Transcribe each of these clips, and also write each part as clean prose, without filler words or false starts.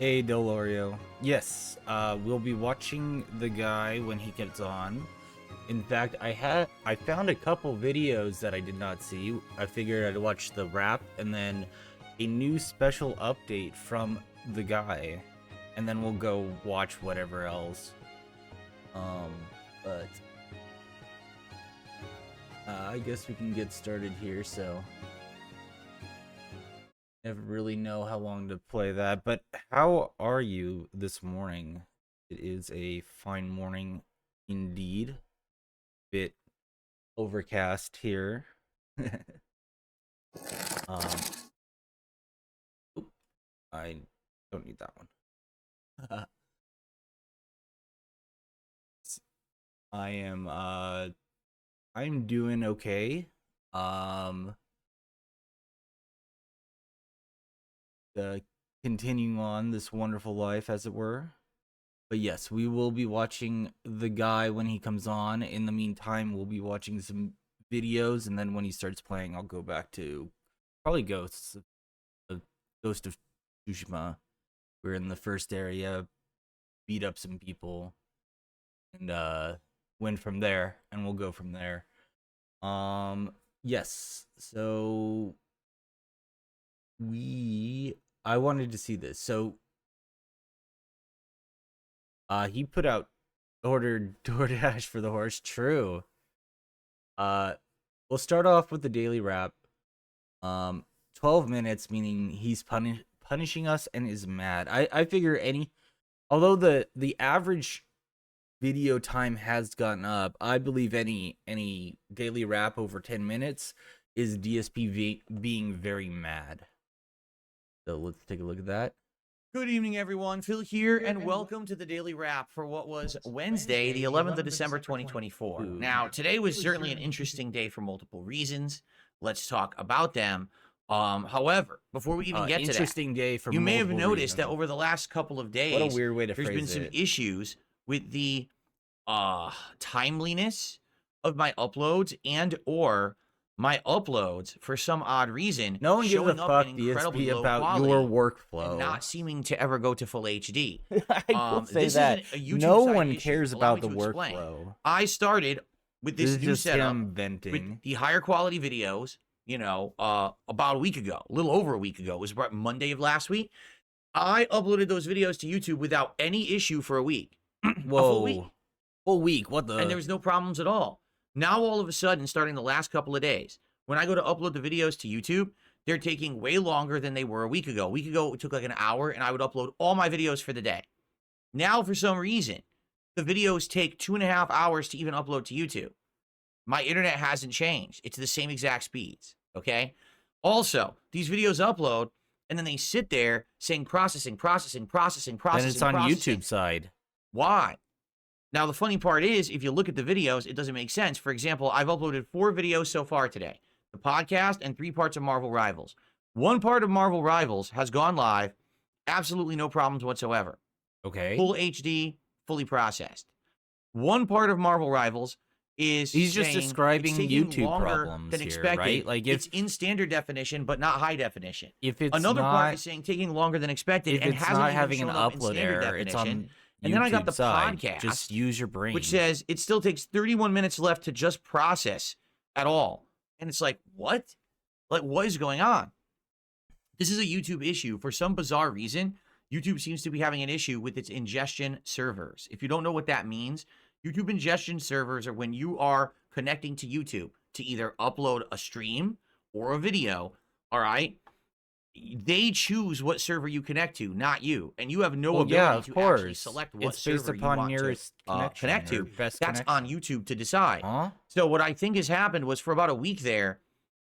Hey Delorio. Yes, we'll be watching the guy when he gets on. In fact, I found a couple videos that I did not see. I figured I'd watch the wrap and then a new special update from the guy, and then we'll go watch whatever else. But I guess we can get started here. So. Never really know how long to play that, but how are you this morning? It is a fine morning indeed. Bit overcast here. Oop, I don't need that one. I'm doing okay. Continuing on this wonderful life, as it were. But yes, we will be watching the guy when he comes on. In the meantime, we'll be watching some videos, and then when he starts playing, I'll go back to probably Ghost of Tsushima. We're in the first area, beat up some people, and win from there, and we'll go from there. Yes, so I wanted to see this. So he ordered DoorDash for the horse. True. We'll start off with the daily wrap. 12 minutes, meaning he's punishing us and is mad. I figure although the average video time has gotten up, I believe any daily wrap over 10 minutes is DSP being very mad. So let's take a look at that. Good evening, everyone. Phil here, and welcome to the Daily Wrap for what was Wednesday, the 11th of December, 2024. Ooh. Now, today was certainly an interesting day for multiple reasons. Let's talk about them. However, before we even get to that, interesting day for you may have noticed reasons. that over the last couple of days, What a weird way to there's phrase been some it. issues with the timeliness of my uploads and/or my uploads for some odd reason. No one gives a showing up fuck, in incredibly DSP, low about quality your workflow. and not seeming to ever go to full HD. I will say this that isn't a YouTube no side one issue. cares Allow about me the to explain. workflow. I started with this is new just setup him venting. with the higher quality videos, about a week ago, a little over a week ago. It was about Monday of last week. I uploaded those videos to YouTube without any issue for a week. Whoa. Full week. What the? And there was no problems at all. Now, all of a sudden, starting the last couple of days, when I go to upload the videos to YouTube, they're taking way longer than they were a week ago. A week ago, it took like an hour, and I would upload all my videos for the day. Now, for some reason, the videos take 2.5 hours to even upload to YouTube. My internet hasn't changed. It's the same exact speeds, okay? Also, these videos upload, and then they sit there saying processing. Then it's on YouTube side. Why? Now, the funny part is, if you look at the videos, it doesn't make sense. For example, I've uploaded 4 videos so far today. The podcast and 3 parts of Marvel Rivals. 1 part of Marvel Rivals has gone live. Absolutely no problems whatsoever. Okay. Full HD, fully processed. 1 part of Marvel Rivals is He's just describing YouTube problems than here, expected. right? Like it's in standard definition, but not high definition. If it's Another not, part is saying taking longer than expected, if and it's hasn't not even having an shown up in upload standard error, it's definition. on And then I got the side. podcast, Just use your brain. which says it still takes 31 minutes left to just process at all. And it's like, what? Like, what is going on? This is a YouTube issue. For some bizarre reason, YouTube seems to be having an issue with its ingestion servers. If you don't know what that means, YouTube ingestion servers are when you are connecting to YouTube to either upload a stream or a video, all right? They choose what server you connect to, not you, and you have no ability to actually select what it's based server upon you want nearest to connect to. That's on YouTube to decide. Huh? So what I think has happened was for about a week there,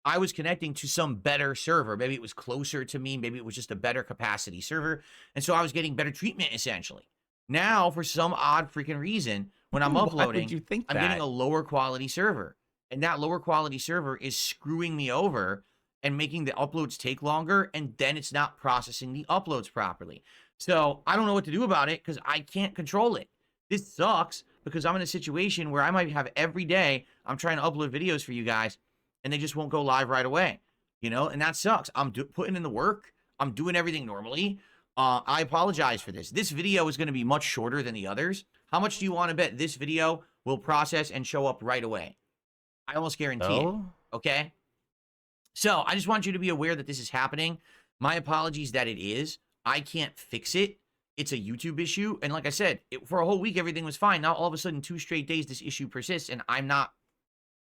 I was connecting to some better server. Maybe it was closer to me. Maybe it was just a better capacity server, and so I was getting better treatment essentially. Now, for some odd freaking reason, when I'm uploading, would you think I'm getting a lower quality server, and that lower quality server is screwing me over and making the uploads take longer, and then it's not processing the uploads properly. So I don't know what to do about it because I can't control it. This sucks because I'm in a situation where I might have every day I'm trying to upload videos for you guys, and they just won't go live right away, and that sucks. I'm putting in the work. I'm doing everything normally. I apologize for this. This video is going to be much shorter than the others. How much do you want to bet this video will process and show up right away? I almost guarantee it. Okay? So I just want you to be aware that this is happening. My apologies that it is. I can't fix it. It's a YouTube issue. And like I said, for a whole week, everything was fine. Now, all of a sudden, 2 straight days, this issue persists, and I'm not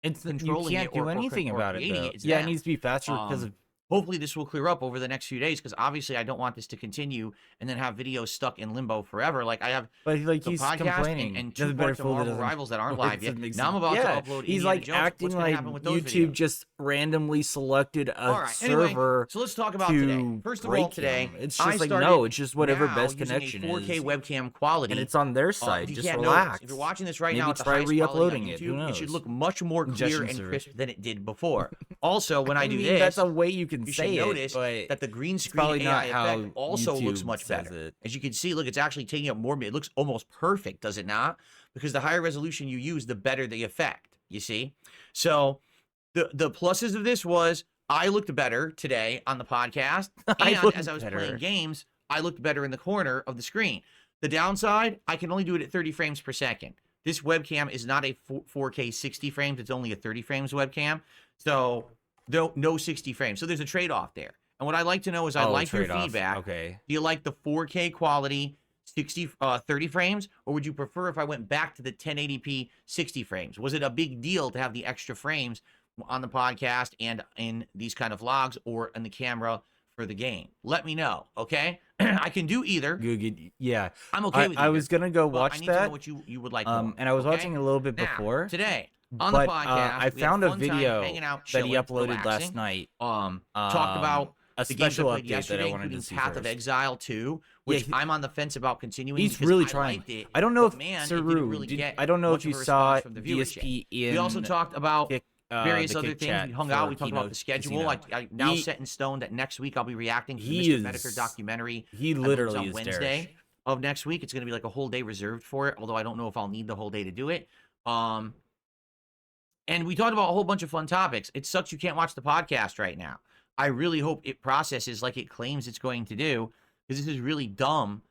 controlling you can't do anything about it, though. Yeah, it needs to be faster because of... Hopefully this will clear up over the next few days, because obviously I don't want this to continue and then have videos stuck in limbo forever. Like I have but like the he's podcast complaining and 2 parts of Marvel Rivals that aren't live yet. Now I'm about to upload He's Indiana like Jones. acting like YouTube just randomly selected a server. Anyway, so let's talk about today. First of all, today it's just like, no, it's just whatever best connection is. 4K is. webcam quality. And it's on their side. Just relax. If you're watching this right Maybe now at the try highest quality re-uploading on it. YouTube, it should look much more clear and crisp than it did before. Also, when I do mean, this, that's a way you can say should notice it, that the green screen AI effect also looks much better. It. As you can see, look, it's actually taking up more. It looks almost perfect, does it not? Because the higher resolution you use, the better the effect. You see? So the pluses of this was I looked better today on the podcast, and as I was playing games, I looked better in the corner of the screen. The downside, I can only do it at 30 frames per second. This webcam is not a 4K 60 frames. It's only a 30 frames webcam. So no 60 frames. So there's a trade-off there. And what I'd like to know is, I like your feedback. Okay. Do you like the 4K quality 30 frames, or would you prefer if I went back to the 1080p 60 frames? Was it a big deal to have the extra frames on the podcast and in these kind of vlogs, or in the camera for the game? Let me know, okay? I can do either. Good. Yeah. I'm okay with either. I was going to go watch I need that. to know what you would like more, and I was okay? watching a little bit before. Today, on the podcast, I found a video out, that he uploaded last night. Talked about a the games I special played update yesterday, that I wanted to see Path of Exile 2, which I'm on the fence about continuing. He's really trying. I don't know if Saru, I don't know if you saw DSP in. We also talked about various other things. We hung out. We talked about the schedule. I now set in stone that next week I'll be reacting to the Mr. Medicare documentary. He literally on is Wednesday of next week. It's going to be like a whole day reserved for it, although I don't know if I'll need the whole day to do it. And we talked about a whole bunch of fun topics. It sucks you can't watch the podcast right now. I really hope it processes like it claims it's going to do, because this is really dumb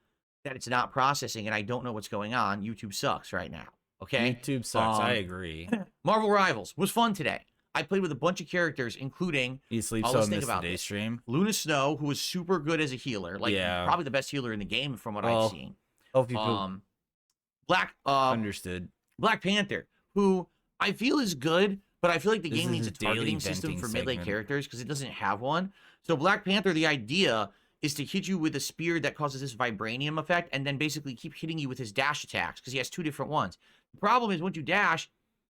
that it's not processing, and I don't know what's going on. YouTube sucks right now, okay? YouTube sucks, I agree. Marvel Rivals was fun today. I played with a bunch of characters, incling... You sleep so missed the day stream. Luna Snow, who was super good as a healer. Like, probably the best healer in the game from what I've seen. Understood. Black Panther, who I feel is good, but I feel like the game needs a targeting system for melee characters, because it doesn't have one. So Black Panther, the idea is to hit you with a spear that causes this vibranium effect, and then basically keep hitting you with his dash attacks, because he has 2 different ones. The problem is, once you dash,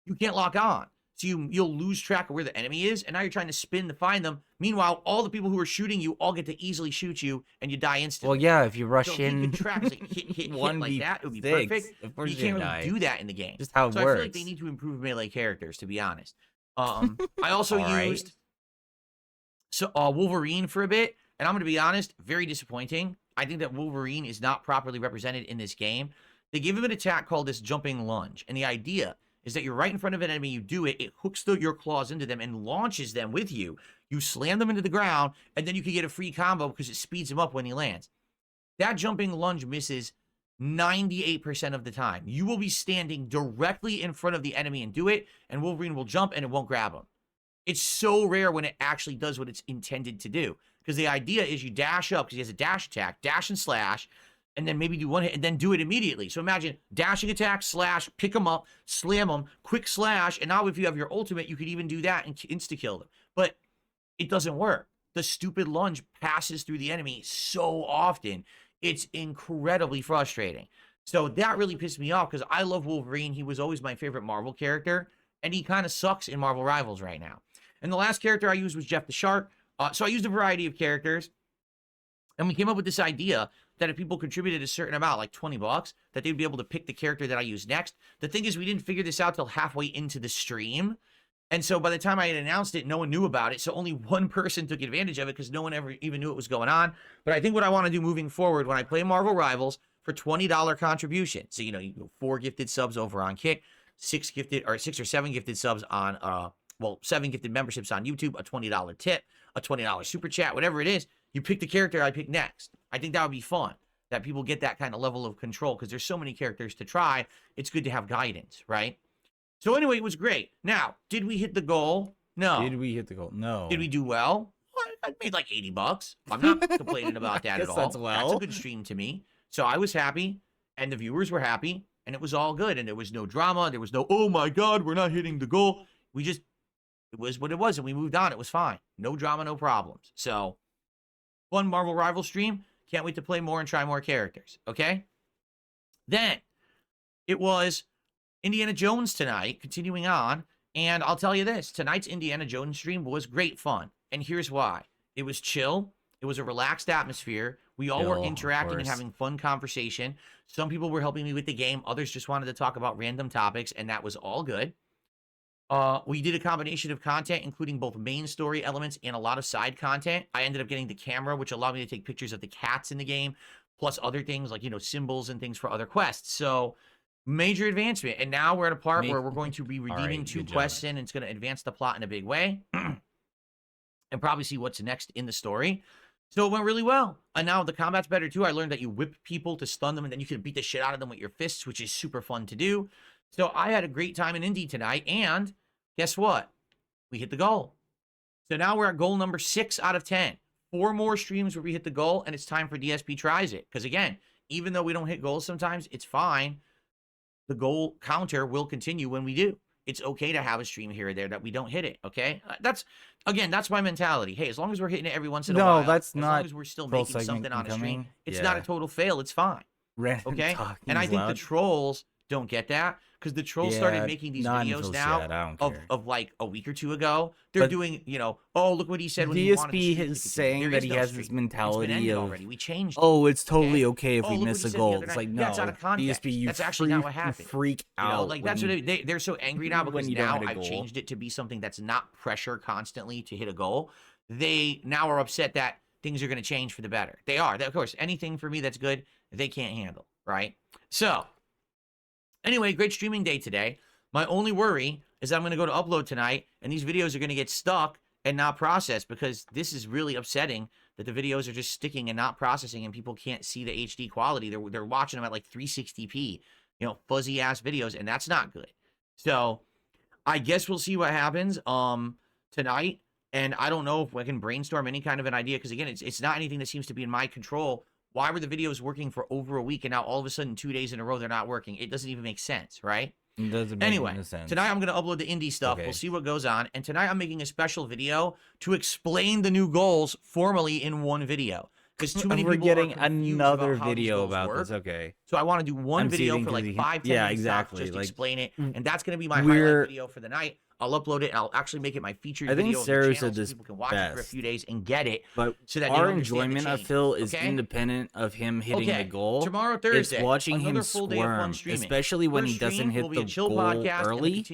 you can't lock on. So you'll lose track of where the enemy is, and now you're trying to spin to find them. Meanwhile, all the people who are shooting you all get to easily shoot you, and you die instantly. Well, yeah, if you rush in, you can track, like, hit like that, it would be perfect. Of course you can't really do that in the game. Just how it works. I feel like they need to improve melee characters, to be honest. I also used Wolverine for a bit, and I'm going to be honest, very disappointing. I think that Wolverine is not properly represented in this game. They give him an attack called this jumping lunge, and the idea is that you're right in front of an enemy, you do it, it hooks your claws into them and launches them with you. You slam them into the ground, and then you can get a free combo because it speeds him up when he lands. That jumping lunge misses 98% of the time. You will be standing directly in front of the enemy and do it, and Wolverine will jump and it won't grab him. It's so rare when it actually does what it's intended to do, because the idea is you dash up, because he has a dash attack, dash and slash, and then maybe do one hit, and then do it immediately. So imagine dashing attack, slash, pick them up, slam them, quick slash, and now if you have your ultimate, you could even do that and insta-kill them. But it doesn't work. The stupid lunge passes through the enemy so often. It's incredibly frustrating. So that really pissed me off, because I love Wolverine. He was always my favorite Marvel character, and he kind of sucks in Marvel Rivals right now. And the last character I used was Jeff the Shark. So I used a variety of characters, and we came up with this idea that if people contributed a certain amount, like $20, that they'd be able to pick the character that I use next. The thing is, we didn't figure this out till halfway into the stream. And so by the time I had announced it, no one knew about it. So only one person took advantage of it, because no one ever even knew it was going on. But I think what I want to do moving forward, when I play Marvel Rivals, for $20 contribution. So, you know, you go 4 gifted subs over on Kick, 6 or 7 gifted subs on, 7 gifted memberships on YouTube, a $20 tip, a $20 super chat, whatever it is. you pick the character I pick next. I think that would be fun, that people get that kind of level of control, because there's so many characters to try. It's good to have guidance, right? So anyway, it was great. Now, did we hit the goal? No. Did we hit the goal? No. Did we do well? I made like $80. I'm not complaining about that at guess all. that's well. That's a good stream to me. So I was happy, and the viewers were happy, and it was all good. And there was no drama. There was no, oh my God, we're not hitting the goal. It was what it was, and we moved on. It was fine. No drama, no problems. So, fun Marvel Rival stream. Can't wait to play more and try more characters. Okay? Then, it was Indiana Jones tonight, continuing on. And I'll tell you this, tonight's Indiana Jones stream was great fun. And here's why. It was chill. It was a relaxed atmosphere. We all were interacting and having fun conversation. Some people were helping me with the game. Others just wanted to talk about random topics, and that was all good. We did a combination of content, including both main story elements and a lot of side content. I ended up getting the camera, which allowed me to take pictures of the cats in the game, plus other things like, symbols and things for other quests. So, major advancement. And now we're at a part where we're going to be redeeming two quests in, and it's going to advance the plot in a big way. And probably see what's next in the story. So it went really well. And now the combat's better too. I learned that you whip people to stun them, and then you can beat the shit out of them with your fists, which is super fun to do. So I had a great time in Indy tonight, and guess what? We hit the goal. So now we're at goal number 6 out of 10. 4 more streams where we hit the goal, and it's time for DSP Tries It. Because again, even though we don't hit goals sometimes, it's fine. The goal counter will continue when we do. It's okay to have a stream here or there that we don't hit it, okay? That's my mentality. Hey, as long as we're hitting it every once in a while, that's not as long as we're still making something on a stream, it's not a total fail. It's fine, okay? And I think the trolls don't get that, because the trolls started making these videos now of like a week or 2 ago. They're doing, oh, look what he said when he wanted to DSP is saying that he has this mentality of, already. We changed it. Oh, it's totally okay if we miss a goal. It's like, no, that's out of context. DSP, you that's actually not what happened. Freak out. Like that's what they're so angry now, because now I've changed it to be something that's not pressure constantly to hit a goal. They now are upset that things are going to change for the better. They are. Of course, anything for me that's good, they can't handle, right? So, anyway, great streaming day today. My only worry is that I'm going to go to upload tonight, and these videos are going to get stuck and not processed, because this is really upsetting that the videos are just sticking and not processing, and people can't see the HD quality. They're watching them at like 360p, fuzzy ass videos, and that's not good. So I guess we'll see what happens tonight. And I don't know if I can brainstorm any kind of an idea, because again, it's not anything that seems to be in my control. Why were the videos working for over a week, and now all of a sudden 2 days in a row they're not working? It doesn't even make sense, right? It doesn't make any sense. Tonight I'm going to upload the indie stuff. We'll see what goes on. And tonight I'm making a special video to explain the new goals formally in one video, because too many people getting are another video about work. this. Okay. So I want to do one video for like 5-10 minutes exactly. just explain it, and that's going to be my highlight video for the night. I'll upload it, and I'll actually make it my featured video. I think Sarah said this so people can watch it for a few days and get it. But so that our enjoyment of Phil is independent of him hitting the goal. Tomorrow, Thursday, it's watching him squirm, especially when he doesn't hit the goal early.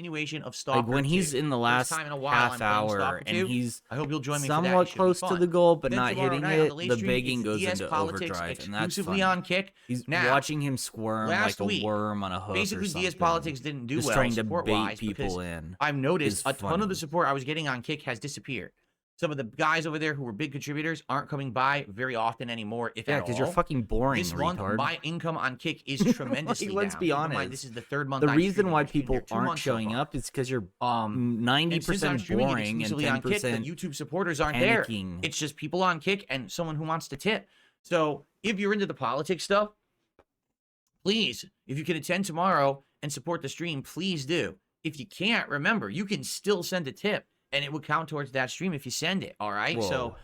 Like when he's in the last half hour and he's somewhat close to the goal but not hitting it, the begging goes into overdrive, and that's fun. He's watching him squirm like a worm on a hook. Basically, DS Politics didn't do well. Just trying to bait people in. I've noticed a ton of the support I was getting on Kick has disappeared. Some of the guys over there who were big contributors aren't coming by very often anymore, if at all. Yeah, because you're fucking boring, This month, my income on Kick is tremendously down. Let's be honest. This is the 3rd month. The reason why people aren't showing up is because you're 90% boring and 10% Kick, the YouTube supporters aren't there. It's just people on Kick and someone who wants to tip. So if you're into the politics stuff, please, if you can attend tomorrow and support the stream, please do. If you can't, remember, you can still send a tip, and it would count towards that stream if you send it, all right? Whoa. So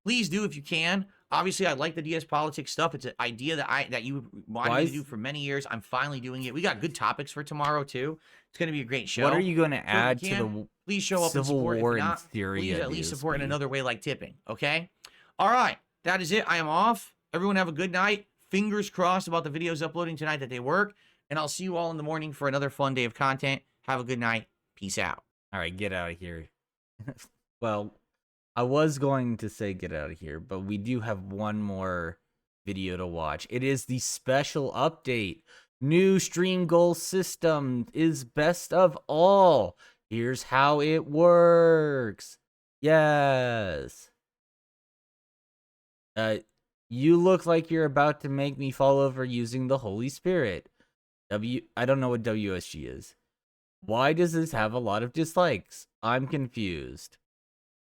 please do if you can. Obviously, I like the DS Politics stuff. It's an idea that you wanted me to do for many years. I'm finally doing it. We got good topics for tomorrow, too. It's going to be a great show. What are you going to add to the please show up Civil and support. War if not, in Syria? Please at least support in another way like tipping, okay? All right, that is it. I am off. Everyone have a good night. Fingers crossed about the videos uploading tonight that they work, and I'll see you all in the morning for another fun day of content. Have a good night. Peace out. All right, get out of here. Well, I was going to say get out of here, but we do have one more video to watch. It is the special update. New stream goal system is best of all. Here's how it works. Yes. Uh, you look like you're about to make me fall over using the Holy Spirit. I don't know what WSG is. Why does this have a lot of dislikes? I'm confused.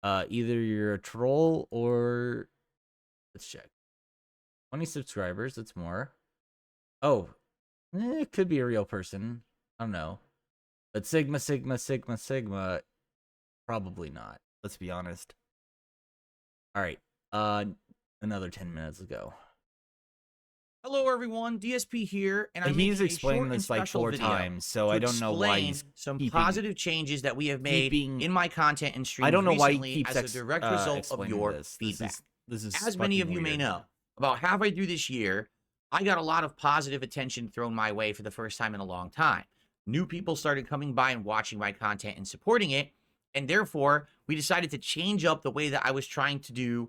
Either you're a troll or let's check. 20 subscribers, that's more. Oh, it could be a real person. I don't know. But Sigma, Sigma, Sigma, Sigma, probably not. Let's be honest. All right. Another 10 minutes ago. Hello, everyone. DSP here, and I'm He's making a explained short and this like special 4 video times, so to I don't know why explain he's some keeping. positive changes that we have made in my content and streams I don't know why he recently keeps as a direct result of explaining your this. feedback. This is As many of fucking you may weird. know, about halfway through this year, I got a lot of positive attention thrown my way for the first time in a long time. New people started coming by and watching my content and supporting it, and therefore, we decided to change up the way that I was trying to do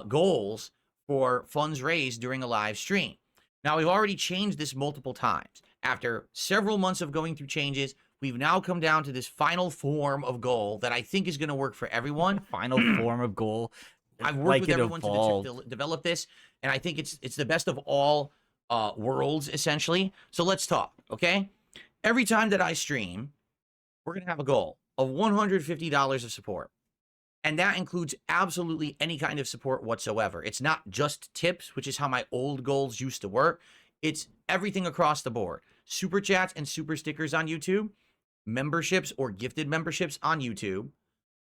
goals for funds raised during a live stream. Now, we've already changed this multiple times. After several months of going through changes, we've now come down to this final form of goal that I think is going to work for everyone. Final form of goal. I've worked Like with it everyone to evolved. develop this, and I think it's the best of all worlds, essentially. So let's talk, okay? Every time that I stream, we're going to have a goal of $150 of support. And that includes absolutely any kind of support whatsoever. It's not just tips, which is how my old goals used to work. It's everything across the board. Super chats and super stickers on YouTube, memberships or gifted memberships on YouTube,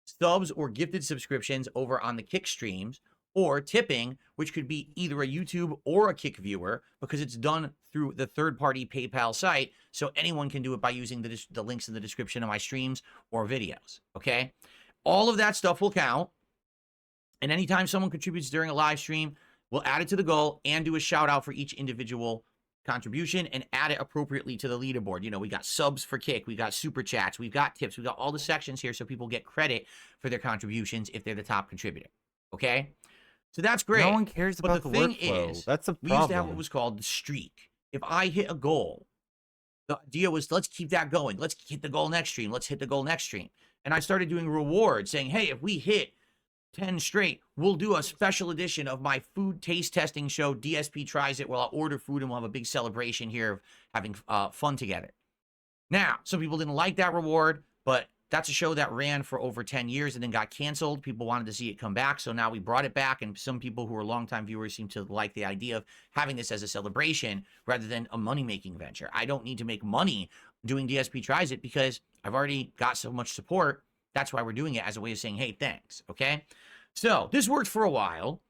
subs or gifted subscriptions over on the Kick streams, or tipping, which could be either a YouTube or a Kick viewer because it's done through the third-party PayPal site, so anyone can do it by using the links in the description of my streams or videos, okay? All of that stuff will count, and anytime someone contributes during a live stream, we'll add it to the goal and do a shout out for each individual contribution and add it appropriately to the leaderboard. You know, we got subs for Kick, we got super chats, we've got tips, we got all the sections here so people get credit for their contributions if they're the top contributor. Okay? So that's great. No one cares about the thing workflow. Is, that's a problem. We used to have what was called the streak. If I hit a goal, the idea was let's keep that going. Let's hit the goal next stream. Let's hit the goal next stream. And I started doing rewards saying, hey, if we hit 10 straight, we'll do a special edition of my food taste testing show. DSP tries it. Well, I'll order food and we'll have a big celebration here of having fun together. Now, some people didn't like that reward, but that's a show that ran for over 10 years and then got canceled. People wanted to see it come back, so now we brought it back, and some people who are longtime viewers seem to like the idea of having this as a celebration rather than a money-making venture. I don't need to make money doing DSP Tries It because I've already got so much support. That's why we're doing it as a way of saying, hey, thanks, okay? So this worked for a while,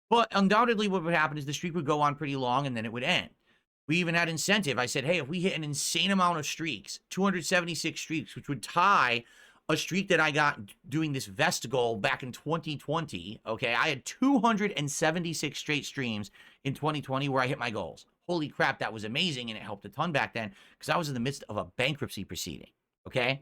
but undoubtedly what would happen is the streak would go on pretty long and then it would end. We even had incentive. I said, hey, if we hit an insane amount of streaks, 276 streaks, which would tie a streak that I got doing this vest goal back in 2020, okay? I had 276 straight streams in 2020 where I hit my goals. Holy crap, that was amazing, and it helped a ton back then because I was in the midst of a bankruptcy proceeding, okay?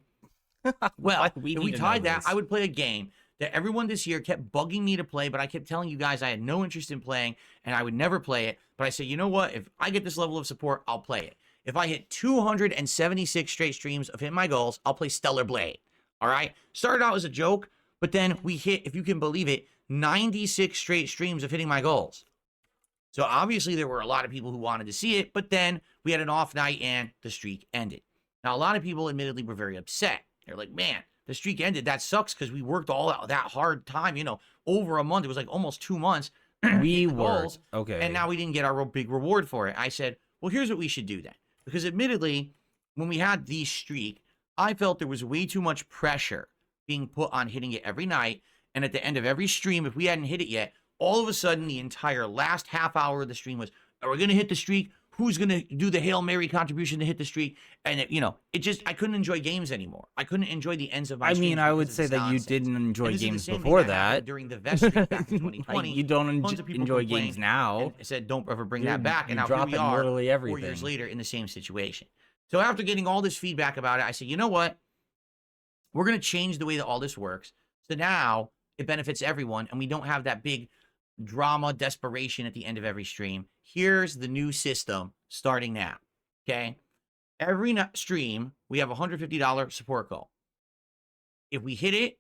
Well, if we tied that, I would play a game that everyone this year kept bugging me to play, but I kept telling you guys I had no interest in playing and I would never play it. But I said, you know what? If I get this level of support, I'll play it. If I hit 276 straight streams of hitting my goals, I'll play Stellar Blade. All right? Started out as a joke, but then we hit, if you can believe it, 96 straight streams of hitting my goals. So obviously there were a lot of people who wanted to see it, but then we had an off night and the streak ended. Now, a lot of people admittedly were very upset. They're like, man, the streak ended. That sucks because we worked all out that hard time, you know, over a month. It was like almost 2 months. We worked. Okay. And now we didn't get our big reward for it. I said, well, here's what we should do then. Because admittedly, when we had the streak, I felt there was way too much pressure being put on hitting it every night. And at the end of every stream, if we hadn't hit it yet, all of a sudden the entire last half hour of the stream was, are we going to hit the streak? Who's going to do the Hail Mary contribution to hit the streak? And, it, you know, it just, I couldn't enjoy games anymore. I couldn't enjoy the ends of my streams. I mean, I would say that you didn't enjoy games before that. During the Vest streak back in 2020. You don't enjoy games now. I said, don't ever bring that back. And now here we are literally everything. 4 years later in the same situation. So after getting all this feedback about it, I said, you know what? We're going to change the way that all this works. So now it benefits everyone, and we don't have that big drama, desperation at the end of every stream. Here's the new system starting now, okay? Every stream, we have a $150 support goal. If we hit it,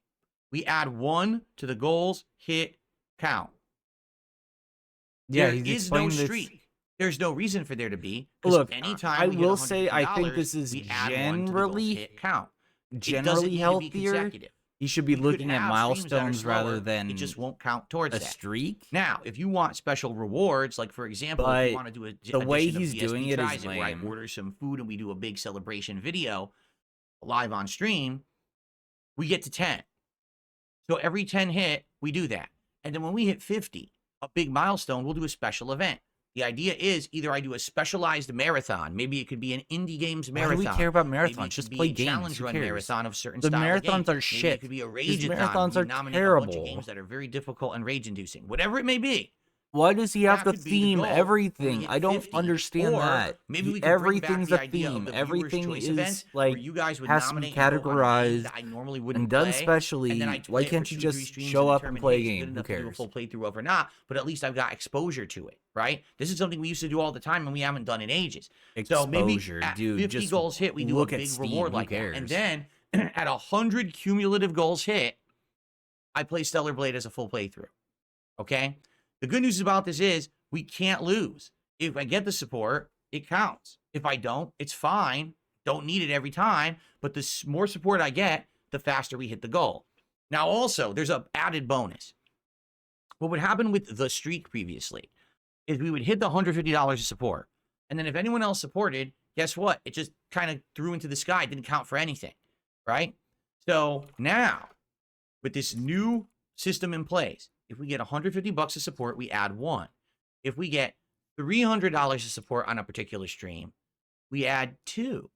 we add 1 to the goals hit count. Yeah, There he's is no explained this. streak. There's no reason for there to be, because Look, anytime I we hit will say I think $150, this is we add one to the goals hit count. It doesn't generally need to be healthier. consecutive. He should be We could looking at have streams that are milestones rather slower, than it just won't count towards a that. streak. Now, if you want special rewards, like for example, if you But want to do the way edition of he's doing VSP it is Tries It, where I lame. order some food and we do a big celebration video live on stream, we get to 10. So every 10 hit, we do that. And then when we hit 50, a big milestone, we'll do a special event. The idea is either I do a specialized marathon. Maybe it could be an indie games Why marathon. do we care about Maybe marathons? it Just could play be a games. challenge Who run cares? marathon of certain The style of marathons game. are Maybe shit. it could be a These rage-a-thon. marathons We are nominate a bunch of terrible. games that are very difficult and rage-inducing. Whatever it may be. Why does he have That to could be the theme goal when we everything? hit I don't 50. understand Or that. maybe we could bring back Everything's the a idea of theme. the Viewers' Everything Choice is event, where like you guys would has to be nominate and vote on a game categorized that I normally wouldn't and done play, specially. and then I'd play Why it can't for you 2-3 just streams show and up and determine, play a hey, is it game? good Who enough to do a cares? full playthrough of or not? But at least I've got exposure to it, right? This is something we used to do all the time and we haven't done in ages. So maybe Exposure, at dude. 50 Just goals hit, we do a look at big Steam. reward Who like that. And cares? then at 100 cumulative goals hit, I play Stellar Blade as a full playthrough. Okay? The good news about this is we can't lose. If I get the support, it counts. If I don't, it's fine. Don't need it every time. But the more support I get, the faster we hit the goal. Now, also, there's an added bonus. What would happen with the streak previously is we would hit the $150 of support. And then if anyone else supported, guess what? It just kind of threw into the sky. It didn't count for anything, right? So now, with this new system in place, if we get $150 of support, we add one. If we get $300 of support on a particular stream, we add two.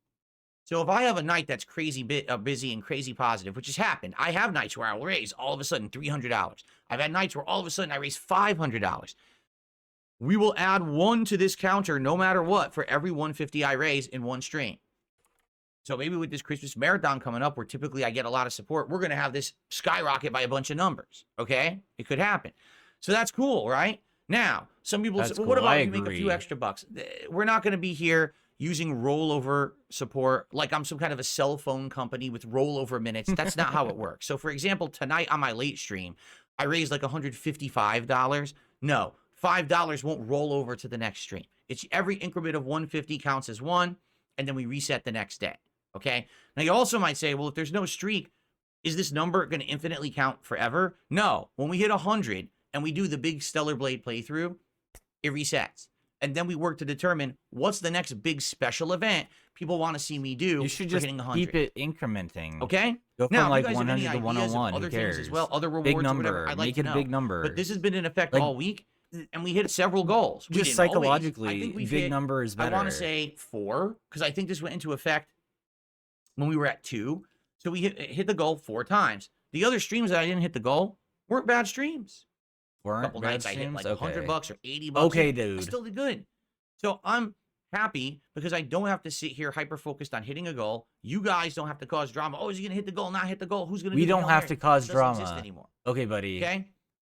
So if I have a night that's crazy busy and crazy positive, which has happened, I have nights where I'll raise all of a sudden $300. I've had nights where all of a sudden I raise $500. We will add one to this counter no matter what for every 150 I raise in one stream. So maybe with this Christmas marathon coming up, where typically I get a lot of support, we're going to have this skyrocket by a bunch of numbers. Okay? It could happen. So that's cool, right? Now, some people say, well, what about if you make a few extra bucks? We're not going to be here using rollover support like I'm some kind of a cell phone company with rollover minutes. That's not how it works. So, for example, tonight on my late stream, I raised like $155. No, $5 won't roll over to the next stream. It's every increment of 150 counts as one, and then we reset the next day. Okay? Now, you also might say, well, if there's no streak, is this number going to infinitely count forever? No. When we hit 100 and we do the big Stellar Blade playthrough, it resets. And then we work to determine what's the next big special event people want to see me do. You should just keep it incrementing. Okay? Go from now, like if you guys 100 have any to ideas of 101. other Who things cares? as well, other rewards Big or number. whatever, I'd like Make to it know. a big number. But this has been in effect Like, all week, and we hit several goals. We Just didn't always. psychologically, I think we've big hit, number is better. I want to say 4, because I think this went into effect when we were at 2. So we hit the goal 4 times. The other streams that I didn't hit the goal weren't bad streams. A couple nights I hit like $100 or $80. Okay, dude. I still did good. So I'm happy because I don't have to sit here hyper focused on hitting a goal. You guys don't have to cause drama. Oh, is he gonna hit the goal? Not hit the goal? Who's gonna? We don't have to cause drama anymore. Okay, buddy. Okay.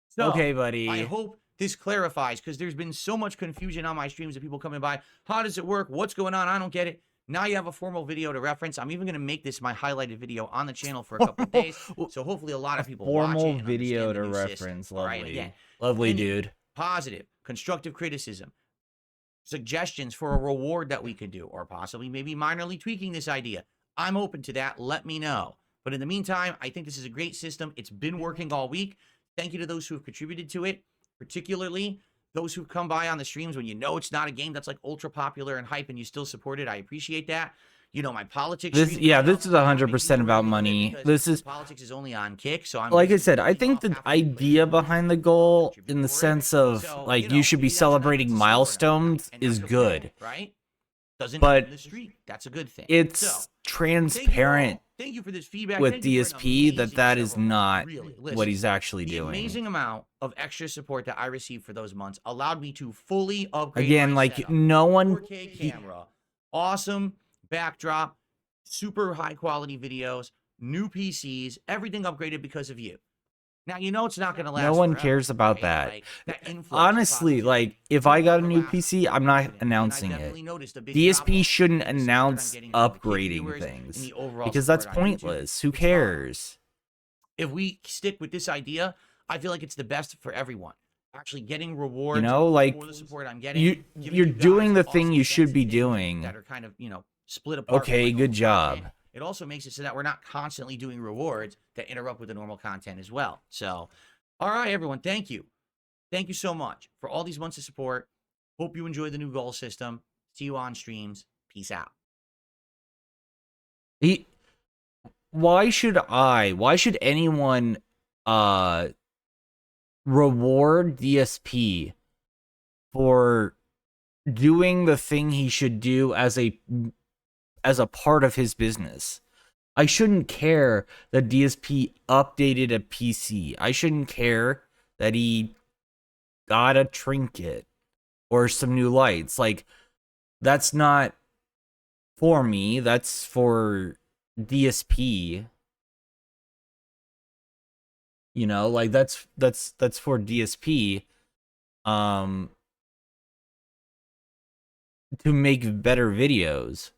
So okay, buddy. I hope this clarifies, because there's been so much confusion on my streams of people coming by. How does it work? What's going on? I don't get it. Now you have a formal video to reference. I'm even going to make this my highlighted video on the channel for a couple of days. So hopefully a lot of people watch it and video understand to the new reference. system. All right, Lovely. again, Lovely, dude. Positive, constructive criticism, suggestions for a reward that we could do, or possibly maybe minorly tweaking this idea. I'm open to that. Let me know. But in the meantime, I think this is a great system. It's been working all week. Thank you to those who have contributed to it, particularly those who've come by on the streams when you know it's not a game that's like ultra popular and hype and you still support it. I appreciate that. You know, my politics. This is 100% about money. This is politics is only on Kick, so I'm like I said. I think the idea behind the goal, in the sense of like you should be celebrating milestones, is good, right? Doesn't but the streak. That's a good thing. It's transparent. Thank you for this feedback. With DSP that is not what he's actually the doing. Amazing amount of extra support that I received for those months allowed me to fully upgrade. Again, my like setup. no one. 4K camera, awesome backdrop, super high quality videos, new PCs, everything upgraded because of you. Now you know it's not going to last. No one forever, cares about right? that. Like, that influx of Honestly, positivity like if I got a new never PC, I'm not lasted. announcing And I it. definitely noticed a big DSP drop-off shouldn't in the support I'm announce getting from the Kick upgrading viewers things and the overall because that's support on YouTube. pointless. Who It's fine. cares? If we stick with this idea, I feel like it's the best for everyone. actually getting You rewards know, like for the support I'm getting. you're doing the thing you should be doing. That are kind of, split apart. Okay, from my good normal job. content. It also makes it so that we're not constantly doing rewards that interrupt with the normal content as well. So, all right, everyone, thank you. Thank you so much for all these months of support. Hope you enjoy the new goal system. See you on streams. Peace out. Why should anyone reward DSP for doing the thing he should do as a part of his business? I shouldn't care that DSP updated a PC. I shouldn't care that he got a trinket or some new lights. Like, that's not for me. That's for DSP. You know, like that's for DSP to make better videos.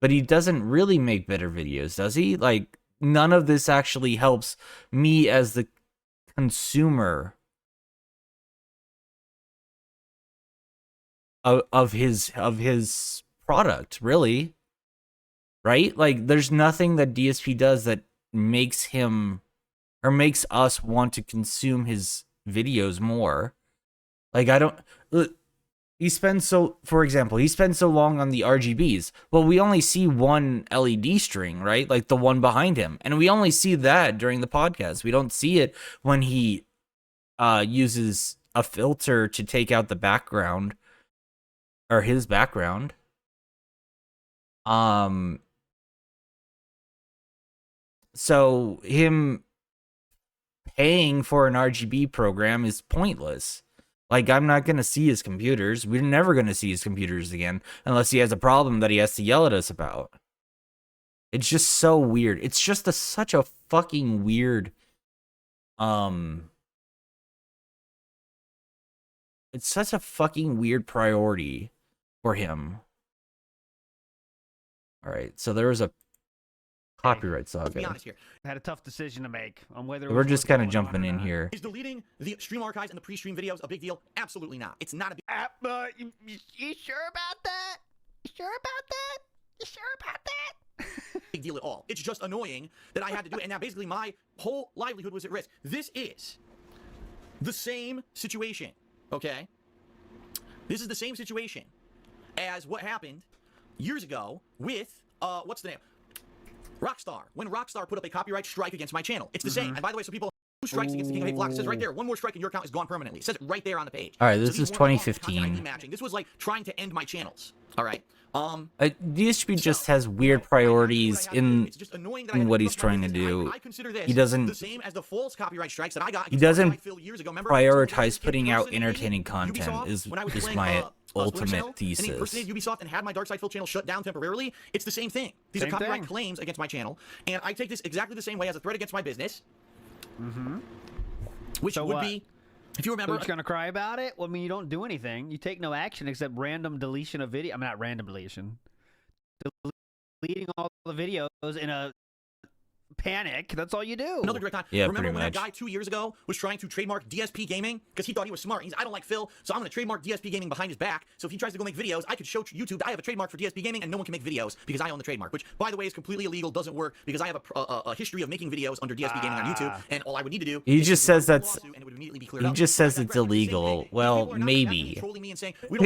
But he doesn't really make better videos, does he? Like, none of this actually helps me as the consumer of his product, really. Right? Like, there's nothing that DSP does that makes him or makes us want to consume his videos more. Like, I don't look, for example, he spends so long on the RGBs. Well, we only see one LED string, right? Like the one behind him. And we only see that during the podcast. We don't see it when he uses a filter to take out the background or his background. So him paying for an RGB program is pointless. Like, I'm not going to see his computers. We're never going to see his computers again unless he has a problem that he has to yell at us about. It's just so weird. It's just such a fucking weird it's such a fucking weird priority for him. All right, so there was a copyright saga. Let's be honest here. I had a tough decision to make on whether We're just kind of jumping in here. Is deleting the stream archives and the pre-stream videos a big deal? Absolutely not. It's not a big you sure about that? You sure about that? You sure about that? big deal at all. It's just annoying that I had to do it, and now basically my whole livelihood was at risk. This is the same situation, okay? This is the same situation as what happened years ago with, what's the name? Rockstar. When Rockstar put up a copyright strike against my channel. It's the same. And by the way, so people who strikes against the King of Hate Vlogs, it says right there, one more strike and your account is gone permanently. It says it right there on the page. All right, this is 2015. This was like trying to end my channels. All right. DSP just has weird priorities in what he's trying to do. He doesn't the same as the false copyright strikes that I got. He doesn't prioritize putting out entertaining content is my ultimate thesis. And he impersonated Ubisoft and had my Dark Side Phil channel shut down temporarily. It's the same thing. These are copyright claims against my channel, and I take this exactly the same way as a threat against my business. Which would be, if you remember, so you're gonna cry about it? Well, I mean, you don't do anything. You take no action except random deletion of video. I mean, not random deletion. Deleting all the videos in a panic. That's all you do. Another direct time. Yeah, remember when pretty much. that guy 2 years ago was trying to trademark DSP Gaming because he thought he was smart. I don't like Phil, so I'm going to trademark DSP Gaming behind his back. So if he tries to go make videos, I could show YouTube that I have a trademark for DSP Gaming and no one can make videos because I own the trademark. Which, by the way, is completely illegal. Doesn't work because I have a history of making videos under DSP Gaming on YouTube, and all I would need to do. He is just file says a that's. lawsuit and it would immediately be cleared He up. just says it's illegal. Well, maybe.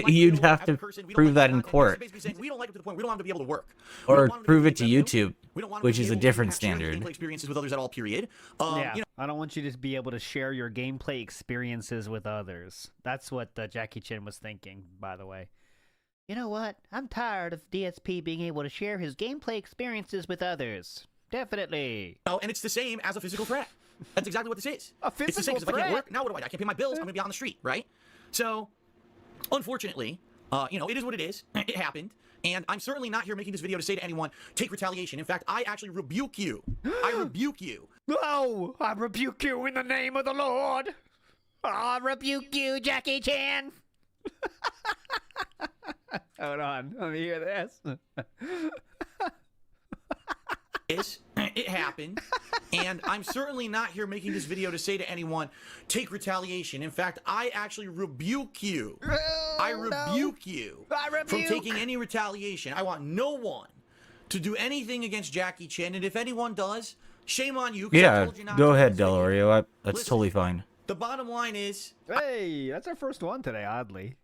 You'd have to prove that in court. We don't like it to the point we don't want to be able to work. Or prove it to YouTube, which is a different standard. Experiences with others at all. Period. Yeah, I don't want you to be able to share your gameplay experiences with others. That's what Jackie Chan was thinking, by the way. You know what? I'm tired of DSP being able to share his gameplay experiences with others. Definitely. Oh, and it's the same as a physical threat. That's exactly what this is. A physical it's the same, 'cause if I threat? can't work, now what do I do? I can't pay my bills. I'm going to be on the street, right? So, unfortunately, it is what it is. It happened. And I'm certainly not here making this video to say to anyone, take retaliation. In fact, I actually rebuke you. I rebuke you. No, I rebuke you in the name of the Lord. I rebuke you, Jackie Chan. Hold on, let me hear this. It happened. And I'm certainly not here making this video to say to anyone, take retaliation. In fact, I actually rebuke you. I rebuke you from taking any retaliation. I want no one to do anything against Jackie Chan. And if anyone does, shame on you. Yeah, go ahead, Delario. That's Listen, totally fine. The bottom line is, Hey, that's our first one today, oddly.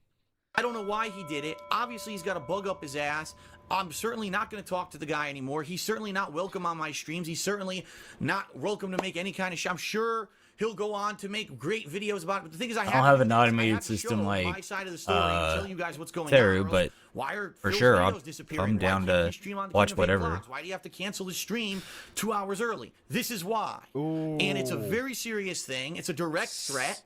I don't know why he did it. Obviously, he's got a bug up his ass. I'm certainly not going to talk to the guy anymore. He's certainly not welcome on my streams. He's certainly not welcome to make any kind of I'm sure he'll go on to make great videos about it. But the thing is, I'll have an automated system like my side of the story and tell you guys what's going Theru, on. but why are for Phil's sure, videos disappearing? I'm down Why can't to he stream on the watch King of Eight whatever. Vlogs? Why do you have to cancel the stream 2 hours early? This is why. Ooh. And it's a very serious thing. It's a direct threat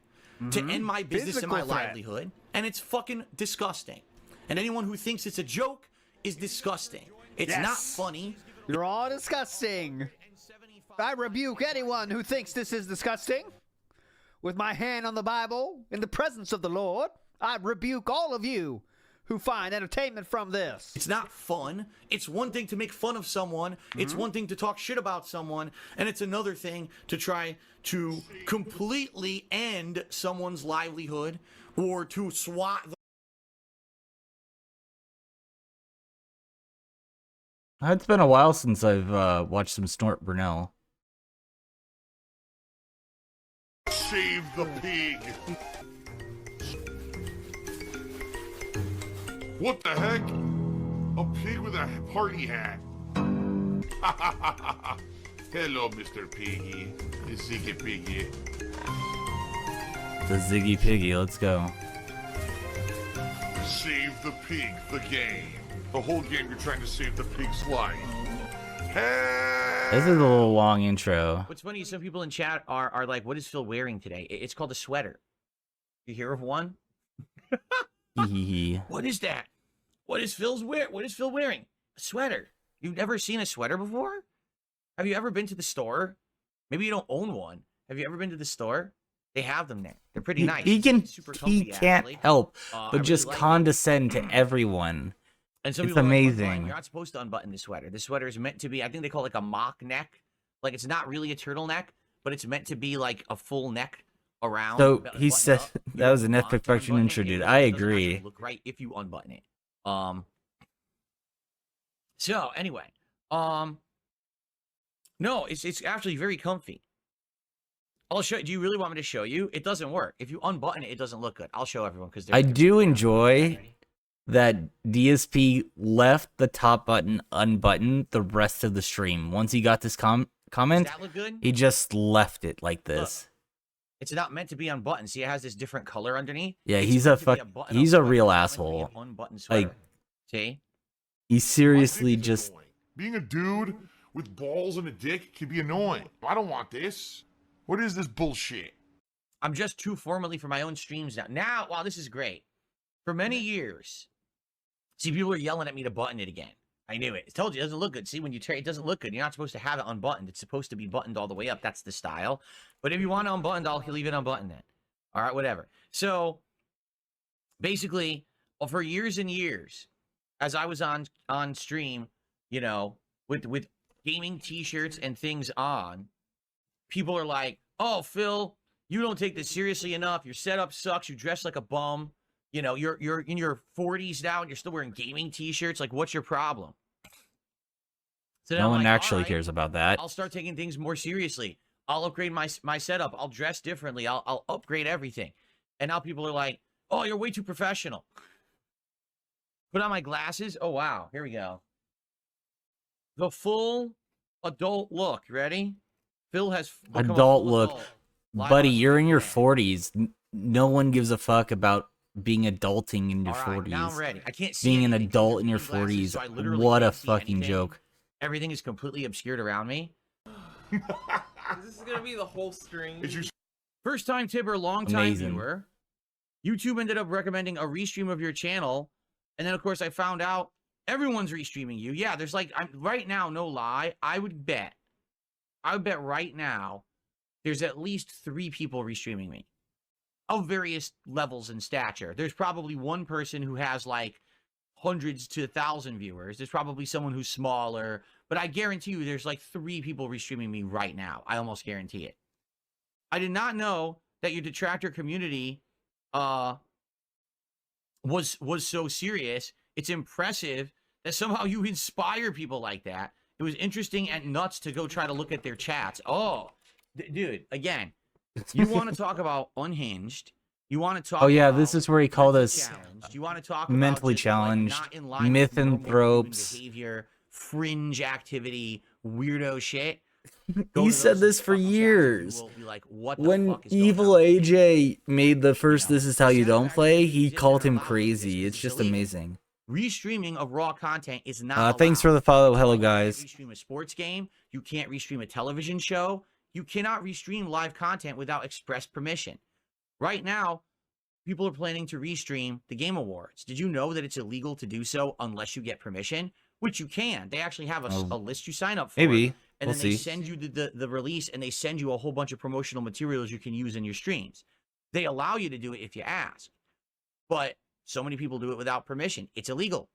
to end my business Physical and my threat. livelihood. And it's fucking disgusting. And anyone who thinks it's a joke is disgusting. It's not Yes. funny. You're all disgusting. I rebuke anyone who thinks this is disgusting. With my hand on the Bible, in the presence of the Lord, I rebuke all of you who find entertainment from this. It's not fun. It's one thing to make fun of someone. It's one thing to talk shit about someone. And it's another thing to try to completely end someone's livelihood or to swat the It's been a while since I've watched some Snort Brunel. Save the pig. What the heck? A pig with a party hat. Hello, Mr. Piggy. The Ziggy Piggy. The Ziggy Piggy, let's go. Save the pig, the game. The whole game you're trying to save the pig's life. Hey! This is a little long intro. What's funny is some people in chat are like, what is Phil wearing today? It's called a sweater. You hear of one? Hee. What is that? What is Phil wearing? A sweater. You've never seen a sweater before? Have you ever been to the store? Maybe you don't own one. Have you ever been to the store? They have them there. They're pretty nice. He Super can't comfy, help I but really just like it. condescend to everyone. And some It's people are like, amazing. "Brian, you're not supposed to unbutton the sweater. The sweater is meant to be, I think they call it like a mock neck. Like it's not really a turtleneck, but it's meant to be like a full neck around. So button he up. said You that was don't an want to perfection unbutton intro, it. dude. It I doesn't actually agree. look right if you unbutton it. So anyway, no, it's actually very comfy. I'll show. Do you really want me to show you? It doesn't work. If you unbutton it, it doesn't look good. I'll show everyone because I do enjoy that DSP left the top button unbuttoned the rest of the stream. Once he got this comment, Does that look good? he just left it like this. It's not meant to be unbuttoned. See, it has this different color underneath. Yeah, It's he's meant a to be fuck. button-up He's a sweater. real It's meant to be an asshole. unbuttoned sweater. Like See? he My seriously dick is just. annoying. Being a dude with balls and a dick can be annoying. I don't want this. What is this bullshit? I'm just too formally for my own streams now. Now, wow, this is great. For many years, see, people are yelling at me to button it again. I knew it. I told you, it doesn't look good. See, when you tear it doesn't look good. You're not supposed to have it unbuttoned. It's supposed to be buttoned all the way up. That's the style. But if you want it unbuttoned, I'll leave it unbuttoned then. All right, whatever. So, basically, for years and years, as I was on stream, you know, with gaming t-shirts and things on, people are like, "Oh, Phil, you don't take this seriously enough. Your setup sucks. You dress like a bum. You know, you're in your 40s now and you're still wearing gaming t-shirts. Like, what's your problem?" So then No I'm one like, actually "All right, cares about that. I'll start taking things more seriously. I'll upgrade my setup. I'll dress differently. I'll upgrade everything." And now people are like, "Oh, you're way too professional." Put on my glasses. Oh, wow. Here we go. The full adult look. Ready? Phil has become a Adult full look. adult. Live Buddy, on you're in your stream. 40s. No one gives a fuck about being adulting in your All right, 40s. now I'm ready. I can't see Being an anything 'cause adult I'm in your wearing glasses, 40s. so I literally What a can't see fucking anything. joke. Everything is completely obscured around me. This is gonna be the whole stream. Is you First time Tibber, long time Amazing. viewer. YouTube ended up recommending a restream of your channel, and then of course I found out everyone's restreaming you. Yeah, there's like right now, no lie, I would bet right now there's at least 3 people restreaming me of various levels and stature. There's probably one person who has like hundreds to 1,000 viewers. There's probably someone who's smaller, but I guarantee you there's like 3 people restreaming me right now. I almost guarantee it. I did not know that your detractor community was so serious. It's impressive that somehow you inspire people like that. It was interesting and nuts to go try to look at their chats. Oh, dude, again, you want to talk about unhinged. You want to talk Oh yeah, about this is where he called us challenged. You want to talk mentally about just, like, challenged, not in line with normal human misanthropes. behavior, fringe activity, weirdo shit. He said this for years. Like, what the When fuck is going Evil on? AJ made the first "This is how you sad don't fact play," is he it's called him allowed to do this crazy. because It's it's just illegal. amazing. Restreaming of raw content is not Thanks for allowed. the follow. That's Hello, why you can't guys. restream a sports game. You can't restream a television show. You cannot restream live content without express permission. Right now, people are planning to restream the Game Awards. Did you know that it's illegal to do so unless you get permission? Which you can. They actually have a list you sign up for. Maybe. And We'll then they see. send you the release, and they send you a whole bunch of promotional materials you can use in your streams. They allow you to do it if you ask. But so many people do it without permission. It's illegal.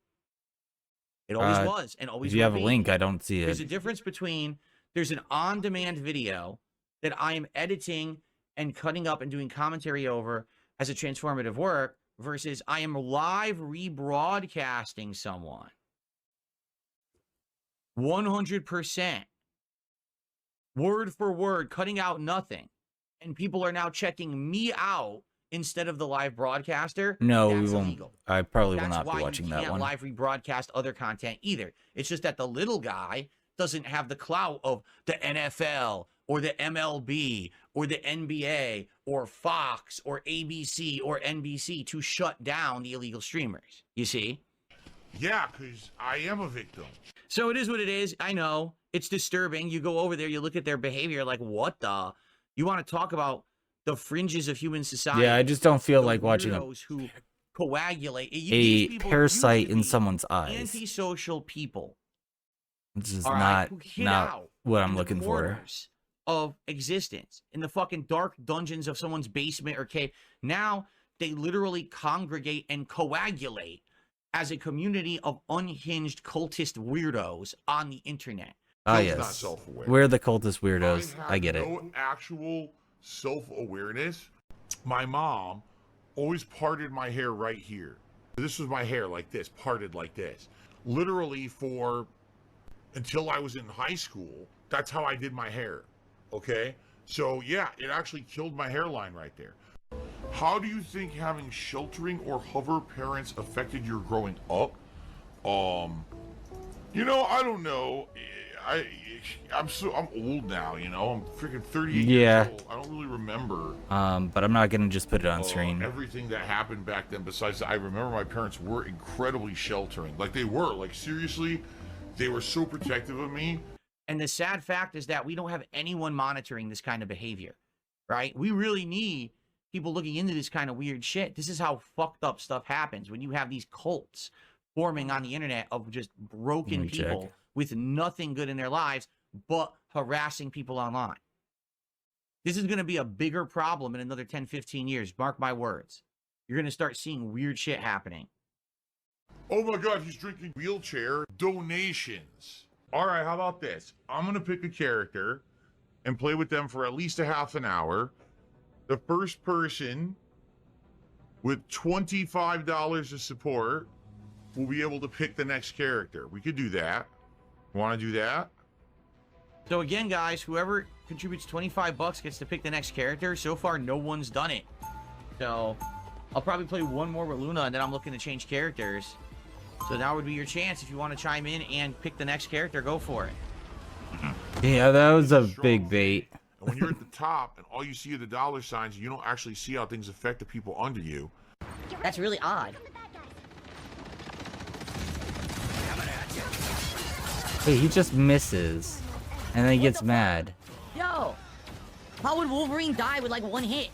It always was and always If you will have a be. link, I don't see There's a it. difference between there's an on-demand video that I am editing and cutting up and doing commentary over as a transformative work versus I am live rebroadcasting someone. 100%. Word for word, cutting out nothing. And people are now checking me out instead of the live broadcaster. No, we That's won't. illegal. I probably will That's not why be watching you that can't one. live rebroadcast other content either. It's just that the little guy doesn't have the clout of the NFL or the MLB or the NBA or Fox or ABC or NBC to shut down the illegal streamers. You see? Yeah, because I am a victim. So it is what it is. I know. It's disturbing. You go over there, you look at their behavior, like, what the? You want to talk about the fringes of human society. Yeah, I just don't feel the like watching weirdos who coagulate. a These people parasite used to in be someone's eyes. antisocial people. This is All right, who hid not out what I'm in the looking for. corners of existence, in the fucking dark dungeons of someone's basement or cave. Now they literally congregate and coagulate as a community of unhinged cultist weirdos on the internet. Ah, Joe's not yes. self-aware. We're the cultist weirdos. have I get it. no actual self-awareness. My mom always parted my hair right here. This was my hair like this, parted like this. Literally for until I was in high school, that's how I did my hair. Okay? So yeah, it actually killed my hairline right there. How do you think having sheltering or hover parents affected your growing up? You know, I don't know. I'm old now, you know. I'm freaking 38 Yeah. years old. I don't really remember But I'm not gonna just put it on screen. everything that happened back then. Besides, I remember my parents were incredibly sheltering. Like they were. Like seriously, they were so protective of me. And the sad fact is that we don't have anyone monitoring this kind of behavior, right? We really need people looking into this kind of weird shit. This is how fucked up stuff happens when you have these cults forming on the internet of just broken Let me check. people with nothing good in their lives but harassing people online. This is going to be a bigger problem in another 10, 15 years. Mark my words. You're going to start seeing weird shit happening. Oh my God, he's drinking wheelchair donations. All right, how about this? I'm gonna pick a character and play with them for at least a half an hour. The first person with $25 of support will be able to pick the next character. We could do that. Want to do that? So again, guys, whoever contributes 25 bucks gets to pick the next character. So far, no one's done it. So I'll probably play one more with Luna, and then I'm looking to change characters. So now would be your chance. If you want to chime in and pick the next character, go for it. Yeah, that was a Strong big bait. And when you're at the top and all you see are the dollar signs, you don't actually see how things affect the people under you. That's really odd. Wait, he just misses, and then he gets mad. Yo! How would Wolverine die with like one hit?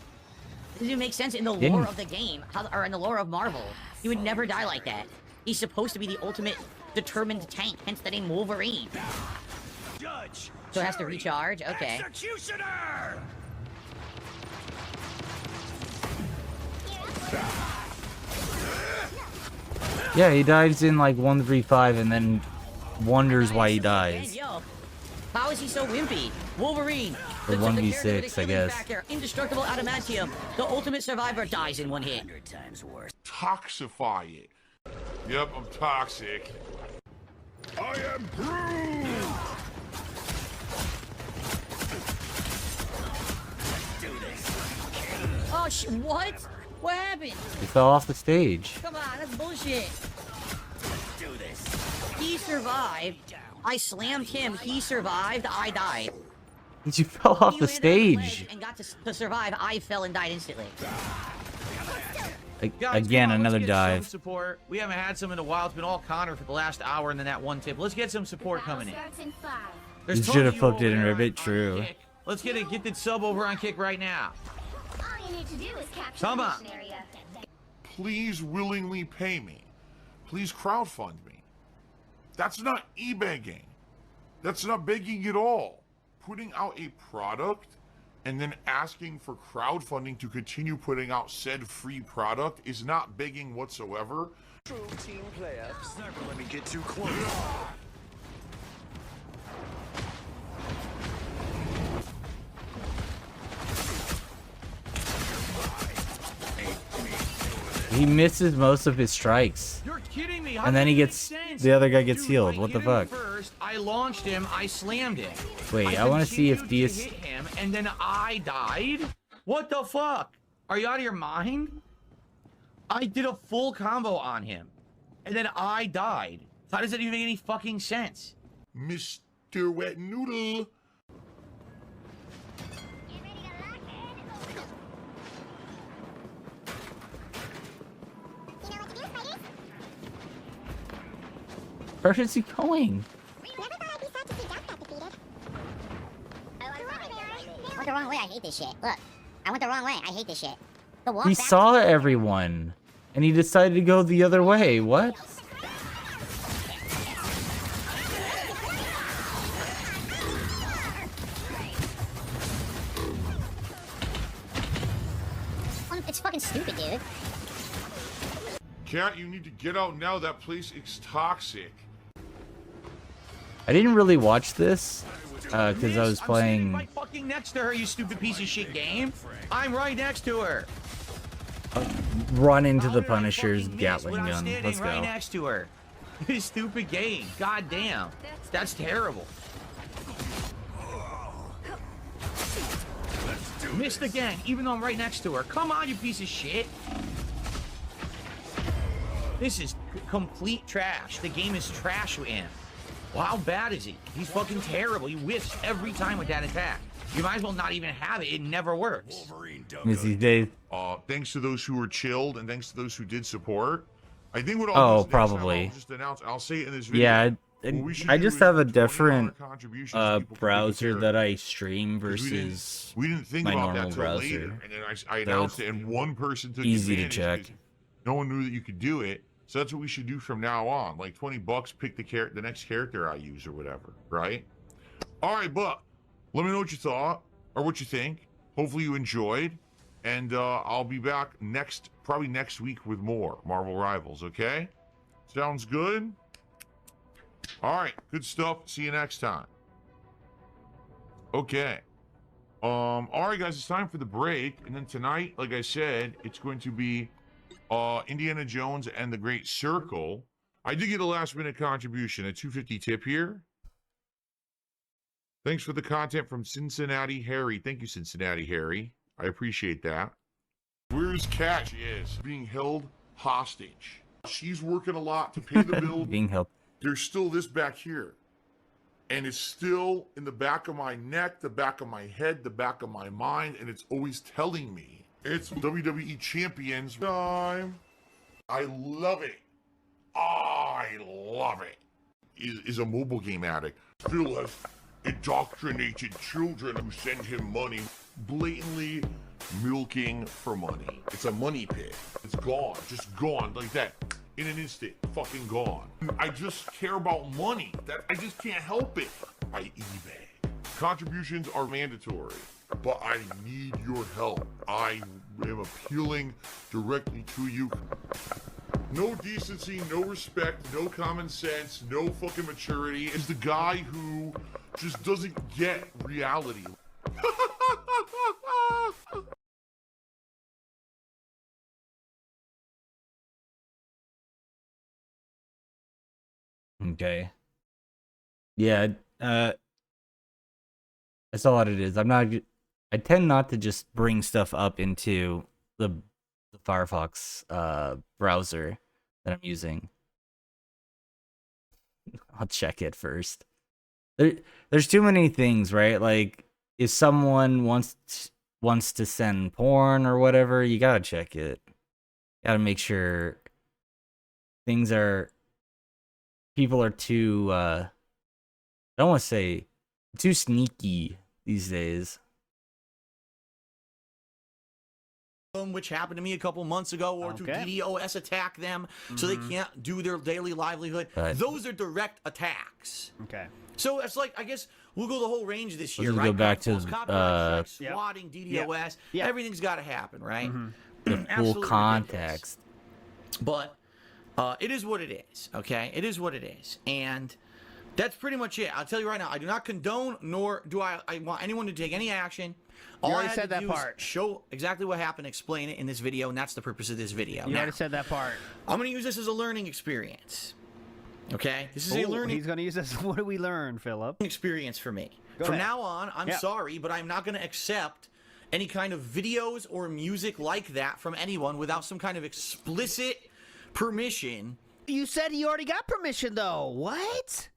Doesn't even make sense in the Didn't- lore of the game, or in the lore of Marvel. He would never die like that. He's supposed to be the ultimate determined tank, hence the name Wolverine. Judge, So it has to recharge? Okay. Executioner! Yeah, he dives in like 135 and then wonders why he Man, dies. yo, how is he so wimpy? Wolverine. Or the 1v6, character with the I killing guess. Factor, indestructible adamantium. The ultimate survivor dies in one hit. Toxify it. Yep, I'm toxic. I am Groot! Oh, what? What happened? He fell off the stage. Come on, that's bullshit. He survived. I slammed him. He survived. I died. You fell off He the landed on the ledge stage. and got to survive. I fell and died instantly. Guys, Again, come on, let's another get dive. Some support. We haven't had some in a while. It's been all Connor for the last hour and then that one tip. Let's get some support coming in. There's You tons should of have flipped over it in there Ribbit, on true. Kick. Let's get a gifted sub over on Kick right now. All you need to do is capture Come the on. mission area. Please willingly pay me. Please crowdfund me. That's not e-begging. That's not begging at all. Putting out a product and then asking for crowdfunding to continue putting out said free product is not begging whatsoever. True team player. Never let me get too close. He misses most of his strikes. You're kidding me. How And then does he that make gets, sense? the other guy gets Dude, healed. I What the hit him fuck? First, I launched him. I slammed him. Wait, I want to see if continued to DS... hit him, and then I died. What the fuck? Are you out of your mind? I did a full combo on him, and then I died. How does that even make any fucking sense? Mr. Wet Noodle. Where is he going? I went the wrong way. I hate this shit. Look, I went the wrong way. I hate this shit. The walk He back- saw everyone. And he decided to go the other way. What? It's fucking stupid, dude. Cat, you need to get out now. That place is toxic. I didn't really watch this because I was I'm standing playing. right fucking next to her, you stupid piece of shit game. I'm right next to her. Run into How the did I Punisher's fucking miss Gatling when I'm gun. standing Let's right go. next to her. This stupid game. God damn. That's terrible. Missed again, even though I'm right next to her. Come on, you piece of shit. This is complete trash. The game is trash with him. Well, how bad is he? He's fucking terrible. He whiffs every time with that attack. You might as well not even have it. It never works. Missy Dave. Thanks to those who were chilled and thanks to those who did support. I think what I'll Oh, do is next time probably. I'll just announce. I'll say it in this video. Yeah, What we should I do just is have a $20 different contributions people can make a browser character. that I stream 'Cause versus we didn't think my about normal that till browser. later, and then I So announced it's it, and one person took easy to advantage check. 'cause no one knew that you could do it. So that's what we should do from now on. Like $20, pick the next character I use or whatever, right? All right, but let me know what you thought or what you think. Hopefully you enjoyed, and I'll be back probably next week with more Marvel Rivals. Okay? Sounds good. All right, good stuff. See you next time. Okay. All right, guys, it's time for the break, and then tonight, like I said, it's going to be Indiana Jones and the Great Circle. I did get a last-minute contribution, a $2.50 tip here. Thanks for the content from Cincinnati Harry. Thank you, Cincinnati Harry. I appreciate that. Where's Kat? She is being held hostage. She's working a lot to pay the bill. Being helped. There's still this back here. And it's still in the back of my neck, the back of my head, the back of my mind, and it's always telling me it's WWE Champions time. I love it. I love it. Is a mobile game addict. Still has indoctrinated children who send him money, blatantly milking for money. It's a money pit. It's gone, just gone like that. In an instant, fucking gone. I just care about money. I just can't help it. I eBay. Contributions are mandatory, but I need your help. I am appealing directly to you. No decency, no respect, no common sense, no fucking maturity. Is the guy who just doesn't get reality. Okay. Yeah, that's all it is. I tend not to just bring stuff up into the Firefox browser that I'm using. I'll check it first. There's too many things, right? Like if someone wants to send porn or whatever, you gotta check it. Gotta make sure people are too I don't want to say too sneaky these days. Which happened to me a couple months ago, or to DDoS attack them so they can't do their daily livelihood. Those are direct attacks. Okay. So it's like, I guess we'll go the whole range this year, Let's right? go back to copyright strikes, swatting, DDoS. Everything's got to happen, right? The full Absolutely context. ridiculous. But it is what it is, okay? It is what it is. And that's pretty much it. I'll tell you right now, I do not condone, nor do I want anyone to take any action. All already I had said to that do part. Is show exactly what happened, explain it in this video, and that's the purpose of this video. You Now, already said that part. I'm going to use this as a learning experience. Okay? This is a learning He's going to use this. What do we learn, Philip? experience for me. Go From ahead. now on, I'm sorry, but I'm not going to accept any kind of videos or music like that from anyone without some kind of explicit permission. You said you already got permission, though. What?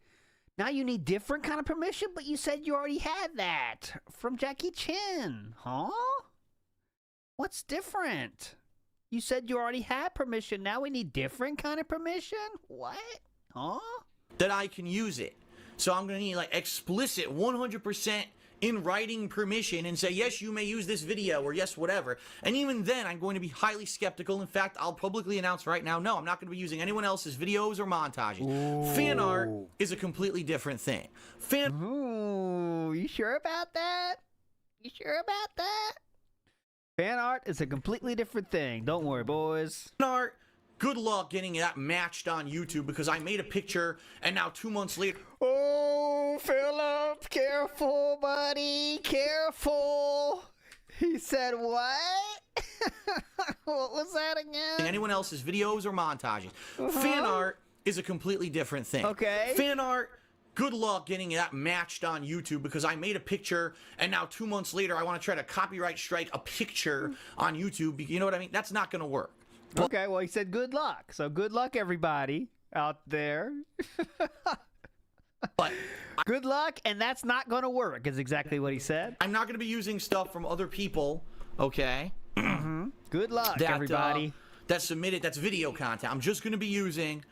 Now you need different kind of permission, but you said you already had that from Jackie Chan. Huh? What's different? You said you already had permission. Now we need different kind of permission? What? Huh? That I can use it. So I'm going to need like explicit 100% in writing permission and say, yes, you may use this video, or yes, whatever. And even then, I'm going to be highly skeptical. In fact, I'll publicly announce right now, no, I'm not going to be using anyone else's videos or montages. Fan art is a completely different thing. Ooh, you sure about that? You sure about that? Fan art is a completely different thing. Don't worry, boys. Fan art, good luck getting that matched on YouTube, because I made a picture and now 2 months later... Oh, Philip, careful, buddy, careful. He said what? What was that again? anyone else's videos or montages. Fan art is a completely different thing. Okay. Fan art, good luck getting that matched on YouTube, because I made a picture and now 2 months later I want to try to copyright strike a picture on YouTube. You know what I mean? That's not going to work. Okay, well, he said good luck. So good luck, everybody out there. But Good luck, and that's not going to work, is exactly what he said. I'm not going to be using stuff from other people, okay? Good luck, That, everybody. that's submitted, that's video content. I'm just going to be using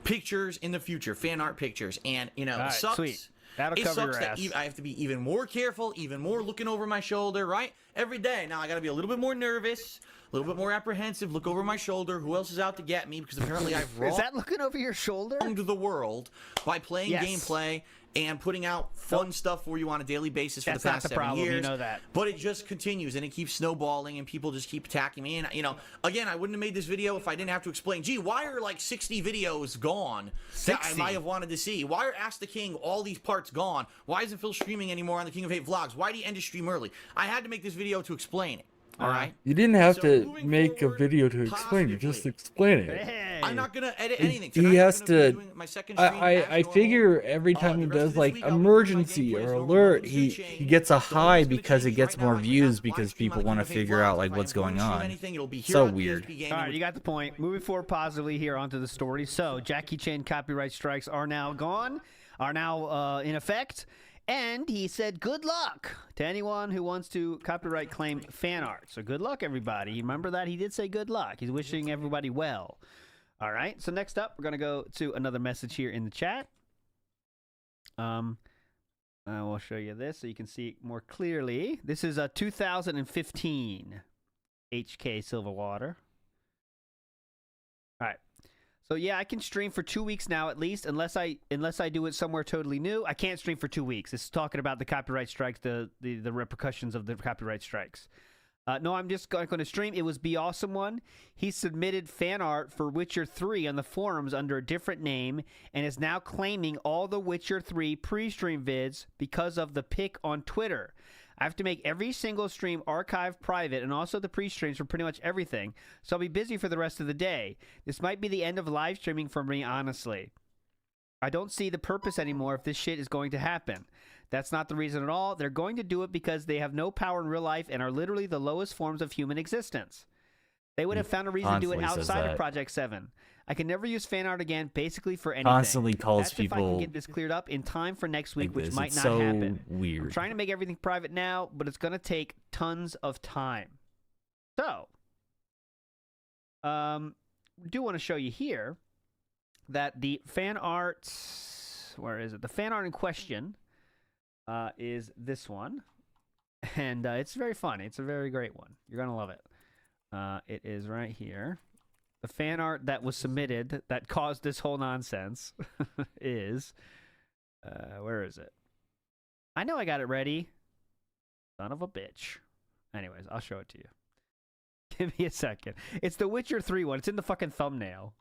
pictures in the future, fan art pictures. And, you know, All it right, sucks. sweet. That'll It cover sucks your that ass. I have to be even more careful, even more looking over my shoulder, right? Every day. Now I got to be a little bit more nervous, a little bit more apprehensive, look over my shoulder. Who else is out to get me? Because apparently I've Is wronged that looking over your shoulder? the world by playing Yes. gameplay and putting out fun stuff for you on a daily basis for That's the not past the 7 problem, you years. know that. But it just continues and it keeps snowballing and people just keep attacking me. And, you know, again, I wouldn't have made this video if I didn't have to explain, gee, why are like 60 videos gone that I 60? might have wanted to see? Why are Ask the King, all these parts gone? Why isn't Phil streaming anymore on the King of Hate vlogs? Why did he end his stream early? I had to make this video to explain it. All right. You didn't have So to moving make a forward, video to explain it, just positively. explain it. Hey. I'm not gonna edit anything. He Tonight I'm has gonna be to. doing my second stream I as normal. figure every time he The rest of does this like week, I'll be doing my emergency gameplays or normal. alert, Nothing's he gonna change. gets a So high what's gonna because it change gets right more now, I views cannot because live stream people on want to King of Hate figure out vlogs. like If I what's am going going to stream on. anything, it'll be here So on weird. PSP Gaming All right, with you got the point. Moving forward positively here onto the story. So, Jackie Chan copyright strikes are now gone, are now in effect. And he said good luck to anyone who wants to copyright claim fan art. So good luck, everybody. You remember that? He did say good luck. He's wishing everybody well. All right. So next up, we're going to go to another message here in the chat. I will show you this so you can see it more clearly. This is a 2015 HK Silverwater. All right. So yeah, I can stream for 2 weeks now at least, unless I do it somewhere totally new. I can't stream for 2 weeks. It's talking about the copyright strikes, the repercussions of the copyright strikes. No, I'm just going to stream. It was Be Awesome One. He submitted fan art for Witcher 3 on the forums under a different name and is now claiming all the Witcher 3 pre-stream vids because of the pic on Twitter. I have to make every single stream archive private and also the pre-streams for pretty much everything, so I'll be busy for the rest of the day. This might be the end of live streaming for me, honestly. I don't see the purpose anymore if this shit is going to happen. That's not the reason at all. They're going to do it because they have no power in real life and are literally the lowest forms of human existence. They would have found a reason to do it outside of Project 7. I can never use fan art again, basically for anything. Constantly calls That's people. If I can get this cleared up in time for next week, like which this. might It's not so happen. weird. I'm trying to make everything private now, but it's going to take tons of time. So, I do want to show you here that the fan art, where is it? The fan art in question is this one, and it's very funny. It's a very great one. You're going to love it. It is right here. The fan art that was submitted that caused this whole nonsense is, where is it? I know I got it ready. Son of a bitch. Anyways, I'll show it to you. Give me a second. It's the Witcher 3 one. It's in the fucking thumbnail.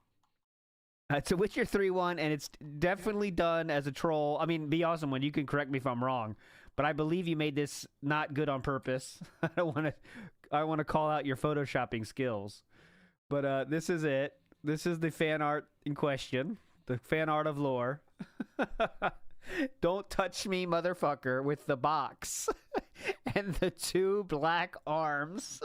It's a Witcher 3 one, and it's definitely done as a troll. I mean, Be Awesome One, you can correct me if I'm wrong, but I believe you made this not good on purpose. I want to call out your photoshopping skills. But this is it. This is the fan art in question. The fan art of lore. Don't touch me, motherfucker, with the box. And the two black arms.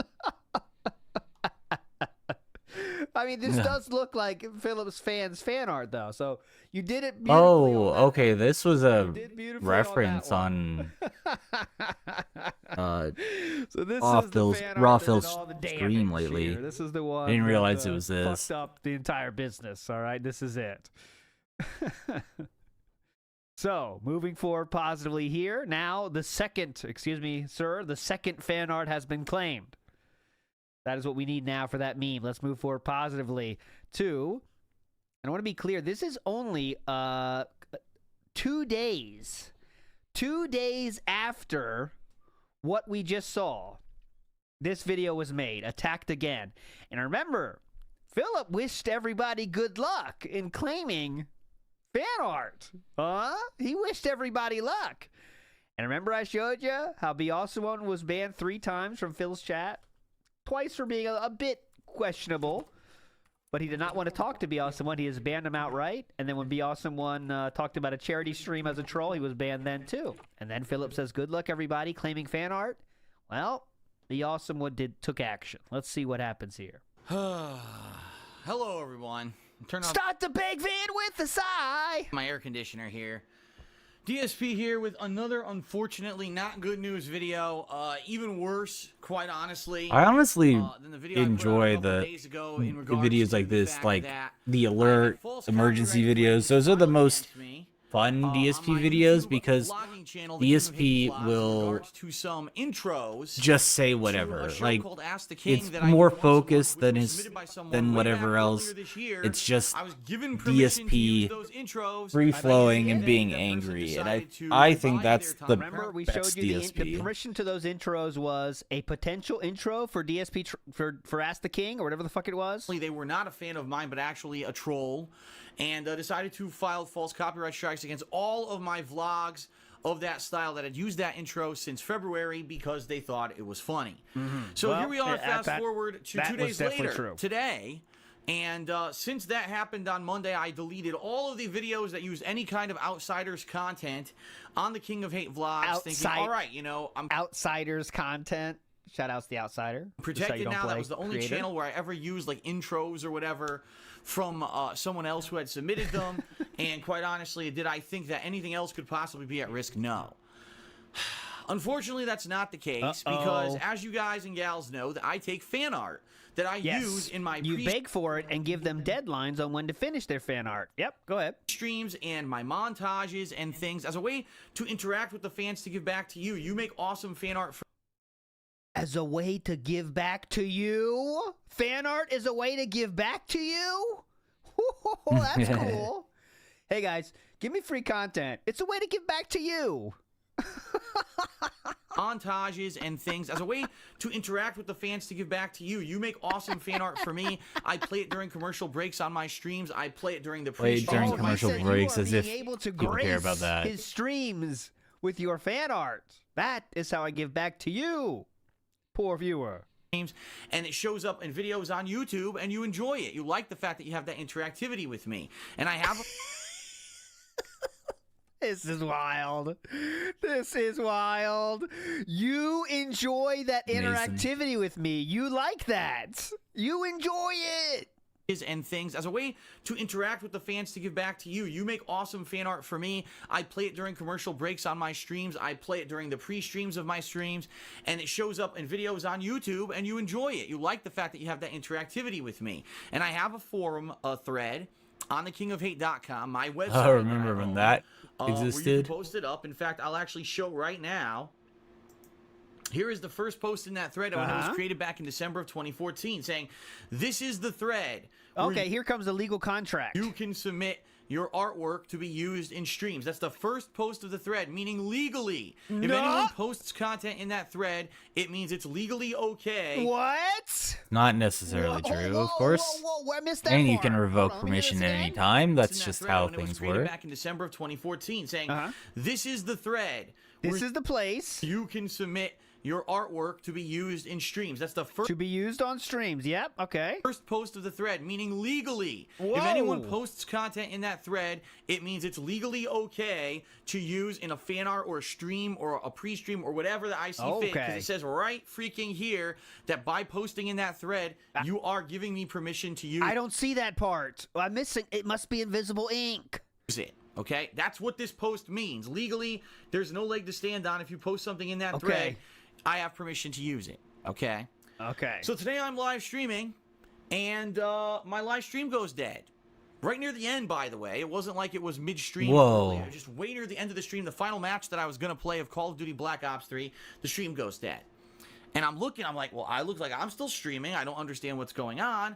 I mean, this does look like Philip's fan art, though. So you did it beautifully. Oh, okay. This was a reference on so this off is Phil's the fan Raw art that did Phil's all the stream damage lately. here. This is the one. I didn't that, realize it was this. Fucked up the entire business. All right, this is it. So moving forward positively here. Now the second, excuse me, sir, the second fan art has been claimed. That is what we need now for that meme. Let's move forward positively to, and I want to be clear, this is only 2 days. 2 days after what we just saw. This video was made, attacked again. And remember, Philip wished everybody good luck in claiming fan art. He wished everybody luck. And remember I showed you how Be Awesome One was banned 3 times from Phil's chat? Twice for being a bit questionable, but he did not want to talk to Be Awesome One. He has banned him outright. And then when Be Awesome One talked about a charity stream as a troll, he was banned then too. And then Philip says, "Good luck, everybody," claiming fan art. Well, Be Awesome One took action. Let's see what happens here. Hello, everyone. Turn off Start the big vid with the sigh. my air conditioner here. DSP here with another unfortunately not good news video. Even worse, quite honestly. I honestly than the video I put out a enjoy couple the days ago in regards videos to like the this, fact like that the I had alert, false emergency copyright videos. claims Those are the filed most against me, fun on DSP my videos YouTube because vlogging channel, the King of DSP Hate Vlogs, in will regards to some intros just say to whatever. a show Like, called Ask the King it's that I more did once a month, focused which than was his submitted by someone than way whatever back else. earlier this year. It's just I was given permission to use DSP those intros, free flowing and then being that person angry, and decided to I think buy that's their the time. Remember, we best showed you the DSP. permission to those intros was a potential intro for DSP for Ask the King or whatever the fuck it was. They were not a fan of mine, but actually a troll, and decided to file false copyright strikes against all of my vlogs of that style that had used that intro since February because they thought it was funny. So Well, here we are, that- fast forward to that 2 was days definitely later, true. today. And since that happened on Monday, I deleted all of the videos that used any kind of Outsiders content on the King of Hate vlogs, thinking, all right, you know, I'm Outsiders content. Shout outs to the Outsider. Just so protected you don't now. That play was the only creator. channel where I ever used like intros or whatever from someone else who had submitted them. And quite honestly, did I think that anything else could possibly be at risk? No. Unfortunately, that's not the case because, as you guys and gals know, that I take fan art that I use in my You beg for it and give them deadlines on when to finish their fan art. Yep, go ahead. streams and my montages and things as a way to interact with the fans to give back to you. You make awesome fan art for As a way to give back to you? Fan art is a way to give back to you? That's cool. Hey guys, give me free content. It's a way to give back to you. montages and things as a way to interact with the fans to give back to you. You make awesome fan art for me. I play it during commercial breaks on my streams. I play it during the Play it pre-stream. during he commercial said breaks you are as if being able to people care about grace that. his streams with your fan art. That is how I give back to you, poor viewer. And it shows up in videos on YouTube, and you enjoy it. You like the fact that you have that interactivity with me. And I have... This is wild. This is wild. You enjoy that Amazing. interactivity with me. You like that. You enjoy it. and things as a way to interact with the fans to give back to you. You make awesome fan art for me. I play it during commercial breaks on my streams. I play it during the pre-streams of my streams, and it shows up in videos on YouTube, and you enjoy it. You like the fact that you have that interactivity with me. And I have a forum, a thread on thekingofhate.com, my website. I remember when that where you existed. can post it up. In fact, I'll actually show right now. Here is the first post in that thread when it was created back in December of 2014, saying, "This is the thread." Okay, here comes the legal contract. You can submit your artwork to be used in streams. That's the first post of the thread, meaning legally. If anyone posts content in that thread, it means it's legally okay. What? Not necessarily true, of course. Whoa, I missed that And you part. can revoke Hold on, let me get permission this at any again. time. In That's that just thread how when it was things created work. back in December of 2014, saying, "This is the thread. This is the place You can submit your artwork to be used in streams." That's the first to be used on streams. Yep, okay. post of the thread, meaning legally. Whoa. If anyone posts content in that thread, it means it's legally okay to use in a fan art or a stream or a pre-stream or whatever that I see fit. Because Okay. it says right freaking here that by posting in that thread, you are giving me permission to use I don't see that part. I'm missing. It must be invisible ink. it. Okay? That's what this post means. Legally, there's no leg to stand on. If you post something in that thread, I have permission to use it. Okay? Okay. So today I'm live streaming, and my live stream goes dead. Right near the end, by the way. It wasn't like it was mid-stream. Whoa. Earlier. Just way near the end of the stream, the final match that I was going to play of Call of Duty Black Ops 3, the stream goes dead. And I'm looking, I'm like, well, I look like I'm still streaming. I don't understand what's going on.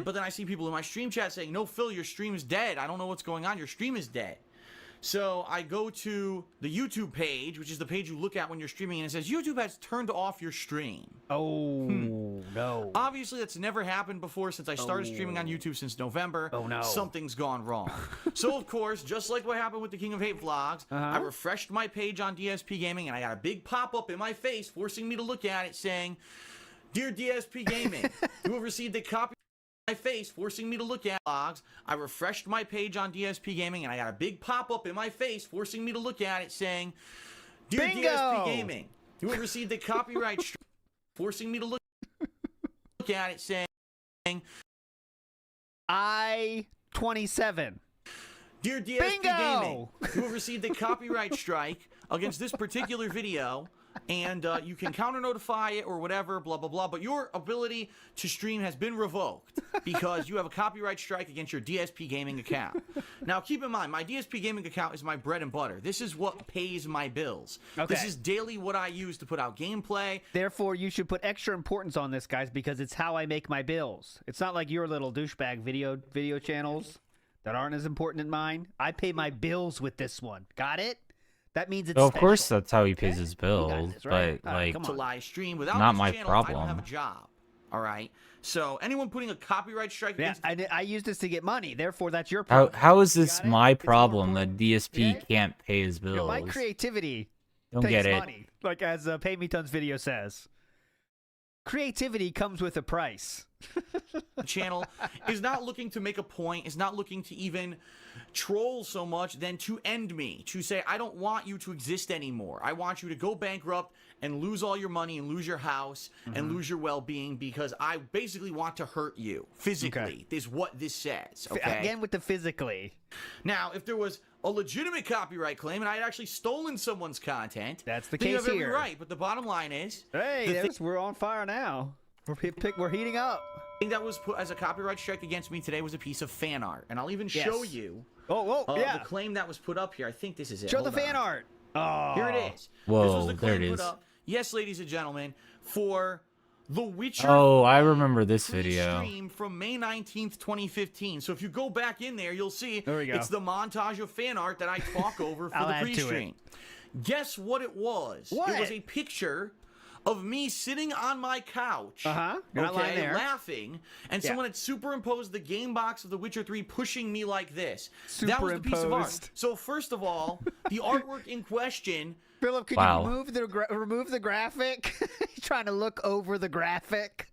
But then I see people in my stream chat saying, "No, Phil, your stream is dead. I don't know what's going on. Your stream is dead." So I go to the YouTube page, which is the page you look at when you're streaming, and it says, "YouTube has turned off your stream." Oh, no. Obviously, that's never happened before since I started streaming on YouTube since November. Oh, no. Something's gone wrong. So, of course, just like what happened with the King of Hate vlogs, I refreshed my page on DSP Gaming, and I got a big pop-up in my face forcing me to look at it saying, "Dear DSP Gaming, you have received a copy." My face forcing me to look at vlogs. I refreshed my page on DSP Gaming, and I got a big pop-up in my face forcing me to look at it saying, "Dear Bingo! DSP Gaming, you have received a copyright strike," forcing me to look at it saying, I-27. "Dear DSP Bingo! Gaming, you have received a copyright strike against this particular video, and you can counter-notify it or whatever, blah, blah, blah, but your ability to stream has been revoked because you have a copyright strike against your DSP Gaming account." Now, keep in mind, my DSP Gaming account is my bread and butter. This is what pays my bills. Okay. This is daily what I use to put out gameplay. Therefore, you should put extra importance on this, guys, because it's how I make my bills. It's not like your little douchebag video channels that aren't as important as mine. I pay my bills with this one. Got it? That means it's So of course special. that's how he pays his got bills, this, right? but All right, like come To on. live stream. Without Not this my channel, I don't problem. have a job. All right? So anyone putting a copyright strike Yeah, against I use this to get money. Therefore, that's your how problem. how is this Got it? my It's more problem that important. DSP Yeah. can't pay his You know, bills? my creativity Don't pays get it. money, like as Pay Me Tons video says. Creativity comes with a price. the channel is not looking to make a point, is not looking to even troll so much than to end me, to say, "I don't want you to exist anymore. I want you to go bankrupt and lose all your money and lose your house and lose your well-being because I basically want to hurt you physically," is what this says. Okay? Again with the physically. Now, if there was a legitimate copyright claim and I had actually stolen someone's content, That's the then you case have every here. right. But the bottom line is, Hey, we're on fire now. We're heating up. thing that was put as a copyright strike against me today was a piece of fan art, and I'll even show Yes. you Oh, yeah. the claim that was put up here. I think this is it. Show Hold the fan on. art. Oh. Here it is. Whoa, this was the there claim it put is. up. Yes, ladies and gentlemen, for The Witcher. Oh, I remember this video. Stream from May 19th, 2015. So if you go back in there, you'll see There we go. it's the montage of fan art that I talk over for I'll the add to it. pre-stream. Guess what it was? What? It was a picture of me sitting on my couch, You're not lying there. laughing, and someone had superimposed the game box of The Witcher 3 pushing me like this. That was the piece of art. Superimposed. So first of all, the artwork in question, Philip, could Wow. you remove the graphic? He's trying to look over the graphic.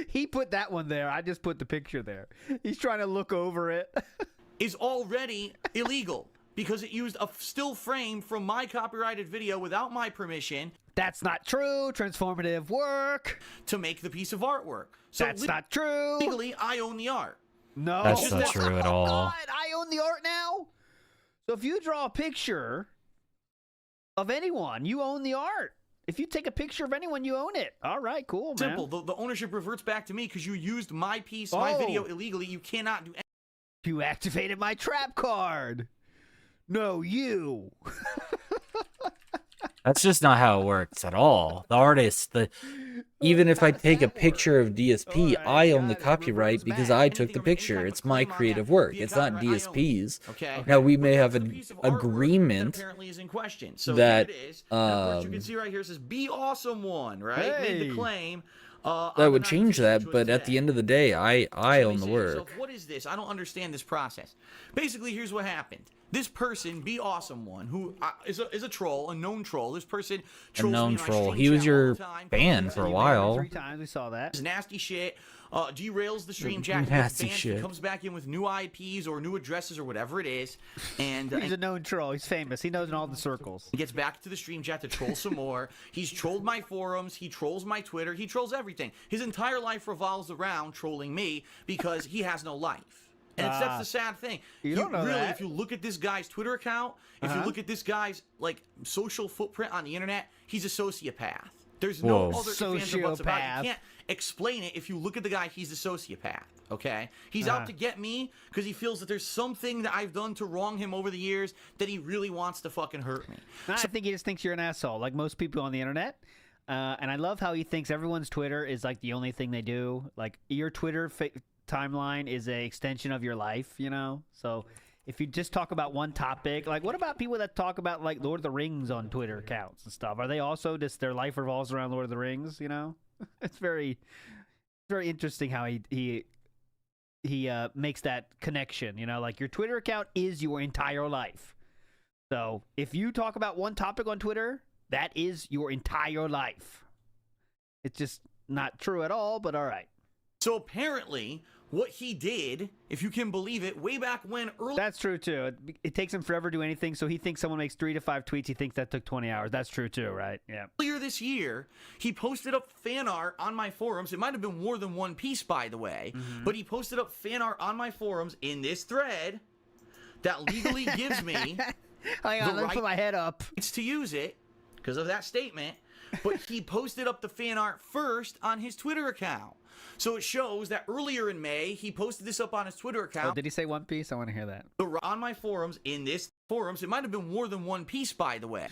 He put that one there. I just put the picture there. He's trying to look over it. is already illegal because it used a still frame from my copyrighted video without my permission That's not true. Transformative work. to make the piece of artwork. So That's not true. legally, I own the art. No. That's not true at all. God, I own the art now. So if you draw a picture of anyone, you own the art. If you take a picture of anyone, you own it. All right, cool, man. Simple. The ownership reverts back to me because you used my piece, my video illegally. You cannot do anything. You activated my trap card. No, you. That's just not how it works at all. The artist, even if I take a picture of DSP, I own the copyright because I took the picture. It's my creative work. It's not DSP's. Okay. Now we may have It's a an piece of artwork agreement that apparently is in question. So that, here it is. And of course, you can see right here it says "Be Awesome One," right? Made Hey. the claim. that would change that, but at the end of the day, I own the work. What is this? I don't understand this process. Basically, here's what happened. This person, Be Awesome One, who is a troll, a known troll. This person trolls known me in my troll. stream He was chat your all the time, fan comes for a in, while. 3 times we saw that. does nasty shit, derails the stream chat, Nasty gets banned, shit. comes back in with new IPs or new addresses or whatever it is, and He's a known troll. He's famous. He knows in all the circles. he gets back to the stream chat to troll some more. He's trolled my forums. He trolls my Twitter. He trolls everything. His entire life revolves around trolling me because he has no life. And that's the sad thing. You don't know really, that. if you look at this guy's Twitter account, if you look at this guy's like social footprint on the internet, he's a sociopath. There's no Whoa. other ifs, ands, or buts about it. Sociopath. You can't explain it. If you look at the guy, he's a sociopath. Okay, he's out to get me because he feels that there's something that I've done to wrong him over the years that he really wants to fucking hurt me. I think he just thinks you're an asshole, like most people on the internet. And I love how he thinks everyone's Twitter is like the only thing they do. Like your Twitter timeline is a extension of your life, you know? So if you just talk about one topic, like what about people that talk about like Lord of the Rings on Twitter accounts and stuff? Are they also just their life revolves around Lord of the Rings, you know? It's very interesting how he makes that connection, you know? Like your Twitter account is your entire life. So if you talk about one topic on Twitter, that is your entire life. It's just not true at all, but all right. So apparently, what he did, if you can believe it, way back when early. That's true too. It takes him forever to do anything, so he thinks someone makes 3 to 5 tweets. He thinks that took 20 hours. That's true too, right? Yeah. Earlier this year, he posted up fan art on my forums. It might have been more than one piece, by the way, but he posted up fan art on my forums in this thread that legally gives me Hang on, The let me put my head up. rights to use it because of that statement. But he posted up the fan art first on his Twitter account. So it shows that earlier in May, he posted this up on his Twitter Oh, account. did he say One Piece? I want to hear that. On my forums, in this forums, it might have been more than one piece, by the way.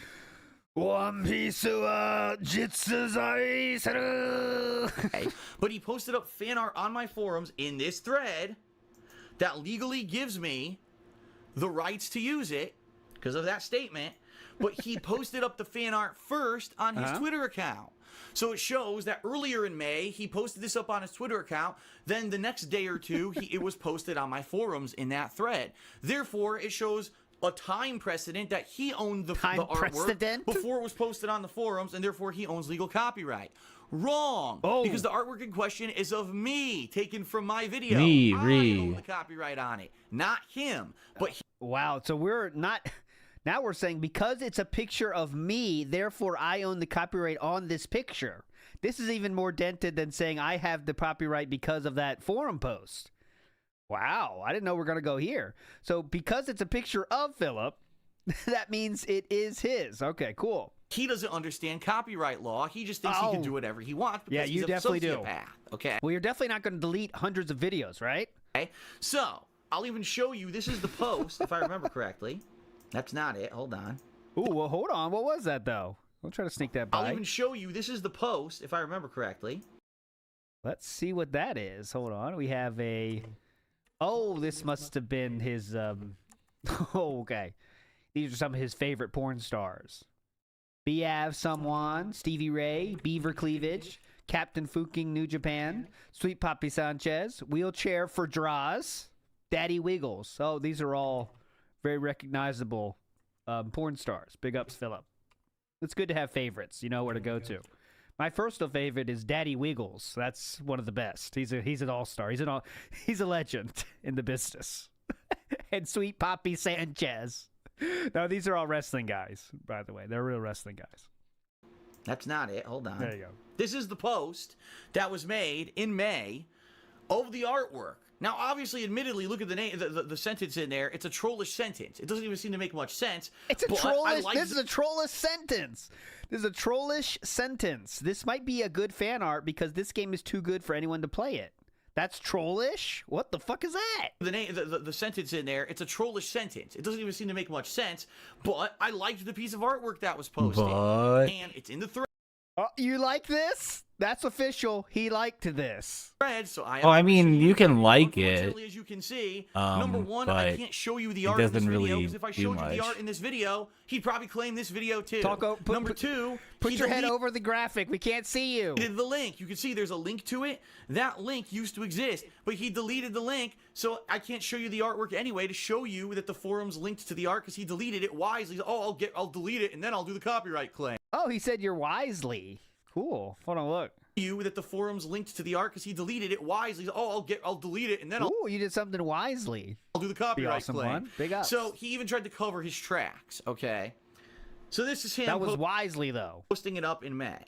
One Piece jitsu Okay. But he posted up fan art on my forums in this thread that legally gives me the rights to use it because of that statement. But he posted up the fan art first on his Twitter account. So it shows that earlier in May, he posted this up on his Twitter account. Then the next day or two, it was posted on my forums in that thread. Therefore, it shows a time precedent that he owned the artwork precedent? before it was posted on the forums, and therefore he owns legal copyright. Wrong. Oh. Because the artwork in question is of me, taken from my video. Me, I re. own the copyright on it, not him. But Wow, so we're not... Now we're saying because it's a picture of me, therefore I own the copyright on this picture. This is even more dented than saying I have the copyright because of that forum post. Wow, I didn't know we were going to go here. So because it's a picture of Philip, that means it is his. Okay, cool. he doesn't understand copyright law. He just thinks he can do whatever he wants because Yeah, you he's a definitely do. sociopath. Okay. Well, you're definitely not going to delete hundreds of videos, right? Okay. So I'll even show you. This is the post, if I remember correctly. That's not it. Hold on. Ooh, well, hold on. What was that, though? We'll try to sneak that by. I'll even show you. This is the post, if I remember correctly. Let's see what that is. Hold on. We have a... Oh, this must have been his... Oh, okay. These are some of his favorite porn stars. Biav Someone, Stevie Ray, Beaver Cleavage, Captain Fuking New Japan, Sweet Poppy Sanchez, Wheelchair for Draws, Daddy Wiggles. Oh, these are all very recognizable porn stars. Big ups, Philip. It's good to have favorites. You know where to go to. My first favorite is Daddy Wiggles. That's one of the best. He's an all-star. He's a legend in the business. And Sweet Poppy Sanchez. No, these are all wrestling guys, by the way. They're real wrestling guys. That's not it. Hold on. There you go. This is the post that was made in May of the artwork. Now, obviously, admittedly, look at the name, the sentence in there. It's a trollish sentence. It doesn't even seem to make much sense. It's a trollish. This is a trollish sentence. This is a trollish sentence. This might be a good fan art because this game is too good for anyone to play it. That's trollish? What the fuck is that? The sentence in there, it's a trollish sentence. It doesn't even seem to make much sense, but I liked the piece of artwork that was posted. And it's in the thread. Oh, you like this? That's official. He liked this. So I mean, you can like it. Unfortunately, as you can see, number one, I can't show you the it art in this doesn't video really because if I do showed you the much. art in this video, he'd probably claim this video too. Number two, put he your head deleted over the graphic. We can't see you. the link. You can see there's a link to it. That link used to exist, but he deleted the link, so I can't show you the artwork anyway to show you that the forum's linked to the art because he deleted it wisely. Oh, I'll delete it and then I'll do the copyright claim. Oh, he said you're wisely. Cool. Hold on, look. You that the forum's linked to the art because he deleted it wisely. Oh, I'll delete it and then Ooh, you did something wisely. I'll do the copyright awesome claim. one. Big ups. So he even tried to cover his tracks. Okay, so this is him. That was wisely though. Posting it up in May.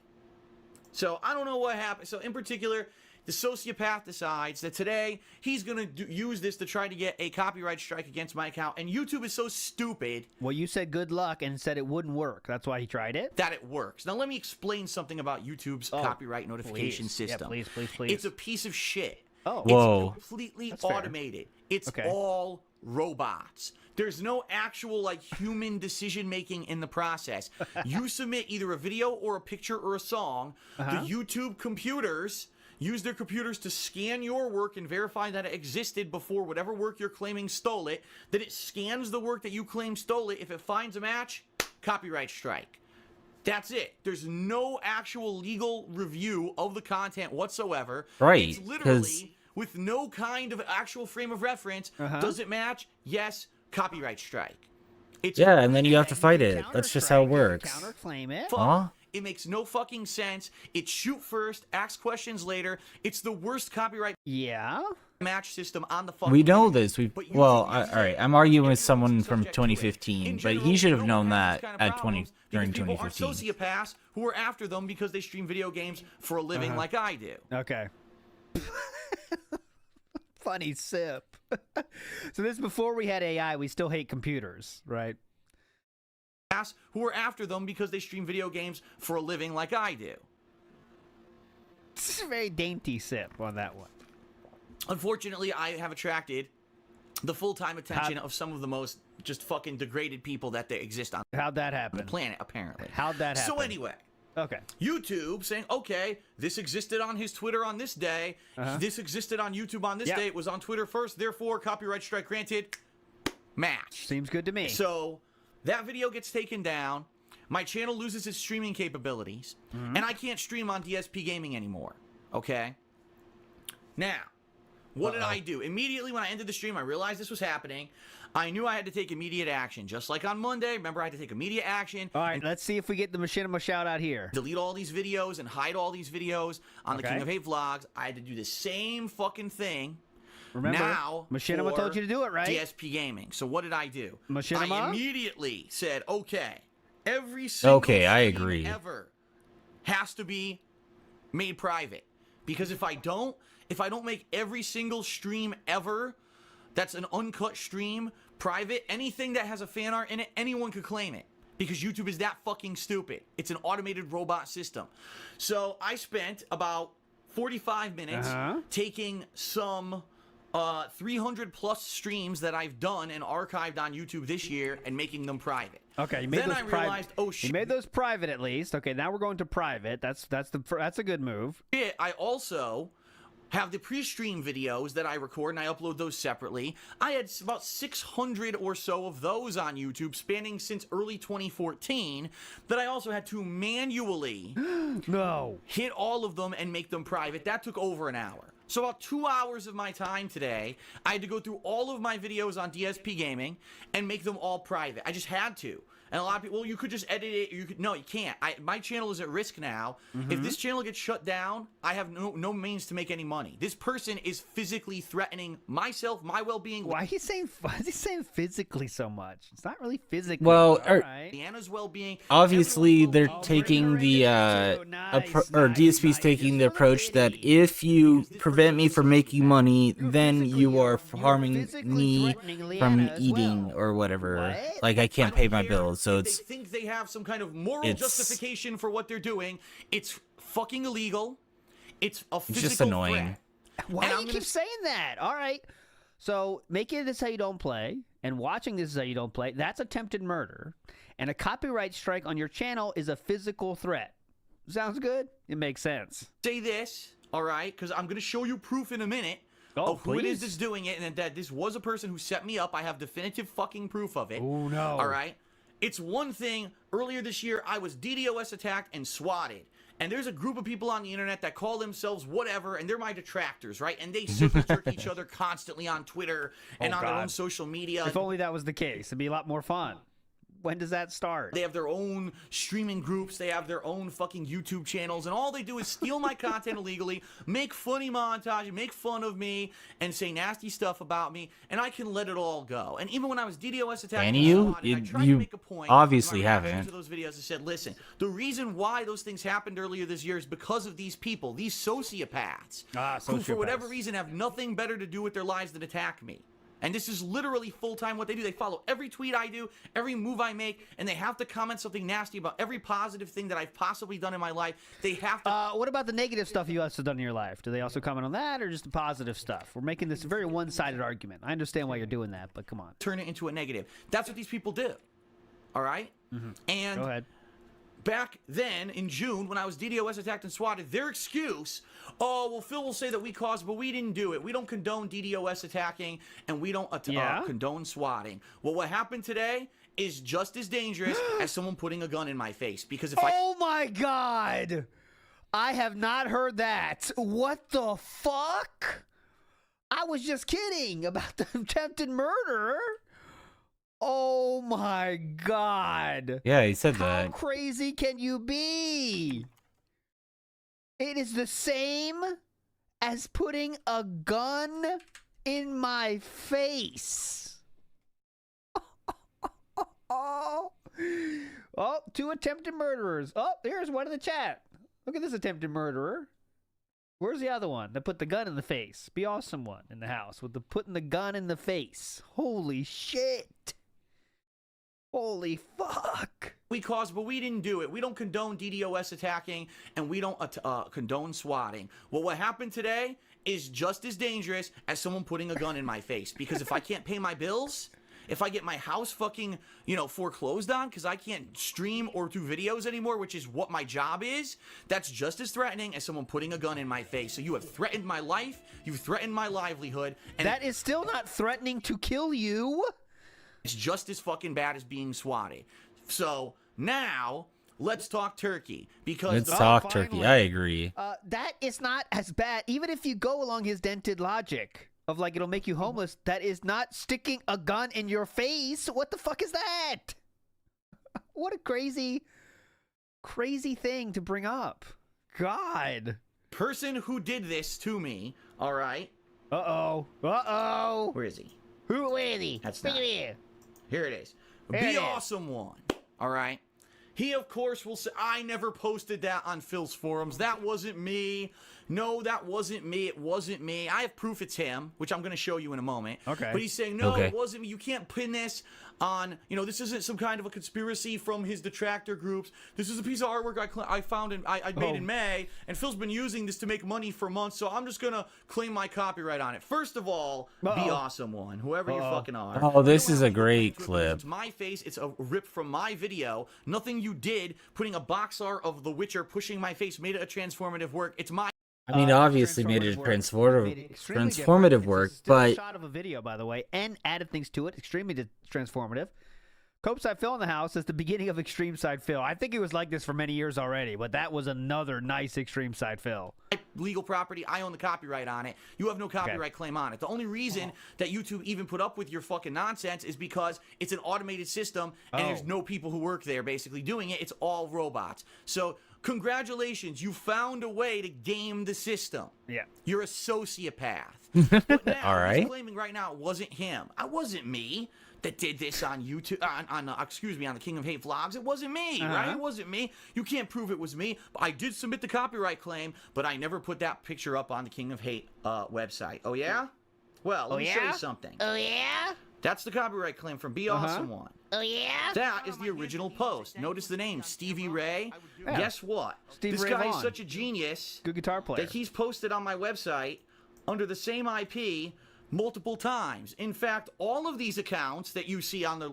So I don't know what happened. So in particular, the sociopath decides that today he's going to use this to try to get a copyright strike against my account. And YouTube is so stupid. Well, you said good luck and said it wouldn't work. That's why he tried it? That it works. Now, let me explain something about YouTube's copyright notification system. Yeah, please. It's a piece of shit. Oh. Whoa. It's completely That's fair. automated. It's all robots. There's no actual human decision making in the process. You submit either a video or a picture or a song. The YouTube computers use their computers to scan your work and verify that it existed before whatever work you're claiming stole it. Then it scans the work that you claim stole it. If it finds a match, copyright strike. That's it. There's no actual legal review of the content whatsoever. Right, It's literally with no kind of actual frame of reference. Does it match? Yes. Copyright strike. Yeah, and then you have to fight it. That's just how it works. Counterclaim it. Huh? It makes no fucking sense. It's shoot first, ask questions later. It's the worst copyright match system on the fucking We know planet. this. But Well, YouTube all uses right. it. I'm arguing with Everyone's someone from subject to it. 2015, In but general, he should have no known one has that this kind of at problems during because people are 2015. sociopaths who are after them because they stream video games for a living like I do. Okay. Funny sip. So this is before we had AI. We still hate computers, right? Who are after them because they stream video games for a living like I do. It's a very dainty sip on that one. Unfortunately, I have attracted the full-time attention of some of the most just fucking degraded people that they exist on How'd that the happen? planet, apparently. How'd that happen? So anyway, Okay. YouTube saying, okay, this existed on his Twitter on this day. This existed on YouTube on this day. It was on Twitter first. Therefore, copyright strike granted. Match. Seems good to me. So that video gets taken down. My channel loses its streaming capabilities. And I can't stream on DSP Gaming anymore. Okay? Now, what did I do? Immediately when I ended the stream, I realized this was happening. I knew I had to take immediate action. Just like on Monday, remember I had to take immediate action. All right, let's see if we get the Machinima shout out here. Delete all these videos and hide all these videos on the King of Hate vlogs. I had to do the same fucking thing. Remember, now Machinima told you to do it, right? DSP Gaming. So what did I do? Machinima? I immediately said, okay, every single I stream agree. ever has to be made private. Because if I don't make every single stream ever that's an uncut stream private, anything that has a fan art in it, anyone could claim it. Because YouTube is that fucking stupid. It's an automated robot system. So I spent about 45 minutes taking some 300 plus streams that I've done and archived on YouTube this year and making them private. Okay, you made then those I private. realized, oh shit. You made those private at least. Okay, now we're going to private. That's a good move. I also have the pre-stream videos that I record and I upload those separately. I had about 600 or so of those on YouTube spanning since early 2014 that I also had to manually hit all of them and make them private. That took over an hour. So about 2 hours of my time today, I had to go through all of my videos on DSP Gaming and make them all private. I just had to. And a lot of people, well, you could just edit it. You could, no, you can't. My channel is at risk now. If this channel gets shut down, I have no means to make any money. This person is physically threatening myself, my well-being. Why is he saying physically so much? It's not really physically. Well, Deanna's well-being. Obviously, they're taking the DSP's taking the approach that if you prevent me from making money, then you are harming me from eating or whatever. Like I can't pay my bills. So they think they have some kind of moral justification for what they're doing. It's fucking illegal. It's a physical just annoying. threat. Why do you keep saying that? All right. So making this how you don't play and watching this is how you don't play, that's attempted murder. And a copyright strike on your channel is a physical threat. Sounds good? It makes sense. Say this, all right? Because I'm going to show you proof in a minute of who it is that's doing it and that this was a person who set me up. I have definitive fucking proof of it. Oh, no. All right? It's one thing, earlier this year, I was DDoS attacked and swatted. And there's a group of people on the internet that call themselves whatever, and they're my detractors, right? And they circle jerk each other constantly on Twitter and on their own social media. If only that was the case, it'd be a lot more fun. When does that start? They have their own streaming groups. They have their own fucking YouTube channels. And all they do is steal my content illegally, make funny montages, make fun of me, and say nasty stuff about me. And I can let it all go. And even when I was DDoS attacked, And you make a point obviously when I haven't. to those videos, I said, listen, the reason why those things happened earlier this year is because of these people, these sociopaths, who for whatever reason have nothing better to do with their lives than attack me. And this is literally full-time what they do. They follow every tweet I do, every move I make, and they have to comment something nasty about every positive thing that I've possibly done in my life. They have to... What about the negative stuff you also done in your life? Do they also comment on that, or just the positive stuff? We're making this a very one-sided argument. I understand why you're doing that, but come on. Turn it into a negative. That's what these people do. All right? And go ahead. Back then, in June, when I was DDoS attacked and swatted, their excuse, oh, well, Phil will say that we caused, but we didn't do it. We don't condone DDoS attacking, and we don't condone swatting. Well, what happened today is just as dangerous as someone putting a gun in my face. Because if Oh, my God! I have not heard that. What the fuck? I was just kidding about the attempted murder. Oh my God. Yeah, he said that. How crazy can you be? It is the same as putting a gun in my face. Oh, 2 attempted murderers. Oh, here's one in the chat. Look at this attempted murderer. Where's the other one that put the gun in the face? Be awesome one in the house with the putting the gun in the face. Holy shit. Holy fuck. We caused, but we didn't do it. We don't condone DDoS attacking, and we don't condone swatting. Well, what happened today is just as dangerous as someone putting a gun in my face. Because if I can't pay my bills, if I get my house fucking, foreclosed on because I can't stream or do videos anymore, which is what my job is, that's just as threatening as someone putting a gun in my face. So you have threatened my life, you've threatened my livelihood. And that is still not threatening to kill you. It's just as fucking bad as being swatted. So now let's talk turkey. Because let's talk turkey. I agree. That is not as bad. Even if you go along his dented logic of like it'll make you homeless, that is not sticking a gun in your face. What the fuck is that? What a crazy thing to bring up. God. Person who did this to me, all right? Uh-oh. Where is he? Who is he? That's Bring not. him here. Here it is. There Be it is. awesome one. All right. He, of course, will say, I never posted that on Phil's forums. That wasn't me. No, that wasn't me. It wasn't me. I have proof it's him, which I'm going to show you in a moment. Okay. But he's saying, no, it wasn't me. You can't pin this on, this isn't some kind of a conspiracy from his detractor groups. This is a piece of artwork I found I made in May, and Phil's been using this to make money for months, so I'm just going to claim my copyright on it. First of all, be awesome one, whoever you fucking are. Oh, this is a great clip. It's my face. It's a rip from my video. Nothing you did, putting a box art of The Witcher pushing my face, made it a transformative work. It's my... I mean, obviously made it transformative work, Still a but shot of a video, by the way, and added things to it. Extremely transformative. Cope Side Phil in the house is the beginning of Extreme Side Phil. I think it was like this for many years already, but that was another nice Extreme Side Phil. Legal property. I own the copyright on it. You have no copyright claim on it. The only reason that YouTube even put up with your fucking nonsense is because it's an automated system and there's no people who work there basically doing it. It's all robots. So congratulations, you found a way to game the system. Yeah. You're a sociopath. But now, All right. he's claiming right now it wasn't him. It wasn't me that did this on YouTube, on the King of Hate vlogs. It wasn't me, right? It wasn't me. You can't prove it was me. I did submit the copyright claim, but I never put that picture up on the King of Hate website. Oh, yeah? Well, let me show you something. Oh, yeah? That's the copyright claim from Be Awesome One. Oh, yeah? That is the original post. Notice the name, Stevie Ray. Yeah. Guess what? Steve This Ray guy is Vaughan. such a genius Good guitar player. that he's posted on my website under the same IP multiple times. In fact, all of these accounts that you see on the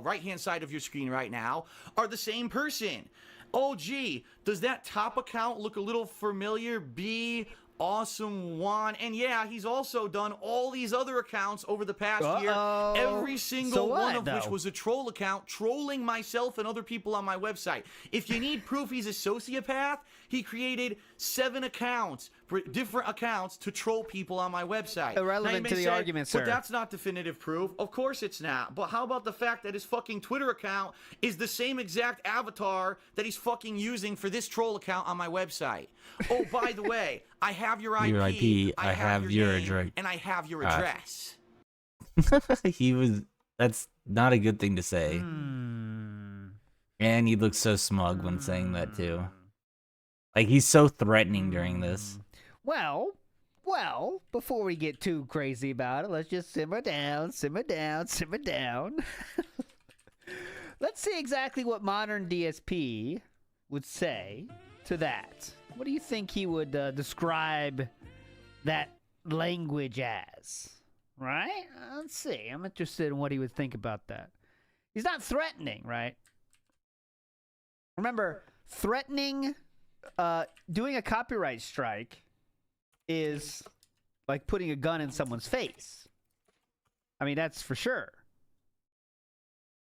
right-hand side of your screen right now are the same person. Oh, gee, does that top account look a little familiar? Be Awesome One. And yeah, he's also done all these other accounts over the past year. Every single one of which was a troll account, trolling myself and other people on my website. If you need proof he's a sociopath, he created 7 accounts, different accounts, to troll people on my website. Irrelevant to the argument, sir. But that's not definitive proof. Of course it's not. But how about the fact that his fucking Twitter account is the same exact avatar that he's fucking using for this troll account on my website? Oh, by the way, I have your IP, I have your name, address. and I have your address. That's not a good thing to say. And he looks so smug when saying that too. Like, he's so threatening during this. Well, before we get too crazy about it, let's just simmer down. Let's see exactly what modern DSP would say to that. What do you think he would describe that language as? Right? Let's see. I'm interested in what he would think about that. He's not threatening, right? Remember, threatening, doing a copyright strike is like putting a gun in someone's face. I mean, that's for sure.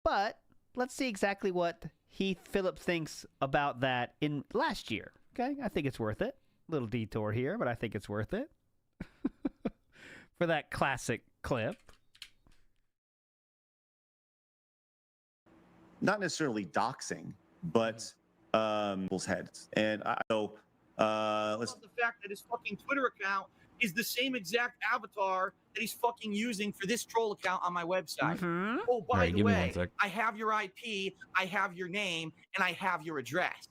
But let's see exactly what Heath Phillip thinks about that in last year. Okay, I think it's worth it. Little detour here, but I think it's worth it. For that classic clip. Not necessarily doxing, but people's heads. And let's The fact that his fucking Twitter account is the same exact avatar that he's fucking using for this troll account on my website. Oh, by the way, I have your IP, I have your name, and I have your address.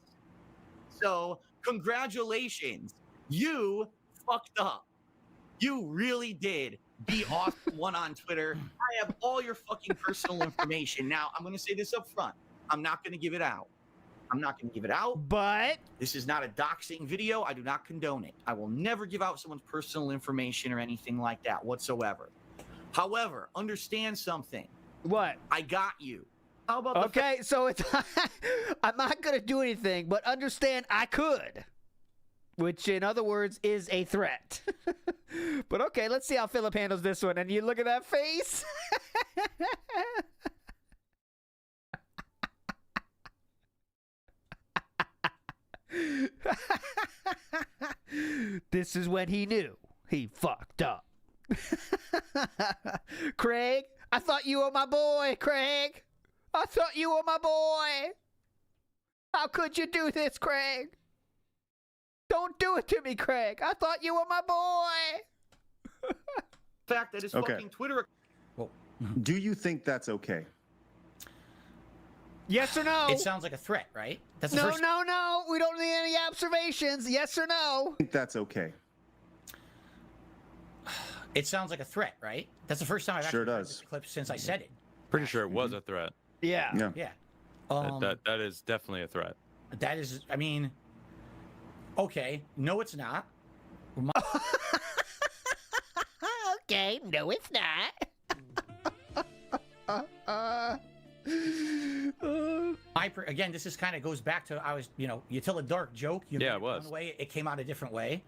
So, congratulations. You fucked up. You really did. Be Awesome One on Twitter. I have all your fucking personal information. Now, I'm going to say this up front. I'm not going to give it out. But this is not a doxing video. I do not condone it. I will never give out someone's personal information or anything like that whatsoever. However, understand something. what? I got you. How about the Okay, so it's I'm not going to do anything, but understand I could. Which, in other words, is a threat. But okay, let's see how Philip handles this one. And you look at that face. This is when he knew he fucked up. Craig, I thought you were my boy, Craig. I thought you were my boy. How could you do this, Craig? Don't do it to me, Craig. I thought you were my boy. fact that his fucking Twitter... Do you think that's okay? Yes or no? It sounds like a threat, right? That's the No, first... no. We don't need any observations. Yes or no? I think that's okay. It sounds like a threat, right? That's the first time I've Sure actually heard does. this clip since I said it. Pretty sure it was a threat. Yeah. Yeah. That is definitely a threat. That is, I mean, okay. No, it's not. Okay, no, it's not. Again, this is kind of goes back to you tell a dark joke. You Yeah, made it was. one way, it came out a different way.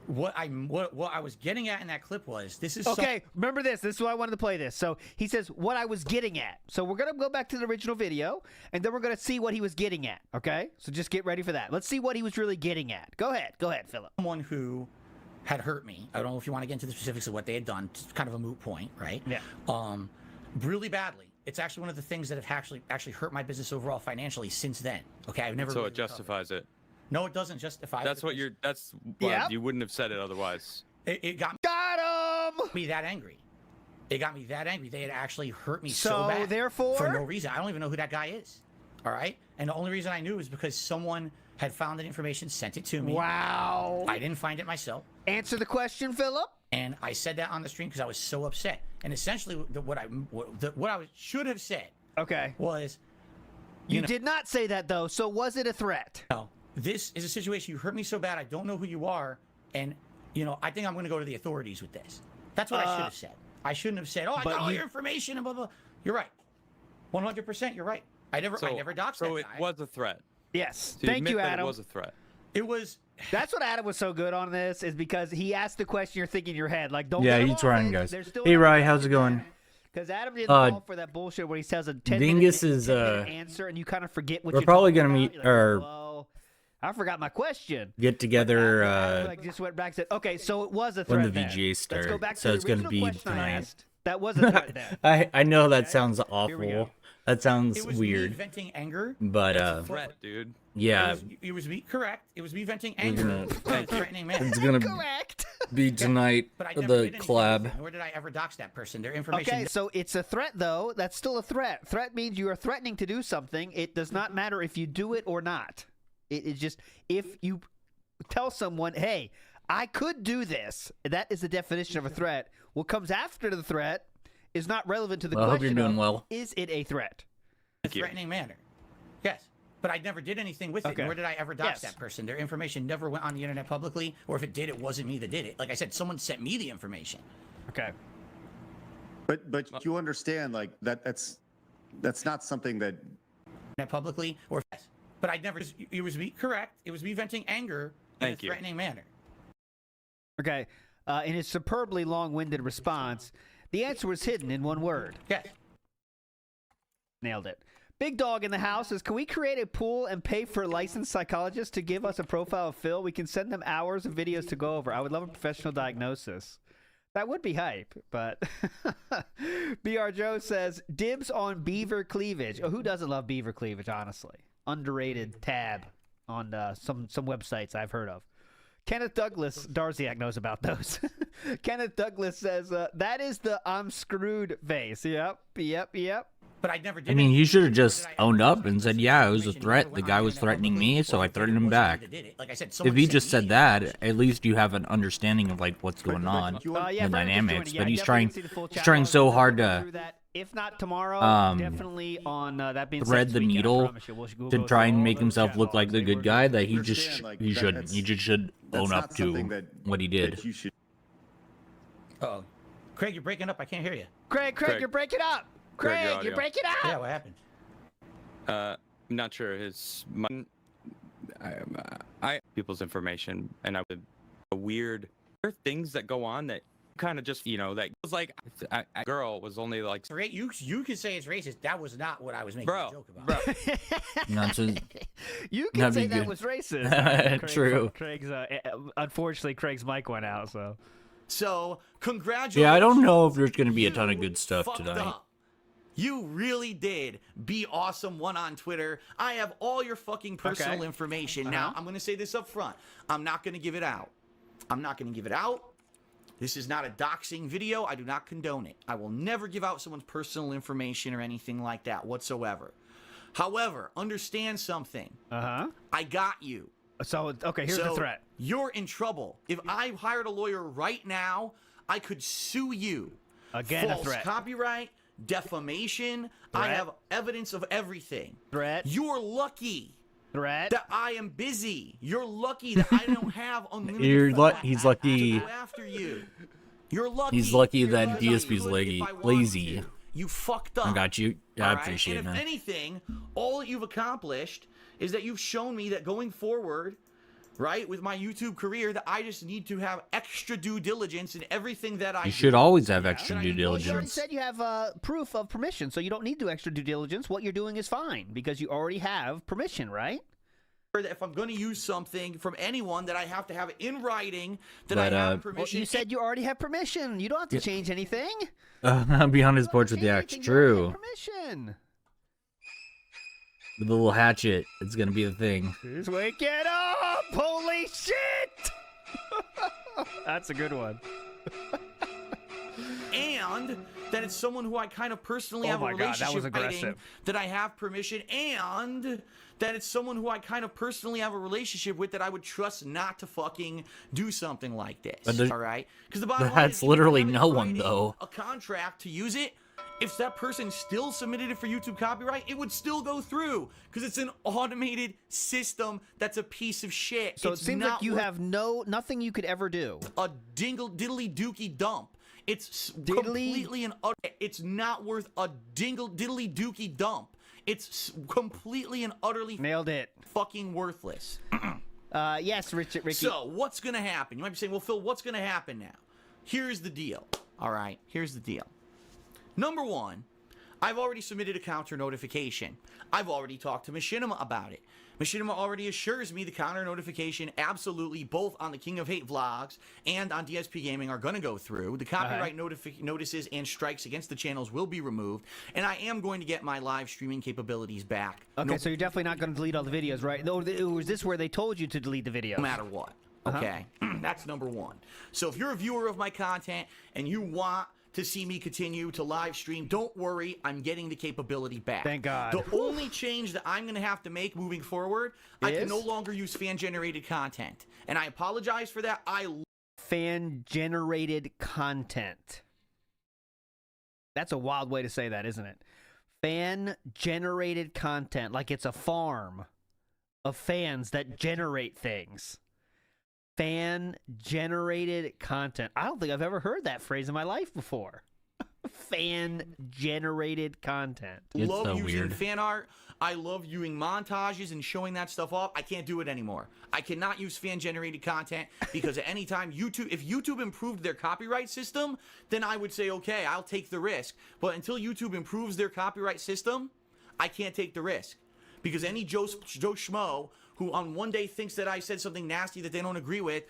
what I was getting at in that clip was this is okay. Remember this. This is why I wanted to play this. So he says what I was getting at. So we're gonna go back to the original video, and then we're gonna see what he was getting at. Okay. So just get ready for that. Let's see what he was really getting at. Go ahead, Philip. Someone who had hurt me. I don't know if you want to get into the specifics of what they had done. It's kind of a moot point, right? Yeah. Really badly. It's actually one of the things that have actually hurt my business overall financially since then. Okay, I've never. So really it justifies it. No, it doesn't justify. That's what you're. That's Yep. you wouldn't have said it otherwise. It got him. me that angry. It got me that angry. They had actually hurt me So, so bad. therefore, for no reason. I don't even know who that guy is. All right, and the only reason I knew is because someone had found that information, sent it to me. Wow. I didn't find it myself. Answer the question, Philip. And I said that on the stream because I was so upset. And essentially, what I should have said. Okay. Was you did not say that though. So was it a threat? No. This is a situation. You hurt me so bad. I don't know who you are, and I think I'm going to go to the authorities with this. That's what I should have said. I shouldn't have said, "Oh, I got all your information," and blah blah. You're right. 100%. You're right. I never doxed so that it guy. was a threat. Yes. So Thank you, Adam. It was a threat. It was. That's what Adam was so good on this is because he asked the question you're thinking in your head. Like, don't. Yeah, get him he's off trying, it. guys. There's still Hey, an Rye, answer how's it going? Because Adam didn't fall for that bullshit where he says a 10 Dingus minute, is 10-minute answer and you kind of forget what we're you're probably talking gonna about. meet You're like, or well, I forgot my question. get together Like just went back and said, okay, so it was a when threat. the then. VGAs Let's start. go back So to it's the gonna original be question I tonight. asked. That was a threat then. I know that sounds Here we awful. go. That sounds It was weird. me venting anger. But Threat, dude. yeah, It was me. Correct. It was me venting anger. Threatening man. it's gonna Correct. be tonight. But I never The did anything with collab. it, nor did I ever dox that person. Their information. Okay, so it's a threat, though. That's still a threat. Threat means you are threatening to do something. It does not matter if you do it or not. It is just if you tell someone, hey, I could do this, that is the definition of a threat. What comes after the threat is not relevant to the Well, I hope question you're doing of, well. is it a threat? a threatening manner. Yes. But I never did anything with it, Okay. nor did I ever dox Yes. that person. Their information never went on the internet publicly, or if it did, it wasn't me that did it. Like I said, someone sent me the information. Okay. But you understand, like that's not something that Publicly, or yes. But I never. It was me. Correct. It was me venting anger in Thank a you. threatening manner. Okay. In his superbly long-winded response, the answer was hidden in one word. Yes. Nailed it. Big Dog in the house says, can we create a pool and pay for a licensed psychologist to give us a profile of Phil? We can send them hours of videos to go over. I would love a professional diagnosis. That would be hype, but BR Joe says, dibs on beaver cleavage. Oh, who doesn't love beaver cleavage, honestly? Underrated tab on some websites I've heard of. Kenneth Douglas, Darziak knows about those. Kenneth Douglas says, that is the I'm screwed face. Yep. But I never did. I mean, he should have just Did I ever owned dox up that and said, person? yeah, Their it was a information threat. never The went guy on was the threatening internet me, so publicly, I or if it threatened him wasn't me back. that did it. Like I said, If someone he sent just me said the that, at least you have an understanding of like what's going on, Yeah, the Brandon just dynamics. joined. Yeah, But I he's definitely trying, didn't see the full he's chat trying box. so We'll hard go to through that. If not tomorrow, definitely on that being said, thread this the weekend, I needle promise you. We'll to go try through and all make those himself chat look like logs. the They good were guy good. that he understand, like, he that- shouldn't. that's- He just should that's own not up something to that what he did. that you should. Oh, Craig, you're breaking up. I can't hear you. Craig, Craig. you're breaking up. Craig, your Craig, you're audio. breaking up. Yeah, what happened? I'm not sure I people's information, and I would a weird. There are things that go on that kind of just that was like a girl was only like You could say it's racist. That was not what I was making bro, a joke about. bro. Not to, You can That'd say be that good. was racist. True. Craig's unfortunately Craig's mic went out, so. So congratulations. yeah, I don't know if there's gonna be a ton of You good stuff fucked tonight. up. You really did be awesome one on Twitter. I have all your fucking personal information. Now, I'm going to say this up front. I'm not going to give it out. This is not a doxing video. I do not condone it. I will never give out someone's personal information or anything like that whatsoever. However, understand something. I got you. So, okay, here's the threat. You're in trouble. If I hired a lawyer right now, I could sue you. Again, False a threat. copyright, defamation. I Threat. have evidence of everything. Threat. You're lucky Threat. that I am busy. You're lucky that I don't have unlimited. He's lucky. to go after you. You're lucky. He's lucky You're that lucky. DSP's If lazy. I wanted Lazy. to. You fucked up. I got you. Yeah, I All right? appreciate it, And if man. anything, all that you've accomplished is that you've shown me that going forward, right, with my YouTube career, that I just need to have extra due diligence in everything that I do. You should always have extra due You already diligence. said you have proof of permission, so you don't need to do extra due diligence. What you're doing is fine because you already have permission, right? That if I'm going to use something from anyone, that I have to have it in writing that But, I have Well, permission. you said you already have permission. You don't have to change anything. Beyond his porch with the axe. True. Permission. The little hatchet. It's gonna be the thing. Just wake it up! Holy shit! That's a good one. And that it's someone who I kind of personally have a my God, relationship that was with, aggressive. that I have permission, and that it's someone who I kind of personally have a relationship with that I would trust not to fucking do something like this. But there's- All right? Because the bottom line That's is, even literally if I'm no one, writing though. A contract to use it. If that person still submitted it for YouTube copyright, it would still go through because it's an automated system that's a piece of shit. So It's it seems not like you worth have nothing you could ever do. a diddly dookie dump. It's completely and utter. It's not worth a diddly dookie dump. It's completely and utterly Nailed it. fucking worthless. Yes, Ricky. So what's gonna happen? You might be saying, well, Phil, what's gonna happen now? Here's the deal. All right, here's the deal. Number one, I've already submitted a counter notification. I've already talked to Machinima about it. Machinima already assures me the counter notification absolutely, both on the King of Hate vlogs and on DSP Gaming, are going to go through. The copyright notices and strikes against the channels will be removed, and I am going to get my live streaming capabilities back. Okay, so you're definitely not going to delete all the videos, right? No, was this where they told you to delete the videos? No matter what. Okay, that's number one. So if you're a viewer of my content and you want to see me continue to live stream, don't worry, I'm getting the capability back. Thank God. The only change that I'm going to have to make moving forward, I can no longer use fan-generated content. And I apologize for that. Fan-generated content. That's a wild way to say that, isn't it? Fan-generated content, like it's a farm of fans that generate things. Fan-generated content. I don't think I've ever heard that phrase in my life before. Fan-generated content. It's love so using weird. fan art. I love viewing montages and showing that stuff off. I can't do it anymore. I cannot use fan-generated content because at any time if YouTube improved their copyright system, then I would say, okay, I'll take the risk. But until YouTube improves their copyright system, I can't take the risk. Because any Joe Schmo who on one day thinks that I said something nasty that they don't agree with,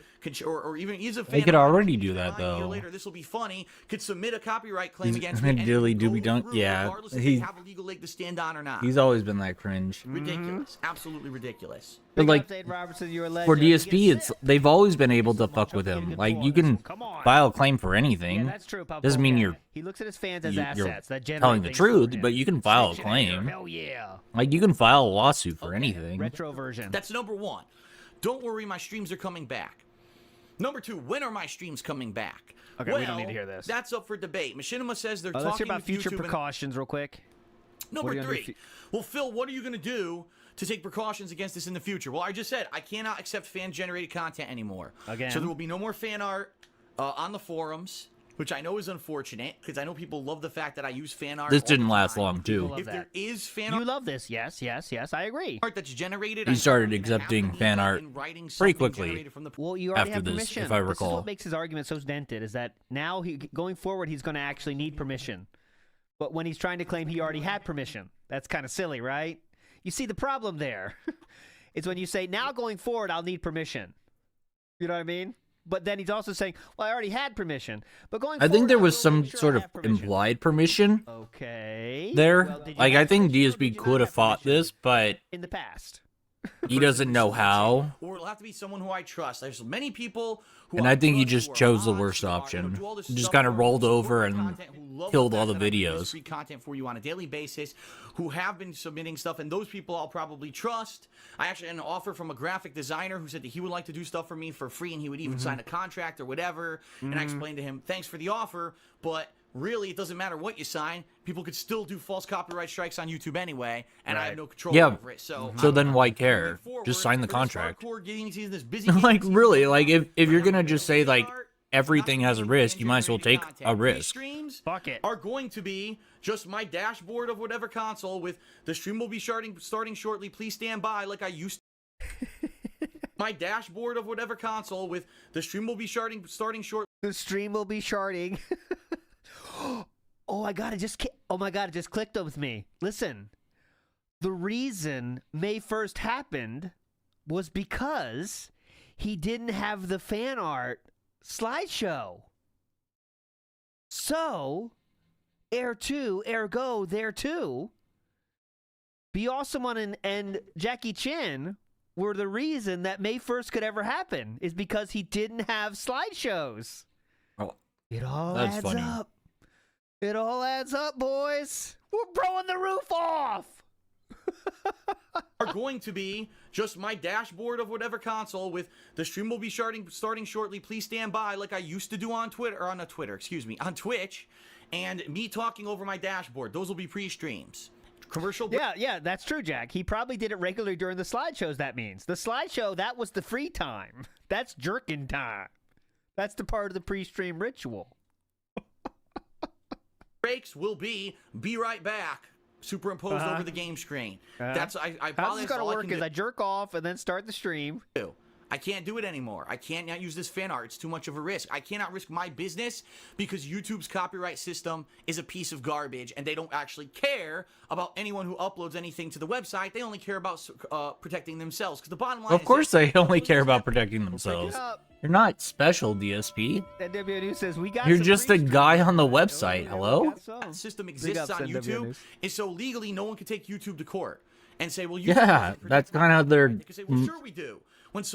or even is a fan. They could already do that, A year though. later, this will be funny. Could submit a copyright claim against me. and Dilly it will doobie go dunk. through Yeah, regardless if they have a legal leg to stand on or not. he's always been that cringe. Ridiculous. Absolutely ridiculous. But like Robertson, you're a legend. for DSP, they've always been able to fuck with him. Like you can file a claim for anything. Yeah, that's true, Papa. Doesn't mean you're He looks at his fans as you're assets that generate telling the things truth, for him. but you can file a Section claim. Hell yeah. Like you can file a lawsuit for anything. Retro version. That's number one. Don't worry, my streams are coming back. Number two, when are my streams coming back? Okay, well, we don't need to hear this. That's up for debate. Machinima says they're Let's talking hear about with future YouTube and- precautions real quick. Number What are you gonna three. do Well, Phil, what are you going to do to take precautions against this in the future? Well, I just said I cannot accept fan-generated content anymore. Again. So there will be no more fan art on the forums, which I know is unfortunate because I know people love the fact that I use fan art. This all the didn't last time. long too. love If there that. is fan You love this. Yes, I agree. art that's generated, He I started don't even have accepting to be fan art in writing pretty something quickly. generated from the Well, you already after have this, permission. if I This is recall. what makes his argument so dented, is that now going forward, he's going to actually need permission. But when he's trying to claim he already had permission, that's kind of silly, right? You see the problem there. It's when you say, now going forward, I'll need permission. You know what I mean? But then he's also saying, well, I already had permission. But going I forward, think there I was will some make sure sort I of have permission. implied permission Okay. there. Well, did you Like have I think permission or did DSP you not could have have fought permission this, but in the past. he doesn't know how. Or it'll have to be someone who I trust. There's many people who And I I think he trust just who are chose the mods, worst who are, option. do all this Just stuff kinda who are rolled support over my and content, who love killed the all fact the that I produce videos. free content for you on a daily basis, who have been submitting stuff, and those people I'll probably trust. I actually had an offer from a graphic designer who said that he would like to do stuff for me for free, and he would even sign a contract or whatever. And I explained to him, thanks for the offer, but really, it doesn't matter what you sign. People could still do false copyright strikes on YouTube anyway, and I have no control Yeah. over it. So, So then why moving care? forward, Just sign the for this contract. hardcore gaming season, this busy Like gaming really, season, like if you're gonna just say fan like art, everything has a risk, you might as well take a These risk. streams Fuck it. are going to be just my dashboard of whatever console with the stream will be starting shortly. Please stand by like I used my dashboard of whatever console with the stream will be starting short. The stream will be sharding. Oh my god, it just clicked with me. Listen. The reason May 1st happened was because he didn't have the fan art slideshow. So, ergo, there too, Be Awesome and Jackie Chan were the reason that May 1st could ever happen, is because he didn't have slideshows. Oh, it all that's adds funny. up. It all adds up, boys. We're blowing the roof off. Are going to be just my dashboard of whatever console with the stream will be starting shortly. Please stand by, like I used to do on on Twitch, and me talking over my dashboard. Those will be pre-streams. Commercial. Yeah, that's true, Jack. He probably did it regularly during the slideshows. That means the slideshow, that was the free time. That's jerkin time. That's the part of the pre-stream ritual. Breaks will be right back. Superimposed over the game screen. That's I How probably this is gonna work is I jerk off and then start the stream. I can't do it anymore. I can't not use this fan art. It's too much of a risk. I cannot risk my business because YouTube's copyright system is a piece of garbage, and they don't actually care about anyone who uploads anything to the website. They only care about protecting themselves. Because the bottom line, Of course, they only care about protecting themselves. You're not special, DSP. NWNews says we got. You're some just a free guy on the streams. website. Hello? that system exists on YouTube, and so legally, no one can take YouTube to court and say, "Well, you Yeah, that's kind of their. They can say, well, sure we do.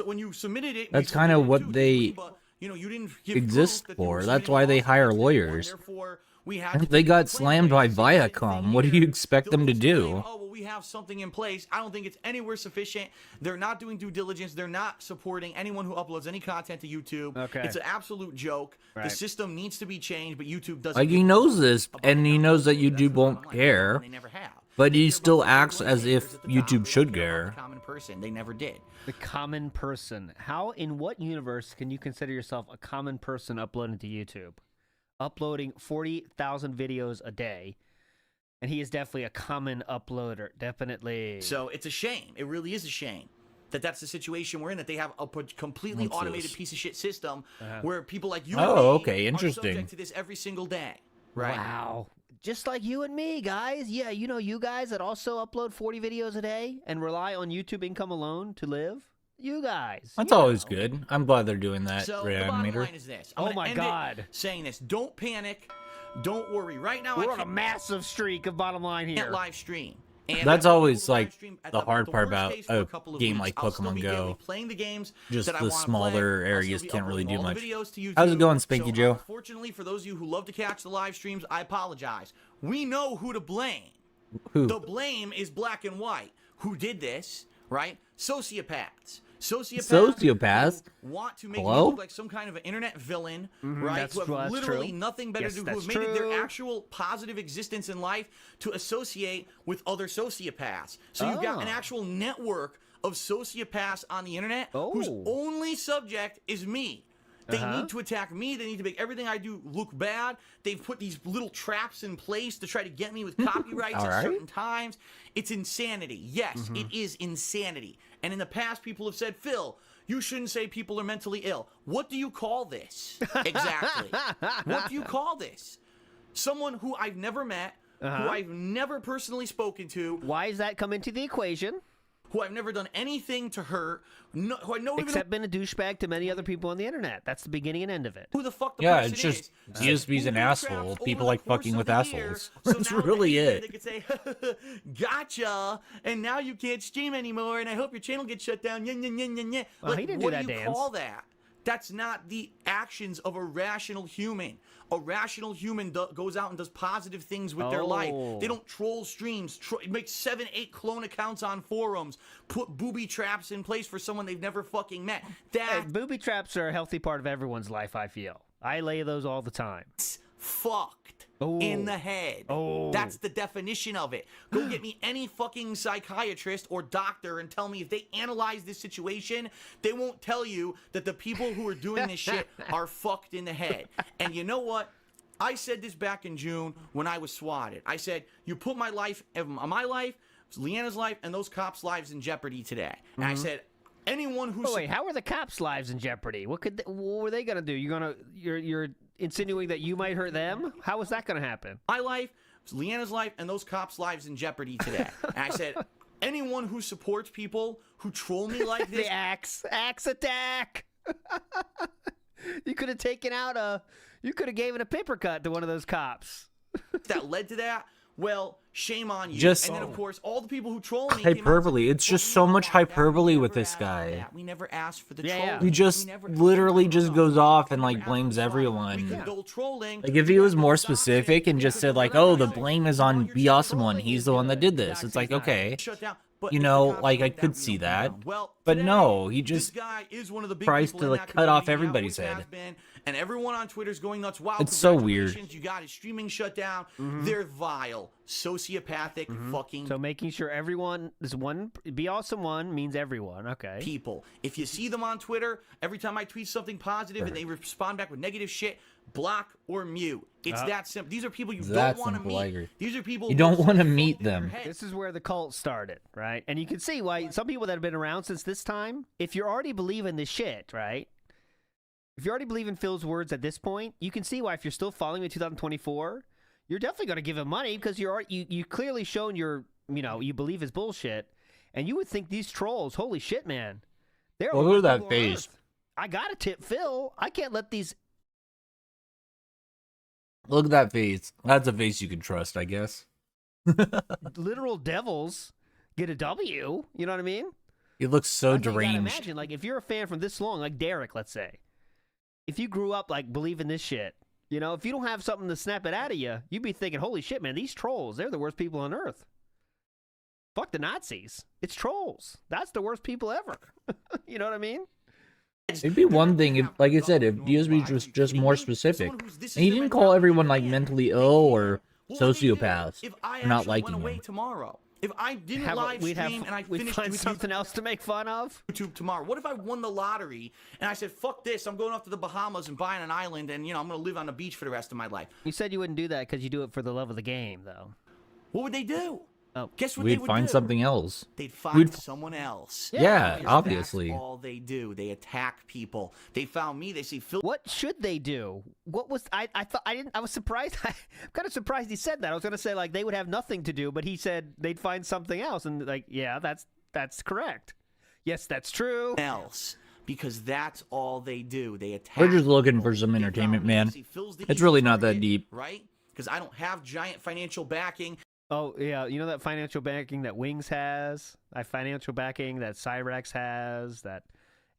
When you submitted it, That's kind of what they you didn't give exist proof that you were for. That's submitting why they all hire the lawyers. therefore, we had And to if they got complain slammed by about the same Viacom, thing what do here. you expect them to They'll do? explain, oh, well, we have something in place. I don't think it's anywhere sufficient. They're not doing due diligence. They're not supporting anyone who uploads any content to YouTube. Okay. It's an absolute joke. Right. The system needs to be changed, but YouTube doesn't. Like, he knows this, and he knows that YouTube won't care, They never have. but They he care still about acts the as players if at the top. YouTube They should don't care care. about the common person. They never did. The common person. In what universe can you consider yourself a common person uploading to YouTube? Uploading 40,000 videos a day. And he is definitely a common uploader. Definitely. So it's a shame. It really is a shame that that's the situation we're in, that they have a completely What's automated this? piece of shit system Uh-huh. where people like you Oh, and me okay, are interesting. subject to this every single day. Right. Wow. Just like you and me, guys. Yeah, you know, you guys that also upload 40 videos a day and rely on YouTube income alone to live. You guys. That's you always know. good. I'm glad they're doing that, So the bottom Reanimator. line is this. I'm Oh gonna my end God. it saying this. Don't panic. Don't worry. Right now, We're I on a can't massive streak of bottom line here. live stream. And That's I won't always, live like, stream at the hard part worst about case for a couple of game weeks. like I'll still Pokemon be Go. daily playing the games Just that I the wanna smaller play. I'll still areas be can't really uploading do all the much. videos to YouTube. How's it going, Spanky So, Joe? Unfortunately, for those of you who love to catch the live streams, I apologize. We know who to blame. Who? The blame is black and white. Who did this, right? Sociopaths. Sociopaths? Who want to make Hello? me look like some kind of an internet villain, right? that's Who have true, that's literally true. nothing better Yes, to do, who that's have made it their true. actual positive existence in life to associate with other sociopaths. So you've got an Oh. actual network of sociopaths on the internet whose Oh. only subject is me. They Uh-huh. need to attack me. They need to make everything I do look bad. They've put these little traps in place to try to get me with copyrights All at right. certain times. It's insanity. Yes, it is insanity. And in the past, people have said, Phil, you shouldn't say people are mentally ill. What do you call this? Exactly. What do you call this? Someone who I've never met, who I've never personally spoken to, Why does that come into the equation? who I've never done anything to hurt, who I don't even Except been a douchebag to many other people on the internet. That's the beginning and end of it. know who the fuck the Yeah, person it's just is. DSP's an Booby asshole. traps People over like the course fucking of with the year. assholes. So That's now really they it. could say, gotcha, and now you can't stream anymore, and I hope your channel gets shut down. Yeah, yeah, yeah, yeah, yeah. Well, Like, he didn't do what that do you dance. call that? That's not the actions of a rational human. A rational human goes out and does positive things with their life. They Oh. don't troll streams, make 7, 8 clone accounts on forums, put booby traps in place for someone they've never fucking met. That's Booby traps are a healthy part of everyone's life, I feel. I lay those all the time. fucked Oh. in the head. Oh. That's the definition of it. Go get me any fucking psychiatrist or doctor and tell me if they analyze this situation, they won't tell you that the people who are doing this shit are fucked in the head. And you know what? I said this back in June when I was swatted. I said, you put my life, my life, Leanna's life, and those cops' lives in jeopardy today. And I said, anyone who Oh, wait, how are the cops' lives in jeopardy? What were they gonna do? You're insinuating that you might hurt them? How is that gonna happen? my life, Leanna's life, and those cops' lives in jeopardy today. And I said, anyone who supports people who troll me like this, The axe attack. You could have taken out you could have given a paper cut to one of those cops. that led to that. Well, shame on you. Just and then, of course, all the people who troll me. hyperbole. It's just so much hyperbole with this guy. We never asked for the Yeah, yeah. trolling. He just literally just goes off and like blames everyone. Condole trolling. Like if he was more specific and just said like, "Oh, the blame is on Be Awesome One. He's the one that did this." It's like, okay, Shut down. But you if the know, cops like I shut could down, see we don't that. know. Well, But today, no, he this just guy is one of the big tries people to in like that cut off community, everybody's always has head. been, and everyone on Twitter's going nuts. Wow, It's so weird. congratulations, you got his streaming shut down. They're vile, sociopathic, fucking So making sure everyone is one. Be Awesome One means everyone. Okay. people. If you see them on Twitter, every time I tweet something positive and they respond back with negative shit, block or mute. It's that simple. These are people you don't That want to simple, I meet. agree. These are people You who don't are wanna so meet fucked in their them. head. This is where the cult started, right? And you can see why some people that have been around since this time, if you're already believing this shit, right? If you already believe in Phil's words at this point, you can see why if you're still following him in 2024, you're definitely going to give him money because you clearly shown you believe his bullshit, and you would think these trolls, holy shit, man, they're Look the at that worst people on face. Earth. I gotta tip Phil. I can't let these. Look at that face. That's a face you can trust, I guess. literal devils get a W. You know what I mean? He looks so That's what you gotta deranged. imagine, like, if you're a fan from this long, like Derek, let's say, if you grew up like believing this shit, if you don't have something to snap it out of you, you'd be thinking, holy shit, man, these trolls, they're the worst people on earth. Fuck the Nazis. It's trolls. That's the worst people ever. You know what I mean? It'd be one thing if, like I said, if DSB was just more specific. And he didn't call everyone like mentally ill or sociopaths If I for not actually liking went away him. tomorrow, if I didn't live stream and I we'd finished find with something else to make fun of. YouTube tomorrow, what if I won the lottery and I said, fuck this, I'm going off to the Bahamas and buying an island and, I'm going to live on the beach for the rest of my life. You said you wouldn't do that because you do it for the love of the game, though. What would they do? Oh, guess what they We'd would find do? something else. They'd find We'd- someone else. Yeah, Because obviously. That's all they do. They attack people. They found me. They see Phil. What should they do? What was I thought I didn't I was surprised. I'm kind of surprised he said that. I was gonna say like they would have nothing to do, but he said they'd find something else, and like yeah, that's correct. Yes, that's true. Else. Because that's all they do. They attack. We're just looking for people. some They entertainment, found me. man. See, Phil's the It's easy really not that target, deep. right? Because I don't have giant financial backing. Oh yeah, you know that financial backing that Wings has, that financial backing that Cyrex has, that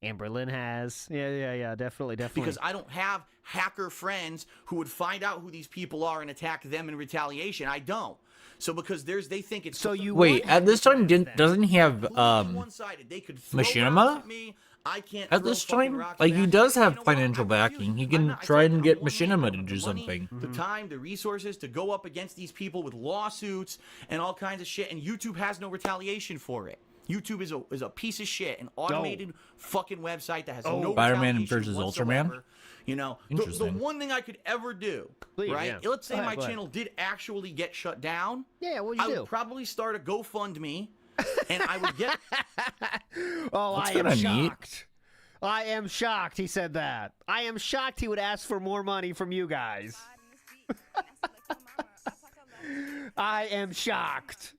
Amberlyn has. Yeah, definitely. Because I don't have hacker friends who would find out who these people are and attack them in retaliation. I don't. So because they think it's so you Wait, at this time, doesn't he have one-sided. They could throw Machinima? rocks at me. I can't At throw this fucking time? rocks Like, he back. does have You know what? financial I'm confused. backing. He I'm can not- I try said, and I'm get one man. Machinima I to don't do have the something. money, the time, the resources to go up against these people with lawsuits and all kinds of shit, and YouTube has no retaliation for it. YouTube is a piece of shit, an automated fucking website that has no Spider-Man retaliation versus whatsoever. Ultraman? The Interesting. one thing I could ever do, Please, right? yeah. Let's say Go ahead, my go ahead. channel did actually get shut down. Yeah, what'd I you do? would probably start a GoFundMe, and I would get. Oh, That's I am kinda neat. shocked. I am shocked he said that. I am shocked he would ask for more money from you guys. I am shocked.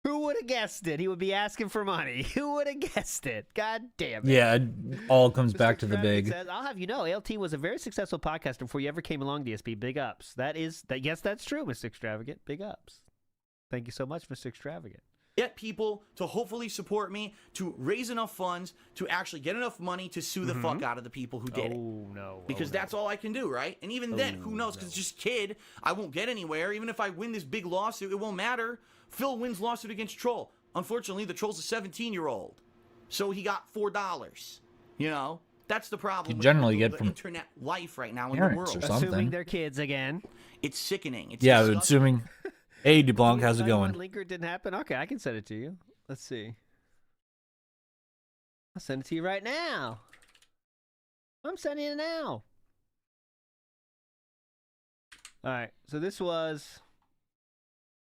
Who would have guessed it? He would be asking for money. Who would have guessed it? God damn it. Yeah, it all comes back to the Mr. big. Says, I'll have you know, LT was a very successful podcaster before you ever came along, DSP. Big ups. Yes, that's true, Mr. Extravagant. Big ups. Thank you so much, Mr. Extravagant. Get people to hopefully support me, to raise enough funds, to actually get enough money to sue the fuck out of the people who did it. Oh, no. Because that's all I can do, right? And even then, who knows? Because it's just kid. I won't get anywhere. Even if I win this big lawsuit, it won't matter. Phil wins lawsuit against Troll. Unfortunately, the Troll's a 17-year-old. So he got $4. That's the problem. You with generally the get from internet life right now in the parents world. or something. Assuming they're kids again. It's sickening. It's Yeah, disgusting. assuming. Hey, DeBlanc, how's it going? Linker didn't happen? Okay, I can send it to you. Let's see. I'll send it to you right now. I'm sending it now. All right, so this was...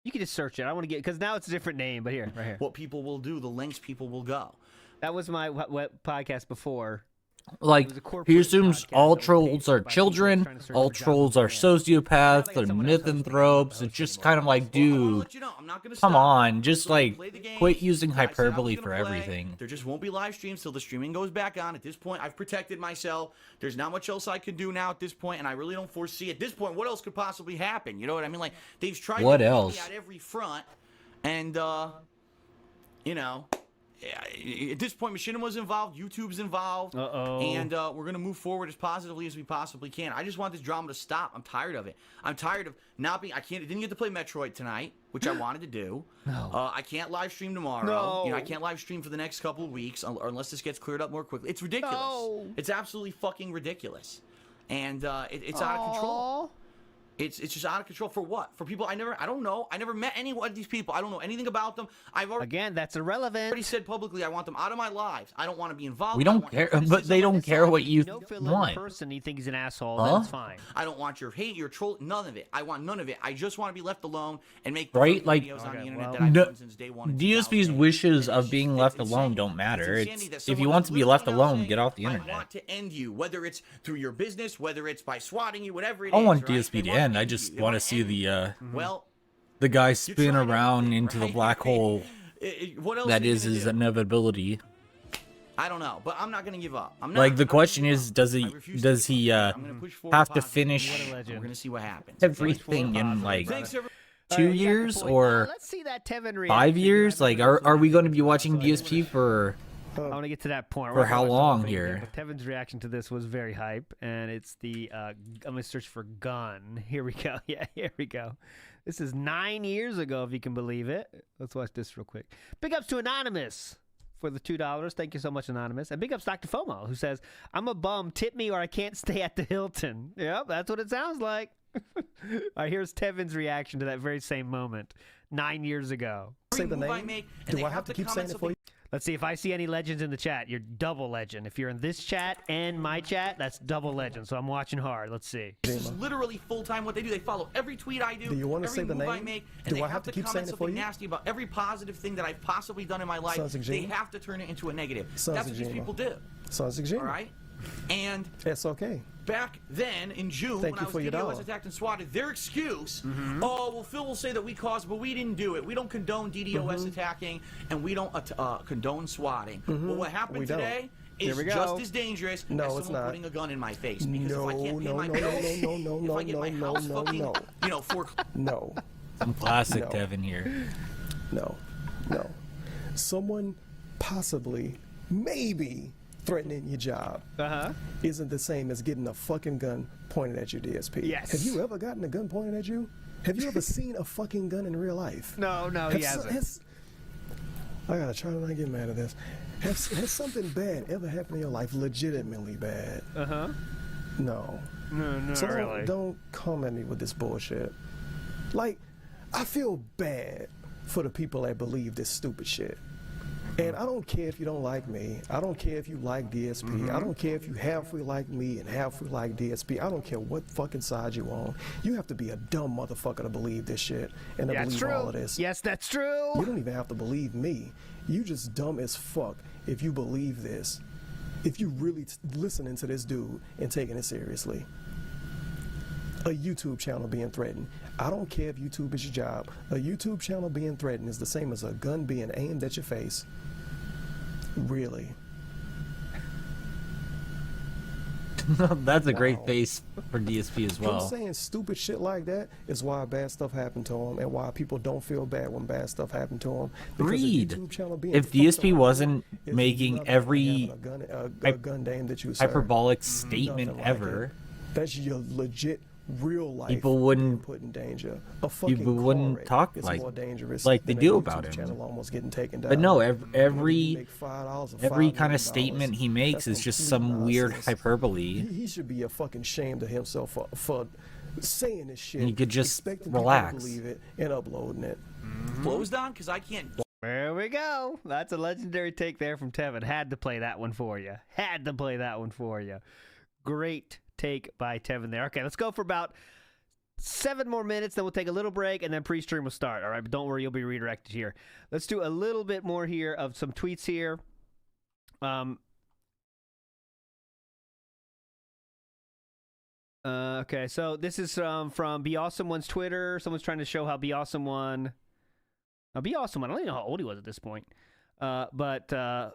You can just search it. I want to get... Because now it's a different name, but here, right here. What people will do, the lengths people will go. That was my what podcast before. Like, It was a corporate he assumes podcast that all was trolls paid are by people children, trying to search all for jobs trolls in are Japan. sociopaths, they're mythanthropes. It's just kind of like, dude, come on, just like quit using hyperbole for everything. There just won't be live streams till the streaming goes back on. At this point, I've protected myself. There's not much else I can do now at this point, and I really don't foresee at this point what else could possibly happen. You know what I mean? Like, they've tried What to else? me at every front, and you know. At this point, Machinima's involved, YouTube's involved, and we're gonna move forward as positively as we possibly can. I just want this drama to stop. I'm tired of it. I'm tired of not being. I didn't get to play Metroid tonight, which I wanted to do. No. I can't live stream tomorrow. No. You know, I can't live stream for the next couple of weeks unless this gets cleared up more quickly. It's ridiculous. No. It's absolutely fucking ridiculous, and it's out of control. It's just out of control. For what? For people I don't know. I never met any one of these people. I don't know anything about them. Again, that's irrelevant. Already said publicly I want them out of my lives. I don't want to be involved. We don't care, but they don't care what you No want. person you think he's an asshole, Huh? that's fine. I don't want your hate, your troll, none of it. I want none of it. I just want to be left alone and make Right? Like, videos on the internet well, that I've no, done since day one. in DSP's 2008. wishes of being It's left insane. alone don't matter. It's insanity that If you someone want is to be left literally now alone, saying, get off the I internet. want to end you, whether it's through your business, whether it's by swatting you, whatever it I is. want right? DSP They to wanna end. I end just you. They want to wanna see end you. the Well, guy spin tried around everything, into the right? black hole. What else That are you is gonna his do? inevitability. I don't know, but I'm not going to give up. I'm not. Like, the I'm not question gonna is, give does up. he I refuse to does give he up. I'm gonna push forward have to positively. finish What a legend. We're going to see what happens. everything in like Thanks, everyone. 2 years or Let's see that Tevin 5 years? Like, are we going to be watching That's DSP for? I want to get to that point. For We're not how gonna watch the whole long thing here? yet, but Tevin's reaction to this was very hype, and it's the I'm gonna search for gun. Here we go. Yeah, here we go. This is 9 years ago, if you can believe it. Let's watch this real quick. Big ups to Anonymous for the $2. Thank you so much, Anonymous. And big ups Dr. FOMO, who says, "I'm a bum. Tip me or I can't stay at the Hilton." Yep, that's what it sounds like. All right, here's Tevin's reaction to that very same moment 9 years ago. Say the name. Do I have to keep saying it for you? Let's see if I see any legends in the chat. You're double legend. If you're in this chat and my chat, that's double legend. So I'm watching hard. Let's see. This is literally full-time what they do. They follow every tweet I do. Do you wanna every say the move I name? make, and Do they I have to keep comment saying it for something you? nasty about every positive thing that I've possibly done in my life. Sounds like They Gina. have to turn it into a negative. Sounds That's like what these Gina. people do. Sounds like Gina. All right? And It's okay. back then in June, Thank when you I for was your DDoS dollar. attacked and swatted, their excuse, oh, well, Phil will say that we caused, but we didn't do it. We don't condone DDoS attacking, and we don't condone swatting. Well, what happened We don't. today Here is we go. just as dangerous No, as it's someone not. putting a gun in my face. Because No, if I can't pay no, my no, bills, no, no, no, if I get my no, house no, fucking, no. you know, No, Some classic No. Tevin here. no, no. Someone possibly, maybe threatening your job isn't the same as getting a fucking gun pointed at your DSP. Yes. Have you ever gotten a gun pointed at you? Have you ever seen a fucking gun in real life? No, he hasn't. I gotta try to not get mad at this. Has something bad ever happened in your life? Legitimately bad? No. No, So really. don't come at me with this bullshit. Like, I feel bad for the people that believe this stupid shit. And I don't care if you don't like me. I don't care if you like DSP. I don't care if you halfway like me and halfway like DSP. I don't care what fucking side you on. You have to be a dumb motherfucker to believe this shit and to That's believe true. all of this. Yes, that's true. You don't even have to believe me. You just dumb as fuck if you believe this. If you really listening to this dude and taking it seriously. A YouTube channel being threatened. I don't care if YouTube is your job. A YouTube channel being threatened is the same as a gun being aimed at your face. Really? That's a great Wow. face for DSP as Him well. saying stupid shit like that is why bad stuff happened to him and why people don't feel bad when bad stuff happened to him. Because a Agreed. YouTube channel being If fucked DSP around wasn't is making nothing every like having a gun aimed at you, sir. hyperbolic statement Nothing like ever, it. That's your legit real life. People wouldn't- being put in danger. A fucking people car wouldn't wreck talk is like- more dangerous like they than a do YouTube about him. Channel almost getting taken down. but no, You every make $5 or every $5 kind million. of statement he makes That's is just complete some weird nonsense. hyperbole. He should be a fucking ashamed of himself for saying this shit. He could just expecting relax. people to believe it and uploading it. closed on because I can't. There we go. That's a legendary take there from Tevin. Had to play that one for you. Had to play that one for you. Great take by Tevin there. Okay, let's go for about 7 more minutes, then we'll take a little break, and then pre-stream will start. All right, but don't worry, you'll be redirected here. Let's do a little bit more here of some tweets here. Okay, so this is from Be Awesome One's Twitter. Someone's trying to show how Be Awesome One. Now, Be Awesome One. I don't even know how old he was at this point. So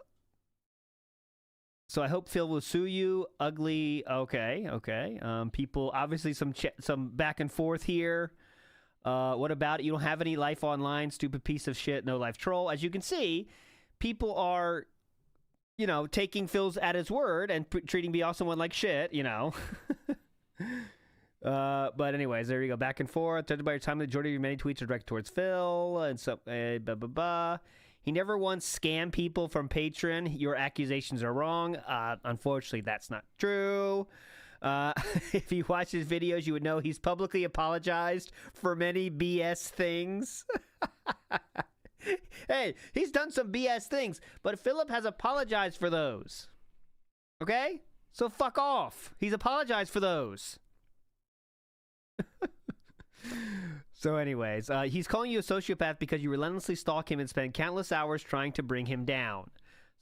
I hope Phil will sue you. Ugly. Okay. People, obviously some back and forth here. What about it? You don't have any life online, stupid piece of shit, no life troll. As you can see, people are, taking Phil's at his word and treating Be Awesome One like shit, But anyways, there you go. Back and forth. Judged by your time, the majority of your many tweets are directed towards Phil, and so He never once scammed people from Patreon. Your accusations are wrong. Unfortunately, that's not true. If you watch his videos, you would know he's publicly apologized for many BS things. Hey, he's done some BS things, but Philip has apologized for those. Okay? So fuck off. He's apologized for those. So anyways, he's calling you a sociopath because you relentlessly stalk him and spend countless hours trying to bring him down.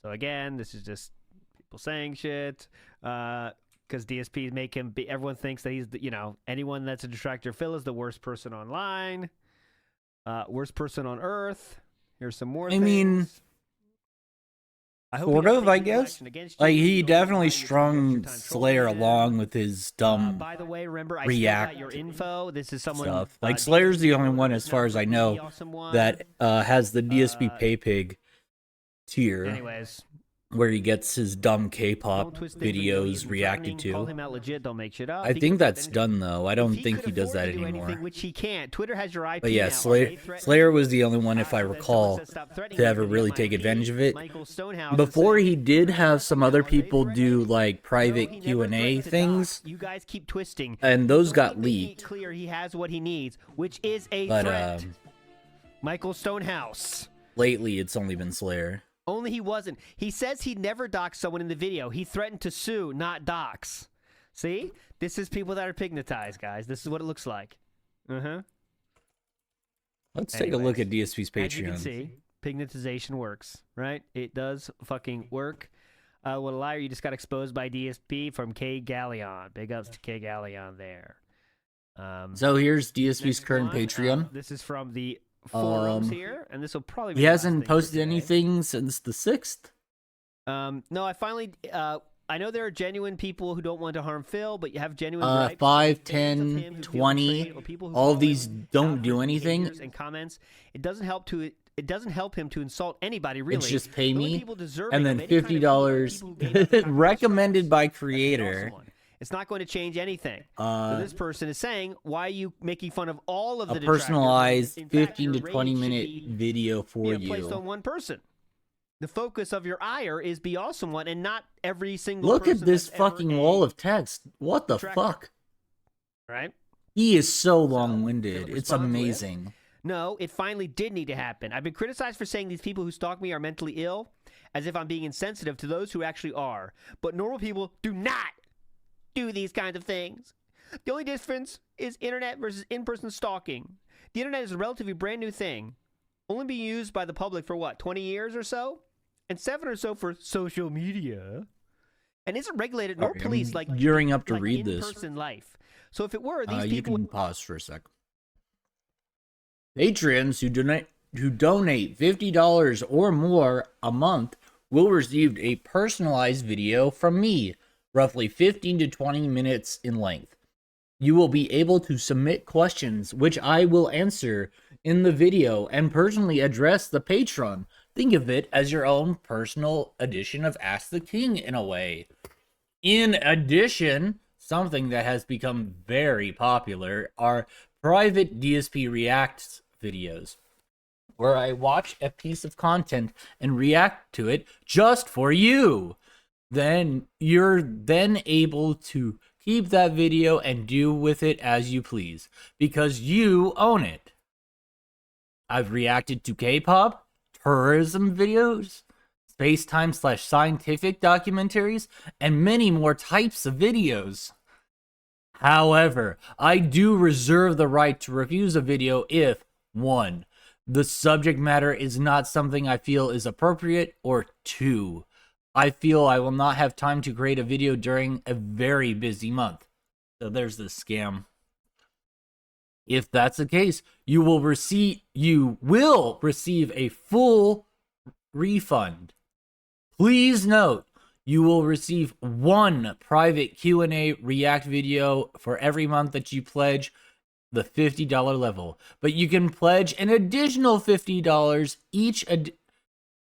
So again, this is just people saying shit. Because DSPs make him be, everyone thinks that he's, anyone that's a detractor. Phil is the worst person online. Worst person on earth. Here's some more things. Sort of, I guess. Like, he definitely strung Slayer along with his dumb by the way, remember, I react got your info. This is someone stuff. Like, Slayer's the only one, as far as I know, that has the DSP PayPig tier. Anyways, where he gets his dumb K-pop videos reacted to. I think that's done, though. I don't think he does that anymore. Which he can't. Twitter has your IP but yeah, Slayer was the only one, if I recall, to ever really take advantage of it. Before, he did have some other people do, like, private Q&A things. You guys keep twisting. And those got leaked. Clear he has what he needs, which is a threat. Michael Stonehouse. Lately, it's only been Slayer. Only he wasn't. He says he never doxed someone in the video. He threatened to sue, not dox. See? This is people that are pignatized, guys. This is what it looks like. Let's take a look at DSP's Patreon. As you can see, pignatization works, right? It does fucking work. What a liar. You just got exposed by DSP from K Galleon. Big ups to K Galleon there. So here's DSP's current Patreon. This is from the forums here, and this will probably be he hasn't posted anything since the 6th. No, I finally I know there are genuine people who don't want to harm Phil, but you have genuine 5, 10, 20 all of these don't do anything and comments. It doesn't help him to insult anybody, really. It's just pay me and then $50 recommended by creator. It's not going to change anything. So this person is saying, why are you making fun of all of the detractors? A personalized 15 to 20 minute video for you. Placed on one person. The focus of your ire is Be Awesome One and not every single Look person at this fucking wall of text. What the fuck? Right? He is so long-winded. It's amazing. No, it finally did need to happen. I've been criticized for saying these people who stalk me are mentally ill, as if I'm being insensitive to those who actually are. But normal people do not do these kinds of things. The only difference is internet versus in-person stalking. The internet is a relatively brand new thing, only being used by the public for what, 20 years or so, and 7 or so for social media, and isn't regulated nor policed like gearing up to read this in-person life. So if it were, these you people can pause for a sec. Patrons who donate $50 or more a month will receive a personalized video from me, roughly 15 to 20 minutes in length. You will be able to submit questions, which I will answer in the video and personally address the patron. Think of it as your own personal edition of Ask the King in a way. In addition, something that has become very popular are private DSP Reacts videos, where I watch a piece of content and react to it just for you. Then you're then able to keep that video and do with it as you please, because you own it. I've reacted to K-pop, tourism videos, space-time/scientific documentaries, and many more types of videos. However, I do reserve the right to refuse a video if 1. The subject matter is not something I feel is appropriate, or 2. I feel I will not have time to create a video during a very busy month. So there's this scam. If that's the case, you will receive a full refund. Please note, you will receive one private Q&A React video for every month that you pledge the $50 level. But you can pledge an additional $50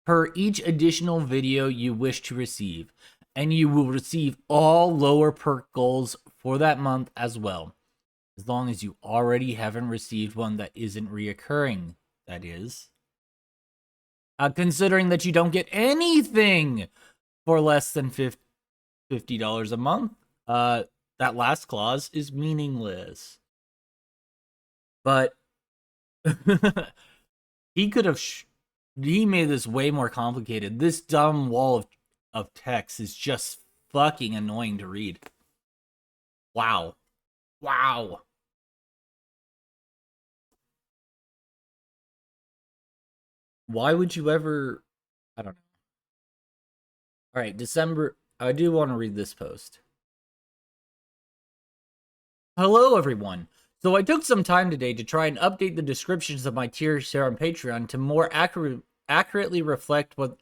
per each additional video you wish to receive. And you will receive all lower perk goals for that month as well. As long as you already haven't received one that isn't reoccurring, that is. Considering that you don't get anything for less than $50 a month, that last clause is meaningless. But he could have... he made this way more complicated. This dumb wall of text is just fucking annoying to read. Wow. Wow. Why would you ever... I don't know. Alright, December... I do want to read this post. Hello, everyone. So I took some time today to try and update the descriptions of my tiers here on Patreon to more accurately reflect what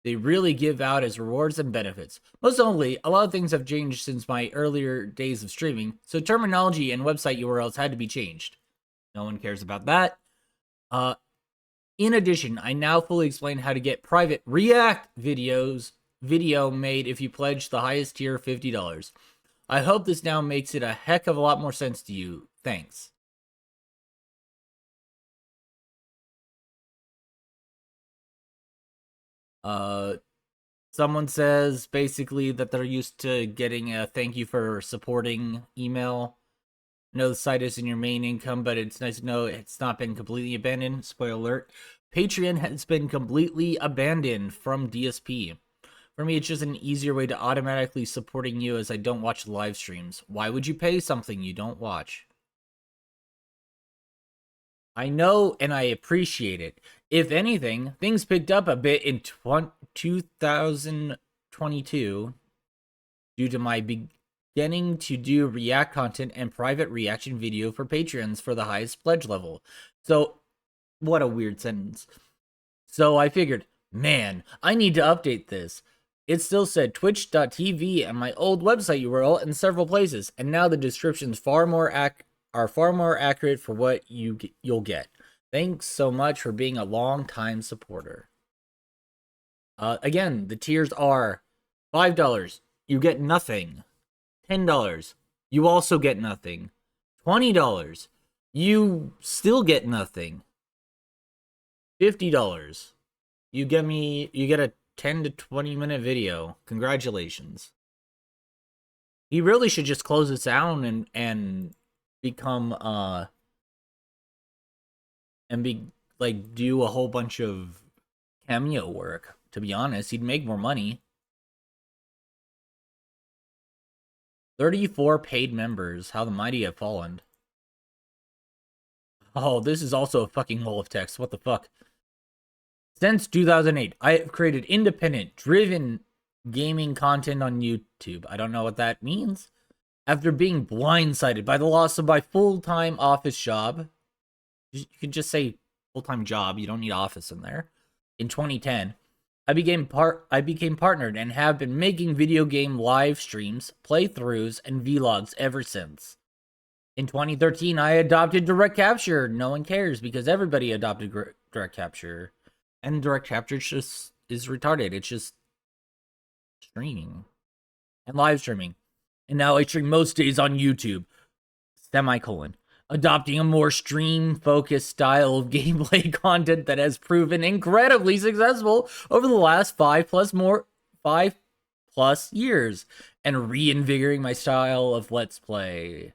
they really give out as rewards and benefits. Most notably, a lot of things have changed since my earlier days of streaming, so terminology and website URLs had to be changed. No one cares about that. In addition, I now fully explain how to get private React video made if you pledge the highest tier $50. I hope this now makes it a heck of a lot more sense to you. Thanks. Someone says basically that they're used to getting a thank you for supporting email. I know the site isn't your main income, but it's nice to know it's not been completely abandoned. Spoiler alert. Patreon has been completely abandoned from DSP. For me, it's just an easier way to automatically supporting you as I don't watch live streams. Why would you pay something you don't watch? I know and I appreciate it. If anything, things picked up a bit in 2022 due to my beginning to do React content and private reaction video for Patreons for the highest pledge level. So, what a weird sentence. So I figured, man, I need to update this. It still said twitch.tv and my old website URL in several places, and now the descriptions are far more accurate for what you'll get. Thanks so much for being a long-time supporter. Again, the tiers are $5, you get nothing. $10, you also get nothing. $20, you still get nothing. $50, you get a 10 to 20 minute video. Congratulations. He really should just close this down and become do a whole bunch of cameo work. To be honest, he'd make more money. 34 paid members. How the mighty have fallen. Oh, this is also a fucking wall of text. What the fuck? Since 2008, I have created independent, driven gaming content on YouTube. I don't know what that means. After being blindsided by the loss of my full-time office job, you can just say full-time job, you don't need office in there. In 2010, I became partnered and have been making video game live streams, playthroughs, and vlogs ever since. In 2013, I adopted direct capture. No one cares because everybody adopted direct capture. And direct capture just is retarded. It's just streaming and live streaming. And now I stream most days on YouTube. Semicolon. Adopting a more stream-focused style of gameplay content that has proven incredibly successful over the last 5+ years. And reinvigorating my style of Let's Play.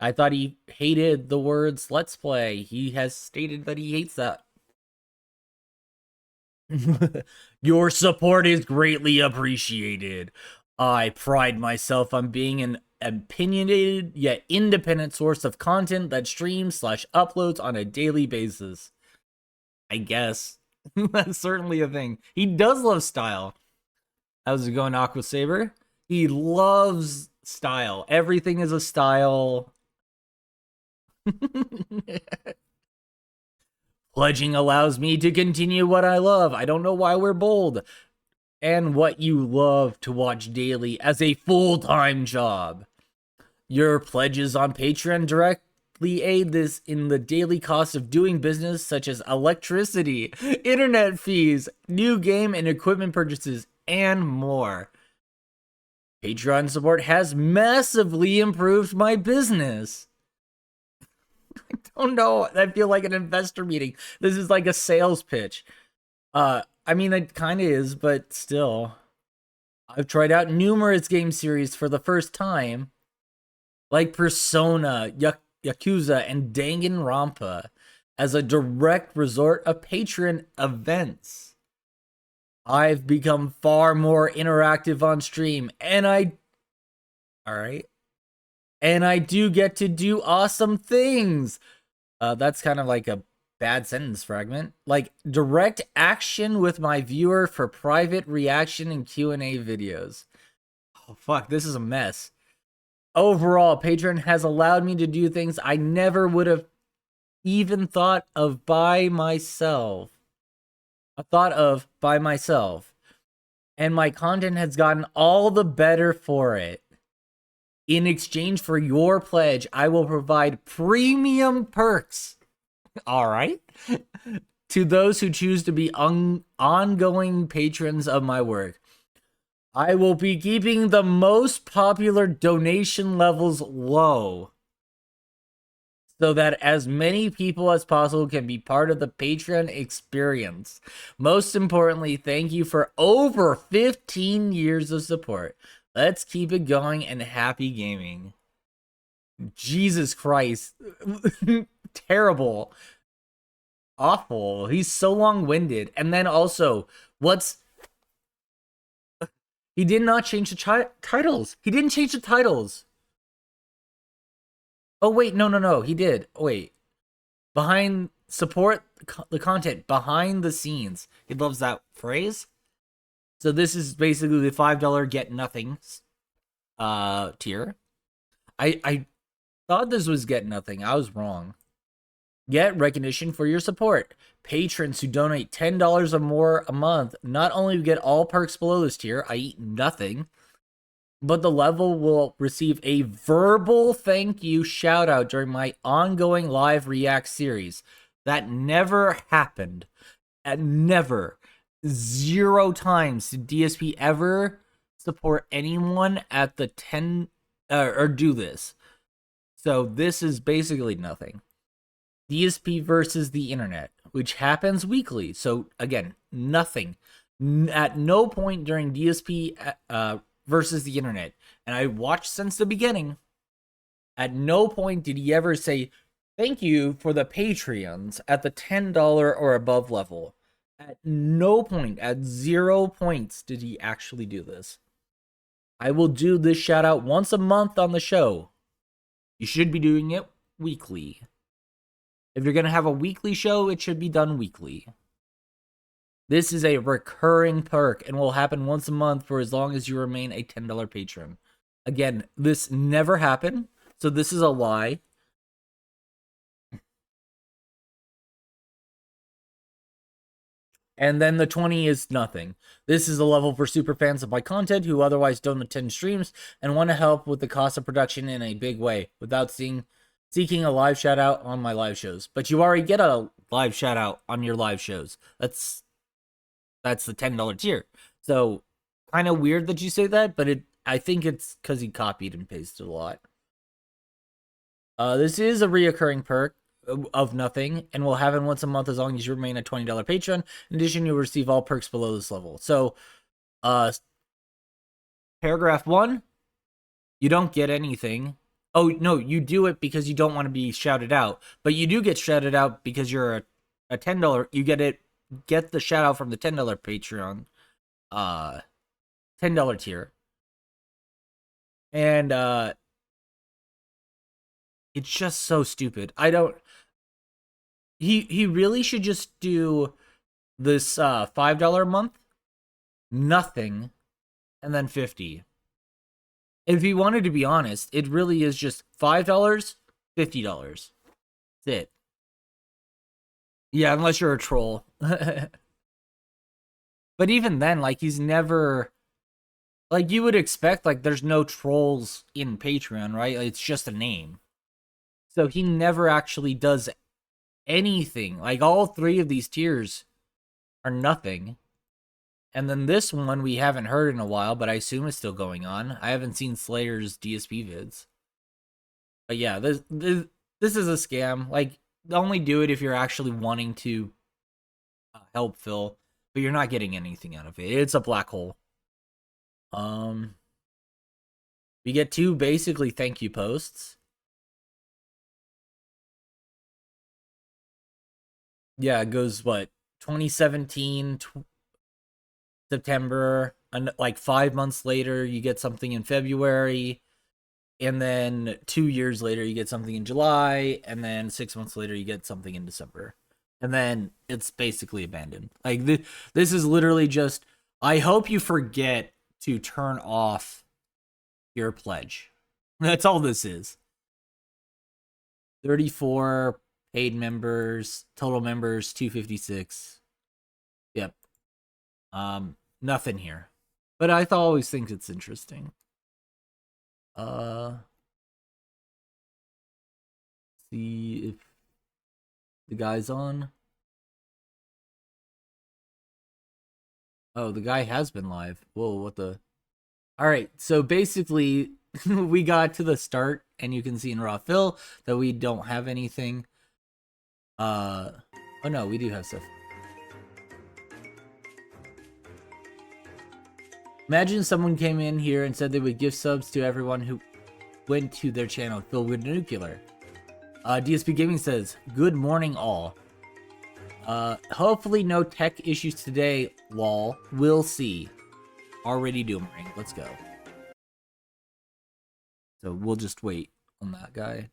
I thought he hated the words Let's Play. He has stated that he hates that. Your support is greatly appreciated. I pride myself on being an opinionated yet independent source of content that streams/uploads on a daily basis. I guess. That's certainly a thing. He does love style. How's it going, Aqua Saber? He loves style. Everything is a style. Pledging allows me to continue what I love. I don't know why we're bold. And what you love to watch daily as a full-time job. Your pledges on Patreon directly aid this in the daily costs of doing business, such as electricity, internet fees, new game and equipment purchases, and more. Patreon support has massively improved my business. I don't know. I feel like an investor meeting. This is like a sales pitch. I mean, it kind of is, but still. I've tried out numerous game series for the first time, like Persona, Yakuza, and Danganronpa, as a direct result of Patreon events. I've become far more interactive on stream, and I do get to do awesome things. That's kind of like a bad sentence fragment. Like direct action with my viewer for private reaction and Q&A videos. Oh, fuck, this is a mess. Overall, Patreon has allowed me to do things I never would have even thought of by myself. And my content has gotten all the better for it. In exchange for your pledge, I will provide premium perks. All right. To those who choose to be ongoing patrons of my work. I will be keeping the most popular donation levels low, so that as many people as possible can be part of the Patreon experience. Most importantly, thank you for over 15 years of support. Let's keep it going and happy gaming. Jesus Christ. Terrible. Awful. He's so long-winded. And then also, he did not change the titles. He didn't change the titles. Oh, wait. No. He did. Wait. Support the content behind the scenes. He loves that phrase. So this is basically the $5 get nothing tier. I thought this was get nothing. I was wrong. Get recognition for your support. Patrons who donate $10 or more a month not only get all perks below this tier, i.e. nothing, but the level will receive a verbal thank you shout out during my ongoing live react series. That never happened. Never. 0 times did DSP ever support anyone at the 10 or do this. So this is basically nothing. DSP versus the internet, which happens weekly. So again, nothing. At no point during DSP versus the internet, and I watched since the beginning, at no point did he ever say, thank you for the Patreons at the $10 or above level. At no point, at 0 points, did he actually do this. I will do this shout out once a month on the show. You should be doing it weekly. If you're going to have a weekly show, it should be done weekly. This is a recurring perk and will happen once a month for as long as you remain a $10 patron. Again, this never happened, so this is a lie. And then the 20 is nothing. This is a level for super fans of my content who otherwise don't attend streams and want to help with the cost of production in a big way without seeking a live shout out on my live shows. But you already get a live shout out on your live shows. That's the $10 tier. So kind of weird that you say that, but I think it's because he copied and pasted a lot. This is a reoccurring perk of nothing and will happen once a month as long as you remain a $20 patron. In addition, you'll receive all perks below this level. So, paragraph 1, you don't get anything. Oh, no, you do it because you don't want to be shouted out, but you do get shouted out because you're a $10. You get the shout out from the $10 Patreon, $10 tier. And, it's just so stupid. He really should just do this $5 a month, nothing, and then 50. If you wanted to be honest, it really is just $5, $50. That's it. Yeah, unless you're a troll. But even then, like, he's never... Like, you would expect, like, there's no trolls in Patreon, right? It's just a name. So he never actually does anything. Like, all three of these tiers are nothing. And then this one we haven't heard in a while, but I assume it's still going on. I haven't seen Slayer's DSP vids. But yeah, this is a scam. Like, only do it if you're actually wanting to help Phil, but you're not getting anything out of it. It's a black hole. We get 2 basically thank you posts. Yeah, it goes, what, 2017, September, and like 5 months later, you get something in February, and then 2 years later, you get something in July, and then 6 months later, you get something in December. And then it's basically abandoned. Like, this is literally just, I hope you forget to turn off your pledge. That's all this is. 34 paid members, total members 256. Yep. Nothing here. But I always think it's interesting. See if the guy's on. Oh, the guy has been live. Whoa, what the... Alright, so basically, we got to the start, and you can see in Raw Phil that we don't have anything. Oh no, we do have stuff. Imagine someone came in here and said they would give subs to everyone who went to their channel filled with nuclear. DSP Gaming says, good morning all. Hopefully no tech issues today, lol. We'll see. Already doomering. Let's go. So we'll just wait on that guy.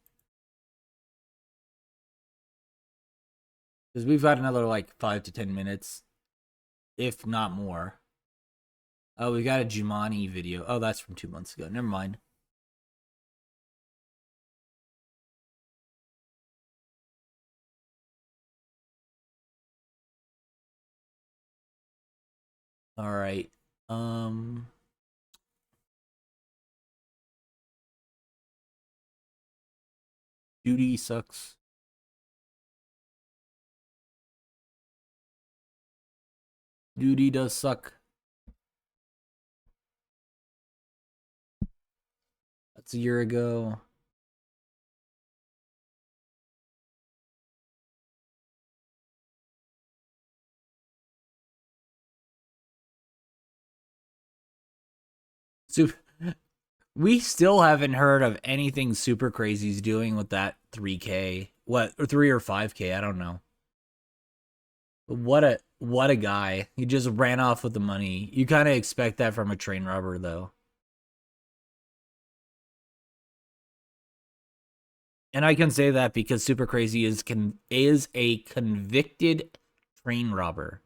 Because we've got another like 5 to 10 minutes. If not more. Oh, we got a Jumanji video. Oh, that's from 2 months ago. Never mind. Alright. Duty sucks. Duty does suck. That's a year ago. We still haven't heard of anything super crazy's doing with that 3K. What, or 3 or 5K, I don't know. But what a guy. He just ran off with the money. You kind of expect that from a train robber, though. And I can say that because Super Crazy is a convicted train robber.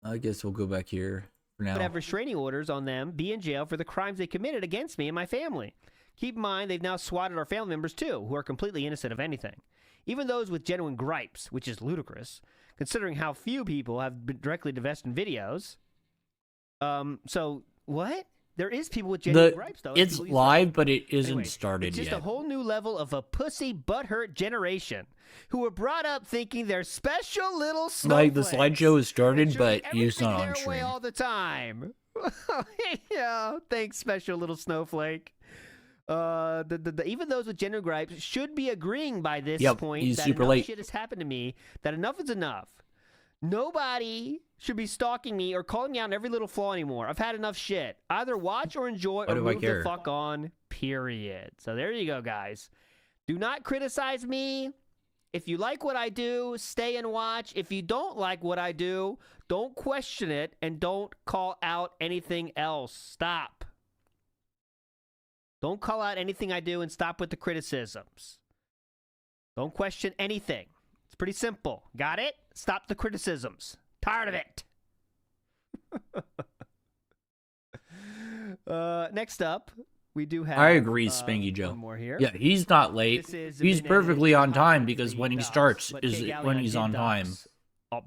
I guess we'll go back here for now. Would have restraining orders on them, be in jail for the crimes they committed against me and my family. Keep in mind, they've now swatted our family members too, who are completely innocent of anything. Even those with genuine gripes, which is ludicrous, considering how few people have been directly divested in videos. So, what? There is people with genuine gripes, though. It's live, but it isn't started yet. It's just yet. a whole new level of a pussy butthurt generation who were brought up thinking they're special little snowflakes. Like, the slideshow is started, but it's not on stream. Away all the time. Yeah, thanks, special little snowflake. Even those with genuine gripes should be agreeing by this point that enough shit has happened to me, that enough is enough. Nobody should be stalking me or calling me out on every little flaw anymore. I've had enough shit. Either watch or enjoy or move the fuck on, period. So there you go, guys. Do not criticize me. If you like what I do, stay and watch. If you don't like what I do, don't question it and don't call out anything else. Stop. Don't call out anything I do and stop with the criticisms. Don't question anything. It's pretty simple. Got it? Stop the criticisms. Tired of it. Next up, we do have... I agree, Spanky Joe. One more here. Yeah, he's not late. He's perfectly on time because when he starts is when he's on time.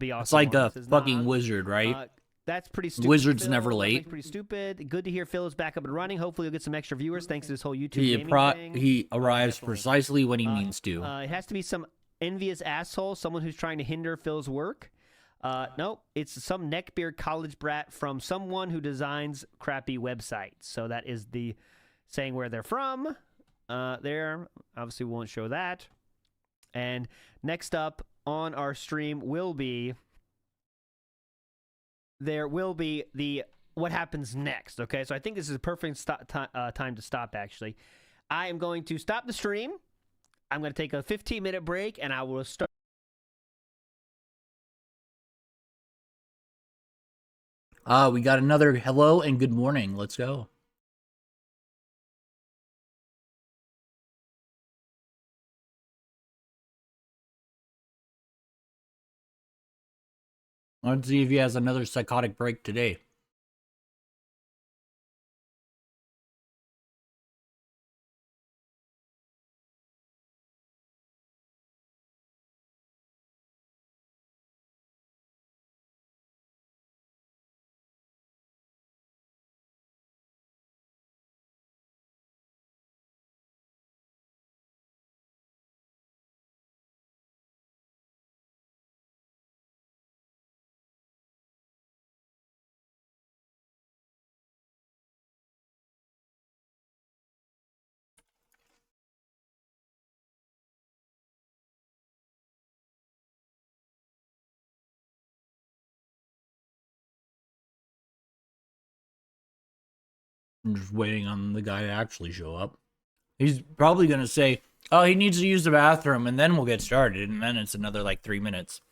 It's like a fucking wizard, right? That's pretty stupid. Wizard's Phil. never late. Pretty stupid. Good to hear Phil is back up and running. Hopefully, you'll get some extra viewers thanks to this whole YouTube gaming thing. He arrives precisely when he means to. It has to be some envious asshole, someone who's trying to hinder Phil's work. Nope, it's some neckbeard college brat from someone who designs crappy websites. So that is the saying where they're from. There, obviously, we won't show that. And next up on our stream will be... There will be the what happens next, okay? So I think this is a perfect time to stop, actually. I am going to stop the stream. I'm going to take a 15-minute break, and I will start. We got another hello and good morning. Let's go. Let's see if he has another psychotic break today. I'm just waiting on the guy to actually show up. He's probably going to say, oh, he needs to use the bathroom, and then we'll get started, and then it's another, like, 3 minutes.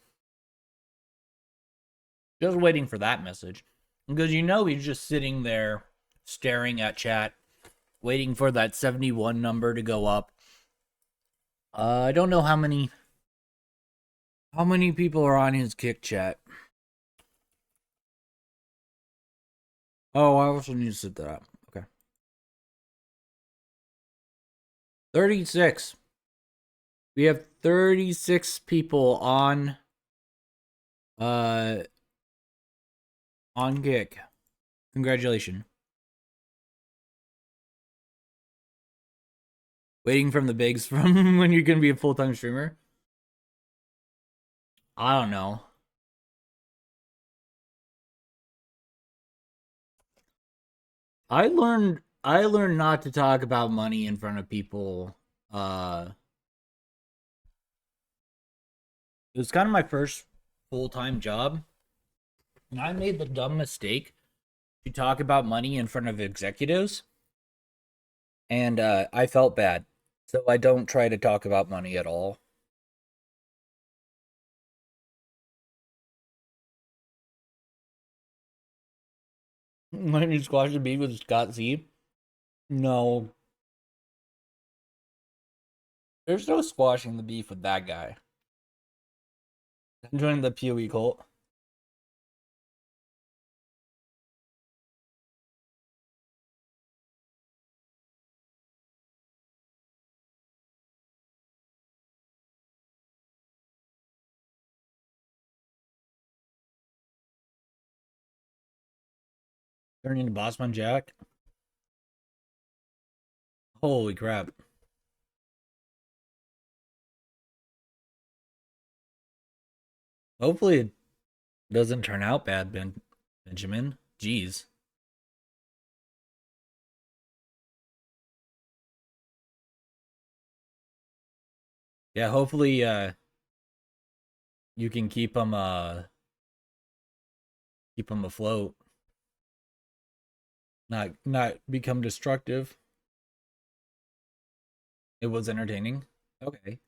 Just waiting for that message. Because you know he's just sitting there, staring at chat, waiting for that 71 number to go up. I don't know how many people are on his Kick chat. Oh, I also need to set that up. Okay. 36. We have 36 people on Kick. Congratulations. Waiting from the bigs from when you're going to be a full-time streamer? I don't know. I learned not to talk about money in front of people. It was kind of my first full-time job. And I made the dumb mistake to talk about money in front of executives. And I felt bad. So I don't try to talk about money at all. When you squash the beef with Scott Z? No. There's no squashing the beef with that guy. I'm joining the PoE cult. Turning into Bossman Jack. Holy crap. Hopefully it doesn't turn out bad, Benjamin. Jeez. Yeah, hopefully you can keep them afloat. Not become destructive. It was entertaining. Okay.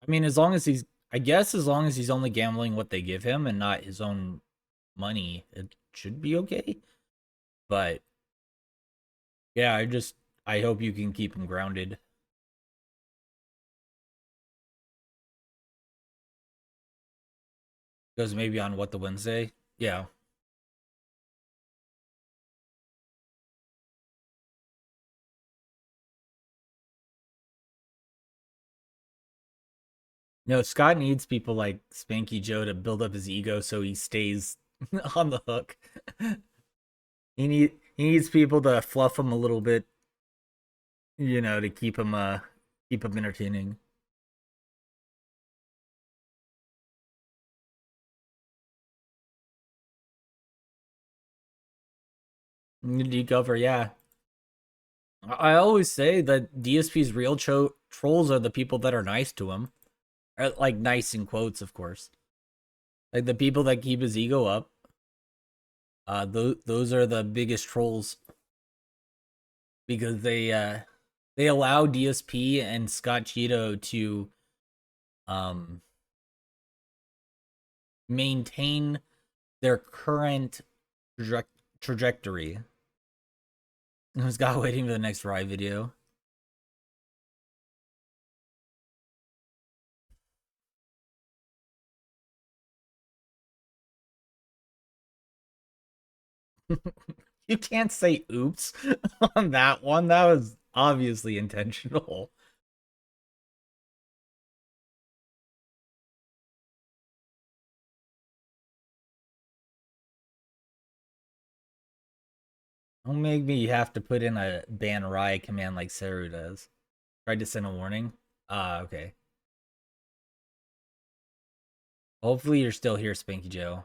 I mean, as long as he's, I guess, as long as he's only gambling what they give him and not his own money, it should be okay. But yeah, I hope you can keep him grounded. Goes maybe on what, the Wednesday? Yeah. No, Scott needs people like Spanky Joe to build up his ego so he stays on the hook. He needs people to fluff him a little bit, to keep him entertaining. Decover, yeah. I always say that DSP's real trolls are the people that are nice to him. Like, nice in quotes, of course. Like, the people that keep his ego up. Those are the biggest trolls. Because they allow DSP and Scott Cheeto to maintain their current trajectory. Scott waiting for the next Rye video. You can't say oops on that one. That was obviously intentional. Don't make me have to put in a ban Rye command like Saru does. Tried to send a warning. Okay. Hopefully you're still here, Spanky Joe.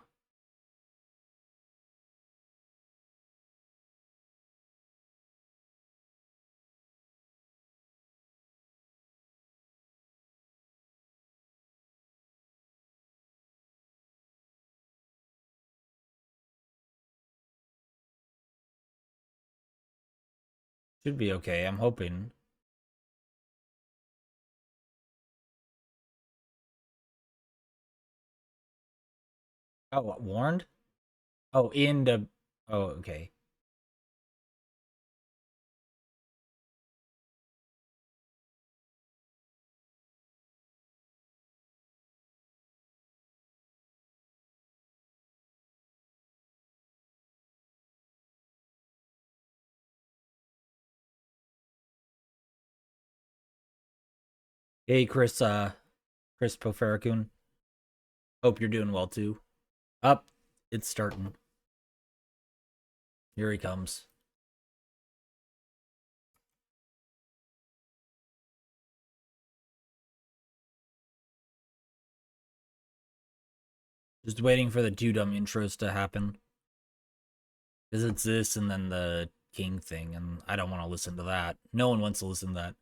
Should be okay, I'm hoping. Oh, what, warned? Oh, in the... Oh, okay. Hey, Chris Pofaracun. Hope you're doing well, too. Up, it's starting. Here he comes. Just waiting for the two dumb intros to happen. Because it's this and then the king thing, and I don't want to listen to that. No one wants to listen to that.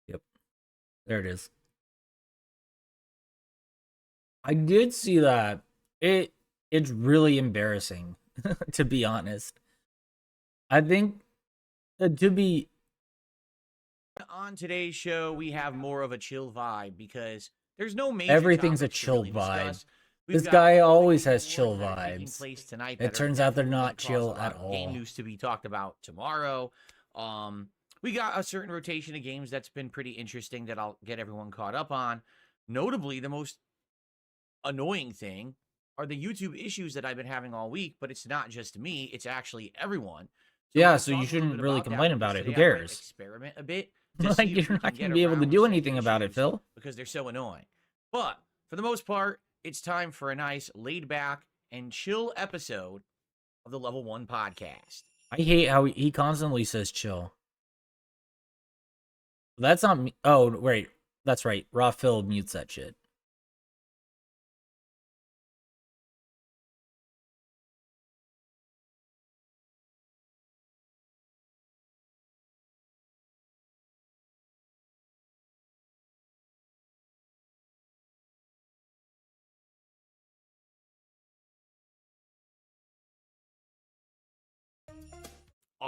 Yep. There it is. I did see that. It's really embarrassing, to be honest. I think to be On today's show, we have more of a chill vibe because there's no major everything's a topics to chill really vibe. discuss. We've This got guy all the always game has awards chill that are taking vibes. place tonight It that are turns out they're definitely not gonna cause chill a lot at of game all. news to be talked about tomorrow. We got a certain rotation of games that's been pretty interesting that I'll get everyone caught up on. Notably, the most annoying thing are the YouTube issues that I've been having all week, but it's not just me, it's actually everyone. So Yeah, we'll so talk you a little shouldn't bit really about that complain because about it. Who today I might cares? experiment a bit to Like, see you're if we not can gonna get be able to around do said anything about it, issues Phil. because they're so annoying. But for the most part, it's time for a nice laid back and chill episode of the Level 1 podcast. I hate how he constantly says chill. That's not me. Oh, wait. That's right. Raw Phil mutes that shit.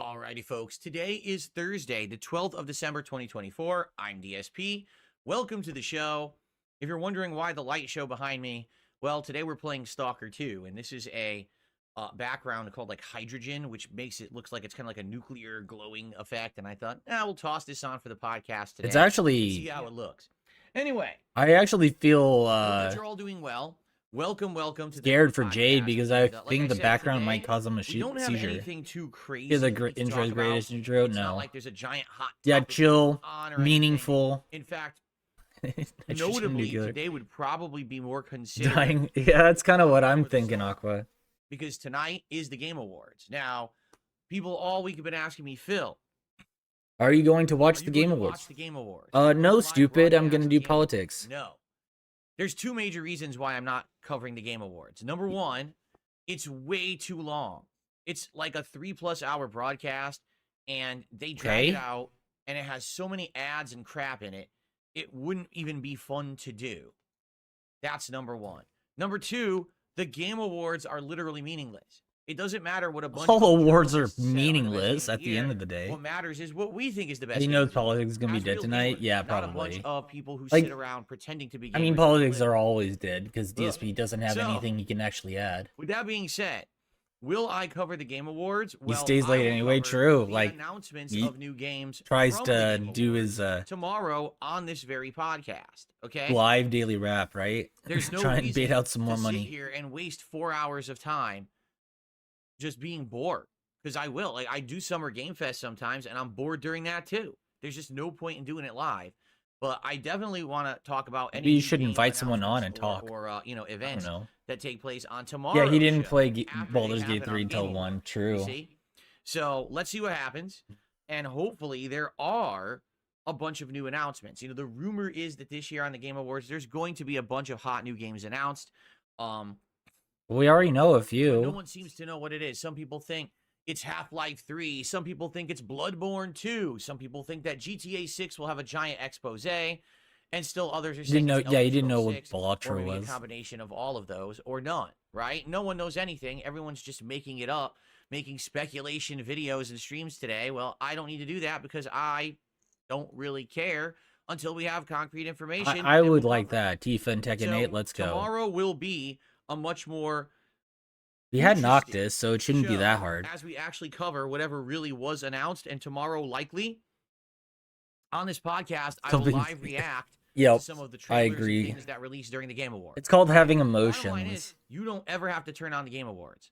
Alrighty, folks. Today is Thursday, the 12th of December, 2024. I'm DSP. Welcome to the show. If you're wondering why the light show behind me, well, today we're playing Stalker 2, and this is a background called like hydrogen, which makes it looks like it's kind of like a nuclear glowing effect. And I thought, we'll toss this on for the podcast today. It's actually see how it looks. Anyway, I actually feel hope that you're all doing well. Welcome to scared the for podcast. Jade because I And, think the said, background today, might cause him a we don't have seizure. anything too crazy. Is the to intro talk the greatest about. intro? It's No. not like there's a giant hot Yeah, topic chill, on or meaningful. anything. In fact, Nitrogen notably, nuclear. today would probably be more considered. Dying. Yeah, that's kind of what I'm thinking, Aqua. Because tonight is the Game Awards. Now, people all week have been asking me, Phil, Are you going to watch are the you Game going to Awards? watch the Game Awards? No, Live stupid. I'm gonna broadcast do Game- politics. No. There's two major reasons why I'm not covering the Game Awards. Number one, it's way too long. It's like a 3+ hour broadcast, and they drag it out, and it has so many ads and crap in it, it wouldn't even be fun to do. That's number one. Number two, the Game Awards are literally meaningless. It doesn't matter what a bunch All of awards are journalists say on the meaningless best at game the year. end of the day. What matters is what we think is the best. You game know of the year. politics is gonna be As dead real tonight? gamers, Yeah, not a bunch probably. of people who Like, sit around pretending to be gamers. I mean, politics are always dead because Ugh. DSP doesn't have So- anything you can actually add. With that being said, will I cover the Game Awards? He Well, stays I late will anyway. cover True. the Like announcements he of new games tries from to the Game do Awards his tomorrow on this very podcast. Okay. live daily rap, right? There's no Try and reason bait out some more to money. sit here and waste 4 hours of time just being bored. Because I will. Like I do Summer Game Fest sometimes, and I'm bored during that too. There's just no point in doing it live. But I definitely want to talk about any. Maybe you new should game invite someone on and announcements talk. or I don't events know. that take place on tomorrow. Yeah, he didn't play after Baldur's they Gate happen 3 on until Game 1. Awards, True. you see? So let's see what happens. And hopefully there are a bunch of new announcements. You know, the rumor is that this year on the Game Awards, there's going to be a bunch of hot new games announced. We already know a No few. one seems to know what it is. Some people think it's Half-Life 3. Some people think it's Bloodborne 2. Some people think that GTA 6 will have a giant expose. And still others are saying it's Yeah, Elder you didn't know Scrolls what 6, or Balatro maybe was. a combination of all of those or none, right? No one knows anything. Everyone's just making it up, making speculation videos and streams today. Well, I don't need to do that because I don't really care until we have concrete information. I and would we'll like cover it. that. Tifa and Tekken So 8, let's go. Tomorrow will be a much more We had interesting Noctis, so it shouldn't be show that hard. as we actually cover whatever really was announced. And tomorrow, likely on this podcast, I will Something- live react Yep, to some of the I trailers agree. and things that released during the Game Awards. It's called having Bottom line emotions. is, you don't ever have to turn on the Game Awards.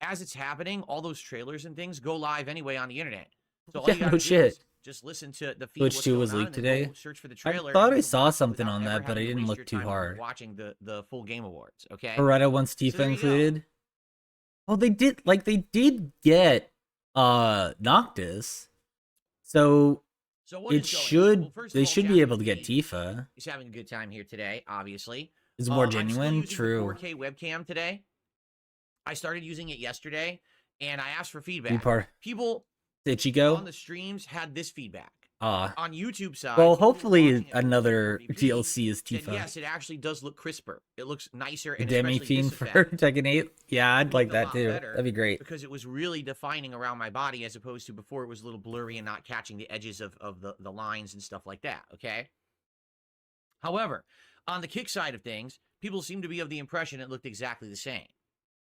As it's happening, all those trailers and things go live anyway on the internet. So all Yeah, you gotta no do shit. is just listen to the feed. Twitch what's 2 going was on, leaked and then go today. Search for the I trailer. thought and I you saw watch it something without on ever that, but I having to didn't waste look your too time hard. watching the full Game Awards. Okay. Beretta wants Tifa there you go. included. Well, they did get Noctis. So So what it is going on? should Well, first of they all, should be Jack able to get McGee Tifa. He's having a good time here today, obviously. Is more I'm still genuine? using the True. 4K webcam today. I started using it yesterday, and I asked for You feedback. part People Ichigo? on the streams had this feedback. Ah. On YouTube side, Well, people who were hopefully watching it on another 440p DLC is said, Tifa. yes, it actually does look crisper. It looks nicer, The and Demi especially Fiend this for effect Tekken 8? Yeah, I'd like looked a that lot too. better That'd be great. because it was really defining around my body as opposed to before it was a little blurry and not catching the edges of the lines and stuff like that, okay? However, on the kick side of things, people seem to be of the impression it looked exactly the same.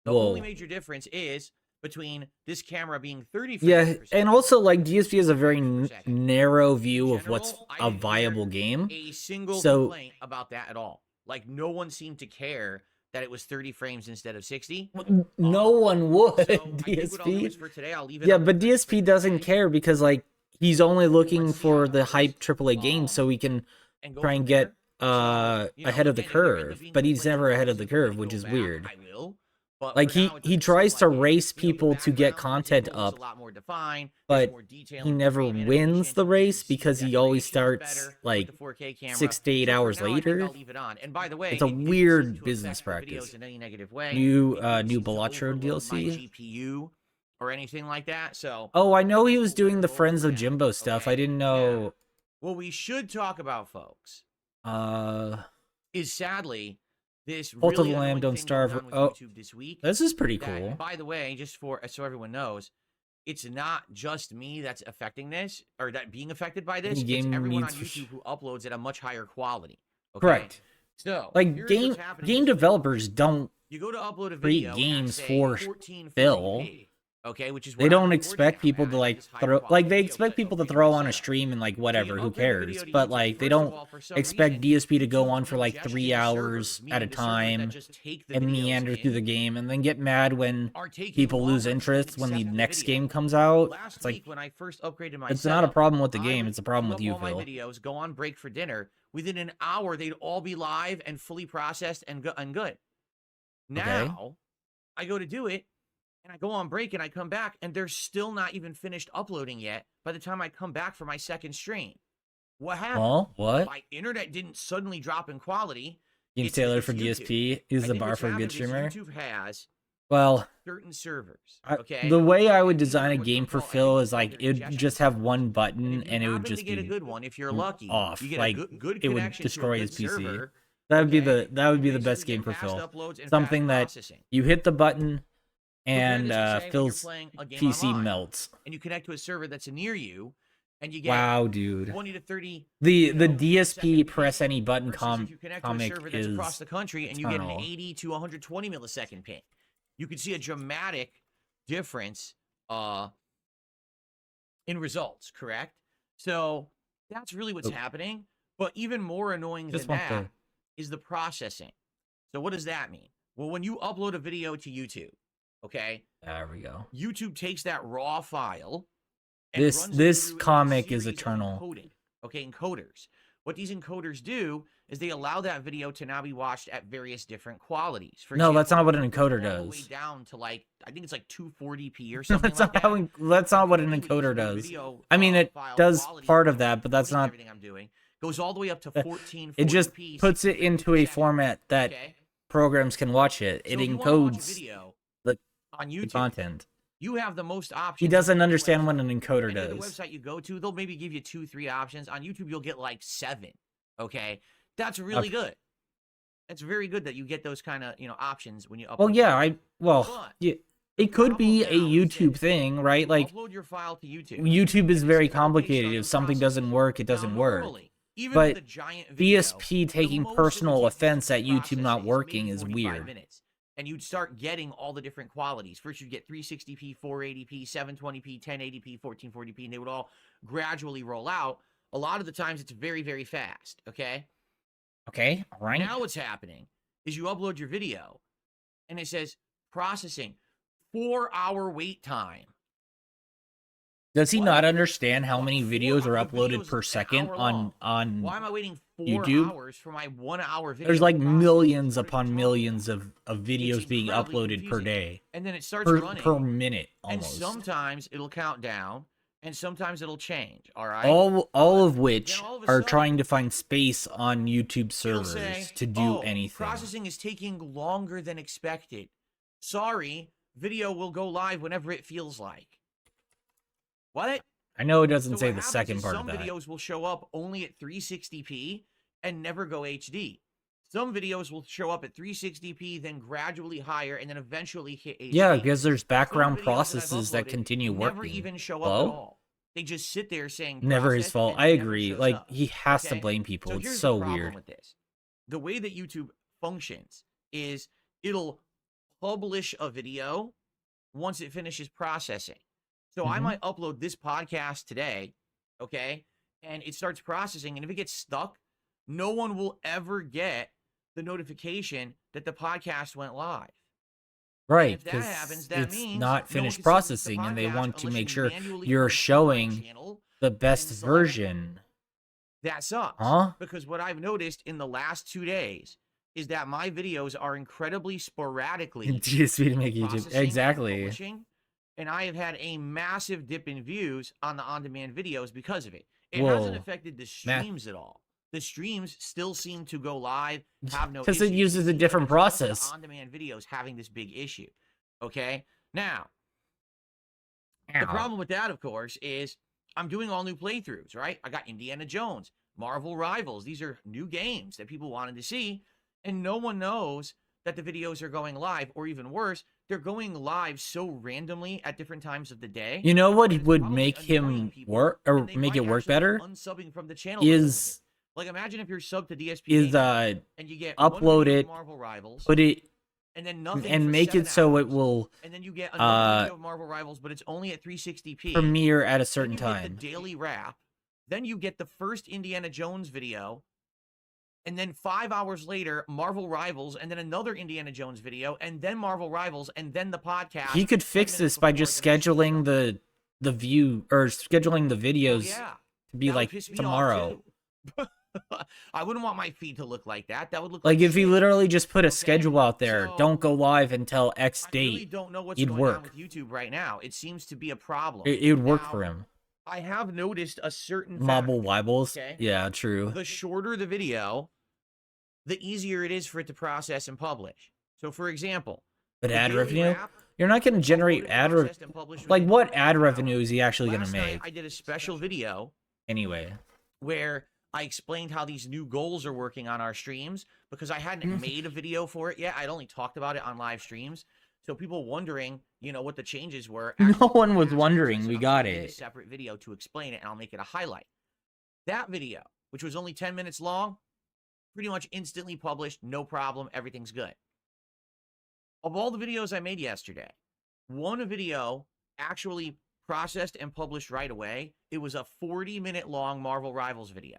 The only Whoa. major difference is between this camera being 30 frames Yeah, per and second. also like DSP has a very second. narrow view of general, what's I a didn't viable hear game. a single So- complaint about that at all. Like no one seemed to care that it was 30 frames instead of 60. No one would, So I think what I'll do is DSP. for today, I'll leave it Yeah, up but to DSP doesn't today care because like he's only looking Let's see for how the it hype goes. AAA games so he can and go try from and get there. So, you know, ahead of the again, if there end up curve, being but he's complaints never about ahead of this the curve, and which go is back, weird. I will. But Like for he now, it he doesn't tries seem to like it. race You know, the people to get background, for content example, is up, a lot more defined. There's but more detail he in the never frame wins animation. the You can race see because the he always definition is starts better like with the 4K camera. 6 to 8 So for hours now, I think later. I'll leave it on. And by the way, It's a it didn't seem weird to business affect the videos practice. in any negative way. New It didn't new seem to Balatro overload my DLC. GPU or anything like that. So Oh, I know he was hopefully doing the we'll Friends of overlap. Jimbo stuff. I Okay? didn't Now, know. what we should talk about, folks, is sadly this Cult of really the Lamb, annoying Don't thing going Starve. on with Oh, YouTube this week. this is pretty That, cool. by the way, just for so everyone knows, it's not just me that's affecting this or that being affected by this. It's Game everyone on needs- YouTube who uploads at a much higher quality. Okay? Correct. So Like here's game what's happening game is developers don't you go to upload a create video games at, say, for 1440p, Phil. okay, which is They what I'm don't recording expect now people at. to I have like this high throw quality like they video expect set people to up throw here on a set up. stream and like So whatever, you who upload the cares? video to But YouTube. like they First of don't all, for some expect reason, DSP to go YouTube on for like ingested 3 servers, hours meaning at a the servers that time just take the and videos meander through the in game and then get mad when are taking people lose longer to interest when the accept the next video. game comes out. Last It's like week when I first upgraded my it's not a setup, problem with the I game, would it's a problem queue with up you, all my Phil. videos, go on break for dinner. Within an hour, they'd all be live and fully processed and good. Now, I go to do it, and I go on break, and I come back, and they're still not even finished uploading yet by the time I come back for my second stream. What happened? Oh, what? My internet didn't suddenly drop in quality. Games It's tailored for YouTube. DSP I is the think bar what's for a good happened is streamer. YouTube has Well, certain servers, okay? the way I would These design are a what game they for call, I Phil think, is like called it would ingestion just have servers. one And button if you and it would happen just to get a be good one, if you're lucky, off. you get Like a good it would connection to a destroy good his PC. server, That would be okay? the You best basically game get for fast Phil. uploads and Something fast that processing. you hit the button and Compare this to, say, when you're Phil's playing a game PC online, melts. and you connect to a server that's near you, and you get Wow, dude. 20 to 30. The DSP press any button Versus if you connect to a comic server that's across is the country and you get an eternal. 80 to 120 millisecond ping. You can see a dramatic difference in results, correct? So that's really what's happening. But even more annoying Just than want that is the processing. So what does that mean? Well, when you upload a video to YouTube, okay, There we go. YouTube takes that raw file and This runs it this through a comic is series of eternal. encoding, okay, encoders. What these encoders do is they allow that video to now be watched at various different qualities. For No, that's example, not what an encoder all the way does. down to like I think it's like 240p or something That's like not that. how that's not what an With this encoder new does. video, I mean, it file does quality part of and that, but that's encoding not. everything I'm doing goes all the way up to 1440p. It just puts it into a format that okay? programs can watch it. It So if you wanna watch a encodes video the on the YouTube. content. You have the most options. He doesn't understand what an encoder Any other does. website you go to, they'll maybe give you 2-3 options. On YouTube, you'll get like 7. Okay, that's really Okay. good. It's very good that you get those kind of options when you upload. Well, yeah, But yeah, it could be a problem now is YouTube this. thing, right? Like upload your file to YouTube. YouTube is and very it's gonna take complicated. some If something processing. doesn't work, it Now, doesn't work. normally, even But with a giant video, DSP the taking most it personal would take offense you at to YouTube process not is working maybe is 45 weird. minutes. And you'd start getting all the different qualities. First, you'd get 360p, 480p, 720p, 1080p, 1440p, and they would all gradually roll out. A lot of the times, it's very, very fast. Okay. Okay, all right. Now, what's happening is you upload your video, and it says processing, 4-hour wait time. Does he What? not understand how many Four- videos are the uploaded video's per an second hour on long. on Why am I waiting 4 YouTube? hours for my 1-hour video? There's like processing? millions What are you upon talking millions about? of videos being incredibly uploaded per confusing. day. And then it starts Per running. minute And almost. sometimes it'll count down, and sometimes it'll change. All right. All of which Then all of a are sudden, trying to find space on YouTube it'll servers say, to do "Oh, anything. processing is taking longer than expected. Sorry, video will go live whenever it feels like." What? I know it doesn't So say what the happens second is part some of that. videos will show up only at 360p and never go HD. Some videos will show up at 360p, then gradually higher, and then eventually hit HD. Yeah, because there's Some background videos processes that uploaded continue never working. even show up Hello? at all. They just sit there saying Never his processed fault. and I it never agree. shows Like up. he has to Okay? blame people. So It's here's so the problem weird. with this. The way that YouTube functions is it'll publish a video once it finishes processing. So I Mhm. might upload this podcast today, okay? And it starts processing, and if it gets stuck, no one will ever get the notification that the podcast went live. Right, If that because happens, that it's means not no one finished can see the processing, and they podcast want to unless make you sure manually you're go to my showing channel the best and select- version. That sucks. Huh? Because what I've noticed in the last 2 days is that my videos are incredibly sporadically DSP to make YouTube. processing and Exactly. publishing, and I have had a massive dip in views on the on-demand videos because of it. It Whoa. hasn't affected the streams at all. The streams still seem to go live, have no Because it issues. uses a seems like different it's just the process. on-demand videos having this big issue. Okay? Now, the Ow. problem with that, of course, is I'm doing all new playthroughs, right? I got Indiana Jones, Marvel Rivals. These are new games that people wanted to see, and no one knows that the videos are going live, or even worse, they're going live so randomly at different times of the day. You know what that it's would probably make annoying him people, work or and they make might it work actually be better unsubbing from the channel because of it. is Like, imagine if you're subbed to DSP is and you get one upload video of it, Marvel Rivals, put it, and then nothing and for make 7 it so it hours, will and then you get another video of Marvel Rivals, but it's only at 360p. premiere at a Then certain you get time. the daily wrap. Then you get the first Indiana Jones video. And then 5 hours later, Marvel Rivals, and then another Indiana Jones video, and then Marvel Rivals, and then the podcast. He could 10 fix minutes this by before just the mission scheduling starts. the view or scheduling the Oh, videos yeah. to be That would like piss me off, tomorrow. too. I wouldn't want my feed to look like that. That would look Like if he shit. literally just put a Okay? schedule out there, So, don't go live until X I really date. don't know what's It'd going on work. with YouTube right now. It seems to be a problem. It would work Now, for him. I have noticed a certain fact. Marble Wibbles. Okay. Yeah, true. The shorter the video, the easier it is for it to process and publish. So, for example, But the ad daily revenue? wrap, You're not going to generate uploaded, ad processed, and published like within what 24 ad hours. revenue is he actually going to Last night, make? I did a special video Anyway. where I explained how these new goals are working on our streams because I hadn't made a video for it yet. I'd only talked about it on live streams. So people wondering, you know, what the changes were. No one was asked me, wondering. so We I'm got gonna make it. a separate video to explain it, and I'll make it a highlight. That video, which was only 10 minutes long, pretty much instantly published, no problem, everything's good. Of all the videos I made yesterday, one video actually processed and published right away. It was a 40-minute long Marvel Rivals video.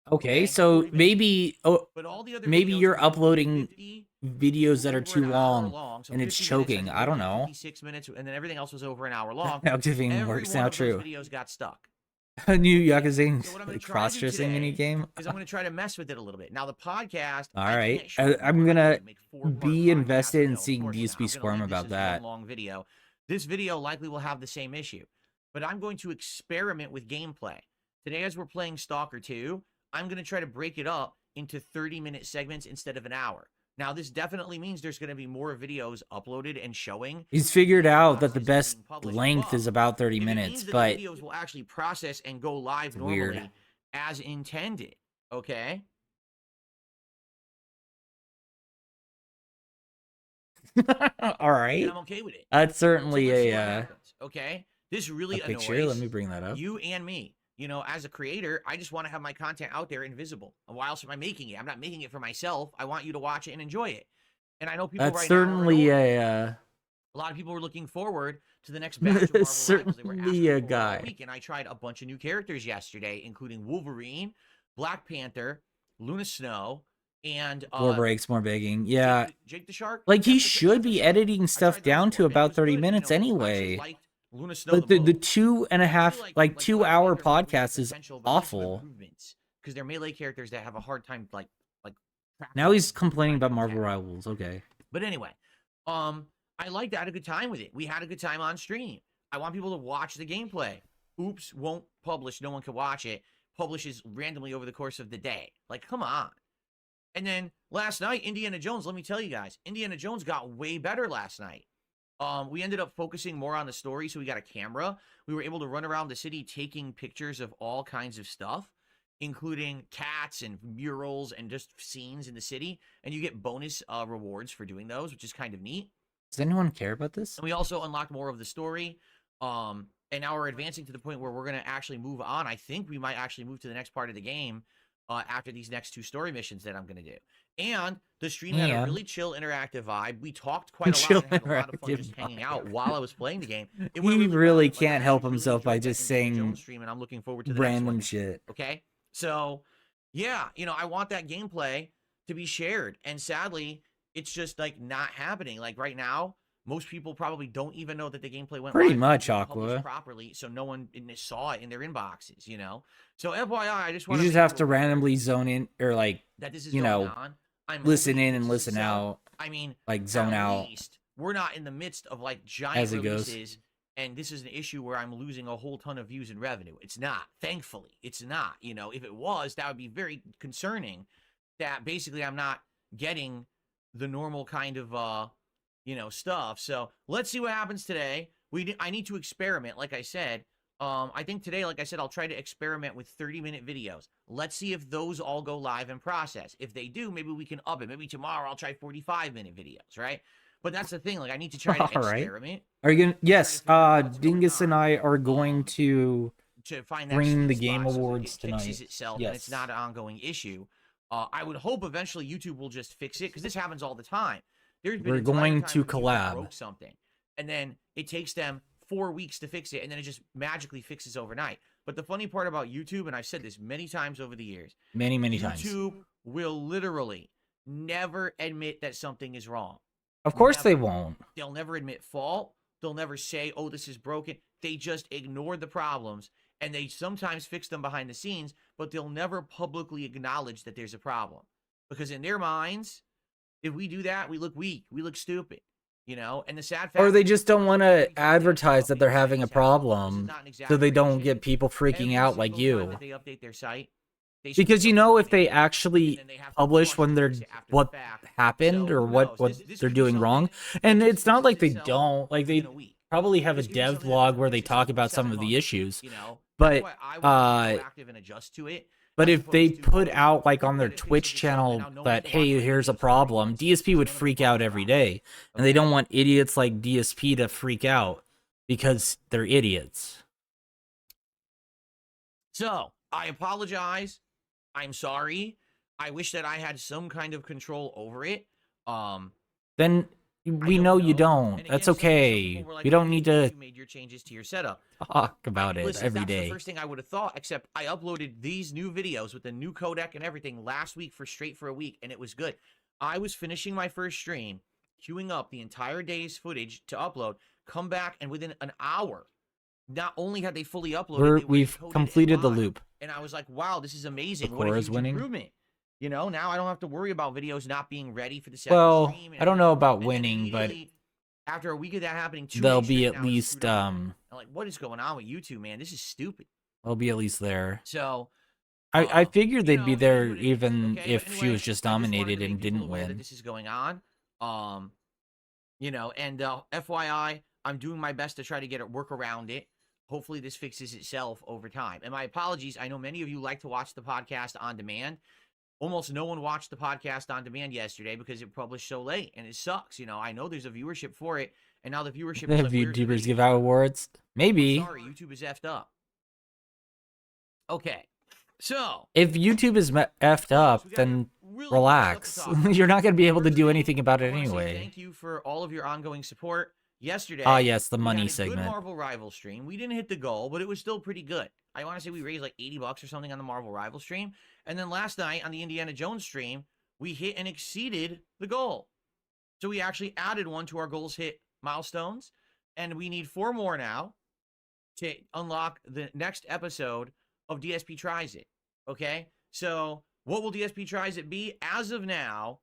Okay, so maybe But all the other maybe videos you're were uploading 50, videos that are over too an hour long so and it's 50 minutes, choking. like I don't 40, know. 56 minutes, and then everything else was over an hour long. How everything Every works one now, of those true. videos got stuck. A new Yakuza So what I'm gonna try to do cross-dressing today mini game. is I'm going to try to mess with it a little bit. Now the podcast. All I right, can't show I'm you what I gonna do, make 4-part be podcast invested in video, of seeing course DSP not. I'm squirm gonna leave this about as that. one long video. This video likely will have the same issue, but I'm going to experiment with gameplay today as we're playing Stalker 2. I'm going to try to break it up into 30-minute segments instead of an hour. Now, this definitely means there's going to be more videos uploaded and showing. He's figured out that the Process best being published, length but is about 30 if it means minutes, that but the videos will actually process and go live it's normally weird. as intended. Okay. All right. And I'm okay with it. That's So certainly let's see what a happens, okay? This really picture. annoys Let me bring that up. you and me. You know, as a creator, I just want to have my content out there invisible. And why else am I making it? I'm not making it for myself. I want you to watch it and enjoy it. And I know people That's right now are certainly annoyed. a A lot of people were looking forward to the next batch of Marvel Rivals. They were certainly asking a for all guy. week, and I tried a bunch of new characters yesterday, including Wolverine, Black Panther, Luna Snow, and More breaks, more begging. Yeah. Jake the Shark. Like he That's the should be Fantastic Four. editing I stuff tried those down to four, man. It about was 30 good. minutes You know, I actually anyway. liked Luna Snow But the most. 2.5 Like like 2 Black hour Panther had podcast is potential, but there's some awful. improvements because they're melee characters that have a hard time like Now he's complaining trying to about Marvel attack. Rivals. Okay. But anyway, I liked I had a good time with it. We had a good time on stream. I want people to watch the gameplay. Oops, won't publish. No one can watch it. Publishes randomly over the course of the day. Like, come on. And then last night, Indiana Jones, let me tell you guys, Indiana Jones got way better last night. We ended up focusing more on the story, so we got a camera. We were able to run around the city taking pictures of all kinds of stuff, including cats and murals and just scenes in the city. And you get bonus rewards for doing those, which is kind of neat. Does anyone care about this? And we also unlocked more of the story. And now we're advancing to the point where we're going to actually move on. I think we might actually move to the next part of the game after these next 2 story missions that I'm going to do. And the stream had a really chill, interactive vibe. We talked quite a lot and had a lot of fun just hanging out while I was playing the game. It went He well. really Like, can't I help really himself by enjoyed that just Indiana saying Jones stream, and I'm looking forward to the next random one. shit. Okay? So, yeah, you know, I want that gameplay to be shared. And sadly, it's just like not happening. Like right now, most people probably don't even know that the gameplay went Pretty live. much, It wasn't published Aqua. properly, so no one saw it in their inboxes, you know? So FYI, I just You want just have to randomly zone in or like, that this is you going know, on. I'm listen hoping in and this listen is, out. I mean, like zone at out. least we're not in the midst of like giant As it goes. releases, and this is an issue where I'm losing a whole ton of views and revenue. It's not, thankfully. It's not. You know, if it was, that would be very concerning. That basically I'm not getting the normal kind of you know, stuff. So let's see what happens today. I need to experiment, like I said. I think today, like I said, I'll try to experiment with 30-minute videos. Let's see if those all go live and process. If they do, maybe we can up it. Maybe tomorrow I'll try 45-minute videos, right? But that's the thing. Like, I need to try to All right. experiment. Are you gonna? Yes. Dingus and I are going to find stream the sweet Game spot so that Awards it tonight. fixes itself and it's not an ongoing issue. I would hope eventually YouTube will just fix it because this happens all the time. We're going to collab. Broke something, and then it takes them 4 weeks to fix it, and then it just magically fixes overnight. But the funny part about YouTube, and I've said this many times over the years, many times, YouTube will literally never admit that something is wrong. Of course they won't. They'll never admit fault. They'll never say, "Oh, this is broken." They just ignore the problems, and they sometimes fix them behind the scenes, but they'll never publicly acknowledge that there's a problem. Because in their minds, if we do that, we look weak. We look stupid. You know, and the sad fact, or they just don't want to advertise that they're having a problem, so they don't get people freaking out like you. They update their site. Because you know, if they actually publish when they're what happened or what they're doing wrong, and it's not like they don't, like they probably have a dev blog where they talk about some of the issues, but but if they put out like on their Twitch channel that, hey, here's a problem, DSP would freak out every day. And they don't want idiots like DSP to freak out because they're idiots. So, I apologize. I'm sorry. I wish that I had some kind of control over it. Then we know you don't. That's okay. You don't need to made your changes to your setup. Talk about it every that's day. The first thing I would have thought, except I uploaded these new videos with the new codec and everything last week for a week, and it was good. I was finishing my first stream, queuing up the entire day's footage to upload, come back, and within an hour, not only had they fully uploaded, We've completed the loop. And I was like, wow, this is amazing. The what a core huge is winning. improvement. You know, now I don't have to worry about videos not being ready for the second stream. I don't know about winning, but after a week of that happening, they'll be at least I'm like, what is going on with you two, man? This is stupid. They'll be at least there. So I figured they'd be there even if she was just nominated and didn't that win. this is going on. You know, and FYI, I'm doing my best to try to work around it. Hopefully this fixes itself over time. And my apologies. I know many of you like to watch the podcast on demand. Almost no one watched the podcast on demand yesterday because it published so late, and it sucks. You know, I know there's a viewership for it, and now the viewership is Have YouTubers give out awards? Maybe. Sorry, YouTube is effed up. Okay, so if YouTube is effed up, then relax. You're not going to be able to do anything about it anyway. Thank you for all of your ongoing support. Yesterday, yes, the money we had a segment. Good Marvel Rival stream. We didn't hit the goal, but it was still pretty good. I want to say we raised like $80 or something on the Marvel Rival stream. And then last night on the Indiana Jones stream, we hit and exceeded the goal. So we actually added one to our goals hit milestones. And we need 4 more now to unlock the next episode of DSP Tries It. Okay? So what will DSP Tries It be? As of now,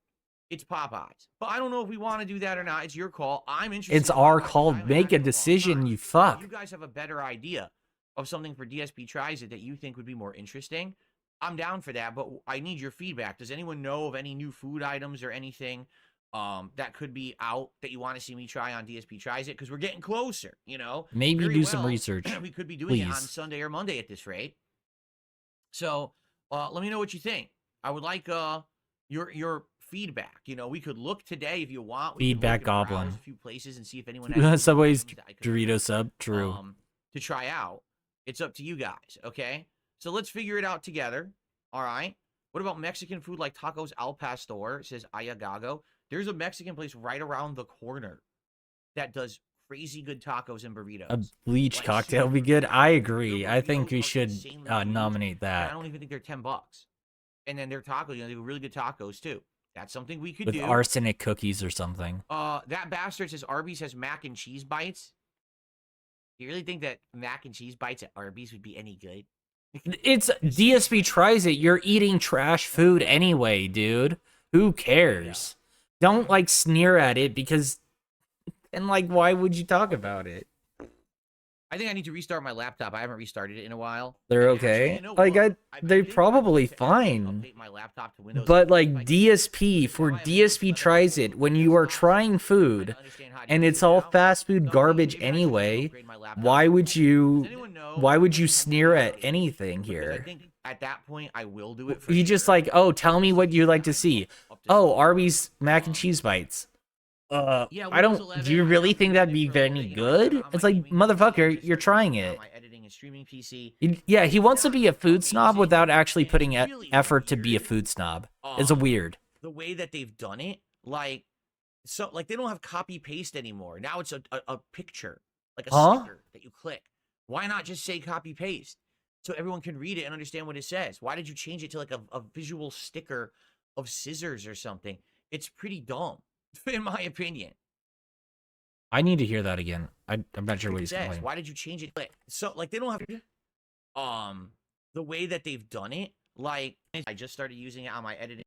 it's Popeyes. But I don't know if we want to do that or not. It's your call. I'm interested. It's our call. Make a decision, you fuck. If you guys have a better idea of something for DSP Tries It that you think would be more interesting, I'm down for that, but I need your feedback. Does anyone know of any new food items or anything that could be out that you want to see me try on DSP Tries It? Because we're getting closer, you know? Maybe do some research. We could be doing it on please. Sunday or Monday at this rate. So let me know what you think. I would like your feedback. You know, we could look today if you want. We Feedback can look and goblin. browse a few places and see if anyone has Subway's that I could, Dorito sub. True. to try out. It's up to you guys, okay? So let's figure it out together, all right? What about Mexican food like Tacos Al Pastor? It says Ayagago. There's a Mexican place right around the corner that does crazy good tacos and burritos. A bleach Like, cocktail would be good. I agree. I think we should nominate And I that don't even think they're $10. And then their tacos, you know, they do really good tacos too. That's something we could with do. arsenic cookies or something. That bastard says Arby's has mac and cheese bites. Do you really think that mac and cheese bites at Arby's would be any good? It's DSP Tries It. You're eating trash food anyway, dude. Who cares? Don't like sneer at it because, and like, why would you talk about it? I think I need to restart my laptop. I haven't restarted it in a while. They're okay. They're probably fine. My laptop to Windows. But like DSP, for DSP Tries It, when you are trying food and it's all fast food garbage anyway, why would you sneer at anything I here? think at that point I will do it. For You just like, oh, tell me what you like to see. Oh, Arby's mac and cheese bites. Yeah, I Windows don't. 11, Do you I've really now been think using that'd it be for a little any bit. You know, I have good? it on It's my like, gaming PC. I motherfucker, just you're started trying using it it. on my editing and streaming PC. Yeah, he It's wants to not be a food snob amazing, without actually and putting it's really effort to be a weird. food snob. It's a weird. The way that they've done it, like, so like they don't have copy paste anymore. Now it's a picture, like a Huh? sticker that you click. Why not just say copy paste so everyone can read it and understand what it says? Why did you change it to like a visual sticker of scissors or something? It's pretty dumb, in my opinion. I need to hear that again. I'm not sure what he's Says, saying. why did you change it? So like they don't have the way that they've done it. Like I just started using it on my editing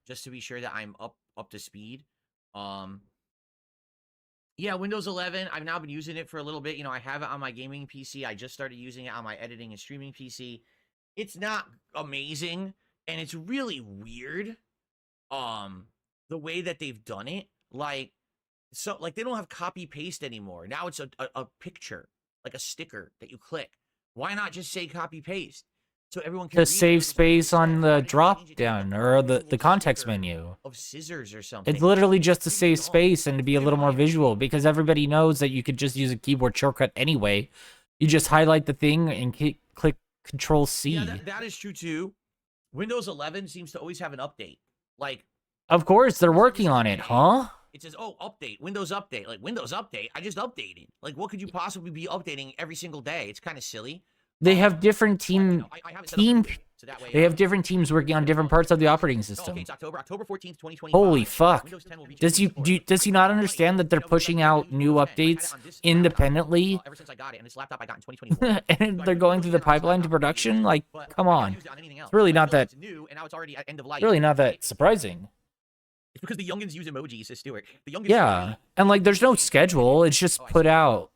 just to be sure that I'm up to speed. Yeah, Windows 11. I've now been using it for a little bit. You know, I have it on my gaming PC. I just started using it on my editing and streaming PC. It's not amazing, and it's really weird. The way that they've done it, like, so like they don't have copy paste anymore. Now it's a picture, like a sticker that you click. Why not just say copy paste so everyone can To read it save and understand what it space on says? the Why did you drop change it to like down a or the visual context sticker menu. of scissors or something? It's literally just to Pretty save dumb, space and to be a in little my more visual opinion. because everybody knows that you could just use a keyboard shortcut anyway. You just highlight the thing and click Control C. Yeah, that is true too. Windows 11 seems to always have an update. Like, Of course, they're every working single on it, day, huh? it says, "Oh, update, Windows update." Like Windows update, I just updated. Like, what could you possibly be updating every single day? It's kind of silly. They have different But, you know, I have it set up to do it, so that way, They have different teams working on different parts of the operating system. Okay, it's October 14th, 2025. Holy fuck. Windows 10 will reach Does he not understand that they're pushing out new updates independently ever since I got it, and this laptop I got in 2021. and they're going through the pipeline to production? Like, come on. It's really not that New, and now it's already at end of life. really not that surprising. It's because the youngins use emojis, says Stuart. The youngins Yeah. And like there's no schedule. It's just put out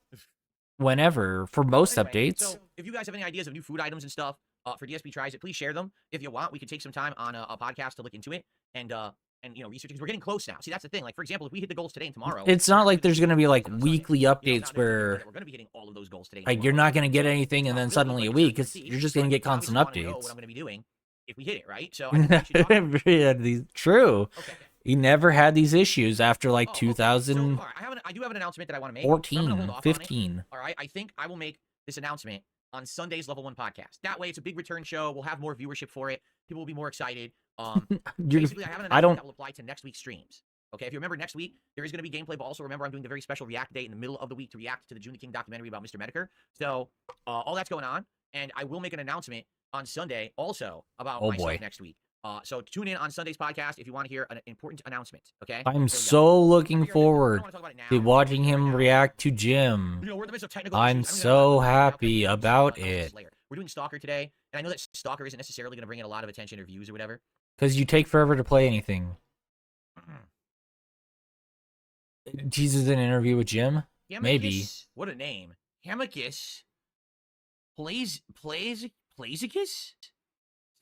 whenever for most updates. So if you guys have any ideas of new food items and stuff for DSP Tries It, please share them. If you want, we could take some time on a podcast to look into it and you know, research, because we're getting close now. See, that's the thing. Like, for example, if we hit the goals today and tomorrow, It's not like there's going to be like weekly you know, updates where we're going to be hitting all of those goals today. like you're not going to get anything and then suddenly a week. You're just going to get constant Know what updates. I'm going to be doing if we hit it, right? So I think we should talk about it. True. Okay. He never had these issues after like So, 2014, all right, I do have an announcement that I want to make. So I'm gonna hold off on it. 15. All right, I think I will make this announcement on Sunday's Level 1 podcast. That way, it's a big return show. We'll have more viewership for it. People will be more excited. Basically, I have an announcement that will apply to next week's streams. Okay, if you remember next week, there is going to be gameplay, but also remember I'm doing the very special React Day in the middle of the week to react to the June the King documentary about Mr. Medicare. So all that's going on, and I will make an announcement on Sunday also about myself next week. So tune in on Sunday's podcast if you want to hear an important announcement, okay? I'm so looking forward to watching him react to Jim. You know, we're in the midst of technical I'm issues. so happy about it. We're doing Stalker today, and I know that Stalker isn't necessarily going to bring in a lot of attention or views or whatever. Because you take forever to play anything. Jesus, an interview with Jim? Maybe. What a name. Hamicus Plazicus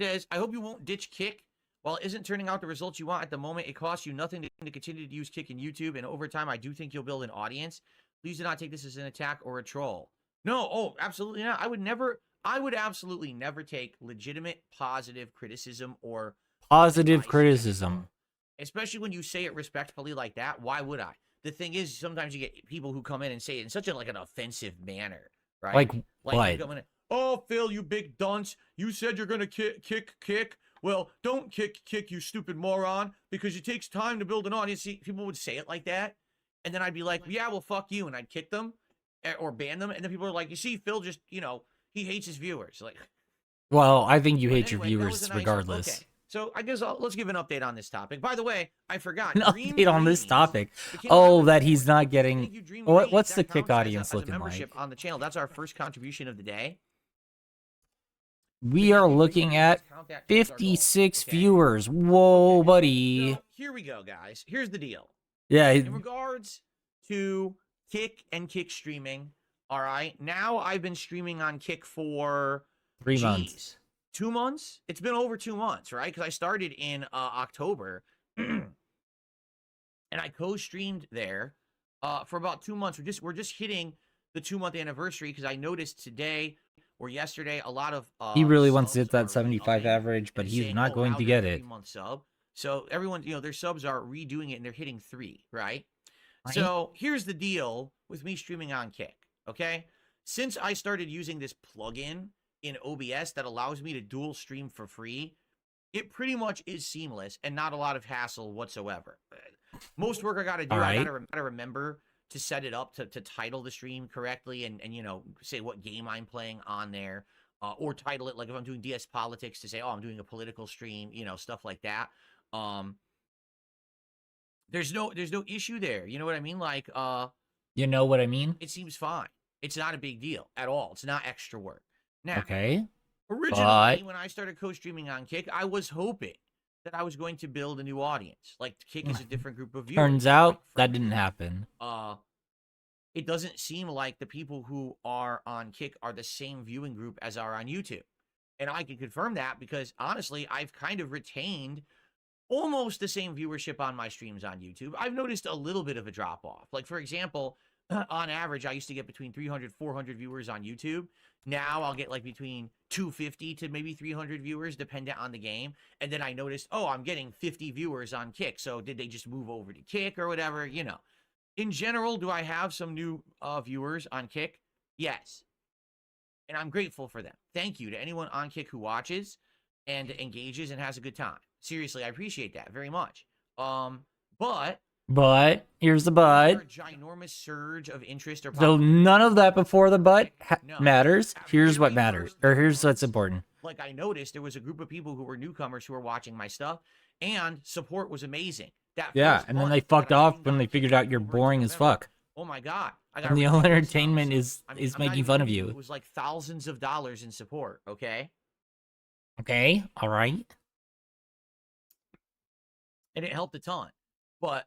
says, I hope you won't ditch Kick. While it isn't turning out the results you want at the moment, it costs you nothing to continue to use Kick in YouTube, and over time, I do think you'll build an audience. Please do not take this as an attack or a troll. No, absolutely not. I would absolutely never take legitimate positive criticism or Positive criticism. especially when you say it respectfully like that. Why would I? The thing is, sometimes you get people who come in and say it in such an offensive manner, right? Like they what? come in, oh, Phil, you big dunce. You said you're going to kick. Well, don't kick, you stupid moron, because it takes time to build an audience. See, people would say it like that. And then I'd be like, yeah, well, fuck you. And I'd kick them or ban them. And then people are like, you see, Phil just, you know, he hates his viewers. Like, Well, I think you hate your anyway, that was viewers a nice- regardless. Okay. So I guess let's give an update on this topic. By the way, I forgot. An Dream update on this Dreams topic. became Oh, a that he's not Thank you, getting. Dream What's Dreams. the That Kick counts audience as a looking membership like? on the channel. That's our first contribution of the day. We are looking at 56 viewers. Whoa, buddy. So here we go, guys. Here's the deal. Yeah. In regards to Kick and Kick streaming, all right, now I've been streaming on Kick for 3 months. 2 months. It's been over 2 months, right? Because I started in October, and I co-streamed there for about 2 months. We're just hitting the 2-month anniversary, because I noticed today or yesterday a lot of He really wants to hit subs are that 75 average, but and he's saying, not "Oh, going now to they're get it. 3-month sub." So everyone, you know, their subs are redoing it and they're hitting 3, right? Right. So here's the deal with me streaming on Kick, okay? Since I started using this plugin in OBS that allows me to dual stream for free, it pretty much is seamless and not a lot of hassle whatsoever. Most work I got to do, I gotta remember to set it up to title the stream correctly and you know, say what game I'm playing on there, or title it like if I'm doing DS Politics to say, oh, I'm doing a political stream, you know, stuff like that. There's no issue there. You know what I mean? Like, you know what I mean? it seems fine. It's not a big deal at all. It's not extra work. Now, Okay. originally, when I started co-streaming on Kick, I was hoping that I was going to build a new audience. Like, Kick is a different group of viewers. Turns out that didn't happen. It doesn't seem like the people who are on Kick are the same viewing group as are on YouTube. And I can confirm that because, honestly, I've kind of retained almost the same viewership on my streams on YouTube. I've noticed a little bit of a drop-off. Like, for example, on average, I used to get between 300, 400 viewers on YouTube. Now I'll get like between 250 to maybe 300 viewers, dependent on the game. And then I noticed, oh, I'm getting 50 viewers on Kick. So did they just move over to Kick or whatever? You know. In general, do I have some new viewers on Kick? Yes. And I'm grateful for them. Thank you to anyone on Kick who watches and engages and has a good time. Seriously, I appreciate that very much. But here's the but. A ginormous surge of interest or So none of that before the but No. matters. Here's what Very matters, first or here's what's months, important. Like I noticed there was a group of people who were newcomers who were watching my stuff, and support was amazing. That Yeah, first and then month they that fucked I off streamed when on they Kick figured out from you're October to boring as November, fuck. Oh my god! I got And the ridiculous entertainment sums. is I'm not making even fun of kidding you. It was like thousands of dollars in support. Okay. Okay, all right. And it helped a ton. But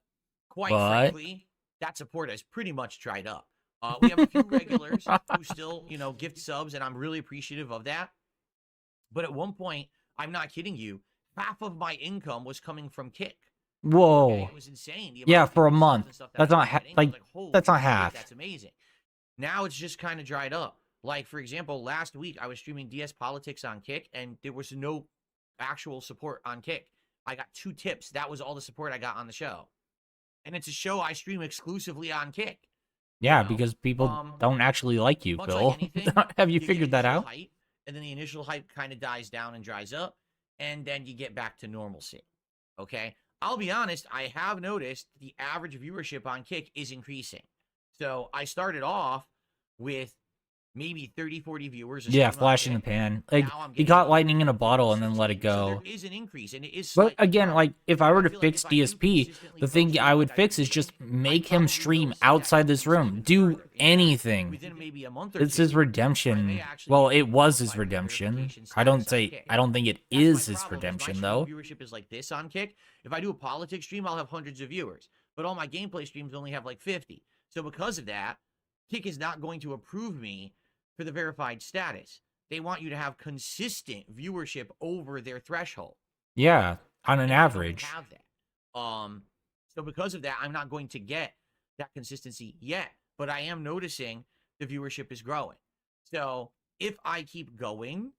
quite But- frankly, that support has pretty much dried up. We have a few regulars who still, you know, gift subs, and I'm really appreciative of that. But at one point, I'm not kidding you, half of my income was coming from Kick. Whoa. Okay, it was insane. The amount Yeah, of for a gift subs month. and stuff that That's I not was ha- getting, I was like, holy that's not shit, half. That's amazing. Now it's just kind of dried up. Like, for example, last week I was streaming DS Politics on Kick, and there was no actual support on Kick. I got 2 tips. That was all the support I got on the show. And it's a show I stream exclusively on Kick. Yeah, You know, because people don't actually like you, much Phil. like anything, Have you get figured that initial out? Hype, and then the initial hype kind of dies down and dries up, and then you get back to normalcy. Okay? I'll be honest, I have noticed the average viewership on Kick is increasing. So I started off with maybe 30, 40 viewers. Yeah, flash in the pan. Like, he caught lightning in a bottle and then let it So go. there is an increase, and it is But slightly again, growing. like, if I were to feel like fix if I do DSP, consistently the thing post I would like fix do is just today, make I'd him probably stream will see that outside this room. consistent Do growth in that anything. within maybe a month or It's two. his where I redemption. may actually Well, get it was his 500 redemption. verification I don't status on say, Kick. I don't think it That's my is his problem, redemption, my though. viewership is like this on Kick. If I do a politics stream, I'll have hundreds of viewers. But all my gameplay streams only have like 50. So because of that, Kick is not going to approve me for the verified status. They want you to have consistent viewership over their threshold. Yeah, on an And I don't average. have that. So because of that, I'm not going to get that consistency yet. But I am noticing the viewership is growing. So if I keep going,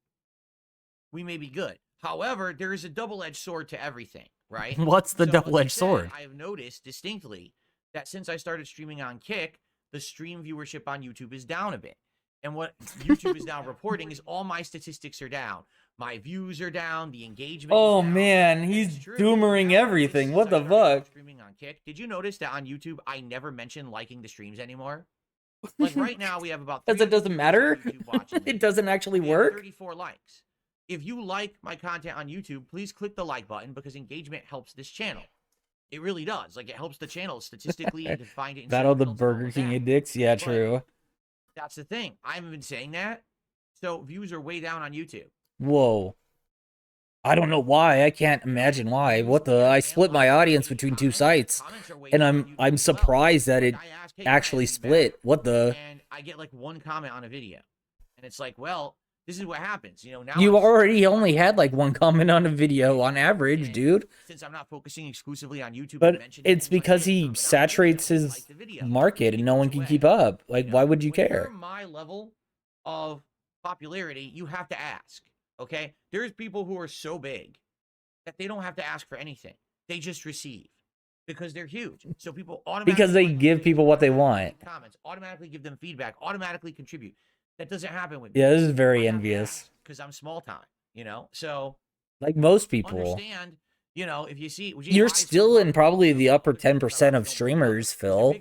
we may be good. However, there is a double-edged sword to everything, right? What's the So, like I double-edged said, sword? I have noticed distinctly that since I started streaming on Kick, the stream viewership on YouTube is down a bit. And what YouTube is now reporting is all my statistics are down. My views are down. The engagement Oh, is down. man, And he's it's true. doomering Now, everything. since What I the started fuck? Streaming on Kick. Did you notice that on YouTube I never mention liking the streams anymore? Like right now we have about Because it 300 doesn't viewers matter? on YouTube watching me. It doesn't actually We have work? 34 likes. If you like my content on YouTube, please click the like button because engagement helps this channel. It really does. Like it helps the channel statistically and to find it. In Battle of the search results and all Burger of King that. addicts? Yeah, But true. that's the thing. I haven't been saying that. So views are way down on YouTube. Whoa. I don't know why. I can't imagine why. What the? I split my audience between 2 sites, Comments are way and down on I'm YouTube I'm as well. surprised that it Like, I ask, hey, actually can I do better? split. What the? And I get like 1 comment on a video. And it's like, well, this is what happens. You know, now You I'm already only had like 1 comment on a video on average, dude. Since I'm not focusing exclusively on YouTube, But and mentioning it's things like because this, he I'm not saturates gonna like his the video. market and no one can Away. keep up. Like, You why know, would you when you're care? my level of popularity, you have to ask. Okay, there's people who are so big that they don't have to ask for anything; they just receive. because they're huge. So people automatically Because they give people what they want. comments, automatically give them feedback, automatically contribute. That doesn't happen with me. Yeah, this is very envious. Because I'm small time, you know. So Like most people. understand, you know, if you see You're still in probably the upper 10% of streamers, Phil.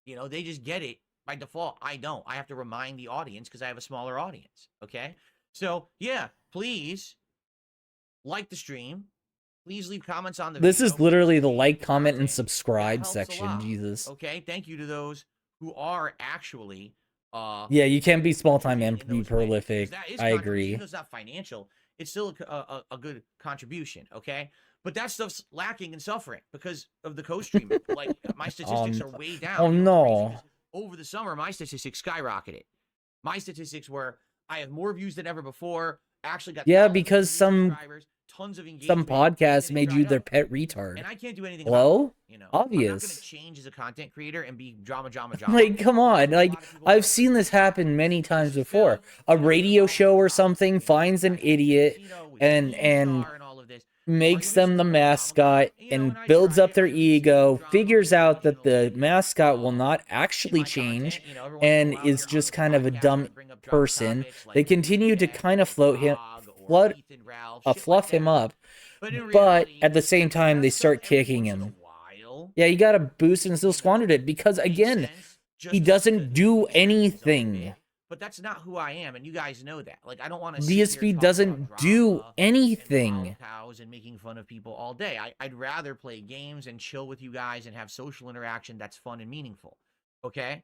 You know, they just get it by default. I don't. I have to remind the audience because I have a smaller audience. Okay. So yeah, please like the stream. Please leave comments on the This video. is literally the like, comment, and subscribe section. Jesus. Okay. Thank you to those who are actually Yeah, you can't be small time and be prolific. I agree. Even though it's not financial, it's still a good contribution. Okay. But that stuff's lacking and suffering because of the co-streaming. Like my statistics are way down. Oh no. Over the summer, my statistics skyrocketed. My statistics were I have more views than ever before. Actually got because some podcasts made you their pet retard. And I can't do anything Hello? about it, you know. I'm not gonna Obvious. change as a content creator and be drama. Like, come on. Like, I've seen this happen many times before. A radio show or something finds an idiot and makes them the mascot and builds up their ego, figures out that the mascot will not actually change and is just kind of a dumb person. They continue to kind of fluff him up, but at the same time they start kicking him. Yeah, you gotta boost and still squandered it because again, he doesn't do anything. But that's not who I am, and you guys know that. Like, I don't want to. DSP doesn't do anything. And making fun of people all day. I'd rather play games and chill with you guys and have social interaction that's fun and meaningful. Okay.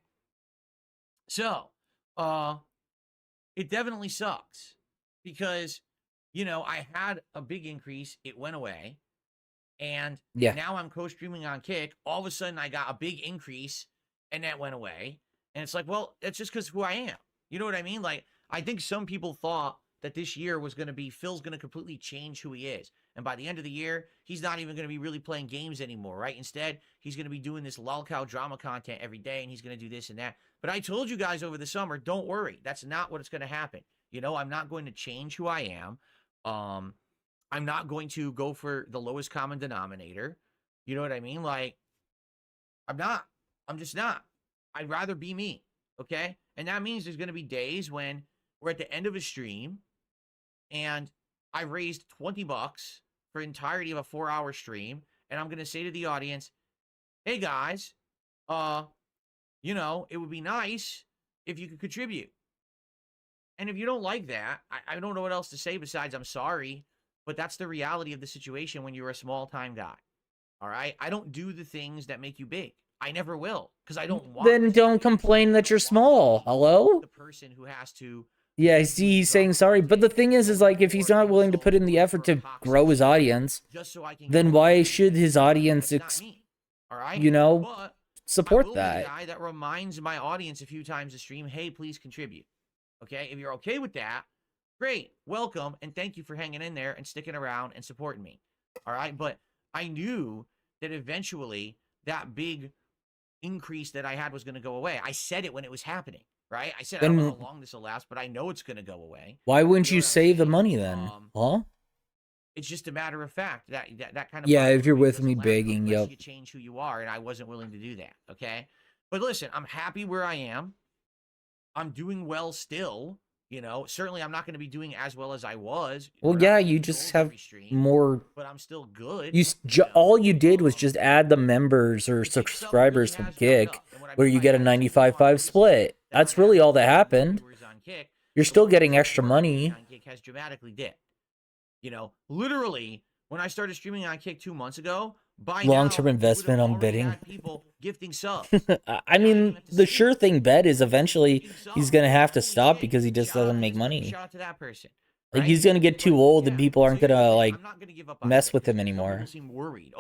So, it definitely sucks because, you know, I had a big increase. It went away, and now I'm co-streaming on Kick. All of a sudden, I got a big increase, and that went away. And it's like, well, it's just because of who I am. You know what I mean? Like, I think some people thought that this year was going to be Phil's going to completely change who he is. And by the end of the year, he's not even going to be really playing games anymore, right? Instead, he's going to be doing this lolcow drama content every day, and he's going to do this and that. But I told you guys over the summer, don't worry. That's not what's going to happen. You know, I'm not going to change who I am. I'm not going to go for the lowest common denominator. You know what I mean? Like, I'm not. I'm just not. I'd rather be me, okay? And that means there's going to be days when we're at the end of a stream and I raised $20 for the entirety of a 4-hour stream. And I'm going to say to the audience, hey guys, you know, it would be nice if you could contribute. And if you don't like that, I don't know what else to say besides I'm sorry, but that's the reality of the situation when you're a small time guy. All right. I don't do the things that make you big. I never will because I don't want. Then don't complain that you're small. Hello? The person who has to. Yeah, see, he's saying sorry. But the thing is like, if he's not willing to put in the effort to grow his audience, then why should his audience, you know, support that? A guy that reminds my audience a few times a stream, hey, please contribute. Okay, if you're okay with that, great, welcome, and thank you for hanging in there and sticking around and supporting me. All right, but I knew that eventually that big increase that I had was going to go away. I said it when it was happening, right? I said, I don't know how long this will last, but I know it's going to go away. Why wouldn't you save the money then? Huh? It's just a matter of fact that kind of. Yeah, if you're with me begging, you change who you are, and I wasn't willing to do that. Okay, but listen, I'm happy where I am. I'm doing well still. You know, certainly I'm not going to be doing as well as I was. Well, yeah, you just have more. But I'm still good. All you did was just add the members or subscribers from Kick, where you get a 95-5 split. That's really all that happened. You're still getting extra money. Kick has dramatically dipped. You know, literally, when I started streaming on Kick 2 months ago, by long-term investment on betting. People gifting subs. I mean, the sure thing bet is eventually he's gonna have to stop because he just doesn't make money. Shout out to that person. Like, he's gonna get too old and people aren't gonna like mess with him anymore.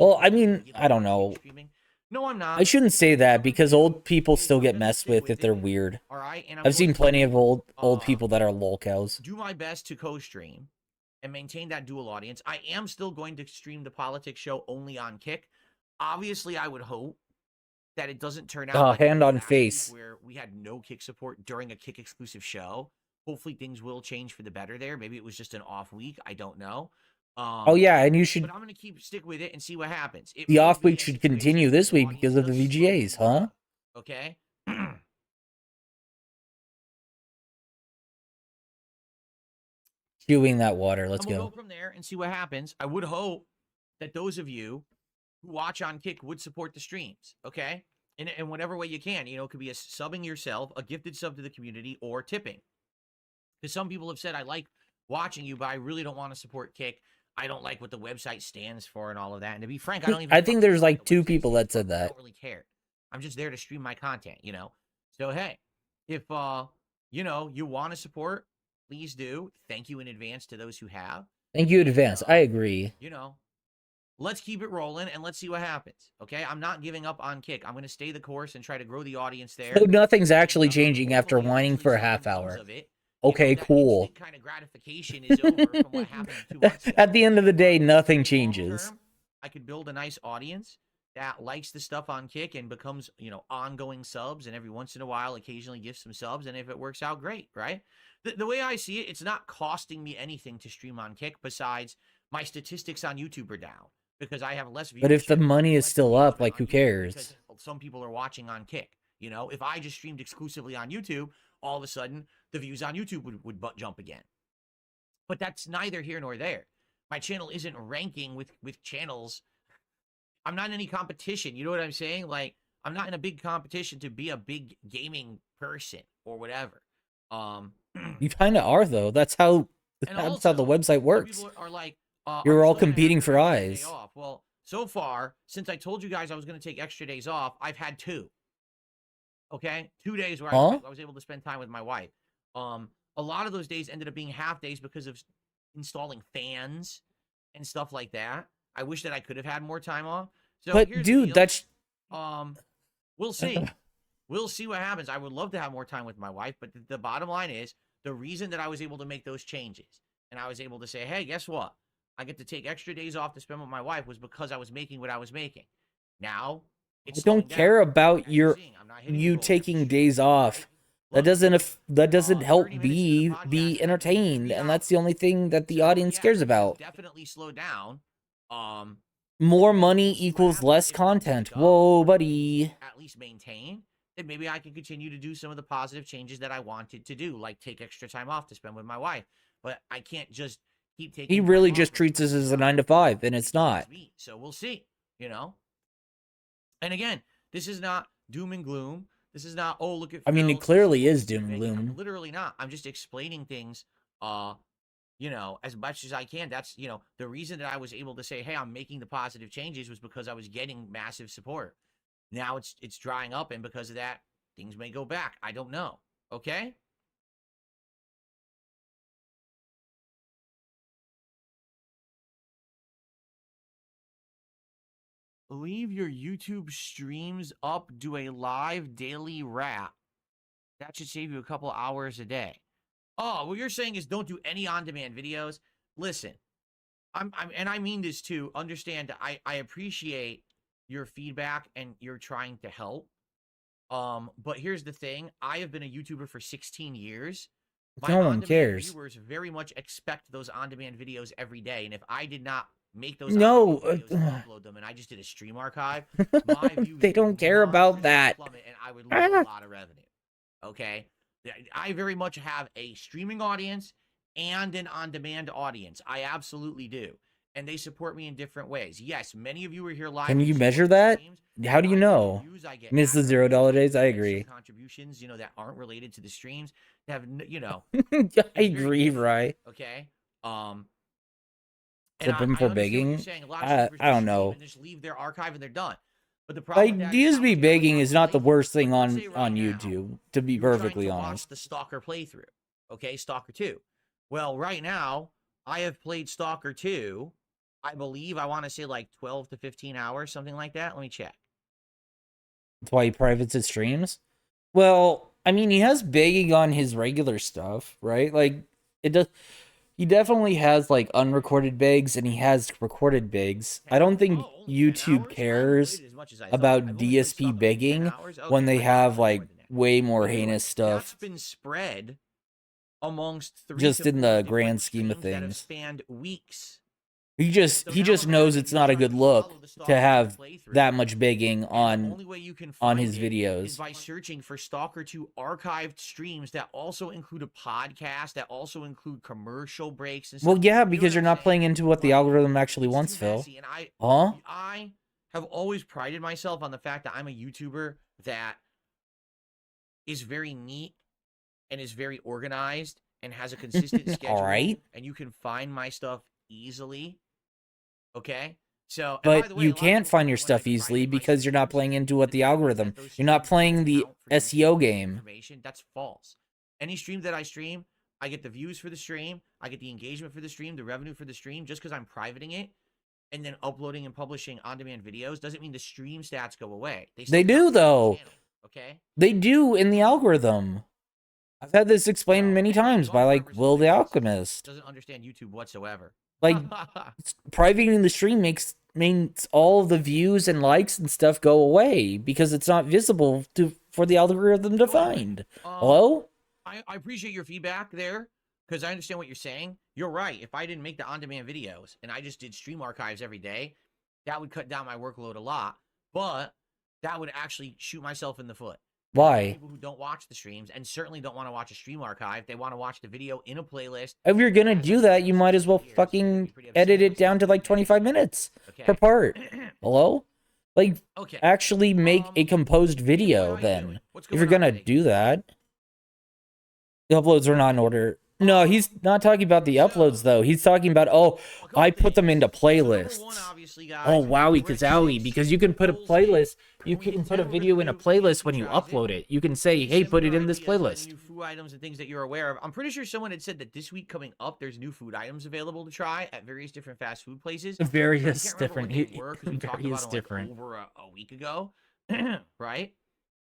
Well, I mean, I don't know. No, I'm not. I shouldn't say that because old people still get messed with if they're weird. I've seen plenty of old people that are lolcows. Do my best to co-stream and maintain that dual audience. I am still going to stream the politics show only on Kick. Obviously, I would hope that it doesn't turn out like hand on face where we had no Kick support during a Kick exclusive show. Hopefully things will change for the better there. Maybe it was just an off week. I don't know. Oh yeah, and you should. But I'm gonna stick with it and see what happens. The off week should continue this week because of the VGAs, huh? Okay. Chewing that water. Let's We'll go. go from there and see what happens. I would hope that those of you who watch on Kick would support the streams, okay? In whatever way you can. You know, it could be a subbing yourself, a gifted sub to the community, or tipping. Because some people have said, I like watching you, but I really don't want to support Kick. I don't like what the website stands for and all of that. And to be frank, I don't even. I think there's like 2 people that said that. I don't really care. I'm just there to stream my content, you know? So, hey, if, you know, you want to support, please do. Thank you in advance to those who have. Thank you in advance. I agree. You know, let's keep it rolling and let's see what happens. Okay, I'm not giving up on Kick. I'm going to stay the course and try to grow the audience there. So nothing's actually changing after whining for a half hour. Okay, cool. Kind of gratification is over from what happened 2 months ago. At the end of the day, nothing changes. I could build a nice audience that likes the stuff on Kick and becomes, you know, ongoing subs, and every once in a while occasionally gives some subs, and if it works out, great, right? The way I see it, it's not costing me anything to stream on Kick besides my statistics on YouTube are down because I have less views. But if the money is still up, like, who cares? Some people are watching on Kick. You know, if I just streamed exclusively on YouTube, all of a sudden the views on YouTube would jump again. But that's neither here nor there. My channel isn't ranking with channels. I'm not in any competition. You know what I'm saying? Like, I'm not in a big competition to be a big gaming person or whatever. You kind of are, though. That's how the website works. Are like, you're all competing for eyes. Well, so far, since I told you guys I was going to take extra days off, I've had 2. Okay? 2 days where I was able to spend time with my wife. A lot of those days ended up being half days because of installing fans and stuff like that. I wish that I could have had more time off. So but dude, that's we'll see. We'll see what happens. I would love to have more time with my wife, but the bottom line is the reason that I was able to make those changes and I was able to say, hey, guess what? I get to take extra days off to spend with my wife was because I was making what I was making. Now, I don't care about you taking days off. That doesn't help me be entertained, and that's the only thing that the audience cares about. Definitely slow down. More money equals less content. Whoa, buddy. At least maintain. Then maybe I can continue to do some of the positive changes that I wanted to do, like take extra time off to spend with my wife. But I can't just keep taking. He really just treats this as a 9 to 5, and it's not. So we'll see. You know. And again, this is not doom and gloom. This is not, oh, look at. I mean, it clearly is doom and gloom. I'm literally not. I'm just explaining things, you know, as much as I can. That's, you know, the reason that I was able to say, hey, I'm making the positive changes was because I was getting massive support. Now it's drying up, and because of that, things may go back. I don't know. Okay? Leave your YouTube streams up, do a live daily wrap. That should save you a couple hours a day. Oh, what you're saying is don't do any on-demand videos. Listen, and I mean this too. Understand, I appreciate your feedback and you're trying to help. But here's the thing. I have been a YouTuber for 16 years. No one cares. Viewers very much expect those on-demand videos every day. And if I did not make those videos and upload them and I just did a stream archive, my views they don't care about that. And I would lose a lot of revenue. Okay? I very much have a streaming audience and an on-demand audience. I absolutely do. And they support me in different ways. Yes, many of you are here live. Can you measure that? How do you know? Miss the $0 days? I agree. Contributions, you know, that aren't related to the streams. They have, you know. I agree, right? Okay. Clip them for begging? I don't know. And just leave their archive and they're done. But the problem like, DSB begging is not the worst thing on YouTube, to be perfectly honest. Watch the Stalker playthrough. Okay, Stalker 2. Well, right now, I have played Stalker 2, I believe, I want to say like 12 to 15 hours, something like that. Let me check. That's why he privates his streams? Well, I mean, he has begging on his regular stuff, right? Like, it does. He definitely has, like, unrecorded begs, and he has recorded begs. I don't think YouTube cares about DSP begging when they have, like, way more heinous stuff. That's been spread amongst just in the grand scheme of things. That have spanned weeks. He just So he now just I'm knows asking it's you not a try good to look follow the to Stalker 2 have playthrough, that much begging and the on only way you can his find it videos. is by searching for Stalker 2 archived streams that also include a podcast, that also include commercial breaks and stuff. Well, yeah, You know because what you're I'm not saying? playing into what the Like, algorithm actually it's wants, too Phil. messy, and Huh? I have always prided myself on the fact that I'm a YouTuber that is very neat and is very organized and has a consistent schedule. All right. And you can find my stuff easily. Okay? So, and by But the way, you a lot of can't people find think your that when I stuff easily private my because you're not streams, playing into what that the that means that algorithm. those You're not streams playing don't the count for YouTube SEO game. information. That's false. Any stream that I stream, I get the views for the stream, I get the engagement for the stream, the revenue for the stream. Just because I'm privating it and then uploading and publishing on-demand videos doesn't mean the stream stats go away. They still They do count for the though. channel, okay? They do in the algorithm. I've had this explained many times by like Will the Alchemist. Doesn't understand YouTube whatsoever. Like privating the stream means all the views and likes and stuff go away because it's not visible for the algorithm to find. Hello? I appreciate your feedback there because I understand what you're saying. You're right. If I didn't make the on-demand videos and I just did stream archives every day, that would cut down my workload a lot. But that would actually shoot myself in the foot. Why? People who don't watch the streams and certainly don't want to watch a stream archive, they want to watch the video in a playlist. If you're gonna do that, you might as well fucking edit it down to like 25 minutes per part. Hello? Like, actually make a composed video then. If you're gonna do that. The uploads are not in order. No, he's not talking about the uploads though. He's talking about, oh, I put them into playlists. Oh, wowie kazowie, because you can put a playlist, you can put a video in a playlist when you upload it. You can say, hey, put it in this playlist. New food items and things that you're aware of. I'm pretty sure someone had said that this week coming up, there's new food items available to try at various different fast food places. Various different. Various different. Over a week ago, right?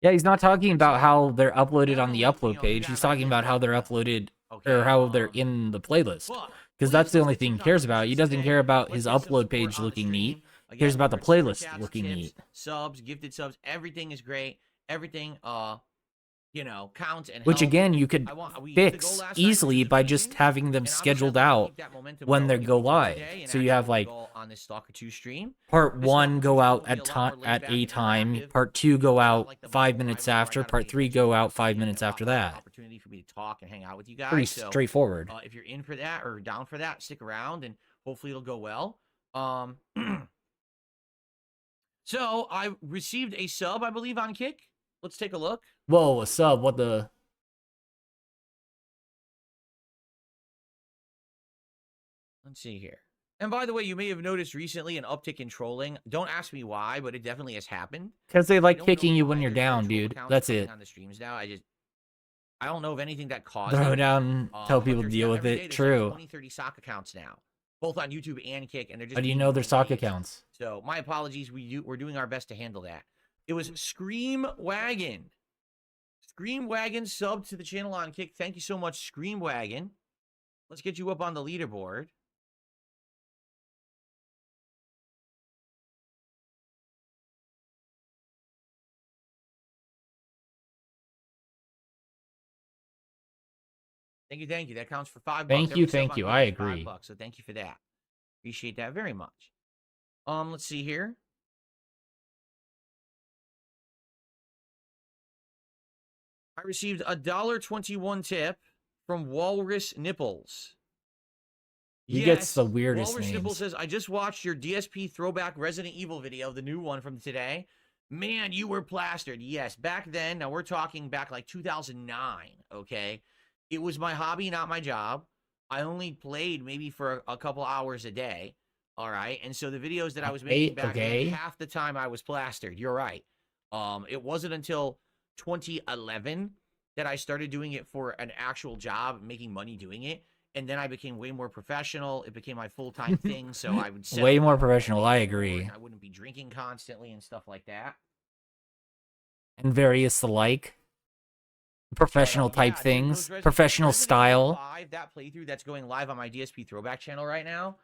Yeah, he's not talking about how they're uploaded on the upload page. He's talking about how they're uploaded or how they're in the playlist. Because that's the only thing he cares about. He doesn't care about his upload page looking neat. He cares about the playlist looking neat. Subs, gifted subs, everything is great. Everything, you know, counts and Which helps. again, you could fix easily by just having them scheduled out when they go live. So you have like on this Stalker 2 stream. part 1 go out at a time, part 2 go out 5 minutes after, part 3 go out 5 minutes after that. Opportunity for me to talk and hang out with you guys. Pretty So, straightforward. if you're in for that or down for that, stick around and hopefully it'll go well. So I received a sub, I believe, on Kick. Let's take a look. Whoa, a sub, what the... Let's see here. And by the way, you may have noticed recently an uptick in trolling. Don't ask me why, but it definitely has happened. Because they like kicking you when you're down, dude. That's it. On the streams now, I don't know of anything that caused Throw it. down, tell people to deal with Every day it. there's True. like 20, 30 sock accounts now, both on YouTube and Kick, and they're just. How do you being know their sock engaged. accounts? So my apologies. We're doing our best to handle that. It was Scream Wagon. Scream Wagon subbed to the channel on Kick. Thank you so much, Scream Wagon. Let's get you up on the leaderboard. Thank you. That counts for $5. Thank you. I agree. $5, so thank you for that. Appreciate that very much. Let's see here. I received a $1.21 tip from Walrus Nipples. He gets the weirdest Walrus names. Nipples says, I just watched your DSP throwback Resident Evil video, the new one from today. Man, you were plastered. Yes, back then, now we're talking back like 2009, okay? It was my hobby, not my job. I only played maybe for a couple hours a day, all right? And so the videos that I was making back then, half the time I was plastered. You're right. It wasn't until 2011 that I started doing it for an actual job, making money doing it. And then I became way more professional. It became my full-time thing, so I would way more professional, I agree. I wouldn't be drinking constantly and stuff like that. And various the like. Professional type things. Professional style. That playthrough that's going live on my DSP throwback channel right now.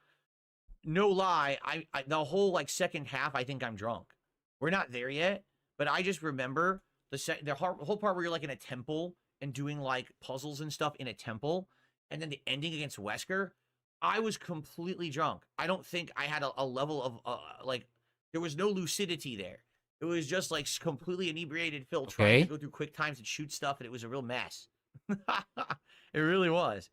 No lie, I the whole like second half, I think I'm drunk. We're not there yet, but I just remember the whole part where you're like in a temple and doing like puzzles and stuff in a temple, and then the ending against Wesker. I was completely drunk. I don't think I had a level of like there was no lucidity there. It was just like completely inebriated Phil trying to go through quick times and shoot stuff, and it was a real mess. It really was.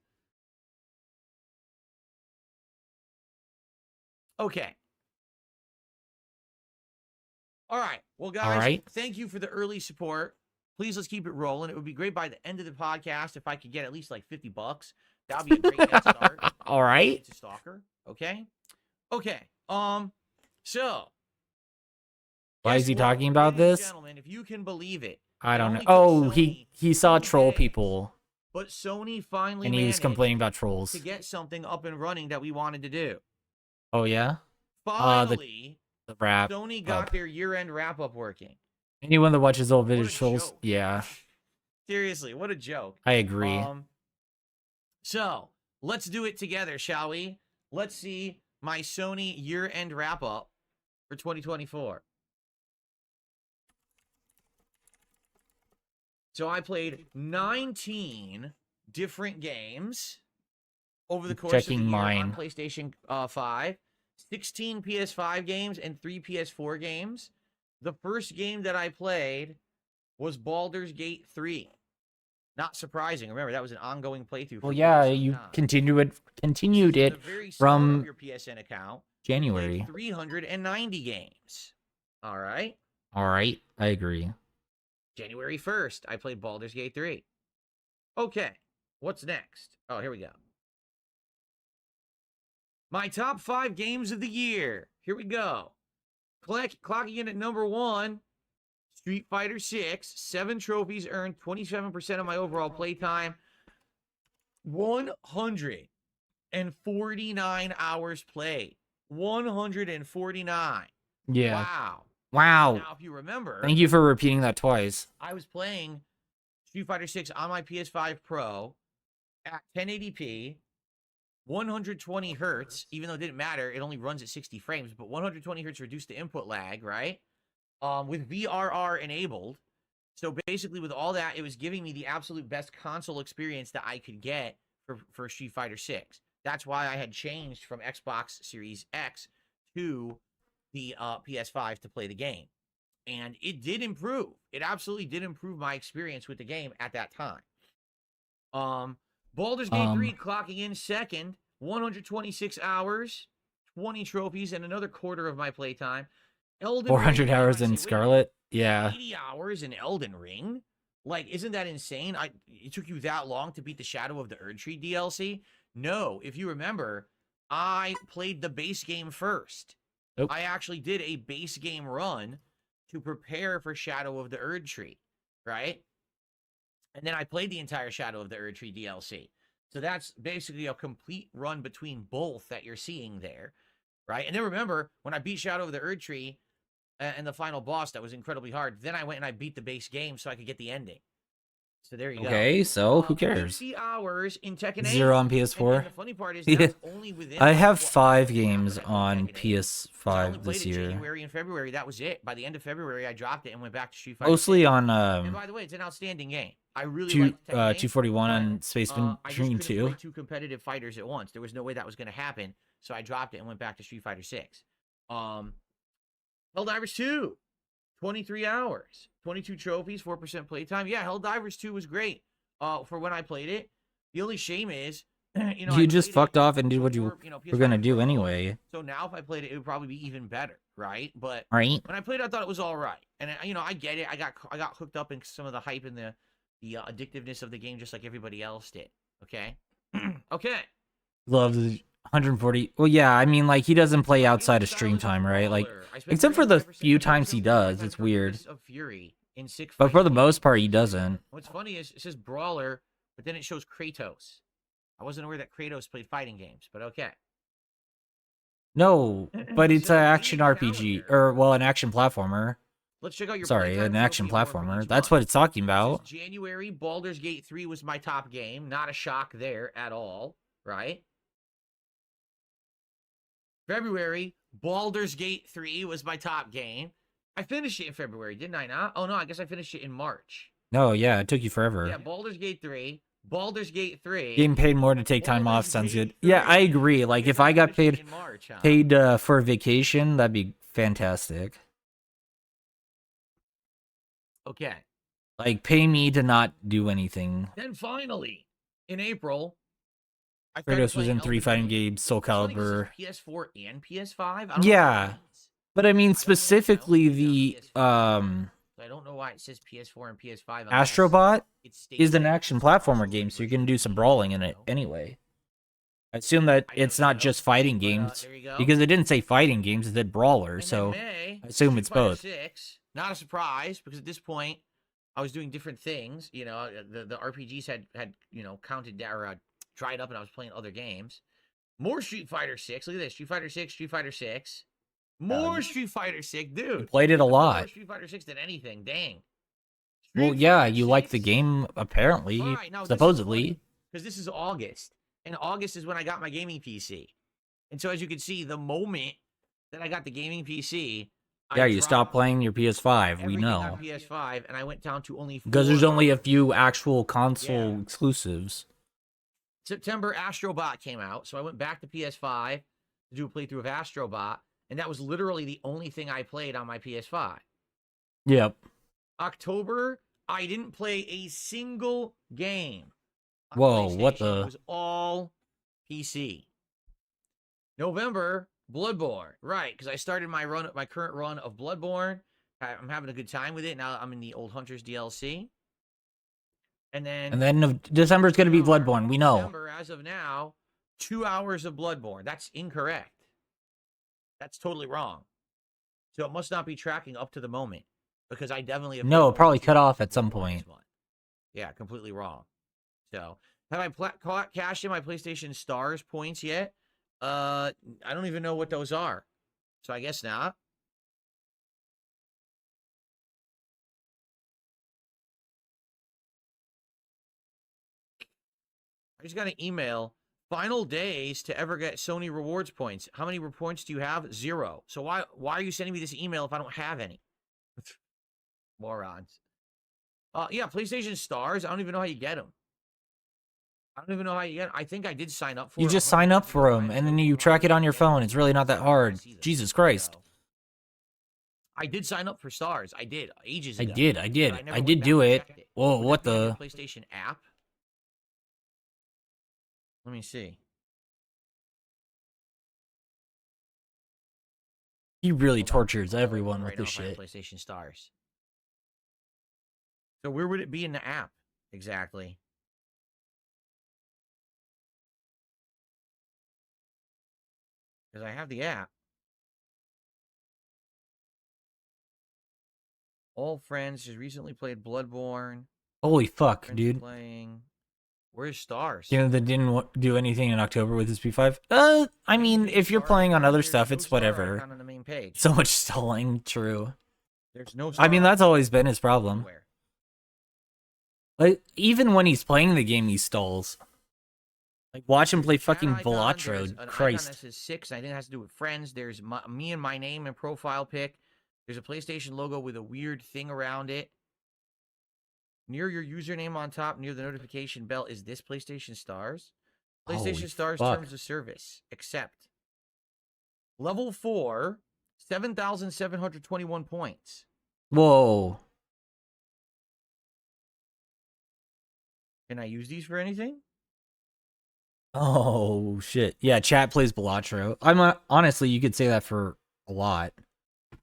Okay. All right. Well, guys, thank you for the early support. Please, let's keep it rolling. It would be great by the end of the podcast if I could get at least like $50. That would be a great head start. All right. It's a stalker. Okay. Okay. So. Why is he talking about this? Gentlemen, if you can believe it. I don't know. Oh, he saw troll people. But Sony finally and he was complaining about trolls. To get something up and running that we wanted to do. Oh yeah. Finally, the wrap. Sony got their year-end wrap-up working. Anyone that watches old vintage trolls, yeah. Seriously, what a joke. I agree. So let's do it together, shall we? Let's see my Sony year-end wrap-up for 2024. So I played 19 different games over the course of the year on PlayStation 5, 16 PS5 games and 3 PS4 games. The first game that I played was Baldur's Gate 3. Not surprising. Remember, that was an ongoing playthrough. Well, yeah, you continued it from your PSN account. January. 390 games. All right. All right, I agree. January 1st, I played Baldur's Gate 3. Okay, what's next? Oh, here we go. My top 5 games of the year. Here we go. Clocking in at number 1, Street Fighter 6. 7 trophies earned, 27% of my overall playtime. 149 hours played. 149. Yeah. Wow. Wow. Now, if you remember... Thank you for repeating that twice. I was playing Street Fighter 6 on my PS5 Pro at 1080p, 120 hertz, even though it didn't matter, it only runs at 60 frames, but 120 hertz reduced the input lag, right? With VRR enabled. So basically with all that, it was giving me the absolute best console experience that I could get for Street Fighter 6. That's why I had changed from Xbox Series X to the PS5 to play the game. And it did improve. It absolutely did improve my experience with the game at that time. Baldur's Gate 3 clocking in second, 126 hours, 20 trophies, and another quarter of my playtime. 400 hours in Scarlet? Yeah. 80 hours in Elden Ring? Like, isn't that insane? It took you that long to beat the Shadow of the Erdtree DLC? No, if you remember, I played the base game first. Nope. I actually did a base game run to prepare for Shadow of the Erdtree, right? And then I played the entire Shadow of the Erdtree DLC. So that's basically a complete run between both that you're seeing there, right? And then remember, when I beat Shadow of the Erdtree and the final boss, that was incredibly hard. Then I went and I beat the base game so I could get the ending. So there you go. Okay, so who cares? 50 hours in Tekken 8. 0 on PS4. And the funny part is that's only within I have 5 games on PS5 this year. January and February, that was it. By the end of February, I dropped it and went back to Street Fighter. Mostly 6. on And by the way, it's an outstanding game. I really like Tekken 8, 241 on Space Dream I just couldn't 2. play 2 competitive fighters at once. There was no way that was going to happen, so I dropped it and went back to Street Fighter 6. Helldivers 2, 23 hours, 22 trophies, 4% playtime. Yeah, Helldivers 2 was great. For when I played it. The only shame is, you just fucked off and did what you were gonna do anyway. So now if I played it, it would probably be even better, right? But right. When I played it, I thought it was all right. And I get it. I got hooked up in some of the hype and the addictiveness of the game, just like everybody else did. Okay. Okay. Loves 140. Well, yeah. I mean, like he doesn't play outside of stream time, right? Like, except for the few times he does, it's weird. But for the most part, he doesn't. What's funny is it says Brawler, but then it shows Kratos. I wasn't aware that Kratos played fighting games, but okay. No, but it's an action RPG, or, well, an action platformer. Let's check out your Sorry, an action platformer. That's what it's talking about. January, Baldur's Gate 3 was my top game. Not a shock there at all, right? February, Baldur's Gate 3 was my top game. I finished it in February, didn't I not? Oh, no, I guess I finished it in March. No, yeah, it took you forever. Yeah, Baldur's Gate 3, Baldur's Gate 3. Getting paid more to take time off sounds good. Yeah, I agree. Like if I got paid in March, huh? for a vacation, that'd be fantastic. Okay. Like pay me to not do anything. Then finally, in April, I started Kratos was playing in 3 Elden fighting Ring. games, Soul It's funny 'cause Calibur. it's PS4 and PS5. I don't know what that Yeah. means. But I mean I specifically don't know the if I don't know why it says PS4 and PS5. unless Astrobot it states is an that action it's platformer also game, so you're version gonna do some brawling in it anyway. I assume that it's not just fighting games there you go. because it didn't say fighting games, it said brawler, And then so May, I assume Street it's Fighter both. 6, not a surprise because at this point I was doing different things. You know, the RPGs had counted down or dried up, and I was playing other games. More Street Fighter 6. Look at this, Street Fighter 6, Street Fighter 6. More Street Fighter 6, dude. You played it a More lot. Street Fighter 6 than anything. Dang. Well, yeah, you like the game apparently, All right, now, supposedly. Because this is August. And August is when I got my gaming PC. And so as you can see, the moment that I got the gaming PC, Yeah, I you dropped stopped playing your PS5, we everything know. on PS5, and I went down to only 4. Because there's only a few actual console exclusives. September, Astrobot came out, so I went back to PS5 to do a playthrough of Astrobot, and that was literally the only thing I played on my PS5. Yep. October, I didn't play a single game. on Whoa, what PlayStation. the- It was all PC. November, Bloodborne. Right, because I started my current run of Bloodborne. I'm having a good time with it. Now I'm in the Old Hunters DLC. And then December's gonna be Bloodborne, we know. December, as of now, 2 hours of Bloodborne. That's incorrect. That's totally wrong. So it must not be tracking up to the moment because I definitely have No, played it probably more than cut 2 off hours at of some Bloodborne point. this month. Yeah, completely wrong. So have I cashed in my PlayStation Stars points yet? I don't even know what those are. So I guess not. I just got an email. Final days to ever get Sony rewards points. How many points do you have? 0. So why are you sending me this email if I don't have any? Morons. Yeah, PlayStation Stars. I don't even know how you get them. I don't even know how you get them. I think I did sign up for You it just sign up for 100 them, times. and then you track it on your phone. It's really not that hard. Jesus Christ. So, I did sign up for Stars. I did ages I ago. did. but I never did went back do and it. checked it. Whoa, Would what that be on your the? PlayStation app? Let me see. He really Hold on. tortures I'll look everyone with right now this if I have shit. PlayStation Stars. So where would it be in the app exactly? Because I have the app. All friends just recently played Bloodborne. Holy fuck, Friends dude. playing. Where's Stars? You know that didn't do anything in October with his P5? I mean, if you're Star playing on icon, other there's stuff, no it's star whatever. icon on the main page. So much stalling, true. There's no I mean, star that's always been his problem. anywhere. Like, even when he's playing the game, he stalls. Like, watch him play Chat fucking icon, there's Balatro. an icon Christ. that says 6, and I think it has to do with friends. There's me and my name and profile pic. There's a PlayStation logo with a weird thing around it. Near your username on top, near the notification bell, is this PlayStation Stars? PlayStation Holy Stars fuck. terms of service. Accept. Level 4, 7,721 points. Whoa. Can I use these for anything? Oh, shit. Yeah, chat plays Balatro. Honestly, you could say that for a lot.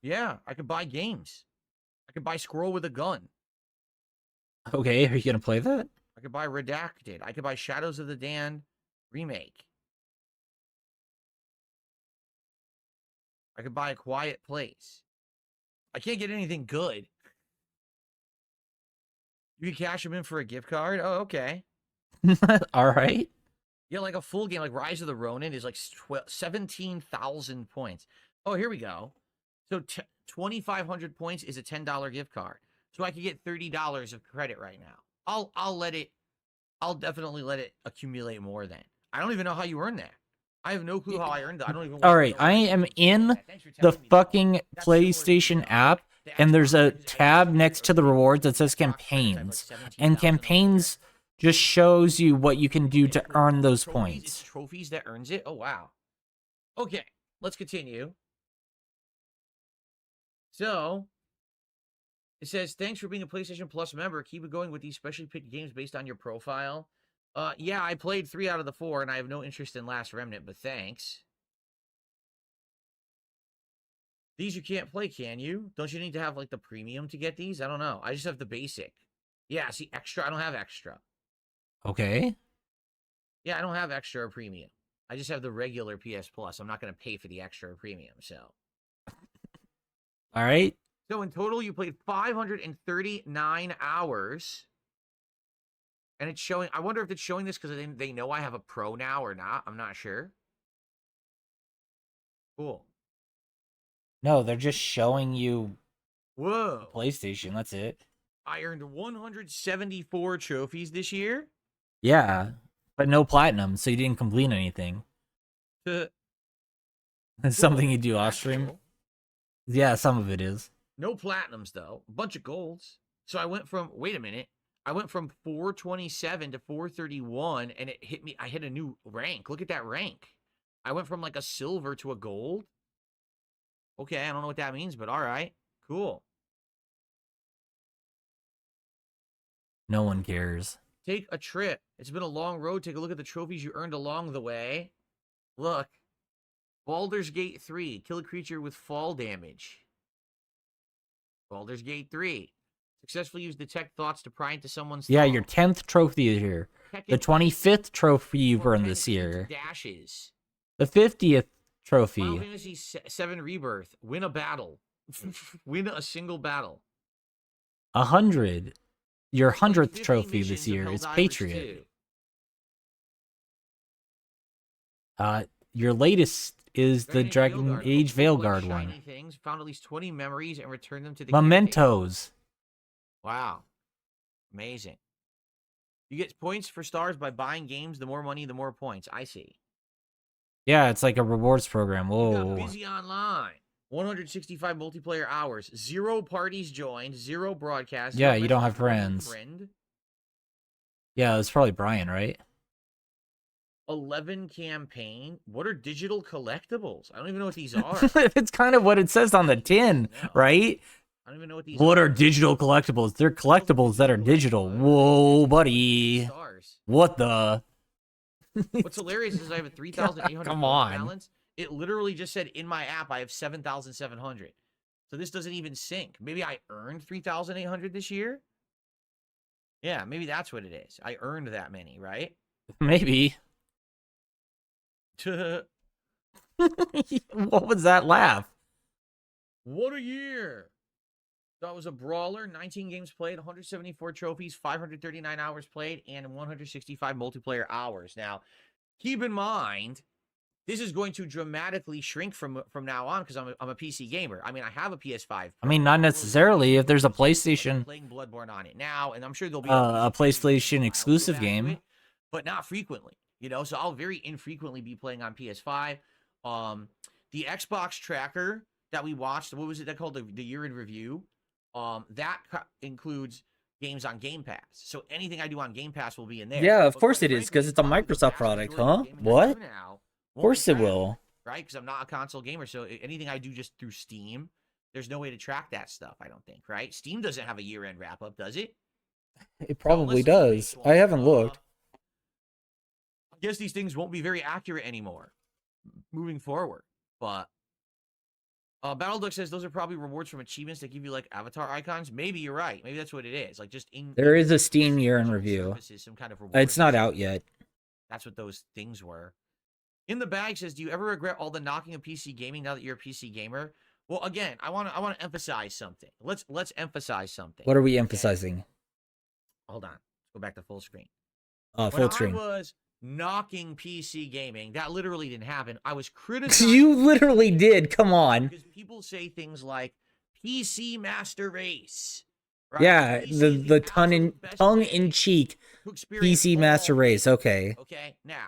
Yeah, I could buy games. I could buy Scroll with a Gun. Okay, are you gonna play that? I could buy Redacted. I could buy Shadows of the Damned remake. I could buy A Quiet Place. I can't get anything good. You can cash them in for a gift card? Oh, okay. All right. Yeah, like a full game, like Rise of the Ronin is like 17,000 points. Oh, here we go. So 2,500 points is a $10 gift card. So I could get $30 of credit right now. I'll definitely let it accumulate more then. I don't even know how you earn that. I have no clue how I earned that. I don't even All right, I am in the fucking PlayStation app, and there's a tab next to the rewards that says campaigns. And campaigns just shows you what you can do to earn those Trophies, points. It's trophies that earns it. Oh, wow. Okay, let's continue. So, it says, thanks for being a PlayStation Plus member. Keep it going with these specially picked games based on your profile. Yeah, I played 3 out of the 4, and I have no interest in Last Remnant, but thanks. These you can't play, can you? Don't you need to have, like, the premium to get these? I don't know. I just have the basic. Yeah, see, extra. I don't have extra. Okay. Yeah, I don't have extra or premium. I just have the regular PS Plus. I'm not going to pay for the extra or premium, so. All right. So in total, you played 539 hours. And it's showing, I wonder if it's showing this because they know I have a Pro now or not. I'm not sure. Cool. No, they're just showing you Whoa. PlayStation. That's it. I earned 174 trophies this year. Yeah, but no platinum, so you didn't complete anything. It's something you do off stream. Cool. Yeah, some of it is. No platinums, though. A bunch of golds. So I went from, wait a minute. I went from 427 to 431, and it hit me. I hit a new rank. Look at that rank. I went from like a silver to a gold. Okay, I don't know what that means, but all right. Cool. No one cares. Take a trip. It's been a long road. Take a look at the trophies you earned along the way. Look. Baldur's Gate 3. Kill a creature with fall damage. Baldur's Gate 3. Successfully use detect thoughts to pry into someone's Yeah, thought. your 10th trophy is here. The 25th trophy you've earned this year. Dashes. The 50th Final trophy. Fantasy 7 Rebirth. Win a battle. Win a single battle. 100. Your 100th 50 trophy missions this of year is Helldivers Patriot. 2. Your latest is the Dragon Age Veilguard Shiny one. Things, found at least 20 memories and returned them to the Mementos. Wow. Amazing. You get points for stars by buying games. The more money, the more points. I see. Yeah, it's like a rewards program. You got Whoa. busy online. 165 multiplayer hours. 0 parties joined. 0 broadcasts. Yeah, 0 you don't messages have from any friends. friend. Yeah, it's probably Brian, right? 11 campaign. What are digital collectibles? I don't even know what these are. It's kind of what it says on the tin, right? I don't even know what these What are. are digital collectibles? They're collectibles that are digital. Whoa, buddy. Stars. What the? What's hilarious is I have a 3,800 Come on. balance. It literally just said in my app I have 7,700. So this doesn't even sync. Maybe I earned 3,800 this year? Yeah, maybe that's what it is. I earned that many, right? Maybe. What was that laugh? What a year. That was a brawler. 19 games played, 174 trophies, 539 hours played, and 165 multiplayer hours. Now, keep in mind, this is going to dramatically shrink from now on because I'm a PC gamer. I mean, I have a PS5. I mean, not necessarily. If there's a PlayStation, Playing Bloodborne on it now, and I'm sure there'll be a PlayStation exclusive go back to game. it, but not frequently. You know, so I'll very infrequently be playing on PS5. The Xbox tracker that we watched, what was it that called, the year in review? That includes games on Game Pass. So anything I do on Game Pass will be in there. Yeah, of But course quite it is, frankly, 'cause it's a probably the Microsoft vast product, majority of huh? gaming I What? do now Of course won't it be tracked, will. right? Because I'm not a console gamer, so anything I do just through Steam, there's no way to track that stuff, I don't think, right? Steam doesn't have a year-end wrap-up, does it? It probably Unless they does. make I one. haven't looked. I guess these things won't be very accurate anymore moving forward. But Battleduck says those are probably rewards from achievements that give you like avatar icons. Maybe you're right. Maybe that's what it is. Like just in There is a Steam year in review. surfaces, some kind of reward. It's not out yet. That's what those things were. In the bag says, do you ever regret all the knocking of PC gaming now that you're a PC gamer? Well, again, I want to emphasize something. Let's emphasize something. What are we okay? emphasizing? Hold on. Let's go back to full screen. Full When screen. I was knocking PC gaming, that literally didn't happen. I was criticizing. You literally did. Come on. Because people say things like PC Master Race. Right? Yeah, PC the is the absolute best tongue way in cheek to experience PC Master all Race. games. Okay. Okay, now,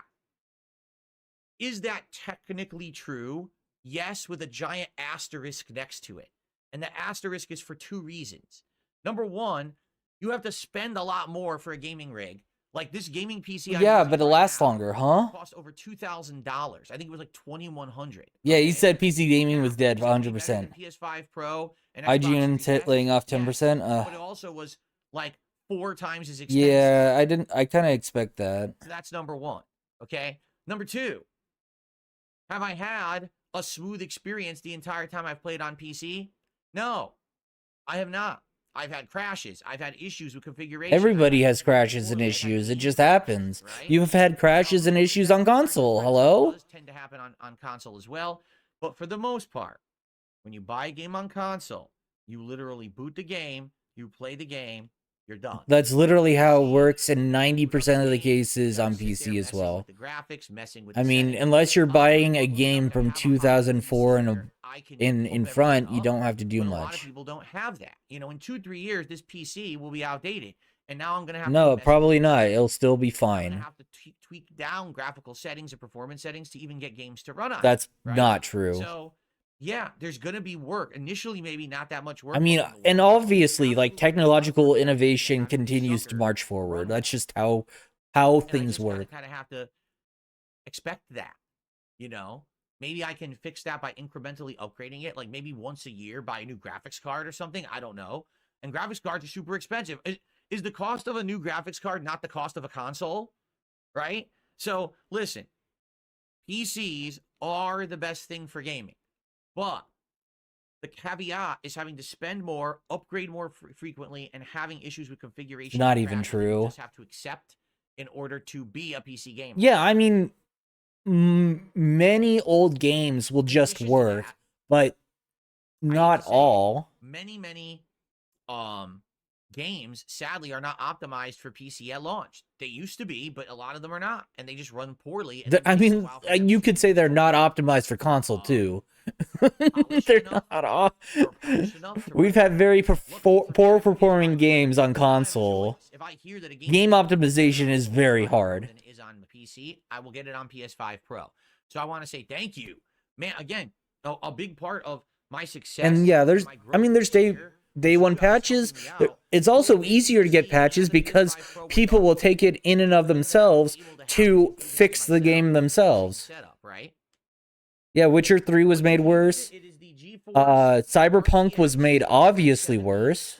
is that technically true? Yes, with a giant asterisk next to it. And the asterisk is for 2 reasons. Number one, you have to spend a lot more for a gaming rig. Like this gaming PC. Yeah, but it lasts longer, huh? Cost over $2,000. I think it was like $2,100. Yeah, you said PC gaming was dead 100%. PS5 Pro and IGN laying off 10%. but it also was like 4 times as expensive. Yeah, I kind of expect that. So that's number one. Okay. Number two, have I had a smooth experience the entire time I've played on PC? No, I have not. I've had crashes. I've had issues with configuration. Everybody has crashes and issues. It just happens. You've had crashes and issues on console. Hello? It does tend to happen on console as well. But for the most part, when you buy a game on console, you literally boot the game, you play the game, you're done. That's literally how it works in 90% of the cases on PC as well. The graphics, messing with I mean, unless you're buying a game from 2004 and in front, you don't have to do but a lot of much. people don't have that. You know, in 2-3 years, this PC will be outdated, and now I'm gonna have No, to probably not. It'll still be I'm gonna fine. have to tweak down graphical settings and performance settings to even get games to run on. That's right? not true. So, yeah, there's gonna be work. Initially, maybe not that much work. I mean, and obviously, like, technological innovation continues to march forward. That's just how things work. Kind of have to expect that, you know. Maybe I can fix that by incrementally upgrading it, like maybe once a year, buy a new graphics card or something. I don't know. And graphics cards are super expensive. Is the cost of a new graphics card not the cost of a console? Right? So, listen, PCs are the best thing for gaming. But the caveat is having to spend more, upgrade more frequently, and having issues with configuration. Not even true. You just have to accept in order to be a PC gamer. Yeah, I mean, many old games will just work, but not all. Many games sadly are not optimized for PC at launch. They used to be, but a lot of them are not, and they just run poorly. And I mean, you could say they're not optimized for console too. They're not off. We've had very poor performing games on console. Game optimization is very hard. Is on the PC. I will get it on PS5 Pro. So I want to say thank you, man. Again, a big part of my success. And yeah, there's day one patches. It's also easier to get patches because people will take it in and of themselves to fix the game themselves. Yeah, Witcher 3 was made worse. Cyberpunk was made obviously worse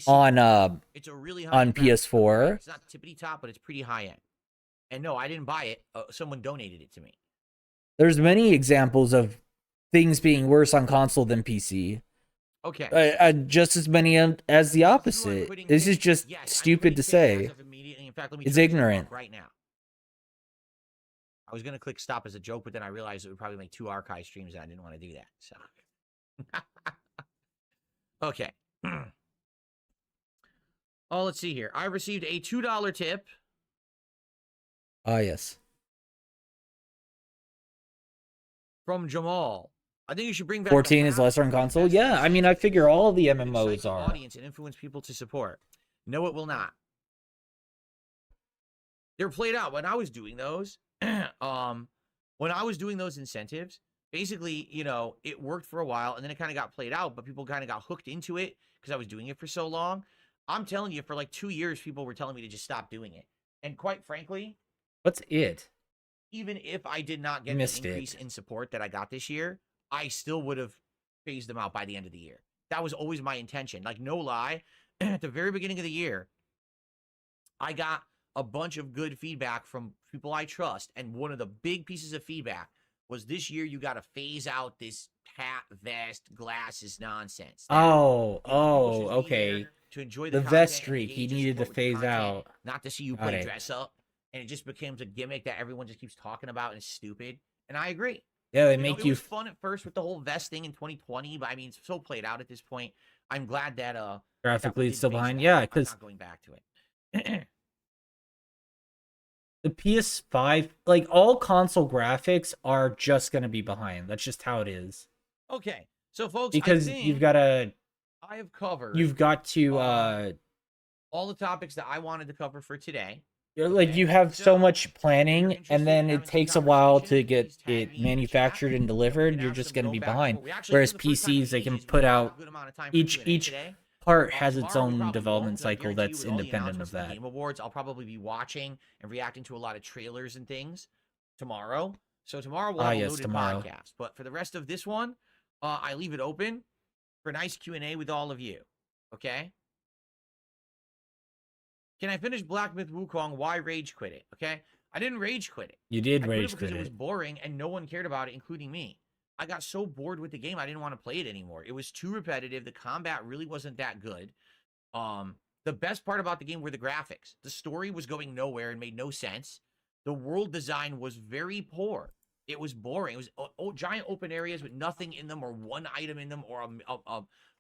on PS4. It's not tippity top, but it's pretty high end. And no, I didn't buy it. Someone donated it to me. There's many examples of things being worse on console than PC. Okay. Just as many as the opposite. This is just stupid to say. In fact, let me It's ignorant. right now. I was gonna click stop as a joke, but then I realized it would probably make 2 archive streams, and I didn't want to do that. So, okay. Oh, let's see here. I received a $2 tip. Ah, yes. From Jamal. I think you should bring back 14 is lesser on console. Yeah, I mean, I figure all the MMOs are. Audience and influence people to support. No, it will not. They're played out. When I was doing those, when I was doing those incentives, basically, you know, it worked for a while, and then it kind of got played out, but people kind of got hooked into it because I was doing it for so long. I'm telling you, for like 2 years, people were telling me to just stop doing it. And quite frankly, what's it? Even if I did not get the increase in support that I got this year, I still would have phased them out by the end of the year. That was always my intention. Like, no lie, at the very beginning of the year, I got a bunch of good feedback from people I trust. And one of the big pieces of feedback was this year you got to phase out this hat, vest, glasses nonsense. Okay. To enjoy the vest streak, he needed to phase out. Not to see you play dress up. And it just becomes a gimmick that everyone just keeps talking about and it's stupid. And I agree. Yeah, they make It was fun at first with the whole vest thing in 2020, but I mean, it's so played out at this point. I'm glad that graphically it's still behind. Yeah, because I'm not going back to it. The PS5, like, all console graphics are just gonna be behind. That's just how it is. Okay, so folks, because you've got to. I have covered. You've got to all the topics that I wanted to cover for today. Like, you have so much planning, and then it takes a while to get it manufactured and delivered. You're just going to be behind. Whereas PCs, they can put out each part has its Tomorrow we own probably development won't, 'cause I cycle guarantee you that's with all the independent of announcements for the that. Game Awards, I'll probably be watching and reacting to a lot of trailers and things tomorrow. So tomorrow we'll have a Yes, loaded tomorrow. podcast. But for the rest of this one, I leave it open for a nice Q&A with all of you. Okay? Can I finish Black Myth Wukong? Why rage quit it? Okay? I didn't rage quit it. You did I quit it rage because quit it was it. boring and no one cared about it, including me. I got so bored with the game, I didn't want to play it anymore. It was too repetitive. The combat really wasn't that good. The best part about the game were the graphics. The story was going nowhere and made no sense. The world design was very poor. It was boring. It was giant open areas with nothing in them or one item in them or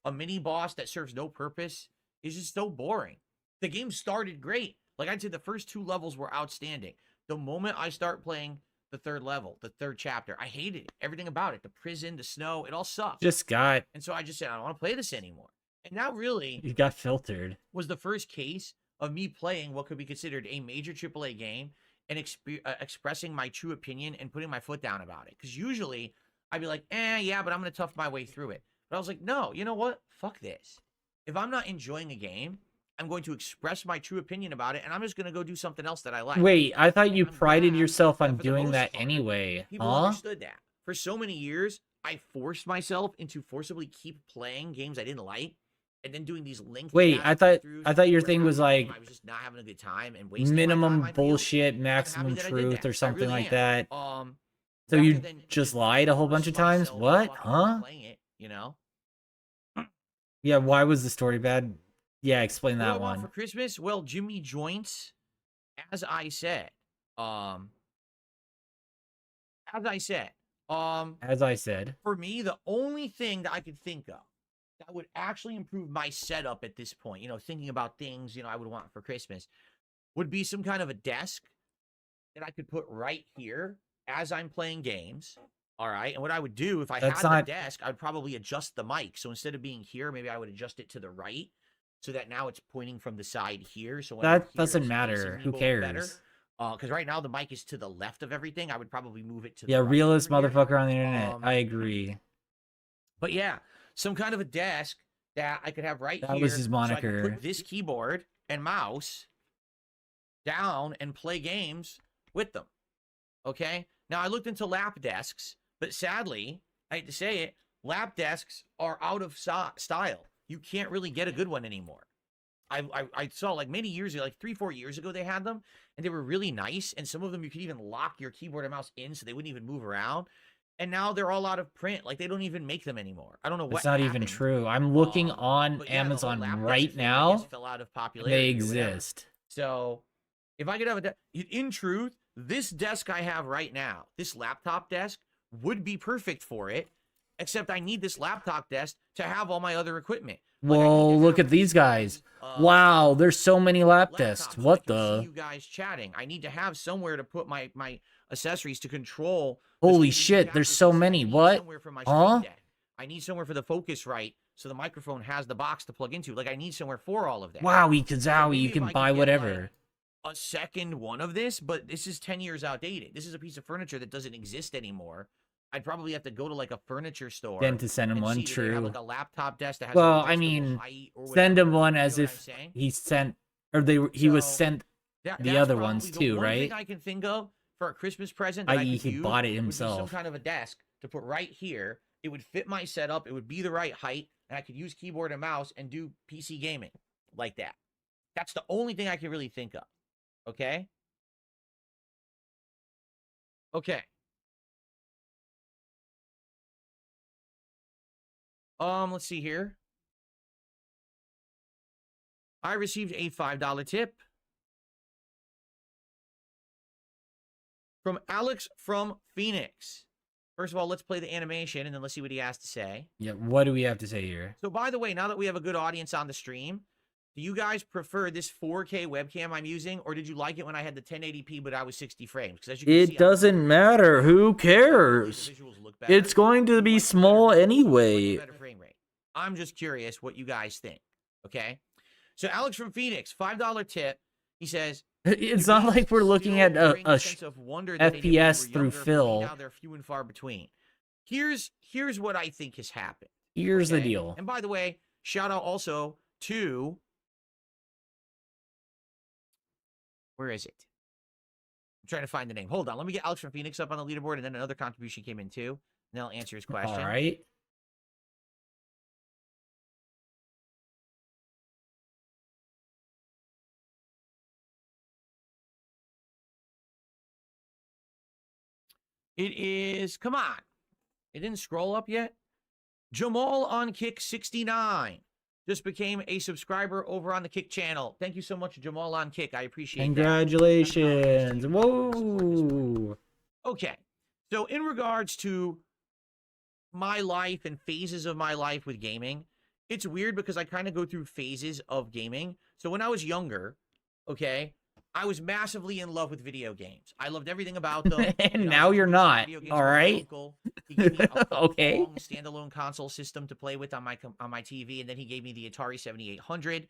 a mini boss that serves no purpose. It's just so boring. The game started great. Like I'd say the first 2 levels were outstanding. The moment I start playing the 3rd level, the 3rd chapter, I hated it. Everything about it. The prison, the snow, it all sucked. Just got. And so I just said, I don't want to play this anymore. And that really You got filtered. was the first case of me playing what could be considered a major AAA game and expressing my true opinion and putting my foot down about it. Because usually I'd be like, yeah, but I'm going to tough my way through it. But I was like, no, you know what? Fuck this. If I'm not enjoying a game, I'm going to express my true opinion about it, and I'm just going to go do something else that I like. Wait, I thought you I'm prided glad yourself on that for the doing most that part, anyway. People Huh? understood that. For so many years, I forced myself into forcibly keep playing games I didn't like, and then doing these lengthy. Wait, I thought your where thing was like I was just not having a good time and wasting my minimum time, I feel. bullshit, maximum that I did truth, that. or I something really like am. that. So rather you than just lied a whole bunch of force times? myself What? fucking Huh? playing it, you know? Yeah, why was the story bad? Yeah, explain What do I that want for one. Christmas? Well, Jimmy joints, as I said. As I said. For me, the only thing that I could think of that would actually improve my setup at this point, you know, thinking about things, you know, I would want for Christmas, would be some kind of a desk that I could put right here as I'm playing games. All right. And what I would do if I had the desk, I would probably adjust the mic. So instead of being here, maybe I would adjust it to the right so that now it's pointing from the side here. So when I'm That here, doesn't it's matter. facing me Who both better. cares? Because right now the mic is to the left of everything. I would probably move it to the Yeah, right realist over here. motherfucker on the internet. I agree. But yeah, some kind of a desk that I could have right here. That was his So I could moniker. put this keyboard and mouse down and play games with them. Okay? Now, I looked into lap desks, but sadly, I hate to say it, lap desks are out of style. You can't really get a good one anymore. I saw like many years ago, like 3-4 years ago, they had them, and they were really nice. And some of them you could even lock your keyboard and mouse in so they wouldn't even move around. And now they're all out of print. Like they don't even make them anymore. I don't know what. It's not even happened. true. I'm looking on But yeah, the whole Amazon lap desk right thing, I now. guess, fell out of popularity They or whatever. exist. So if I could have in truth, this desk I have right now, this laptop desk would be perfect for it, except I need this laptop desk to have all my other equipment. Whoa, look at these guys. Wow, there's so many lap desks. What See the? you guys chatting. I need to have somewhere to put my accessories to control. Holy shit, there's so many. What? Huh? I need somewhere for the Focusrite so the microphone has the box to plug into. Like I need somewhere for all of that. Wowie So kazowie, maybe you if can I could buy get, whatever. like, a second one of this, but this is 10 years outdated. This is a piece of furniture that doesn't exist anymore. I'd probably have to go to like a furniture store. Then to send him and one, see, do they have, true. like a laptop desk that has Well, an I adjustable mean, height or send him whatever. one You as know what if I'm saying? he sent, or he was So, sent the that's other probably ones the too, one right? thing I can think of for a Christmas present that I I.e., could he do bought it would be himself. some kind of a desk to put right here. It would fit my setup. It would be the right height, and I could use keyboard and mouse and do PC gaming like that. That's the only thing I can really think of. Okay? Okay. Let's see here. I received a $5 tip from Alex from Phoenix. First of all, let's play the animation and then let's see what he has to say. Yeah, what do we have to say here? So, by the way, now that we have a good audience on the stream, do you guys prefer this 4K webcam I'm using, or did you like it when I had the 1080p but I was 60 frames? Because as you can see, It doesn't matter. Who cares? It's going to be small anyway. better frame rate. I'm just curious what you guys think. Okay, so Alex from Phoenix, $5 tip. He says It's not like we're looking at a FPS through fill. Now they're few and far between. Here's what I think has happened. Here's the Okay? deal. And by the way, shout out also to, where is it? I'm trying to find the name. Hold on. Let me get Alex from Phoenix up on the leaderboard, and then another contribution came in too. And I'll answer his question. All right. It is, come on. It didn't scroll up yet. Jamal on Kick 69 just became a subscriber over on the Kick channel. Thank you so much, Jamal on Kick. I appreciate Congratulations. that. Whoa. Okay. So in regards to my life and phases of my life with gaming, it's weird because I kind of go through phases of gaming. So when I was younger, okay, I was massively in love with video games. I loved everything about them. And now you're not. All right. He gave me a Okay. long standalone console system to play with on my TV, and then he gave me the Atari 7800.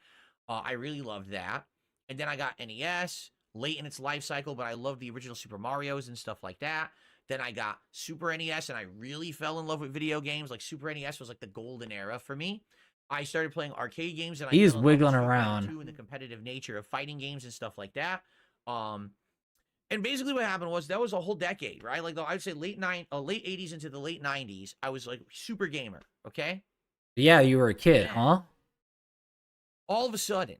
I really loved that. And then I got NES, late in its life cycle, but I loved the original Super Marios and stuff like that. Then I got Super NES, and I really fell in love with video games. Like Super NES was like the golden era for me. I started playing arcade games, and I He's fell in love with wiggling Street Fighter around. 2 and the competitive nature of fighting games and stuff like that. And basically what happened was that was a whole decade, right? Like I'd say late 80s into the late 90s, I was like super gamer, okay? Yeah, you were a kid, huh? All of a sudden,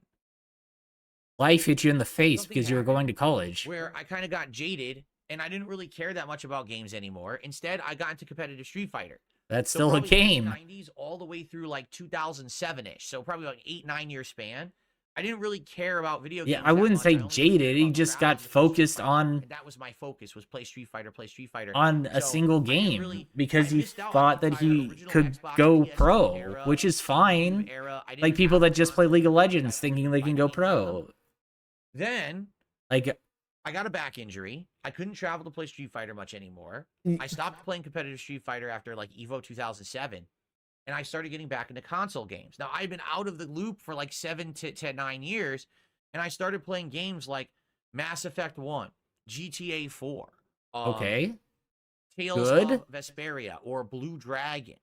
Life hit you in the face something because you were happened going to college. where I kind of got jaded and I didn't really care that much about games anymore. Instead, I got into competitive Street Fighter. That's So still a probably game. 90s all the way through like 2007-ish. So probably like 8-9 year span. I didn't really care about video games. Yeah, I that wouldn't much. say I only jaded. cared He about just got traveling to play Street focused Fighter. on And that was my focus, was play Street Fighter. a So single I didn't game really- because I he missed out on thought the that entire he original could Xbox go 360 pro, era, which is the fine. GameCube era. I didn't Like people have that just play consoles League of like that. Legends thinking they can go pro. Then Like, I got a back injury. I couldn't travel to play Street Fighter much anymore. I stopped playing competitive Street Fighter after like Evo 2007, and I started getting back into console games. Now, I've been out of the loop for like 7 to 9 years, and I started playing games like Mass Effect 1, GTA 4, okay. Tales Good. of Vesperia, or Blue Dragon,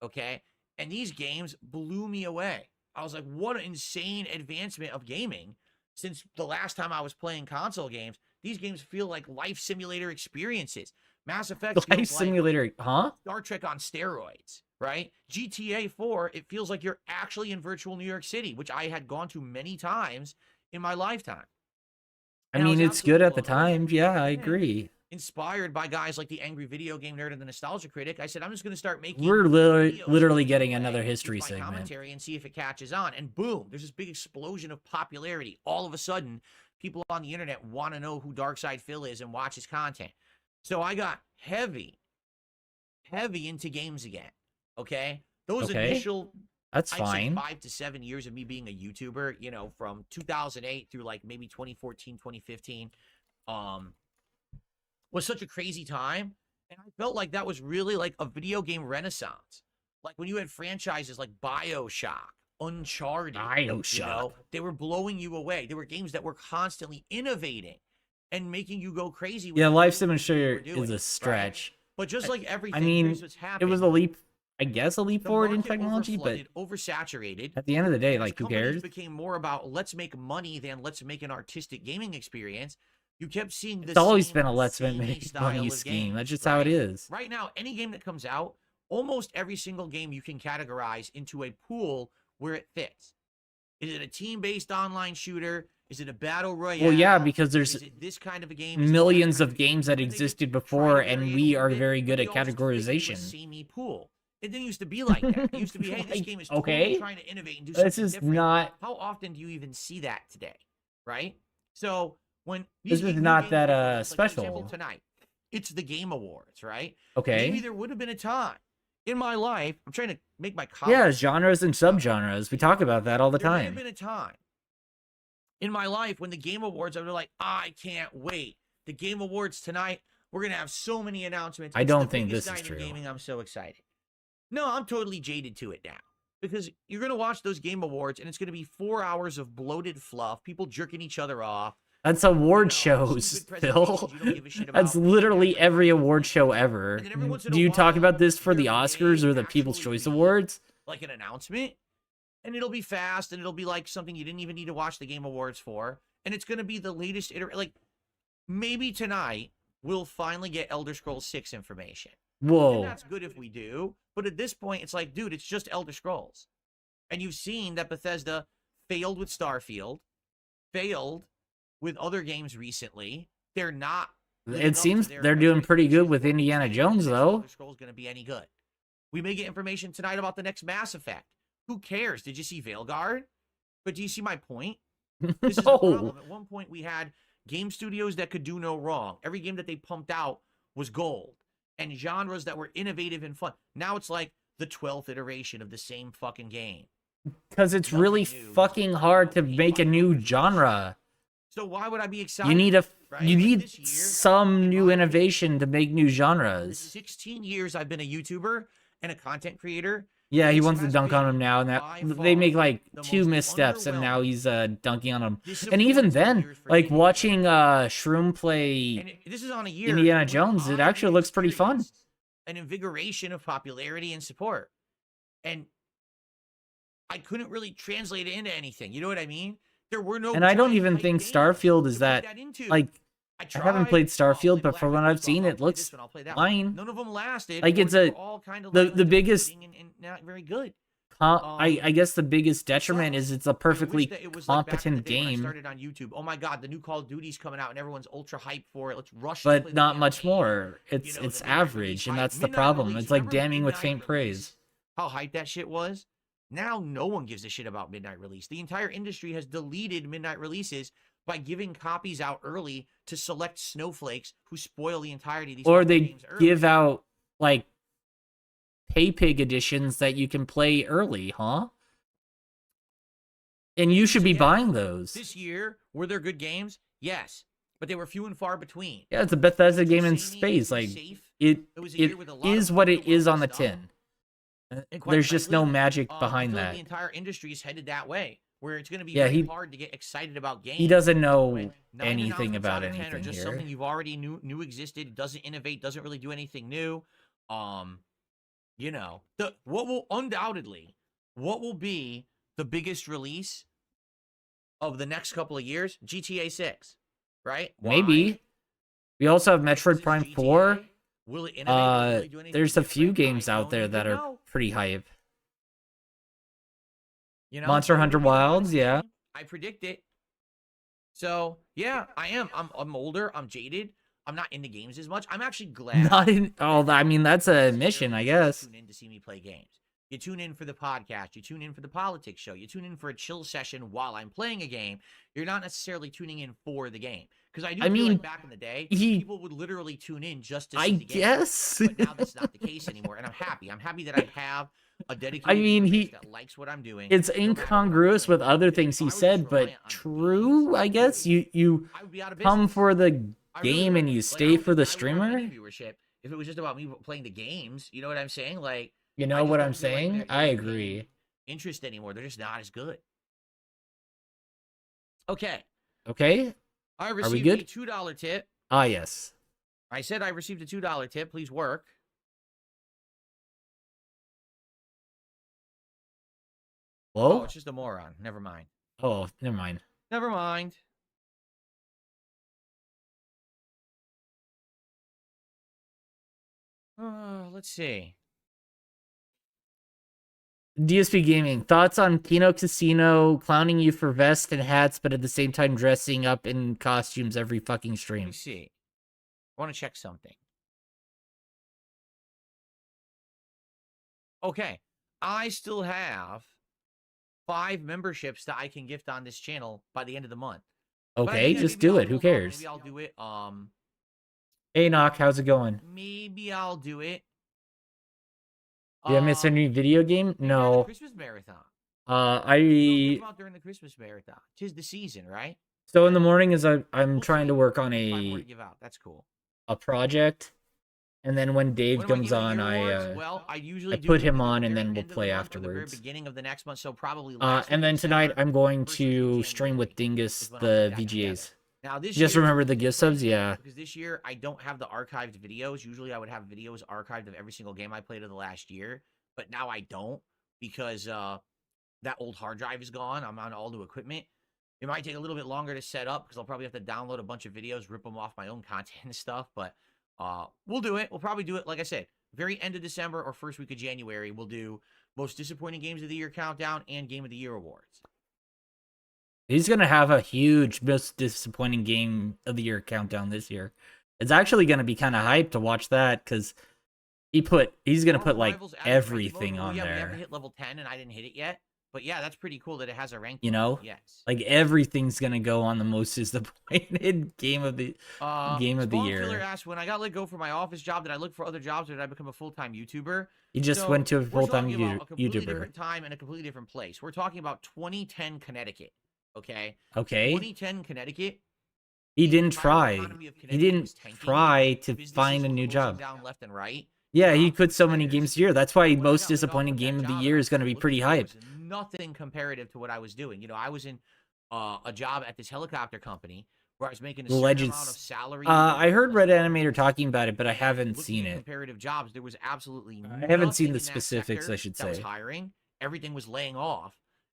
okay? And these games blew me away. I was like, what an insane advancement of gaming since the last time I was playing console games. These games feel like life simulator experiences. Mass Effect Life feels like Simulator, huh? Star Trek on steroids, right? GTA 4, it feels like you're actually in virtual New York City, which I had gone to many times in my lifetime. I And mean, was it's good absolutely at the blown away. time. Yeah, I And agree. Inspired by guys like the Angry Video Game Nerd and the Nostalgia Critic, I said, I'm just going to start making We're videos literally of getting gameplay another with history my segment. commentary and see if it catches on. And boom, there's this big explosion of popularity. All of a sudden, people on the internet want to know who Darkside Phil is and watch his content. So I got heavy into games again. Okay? Those Okay. initial, That's I'd say fine. 5 to 7 years of me being a YouTuber, you know, from 2008 through like maybe 2014, 2015, was such a crazy time. And I felt like that was really like a video game renaissance. Like when you had franchises like BioShock, Uncharted, BioShock. you know, they were blowing you away. They were games that were constantly innovating and making you go crazy. With Yeah, the Life things that they Simulator were doing, is a right? stretch. But just like everything, I mean, here's what's it happened. was a leap, I guess, a leap The forward in market technology, but overflooded, oversaturated. at the end of the day, As like, who companies cares? became more about let's make money than let's make an artistic gaming experience. You kept seeing this. It's always been a let's make money scheme. Game, That's just how it is. Right now, any game that comes out, almost every single game you can categorize into a pool where it fits. Is it a team-based online shooter? Is it a battle royale? Well, yeah, because there's Is it this kind of a game? Is it millions that of kind game? games that And they existed just before, try to and vary we it a are bit, very good they at all just create you a categorization. samey pool. It didn't used to be like that. It used to be, hey, this Like, game is okay. totally trying to innovate and do something This is different. not. How often do you even see that today, right? So when This these is new not games that come out, like, for example, special. tonight, it's the Game Awards, right? Okay. Maybe there would have been a time in my life. I'm trying to make my Yeah, comments. genres and subgenres. We talk about that all the There may have time. been a time in my life when the Game Awards, I was like, I can't wait. The Game Awards tonight, we're gonna have so many announcements. I It's don't the think biggest this is night in true. gaming. I'm so excited. No, I'm totally jaded to it now because you're gonna watch those Game Awards and it's gonna be 4 hours of bloated fluff, people jerking each other off. That's award You know, shows, stupid Phil. presentations you don't give a shit That's about. literally every award show ever. And then every once in Do a you talk while, about this for the there may Oscars or the actually People's Choice be, Awards? like an announcement. And it'll be fast, and it'll be like something you didn't even need to watch the Game Awards for. And it's going to be the latest like maybe tonight we'll finally get Elder Scrolls 6 information. Whoa. And that's good if we do. But at this point, it's like, dude, it's just Elder Scrolls. And you've seen that Bethesda failed with Starfield, failed with other games recently. They're not. It seems they're doing pretty good with Indiana Jones, though. Elder Scrolls going to be any good. We may get information tonight about the next Mass Effect. Who cares? Did you see Veilguard? But do you see my point? This is the problem. At one point, we had game studios that could do no wrong. Every game that they pumped out was gold. And genres that were innovative and fun. Now it's like the 12th iteration of the same fucking game. Because it's really fucking hard to make a new genre. So why would I be excited? You need right? you need This year, some new innovation to make new the genres. 16 years I've been a YouTuber and a content creator. Yeah, he this wants to has dunk on been him now, and by they far make like the 2 most missteps, and now underwhelming, he's dunking on him. And even disappointing then, years for like gaming. watching Shroom play This is on a year Indiana when Jones, it I actually looks pretty fun. experienced an invigoration of popularity and support. And I couldn't really translate it into anything. You know what I mean? There were no. And I don't giant even hype think games Starfield to is put that into. like I haven't tried. played I'll Starfield, play but from Black what Ops, I've seen, I'll it play looks this one, I'll play that one. fine. None of them lasted. Like, or it's they a- were all kind of the like biggest- disappointing and not very good. I guess the biggest detriment is it's a perfectly that it was like back in the competent day when I game, started on YouTube. Oh my god, the new Call of Duty's coming out and everyone's ultra hyped for it. Let's rush. to play but the not damn much game. more. It's You know, the it's midnight average, release and hype. that's the Midnight problem. release, It's like remember damning with midnight faint release? praise. How hyped that shit was. Now no one gives a shit about midnight release. The entire industry has deleted midnight releases by giving copies out early to select snowflakes who spoil the entirety of these Or fucking they games early. give out like pay pig editions that you can play early, huh? And you should be Yeah, buying those. This year, were there good games? Yes, but they were few and far between. Yeah, it's a Bethesda game in Samey, space. Like safe. it was a year with a lot is of what it is underwhelming on the stuff. tin. And quite There's just no frankly, magic I behind feel like that. the entire industry is headed that way, where it's going to be Yeah, very he- hard to get excited about games. He doesn't know when 9 anything announcements about out of 10 are anything just here. something you've already knew existed. It doesn't innovate, doesn't really do anything new. You know, what will be the biggest release of the next couple of years? GTA 6, right? Maybe. Why? We also have Because Metroid it's Prime GTA. 4. Will it innovate? Will it really do anything There's a few different? games I out don't there even that are know. pretty hype. You know, Monster so Hunter it'll be a Wilds, fun yeah. game. I predict it. So yeah, I am. I'm older. I'm jaded. I'm not into games as much. I'm actually glad. Not in. Oh, I mean that's a mission, I guess. Tune in to see me play games. You tune in for the podcast. You tune in for the politics show. You tune in for a chill session while I'm playing a game. You're not necessarily tuning in for the game. Because I do feel mean, like back in the day, he- people would literally tune in just to see I the game. guess. But now that's not the case anymore, and I'm happy. I'm happy that I have a dedicated I mean, viewer he- base that likes what I'm doing. It's no matter what I'm incongruous doing. with other things he If I was said, just but reliant on true, games, I guess. You I would be out of come business. for the I really game would. and you Like, stay for the I would have streamer. any viewership if it was just about me playing the games. You know what I'm saying? Like, You I know just what don't I'm feel like saying? they're I getting agree. interest anymore. They're just not as good. Okay, Okay? I we received good? a $2 tip. Ah, yes. I said I received a $2 tip. Please work. Oh, Whoa? it's just a moron. Never mind. Oh, never mind. Never mind. Let's see. DSP Gaming, thoughts on Kino Casino clowning you for vests and hats, but at the same time dressing up in costumes every fucking Let me stream? see. I want to check something. Okay. I still have 5 memberships that I can gift on this channel by the end of the month. But I Okay, think just maybe do I'll it. Who hold off. cares? Maybe I'll do it. Hey, Knock, how's it going? Maybe I'll do it. Did I miss any video game? maybe during the No. Christmas marathon. I We'll come out during the Christmas marathon. 'Tis the season, right? so in the morning is I'm We'll trying to see. work on 5 more to give out. That's cool. a project, and then when Dave When am I comes giving on, awards? Well, I usually do put it him at the on, and very then we'll end of the play month or the very afterwards. beginning of the next month, so probably last week And then of tonight December, I'm going first week of to stream with January Dingus is when I'll the put that together. VGAs. Now this Just year, remember the it's gift subs, different yeah. because this year I don't have the archived videos. Usually I would have videos archived of every single game I played of the last year, but now I don't because that old hard drive is gone. I'm on all new equipment. It might take a little bit longer to set up because I'll probably have to download a bunch of videos, rip them off my own content and stuff. But we'll do it. We'll probably do it, like I said, very end of December or first week of January. We'll do most disappointing games of the year countdown and game of the year awards. He's gonna have a huge most disappointing game of the year countdown this year. It's actually gonna be kind of hyped to watch that because he's gonna put like everything on Yeah, we there. haven't hit level 10 and I didn't hit it yet. But yeah, that's pretty cool that it has a rank. You know, yes, like everything's gonna go on the most disappointed game of the Spawn year. Killer asked, when I got let go from my office job, did I look for other jobs or did I become a full-time YouTuber? He just went to a full-time a completely YouTuber. different time and a completely different place. We're talking about 2010 Connecticut. Okay. Okay. 2010 Connecticut. He didn't try. He didn't try to find a new job. Down left and right. Yeah, he put so many games a year. That's why most disappointing game of the year is going to be pretty hyped. Nothing comparative to what I was doing. You know, I was in a job at this helicopter company where I was making a certain amount of salary. I heard Red Animator talking about it, but I haven't seen it. Comparative jobs. There was absolutely I haven't seen the specifics, I should that was say. hiring. Everything was laying off.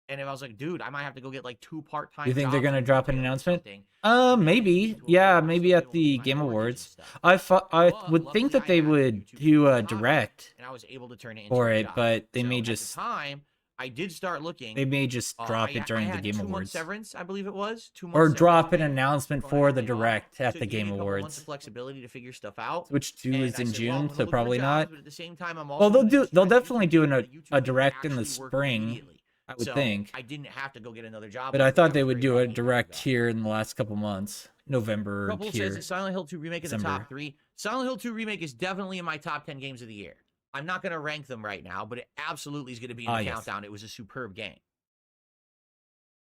And if I was like, dude, I might have to go get like 2 part-time You think they're jobs gonna and drop an do announcement? something. Maybe. Yeah, maybe at the Game Awards. I would think that they would do a direct And I was able to turn it into for a it, job. but they So may at the just time, I did start looking. they may just drop it during I the had Game 2 months Awards. severance, I believe it was. 2 months Or severance drop an pay announcement when I for had the laid off. direct at So the it gave Game me a couple months Awards. of flexibility to figure stuff out. Switch 2 And is I in said, well, I'm June, gonna so look for probably jobs, not. But at the same time, I'm Well, also gonna they'll try to definitely do YouTube a that direct in the actually work spring, immediately. I would So think. I didn't have to go get another job. But I like thought that they was would very do a painful direct ago. here in the last couple months. November Couple here. says that Silent Hill 2 Remake in the December. top 3. Silent Hill 2 Remake is definitely in my top 10 games of the year. I'm not going to rank them right now, but it absolutely is going to be in the Yes. countdown. It was a superb game.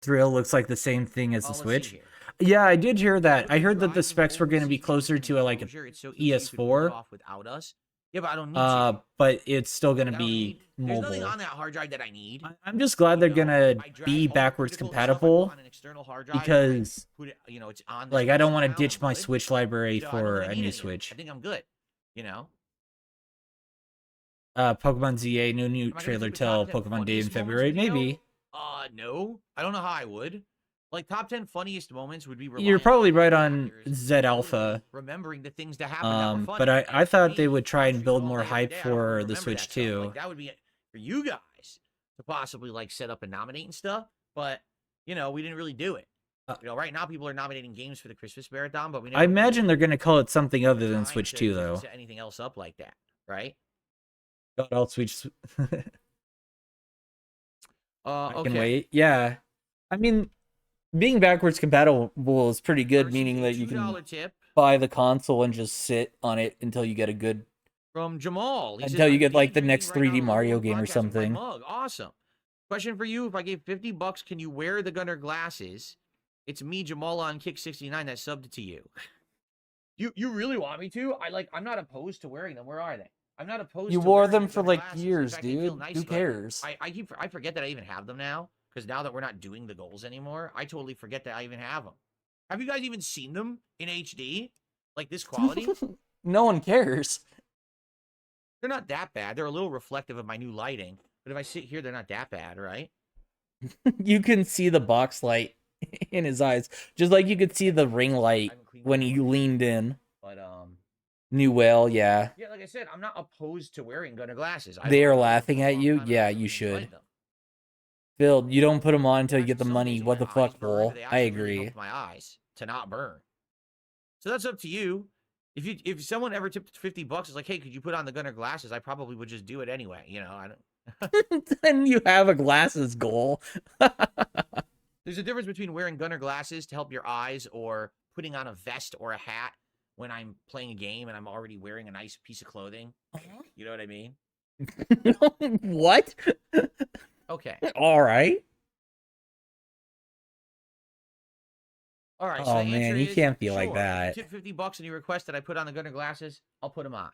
Thrill looks like the same thing as the Let's see Switch. here. Yeah, I did hear that. I heard that the specs were going to be closer to like a It's so easy, you could pull it PS4. off without us. Yeah, but I don't need to. But it's still going to I don't be need- There's nothing mobile. on that hard drive that I need. I'm just glad they're going to I drag be all the backwards critical stuff I put compatible on an external hard drive, because put it, you know, it's on the like I don't Switch want to now, ditch I'm my good. Switch library So I don't for think I a need new any. Switch. I think I'm good. You know. Pokemon ZA, no new Am I gonna trailer keep a till top 10 Pokemon Day in funniest moments February. video? Maybe. No. I don't know how I would. Like top 10 funniest moments would be. You're reliant probably on right the on actors Z Alpha. remembering the things that happened that were funny. But I And for thought they me, would try and shoot build all more day, every hype day, I don't for the remember Switch that stuff. too. Like that would be for you guys to possibly like set up and nominate and stuff. But you know, we didn't really do it. You know, right now people are nominating games for the Christmas marathon, but we never I imagine they're going to call it something other than trying Switch to 2 though. set anything else up like that, right? God, I'll Switch. I Okay. can wait. Yeah. I mean, being backwards compatible is pretty good, meaning that you can $2 tip buy the console and just sit on it until you get a good from Jamal. He until says, you "I'm get like the daydreaming next right now 3D on the Mario World game or Podcast with my something. mug. Awesome. Question for you: if I gave $50, can you wear the Gunner glasses? It's me, Jamal on Kick 69 that subbed it to you. You really want me to? I'm not opposed to wearing them. Where are they? I'm not opposed. You to wore wearing them the for Gunner like glasses. In years, fact, they feel dude. nice, Who but cares? I forget that I even have them now because now that we're not doing the goals anymore, I totally forget that I even have them. Have you guys even seen them in HD? Like this quality? No one cares. They're not that bad. They're a little reflective of my new lighting. But if I sit here, they're not that bad, right? You can see the box light in his eyes, just like you could see the ring light when he leaned in. But New Whale, yeah. yeah, like I said, I'm not opposed to wearing Gunner glasses. They are I've laughing at you. Yeah, you should. Phil, you don't put them on until you get the money. What the fuck, bull? I agree. My eyes to not burn. So that's up to you. If someone ever tipped $50, it's like, hey, could you put on the Gunner glasses? I probably would just do it anyway. You know, I don't. Then you have a glasses goal. There's a difference between wearing Gunner glasses to help your eyes or putting on a vest or a hat when I'm playing a game and I'm already wearing a nice piece of clothing. You know what I mean? What? Okay. All right. All right. Oh, so the man, answer you is, can't be like sure. that. If you tip $50 and you request that I put on the Gunner glasses, I'll put them on.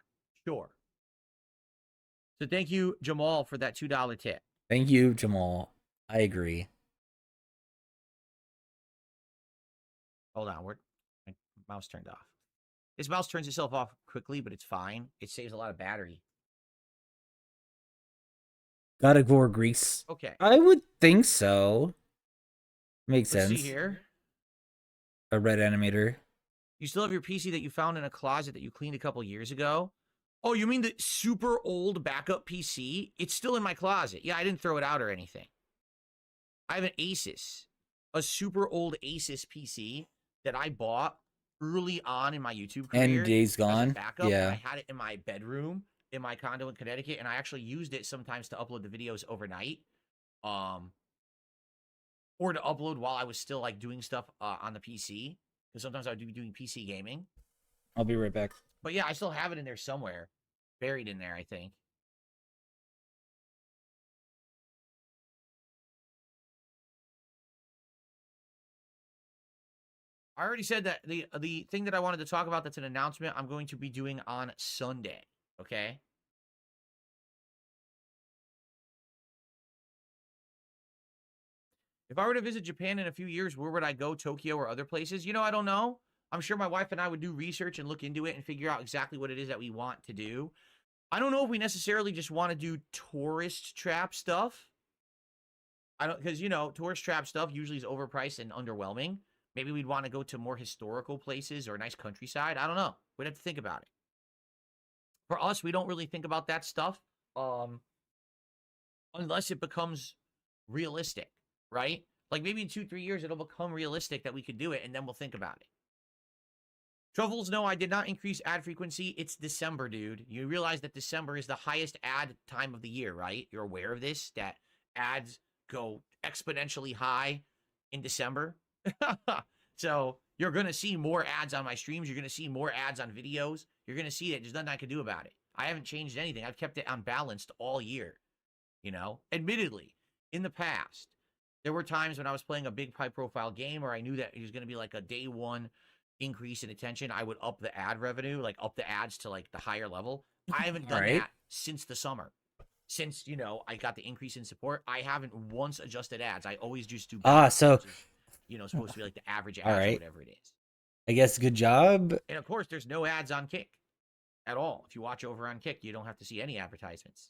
Sure. So thank you, Jamal, for that $2 tip. Thank you, Jamal. I agree. Hold on, my mouse turned off. This mouse turns itself off quickly, but it's fine. It saves a lot of battery. God of War Greece. Okay. I would think so. Makes Let's sense. see here. A red animator. You still have your PC that you found in a closet that you cleaned a couple years ago? Oh, you mean the super old backup PC? It's still in my closet. Yeah, I didn't throw it out or anything. I have an Asus, a super old Asus PC that I bought early on in my YouTube career. And Days as a Gone. backup, and Yeah. I had it in my bedroom in my condo in Connecticut, and I actually used it sometimes to upload the videos overnight. Or to upload while I was still like doing stuff on the PC. Because sometimes I would be doing PC gaming. I'll be right back. But yeah, I still have it in there somewhere. Buried in there, I think. I already said that the thing that I wanted to talk about that's an announcement I'm going to be doing on Sunday. Okay? If I were to visit Japan in a few years, where would I go? Tokyo or other places? You know, I don't know. I'm sure my wife and I would do research and look into it and figure out exactly what it is that we want to do. I don't know if we necessarily just want to do tourist trap stuff. I don't, because, you know, tourist trap stuff usually is overpriced and underwhelming. Maybe we'd want to go to more historical places or a nice countryside. I don't know. We'd have to think about it. For us, we don't really think about that stuff unless it becomes realistic, right? Like maybe in 2-3 years, it'll become realistic that we could do it, and then we'll think about it. Truffles, no, I did not increase ad frequency. It's December, dude. You realize that December is the highest ad time of the year, right? You're aware of this, that ads go exponentially high in December. So you're going to see more ads on my streams. You're going to see more ads on videos. You're going to see it. There's nothing I can do about it. I haven't changed anything. I've kept it unbalanced all year, you know? Admittedly, in the past, there were times when I was playing a big high-profile game or I knew that it was going to be like a day one increase in attention, I would up the ad revenue, like up the ads to like the higher level. I haven't done that since the summer. Since, you know, I got the increase in support, I haven't once adjusted ads. I always just do So which is, you know, supposed to be like the average ads or whatever it is. I guess good job. And of course, there's no ads on Kick at all. If you watch over on Kick, you don't have to see any advertisements.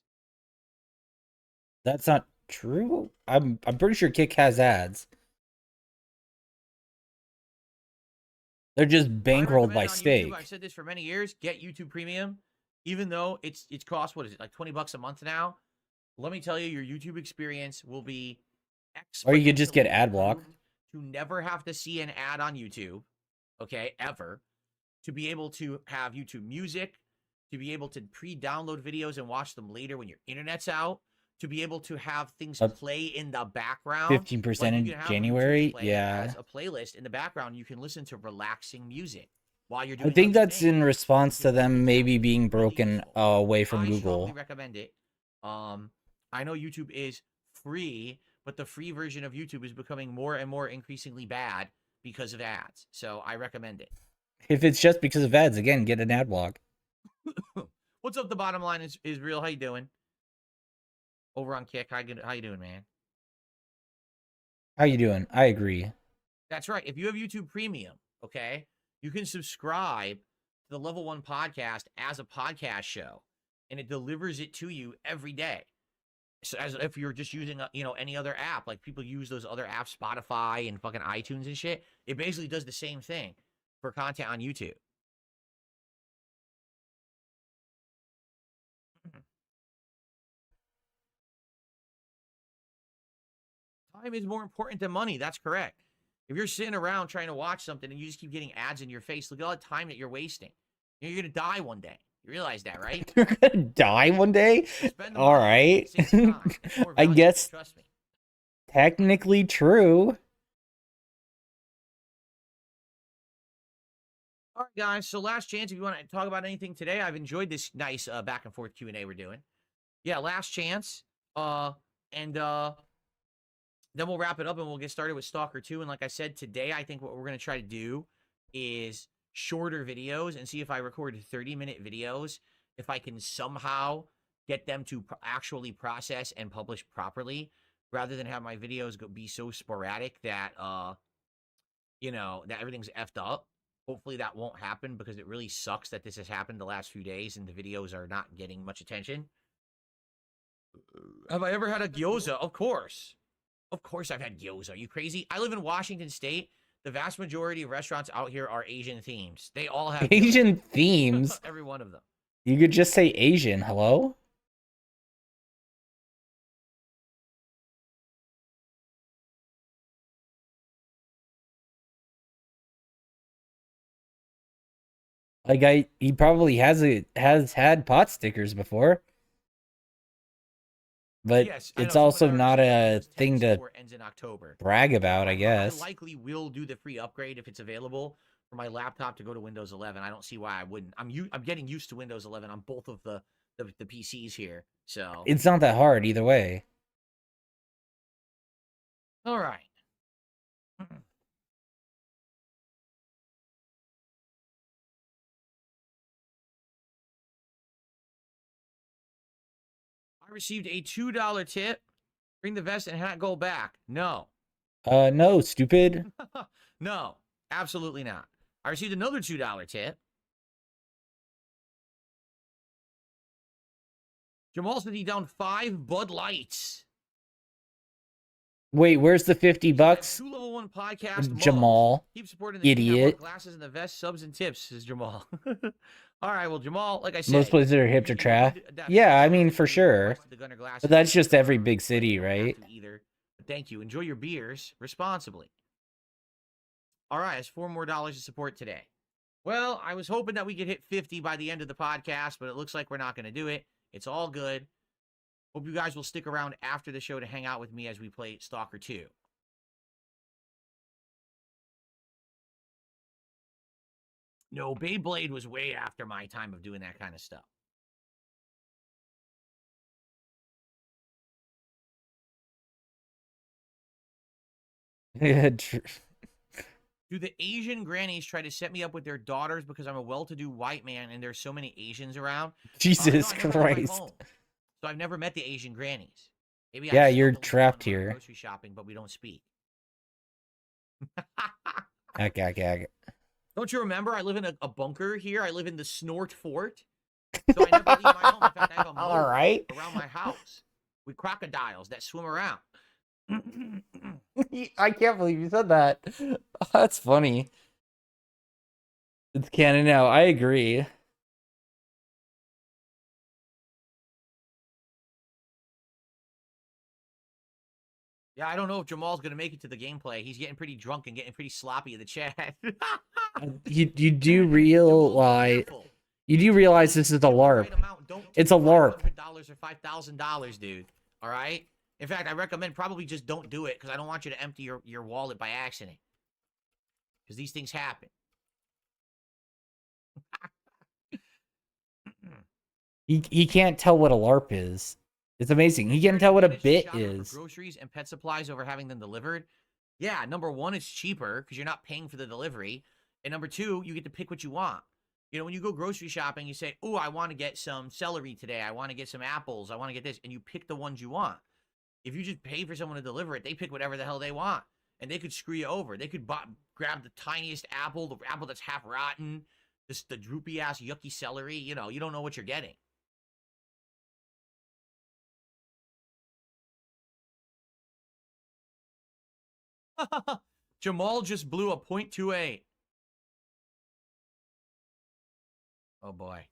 That's not true. I'm pretty sure Kick has ads. They're just bankrolled by steak. I've said this for many years. Get YouTube Premium, even though it's cost, what is it, like $20 a month now? Let me tell you, your YouTube experience will be Or you could just get ad block. To never have to see an ad on YouTube, okay, ever. To be able to have YouTube Music, to be able to pre-download videos and watch them later when your internet's out, to be able to have things play in the background. 15% in January, yeah. As a playlist in the background, you can listen to relaxing music while you're doing. I think that's in response to them maybe being broken away from Google. I strongly recommend it. I know YouTube is free, but the free version of YouTube is becoming more and more increasingly bad because of ads. So I recommend it. If it's just because of ads, again, get an ad block. What's up? The bottom line is real. How you doing? Over on Kick, how you doing, man? How you doing? I agree. That's right. If you have YouTube Premium, okay, you can subscribe to the Level 1 podcast as a podcast show, and it delivers it to you every day. So as if you're just using any other app, like people use those other apps, Spotify and fucking iTunes and shit. It basically does the same thing for content on YouTube. Time is more important than money. That's correct. If you're sitting around trying to watch something and you just keep getting ads in your face, look at all the time that you're wasting. You're going to die one day. You realize that, right? You're going to die one day? All right. I guess trust me. Technically true. All right, guys. So last chance, if you want to talk about anything today, I've enjoyed this nice back and forth Q&A we're doing. Yeah, last chance. Then we'll wrap it up and we'll get started with Stalker 2. And like I said, today, I think what we're going to try to do is shorter videos and see if I record 30-minute videos, if I can somehow get them to actually process and publish properly, rather than have my videos be so sporadic that, that everything's effed up. Hopefully that won't happen because it really sucks that this has happened the last few days and the videos are not getting much attention. Have I ever had a gyoza? Of course. Of course I've had gyoza. Are you crazy? I live in Washington State. The vast majority of restaurants out here are Asian themes. They all have Asian gyoza. themes? Every one of them. You could just say Asian. Hello? Like he probably has had pot stickers before. But Yes, it's I know, also someone not already a said Windows 10 thing to support ends in October. brag about, I guess. I likely will do the free upgrade if it's available for my laptop to go to Windows 11. I don't see why I wouldn't. I'm getting used to Windows 11 on both of the PCs here. So It's not that hard either way. all right. I received a $2 tip. Bring the vest and hat, go back. No. No, stupid. No, absolutely not. I received another $2 tip. Jamal said he downed 5 Bud Lights. Wait, where's the $50? 2 level 1 podcast. Jamal. Keep supporting the Idiot. Glasses and the vest, subs and tips, says Jamal. All right, well, Jamal, like I said, Most places are hip to trap. Yeah, I mean, for sure. But that's just every big city, right? Either. But thank you. Enjoy your beers responsibly. All right, it's $4 more to support today. Well, I was hoping that we could hit 50 by the end of the podcast, but it looks like we're not going to do it. It's all good. Hope you guys will stick around after the show to hang out with me as we play Stalker 2. No, Beyblade was way after my time of doing that kind of stuff. Do the Asian grannies try to set me up with their daughters because I'm a well-to-do white man and there's so many Asians around? Jesus no, Christ. So I've never met the Asian grannies. Maybe yeah, you're trapped here. Grocery shopping, but we don't speak. Ag. Don't you remember? I live in a bunker here. I live in the Snort Fort. So I never leave my home. In fact, I have a moat around my house with crocodiles that swim around. I can't believe you said that. That's funny. It's canon now. I agree. Yeah, I don't know if Jamal's going to make it to the gameplay. He's getting pretty drunk and getting pretty sloppy in the chat. You do realize this is a LARP. It's a LARP. $100 or $5,000, dude. All right? In fact, I recommend probably just don't do it because I don't want you to empty your wallet by accident. Because these things happen. He can't tell what a LARP is. It's amazing. He can't tell what a bit is. Groceries and pet supplies over having them delivered. Yeah, number one, it's cheaper because you're not paying for the delivery. And number two, you get to pick what you want. You know, when you go grocery shopping, you say, oh, I want to get some celery today. I want to get some apples. I want to get this. And you pick the ones you want. If you just pay for someone to deliver it, they pick whatever the hell they want. And they could screw you over. They could grab the tiniest apple, the apple that's half rotten, the droopy-ass, yucky celery. You know, you don't know what you're getting. Jamal just blew a .28. Oh, boy.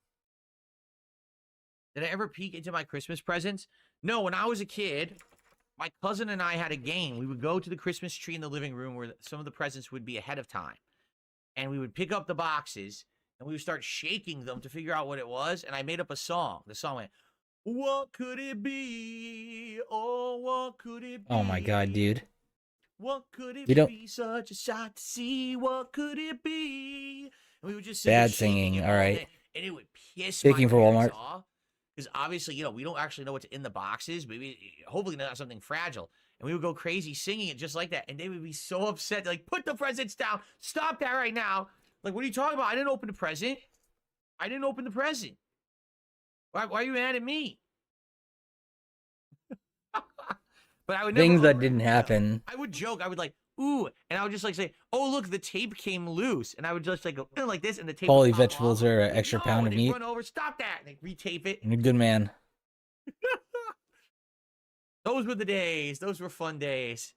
Did I ever peek into my Christmas presents? No, when I was a kid, my cousin and I had a game. We would go to the Christmas tree in the living room where some of the presents would be ahead of time. And we would pick up the boxes, and we would start shaking them to figure out what it was. And I made up a song. The song went, what could it be? Oh, what could it be? Oh, my God, dude. What could it be? Such a sight to see. What could it be? And we would just bad singing. All right. And it would piss Speaking for Walmart. Because obviously, you know, we don't actually know what's in the boxes. But hopefully not something fragile. And we would go crazy singing it just like that. And they would be so upset. Like, put the presents down. Stop that right now. Like, what are you talking about? I didn't open the present. I didn't open the present. Why are you mad at me? But I would things that didn't happen. I would joke. I would like, ooh, and I would just like say, oh, look, the tape came loose. And I would just like go like this, and the tape. All these vegetables are an extra pound of meat. Run over, stop that. And they retape it. You're a good man. Those were the days. Those were fun days.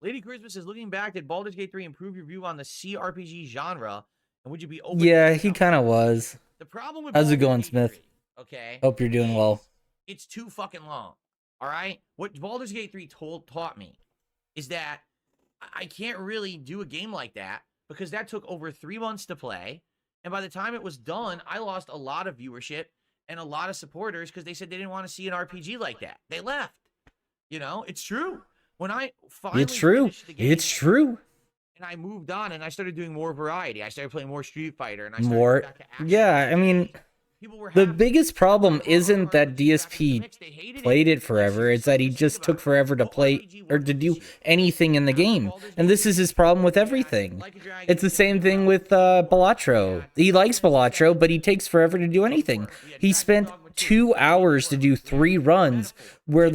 Lady Christmas is looking back. Did Baldur's Gate 3 improve your view on the CRPG genre? And would you be open? Yeah, he kind of was. The problem with How's it Baldur's going, Gate Smith? 3, okay? Hope you're doing well. It's too fucking long. All right? What Baldur's Gate 3 taught me is that I can't really do a game like that because that took over 3 months to play. And by the time it was done, I lost a lot of viewership and a lot of supporters because they said they didn't want to see an RPG like that. They left. You know, it's true. When I finally It's true. finished the game, It's true. and I moved on and I started doing more variety. I started playing more Street Fighter and I started More. going back to action. Yeah, I mean, People were the happy. biggest problem isn't that DSP played it forever. It's that he just took forever to play or to do anything in the game. And this is his problem with everything. It's the same thing with Balatro. He likes Balatro, but he takes forever to do anything. He spent 2 hours to do 3 runs, where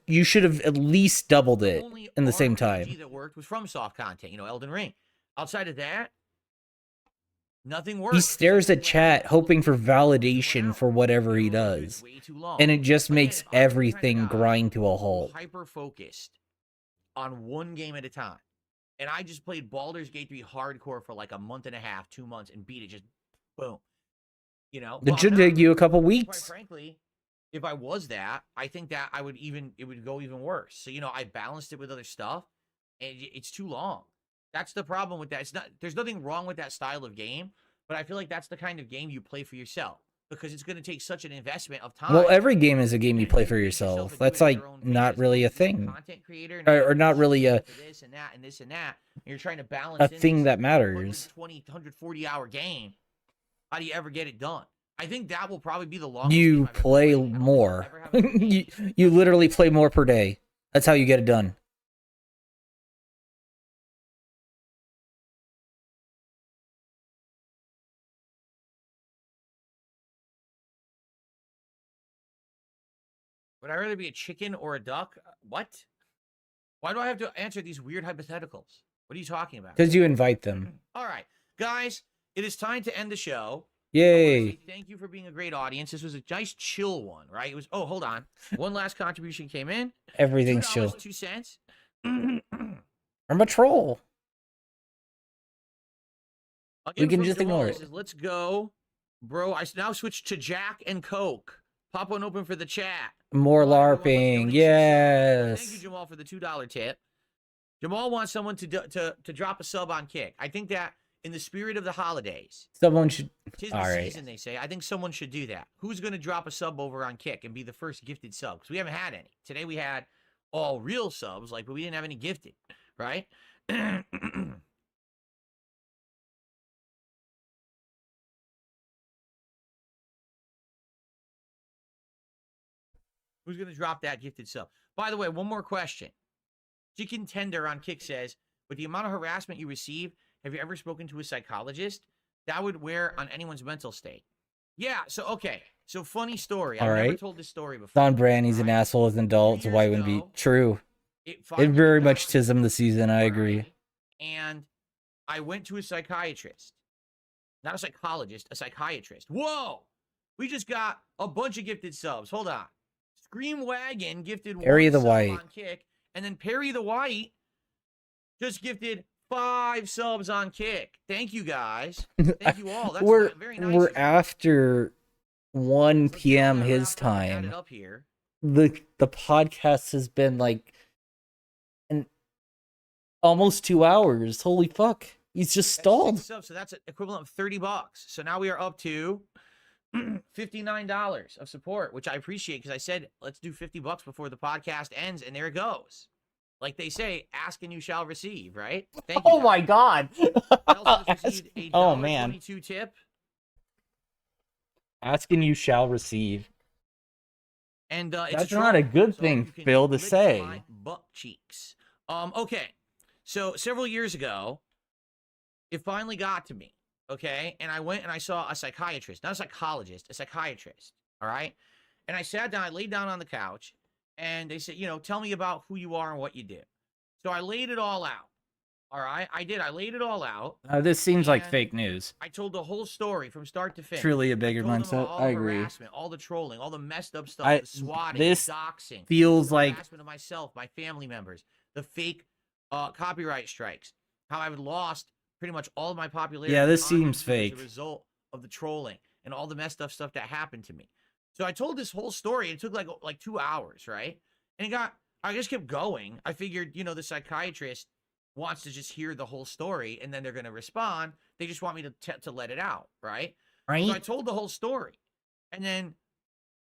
you should have at least doubled it in the same time. That worked was from soft content, you know, Elden Ring. Outside of that, nothing worked. He stares at chat hoping for validation for whatever he does. And it just makes everything grind to a halt. Hyper focused on one game at a time. And I just played Baldur's Gate 3 hardcore for like a month and a half, 2 months, and beat it just boom. You know? It should take you a couple Quite weeks. frankly, if I was that, I think that it would go even worse. So, you know, I balanced it with other stuff, and it's too long. That's the problem with that. There's nothing wrong with that style of game, but I feel like that's the kind of game you play for yourself because it's going to take such an investment of time. Well, every game is a game you play for yourself. That's like not really a thing. Content creator, Or not really a this and that and this and that. And you're trying to balance in thing this that matters. 20, 140 hour game. How do you ever get it done? I think that will probably be the longest. You play more. you literally play more per day. That's how you get it done. Would I rather be a chicken or a duck? What? Why do I have to answer these weird hypotheticals? What are you talking about? Because you invite them. All right, guys, it is time to end the show. Yay. Thank you for being a great audience. This was a nice chill one, right? It was. Oh, hold on. One last contribution came in. Everything's chill. $2.02. I'm a troll. Again, We can from just Jamal, ignore he it. says, let's go, bro. I now switched to Jack and Coke. Pop one open for the chat. More LARPing. Thank you, Yes. Jamal, for the $2 tip. Jamal wants someone to drop a sub on Kick. I think that in the spirit of the holidays, Someone should. tis All the right. season, they say. I think someone should do that. Who's going to drop a sub over on Kick and be the first gifted sub? Because we haven't had any. Today we had all real subs, but we didn't have any gifted, right? Who's going to drop that gifted sub? By the way, one more question. Chicken Tender on Kick says, with the amount of harassment you receive, have you ever spoken to a psychologist? That would wear on anyone's mental state. Yeah, so, okay. So, funny story. All I've never right. told this story before. Don Brandy's an asshole as an adult, so why wouldn't be true? It very much tis him the season, I agree. And I went to a psychiatrist. Not a psychologist, a psychiatrist. Whoa! We just got a bunch of gifted subs. Hold on. Scream Wagon gifted Perry one the sub White. on Kick, and then Perry the White just gifted 5 subs on Kick. Thank you guys. Thank you all. That's very nice. We're after 1 p.m. his Add time. it up here. The podcast has been like almost 2 hours. Holy fuck. He's just That's stalled. 6 subs, so that's equivalent of $30. So now we are up to $59 of support, which I appreciate because I said let's do $50 before the podcast ends, and there it goes. Like they say, ask and you shall receive, right? Thank you. Oh my god. I also just received a Oh, man. $1.22 tip. Asking you shall receive. And it's That's a not a troll, good so thing, you can Phil, to lick say. my butt cheeks. Okay. So several years ago, it finally got to me. Okay, and I went and I saw a psychiatrist, not a psychologist, a psychiatrist. All right, and I sat down, I laid down on the couch, and they said, you know, tell me about who you are and what you do. So I laid it all out, All right, I did. I laid it all out. This seems like And fake news. I told the whole story from start to finish. Truly a bigger told them mindset. all I the agree. harassment, all the trolling, all the messed up stuff, I the swatting, this the doxing, feels the like harassment of myself, my family members, the fake copyright strikes, how I've lost pretty much all of my popularity. Yeah, this on seems YouTube fake. as a result of the trolling and all the messed up stuff that happened to me. So I told this whole story. It took like 2 hours, right? And I just kept going. I figured, you know, the psychiatrist wants to just hear the whole story and then they're going to respond. They just want me to let it out, right? right. So I told the whole story. And then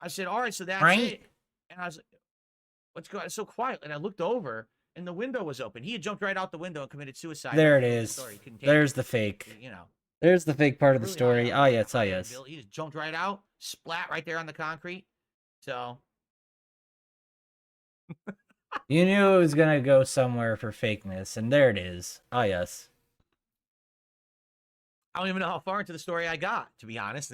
I said, all right, so that's Right. it. And I was like, what's going on? It's so quiet. And I looked over and the window was open. He had jumped right out the window and committed suicide. There Right it before the is. story. He couldn't take There's it. the fake. You know, There's the fake part of the really story. high Ah up, yes, ah high up yes. built. He just jumped right out, splat right there on the concrete. So You knew it was gonna go somewhere for fakeness, and there it is. Ah yes. I don't even know how far into the story I got, to be honest.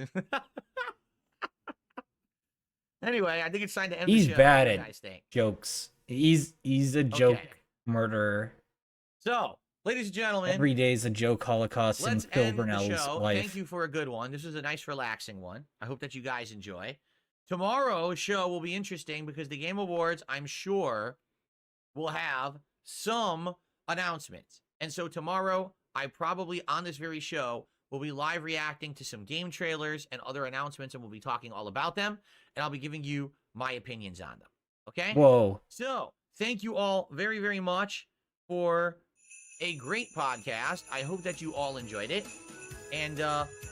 Anyway, I think it's time to end He's the show. bad What do you at guys think? jokes. He's a joke Okay. murderer. So, ladies and gentlemen, Every day's a joke holocaust in let's Phil end the Burnell's show. life. Thank you for a good one. This was a nice, relaxing one. I hope that you guys enjoy. Tomorrow's show will be interesting because the Game Awards, I'm sure, will have some announcements. And so tomorrow, I probably, on this very show, will be live reacting to some game trailers and other announcements, and we'll be talking all about them. And I'll be giving you my opinions on them. Okay? Whoa. So, thank you all very, very much for a great podcast. I hope that you all enjoyed it. And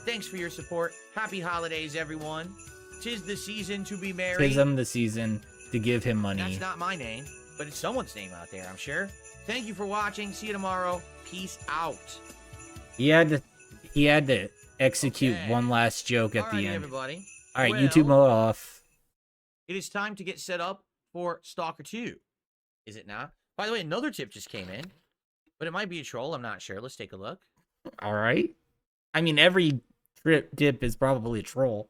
thanks for your support. Happy holidays, everyone. 'Tis the season to be merry. Tis the season to give him money. That's not my name, but it's someone's name out there, I'm sure. Thank you for watching. See you tomorrow. Peace out. He had to execute Okay. one last joke at All the right, end. everybody. All right, Well, YouTube mode off. It is time to get set up for Stalker 2. Is it not? By the way, another tip just came in, but it might be a troll. I'm not sure. Let's take a look. All right. I mean, every dip is probably a troll.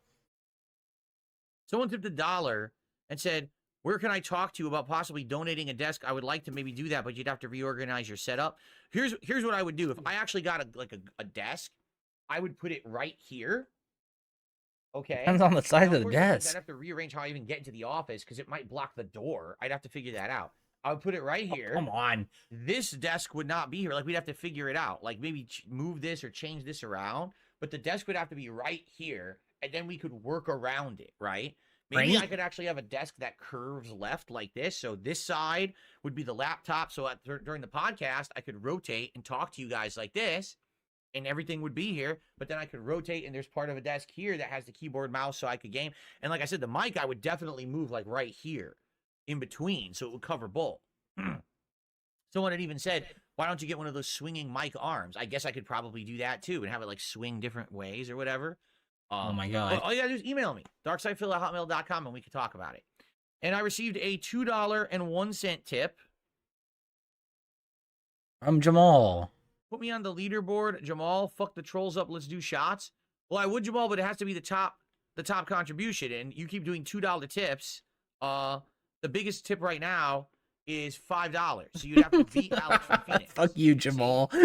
Someone tipped $1 and said, where can I talk to you about possibly donating a desk? I would like to maybe do that, but you'd have to reorganize your setup. Here's what I would do. If I actually got a desk, I would put it right here. Okay. Depends on the size Now, of the course, desk. I'd have to rearrange how I even get into the office because it might block the door. I'd have to figure that out. I would put it right here. Come on. This desk would not be here. Like, we'd have to figure it out. Like, maybe move this or change this around. But the desk would have to be right here, and then we could work around it, right? Maybe Right. I could actually have a desk that curves left like this. So this side would be the laptop. So during the podcast, I could rotate and talk to you guys like this, and everything would be here. But then I could rotate, and there's part of a desk here that has the keyboard, mouse, so I could game. And like I said, the mic I would definitely move like right here in between, so it would cover both. Someone had even said, why don't you get one of those swinging mic arms? I guess I could probably do that too and have it like swing different ways or whatever. Oh my God. All you gotta do is email me, darksidefil@hotmail.com, and we can talk about it. And I received a $2.01 tip. I'm Jamal. Put me on the leaderboard, Jamal. Fuck the trolls up. Let's do shots. Well, I would, Jamal, but it has to be the top contribution. And you keep doing $2 tips. The biggest tip right now is $5. So you'd have to beat Alex from Phoenix. Fuck you, Jamal. So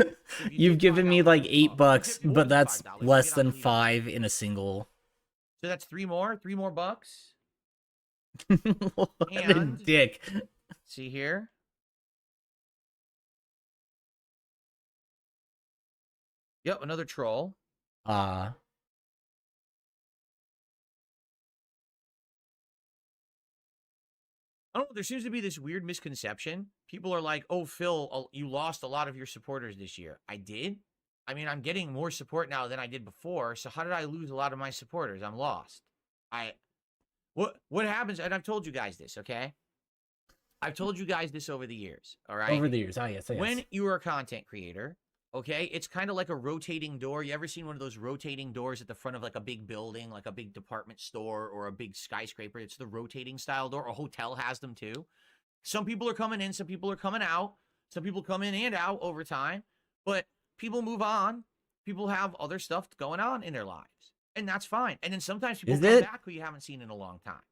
if you You've do given me $5 like off, $8, more but than that's $5, you less get on than the leaderboard. 5 in a single. So that's three more bucks. What a And- dick. See here. Yep, another troll. Ah. I don't know. There seems to be this weird misconception. People are like, oh, Phil, you lost a lot of your supporters this year. I did? I mean, I'm getting more support now than I did before. So how did I lose a lot of my supporters? I'm lost. What happens, and I've told you guys this, okay? I've told you guys this over the years, all right? Over the years. Ah, yes, yes. When you are a content creator, okay, it's kind of like a rotating door. You ever seen one of those rotating doors at the front of like a big building, like a big department store or a big skyscraper? It's the rotating style door. A hotel has them too. Some people are coming in, some people are coming out. Some people come in and out over time, but people move on. People have other stuff going on in their lives, and that's fine. And then sometimes people Is come it? back who you haven't seen in a long time.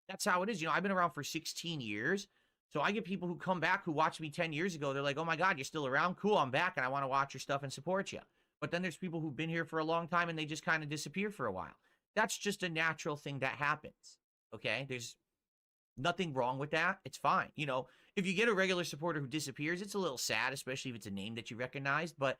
That's how it is. You know, I've been around for 16 years. So I get people who come back who watched me 10 years ago. They're like, oh my God, you're still around? Cool, I'm back and I want to watch your stuff and support you. But then there's people who've been here for a long time and they just kind of disappear for a while. That's just a natural thing that happens. Okay? There's nothing wrong with that. It's fine. You know, if you get a regular supporter who disappears, it's a little sad, especially if it's a name that you recognize, but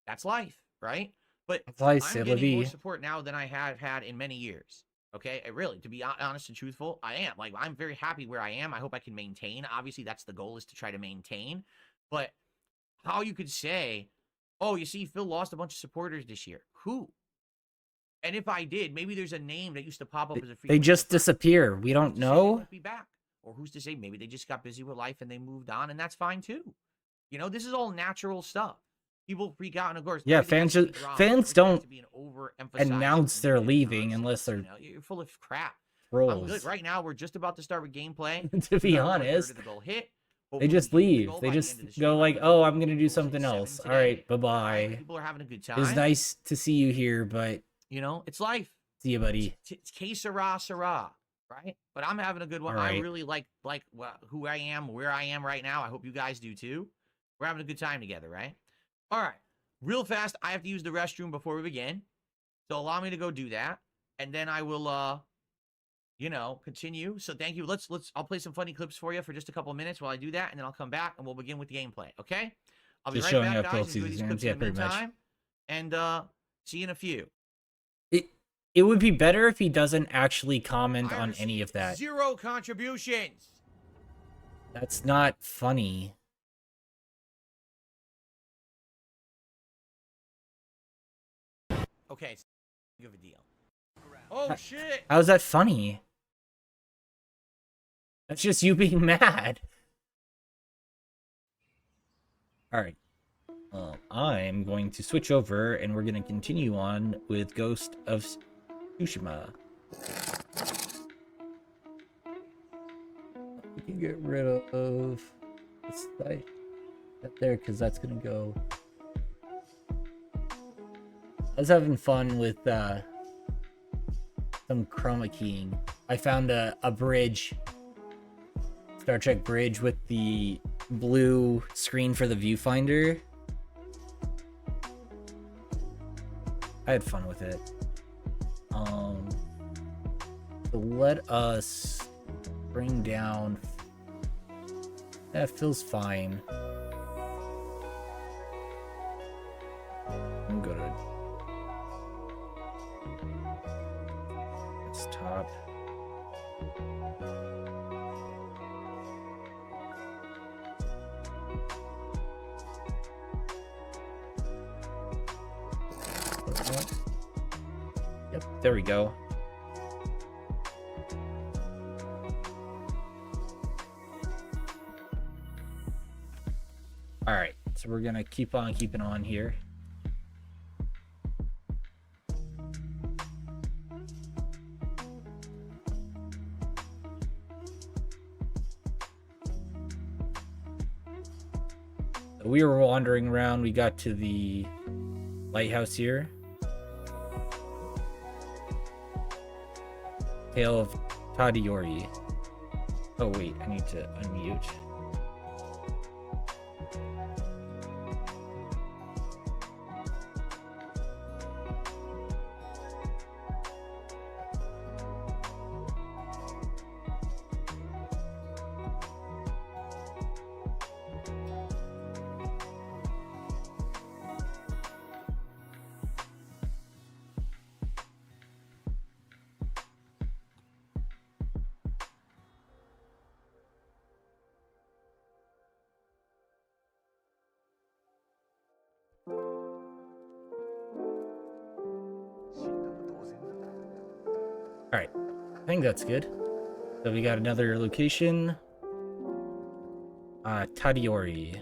that's life, right? But I'm getting more support now than I have had in many years. Okay, really, to be honest and truthful, I am. Like, I'm very happy where I am. I hope I can maintain. Obviously, that's the goal, is to try to maintain. But how you could say, oh, you see, Phil lost a bunch of supporters this year. Who? And if I did, maybe there's a name that used to pop up as a free. They just disappear. We don't know. Won't be back. Or who's to say maybe they just got busy with life and they moved on, and that's fine too. You know, this is all natural stuff. People freak out, and of course, yeah, fans don't announce they're leaving unless they're you're full of crap. Trolls. I'm good. Right now, we're just about to start with gameplay. To be honest, they just leave. They just go like, "Oh, I'm gonna do something else. All right, bye bye." People are having a good time. It's nice to see you here, but you know, it's life. See you, buddy. It's que sera, sera, right? But I'm having a good one. Right. I really like who I am, where I am right now. I hope you guys do too. We're having a good time together, right? All right. Real fast, I have to use the restroom before we begin. So allow me to go do that. And then I will, you know, continue. So thank you. I'll play some funny clips for you for just a couple of minutes while I do that. And then I'll come back and we'll begin with the gameplay. Okay? I'll be just right showing back, up guys. Enjoy these clips in the pretty much. meantime. And see you in a few. It would be better if he doesn't actually comment on any of that. 0 contributions. That's not funny. Okay, it's big of a deal. Oh, shit! How's that funny? That's just you being mad. Alright. I'm going to switch over, and we're going to continue on with Ghost of Tsushima. We can get rid of this site up there, because that's going to go... I was having fun with some chroma keying. I found a bridge, Star Trek bridge with the blue screen for the viewfinder. I had fun with it. So let us bring down. That feels fine. I'm good. Top. Yep, there we go. All right, so we're gonna keep on keeping on here. We were wandering around. We got to the lighthouse here. Tale of Tadiori. Oh wait, I need to unmute. Alright, I think that's good. So we got another location. Tadiori.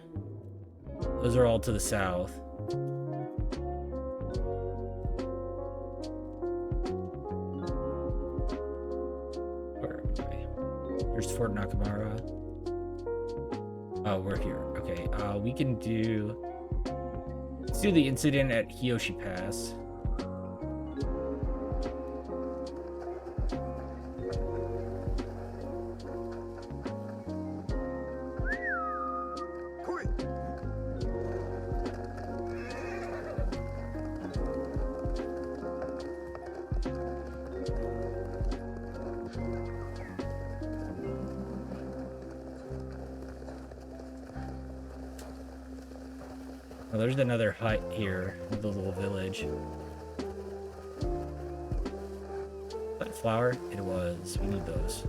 Those are all to the south. Where am I? There's Fort Nakamura. Oh, we're here. Okay, we can do... Let's do the incident at Hiyoshi Pass. Oh, there's another hut here, the little village. That flower? It was. We need those.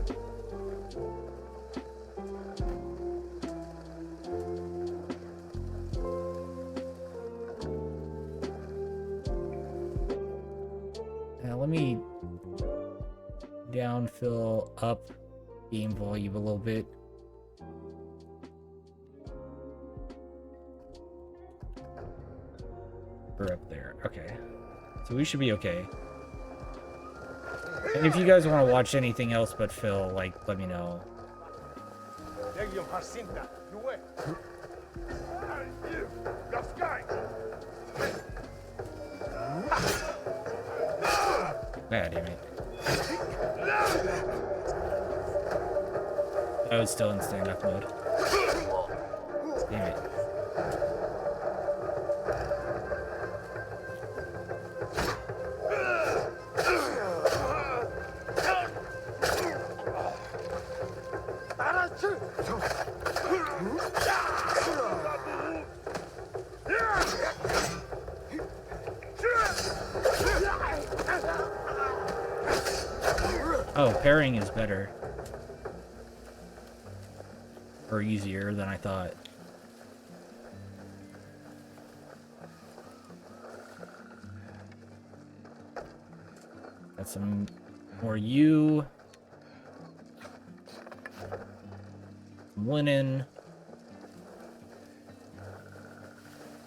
Now let me downfill up game volume a little bit. We're up there. Okay. So we should be okay. And if you guys want to watch anything else but Phil, like, let me know. Ah, damn it. I was still in stand-up mode. Damn it. Oh, parrying is better. Or easier than I thought. Got some more you. Some linen.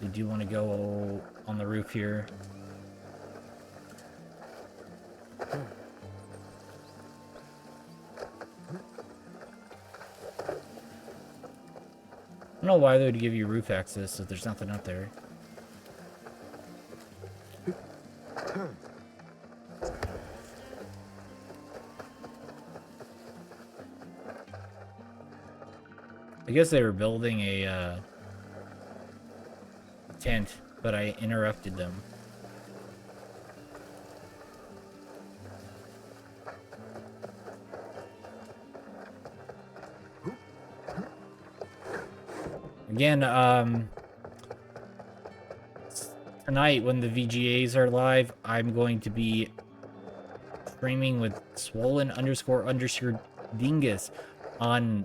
We do want to go on the roof here. I don't know why they would give you roof access if there's nothing up there. I guess they were building a tent, but I interrupted them. Again, tonight when the VGAs are live, I'm going to be streaming with swollen__ dingus on,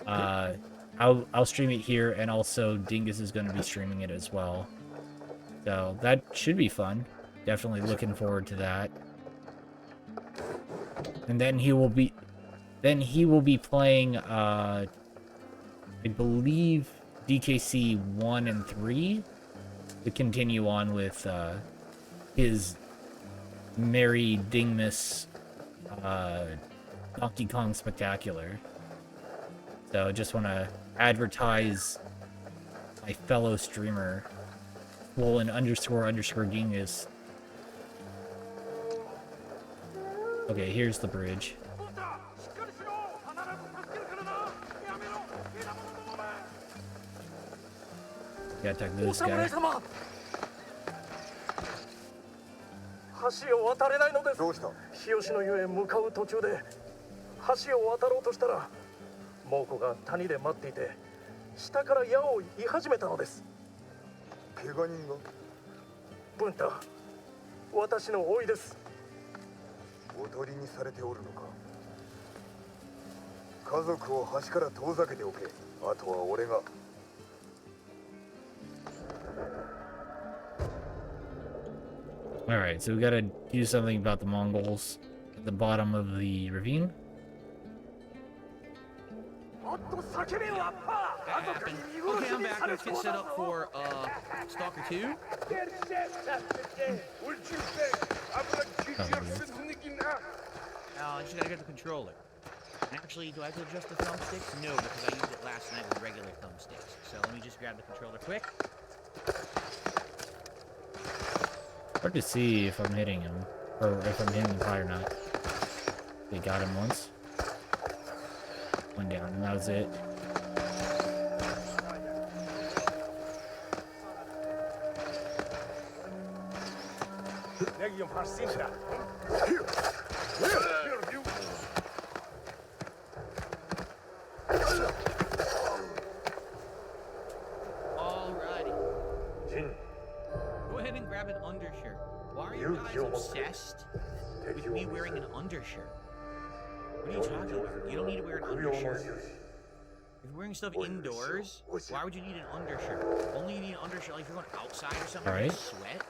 I'll stream it here, and also Dingus is going to be streaming it as well. So that should be fun. Definitely looking forward to that. And then he will be playing, I believe DKC 1 and 3 to continue on with his Merry Dingmas Donkey Kong Spectacular. So just want to advertise my fellow streamer, swollen__ dingus. Okay, here's the bridge. Gotta talk to this guy. 橋を渡れないのです。どうした？日吉の湯へ向かう途中で橋を渡ろうとしたら猛虎が谷で待っていて下から矢を射始めたのです。怪我人が？文太、私の甥です。おとりにされておるのか。家族を橋から遠ざけておけ。あとは俺が。Alright, so we gotta do something about the Mongols at the bottom of the ravine. Okay, I'm back. Let's get set up for Stalker 2. I just gotta get the controller. Actually, do I have to adjust the thumbsticks? No, because I used it last night with regular thumbsticks. So let me just grab the controller quick. Hard to see if I'm hitting him, or if I'm hitting him high or not. They got him once. One down, and that was it. Alrighty. Go ahead and grab an undershirt. Why are you guys obsessed with me wearing an undershirt? What are you talking about? You don't need to wear an undershirt. If you're wearing stuff indoors, why would you need an undershirt? Only you need an undershirt like if you're going outside or something and you sweat.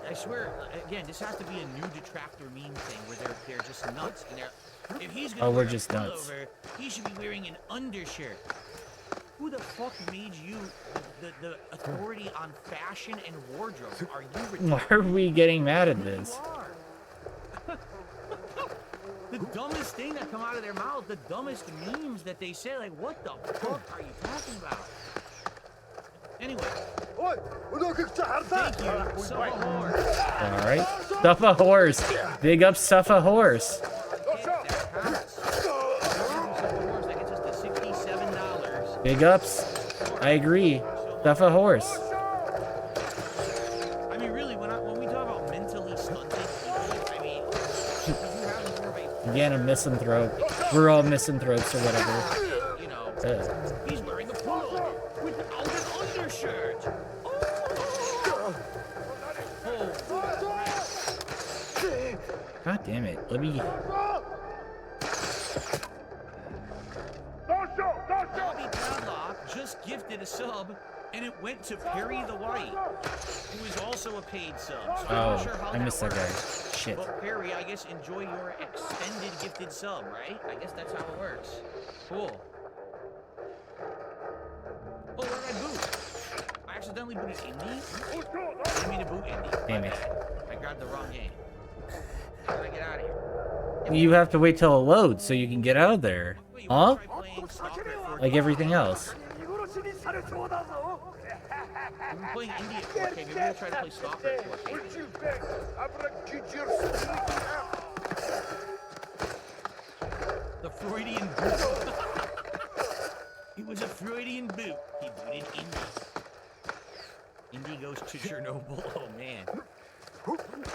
I swear, again, this has to be a new detractor meme thing where they're just nuts and they're. If he's gonna we're wear just a nuts. pullover, he should be wearing an undershirt. Who the fuck made you the authority on fashion and wardrobe? Are you retarded? Why are we getting mad at this? You are. The dumbest thing that come out of their mouth, the dumbest memes that they say, like, what the fuck are you talking about? Anyway. Thank you, Suffa Horse. Alright. Suffa Horse. Big up Suffa Horse. Big ups. I agree. Suffa Horse. I mean, really, when we talk about mentally stunted people, I mean, you have more of a... Again, a misanthrope. We're all misanthropes or whatever. You know, he's wearing a pullover without an undershirt. God damn it. Let me... Bobby Bradlock just gifted a sub, and it went to Perry the White, who is also a paid sub. So I'm not sure how I missed that guy. works. Shit. But Perry, I guess enjoy your extended gifted sub, right? I guess that's how it works. Cool. Oh, where did I boot? I accidentally booted Indy? I didn't mean to boot Indy. Damn it. I grabbed the wrong game. How did I get out of here? You have to wait till it loads so you can get out of there. Huh? Like everything else. We've been playing Indy at 4K. Maybe we'll try to play Stalker at 4K. The Freudian boot. It was a Freudian boot. He booted Indy. Indy goes to Chernobyl. Oh, man.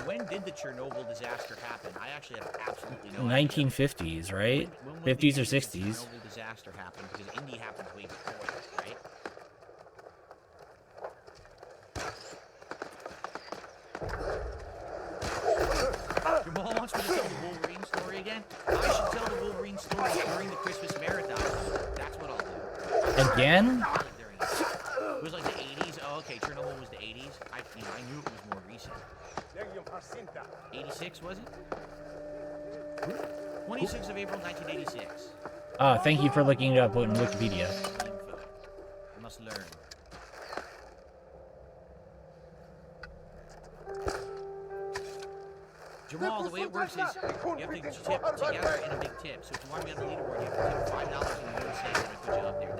When did the Chernobyl disaster happen? I actually have absolutely no idea. 1950s, right? When 50s or the 60s. Chernobyl disaster happened? Because Indy happened way before that, right? Jamal wants me to tell the Wolverine story again. I should tell the Wolverine story during the Christmas marathon. That's what I'll do. Again? It was like the 80s. Oh, okay. Chernobyl was the 80s. I knew it was more recent. 86 was it? 26th of April, 1986. Thank you for looking it up on Wikipedia. I must learn. Jamal, the way it works is you have to tip together in a big tip. So if you want to be on the leaderboard, you have to tip $5 in one cent and put you up there.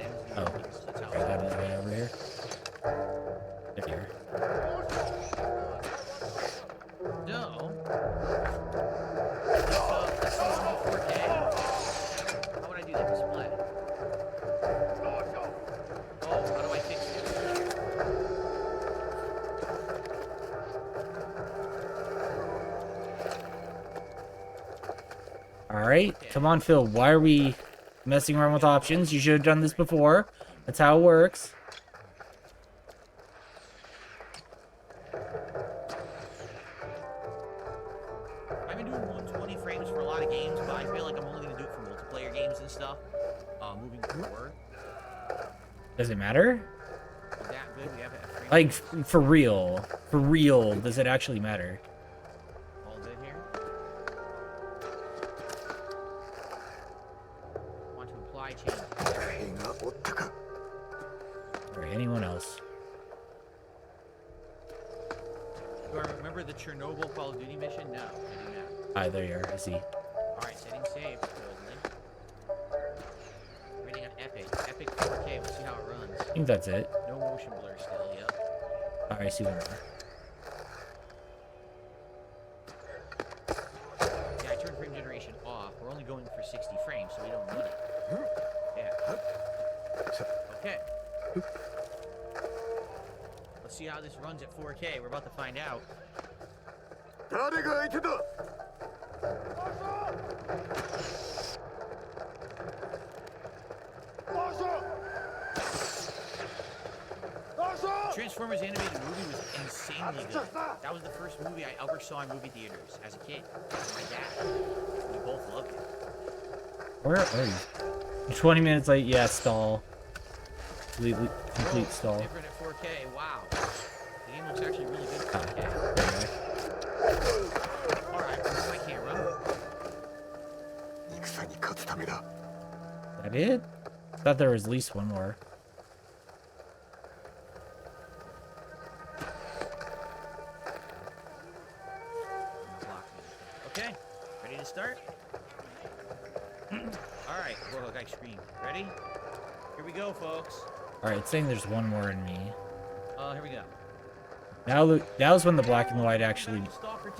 That's how I got it way over here. There you are. No. Let's do 4K. How would I do that display? Oh, how do I fix it? Alright, come on, Phil. Why are we messing around with options? You should have done this before. That's how it works. I've been doing 120 frames for a lot of games, but I feel like I'm only going to do it for multiplayer games and stuff. Moving forward. Does it matter? Is that good? We have a frame Like, for real. For real, does it actually matter? all good here. Want to apply changes. Alright, anyone else? Do I remember the Chernobyl Call of Duty mission? No, I do not. Ah, there you are. I see. Alright, setting save. Rating on Epic. Epic 4K. Let's see how it runs. I think that's it. No motion blur still, yep. Alright, I see one more. Yeah, I turned frame generation off. We're only going for 60 frames, so we don't need it. Yeah. Okay. Let's see how this runs at 4K. We're about to find out. Transformers animated movie was insanely good. That was the first movie I ever saw in movie theaters as a kid. With my dad. We both loved it. Where are you? 20 minutes late. Yeah, stall. Complete stall. Different at 4K. Wow. The game looks actually really good at 4K. Alright, where's my camera? That it? I thought there was at least one more. Okay, ready to start? Alright, whoa, guy screamed. Ready? Here we go, folks. Alright, it's saying there's one more in me. Here we go. Now, that was when the black and white actually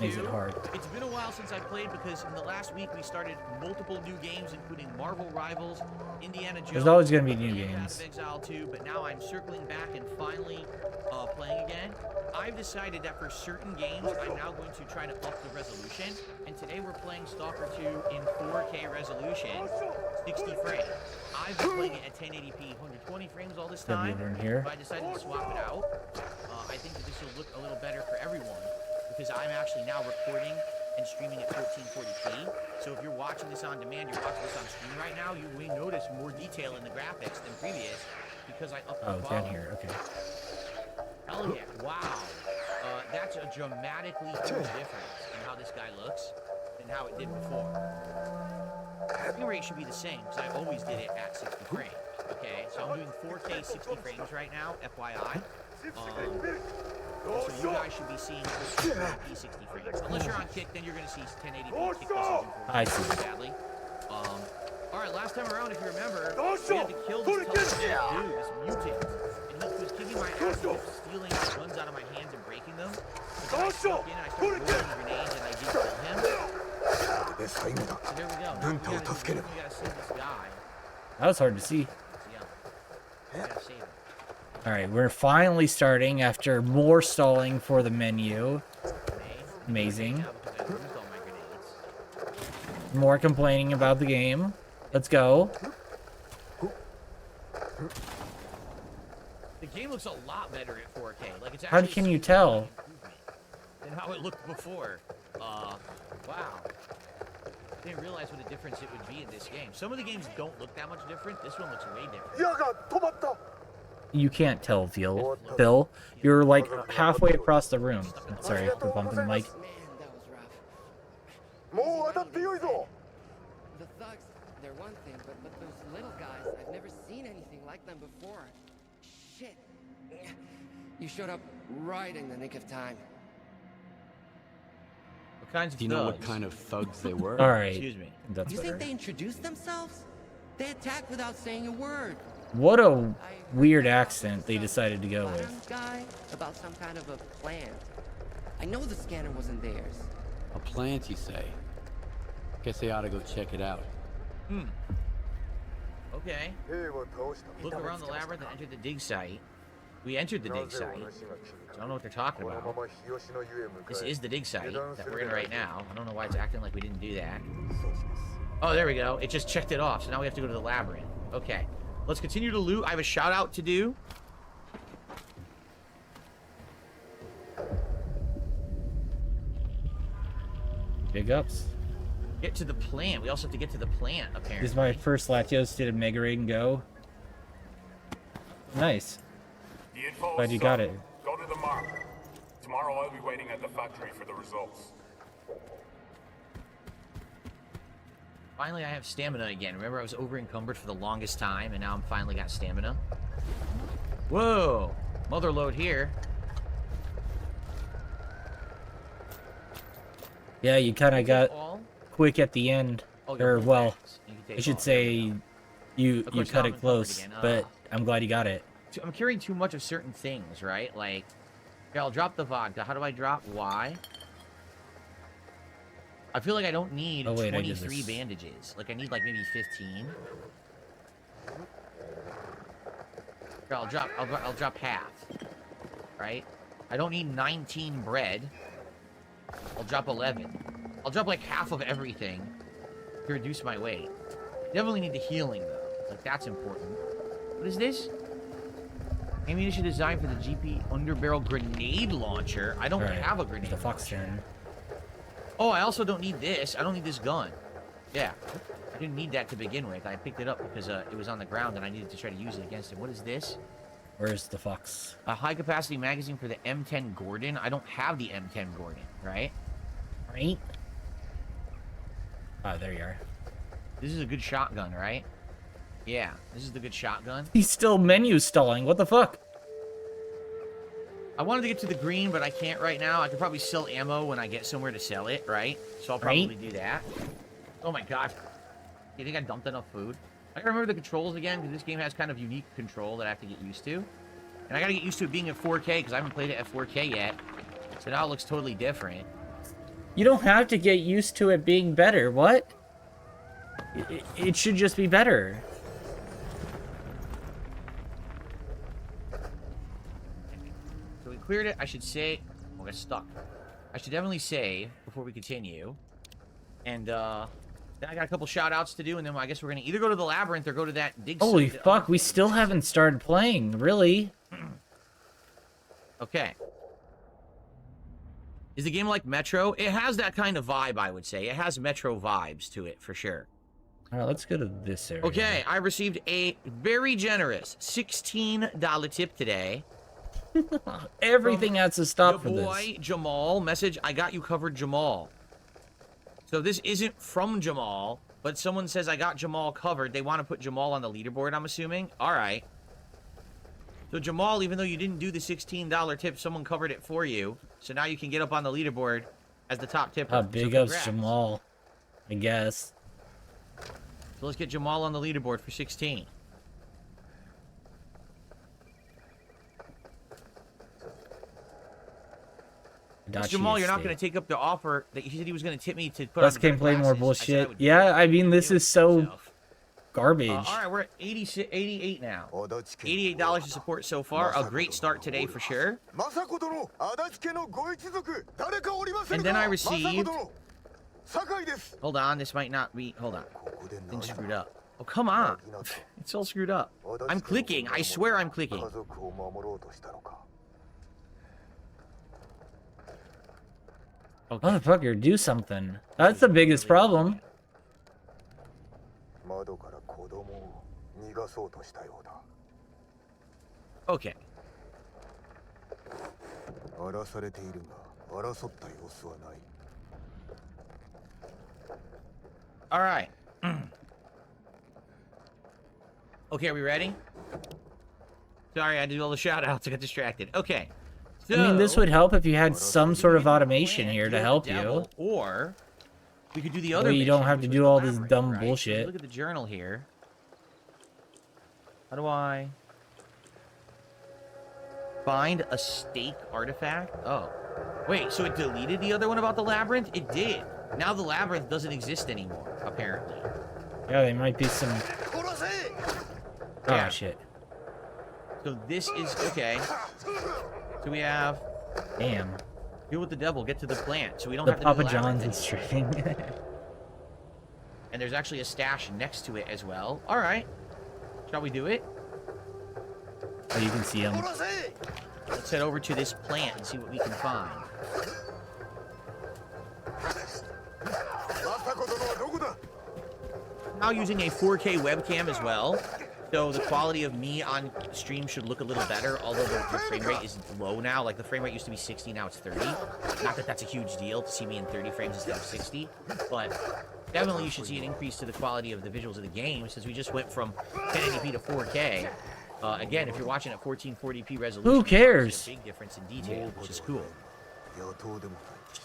makes it hard. It's been a while since I played because in the last week we started multiple new games, including Marvel Rivals, Indiana Jones. There's always going to be new games. Path of Exile 2, but now I'm circling back and finally playing again. I've decided that for certain games, I'm now going to try to up the resolution. And today we're playing Stalker 2 in 4K resolution, 60 frames. I've been playing it at 1080p, 120 frames all this time. But I decided to swap it out. I think that this will look a little better for everyone because I'm actually now recording and streaming at 1440p. So if you're watching this on demand, you're watching this on stream right now, you may notice more detail in the graphics than previous because I upped the quality. Down here, okay. Hell yeah, wow. That's a dramatically huge difference in how this guy looks than how it did before. Frame rate should be the same because I always did it at 60 frames. Okay, so I'm doing 4K 60 frames right now, FYI. So you guys should be seeing 1440p 60 frames. Unless you're on Kick, then you're going to see 1080p Kick plus I see. Badly. Alright, last time around, if you remember, we had to kill this tough dude, this mutant. And he was kicking my ass, he kept stealing guns out of my hands and breaking them. So I stuck in and I started rolling grenades and I did kill him. So there we go. Now we gotta save this guy. That was hard to see. Yeah. We gotta save him. Alright, we're finally starting after more stalling for the menu. Amazing. More complaining about the game. Let's go. The game looks a lot better at 4K. Like it's How actually can you tell? than how it looked before. Wow. Didn't realize what a difference it would be in this game. Some of the games don't look that much different. This one looks way different. You can't tell, Phil. You're like halfway across the room. Sorry for bumping the mic. The thugs, they're one thing, but those little guys, I've never seen anything like them before. Shit. You showed up right in the nick of time. What kinds of Do you know what kind of thugs they were? Alright. Excuse me. That's You better. think they introduced themselves? They attacked without saying a word. What a weird accent they decided to go with. Guy about some kind of a plant. I know the scanner wasn't theirs. A plant, you say? Guess they ought to go check it out. Okay. Look around the labyrinth and enter the dig site. We entered the dig site. I don't know what they're talking about. This is the dig site that we're in right now. I don't know why it's acting like we didn't do that. Oh, there we go. It just checked it off. So now we have to go to the labyrinth. Okay. Let's continue to loot. I have a shout out to do. Big ups. Get to the plant. We also have to get to the plant, apparently. This is my first Latios did a Mega Raid and go. Nice. Glad you got it. Go to the mark. Tomorrow I'll be waiting at the factory for the results. Finally, I have stamina again. Remember, I was over encumbered for the longest time, and now I'm finally got stamina. Whoa! Mother load here. Yeah, you kind of got quick at the end. Oh, Or, well, You can take I should all. say you course, cut now it I'm close, encumbered but again. I'm glad you got it. I'm carrying too much of certain things, right? Like, here, I'll drop the vodka. How do I drop Y? I feel like I don't need Oh, wait, I did 23 this. bandages. Like, I need, like, maybe 15. Here, I'll drop half. Right? I don't need 19 bread. I'll I'll drop 11. I'll drop like half of everything to reduce my weight. Definitely need the healing though. Like that's important. What is this? Ammunition designed for the GP underbarrel grenade launcher. I don't have a grenade. The Fox turn. Oh, I also don't need this. I don't need this gun. Yeah. I didn't need that to begin with. I picked it up because it was on the ground and I needed to try to use it against him. What is this? Where's the Fox? A high-capacity magazine for the M10 Gordon. I don't have the M10 Gordon, right? Right? Oh, there you are. This is a good shotgun, right? Yeah, this is the good shotgun. He's still menu stalling. What the fuck? I wanted to get to the green, but I can't right now. I could probably sell ammo when I get somewhere to sell it, right? So I'll probably do that. Oh my god. You think I dumped enough food? I gotta remember the controls again, because this game has kind of unique control that I have to get used to. And I gotta get used to it being at 4K, because I haven't played it at 4K yet. So now it looks totally different. You don't have to get used to it being better. What? It should just be better. So we cleared it. I should say... Oh, I got stuck. I should definitely save before we continue. And, then I got a couple shout-outs to do, and then I guess we're going to either go to the labyrinth or go to that dig... Holy fuck, we still haven't started playing. Really? Okay. Is the game like Metro? It has that kind of vibe, I would say. It has Metro vibes to it, for sure. Alright, let's go to this area. Okay, I received a very generous $16 tip today. Everything has to stop for your this. boy, Jamal. Message, I got you covered, Jamal. So this isn't from Jamal, but someone says I got Jamal covered. They want to put Jamal on the leaderboard, I'm assuming. All right. So Jamal, even though you didn't do the $16 tip, someone covered it for you. So now you can get up on the leaderboard as the top tipper. Big ups Jamal, I guess. So let's get Jamal on the leaderboard for 16. Jamal, you're not going to take up the offer that he said he was going to tip me to put Let's on the play more glasses. bullshit. Yeah, I mean, this is so garbage. All right, we're at 88 now. $88 to support so far. A great start today for sure. And then I received... Hold on, this might not be... Hold on. Things screwed up. Oh, come on. It's all screwed up. I'm clicking. I swear I'm clicking. Okay. Motherfucker, do something. That's the biggest problem. Okay. All right. Okay, are we ready? Sorry, I did all the shout-outs. I got distracted. Okay. So, I mean, this would help if you had some sort of automation here to help you. Or we could do the other. Well, you don't have to do all this dumb bullshit. Look at the journal here. How do I find a stake artifact? Oh, wait. So it deleted the other one about the labyrinth? It did. Now the labyrinth doesn't exist anymore, apparently. Yeah, there might be some... Oh, shit. So this is... Okay. So we have... Damn. Deal with the devil, get to the plant. So we don't The have to Papa do the John's labyrinth is streaming. And there's actually a stash next to it as well. All right. Shall we do it? Oh, you can see him. Let's head over to this plant and see what we can find. Now using a 4K webcam as well, so the quality of me on stream should look a little better, although the frame rate is low now. Like, the frame rate used to be 60, now it's 30. Not that that's a huge deal to see me in 30 frames instead of 60, but definitely you should see an increase to the quality of the visuals of the game, since we just went from 1080p to 4K. Again, if you're watching at 1440p resolution, who cares? There's a big difference in detail, which is cool.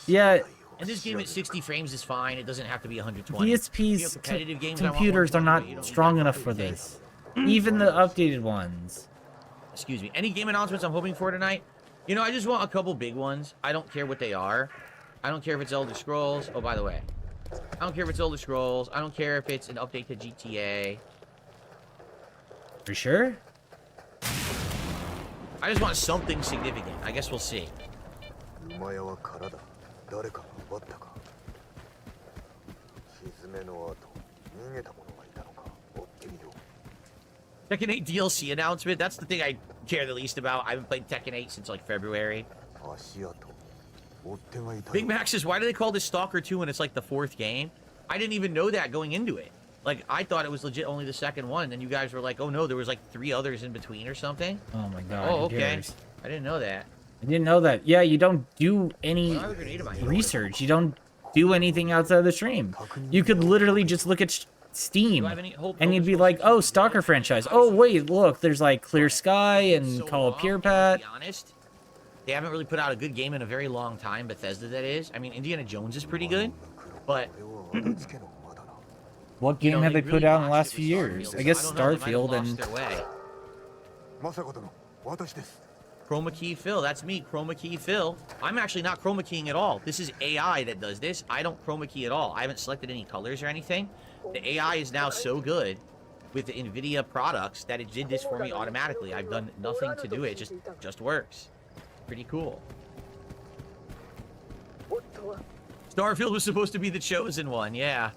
Yeah. And this game at 60 frames is fine. It doesn't have to be 120. DSP's computers are not strong enough for this. Even the updated ones. Excuse me. Any game announcements I'm hoping for tonight? You know, I just want a couple big ones. I don't care what they are. I don't care if it's Elder Scrolls. Oh, by the way. I don't care if it's Elder Scrolls. I don't care if it's an update to GTA. For sure? I just want something significant. I guess we'll see. Tekken 8 DLC announcement. That's the thing I care the least about. I haven't played Tekken 8 since like February. Big Mac says, why do they call this Stalker 2 when it's like the 4th game? I didn't even know that going into it. Like, I thought it was legit only the 2nd one, and then you guys were like, oh no, there was like 3 others in between or something. Oh my god. Oh, okay. I didn't know that. I didn't know that. Yeah, you don't do any research. You don't do anything outside of the stream. You could literally just look at Steam, and you'd be like, oh, Stalker franchise. Oh, wait, look, there's like Clear Sky and Call of Pure Pat. To be honest, they haven't really put out a good game in a very long time, Bethesda that is. I mean, Indiana Jones is pretty good, but... What game have they put out in the last few years? I guess Starfield and... Chroma Key Phil, that's me, Chroma Key Phil. I'm actually not chroma keying at all. This is AI that does this. I don't chroma key at all. I haven't selected any colors or anything. The AI is now so good with the NVIDIA products that it did this for me automatically. I've done nothing to do it. It just works. Pretty cool. Starfield was supposed to be the chosen one, yeah.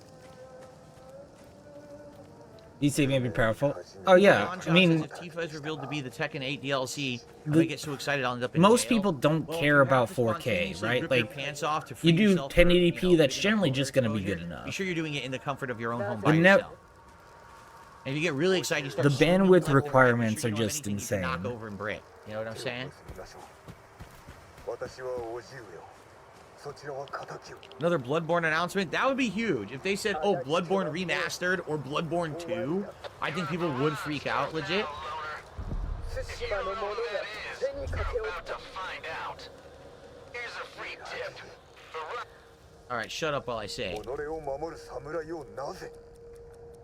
You say maybe powerful? Oh yeah, I mean, if Tifa is revealed to be the Tekken 8 DLC, I'm gonna get so excited I'll end up in most jail. people don't care about 4K, right? Like, you do 1080p, that's generally just gonna be good enough. Be sure you're doing it in the comfort of your own home But by now, yourself. And if you get really excited, you start the zooming bandwidth everywhere, requirements make are sure you don't just have anything you can insane. knock over and break. You know what I'm saying? Another Bloodborne announcement? That would be huge. If they said, oh, Bloodborne Remastered or Bloodborne 2, I think people would freak out legit. Alright, shut up while I say it.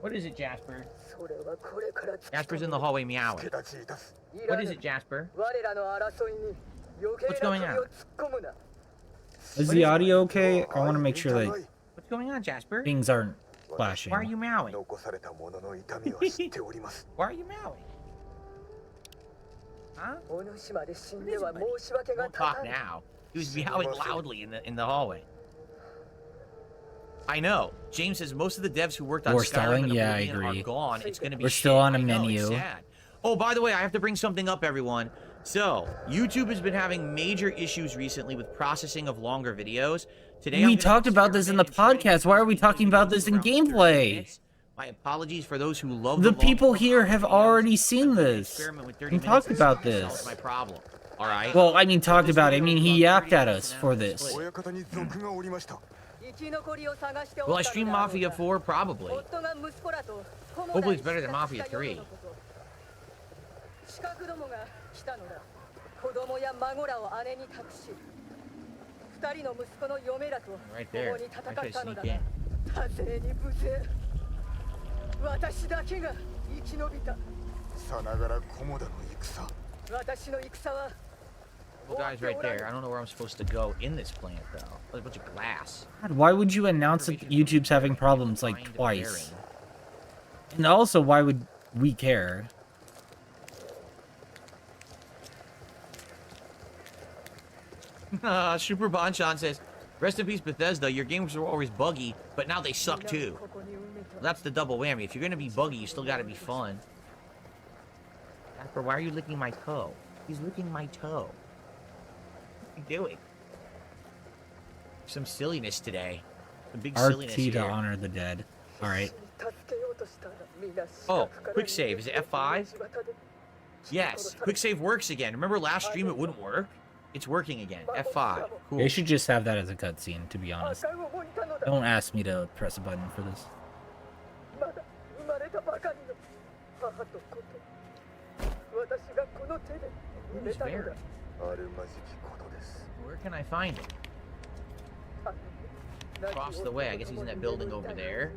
What is it, Jasper? Jasper's in the hallway meowing. What is it, Jasper? What's going on? Is the audio okay? I want to make sure that What's going on, Jasper? things aren't flashing. Why are you meowing? Why are you meowing? Huh? Won't talk now. He was meowing loudly in the hallway. I know. James says most of the devs who worked on We're Skyrim stalling? and Yeah, I Oblivion are agree. gone. It's gonna be We're shit. still on a I know, menu. it's sad. Oh, by the way, I have to bring something up, everyone. So, YouTube has been having major issues recently with processing of longer videos. Today, We talked about this in the podcast. Why are we talking about this in gameplay? My apologies for those who love The people here have already seen this. experiment with 30 We minutes talked and about see if it solves this. my problem. All right. Well, I mean, talked about it. I mean, he yapped at us for this. Will I stream Mafia 4? Probably. Hopefully it's better than Mafia 3. Right there. I should sneak in. Well, guys, right there. I don't know where I'm supposed to go in this plant, though. There's a bunch of glass. God, why would you announce that YouTube's having problems like twice? And also, why would we care? Super Bonchan says, rest in peace, Bethesda. Your games were always buggy, but now they suck too. Well, that's the double whammy. If you're gonna be buggy, you still gotta be fun. Jasper, why are you licking my toe? He's licking my toe. What are you doing? Some silliness today. Some big silliness RT to here. honor the dead. Alright. Oh, quick save. Is it F5? Yes, quick save works again. Remember last stream it wouldn't work? It's working again. F5. Cool. They should just have that as a cutscene, to be honest. Don't ask me to press a button for this. Who's Barry? Where can I find him? Across the way. I guess he's in that building over there.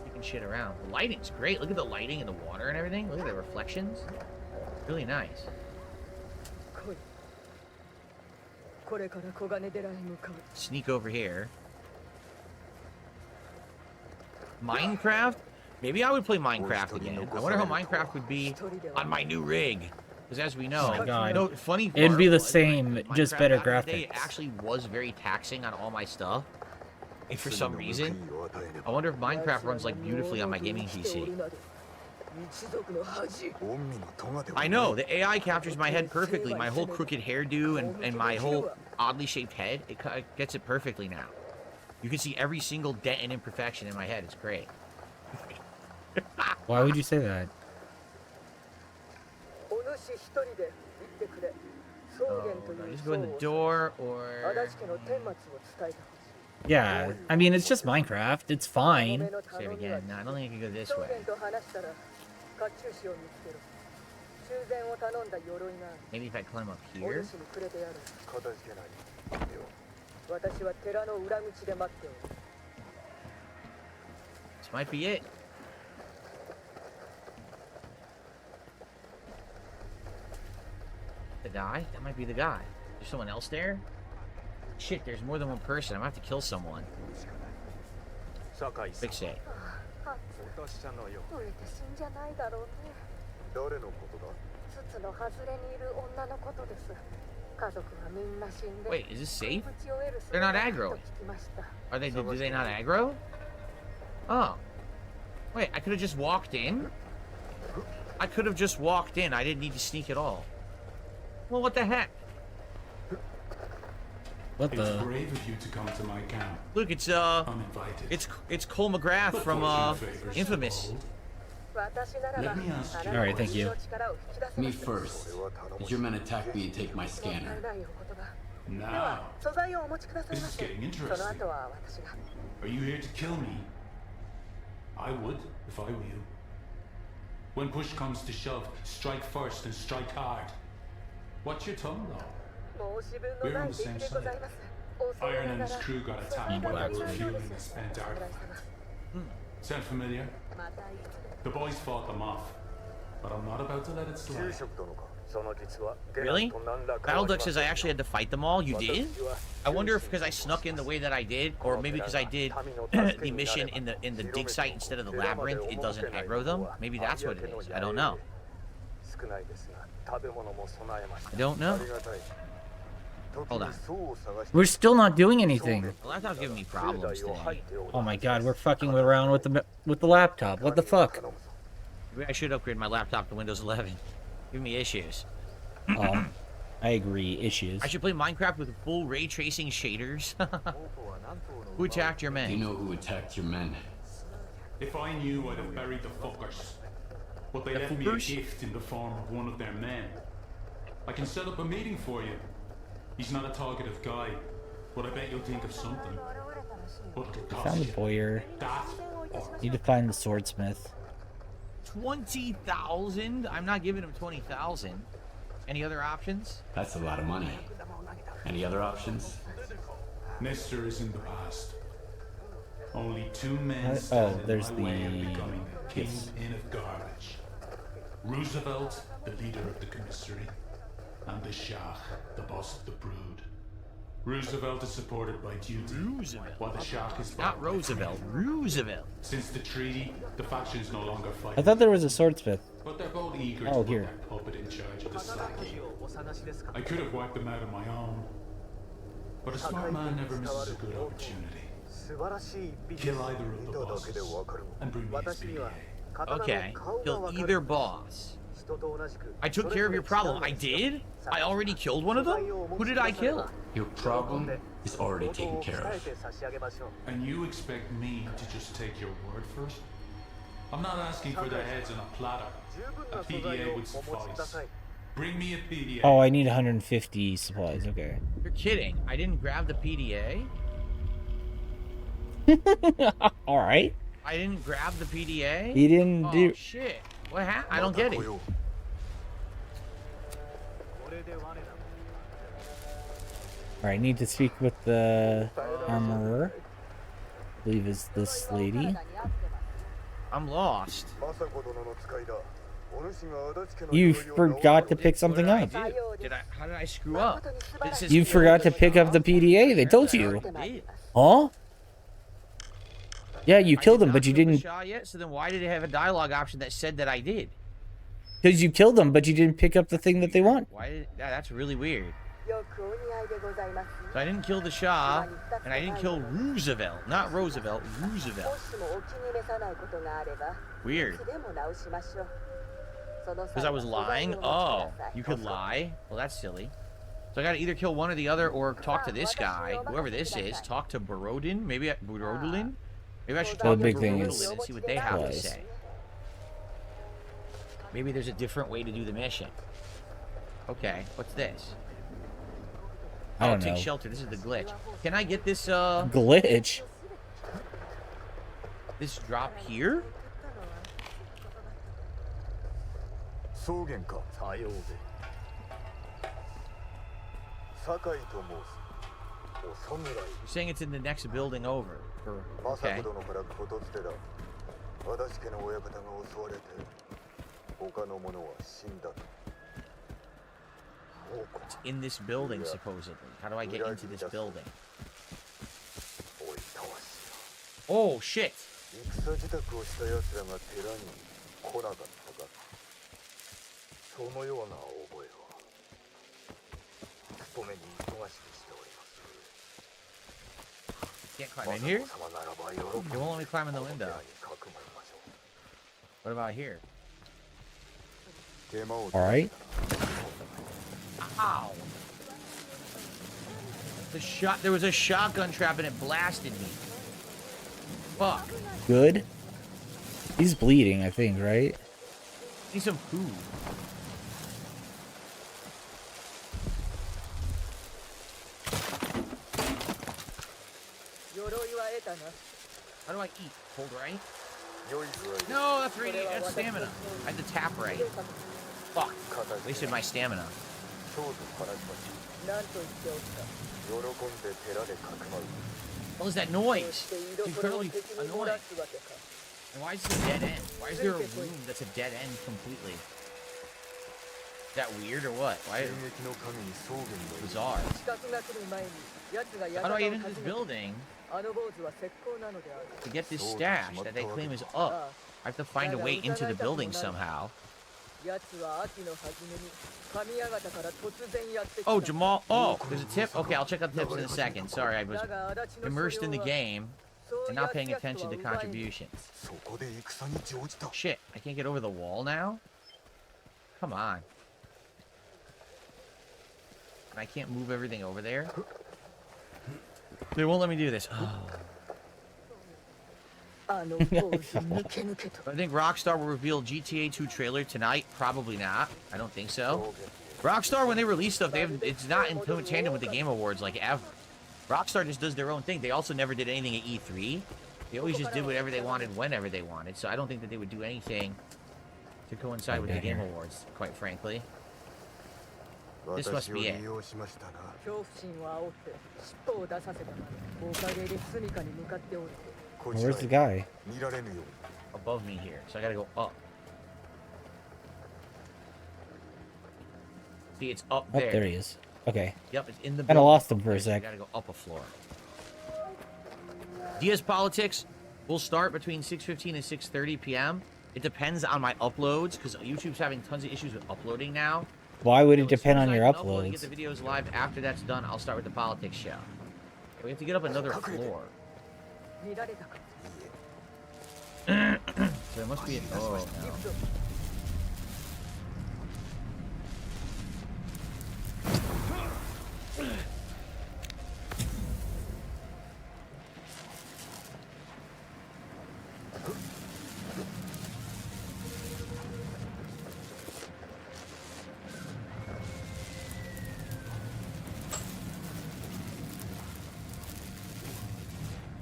Taking shit around. The lighting's great. Look at the lighting and the water and everything. Look at the reflections. Really nice. Sneak over here. Minecraft? Maybe I would play Minecraft again. I wonder how Minecraft would be on my new rig. Because as we know, Oh my God. no, funny It'd part be the was, same, just Minecraft better back in the day, graphics. It actually was very taxing on all my stuff. And for some reason, I wonder if Minecraft runs like beautifully on my gaming PC. I know, the AI captures my head perfectly. My whole crooked hairdo and my whole oddly shaped head, it gets it perfectly now. You can see every single dent and imperfection in my head. It's great. Why would you say that? Oh, do I just go in the door or... Yeah, I mean, it's just Minecraft. It's fine. Save again. No, I don't think I can go this way. Maybe if I climb up here. This might be it. The guy? That might be the guy. There's someone else there? Shit, there's more than one person. I'm gonna have to kill someone. Big say. Wait, is this safe? They're not aggro. Are they? Do they not aggro? Oh. Wait, I could have just walked in? I could have just walked in. I didn't need to sneak at all. Well, what the heck? What It's the? brave of you to come to my camp. Look, it's Uninvited. it's Cole McGrath But from fortune favors the Infamous. bold. Let me ask you. Alright, thank you. Me first. Did your men attack me and take my scanner? Now, this is getting interesting. Are you here to kill me? I would, if I were you. When push comes to shove, strike first and strike hard. Watch your tongue, though. We're on the same side. Iron and his crew got attacked while they were fueling a spent artifact. Sound familiar? The boys fought them off, but I'm not about to let it slide. Really? Battleduck says I actually had to fight them all. You did? I wonder if because I snuck in the way that I did, or maybe because I did the mission in the dig site instead of the labyrinth, it doesn't aggro them. Maybe that's what it is. I don't know. I don't know. Hold on. We're still not doing anything. The laptop's giving me problems today. Oh my God, we're fucking around with the laptop. What the fuck? Maybe I should upgrade my laptop to Windows 11. Give me issues. Oh, I agree. Issues. I should play Minecraft with full ray tracing shaders. Who attacked your men? Do you know who attacked your men? If I knew, I'd have buried the fuckers. But they left me a gift in the form of one of their men. I can set up a meeting for you. He's not a talkative guy, but I bet you'll think of something. But it'll cost Found the you. boyer. That or Need to find the swordsmith. 20,000? I'm not giving him 20,000. Any other options? That's a lot of money. Any other options? Nestor is in the past. Only two men Oh, stand there's in my way of the- becoming the yes. kingpin of garbage. Roosevelt, the leader of the commissary, and the Shah, the boss of the brood. Roosevelt is supported by duty, while the Shah is Not Roosevelt. Roosevelt. Since the treaty, the factions no longer fight. I thought there was a swordsmith. But they're both eager Oh, to put here. their puppet in charge of the slacking. I could have wiped them out on my own, but a smart man never misses a good opportunity. Kill either of the bosses and bring me his PDA. Okay. Kill either boss. I took care of your problem. I did? I already killed one of them? Who did I kill? Your problem is already taken care of. And you expect me to just take your word for it? I'm not asking for their heads on a platter. A PDA would suffice. Bring me a PDA. Oh, I need 150 supplies. Okay. You're kidding. I didn't grab the PDA? All right. I didn't grab the PDA? You didn't oh, do. Shit. What happened? I don't get it. All right. Need to speak with the armorer. I believe is this lady. I'm lost. You forgot to pick something up. How did I screw up? It says You forgot to pick up the PDA. They told you. I did. Huh? Yeah, you I killed did him, not but you kill the didn't. Shah yet. So then why did it have a dialogue option that said that I did? Because you killed them, but you didn't pick up the thing that they want. Why did that's really weird. So I didn't kill the Shah, and I didn't kill Roosevelt. Not Roosevelt, Roosevelt. Weird. Because I was lying? Oh, you could lie? Well, that's silly. So I gotta either kill one or the other, or talk to this guy, whoever this is. Talk to Borodin? Maybe Borodin? Maybe I should talk to Borodin and see what they have to say. Maybe there's a different way to do the mission. Okay, what's this? I don't take know. shelter. This is the glitch. Can I get this, Glitch? this drop here? You're saying it's in the next building over. Okay. It's in this building, supposedly. How do I get into this building? Oh, shit! Can't climb in here? They won't let me climb in the window. What about here? Alright. Ow! There was a shotgun trap and it blasted me. Fuck. Good. He's bleeding, I think, right? Need some food. How do I eat? Hold right? No, that's right. That's stamina. I had to tap right. Fuck. Wasted my stamina. What is that noise? It's incredibly annoying. And why is this a dead end? Why is there a room that's a dead end completely? Is that weird or what? Why? Bizarre. How do I get into this building to get this stash that they claim is up? I have to find a way into the building somehow. Oh, Jamal. Oh, there's a tip? Okay, I'll check out tips in a second. Sorry, I was immersed in the game and not paying attention to contributions. Shit, I can't get over the wall now? Come on. And I can't move everything over there? They won't let me do this. I think Rockstar will reveal GTA 2 trailer tonight. Probably not. I don't think so. Rockstar, when they release stuff, it's not in tandem with the Game Awards like ever. Rockstar just does their own thing. They also never did anything at E3. They always just did whatever they wanted whenever they wanted. So I don't think that they would do anything to coincide with the Game Awards, quite frankly. This must be it. Where's the guy? Above me here, so I gotta go up. See, it's up there. Oh, there he is. Okay. Yep, it's in the building. Kinda lost him for a sec. I gotta go up a floor. DS Politics will start between 6:15 and 6:30 p.m. It depends on my uploads, because YouTube's having tons of issues with uploading now. Why would it depend on As your I can upload and uploads? get the videos live after that's done, I'll start with the politics show. We have to get up another floor. So there must be an... Oh, no.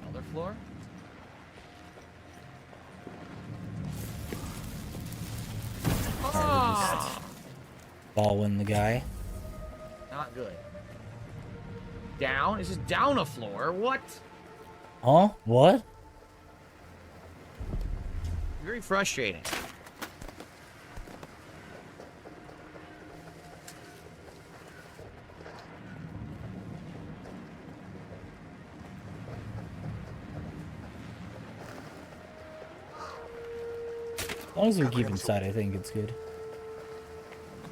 Another floor? Baldwin the guy. Not good. Down? Is this down a floor? What? Huh? What? Very frustrating. As long as we keep inside, I think it's good.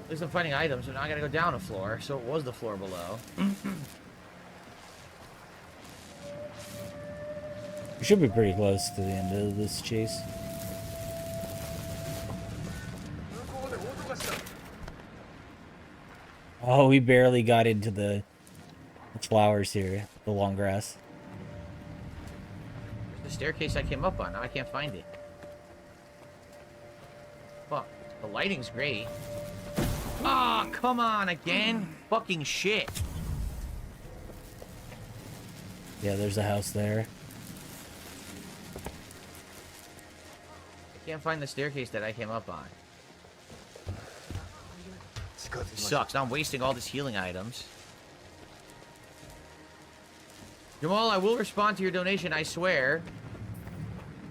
At least I'm finding items, so now I gotta go down a floor. So it was the floor below. We should be pretty close to the end of this chase. Oh, we barely got into the flowers here, the long grass. The staircase I came up on. Now I can't find it. Fuck. The lighting's great. Ah, come on again. Fucking shit. Yeah, there's a house there. I can't find the staircase that I came up on. Sucks. Now I'm wasting all these healing items. Jamal, I will respond to your donation, I swear.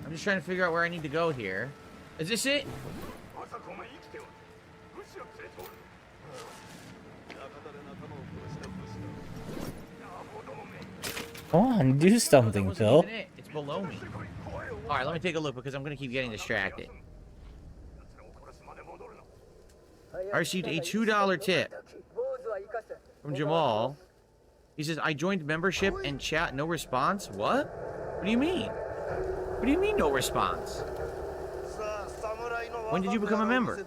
I'm just trying to figure out where I need to go here. Is this it? Come on, do something, Phil. It's below me. Alright, let me take a look because I'm going to keep getting distracted. I received a $2 tip from Jamal. He says, I joined membership and chat, no response. What? What do you mean? What do you mean, no response? When did you become a member?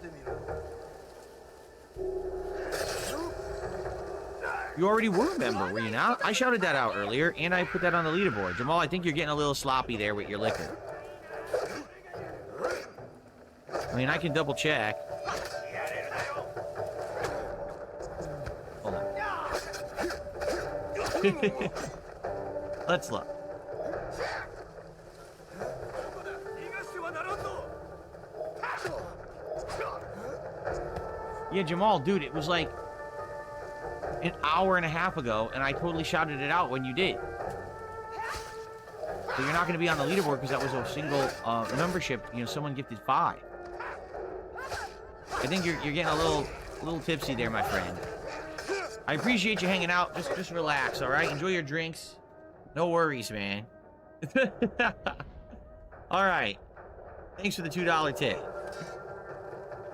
You already were a member, were you not? I shouted that out earlier, and I put that on the leaderboard. Jamal, I think you're getting a little sloppy there with your liquor. I mean, I can double check. Hold on. Let's look. Yeah, Jamal, dude, it was like an hour and a half ago, and I totally shouted it out when you did. So you're not going to be on the leaderboard because that was a single membership. You know, someone gifted 5. I think you're getting a little tipsy there, my friend. I appreciate you hanging out. Just relax, all right? Enjoy your drinks. No worries, man. All right. Thanks for the $2 tip.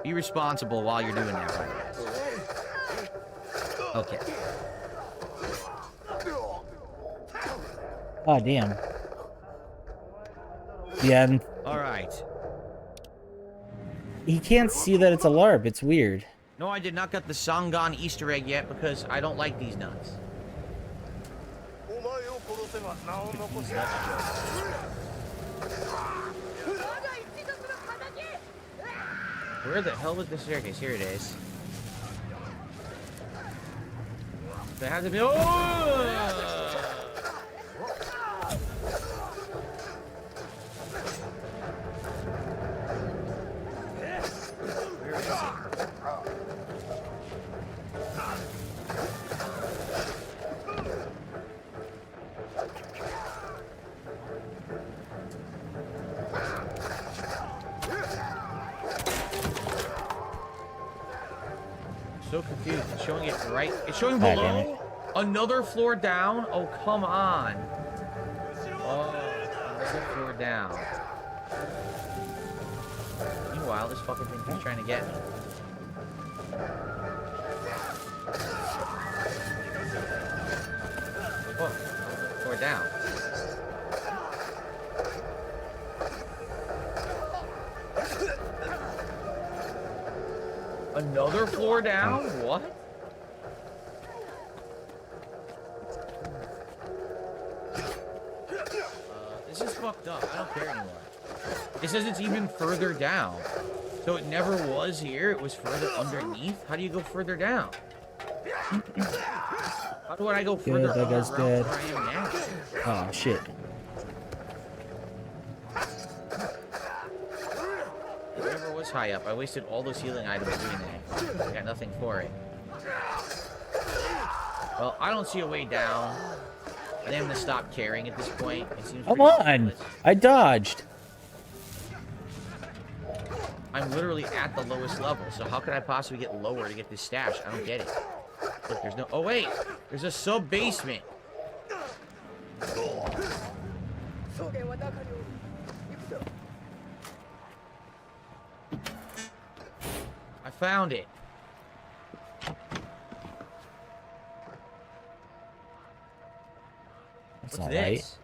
Be responsible while you're doing that, by the way. Okay. Oh, damn. Yeah. All right. He can't see that it's a LARP. It's weird. No, I did not get the Sangan Easter egg yet because I don't like these nuts. Where the hell was the staircase? Here it is. There has to be. Oh! So confused. It's showing it right. It's showing below. Another floor down. Oh, come on. Oh, another floor down. Meanwhile, this fucking thing keeps trying to get me. Oh, floor down. Another floor down? What? This is fucked up. I don't care anymore. It says it's even further down. So it never was here. It was further underneath. How do you go further down? How do I go further Good, that guy's dead. where I am now? Oh, shit. It never was high up. I wasted all those healing items doing that. I got nothing for it. Well, I don't see a way down. I think I'm gonna stop caring at this point. It seems Come pretty on! pointless. I dodged. I'm literally at the lowest level, so how could I possibly get lower to get this stash? I don't get it. Look, there's no... Oh, wait! There's a sub-basement! found it. That's What's not this? right.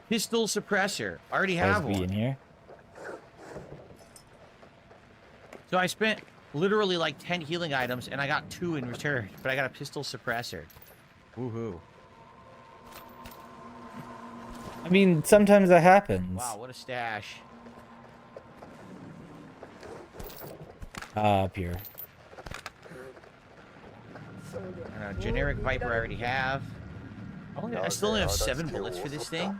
Pistol suppressor. I already Supposed have to be one. in here. So I spent literally like 10 healing items and I got 2 in return, but I got a pistol suppressor. Woohoo. I mean, sometimes that happens. Wow, what a stash. Up here. Generic Viper I already have. I still only have 7 bullets for this thing.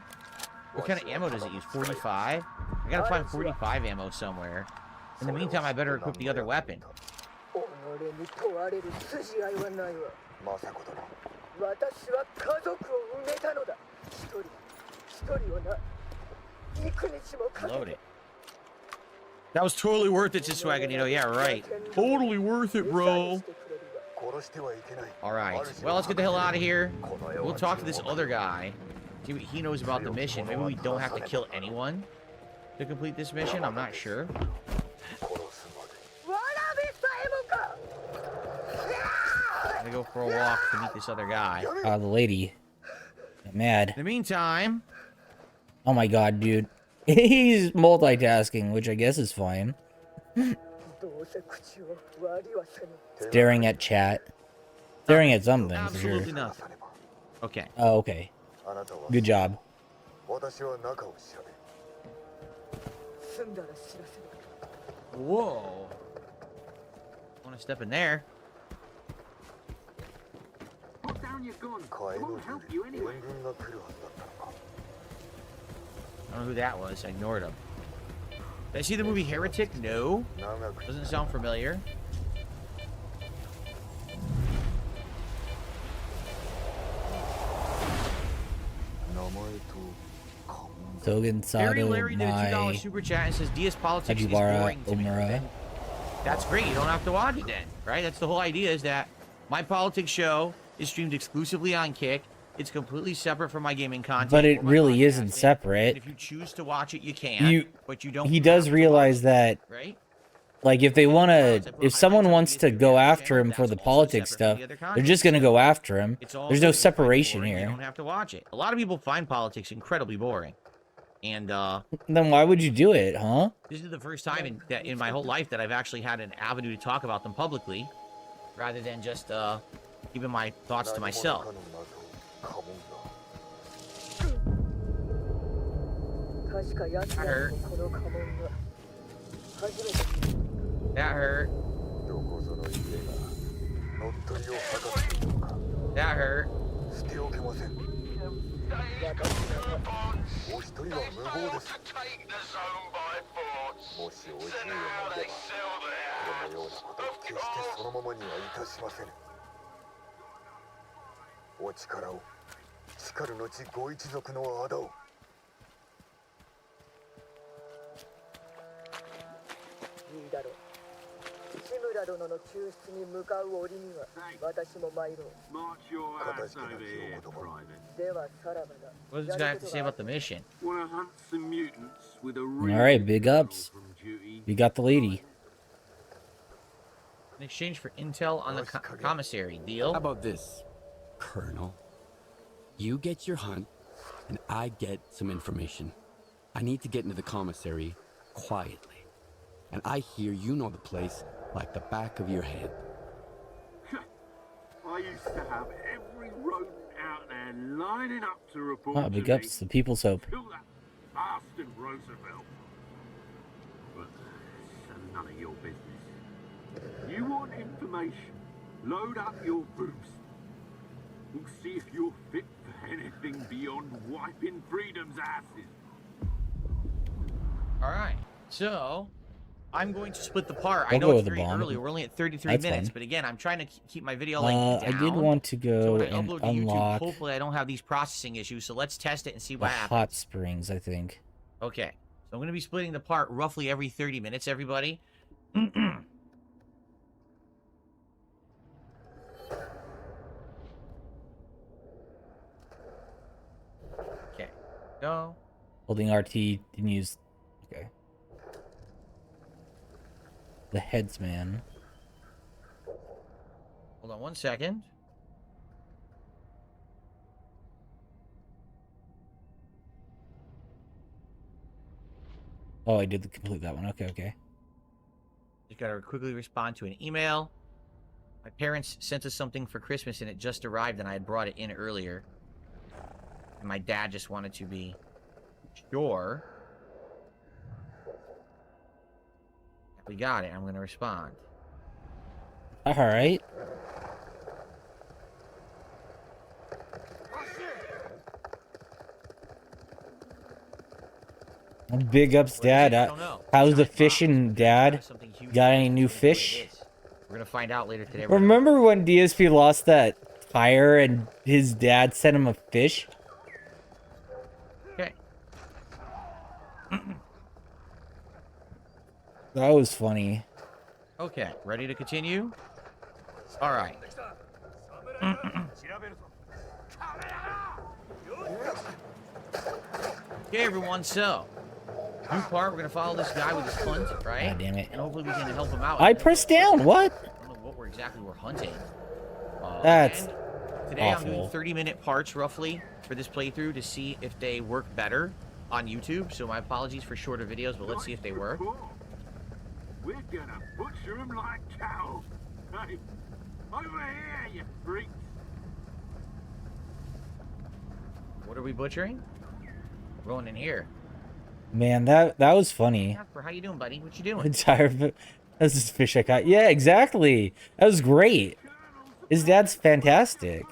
What kind of ammo does it use? 45? I gotta find 45 ammo somewhere. In the meantime, I better equip the other weapon. Load it. That was totally worth it, Swaganito. Yeah, right. Totally worth it, bro. Alright. Well, let's get the hell out of here. We'll talk to this other guy. See what he knows about the mission. Maybe we don't have to kill anyone to complete this mission. I'm not sure. I'm gonna go for a walk to meet this other guy. The lady. Got mad. In the meantime... Oh my god, dude. He's multitasking, which I guess is fine. Staring at chat. Staring at something, for sure. Absolutely nothing. Okay. Oh, okay. Good job. Whoa. Want to step in there? Put down your gun. It won't help you anyway. I don't know who that was. I ignored him. Did I see the movie Heretic? No. Doesn't sound familiar. Togen Harry Sato, Larry did a $2 Mai, super chat and says DS politics is Hajibara, boring to me. Omura. That's great. You don't have to watch it then, right? That's the whole idea, is that my politics show is streamed exclusively on Kick. It's completely separate from my gaming content. But it or my really podcasting. isn't separate. And if you choose to watch it, you can. But you don't. He does realize that, right? like, if they want to, if someone wants to go after him for the politics stuff, they're just going to go after him. There's no separation You here. don't have to watch it. A lot of people find politics incredibly boring. And Then why would you do it, huh? this is the first time in my whole life that I've actually had an avenue to talk about them publicly, rather than just keeping my thoughts to myself. That hurt. That hurt. That hurt. March your ass over here, Private. What does this guy have to say about the mission? Wanna hunt some mutants with a real Alright, big ups. We got the lady. In exchange for intel on the commissary. Deal? How about this, Colonel? You get your hunt, and I get some information. I need to get into the commissary quietly. And I hear you know the place like the back of your hand. I used to have every rodent out there lining up to report Oh, to big me. ups. The people's hope. Kill that bastard Roosevelt. But that's none of your business. You want information? Load up your boobs. We'll see if you're fit for anything beyond wiping freedom's asses. Alright, so I'm going to split the part. I We'll know go it's with the very bomb. early. We're only at 33 That's minutes, fine. but again, I'm trying to keep my video length down. I did want to So go when I and upload to unlock YouTube, hopefully I don't have these processing issues, so let's test it and see the what happens. hot springs, I think. Okay, so I'm going to be splitting the part roughly every 30 minutes, everybody. Okay, go. Holding RT, didn't use... Okay. The headsman. Hold on 1 second. Oh, I did complete that one. Okay, okay. Just gotta quickly respond to an email. My parents sent us something for Christmas and it just arrived and I had brought it in earlier. And my dad just wanted to be sure. We got it. I'm gonna respond. All right. Big ups, Dad. How's the fishing, Dad? Got any new fish? We're gonna find out later today. Remember when DSP lost that tire and his dad sent him a fish? Okay. That was funny. Okay, ready to continue? All right. Okay, everyone, so new part, we're gonna follow this guy with his hunt, right? God damn it. And hopefully we can help him out. I pressed down, what? I don't know what we're hunting. That's and today awful. I'm doing 30-minute parts roughly for this playthrough to see if they work better on YouTube. So my apologies for shorter videos, but let's see if they work. We're gonna butcher them like cows. Hey, over here, you freaks. What are we butchering? We're going in here. Man, that was funny. How you doing, buddy? What you doing? I'm tired of it. That's this fish I caught. Yeah, exactly. That was great. His dad's fantastic.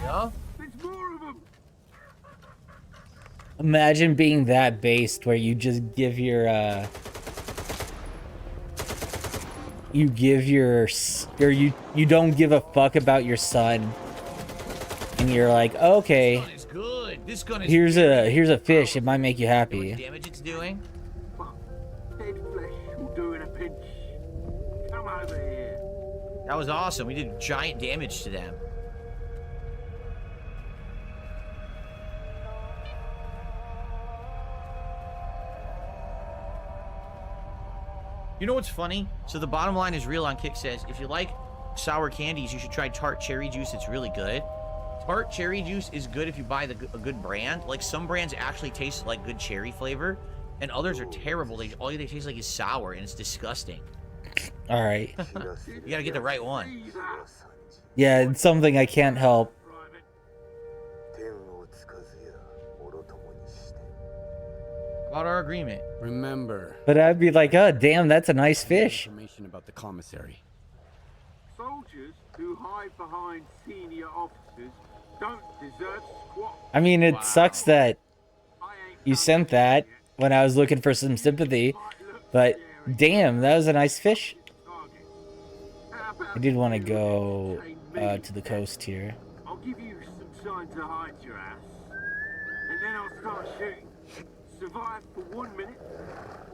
Yeah? Imagine being that based where you just give your you don't give a fuck about your son, and you're like, okay, This gun is good. This gun is here's a fish. It might make you happy. damage it's doing. Dead flesh will do in a pinch. Come over here. That was awesome. We did giant damage to them. You know what's funny? So the bottom line is real on Kick says, if you like sour candies, you should try tart cherry juice. It's really good. Tart cherry juice is good if you buy a good brand. Like some brands actually taste like good cherry flavor, and others are terrible. All they taste like is sour, and it's disgusting. All right. You gotta get the right one. Yeah, it's something I can't help. About our agreement. Remember. But I'd be like, oh, damn, that's a nice fish. Information about the commissary. Soldiers who hide behind senior officers don't deserve squat. I mean, it sucks that you sent that when I was looking for some sympathy, but damn, that was a nice fish. I did want to go to the coast here. I'll give you some time to hide your ass, and then I'll start shooting. Survive for 1 minute,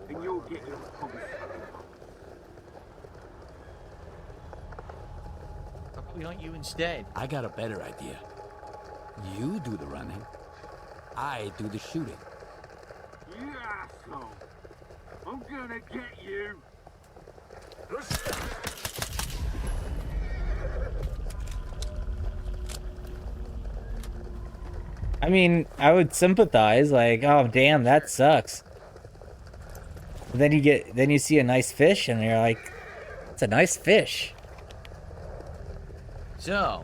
and you'll get your commissary. We want you instead. I got a better idea. You do the running. I do the shooting. You asshole! I'm gonna get you. I mean, I would sympathize, like, oh damn, that sucks. But then you see a nice fish, and you're like, it's a nice fish. So,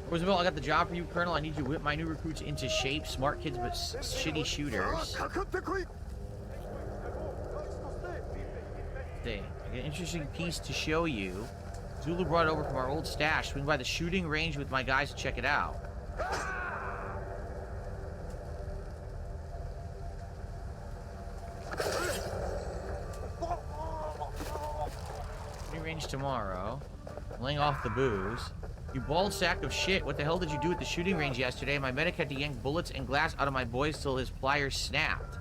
Roosevelt, I got the job for you, Colonel. I need you to whip my new recruits into shape. Smart kids, but shitty shooters. See, I got an interesting piece to show you. Zulu brought it over from our old stash. Swing by the shooting range with my guys to check it out. Shooting range tomorrow. Laying off the booze. You bald sack of shit. What the hell did you do at the shooting range yesterday? My medic had to yank bullets and glass out of my boys till his pliers snapped.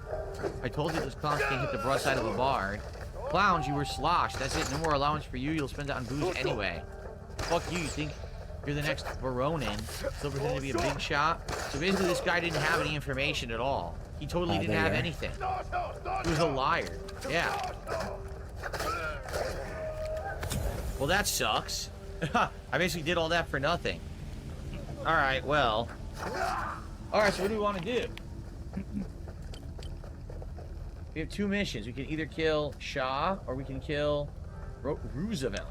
I told you those clowns can't hit the broadside of a bar. Clowns, you were sloshed. That's it. No more allowance for you. You'll spend it on booze anyway. Fuck you. You think You're the next Baronin. Still pretending to be a big shot. So basically, this guy didn't have any information at all. He totally didn't have anything. He was a liar. Yeah. Well, that sucks. I basically did all that for nothing. All right, well. All right, so what do we want to do? We have 2 missions. We can either kill Shah or we can kill Roosevelt.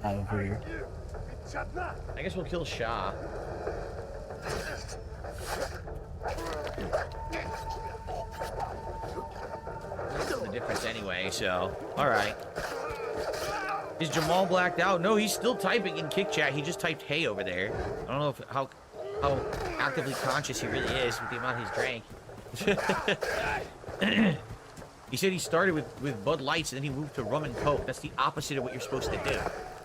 Over here. I guess we'll kill Shah. That's the difference anyway, so. Alright. Is Jamal blacked out? No, he's still typing in kick chat. He just typed hey over there. I don't know how actively conscious he really is with the amount he's drank. He said he started with Bud Lights and then he moved to rum and coke. That's the opposite of what you're supposed to do.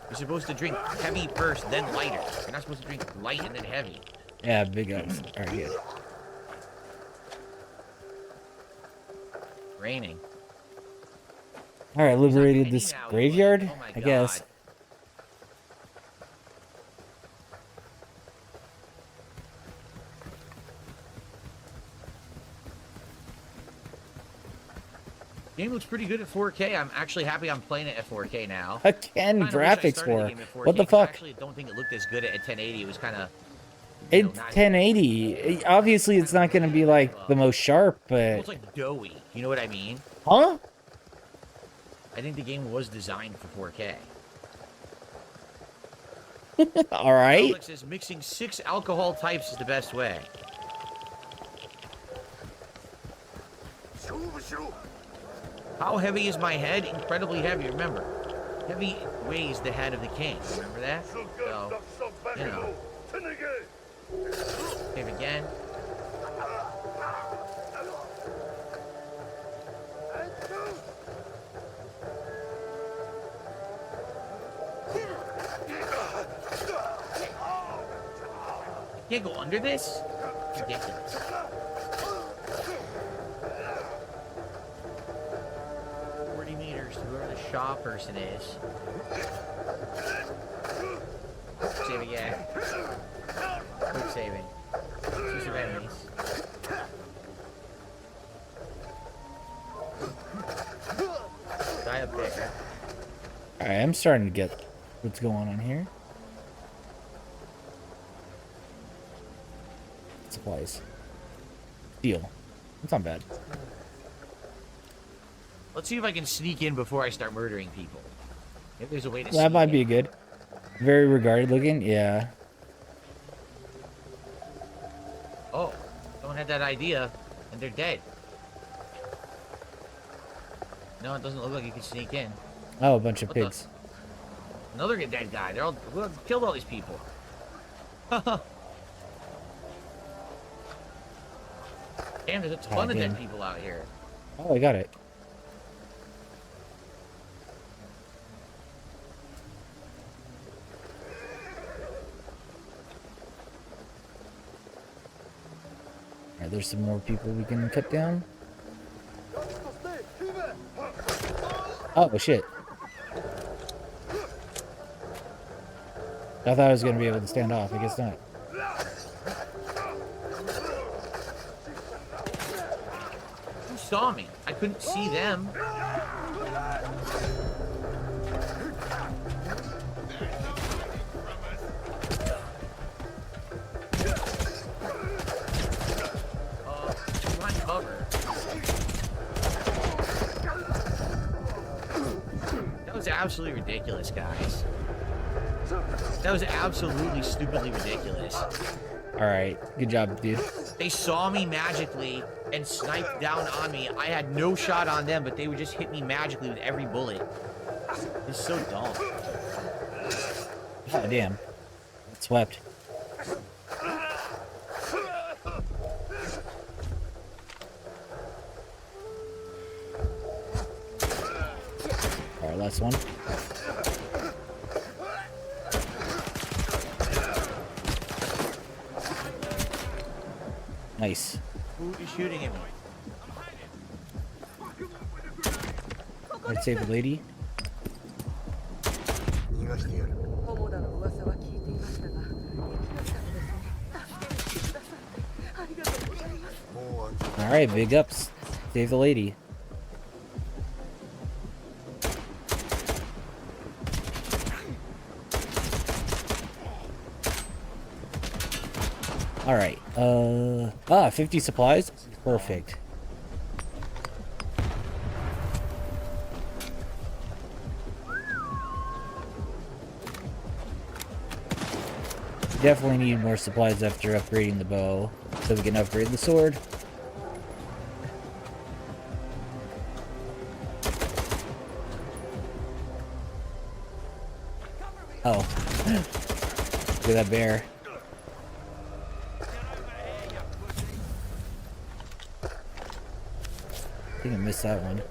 You're supposed to drink heavy first, then lighter. You're not supposed to drink light and then heavy. Yeah, big ups. All right, good. Raining. All right, liberated this graveyard, Oh my I guess. God. Game looks pretty good at 4K. I'm actually happy I'm playing it at 4K now. Again, graphics for what the fuck? I actually don't think it looked as good at 1080. It was kind of. It's 1080. Obviously, it's not going to be like the most sharp, but It's like doughy. You know what I mean? huh? I think the game was designed for 4K. All right. Alex says mixing 6 alcohol types is the best way. How heavy is my head? Incredibly heavy. Remember, heavy weighs the head of the king. Remember that? So, you know. Save again. You can't go under this? Ridiculous. Meters to whoever the Shaw person is. Save again. Quick saving. Choose of enemies. Die up there. Alright, I'm starting to get what's going on here. Supplies. Steel. That's not bad. Let's see if I can sneak in before I start murdering people. If there's a way to That might be good. Very regarded looking, yeah. Oh, someone had that idea, and they're dead. No, it doesn't look like you can sneak in. Oh, a bunch of What pigs. Another dead guy. They're all who killed all these people. Damn, there's a ton of dead people out here. Oh, I got it. Alright, there's some more people we can cut down. Oh, shit. I thought I was going to be able to stand off. I guess not. Who saw me? I couldn't see them. Cover. That was absolutely ridiculous, guys. That was absolutely stupidly ridiculous. Alright, good job, dude. They saw me magically and sniped down on me. I had no shot on them, but they would just hit me magically with every bullet. It's so dumb. Oh, damn. It swept. Alright, last one. Nice. Who is shooting at me? I'd save the lady. してやる。友田の噂は聞いていましたが、生き延びたのですね。助けに来てくださってありがとうございます。もう安全。 All right, big ups. Save the lady. All right. 50 supplies. Perfect. Definitely need more supplies after upgrading the bow, so we can upgrade the sword. Oh. Look at that bear. I think I missed that one.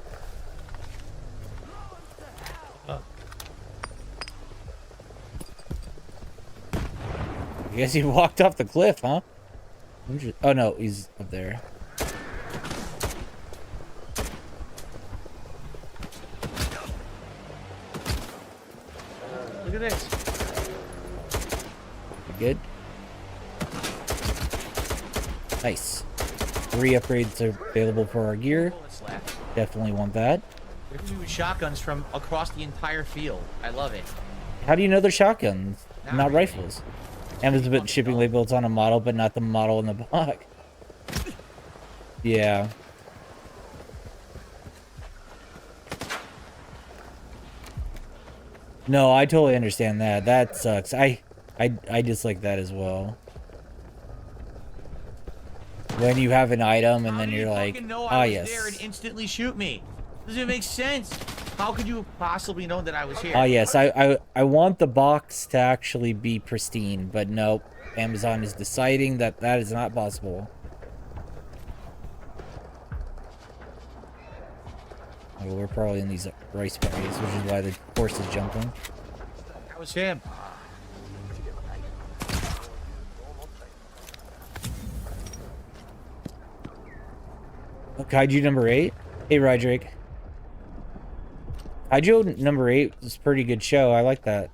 I guess he walked off the cliff, huh? Oh no, he's up there. Look at this. You good? Nice. 3 upgrades are available for our gear. Definitely want that. They're shooting shotguns from across the entire field. I love it. How do you know they're shotguns, not rifles? Amazon put shipping labels on a model, but not the model in the box. Yeah. No, I totally understand that. That sucks. I dislike that as well. When you have an item and then you're like, ah, yes. There and instantly shoot me. Doesn't make sense. How could you have possibly known that I was here? Ah, yes. I want the box to actually be pristine, but nope. Amazon is deciding that that is not possible. Oh, we're probably in these rice paddies, which is why the horse is jumping. That was him. Kaiju number 8. Hey, Rydrake. Kaiju number 8 was a pretty good show. I like that.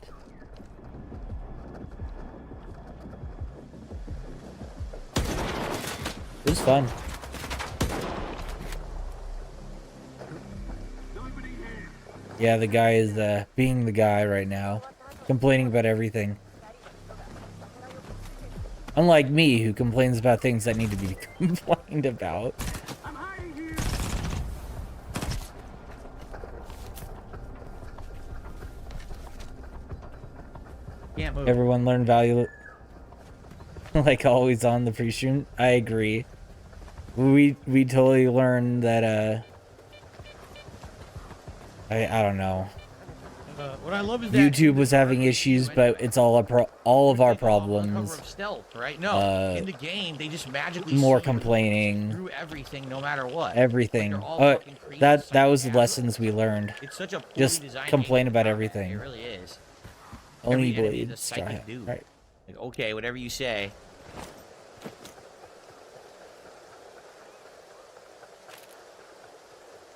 It was fun. Yeah, the guy is being the guy right now, complaining about everything. Unlike me, who complains about things that need to be complained about. Can't move. Everyone learn value, like always on the pre-stream. I agree. We totally learned that I don't know. What I love is that YouTube was having issues, but it's all of our problems. stealth, right? No, in the game they just magically More see complaining. through everything, no matter what. Everything. That was the lessons we learned. It's such a poorly Just designed complain game. about It everything. really is. Oni Every enemy is Blade. a psychic Sky. dude. Right. Like, okay, whatever you say.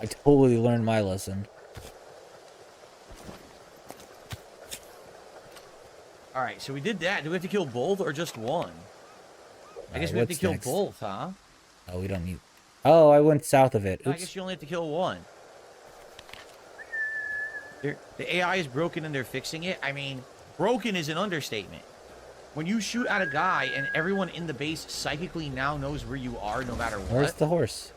I totally learned my lesson. All right, so we did that. Do we have to kill both or just one? I guess we have to what's kill next? both, huh? Oh, we don't need. Oh, I went south of it. I Oops. guess you only have to kill one. The AI is broken and they're fixing it. I mean, broken is an understatement. When you shoot at a guy and everyone in the base psychically now knows where you are no matter what. Where's the horse?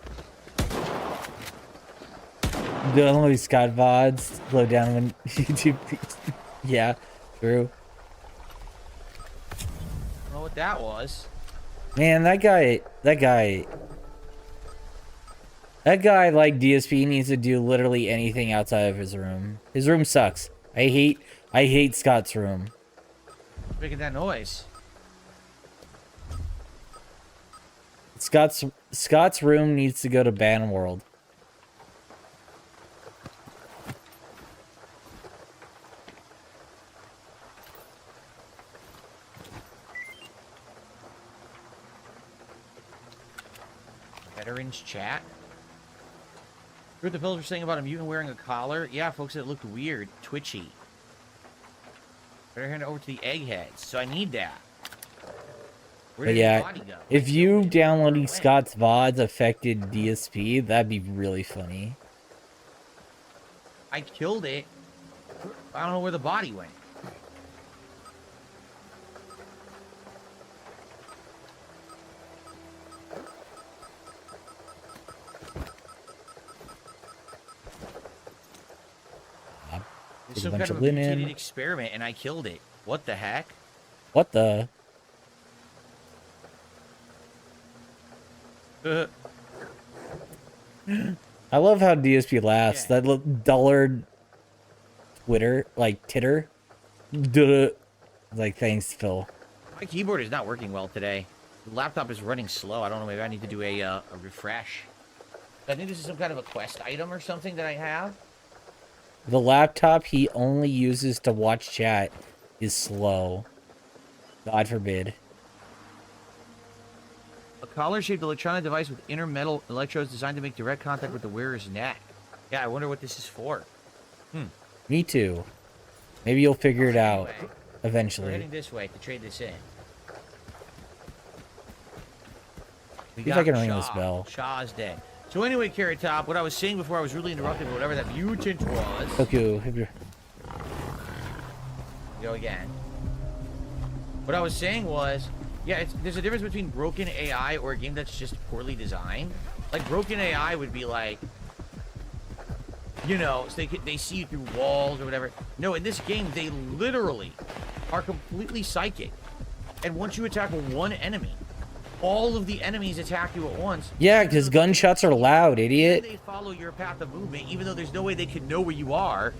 The only Scott VODs slow down when YouTube. Yeah, true. I don't know what that was. Man, that guy like DSP needs to do literally anything outside of his room. His room sucks. I hate Scott's room. Making that noise. Scott's room needs to go to Ban World. Veterans chat. Heard the fellas were saying about a mutant wearing a collar. Yeah, folks, it looked weird, twitchy. Better hand it over to the eggheads. So I need that. Where But did yeah, his body go? if you downloading Scott's VODs affected DSP, that'd be really funny. I killed it. I don't know where the body went. It's some kind of a mutated experiment, and I killed it. What the heck? What the? I love how DSP laughs. That little dullard Twitter, like titter. Duh. Like, thanks, Phil. My keyboard is not working well today. The laptop is running slow. I don't know. Maybe I need to do a refresh. I think this is some kind of a quest item or something that I have. The laptop he only uses to watch chat is slow. God forbid. A collar-shaped electronic device with inner metal electrodes designed to make direct contact with the wearer's neck. Yeah, I wonder what this is for. Me too. Maybe you'll figure it out We're eventually. heading this way to trade this in. We See if I can ring Shaw. this bell. Shaw's dead. So anyway, Carrot Top, what I was saying before I was really interrupted, but whatever that mutant was. Goku, Go again. What I was saying was, yeah, there's a difference between broken AI or a game that's just poorly designed. Like, broken AI would be like, you know, so they see you through walls or whatever. No, in this game, they literally are completely psychic. And once you attack one enemy, all of the enemies attack you at once. Yeah, because gunshots are loud, idiot. They follow your path of movement, even though there's no way they could know where you are.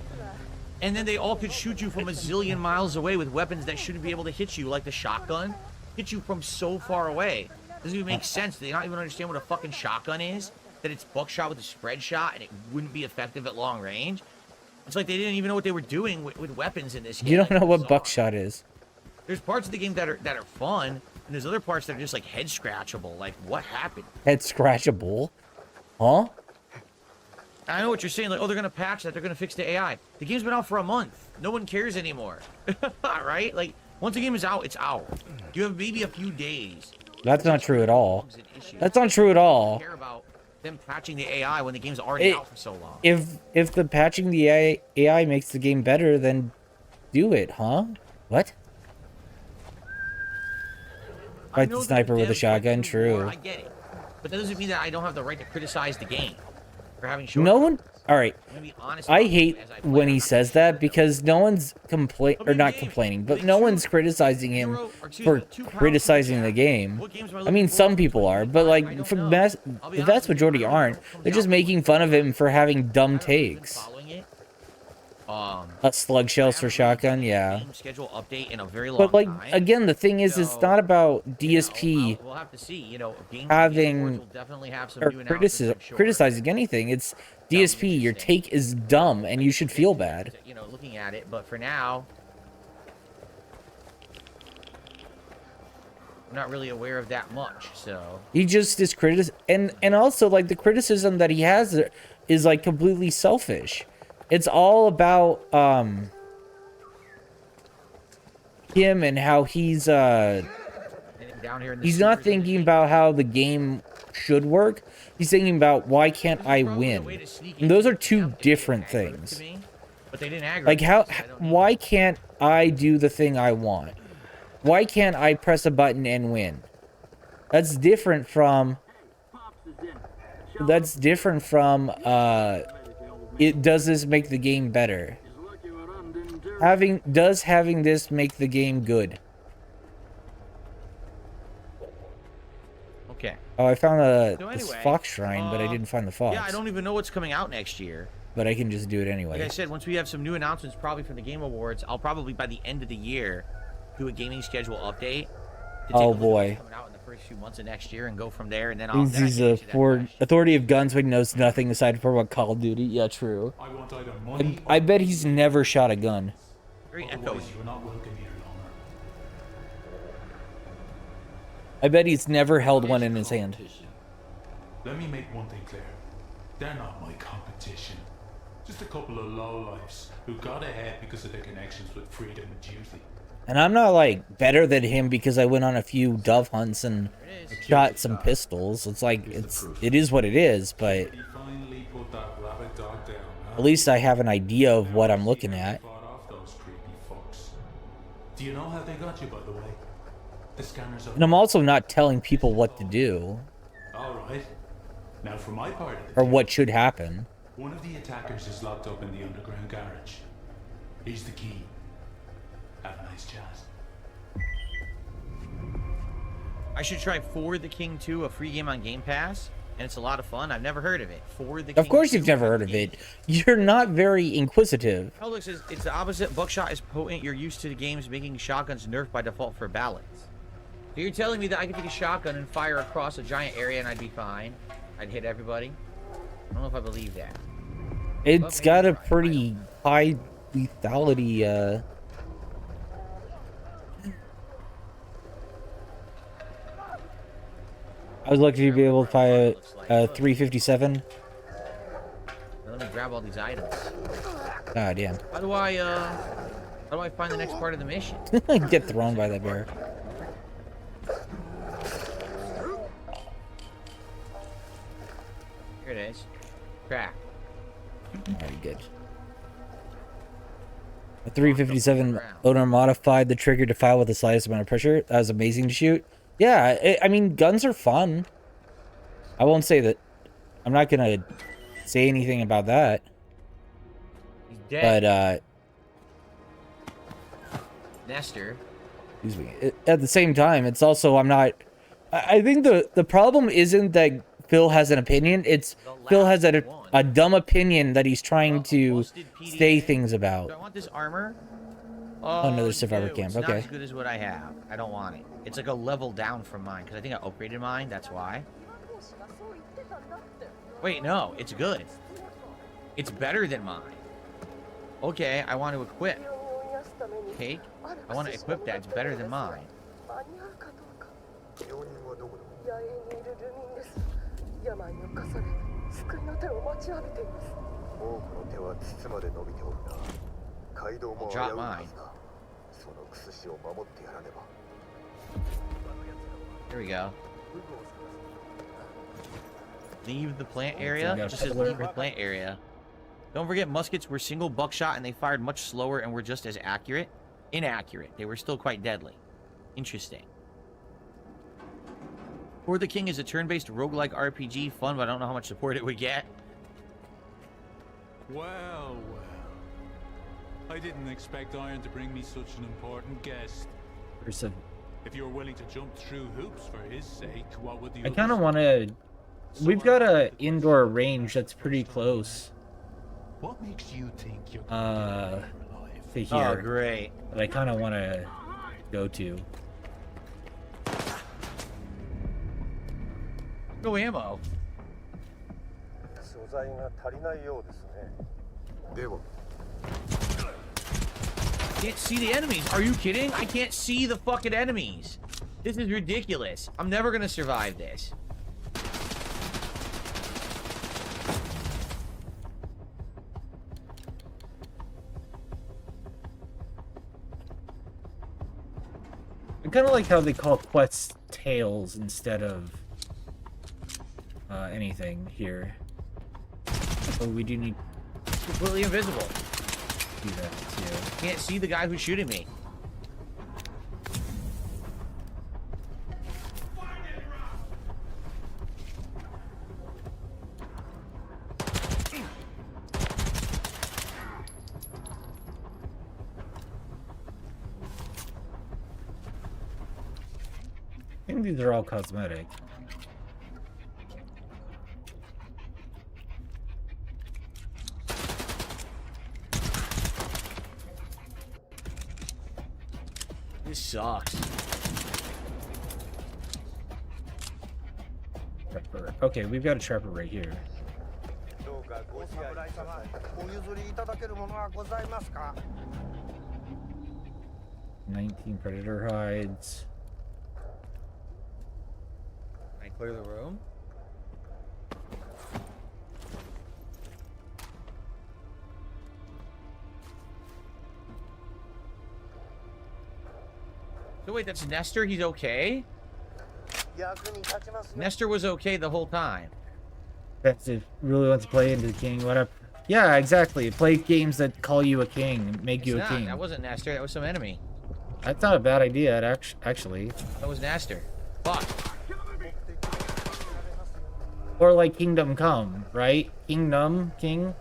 And then they all could shoot you from a zillion miles away with weapons that shouldn't be able to hit you, like the shotgun. Hit you from so far away. Doesn't even make sense. They don't even understand what a fucking shotgun is. That it's buckshot with a spread shot, and it wouldn't be effective at long range. It's like they didn't even know what they were doing with weapons in this game. You don't know what buckshot is. There's parts of the game that are fun, and there's other parts that are just like head scratchable. Like, what happened? Head scratchable? Huh? I know what you're saying. Like, oh, they're gonna patch that. They're gonna fix the AI. The game's been out for a month. No one cares anymore, right? Like, once the game is out, it's out. You have maybe a few days. That's not true at all. That's not true at all. Care about them patching the AI when the game's already out for so long. If the patching the AI makes the game better, then do it, huh? What? Fight the sniper with a shotgun, true. I get it, but that doesn't mean that I don't have the right to criticize the game for having short. No one. All right. I hate when he says that because no one's not complaining, but no one's criticizing him for criticizing the game. I mean, some people are, but like for the vast majority aren't. They're just making fun of him for having dumb takes. Slug shells for shotgun, yeah. Schedule update in a very long But like time. again, the thing is, it's not about DSP We'll have to see. You know, having or criticizing anything. It's DSP. Your take is dumb, and you should feel bad. You know, looking at it, but for now, I'm not really aware of that much. So He just is and also like the criticism that he has is like completely selfish. It's all about him and how he's not thinking about how the game should work. He's thinking about why can't I win? And those are two different things. Like why can't I do the thing I want? Why can't I press a button and win? That's different from does this make the game better? Does having this make the game good? okay. Oh, I found this fox shrine, but I didn't find the fox. Yeah, I don't even know what's coming out next year. But I can just do it anyway. Like I said, once we have some new announcements, probably from the Game Awards, I'll probably by the end of the year do a gaming schedule update. Oh boy. Coming out in the first few months of next year and go from there, and then He's a authority of guns, but he knows nothing aside from about Call of Duty. Yeah, true. I want either money I bet he's never shot a gun. Very echoey. you're not welcome here longer. I bet he's never held one in his hand. Let me make one thing clear. They're not my competition. Just a couple of lowlifes who got ahead because of their connections with freedom and duty. And I'm not like better than him because I went on a few dove hunts and shot some pistols. It's like it is what it is, but He finally put that rabbit dog down, huh? at least I have an idea of what I'm looking at. Fought off those creepy fucks. Do you know how they got you, by the way? The scanners of... And I'm also not telling people what to do All right. Now for my part of it. or what should happen. One of the attackers is locked up in the underground garage. He's the key. Have a nice chat. I should try For the King 2, a free game on Game Pass, and it's a lot of fun. I've never heard of it. For the King Of course 2, you've never heard of it. You're not very inquisitive. Oh, look, it's the opposite. Buckshot is potent. You're used to the games making shotguns nerfed by default for balance. So you're telling me that I can take a shotgun and fire across a giant area and I'd be fine? I'd hit everybody? I don't know if I believe that. It's got a pretty high lethality, I was lucky to be able to fire a 357. Let me grab all these items. God damn. How do I find the next part of the mission? Get thrown by that bear. Here it is. Crack. Very good. A 357 owner modified the trigger to fire with the slightest amount of pressure. That was amazing to shoot. Yeah, I mean, guns are fun. I won't say that. I'm not gonna say anything about that. He's dead. But, Nestor. excuse me. At the same time, it's also, I'm not... I think the problem isn't that Phil has an opinion. It's Phil has a dumb opinion that he's trying to say things about. Do I want this armor? Oh, another survivor no, camp. It's Okay. not as good as what I have. I don't want it. It's like a level down from mine, because I think I upgraded mine, that's why. Wait, no, it's good. It's better than mine. Okay, I want to equip. Okay, I want to equip that. It's better than mine. I'll drop mine. Here we go. Leave the plant area. It just says leave the plant area. Don't forget, muskets were single buckshot and they fired much slower and were just as accurate. Inaccurate. They were still quite deadly. Interesting. For the King is a turn-based roguelike RPG. Fun, but I don't know how much support it would get. Well, well. I didn't expect Iron to bring me such an important guest. If you're willing to jump through hoops for his sake, what would the I kind of want to... We've got a indoor range that's pretty close. What makes you think you're To here. Oh, great. That I kind of want to go to. No ammo. Can't see the enemies. Are you kidding? I can't see the fucking enemies. This is ridiculous. I'm never gonna survive this. I kind of like how they call quests tales instead of anything here. Oh, we do need Completely invisible. to do that too. Can't see the guy who's shooting me. I think these are all cosmetic. This sucks. Trapper. Okay, we've got a trapper right here. 19 predator hides. Can I clear the room? So wait, that's Nestor? He's okay? Nestor was okay the whole time. That's it. Really wants to play into the king. What up? Yeah, exactly. Play games that call you a king, make you a king. That wasn't Nestor. That was some enemy. That's not a bad idea, actually. That was Nestor. Fuck. Or like Kingdom Come, right? King.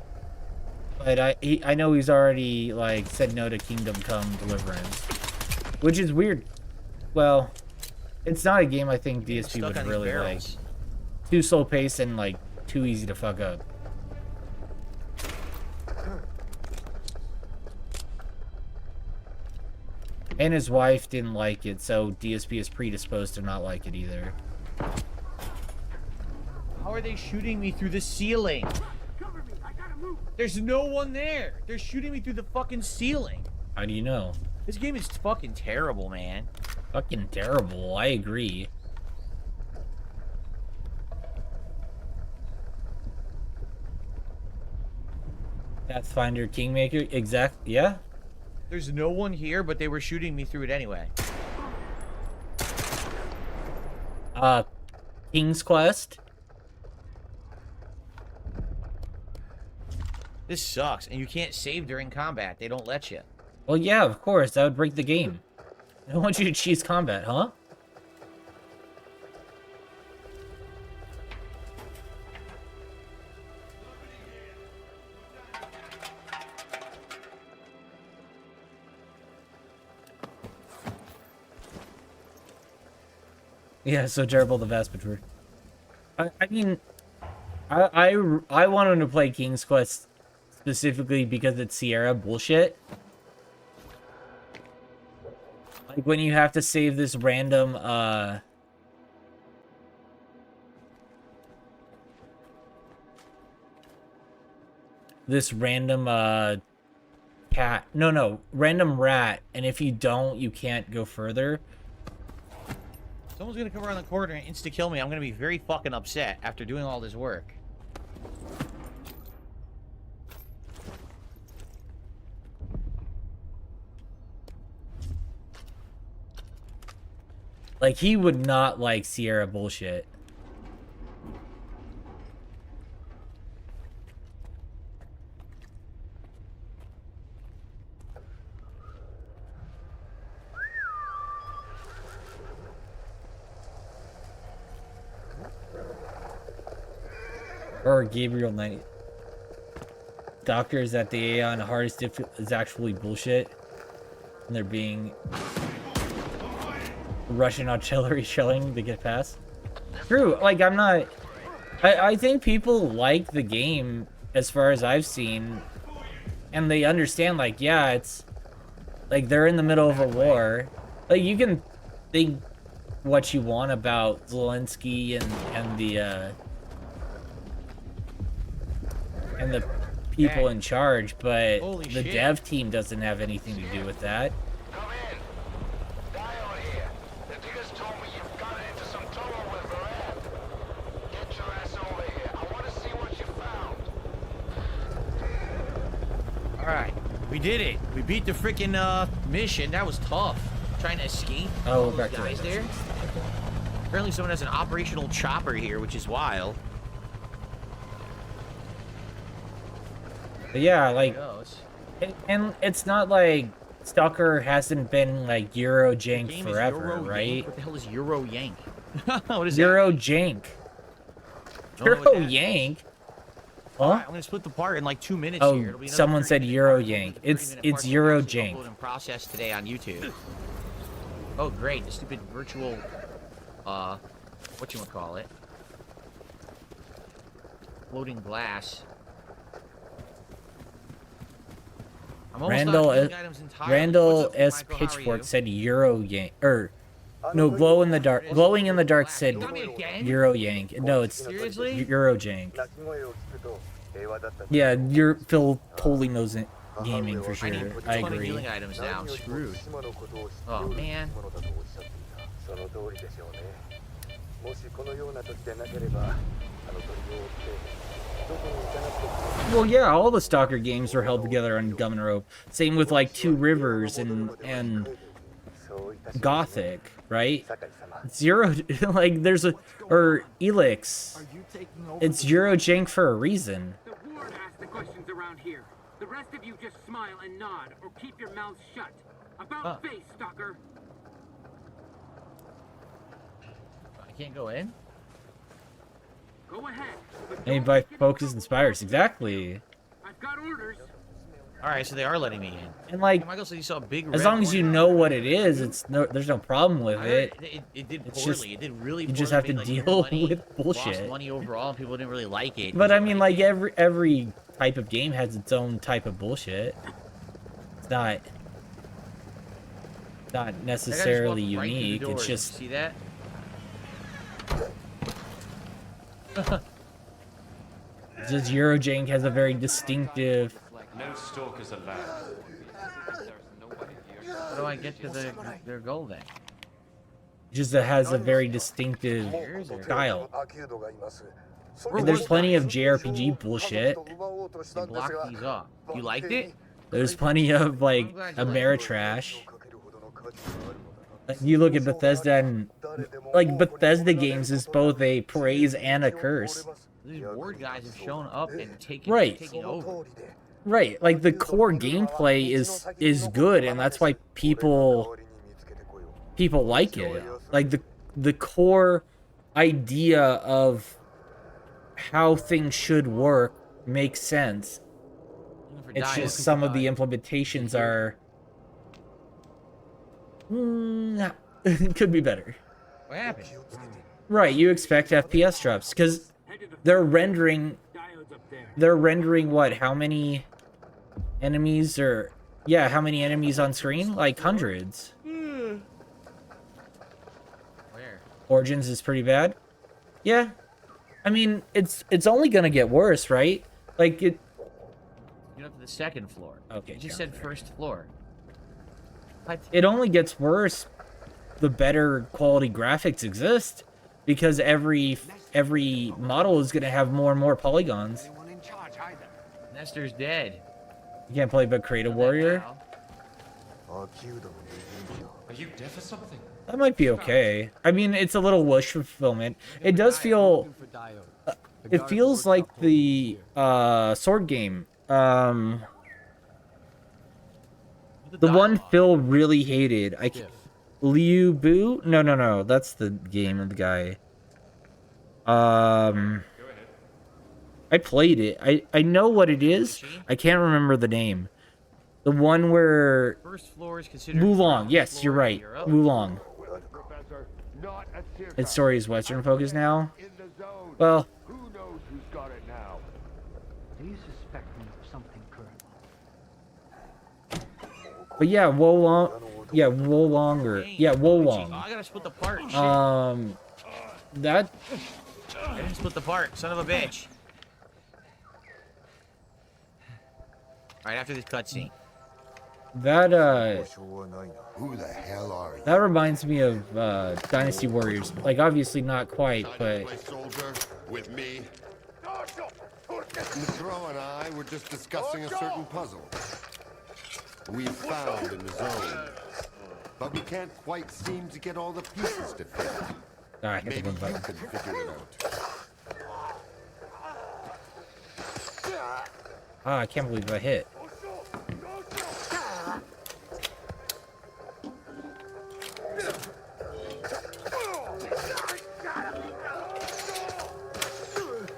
But I know he's already like said no to Kingdom Come Deliverance, which is weird. Well, it's not a game I think DSP would really like. Too slow paced and like too easy to fuck up. And his wife didn't like it, so DSP is predisposed to not like it either. How are they shooting me through the ceiling? There's no one there. They're shooting me through the fucking ceiling. How do you know? This game is fucking terrible, man. Fucking terrible. I agree. Pathfinder Kingmaker. Yeah. There's no one here, but they were shooting me through it anyway. King's Quest. This sucks, and you can't save during combat. They don't let you. Well, yeah, of course. That would break the game. I don't want you to cheese combat, huh? Yeah, so terrible, the vast majority. I mean, I want him to play King's Quest specifically because it's Sierra bullshit. Like when you have to save this random cat. No, random rat, and if you don't, you can't go further. Someone's gonna come around the corner and insta-kill me. I'm gonna be very fucking upset after doing all this work. Like, he would not like Sierra bullshit. Or Gabriel Knight. Doctors at the Aeon hardest is actually bullshit. And they're being Russian artillery shelling to get past. True, like I'm not I think people like the game as far as I've seen. And they understand, like, yeah, it's like they're in the middle of a war. Like, you can think what you want about Zelensky and the people in charge, but the dev team doesn't have anything to do with that. Alright, we did it. We beat the freaking mission. That was tough. Trying to escape all those guys there. Apparently someone has an operational chopper here, which is wild. But yeah, like, and it's not like Stalker hasn't been like Euro jank forever, right? What the hell is Euro yank? What is Euro that? jank. Euro yank. Huh? Right, I'm gonna split the part in like 2 minutes oh, here. Someone said Euro yank. It's Euro jank. Process today on YouTube. Oh great, the stupid virtual whatchamacallit. Floating glass. Randall S. Pitchfork said Euro yank, or no, glowing in the dark said Euro yank. No, it's Euro jank. Yeah, you're Phil totally knows it. Gaming for sure. I agree. Healing items now. I'm screwed. Oh man. Well, yeah, all the Stalker games are held together on gum and rope. Same with like Two Rivers and gothic, right? Zero, like there's a, or Elix. It's Zero Jank for a reason. The ward asks the questions around here. The rest of you just smile and nod, or keep your mouths shut. About face, stalker. I can't go in? Go ahead. Made by Focus Inspires, exactly. I've got orders. Alright, so they are letting me in. And like, Michael said you saw a big as red long as you know what it is, it's no, there's no problem with it. It did It's poorly. just- It did really you poorly. just have to made, like, deal money, with bullshit. Lost money overall, and people didn't really like it. But I mean, like every type of game has its own type of bullshit. It's not necessarily That guy just walked right through the unique. doors. It's just See that? just Eurojank has a very distinctive. No stalkers allowed. How do I get to their goal then? Just that has a very distinctive style. And there's plenty of JRPG bullshit. They blocked these off. You liked it? There's plenty of like Ameritrash. You look at Bethesda and like Bethesda games is both a praise and a curse. These ward guys have shown up and taken over. Right, like the core gameplay is good, and that's why people like it. Like the core idea of how things should work makes sense. It's just some of the implementations are could be better. What happened? Right, you expect FPS drops because they're rendering what? How many enemies or how many enemies on screen? Like hundreds. Where? Origins is pretty bad. Yeah, I mean it's only gonna get worse, right? Like it. Get up to the second floor. Okay. You just said first floor. What? It only gets worse the better quality graphics exist because every model is gonna have more and more polygons. Nestor's dead. You can't play but create a warrior. Are you deaf or something? That might be okay. I mean, it's a little wish fulfillment. It does feel. It feels like the sword game. The one Phil really hated. Liu Bu? No. That's the game of the guy. I played it. I know what it is. I can't remember the name. The one where First floor is considered. Wulong. Yes, you're right. Wulong. Its story is Western focused now. Well, Who knows who's got it now? Do you suspect me of something, Colonel? but yeah, Wolong. Yeah, Wolong or Oh, Wolong. I gotta split the part. Shit. That. I didn't split the part. Son of a bitch. Right after this cutscene. That Who the hell are you? that reminds me of Dynasty Warriors. Like obviously not quite, but Play soldier with me. Mitro and I were just discussing a certain puzzle we found in the zone, but we can't quite seem to get all the pieces to fit. I hit Maybe the you one button. could figure it out. I can't believe I hit.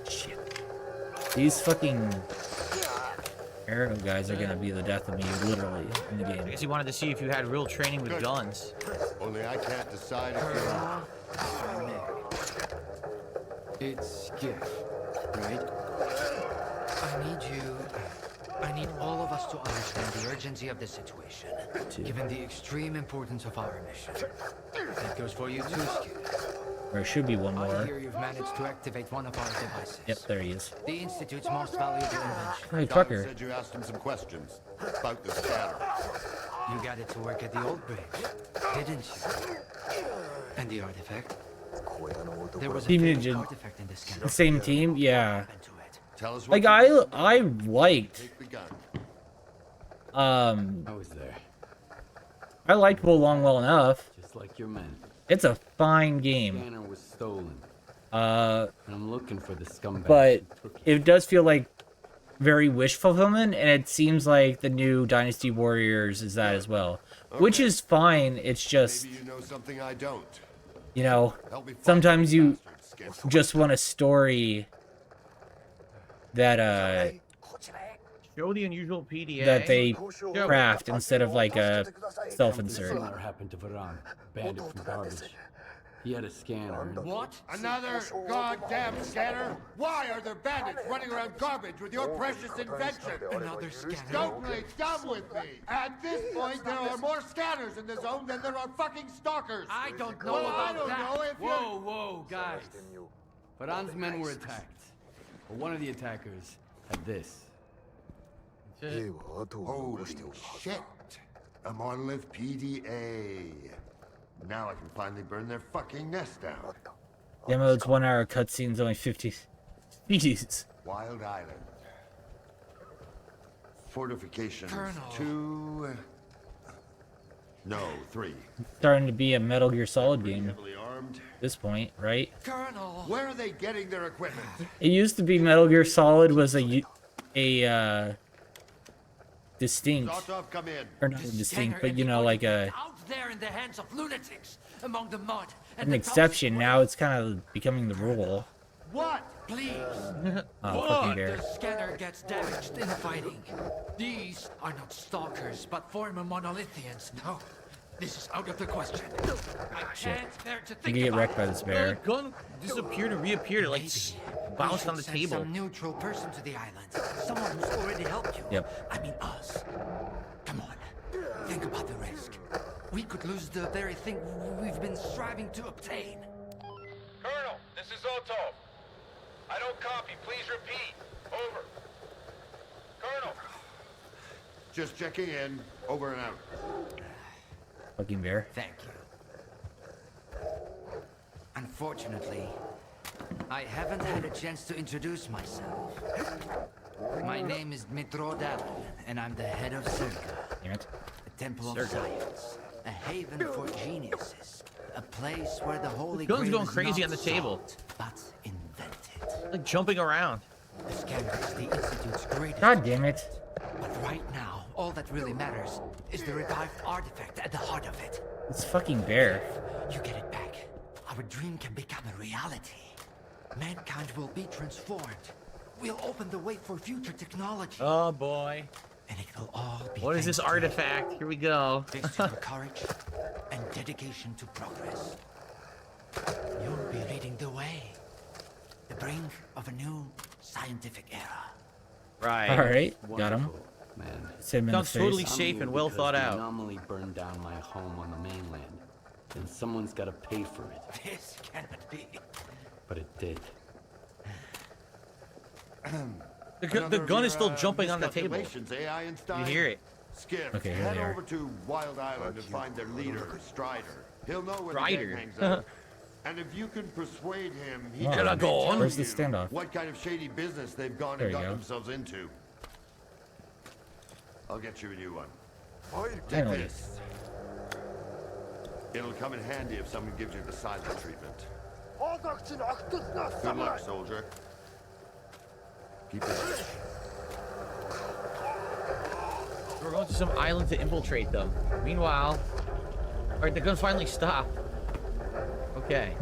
Shit. These fucking arrow guys are gonna be the death of me, literally, in the I game. guess he wanted to see if you had real training with guns. Only I can't decide if you're... It's Skiff, right? I need all of us to understand the urgency of the situation, given the extreme importance of our mission. That goes for you too, Skiff. There should be one I more. hear you've managed to activate one of our devices. Yep, there he is. The Institute's most valuable invention. Hey, Don fucker. said you asked him some questions about the scanner. You got it to work at the old bridge, didn't you? And the artifact? There was a Team fatal Ninja. artifact in the scanner. The same team, yeah. Tell us Like what I liked. Take the gun. I was there. I liked Wolong well enough. Just like your men. It's a fine game. Scanner was stolen. And I'm looking for the scumbag. But it does feel like very wish fulfillment, and it seems like the new Dynasty Warriors is that as well, which is fine. It's just, Maybe you know something I don't. you know, Help me find sometimes you bastards. just want a story that Show the unusual PDA. that they Show. craft instead of like a self-insert. Similar happened to Varan, bandit from garbage. He had a scanner. And... What? Another goddamn scanner? Why are there bandits running around garbage with your precious invention? Another scanner. Don't play dumb with me. At this point, there are more scanners in the zone than there are fucking stalkers. I don't know well, about I don't that. know if Whoa, guys. Varan's men were attacked. But one of the attackers had this. Holy shit. A monolith PDA. Now I can finally burn their fucking nest down. Demo's 1 hour cutscenes, only 50 species. Wild Island. Fortifications. Colonel. 2. No, 3. Starting to be a Metal Gear Solid game Heavily armed. at this point, right? Colonel. Where are they getting their equipment? It used to be Metal Gear Solid was a distinct, Zotov, come in. or not distinct, but you know, like a Out there in the hands of lunatics among the mud. And an the exception. Now it's kind of becoming the rule. What? Please. Oh, fucking bear. The scanner gets damaged in fighting. These are not stalkers, but former monolithians. No, this is out of the question. I can't bear to You think can get about wrecked by it. this bear. Gun disappeared and reappeared. It like bounced on the Send table. Some neutral person to the island. Someone who's already helped you. Yep. I mean us. Come on. Think about the risk. We could lose the very thing we've been striving to obtain. Colonel, this is Zotov. I don't copy. Please repeat. Over. Colonel. Just checking in. Over and out. Fucking bear. Thank you. Unfortunately, I haven't had a chance to introduce myself. My name is Dmitro Dallin, and I'm the head of Circa. Damn it. The Temple of Science. A haven for geniuses. A place where the holy Gun's grail going is crazy not on the table. sought, but invented. Like jumping around. The scanner is the Institute's greatest. God damn it. But right now, all that really matters is the revived artifact at the heart of it. It's fucking bear. You get it back. Our dream can become a reality. Mankind will be transformed. We'll open the way for future technology. Oh boy. And it will all be. What is this artifact? Here we go. Thanks to your courage and dedication to progress. You'll be leading the way. The brink of a new scientific era. Right. Alright, got him. Man. Hit him in the Sounds face. totally safe and well thought out. Anomaly burned down my home on the mainland. Then someone's got to pay for it. This cannot be. But it did. The gun is still jumping on the table. You hear it. Skip, Okay, here head they are. over to Wild Island and find their leader, Strider. He'll know where Strider. the gang hangs out. And if you can persuade him, he Oh, can I go on? Where's the you standoff? what kind of shady business they've gone There and you got go. themselves into. I'll get you a new one. Take Finally. this. It'll come in handy if someone gives you the silent treatment. Good luck, soldier. Keep it. We're going to some island to infiltrate them. Meanwhile, all right, the gun finally stopped. Okay,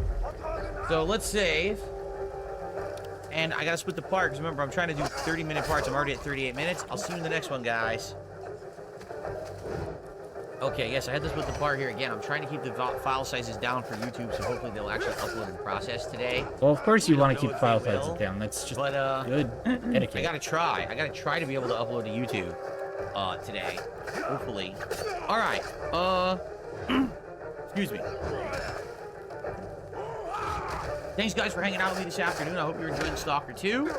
so let's save. And I gotta split the part, because remember, I'm trying to do 30-minute parts. I'm already at 38 minutes. I'll see you in the next one, guys. Okay, yes, I had to split the part here again. I'm trying to keep the file sizes down for YouTube, so hopefully they'll actually upload and process today. Well, of course you want to know keep if file they will, sizes down. That's just But, good etiquette. I gotta try. I gotta try to be able to upload to YouTube today. Hopefully. Alright, excuse me. Thanks, guys, for hanging out with me this afternoon. I hope you're enjoying Stalker 2.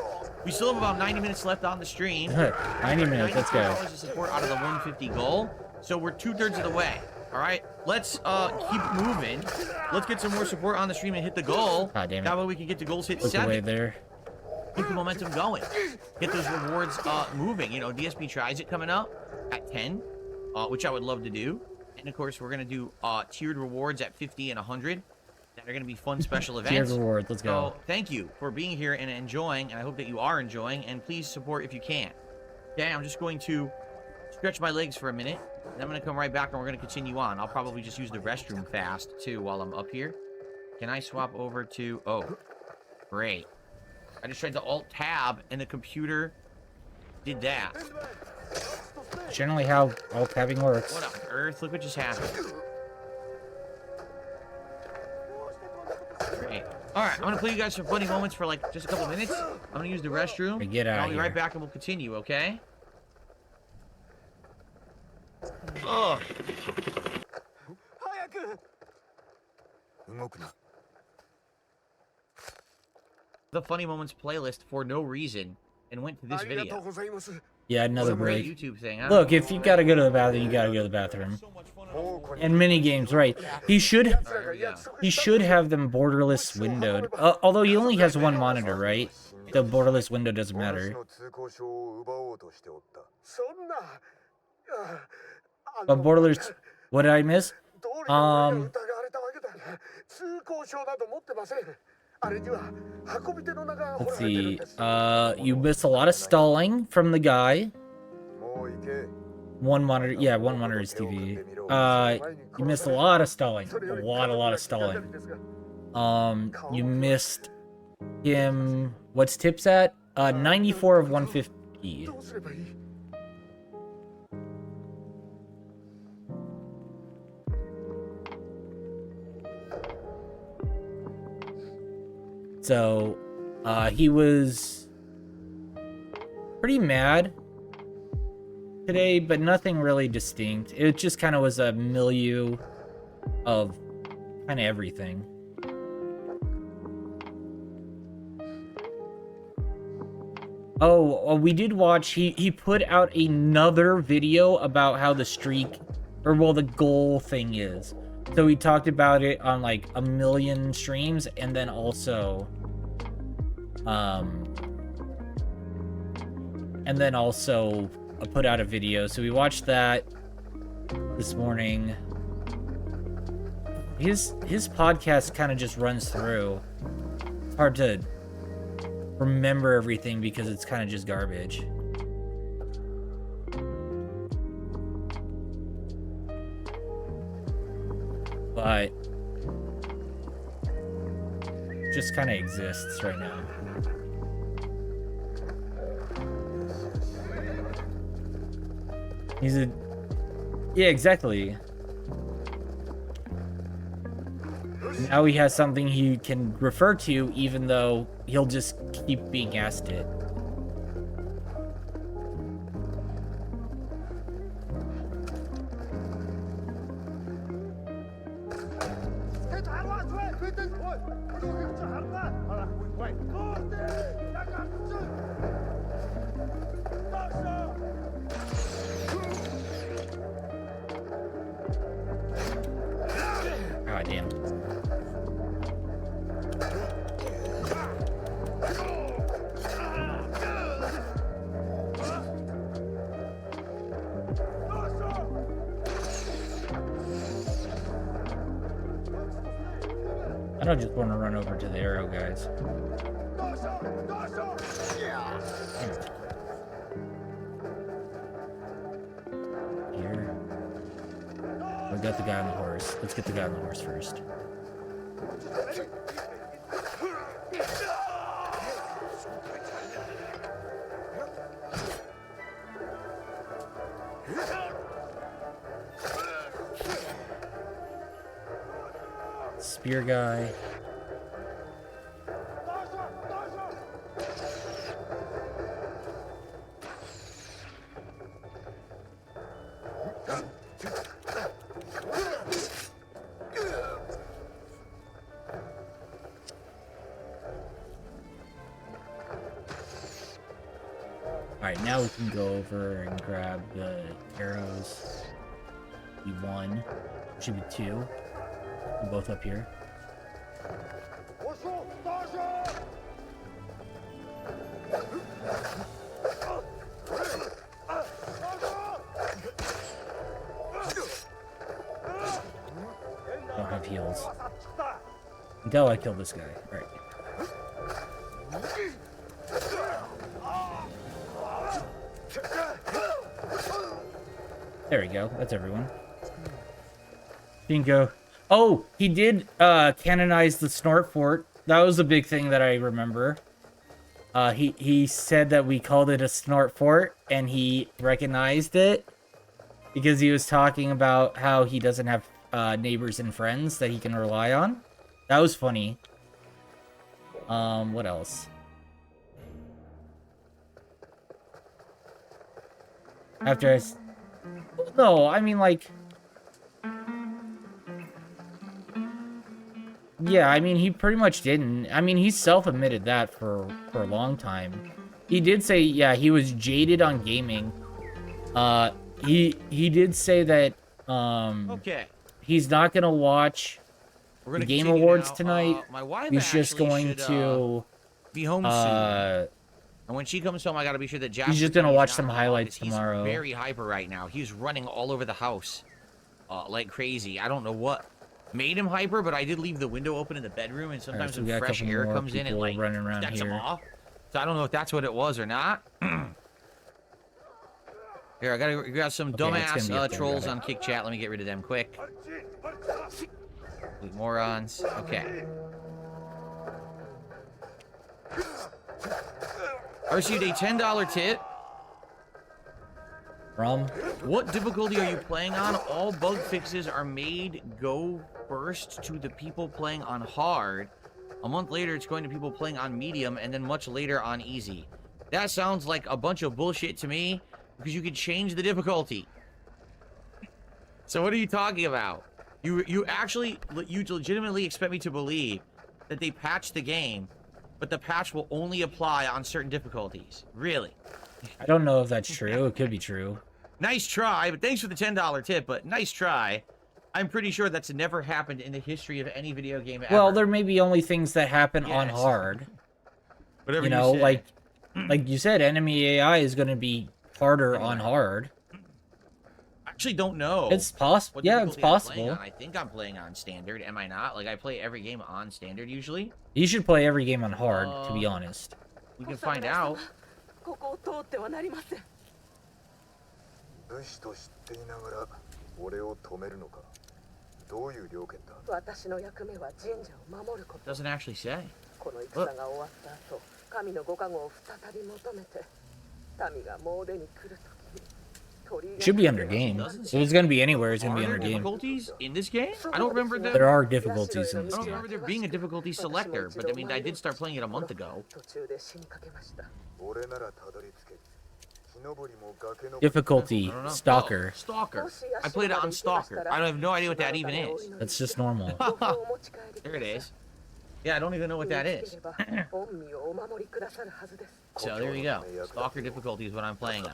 We still have about 90 minutes left on the stream. 90 minutes, let's go. $92 of support out of the 150 goal. So we're 2/3 of the way. Alright, let's keep moving. Let's get some more support on the stream and hit the goal. God damn it. That way we can get the goals hit Look 7. away there. Keep the momentum going. Get those rewards moving. You know, DSP tries it coming up at 10, which I would love to do. And of course, we're gonna do tiered rewards at 50 and 100. That are gonna be fun special Tiered events. rewards, let's go. So thank you for being here and enjoying, and I hope that you are enjoying. And please support if you can. Okay, I'm just going to stretch my legs for a minute, and I'm gonna come right back, and we're gonna continue on. I'll probably just use the restroom fast too while I'm up here. Can I swap over to? Oh, great. I just tried to Alt-Tab, and the computer did that. Generally how all tabbing works. What on earth? Look what just happened. Great. Alright, I'm gonna play you guys some funny moments for like just a couple minutes. I'm gonna use the restroom. Get out I'll of be here. right back and we'll continue, okay? Oh. The funny moments playlist for no reason and went to this video. Yeah, another break. YouTube thing, huh? Look, if you gotta go to the bathroom, you gotta go to the bathroom. And mini games, right? He should have them borderless windowed. Although he only has one monitor, right? The borderless window doesn't matter. But borderless, what did I miss? Let's see. You missed a lot of stalling from the guy. One monitor, yeah, one monitor is TV. You missed a lot of stalling. A lot of stalling. You missed him. What's tips at? 94 of 150. So, he was pretty mad today, but nothing really distinct. It just kind of was a milieu of kind of everything. Oh, we did watch, he put out another video about how the streak, or well, the goal thing is. So we talked about it on like 1 million streams, and then also put out a video. So we watched that this morning. His podcast kind of just runs through. It's hard to remember everything because it's kind of just garbage. But just kind of exists right now. Yeah, exactly. Now he has something he can refer to, even though he'll just keep being asked it. God damn. I don't just want to run over to the arrow, guys. Here. We got the guy on the horse. Let's get the guy on the horse first. Spear guy. Alright, now we can go over and grab the arrows. Be one. Should be two. We're both up here. have heals. Until I kill this guy. Alright. There we go. That's everyone. Bingo. Oh, he did canonize the Snort Fort. That was a big thing that I remember. He said that we called it a Snort Fort, and he recognized it because he was talking about how he doesn't have neighbors and friends that he can rely on. That was funny. What else? After no, I mean, like... Yeah, I mean, he pretty much didn't. I mean, he self-admitted that for a long time. He did say, yeah, he was jaded on gaming. He did say that, Okay. he's not gonna watch We're gonna the Game continue Awards now. tonight. My wife He's just actually going should, to... be home soon. And when she comes home, I gotta be sure that Jasper... He's just gonna is watch not some home, highlights because tomorrow. He's very hyper right now. He's running all over the house. Like crazy. I don't know what made him hyper, but I did leave the window open in the bedroom, and sometimes so we when got a fresh couple air more comes in, it people like running around sets him here. off. So I don't know if that's what it was or not. Here, I gotta grab some Okay, it's dumbass gonna be up there, trolls got it. on Kick Chat. Let me get rid of them quick. Complete morons. Okay. I received a $10 tip. From? What difficulty are you playing on? All bug fixes are made go first to the people playing on hard. A month later, it's going to people playing on medium, and then much later on easy. That sounds like a bunch of bullshit to me, because you can change the difficulty. So what are you talking about? You legitimately expect me to believe that they patched the game, but the patch will only apply on certain difficulties? Really? I don't know if that's true. It could be true. Nice try, but thanks for the $10 tip, but nice try. I'm pretty sure that's never happened in the history of any video game ever. Well, there may be only things that happen on Yes. hard. Whatever you know, say. like you said, enemy AI is going to be harder on hard. I actually don't know. It's possible. what Yeah, it's difficulty I'm playing possible. on. I think I'm playing on standard. Am I not? Like, I play every game on standard usually. You should play every game on hard, to be honest. We can find out. ここを通ってはなりません。武士と知っていながら俺を止めるのか。どういう了見だ。私の役目は神社を守ること。 Doesn't actually say. この戦が終わった後、神のご加護を再び求めて、民が詣に来るときに。 It should be under game. If it's going to be anywhere, it's going to be Are under there game. difficulties in this game? I don't remember them. There are difficulties in I this don't game. remember there being a difficulty selector, but I mean, I did start playing it a month ago. 途中で死にかけました。 俺ならたどり着ける。木登りも崖の。 Difficulty, Stalker. Oh, Stalker. I played it on Stalker. I have no idea what that even is. That's just normal. There it is. Yeah, I don't even know what that is. 御身をお守りくださるはずです。 So there you go. Stalker difficulty is what I'm playing on.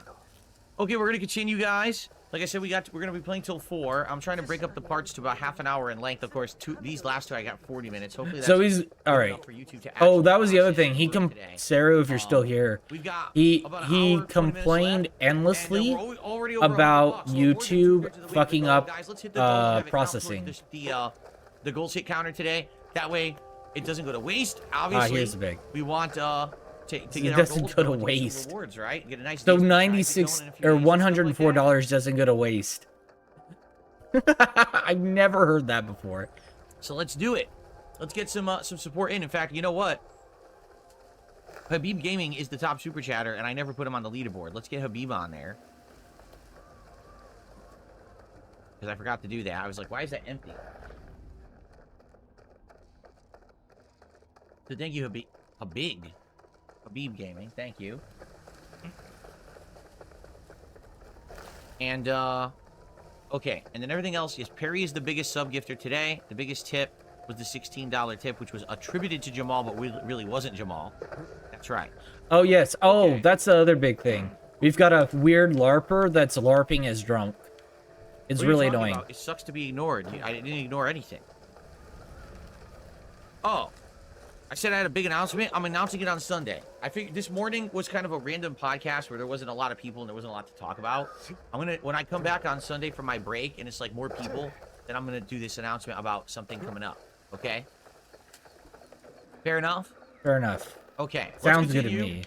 Okay, we're gonna continue, guys. Like I said, we're gonna be playing till 4. I'm trying to break up the parts to about half an hour in length. Of course, these last two I got 40 minutes. Hopefully that's So he's all right. enough for YouTube to Oh, actually that was the other watch thing. it He for today. Sarah, if you're still here, We've got he about an he hour, 20 minutes complained left, endlessly and we're already over about $100. YouTube fucking up Guys, let's hit the goal and have it count processing. towards the goal hit counter today. That way, it doesn't go to waste. Obviously, here's the big. we want to It get our doesn't goals go to going, get some waste. rewards, right? Get a nice So DSP 96 going in a few or days and stuff like that. $104 doesn't go to waste. I've never heard that before. So let's do it. Let's get some support in. In fact, you know what? Habib Gaming is the top super chatter, and I never put him on the leaderboard. Let's get Habib on there. Because I forgot to do that. I was like, why is that empty? So thank you, Habib Gaming. Thank you. And, okay. And then everything else is Perry is the biggest sub gifter today. The biggest tip was the $16 tip, which was attributed to Jamal, but really wasn't Jamal. That's right. Oh yes. Oh, that's the other big thing. We've got a weird LARPer that's LARPing as drunk. It's What are you really talking annoying. about? It sucks to be ignored. I didn't ignore anything. Oh. I said I had a big announcement. I'm announcing it on Sunday. I figured this morning was kind of a random podcast where there wasn't a lot of people and there wasn't a lot to talk about. When I come back on Sunday for my break and it's like more people, then I'm gonna do this announcement about something coming up. Okay. Fair enough. Fair enough. Okay. Sounds good to me.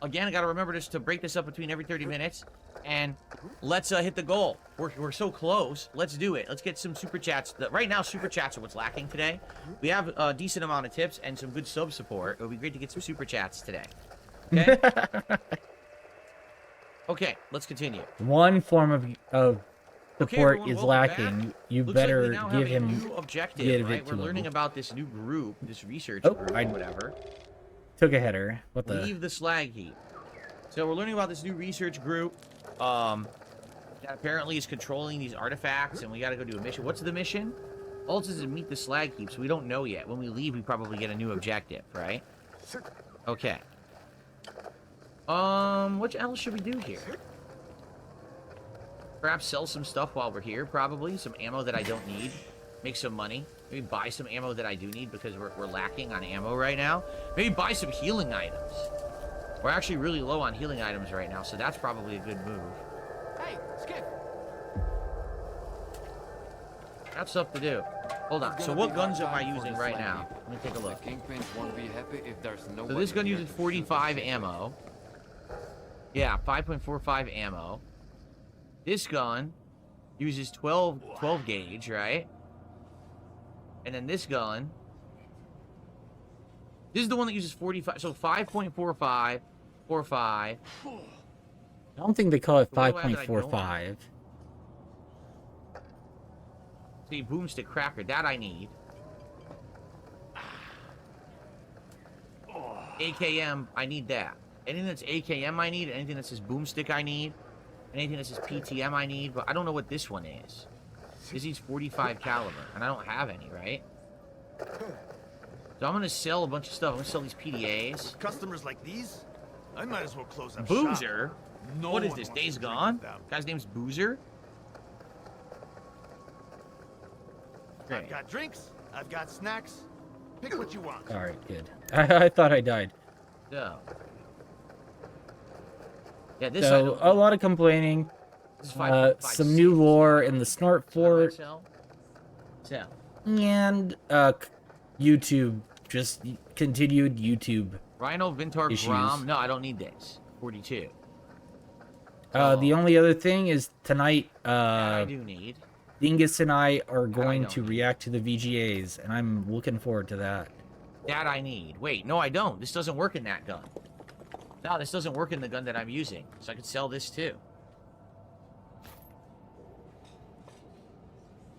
Again, I gotta remember just to break this up between every 30 minutes, and let's hit the goal. We're so close. Let's do it. Let's get some super chats. Right now, super chats are what's lacking today. We have a decent amount of tips and some good sub support. It would be great to get some super chats today. Okay. Okay. Let's continue. One form of support everyone, is welcome lacking. back. You Looks better like we now give have a him new objective, give right? it We're to learning him. about this new group, this research Oh, group, I or whatever. Took a header. What the? Leave the slag heap. So we're learning about this new research group that apparently is controlling these artifacts, and we got to go do a mission. What's the mission? All it says is meet the slag heap, so we don't know yet. When we leave, we probably get a new objective, right? Okay. What else should we do here? Perhaps sell some stuff while we're here, probably. Some ammo that I don't need. Make some money. Maybe buy some ammo that I do need because we're lacking on ammo right now. Maybe buy some healing items. We're actually really low on healing items right now, so that's probably a good move. Hey, Skip. Got stuff to do. Hold on. So what guns am I using right now? Let me take a look. Won't be happy if there's no So this gun uses 45 ammo. Yeah, 5.45 ammo. This gun uses 12 gauge, right? And then this gun, this is the one that uses 45. So 5.45, 45. I don't think they call it So what do I have that I don't 5.45. See, boomstick cracker, that I need. AKM, I need that. Anything that's AKM I need, anything that says boomstick I need, anything that says PTM I need, but I don't know what this one is. This needs 45 caliber, and I don't have any, right? So I'm gonna sell a bunch of stuff. I'm gonna sell these PDAs. Customers like these, I might as well close up Boozer? shop. No What is one this, wants Days to drink Gone? with them. Guy's name's Boozer? I've got drinks. I've got snacks. Pick what you want. All right, good. I thought I died. So. Yeah, this So a lot of complaining. This is 5.56. Some new lore in the Snort Fort, Sell. and YouTube just continued YouTube. Rhino Vintar issues. Grom. No, I don't need this. 42. The only other thing is tonight. I do need. Dingus and I are going to react to the VGAs, and I'm looking forward to that. That I need. Wait, no, I don't. This doesn't work in that gun. No, this doesn't work in the gun that I'm using. So I could sell this too.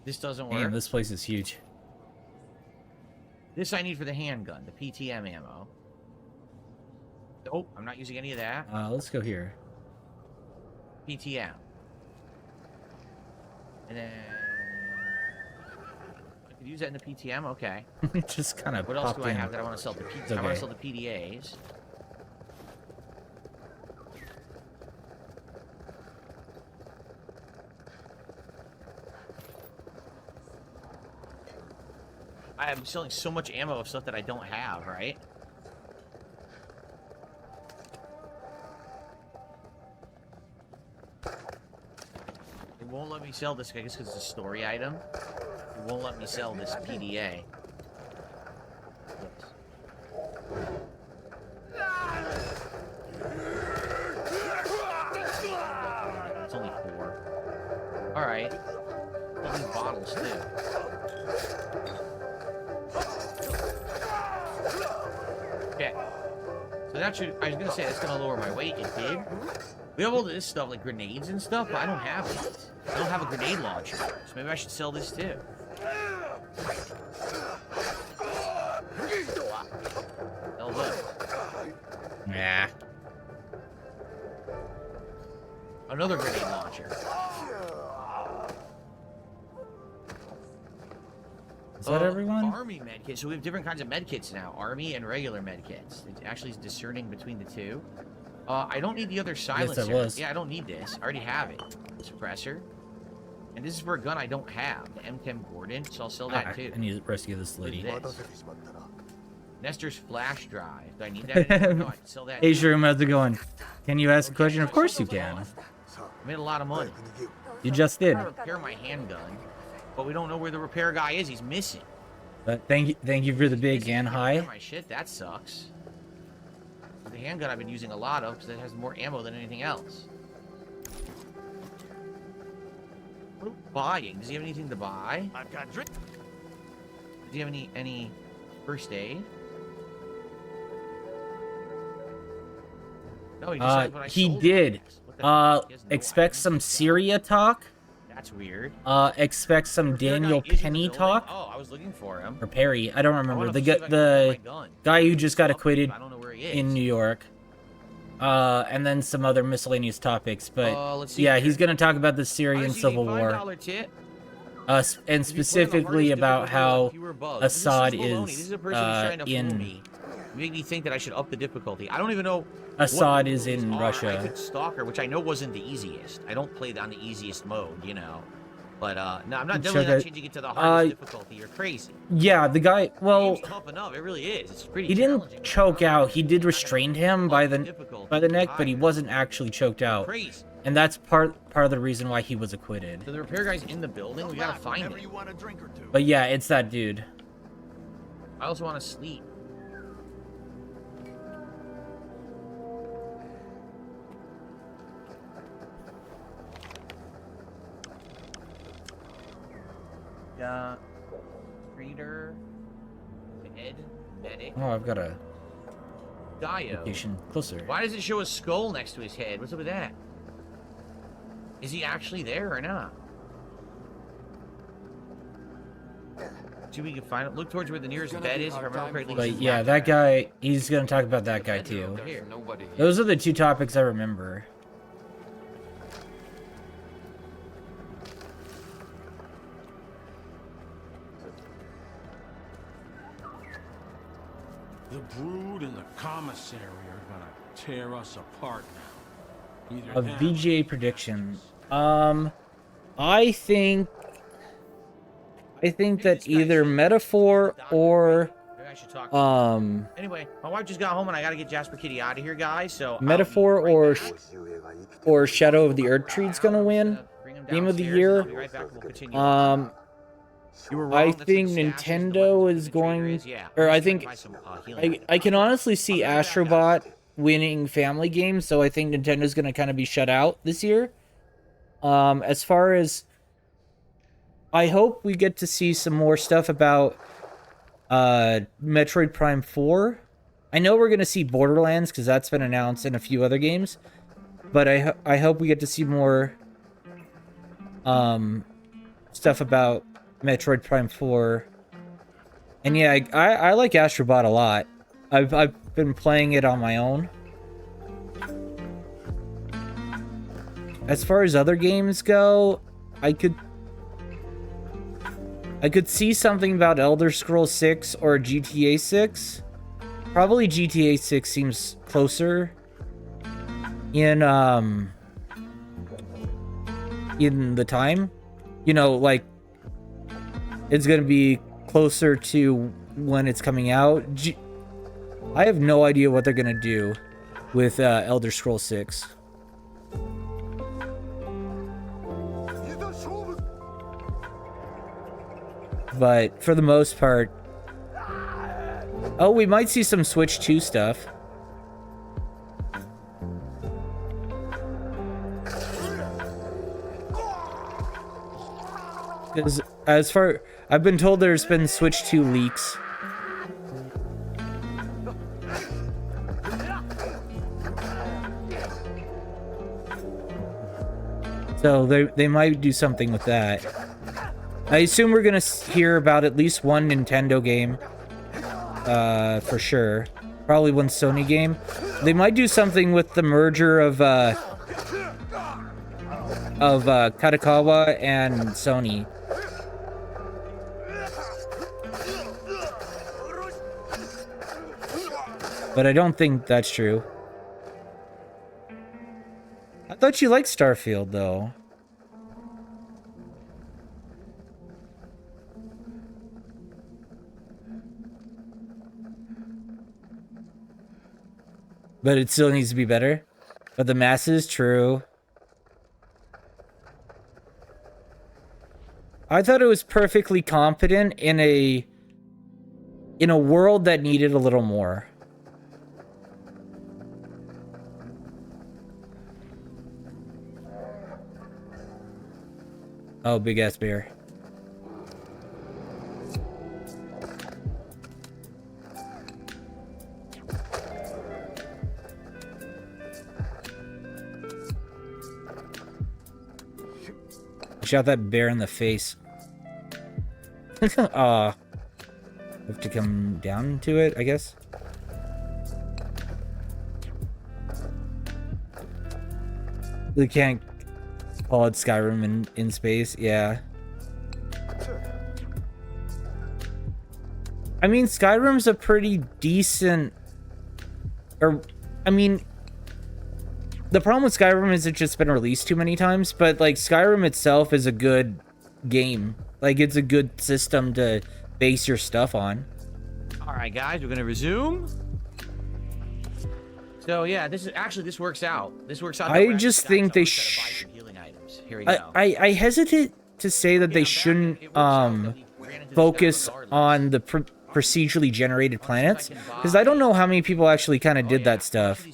This doesn't work. Man, this place is huge. This I need for the handgun, the PTM ammo. Oh, I'm not using any of that. Let's go here. PTM. And then I could use that in the PTM. Okay. Just kind of. What else do I have that I want to sell? I want to sell the PDAs. I am selling so much ammo of stuff that I don't have, right? It won't let me sell this, I guess because it's a story item. It won't let me sell this PDA. It's only 4. Alright. All these bottles, too. Okay. So that should, I was gonna say that's gonna lower my weight. It did. We have all this stuff like grenades and stuff, but I don't have it. I don't have a grenade launcher, so maybe I should sell this too. Sell this. Yeah. Another grenade launcher. Is that everyone? Army medkits. So we have different kinds of medkits now. Army and regular medkits. It actually is discerning between the two. I don't need the other silencer. was. Yeah, I don't need this. I already have it. Suppressor. And this is for a gun I don't have. The M10 Gordon. So I'll sell that too. I need to rescue this lady. Nestor's flash drive. Do I need that anymore? No, I can sell that. Hey, Shroom, how's it going? Can you ask a question? Of course you can. I made a lot of money. You just did. I repair my handgun. but we don't know where the repair guy is. He's missing. But thank you for the big and high. My shit, that sucks. The handgun I've been using a lot of because it has more ammo than anything else. What are we buying? Does he have anything to buy? I've got drink. Does he have any first aid? No, he decides what I He sold did. him next. What the hell? He has no Expect idea. some Syria talk. That's weird. Expect some Daniel Penny talk. Oh, I was looking for him. Or Perry. I don't remember. wanna The see if I can the find my gun. guy who just got acquitted I don't know where he in is. New York. And then some other miscellaneous topics. But let's see yeah, here. he's going to talk about the Syrian Civil War. $5 tip. And specifically about how Assad This is is a person who's trying to fool in me. You make me think that I should up the difficulty. I don't even know. Assad what is the rules in are. Russia. I could Stalker, which I know wasn't the easiest. I don't play on the easiest mode, you know. But no, I'm not definitely not changing it to the hardest difficulty. You're crazy. Yeah, the guy. Well, It's tough enough. It really is. It's pretty. he didn't choke out. He did restrain him by the neck, but he wasn't actually choked out. Crazy. And that's part of the reason why he was acquitted. So the repair guy's in the building. We gotta find him. But yeah, it's that dude. I also want to sleep. Reader, Ed, medic, Oh, I've got a Dio. location closer. Why does it show a skull next to his head? What's up with that? Is he actually there or not? See if we can find it. Look towards where the nearest bed is, if I remember correctly. But yeah, that guy, he's gonna talk about that guy too. Those are the two topics I remember. The Brood and the Commissary are gonna tear us apart now. Either A them VGA prediction. I think that either Metaphor or Anyway, my wife just got home and I gotta get Jasper Kitty out of here, guys. So Metaphor or Shadow of the Erdtree's gonna win Game of the Year. I think Nintendo is going, or I think I can honestly see Astrobot winning family games, so I think Nintendo's gonna kind of be shut out this year. As far as I hope we get to see some more stuff about Metroid Prime 4. I know we're gonna see Borderlands because that's been announced in a few other games, but I hope we get to see more stuff about Metroid Prime 4. And yeah, I like Astrobot a lot. I've been playing it on my own. As far as other games go, I could see something about Elder Scrolls 6 or GTA 6. Probably GTA 6 seems closer in the time. You know, like it's going to be closer to when it's coming out. I have no idea what they're going to do with Elder Scrolls 6. But for the most part... Oh, we might see some Switch 2 stuff. Because as far... I've been told there's been Switch 2 leaks. So they might do something with that. I assume we're gonna hear about at least one Nintendo game, for sure. Probably one Sony game. They might do something with the merger of Katakawa and Sony. But I don't think that's true. I thought you liked Starfield, though. But it still needs to be better. But the masses, true. I thought it was perfectly competent in a world that needed a little more. Oh, big ass bear. Shot that bear in the face. Have to come down to it, I guess. We can't call it Skyrim in space, yeah. I mean, Skyrim's a pretty decent... I mean... The problem with Skyrim is it's just been released too many times, but, like, Skyrim itself is a good game. Like, it's a good system to base your stuff on. All right, guys, we're going to resume. So, yeah, this works out. This works out. I just think they Here we go. I hesitate to say that they shouldn't focus on the procedurally generated planets, because I don't know how many people actually kind of did that stuff.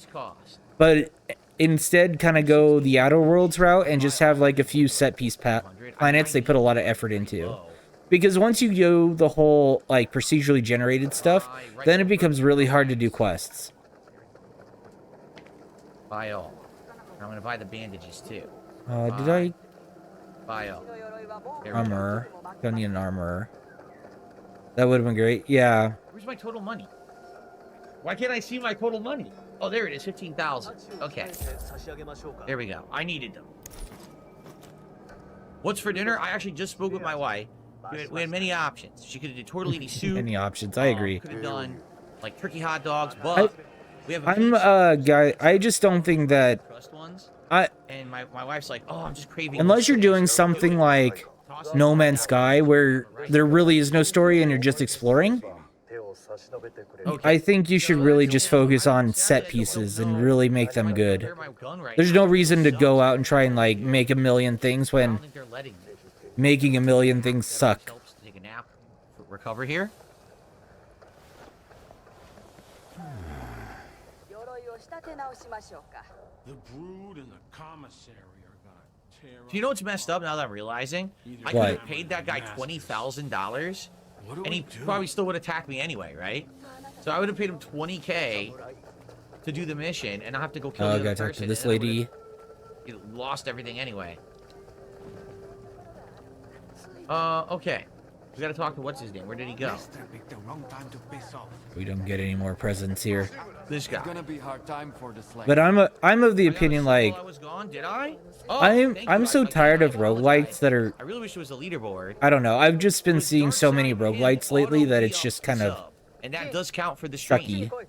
But instead kind of go the Outer Worlds route and just have like a few set piece planets they put a lot of effort into. Because once you go the whole like procedurally generated stuff, then it becomes really hard to do quests. Buy all. I'm gonna buy the bandages too. Did I? Buy all. Armor. Don't need an armor. That would have been great. Yeah. Where's my total money? Why can't I see my total money? Oh, there it is, 15,000. Okay. There we go. I needed them. What's for dinner? I actually just spoke with my wife. We had many options. She could have did tortellini soup. Many options. I agree. Could have done like turkey hot dogs, but we have. I'm a guy. I just don't think that. And my wife's like, oh, I'm just craving. Unless you're doing something like No Man's Sky, where there really is no story and you're just exploring. I think you should really just focus on set pieces and really make them good. There's no reason to go out and try and like make a million things when making a million things suck. Take a nap. Recover here. The brood and the commissary are gonna tear. Do you know what's messed up now that I'm realizing? I could have paid that guy $20,000, and he probably still would attack me anyway, right? So I would have paid him $20K to do the mission, and I have to go kill the other gotta talk person. to this lady. You lost everything anyway. Okay. We gotta talk to what's his name. Where did he go? We don't get any more presents here. This guy. But I'm of the opinion like I was gone, did I? Oh, I'm so tired of roguelites that are. I really wish it was a leaderboard. I don't know. I've just been seeing so many roguelites lately that it's just kind of. And that does count for the stream. Sucky.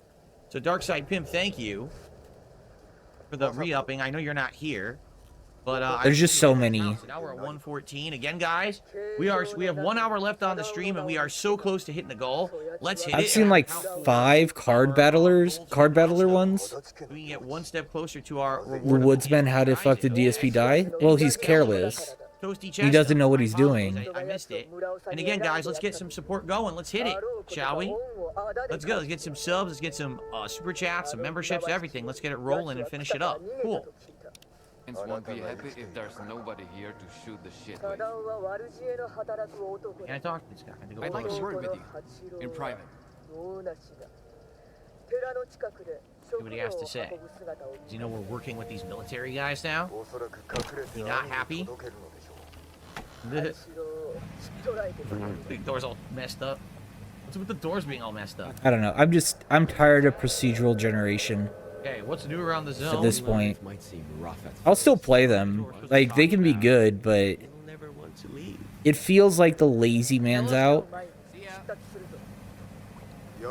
So Darkside Pimp, thank you for the re-upping. I know you're not here, but there's just so many. So now we're at 114 again, guys. We have 1 hour left on the stream, and we are so close to hitting the goal. Let's hit it. I've seen like 5 card battler ones. We can get one step closer to our The reward. woodsman, how did fuck the DSP die? Well, he's careless. He doesn't know what he's doing. I missed it. And again, guys, let's get some support going. Let's hit it, shall we? Let's go. Let's get some subs. Let's get some super chats, some memberships, everything. Let's get it rolling and finish it up. Cool. Friends won't be happy if there's nobody here to shoot the shit with. Can I talk to this guy? I think I'd like a word with you, in private. See what he has to say. Does he know we're working with these military guys now? He not happy? Big door's all messed up. What's with the doors being all messed up? I don't know. I'm tired of procedural generation. Okay, what's new around the zone? At this point, I'll still play them. Like they can be good, but it feels like the lazy man's out. You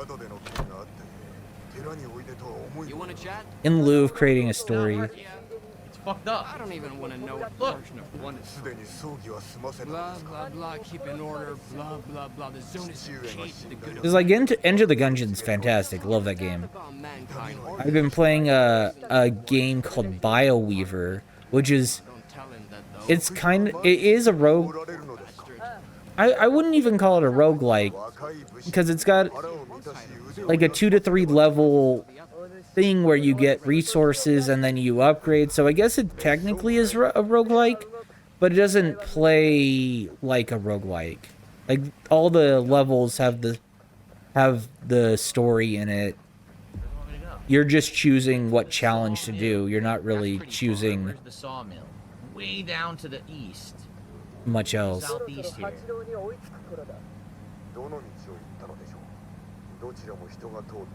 want to chat? In lieu of creating a story. It's fucked up. I don't even want to know what Look. version of one is. Blah, blah, blah, keep in order, blah, blah, blah. The zone is cheap. The good It's like Enter the Gungeon's fantastic. Love that game. I've been playing a game called BioWeaver, which is it is a rogue. I wouldn't even call it a roguelike, because it's got like a 2 to 3 level thing where you get resources and then you upgrade. So I guess it technically is a roguelike, but it doesn't play like a roguelike. Like all the levels have the story in it. You're just choosing what challenge to do. You're not really choosing Where's the sawmill? Way down to the east. much else. Southeast here. どの道を行ったのでしょう。どちらも人が通っており。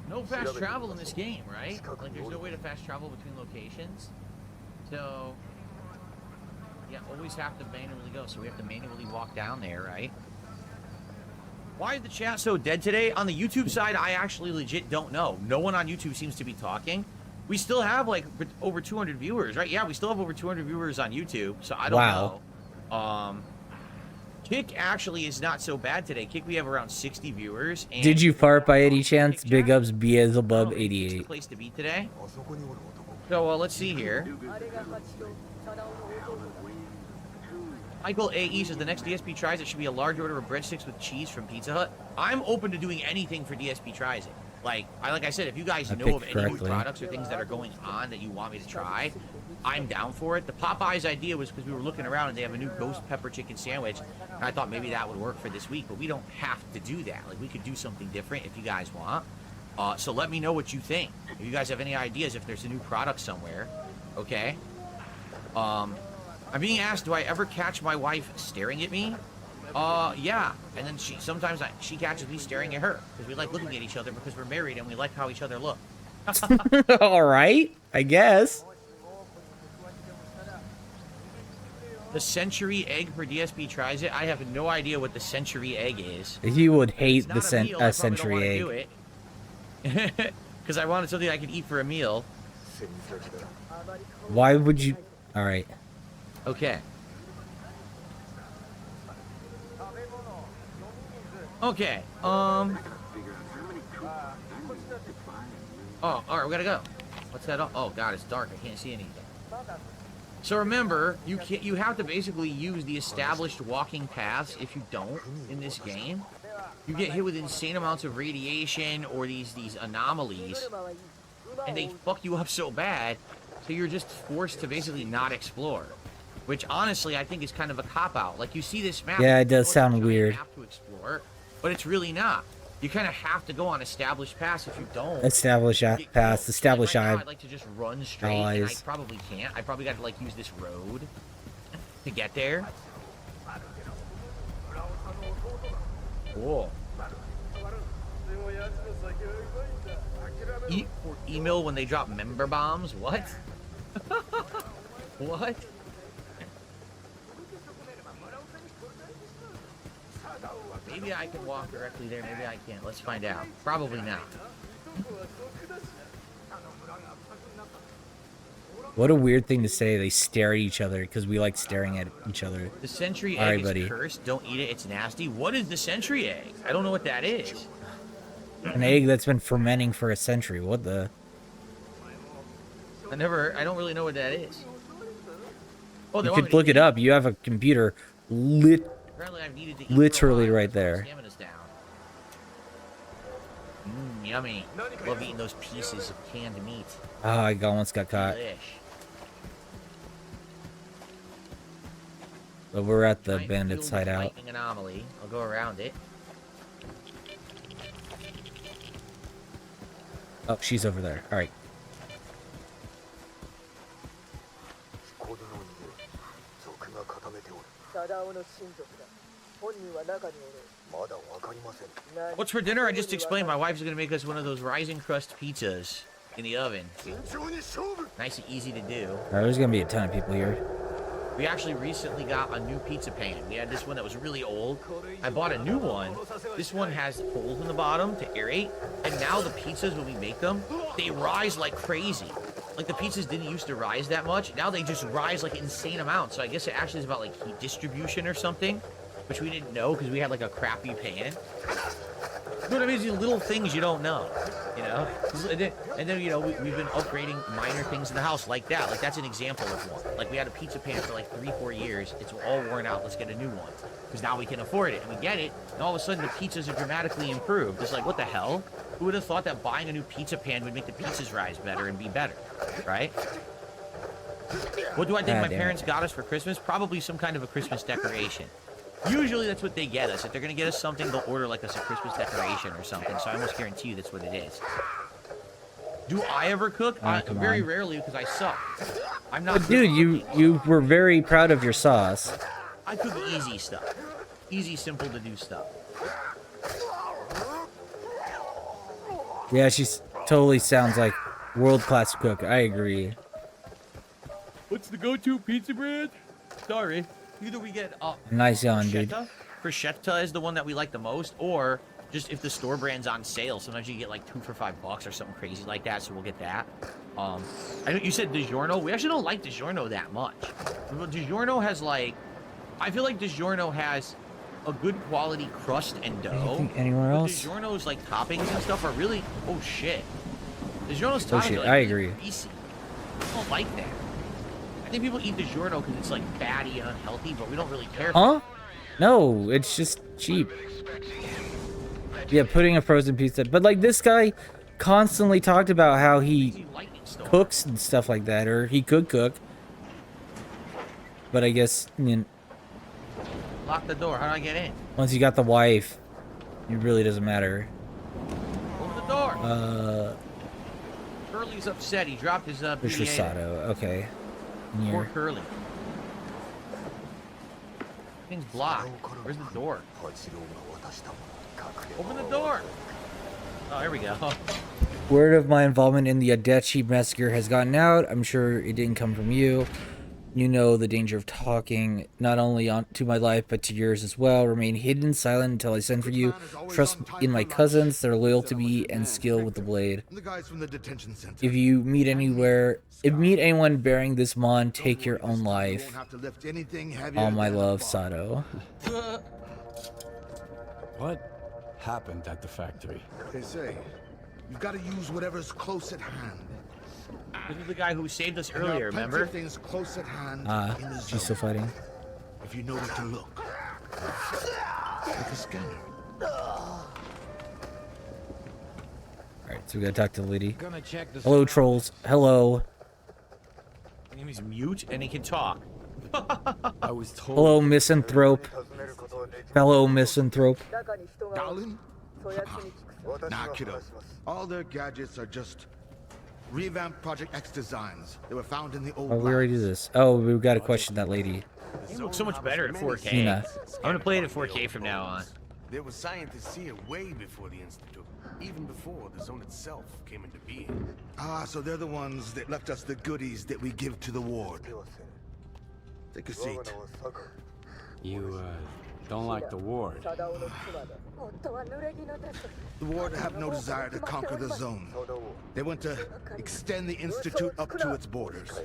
No fast travel in this game, right? Like, there's no way to fast travel between locations. So, yeah, always have to manually go. So we have to manually walk down there, right? Why is the chat so dead today? On the YouTube side, I actually legit don't know. No one on YouTube seems to be talking. We still have, like, over 200 viewers, right? Yeah, we still have over 200 viewers on YouTube, so I don't know. Kick actually is not so bad today. Kick, we have around 60 viewers. And Did you fart by any chance? Big ups, Beelzebub88. Place to be today. So let's see here. Michael A.E. says the next DSP tries it should be a large order of breadsticks with cheese from Pizza Hut. I'm open to doing anything for DSP tries it. Like I said, if you guys know of any new products or things that are going on that you want me to try, I'm down for it. The Popeyes idea was because we were looking around and they have a new ghost pepper chicken sandwich, and I thought maybe that would work for this week, but we don't have to do that. Like, we could do something different if you guys want. So let me know what you think. If you guys have any ideas, if there's a new product somewhere, okay? I'm being asked, do I ever catch my wife staring at me? Yeah. And then sometimes she catches me staring at her because we like looking at each other because we're married and we like how each other look. All right, I guess. The century egg for DSP tries it. I have no idea what the century egg is. He would hate the century egg. Because I wanted something I could eat for a meal. Why would you? All right. Okay. Okay. Oh, all right. We gotta go. What's that? Oh God, it's dark. I can't see anything. So remember, you have to basically use the established walking paths. If you don't in this game, you get hit with insane amounts of radiation or these anomalies, and they fuck you up so bad, so you're just forced to basically not explore. Which honestly, I think is kind of a cop out. Like you see this map. Yeah, it does sound weird. Have to explore, but it's really not. You kind of have to go on established paths. If you don't, Establish paths. Establish right now, I'd like to just run straight, and I probably can't. I probably got to like use this road to get there. Cool. Email when they drop member bombs. What? What? Maybe I can walk directly there. Maybe I can't. Let's find out. Probably not. What a weird thing to say. They stare at each other because we like staring at each other. The century egg is cursed. Don't eat it. It's nasty. What is the century egg? I don't know what that is. An egg that's been fermenting for a century. What the? I don't really know what that is. Oh, you could look it up. You have a computer literally right there. Stamina's down. Yummy. Love eating those pieces of canned meat. Oh, I almost got caught. Delish. But we're at the bandits' hideout. Lightning anomaly. I'll go around it. Oh, she's over there. All right. What's for dinner? I just explained. My wife's gonna make us one of those rising crust pizzas in the oven. Nice and easy to do. All right, there's gonna be a ton of people here. We actually recently got a new pizza pan. We had this one that was really old. I bought a new one. This one has holes in the bottom to aerate. And now the pizzas, when we make them, they rise like crazy. Like the pizzas didn't used to rise that much. Now they just rise like insane amounts. So I guess it actually is about like heat distribution or something, which we didn't know because we had like a crappy pan. You know what I mean? These little things you don't know, you know? And then you know, we've been upgrading minor things in the house like that. Like, that's an example of one. Like, we had a pizza pan for like 3-4 years. It's all worn out. Let's get a new one. Because now we can afford it. And we get it, and all of a sudden the pizzas are dramatically improved. It's like, what the hell? Who would have thought that buying a new pizza pan would make the pizzas rise better and be better, right? What do I think my parents got us for Christmas? Probably some kind of a Christmas decoration. Usually that's what they get us. If they're going to get us something, they'll order like us a Christmas decoration or something. So I almost guarantee you that's what it is. Do I ever cook? Very rarely, because I suck. I'm not. But dude, you were very proud of your sauce. I cook easy stuff. Easy, simple to do stuff. Yeah, she totally sounds like world-class cook. I agree. What's the go-to pizza brand? Sorry. Either we get Nice on, dude. Bruschetta is the one that we like the most, or just if the store brand's on sale, sometimes you get like 2 for $5 or something crazy like that, so we'll get that. I know you said DiGiorno. We actually don't like DiGiorno that much. DiGiorno has like, I feel like DiGiorno has a good quality crust and dough. Anything anywhere else? DiGiorno's like toppings and stuff are really, oh shit. DiGiorno's Oh toppings shit, are like I really agree. greasy. I don't like that. I think people eat DiGiorno because it's like fatty and unhealthy, but we don't really care. Huh? No, it's just cheap. Yeah, putting a frozen pizza. But like this guy constantly talked about how he cooks and stuff like that, or he could cook. But I guess, I mean, Lock the door. How do I get in? once you got the wife, it really doesn't matter. Open the door. Curly's upset. He dropped his There's PDA. Sato. Okay. Poor Near. Curly. Thing's blocked. Where's the door? Open the door. Oh, here we go. Word of my involvement in the Adechi massacre has gotten out. I'm sure it didn't come from you. You know the danger of talking, not only on to my life, but to yours as well. Remain hidden, silent until I send for you. Trust in my cousins. They're loyal to me and skilled with the blade. The guys from the detention center. If you meet anyone bearing this mon, take your own life. All my love, Sato. What happened at the factory? They say, you've got to use whatever's close at hand. This is the guy who saved us And there are earlier, plenty remember? of things close at hand in the She's zone. still fighting. If you know where to look. Like a scanner. Alright, so we gotta talk to the lady. Gonna check the Hello, trolls. Hello. He's mute and he can talk. I was told. Hello, misanthrope. Fellow misanthrope. Darling? Nah, kiddo. All their gadgets are just revamped Project X designs. They were found in the old Oh, we already did this. Oh, we've got to question that lady. It looks so much better at 4K. Tina. I'm gonna play it at 4K from now on. There were scientists here way before the Institute, even before the zone itself came into being. Ah, so they're the ones that left us the goodies that we give to the ward. Take a seat. You, don't like the ward. The ward have no desire to conquer the zone. They want to extend the Institute up to its borders.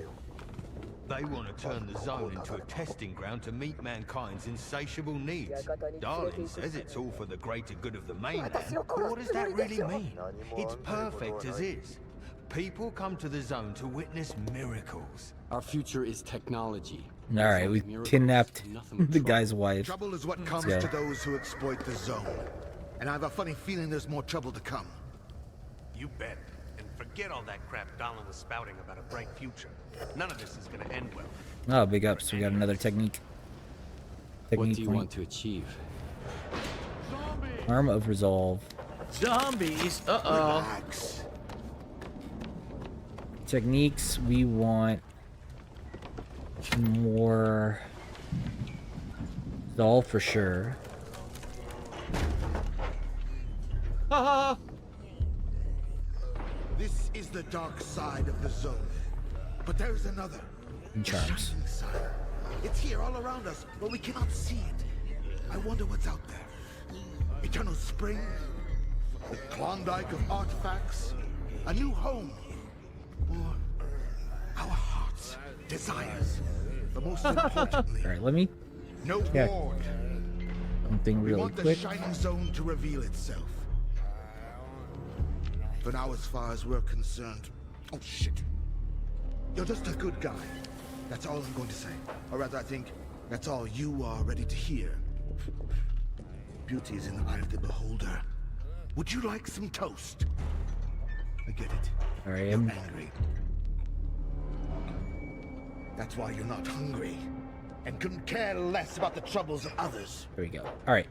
They want to turn the zone into a testing ground to meet mankind's insatiable needs. Darling says it's all for the greater good of the mainland. But what does that really mean? It's perfect as is. People come to the zone to witness miracles. Our future is technology. Alright, we kidnapped the guy's wife. Trouble is what Let's comes go. to those who exploit the zone. And I have a funny feeling there's more trouble to come. You bet. And forget all that crap Donald was spouting about a bright future. None of this is going to end well. Oh, big ups. We got another technique. What do you point. want to achieve? Arm of resolve. Zombies. Uh-oh. Relax. Techniques, we want more resolve for sure. This is the dark side of the zone. But there's another. And charms. The shining side. It's here all around us, but we cannot see it. I wonder what's out there. Eternal spring? The Klondike of artifacts? A new home? Or our hearts, desires? But most importantly, Alright, let me no check ward. something We really want the quick. shining zone to reveal itself. For now, as far as we're concerned... Oh, shit. You're just a good guy. That's all I'm going to say. Or rather, I think that's all you are ready to hear. Beauty is in the eye of the beholder. Would you like some toast? I get it. All right, You're angry. That's why you're not hungry. And couldn't care less about the troubles of others. There we go. All right.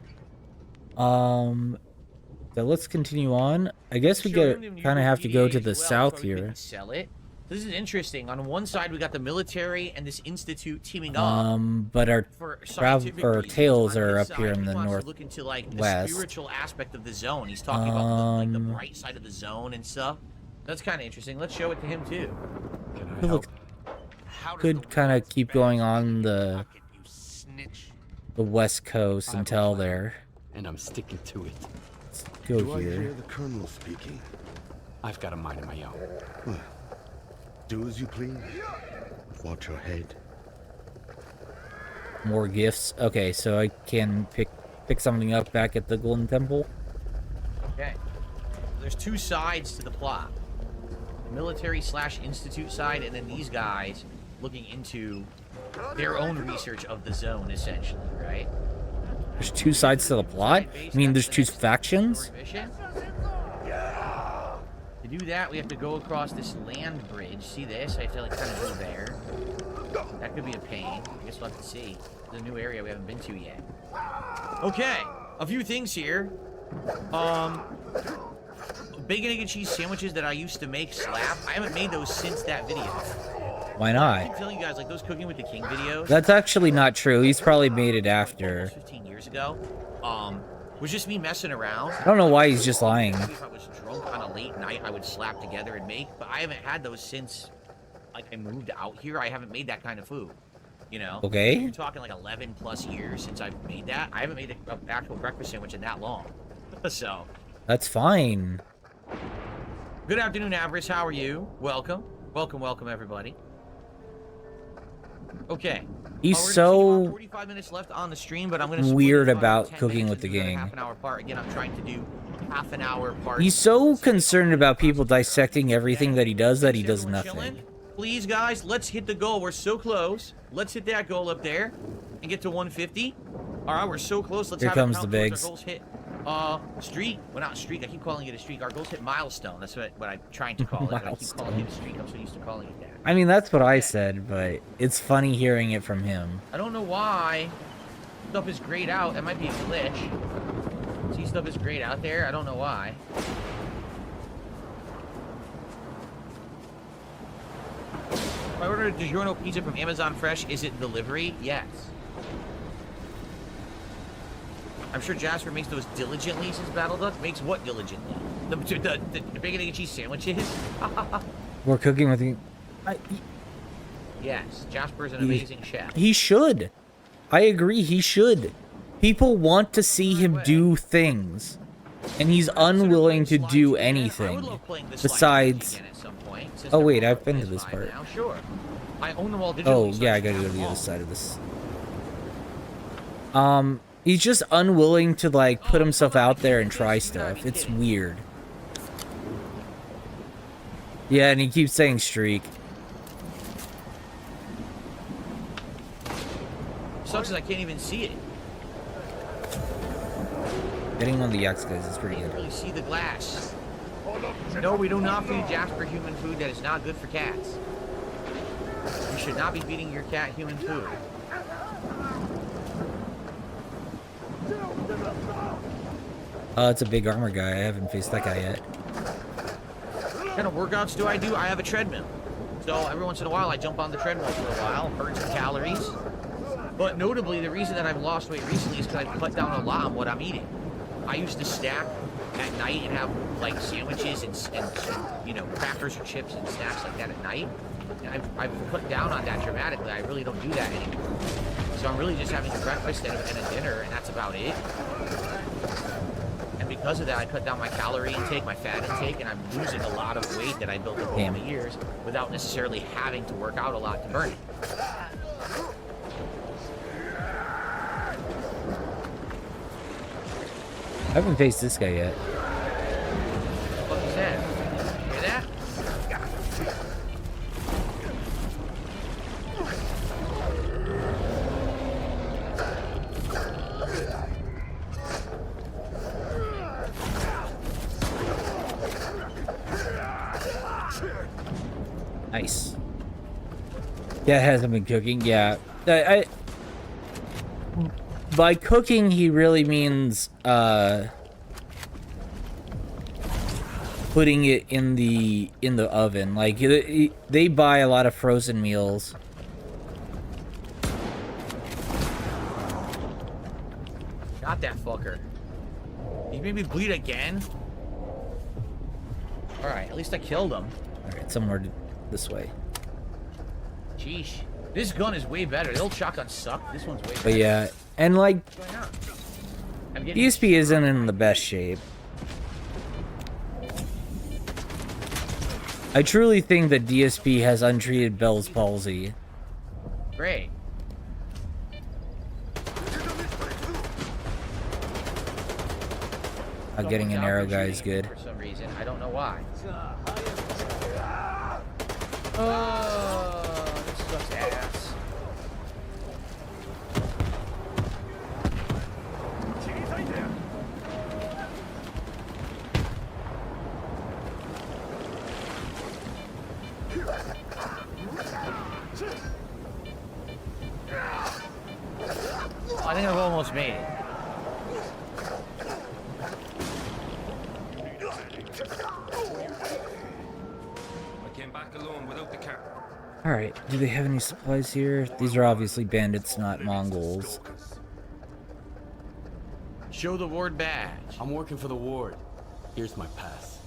So let's continue on. I guess we kind of have to go to the south here. Sell it. This is interesting. On one side, we got the military and this institute teaming up. But our tails are up here in the Look into like the spiritual aspect of the zone. He's talking about like the bright side of the zone and stuff. That's kind of interesting. Let's show it to him too. Could kind of keep going on the west coast until there. And I'm sticking to it. Let's go Do here. I hear the colonel speaking? I've got a mind of my own. Well, do as you please. Watch your head. More gifts. Okay, so I can pick something up back at the Golden Temple. Okay. There's two sides to the plot. The military/institute side, and then these guys looking into their own research of the zone, essentially, right? There's two sides to the plot? I mean, there's two factions? To do that, we have to go across this land bridge. See this? I have to like kind of go there. That could be a pain. I guess we'll have to see. It's a new area we haven't been to yet. Okay, a few things here. Bacon, egg, and cheese sandwiches that I used to make slap. I haven't made those since that video. Why not? I keep telling you guys, like those Cooking with the King videos. That's actually not true. He's probably made it after. 15 years ago. Was just me messing around. I don't know why he's just lying. Maybe if I was drunk on a late night, I would slap together and make. But I haven't had those since, like, I moved out here. I haven't made that kind of food. You know? Okay. You're talking like 11 plus years since I've made that. I haven't made an actual breakfast sandwich in that long. So. That's fine. Good afternoon, Avarice. How are you? Welcome. Welcome, everybody. Okay. He's so 45 minutes left on the stream, but I'm gonna weird about Cooking with the Gang. Half an hour part. Again, I'm trying to do half an hour part. He's so concerned about people dissecting everything that he does nothing. Please, guys, let's hit the goal. We're so close. Let's hit that goal up there and get to 150. All right, we're so close. Let's Here have comes it the count bigs. Our goals hit. Streak. Well, not streak. I keep calling it a streak. Our goals hit milestone. That's what I'm trying to call it. But I keep calling it a streak. I'm so used to calling it that. I mean, that's what I said, but it's funny hearing it from him. I don't know why stuff is grayed out. It might be a glitch. See, stuff is grayed out there. I don't know why. If I ordered a DiGiorno pizza from Amazon Fresh, is it delivery? Yes. I'm sure Jasper makes those diligently since Battle Duck. Makes what diligently? The bacon, egg, and cheese sandwiches? We're cooking with you. Yes, Jasper's an amazing chef. He should. I agree, he should. People want to see him do things. And he's unwilling to do anything. Besides... Oh wait, I've been to this part. Sure. I own them all digitally. Oh yeah, I gotta go to the other side of this. He's just unwilling to like put himself out there and try stuff. It's weird. Yeah, and he keeps saying streak. Sucks is I can't even see it. Getting on the X guys is pretty good. Really see the glass. No, we do not feed Jasper human food. That is not good for cats. You should not be feeding your cat human food. It's a big armor guy. I haven't faced that guy yet. What kind of workouts do I do? I have a treadmill. So every once in a while I jump on the treadmill for a while, burn some calories. But notably, the reason that I've lost weight recently is because I've cut down a lot on what I'm eating. I used to snack at night and have like sandwiches and you know, crackers or chips and snacks like that at night. And I've cut down on that dramatically. I really don't do that anymore. So I'm really just having a breakfast and a dinner, and that's about it. And because of that, I cut down my calorie intake, my fat intake, and I'm losing a lot of weight that I built up over the years without necessarily having to work out a lot to burn it. I haven't faced this guy yet. What is that? Nice. Yeah, hasn't been cooking. Yeah. By cooking, he really means putting it in the oven. Like they buy a lot of frozen meals. Got that fucker. He made me bleed again. All right, at least I killed him. All right, somewhere this way. Sheesh. This gun is way better. The old shotgun sucked. This one's way better. But yeah, and like What's going on? I'm getting DSP isn't in the best shape. I truly think that DSP has untreated Bell's palsy. great. Not getting an arrow guy is good. For some reason, I don't know why. Oh, this sucks ass. I think I've almost made it. Alright, do they have any supplies here? These are obviously bandits, not Mongols. Show the ward badge. I'm working for the ward. Here's my pass.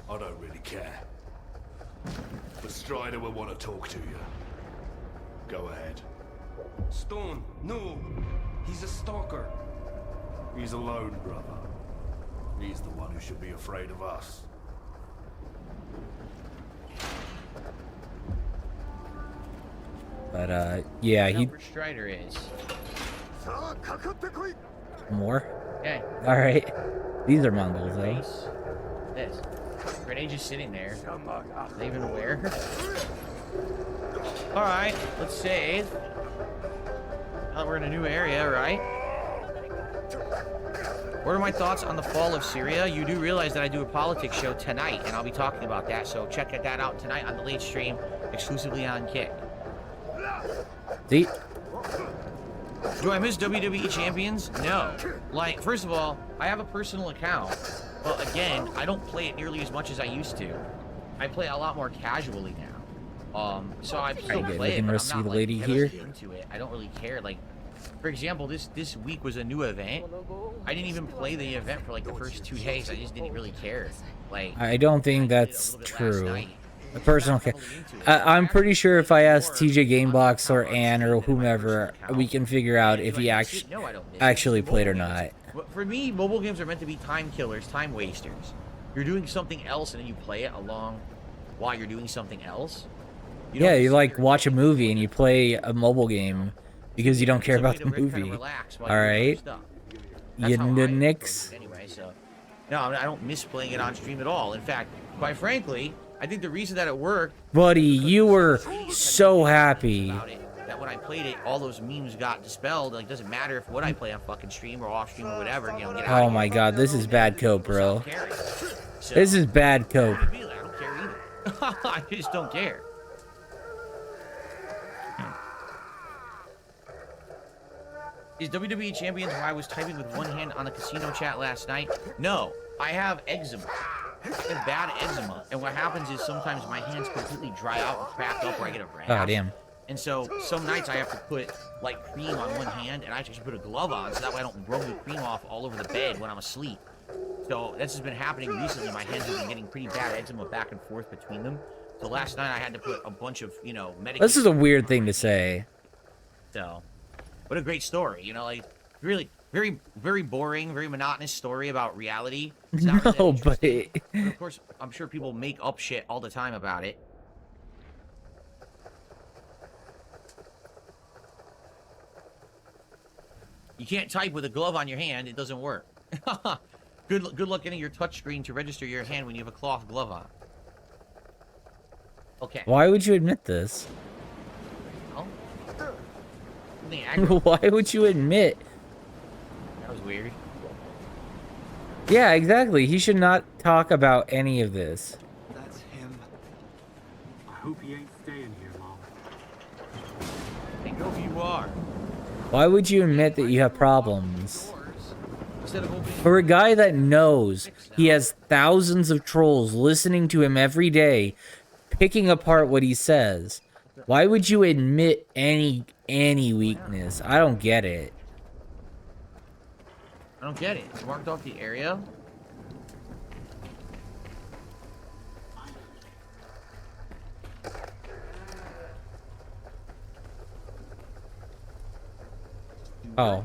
I don't really care. But Strider will want to talk to you. Go ahead. Stone, no. He's a stalker. He's alone, brother. He's the one who should be afraid of us. But, yeah, he... Strider is. More? Okay. Alright. These are Mongols, though. This. Grenade just sitting there. Not even aware. Alright, let's save. Now that we're in a new area, right? What are my thoughts on the fall of Syria? You do realize that I do a politics show tonight, and I'll be talking about that, so check that out tonight on the late stream, exclusively on Kick. See? Do I miss WWE Champions? No. Like, first of all, I have a personal account, but again, I don't play it nearly as much as I used to. I play a lot more casually now. So I still play it, but I'm not like here. into it. I don't really care. Like, for example, this week was a new event. I didn't even play the event for like the first 2 days. I just didn't really care. Like, I don't think that's true. A personal I'm pretty sure if I ask TJ Gamebox or Ann or whomever, we can figure out if he actually played or not. For me, mobile games are meant to be time killers, time wasters. You're doing something else and then you play it along while you're doing something else. Yeah, you like watch a movie and you play a mobile game because you don't care about the movie. Alright? You nix? Anyway, so no, I don't miss playing it on stream at all. In fact, quite frankly, I think the reason that it worked, buddy, you were so happy that when I played it, all those memes got dispelled. Like, doesn't matter if what I play on fucking stream or off stream or whatever. You know, get out Oh my god, this is bad cope, bro. So, This is bad cope. I don't care either. I just don't care. Is WWE Champions why I was typing with one hand on the casino chat last night? No, I have eczema. I have bad eczema, and what happens is sometimes my hands completely dry out and crack up where I get a rash. Oh, damn. And so some nights I have to put like cream on one hand, and I actually put a glove on so that way I don't rub the cream off all over the bed when I'm asleep. So that's just been happening recently. My hands have been getting pretty bad eczema back and forth between them. So last night I had to put a bunch of, you know, medication. This is a weird thing to say. So, what a great story, you know, like really very, very boring, very monotonous story about reality. It's not really No, but but of course, I'm sure people make up shit all the time about it. You can't type with a glove on your hand; it doesn't work. Good luck getting your touchscreen to register your hand when you have a cloth glove on. Okay. Why would you admit this? Oh. Why would you admit? That was weird. Yeah, exactly. He should not talk about any of this. That's him. I hope he ain't staying here long. I hope you are. Why would you admit that you have problems? Instead of opening For a guy that knows he has thousands of trolls listening to him every day, picking apart what he says, why would you admit any weakness? I don't get it. I don't get it. It's marked off the area. Oh.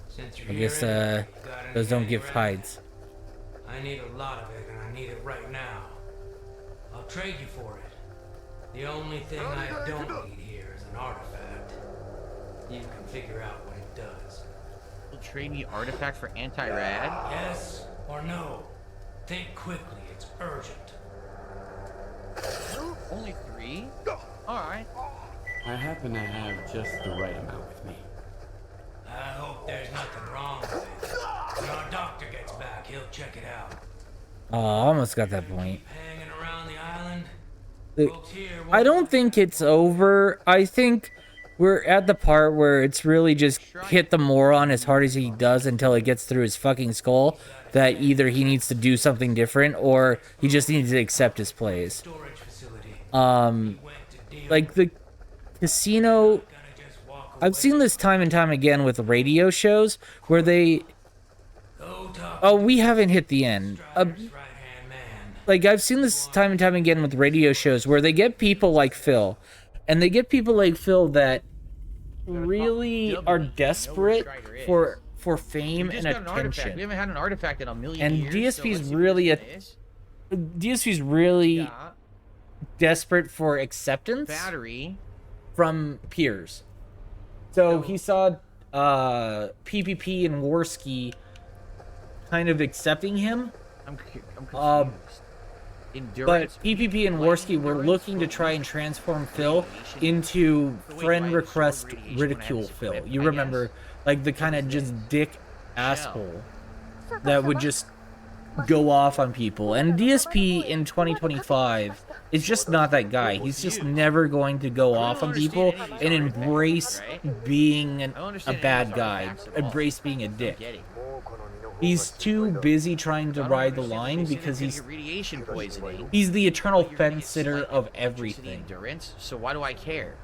Since you're I guess, here anyway, got those any don't give ready? hides. I need a lot of it, and I need it right now. I'll trade you for it. The only thing I don't need here is an artifact. You can figure out what it does. You'll trade me artifact for anti-rad? Yes or no? Think quickly, it's urgent. Only 3? Alright. I happen to have just the right amount with me. I hope there's nothing wrong with it. When our doctor gets back, he'll check it out. Oh, I almost got that point. Hanging around the island, I don't think it's over. I think we're at the part where it's really just hit the moron as hard as he does until it gets through his fucking skull that either he needs to do something different or he just needs to accept his plays. Like the casino, I've seen this time and time again with radio shows where they, oh, we haven't hit the end. Like, I've seen this time and time again with radio shows where they get people like Phil, and they get people like Phil that really are desperate for fame and attention. We haven't had an artifact in a million And years. DSP's really desperate for acceptance from peers. So he saw PPP and Worski kind of accepting him. I'm confused. But PPP and Worski were looking to try and transform Phil into friend request ridicule Phil. You remember, like the kind of just dick asshole that would just go off on people. And DSP in 2025 is just not that guy. He's just never going to go off on people and embrace being a bad guy, embrace being a dick. He's too busy trying to ride the line because he's radiation poisoning. He's the eternal fence sitter of everything. Endurance, so why do I care?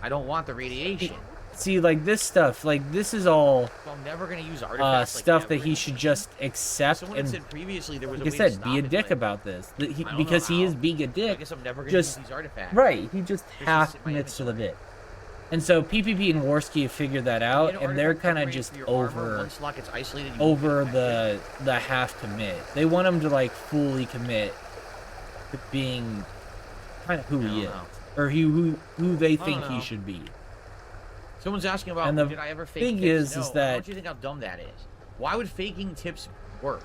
I don't want the radiation. See, like this stuff, like this is all I'm never gonna use artifacts stuff that he should just accept and, said previously there was like I a way said, to be a stop it, dick but about this. I don't Because know he how. is being a dick. I guess I'm never gonna Just use these artifacts. right, he just half commits to the bit. And so PPP and Worski have figured that out, and they're kind of just over the half commit. They want him to like fully commit to being kind of who he is, or who they think he should be. Someone's asking about, And the did I ever fake thing tips? is No, why that don't you think how dumb that is? Why would faking tips work?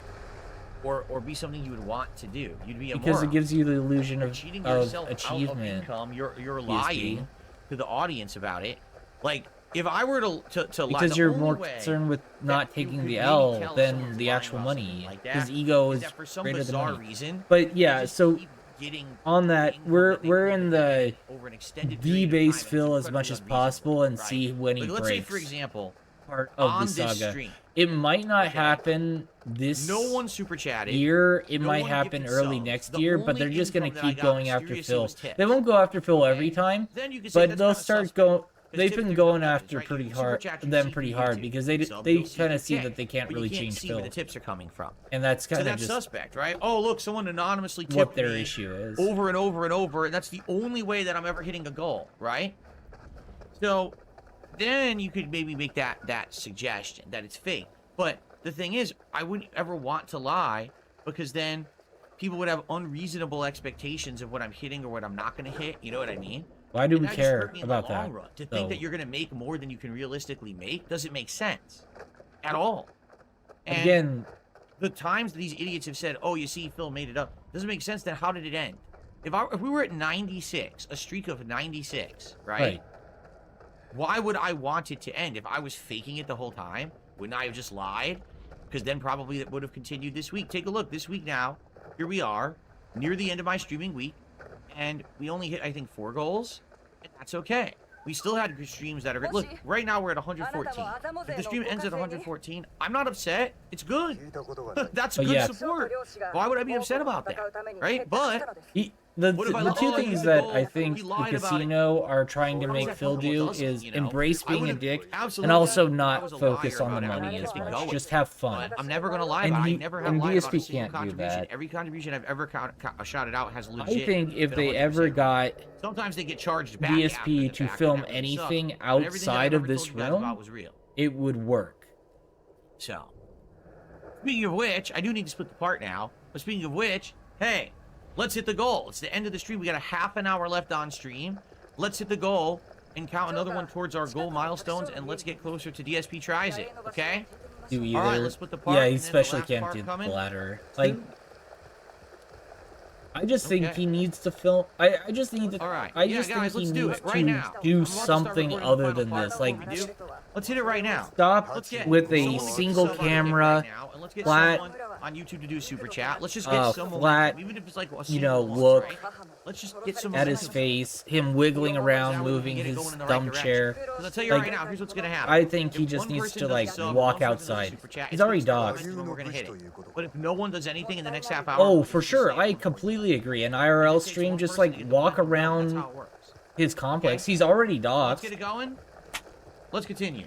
Or be something you would want to do? You'd be a because moron. it gives you the illusion You're of cheating yourself achievement. out of income. You're DSP. lying to the audience about it. Like, if I were to lie, Because the you're only more way concerned with not taking could the maybe L tell than someone's the lying actual about money. something like that His ego is is that for some greater than bizarre money. reason, But yeah, so getting on that, we're in the over an extended debase Phil as much as possible and see when he Like, breaks. let's say, for example, part of on the this saga. stream, It might not happen this no one super chatted. year. It No might one happen gifted early subs. next The year, but only they're just gonna income that I keep got going after mysteriously Phil. was tips. They won't go after Phil every time, Then you could say but that's they'll kinda start suspect, going. 'cause They've tips been do going come after right? pretty You super hard, chat, you them see pretty who hard you because tip. they Sub, they you'll kind of see the that check, they can't but really you can't change see Phil, where the tips are coming from. and that's So kind of that's just suspect, right? Oh, look, someone anonymously tipped what their me issue is. over and over and over, and that's the only way that I'm ever hitting a goal, right? So then you could maybe make that suggestion that it's fake. But the thing is, I wouldn't ever want to lie because then people would have unreasonable expectations of what I'm hitting or what I'm not going to hit. You know what I mean? Why do And we that just care hurt me in about the long that, run. To think though? that you're going to make more than you can realistically make doesn't make sense at all. And Again, the times these idiots have said, "Oh, you see, Phil made it up," doesn't make sense. Then how did it end? If we were at 96, a streak of 96, right? Why would I want it to end? If I was faking it the whole time, wouldn't I have just lied? Because then probably it would have continued this week. Take a look. This week now, here we are, near the end of my streaming week. and we only hit, I think, 4 goals, and that's okay. We still had streams that are... Look, right now we're at 114. If the stream ends at 114, I'm not upset. It's good. That's good support. Why would I be upset about that? Right? But... The two things that I think the casino are trying to make Phil do is embrace being a dick and also not focus on the money as much. Just have fun. I'm never going to lie about it. I never have lied about a single contribution. Every contribution I've ever shouted out has legit. I think if they ever got sometimes they get charged back DSP to film anything outside of this room, it would work. So, speaking of which, I do need to split the part now. But speaking of which, hey, let's hit the goal. It's the end of the stream. We got a half an hour left on stream. Let's hit the goal and count another one towards our goal milestones, and let's get closer to DSP tries it, okay? Do either. All right, let's split the part. Yeah, he especially can't do the ladder. Like, I just think he needs to film. I just need to. All right. I just think he needs to do something other than this. Like, let's hit it right now. Stop with a single camera, flat on YouTube to do super chat. Let's just get someone, flat, even if it's like look let's just get some at his face, him wiggling around, moving his dumb chair. I'll tell you right now, here's what's gonna happen. I think he just needs to like walk outside. He's already doxed. We're gonna hit it. But if no one does anything in the next half hour, oh, for sure, I completely agree. An IRL stream, just like walk around his complex. He's already doxed. Let's get it going. Let's continue.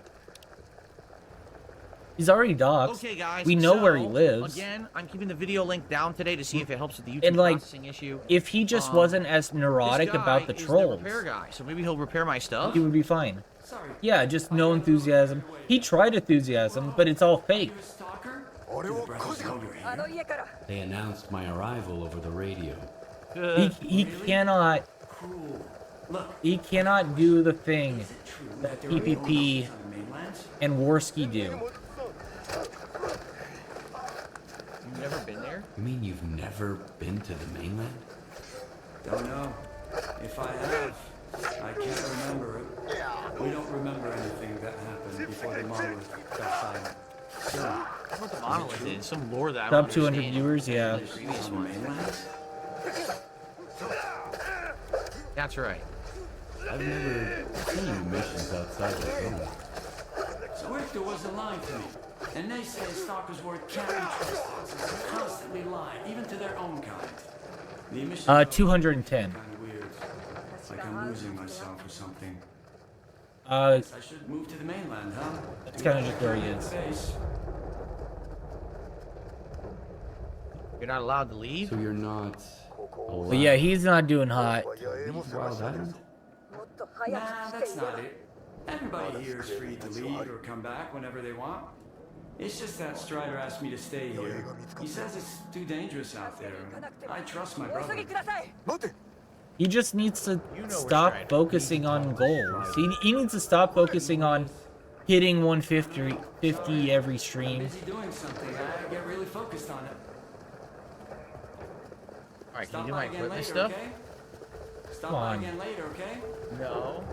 He's already doxed. Okay, guys. We know where he lives. Again, I'm keeping the video link down today to see if it helps with the YouTube and like, processing issue. If he just wasn't as neurotic about the trolls, repair guy, so maybe he'll repair my stuff. He would be fine. Yeah, just no enthusiasm. He tried enthusiasm, but it's all fake. They announced my arrival over the radio. He cannot. He cannot do the thing that PPP and Worski do. You've never been there? You mean you've never been to the mainland? Don't know. If I have, I can't remember it. We don't remember anything that happened before the monolith got silent. Sure. What the monolith is? Some lore that I Sub 200 viewers, yeah. The previous one. That's right. I've never seen missions outside the zone. So if there was a line to me, and they say stalkers' word can't be trusted, they're constantly lying, even to their own kind. The emissions 210. kind of weird. Like I'm losing myself or something. I should move to the mainland, huh? That's kind of just where he is. You're not allowed to leave? So you're not allowed. But yeah, he's not doing hot. Nah, that's not it. Everybody here is free to leave or come back whenever they want. It's just that Strider asked me to stay here. He says it's too dangerous out there. I trust my brother. He just needs to stop focusing on goals. He needs to stop focusing on hitting 150 every stream. Busy doing something. I get really focused on it. Alright, can you do my equipment stuff? Okay? Stop Come by on. again later, okay? No.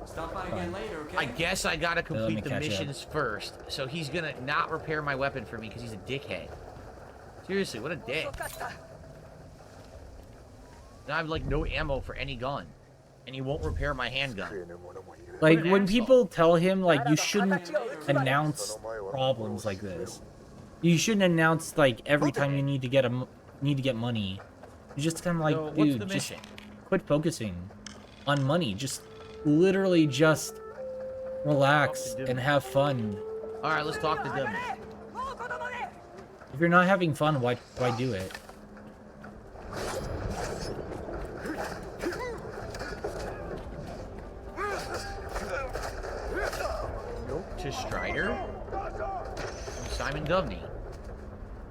Stop by again later, okay? I guess I gotta Let me complete the catch up. missions first. So he's gonna not repair my weapon for me because he's a dickhead. Seriously, what a dick. Now I have like no ammo for any gun. And he won't repair my handgun. Like, when people tell him, like, you shouldn't announce problems like this. You shouldn't announce, like, every time you need to get money. You just kind of like, So, what's the dude, just mission? quit focusing on money. Just literally just relax and have fun. Alright, let's talk to Dummy. If you're not having fun, why do it? To Strider? From Simon Govney.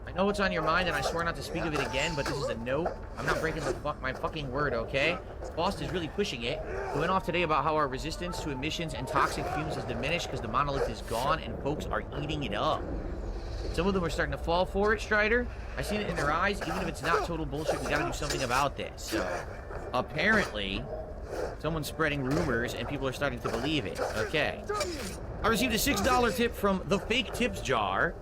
I know what's on your mind, and I swear not to speak of it again, but this is a note. I'm not breaking my fucking word, okay? Boss is really pushing it. He went off today about how our resistance to emissions and toxic fumes has diminished because the monolith is gone and folks are eating it up. Some of them are starting to fall for it, Strider. I seen it in their eyes. Even if it's not total bullshit, we gotta do something about this. So, apparently, someone's spreading rumors and people are starting to believe it. Okay. I received a $6 tip from the Fake Tips Jar.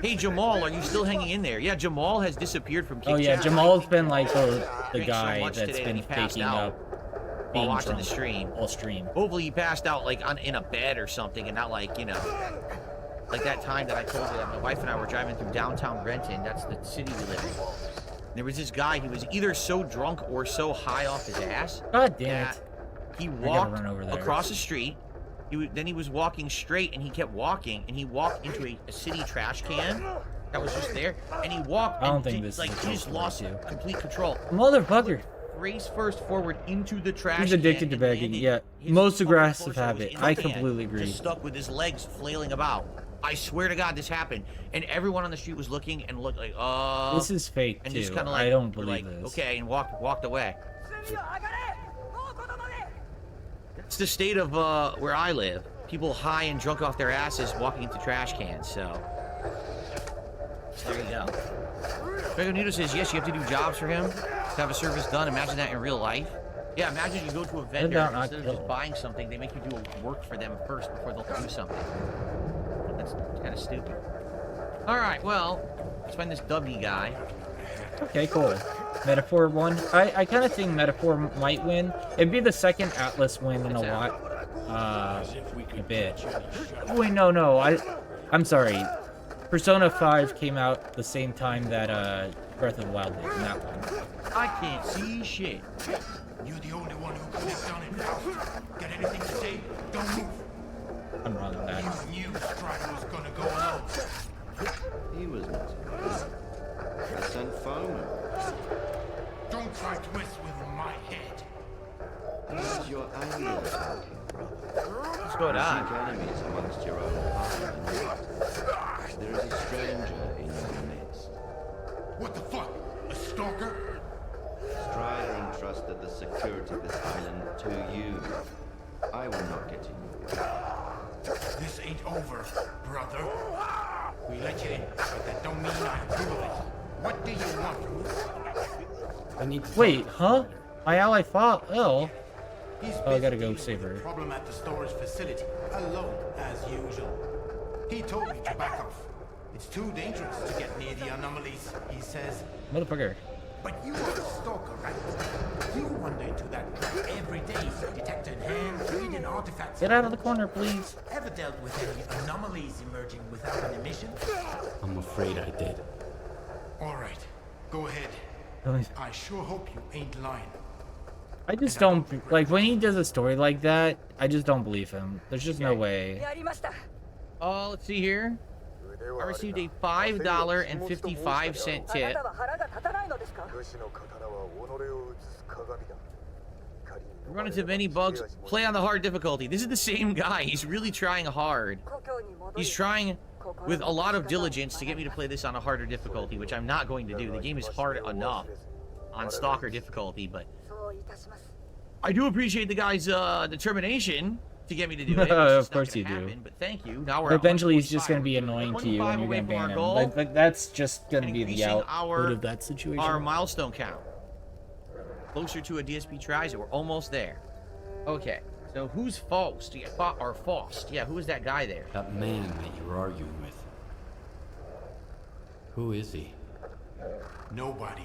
Hey, Jamal, are you still hanging in there? Yeah, Jamal has disappeared from Kick Oh yeah, Chat. Jamal's been like the Drank so guy much that's today that been he passed faking out up while being watching drunk the stream. all stream. Hopefully he passed out like in a bed or something and not like, you know, like that time that I told you that my wife and I were driving through downtown Renton. That's the city we live in. And there was this guy, he was either so drunk or so high off his ass. God damn it. He I gotta walked run over there. across the street. Then he was walking straight and he kept walking and he walked into a city trash can that was just there. And he walked I don't and think did, this like, is he just lost supposed to. complete control. Motherfucker. Race first forward into the trash He's can addicted to and begging. landed. Yeah, His most fucking aggressive torso was habit. in the I can, completely agree. Just stuck with his legs flailing about. I swear to God, this happened, and everyone on the street was looking and looked like, This is fake and too. just kind of like, I don't were believe like, this. okay, and walked away. It's the state of where I live. People high and drunk off their asses walking into trash cans. So there you go. Grego Nito says yes, you have to do jobs for him to have a service done. Imagine that in real life. Yeah, imagine you go to a vendor and instead of just buying something, they make you do work for them first before they'll do something. That's kind of stupid. All right, well, let's find this W guy. Okay, cool. Metaphor won. I kind of think Metaphor might win. It'd be the second Atlas win in a lot. A bit. Wait, no. I'm sorry. Persona 5 came out the same time that Breath of the Wild did in that one. I can't see shit. You're the only one who could have done it, Faust. Got anything to say? Don't move. I'm wrong with that. You knew Strider was gonna go alone. He was not alone. I sent Foreman. Don't try to mess with my head. Use your anger talking, brother. What's going on? Seek enemies amongst your own party. There is a stranger in your midst. What the fuck? A stalker? Strider entrusted the security of this island to you. I will not get involved. This ain't over, brother. We let you in, but that don't mean I approve of it. What do you want from us? I need to Wait, huh? My ally fought. Oh. He's I gotta go save her. problem at the storage facility, alone as usual. He told me to back off. It's too dangerous to get near the anomalies, he says. Motherfucker. But you are a stalker, right? You wander into that trap every day, detecting hand, reading artifacts. Get out of the corner, please. Ever dealt with any anomalies emerging without an emission? I'm afraid I did. All right, go ahead. I sure hope you ain't lying. I just don't like when he does a story like that. I just don't believe him. There's just no way. Oh, let's see here. I received a $5.55 tip. Run into many bugs. Play on the hard difficulty. This is the same guy. He's really trying hard. He's trying with a lot of diligence to get me to play this on a harder difficulty, which I'm not going to do. The game is hard enough on Stalker difficulty, but I do appreciate the guy's determination to get me to do it. Of course you do. But thank you. Now we're Eventually, he's just gonna be annoying to you, and you're gonna ban him. Like that's just gonna be the output of that situation. Our milestone count. Closer to a DSP tries it. We're almost there. Okay. So who's Faust? Yeah, or Faust? Yeah, who is that guy there? That man that you were arguing with. Who is he? Nobody.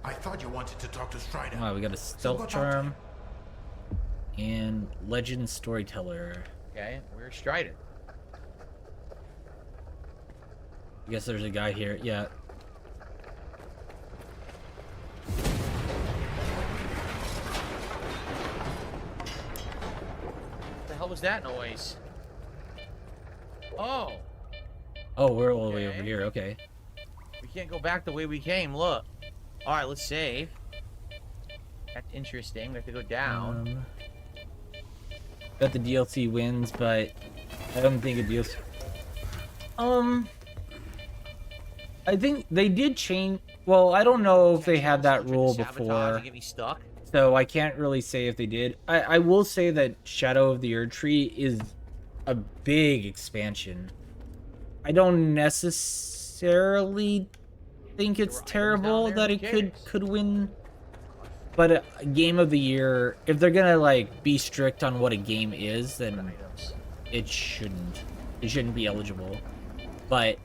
I thought you wanted to talk to Strider. Wow, we got a stealth charm and legend storyteller. Okay, where's Strider? I guess there's a guy here. Yeah. What the hell was that noise? Oh. Oh, we're all the way over here. Okay. We can't go back the way we came. Look. All right, let's save. That's interesting. We have to go down. Bet the DLC wins, but I don't think a DLC. I think they did change. Well, I don't know if they had that rule before, Get me stuck. so I can't really say if they did. I will say that Shadow of the Erdtree is a big expansion. I don't necessarily think it's terrible that it could win, but a game of the year, if they're gonna like be strict on what a game is, then it shouldn't be eligible. But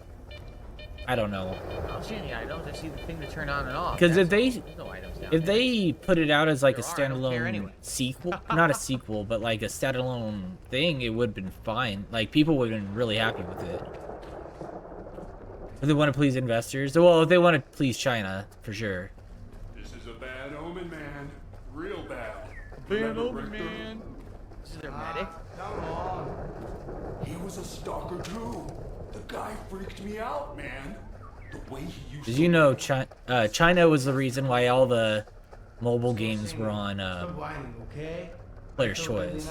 I don't know. I don't see any items. I see the thing to turn on and off. Because if There's no items down if there. they put it out as like a There are, I don't care standalone anyway. sequel, not a sequel, but like a standalone thing, it would have been fine. Like people would have been really happy with it. If they want to please investors, well, if they want to please China, for sure. This is a bad omen, man. Real bad. Bad omen, man. This is their medic. Come on. He was a stalker too. The guy freaked me out, man. The way he used Did you know China was the reason why all the mobile games were on Player's Choice?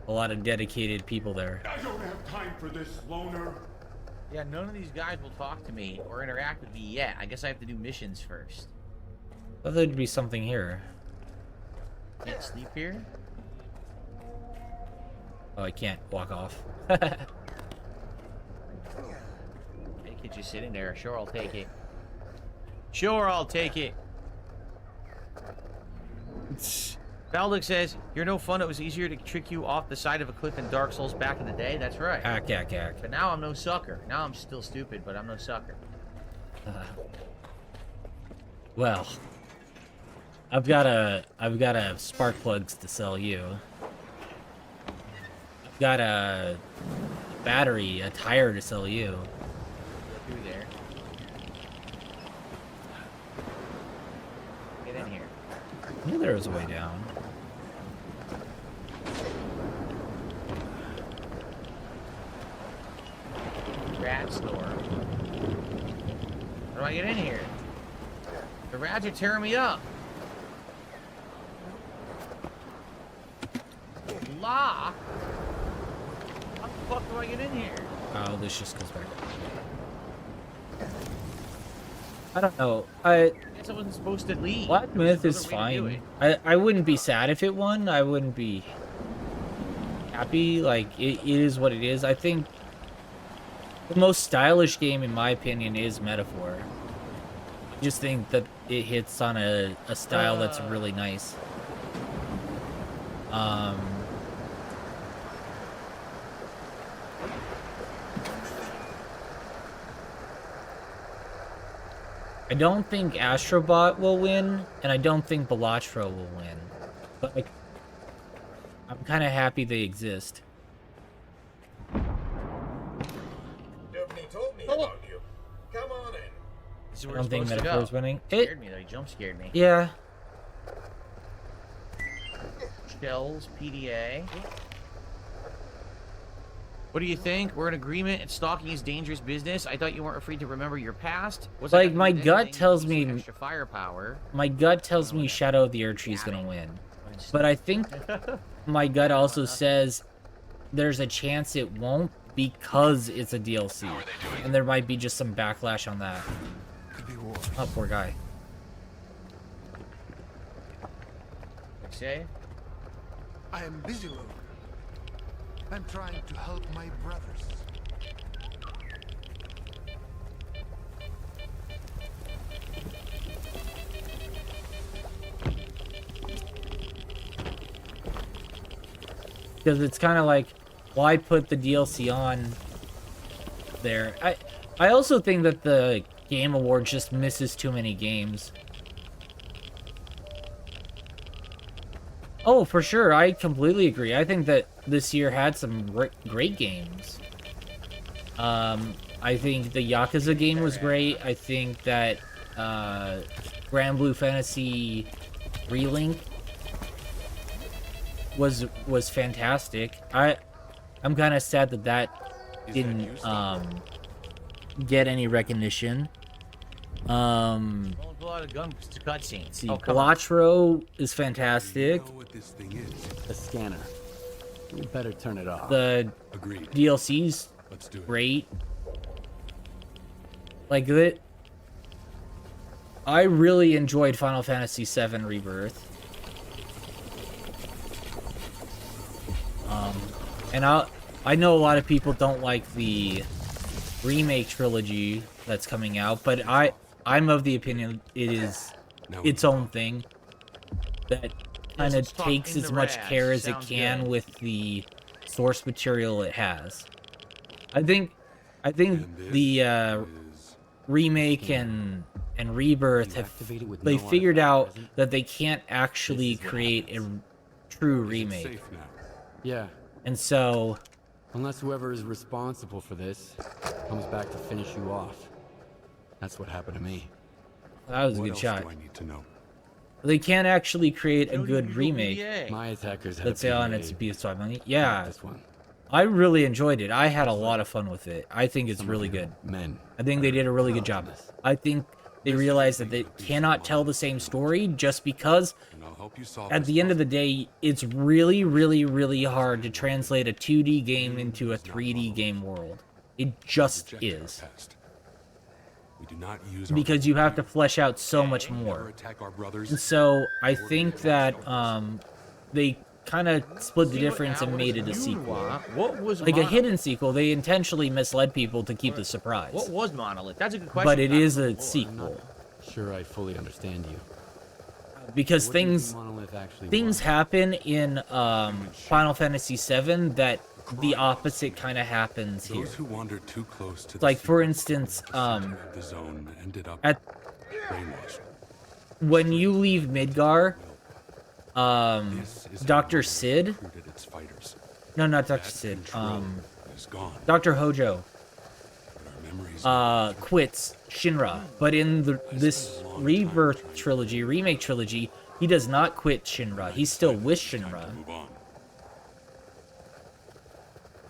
A lot of dedicated people there. I don't have time for this, loner. Yeah, none of these guys will talk to me or interact with me yet. I guess I have to do missions first. I thought there'd be something here. Can't sleep here? Oh, I can't walk off. Hey, kid, just sitting there. Sure, I'll take it. Sure, I'll take it. Baldic says, "You're no fun. It was easier to trick you off the side of a cliff in Dark Souls back in the day." That's right. Ack. But now I'm no sucker. Now I'm still stupid, but I'm no sucker. Well, I've got a spark plugs to sell you. I've got a battery, a tire to sell you. Go through there. Get in here. I knew there was a way down. Rat store. How do I get in here? The rats are tearing me up. Lock? How the fuck do I get in here? Oh, this just goes back. I don't know. I guess I wasn't supposed to leave. Black Myth There's is another way to do fine. it. I wouldn't be sad if it won. I wouldn't be happy. Like it is what it is. I think the most stylish game, in my opinion, is Metaphor. I just think that it hits on a style that's really nice. I don't think Astrobot will win, and I don't think Balatro will win. But like, I'm kind of happy they exist. Nobody told me about you. Come on in. This is I where don't it's think supposed to Metaphor's go. winning. Scared me though. He jump scared me. Yeah. Shells, PDA. What do you think? We're in agreement. And stalking is dangerous business. I thought you weren't afraid to remember your past. Was Like my gut tells me, extra firepower. my gut tells me Shadow of the Erdtree is gonna win, but I think my gut also says there's a chance it won't because it's a DLC, and there might be just some backlash on that. Oh, poor guy. Say? I am busy, Lord. I'm trying to help my brothers. Because it's kind of like, why put the DLC on there? I also think that the Game Awards just misses too many games. Oh, for sure. I completely agree. I think that this year had some great games. I think the Yakuza game was great. I think that Grand Blue Fantasy Relink was fantastic. I'm kind of sad that didn't get any recognition. A lot of gun cutscenes. See, Oh, come on. Balatro is fantastic. The scanner. You better turn it off. The Agreed. DLC's Let's do it. great. Like that. I really enjoyed Final Fantasy VII Rebirth. And I know a lot of people don't like the remake trilogy that's coming out, but I'm of the opinion it is its own thing that kind of takes as much care as it can with the source material it has. I think I think the remake and rebirth they figured out that they can't actually create a true remake. Yeah. And so, unless whoever is responsible for this comes back to finish you off. That's what happened to me. that was a good shot. I need to know. They can't actually create a good remake. My attackers had Let's say on its PS5 money. Not Yeah. this one. I really enjoyed it. I had a lot of fun with it. I think it's really good. Men. I think they did a really good job. I think they realized that they cannot tell the same story just because And I'll help you solve at this the end of the day, it's really, really, really hard to translate a 2D game into a 3D game world. It just is. We do not use our Because you have to flesh out so much never more. attack our brothers. And so I think that they kind of split the difference and made it a sequel. What was Like a Monolith? hidden sequel, they intentionally misled people to keep the surprise. What was Monolith? That's a good question. But it is a I'm sequel. not sure I fully understand you. Because What do you things think Monolith actually things happen in Final Fantasy VII that the opposite kind of happens here. Those who wandered too close to Like for instance, the zone ended up at brainwashed. when you leave Midgar, Dr. Sid. Recruited its fighters. No, not Dr. That Sid. control is gone. Dr. Hojo. But our memories Quits Shinra, but in this Rebirth trilogy, remake trilogy, he does not quit Shinra. He's still with Shinra. move on.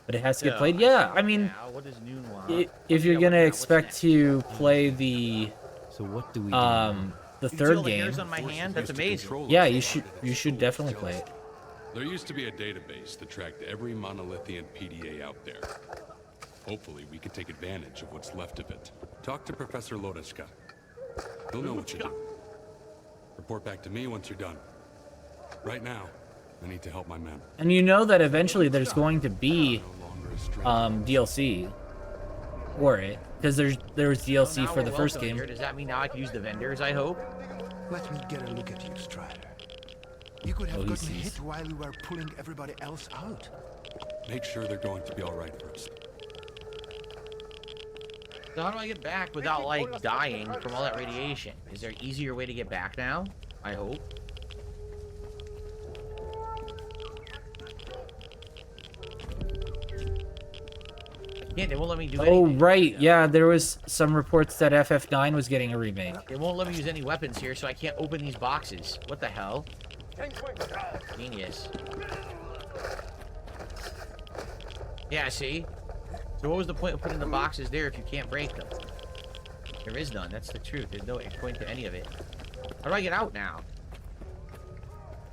But it has to get played. Yeah, I mean, What does Noon want? if you're gonna expect to play the So what do we the You can third feel the game, hairs on my hand? That's amazing. yeah, you should definitely play it. There used to be a database that tracked every monolithian PDA out there. Hopefully, we can take advantage of what's left of it. Talk to Professor Lodeshka. He'll know what to do. Report back to me once you're done. Right now, I need to help my men. And you know that eventually there's going to be DLC for it because there was DLC Now for we're the first welcome game. here. Does that mean now I can use the vendors, I hope? Let me get a look at you, Strider. You could have Oh, he gotten sees. hit while we were pulling everybody else out. Make sure they're going to be all right first. So how do I get back without, like, dying from all that radiation? Is there an easier way to get back now? I hope. Yeah, they won't let me do Oh anything. right, yeah, there was some reports that FF9 was getting a remake. They won't let me use any weapons here, so I can't open these boxes. What the hell? Genius. Yeah, see? So what was the point of putting the boxes there if you can't break them? There is none. That's the truth. There's no point to any of it. How do I get out now?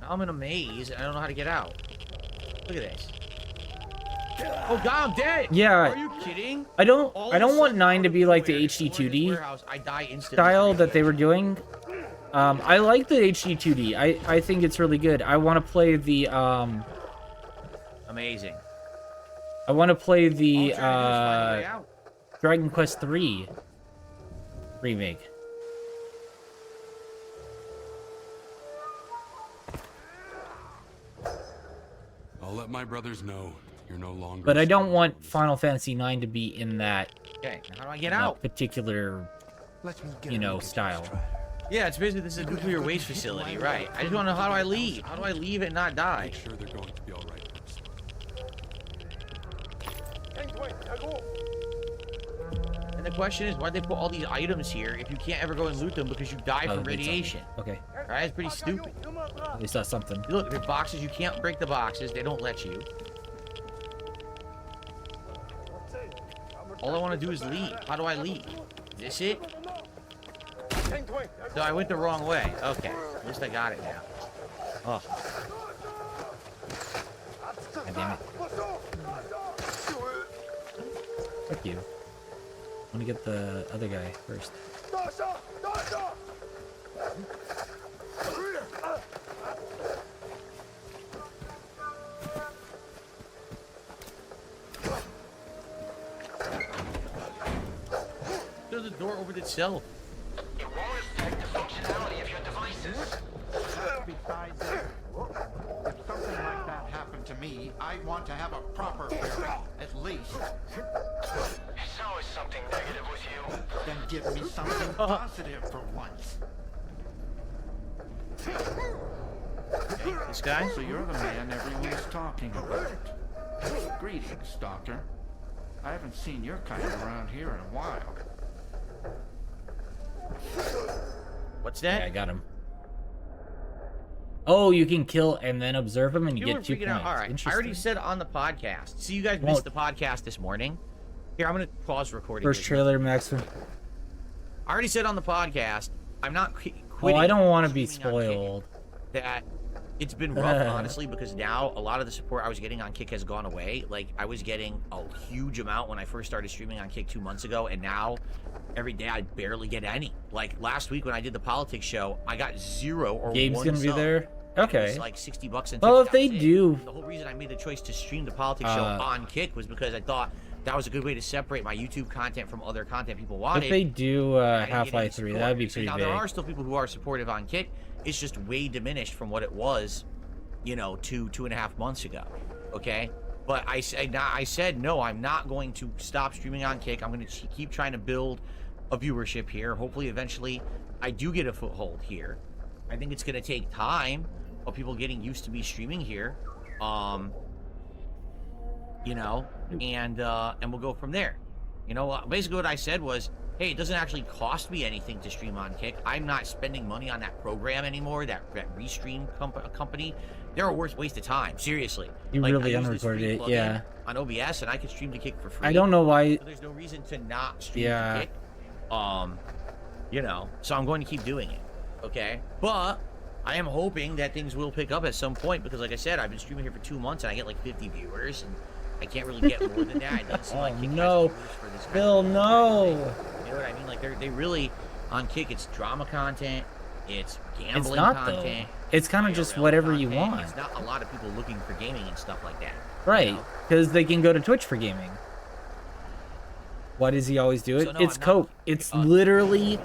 Now I'm in a maze, and I don't know how to get out. Look at this. Oh god, I'm dead! Yeah. Are you kidding? I don't All I of a don't want sudden, 9 to be like the in this HD2D warehouse, I die instantly. style that they were doing. I like the HD2D. I think it's really good. I want to play the Amazing. I want to play the All I'm trying to do is find a way out. Dragon Quest 3 remake. I'll let my brothers know you're no longer. But I don't want Final Fantasy 9 to be in that Okay, now how do I get out? particular, you know, style. Yeah, it's basically this is a nuclear waste facility, right? I just want to know how do I leave? How do I leave and not die? Make sure they're going to be all right first. And the question is, why'd they put all these items here if you can't ever go and loot them because you die Oh, from they did something. radiation? Okay. Right? It's pretty stupid. They saw something. Look, the boxes, you can't break the boxes. They don't let you. All I want to do is leave. How do I leave? Is this it? No, I went the wrong way. Okay. At least I got it now. Oh. God damn it. Fuck you. I want to get the other guy first. There's a door opened itself. Besides, if something like that happened to me, I'd want to have a proper burial, at least. So give me something positive for once. This guy? So you're the man everyone's talking about. Greetings, Doctor. I haven't seen your kind around here in a while. What's that? Yeah, I got him. Oh, you can kill and then observe him, and you get 2 points. All right, I already said on the podcast. So you guys missed the podcast this morning. Here, I'm going to pause recording. First trailer, Maxim. I already said on the podcast, I'm not quitting. Oh, I don't want to be spoiled. That it's been rough, honestly, because now a lot of the support I was getting on Kick has gone away. Like, I was getting a huge amount when I first started streaming on Kick 2 months ago, and now every day I barely get any. Like, last week when I did the politics show, I got 0 or Gabe's 1 gonna be sub. there? Okay. It's like $60 and Well, if they do... The whole reason I made the choice to stream the politics show on Kick was because I thought that was a good way to separate my YouTube content from other content people wanted. If they do Half-Life 3, that would be pretty now, big. there are still people who are supportive on Kick. It's just way diminished from what it was, you know, 2.5 months ago. Okay? But I said, no, I'm not going to stop streaming on Kick. I'm going to keep trying to build a viewership here. Hopefully, eventually, I do get a foothold here. I think it's going to take time of people getting used to me streaming here. You know, and we'll go from there. You know, basically what I said was, hey, it doesn't actually cost me anything to stream on Kick. I'm not spending money on that program anymore, that Restream company. They're a waste of time, seriously. You like, really unrecorded it, yeah. On OBS, and I can stream to Kick for free. I don't know why... So there's no reason to not stream to Kick. You know, so I'm going to keep doing it, okay? But I am hoping that things will pick up at some point, because like I said, I've been streaming here for 2 months, and I get like 50 viewers, and I can't really get more than that. It doesn't seem like Kick has viewers for this Phil, no! You know what I mean? Like, they really, on Kick, it's drama content, it's gambling It's not, content. though. It's kind of just whatever you want. It's not a lot of people looking for gaming and stuff like that. Right, because they can go to Twitch for gaming. Why does he always do it? So, no, It's I'm cope. It's literally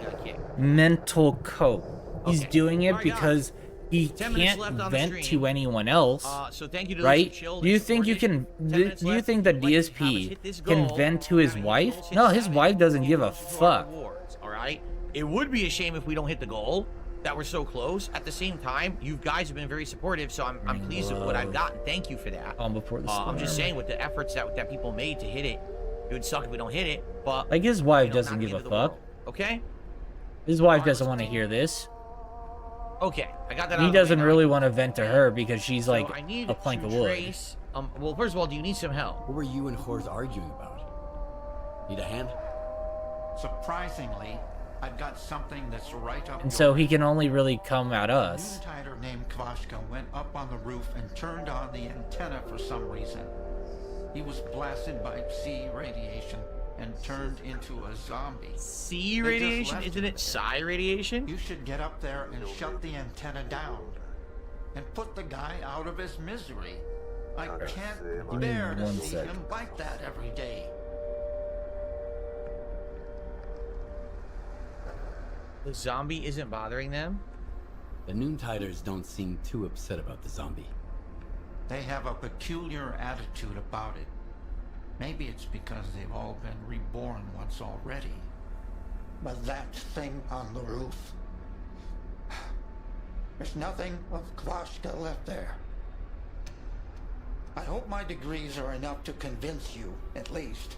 mental cope. He's doing it because he 10 minutes can't left on the vent stream. to anyone else. So thank you to right? those who chilled Do you and think you supported. can? 10 minutes Do you left. think that DSP can vent to his wife? No, his wife doesn't give a fuck. Rewards, all right. It would be a shame if we don't hit the goal. That we're so close. At the same time, you guys have been very supportive, so I'm pleased with what I've gotten. Thank you for that. Before the I'm just saying, with the efforts that people made to hit it, it would suck if we don't hit it. But like his wife you know, doesn't not give the a end of the fuck. world, okay. His wife doesn't want to hear this. Okay, I got that. He doesn't really want to vent to her because she's like I need a plank to of wood. trace, well, first of all, do you need some help? What were you and Horse arguing about? Need a hand? Surprisingly, I've got something that's right up. And so he can only really come at A us. new tighter named Kvashka went up on the roof and turned on the antenna for some reason. He was blasted by C radiation and turned into a zombie. C They just radiation? left Isn't him. it psi radiation? You should get up there and shut the antenna down and put the guy out of his misery. I can't bear to see him like that every day. The zombie isn't bothering them? The Noontiders don't seem too upset about the zombie. They have a peculiar attitude about it. Maybe it's because they've all been reborn once already. But that thing on the roof... There's nothing of Kvashka left there. I hope my degrees are enough to convince you, at least.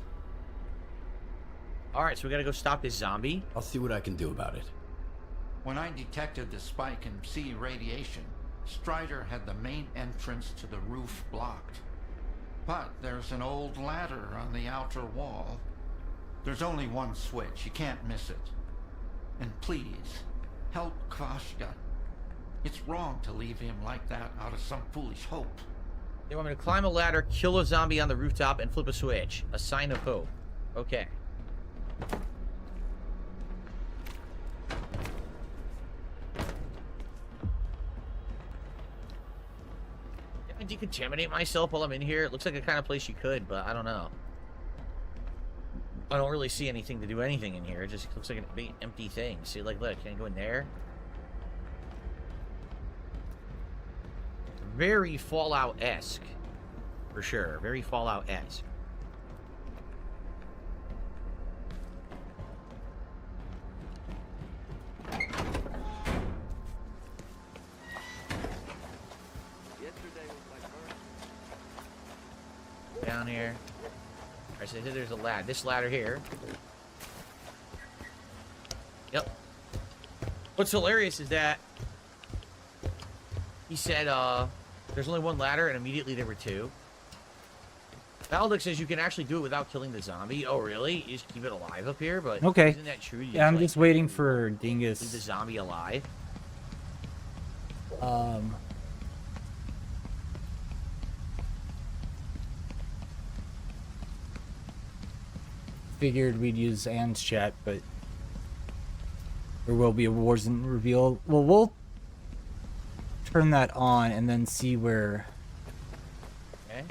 Alright, so we gotta go stop this zombie? I'll see what I can do about it. When I detected the spike in C radiation, Strider had the main entrance to the roof blocked. But there's an old ladder on the outer wall. There's only one switch, you can't miss it. And please, help Kvashka. It's wrong to leave him like that out of some foolish hope. They want me to climb a ladder, kill a zombie on the rooftop, and flip a switch. A sign of hope. Okay. Can I decontaminate myself while I'm in here? It looks like the kind of place you could, but I don't know. I don't really see anything to do anything in here. It just looks like a big empty thing. See, like, look, can I go in there? Very Fallout-esque. For sure. Very Fallout-esque. down here. Alright, so there's a ladder. This ladder here. Yep. What's hilarious is that he said there's only one ladder and immediately there were two. Valdic says you can actually do it without killing the zombie. Oh, really? You just keep it alive up here? But Okay. isn't that true? Yeah, I'm just waiting for Dingus. Leave the zombie alive. Figured we'd use Anne's chat, but there will be a Warzone reveal. Well, we'll turn that on and then see where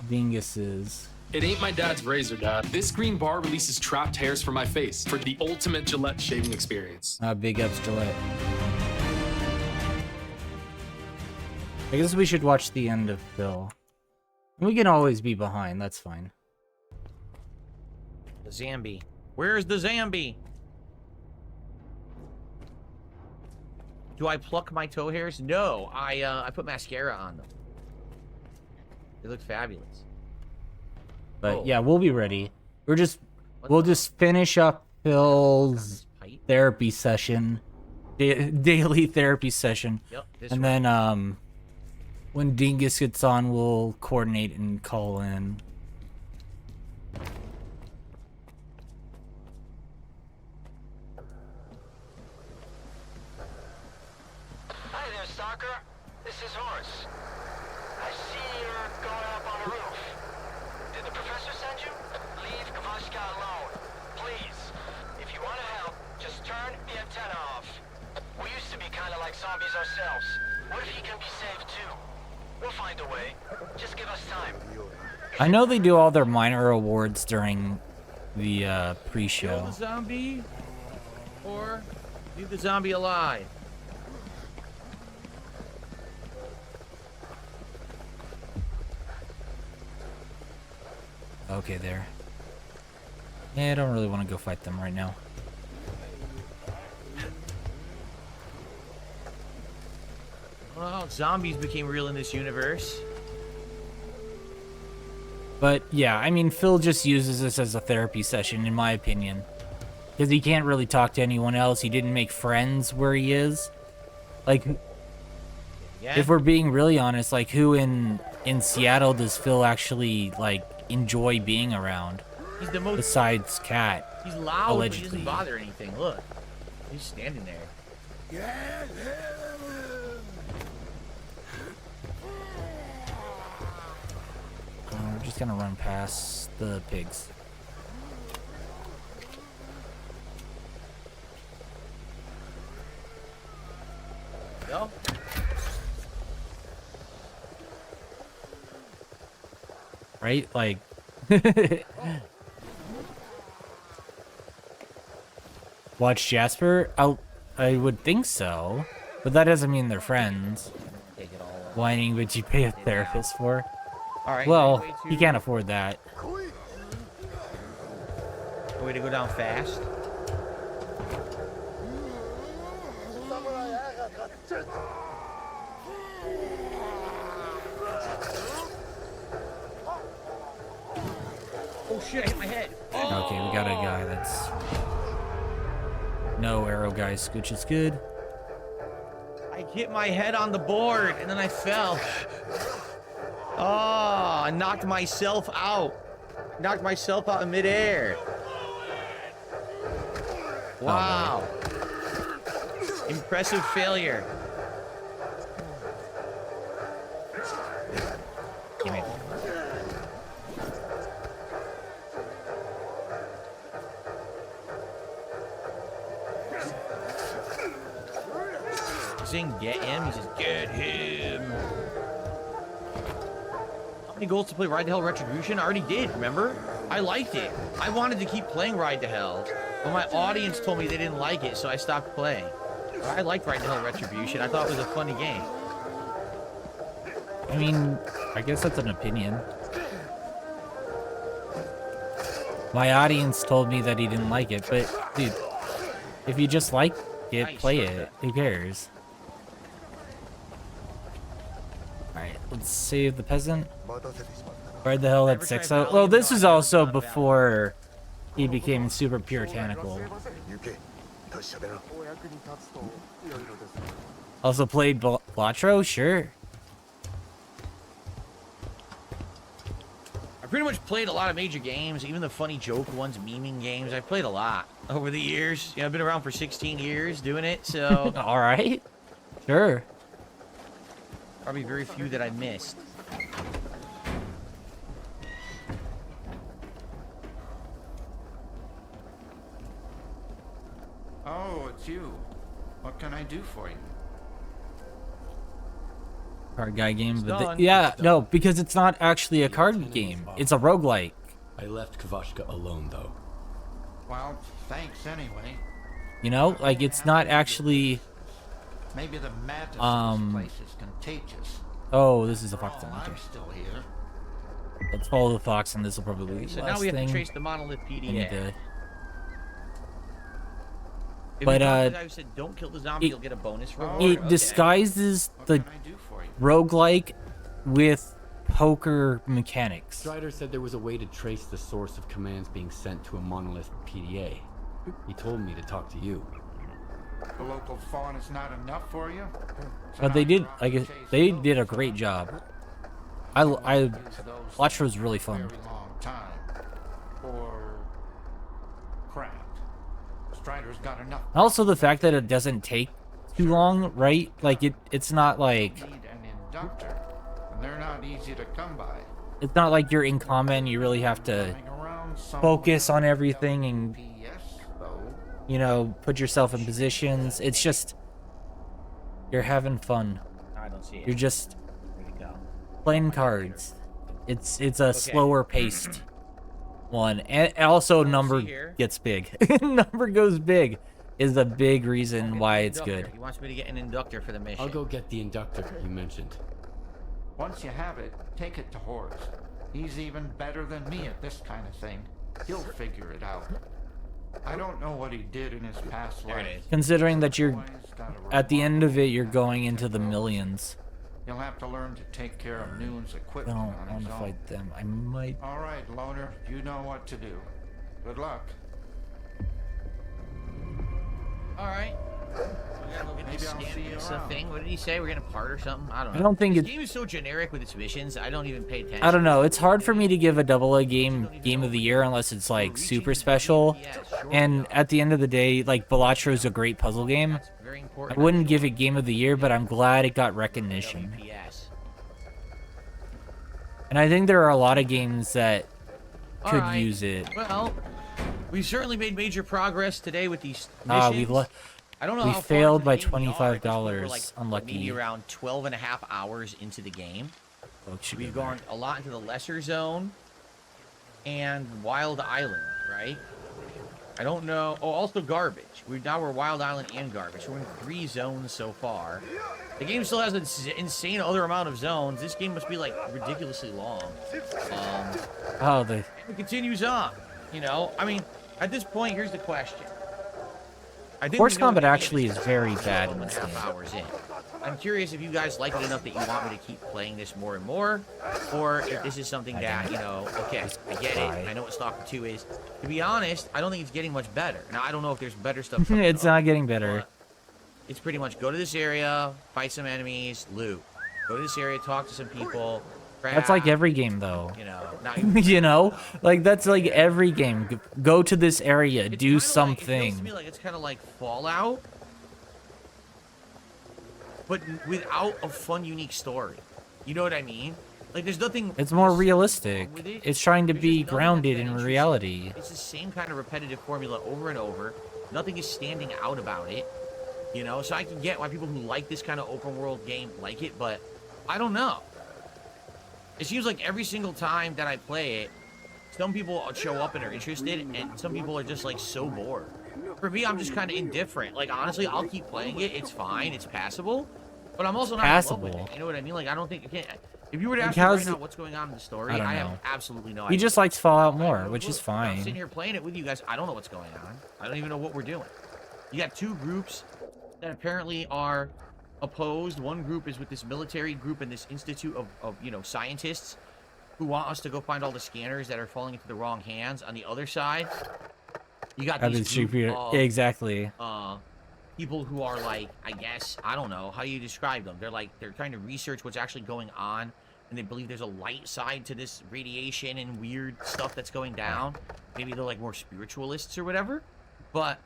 Dingus is. It ain't my dad's razor, Dad. This green bar releases trapped hairs from my face for the ultimate Gillette shaving experience. Big ups Gillette. I guess we should watch the end of Phil. We can always be behind, that's fine. The Zambi. Where's the Zambi? Do I pluck my toe hairs? No, I put mascara on them. They look fabulous. But yeah, we'll be ready. We'll just finish up Phil's therapy session, daily therapy session, and then when Dingus gets on, we'll coordinate and call in. Hi there, stalker. This is Horace. I see you're going up on a roof. Did the professor send you? Leave Kavashka alone. Please. If you want to help, just turn the antenna off. We used to be kind of like zombies ourselves. What if he can be saved too? We'll find a way. Just give us time. I know they do all their minor awards during the pre-show. Kill the zombie, or leave the zombie alive. Okay, there. Yeah, I don't really want to go fight them right now. Well, zombies became real in this universe. But yeah, I mean, Phil just uses this as a therapy session, in my opinion. Because he can't really talk to anyone else. He didn't make friends where he is. Like, if we're being really honest, like, who in Seattle does Phil actually, like, enjoy being around? He's the most... Besides Cat. He's loud, allegedly. but he doesn't bother anything. Look. He's standing there. We're just gonna run past the pigs. Go. Right? Like... Watch Jasper? I would think so. But that doesn't mean they're friends. Whining, but you pay a therapist for? Alright. Well, he can't afford that. A way to go down fast. Oh shit, I hit my head. Oh. Okay, we got a guy that's... No arrow guys, which is good. I hit my head on the board and then I fell. Oh, I knocked myself out. Knocked myself out in midair. Wow. Impressive failure. Give me. Saying get him, he says get him. How many goals to play Ride to Hell Retribution? I already did, remember? I liked it. I wanted to keep playing Ride to Hell, but my audience told me they didn't like it, so I stopped playing. But I liked Ride to Hell Retribution. I thought it was a funny game. I mean, I guess that's an opinion. My audience told me that he didn't like it, but dude, if you just like it, play it. Who cares? Alright, let's save the peasant. Where the hell that 6 out? Well, this was also before he became super puritanical. Also played Blatro? Sure. I pretty much played a lot of major games, even the funny joke ones, memeing games. I've played a lot over the years. You know, I've been around for 16 years doing it, so... All right. Sure. Probably very few that I missed. Oh, it's you. What can I do for you? Card guy game, but done. yeah, no, because it's not actually a card game. It's a roguelike. I left Kavashka alone, though. Well, thanks anyway. You know, like it's not actually. Maybe the madness of this place is contagious. Oh, this is a fox thing. I'm Okay. still here. Let's follow the fox, and this will probably be the So last now we have thing to trace the monolith I need PDA. to- If But, you talk to the guy who said don't kill the zombie, you'll get a bonus reward. It Okay. disguises the roguelike with poker mechanics. Strider said there was a way to trace the source of commands being sent to a monolith PDA. He told me to talk to you. The local fawn is not enough for you? But they did, I guess, they did a great job. Watch was really fun. Long time. Or crap. Strider's got enough. Also, the fact that it doesn't take too long, right? Like it's not like Need an inductor, and they're not easy to come by. it's not like you're in combat and you really have to focus on everything and you know put yourself in positions. It's just you're having fun. I don't see it. You're just Where'd it go? playing cards. It's a slower paced one, and also number gets big. Number goes big is a big reason why it's good. He wants me to get an inductor for the mission. I'll go get the inductor you mentioned. Once you have it, take it to Horace. He's even better than me at this kind of thing. He'll figure it out. I don't know what he did in his past life. Considering that you're at the end of it, you're going into the millions. He'll have to learn to take care of Noon's equipment No, on I want his to own. fight them. I might. All right, Loner, you know what to do. Good luck. All right. We gotta go get this scan thing. What did he say? We're gonna part or something? I don't know. I don't think this it- game is so generic with its missions. I don't even pay attention. I don't know. It's hard for me to give a AA game of the year unless it's like super special. And at the end of the day, like Balatro is a great puzzle game. I wouldn't give it game of the year, but I'm glad it got recognition. And I think there are a lot of games that could Alright. use it. Well, we certainly made major progress today with these missions. I don't know we how far failed into by the game we are. I guess we're, $25. like, Unlucky. Maybe around 12 and a half hours into the game. We've gone a lot into the lesser zone and Wild Island, right? I don't know. Oh, also garbage. Now we're Wild Island and garbage. We're in 3 zones so far. The game still has an insane other amount of zones. This game must be like ridiculously long. Oh, the It continues on. You know, I mean, at this point, here's the question. I think Force we know combat the game actually is very bad in 12 and this a half game. hours in. I'm curious if you guys like it enough that you want me to keep playing this more and more, or if this is something that, you know, okay, I get it. I know what Stalker 2 is. To be honest, I don't think it's getting much better. Now, I don't know if there's better stuff coming It's up, not getting better. but it's pretty much go to this area, fight some enemies, loot. Go to this area, talk to some people. That's like every game, though. You know, not You know, like that's like every game. Go to this area, do It feels to something. me like it's kind of like Fallout, but without a fun, unique story. You know what I mean? Like, there's nothing. It's more realistic. with it. It's trying to be grounded in reality. It's the same kind of repetitive formula over and over. Nothing is standing out about it. You know, so I can get why people who like this kind of open world game like it, but I don't know. It seems like every single time that I play it, some people show up and are interested, and some people are just like so bored. For me, I'm just kind of indifferent. Like, honestly, I'll keep playing it. It's fine. It's passable. But I'm also not in love with Passable. it. You know what I mean? Like, I don't think you can't. If you were to Like, ask me right how's now it- what's going on in the story, I don't I have know. absolutely no He idea. just likes Fallout more, I have no which is clue. I'm sitting fine. here playing it with you guys. I don't know what's going on. I don't even know what we're doing. You got 2 groups that apparently are opposed. One group is with this military group and this institute of you know, scientists who want us to go find all the scanners that are falling into the wrong hands. On the other side, you got these group of, exactly. People who are like, I guess, I don't know, how do you describe them? They're like, they're trying to research what's actually going on, and they believe there's a light side to this radiation and weird stuff that's going down. Maybe they're like more spiritualists or whatever. But,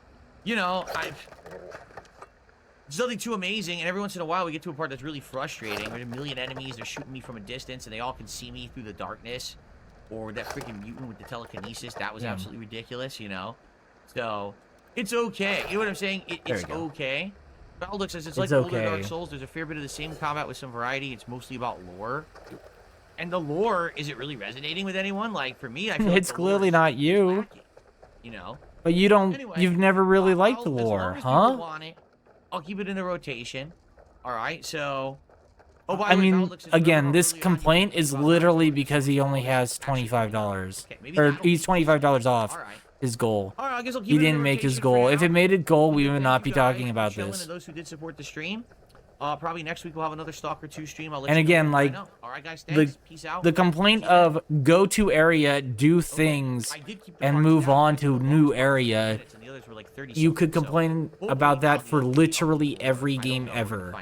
you know, it's nothing too amazing, and every once in a while we get to a part that's really frustrating. There's a million enemies, they're shooting me from a distance, and they all can see me through the darkness. Or that freaking mutant with the telekinesis, that was absolutely ridiculous, you know? So, it's okay. You know what I'm saying? It's okay. Baldock says it's like older Dark Souls. There's a fair bit of the same combat with some variety. It's mostly about lore. And the lore, is it really resonating with anyone? Like, for me, I feel it's clearly not you. lacking, you know? But you don't, Anyway, you've never really liked the lore, as long as huh? people want it, I'll keep it in the rotation. Alright, so... Oh, by I the way, mean, Baldock says, again, this complaint is literally because he only has $25. Or he's $25 off his goal. Alright, I guess I'll keep He it in didn't the make his rotation goal. for If now. it made it goal, we would not be Thank you guys talking for about chilling, this. and those who did support the stream. Probably next week we'll have another Stalker 2 stream. I'll let And you know again, when like, I know. Alright, guys, thanks. Peace out. the complaint of go to area, do things, and move on to new area, you could complain about that for literally every game ever.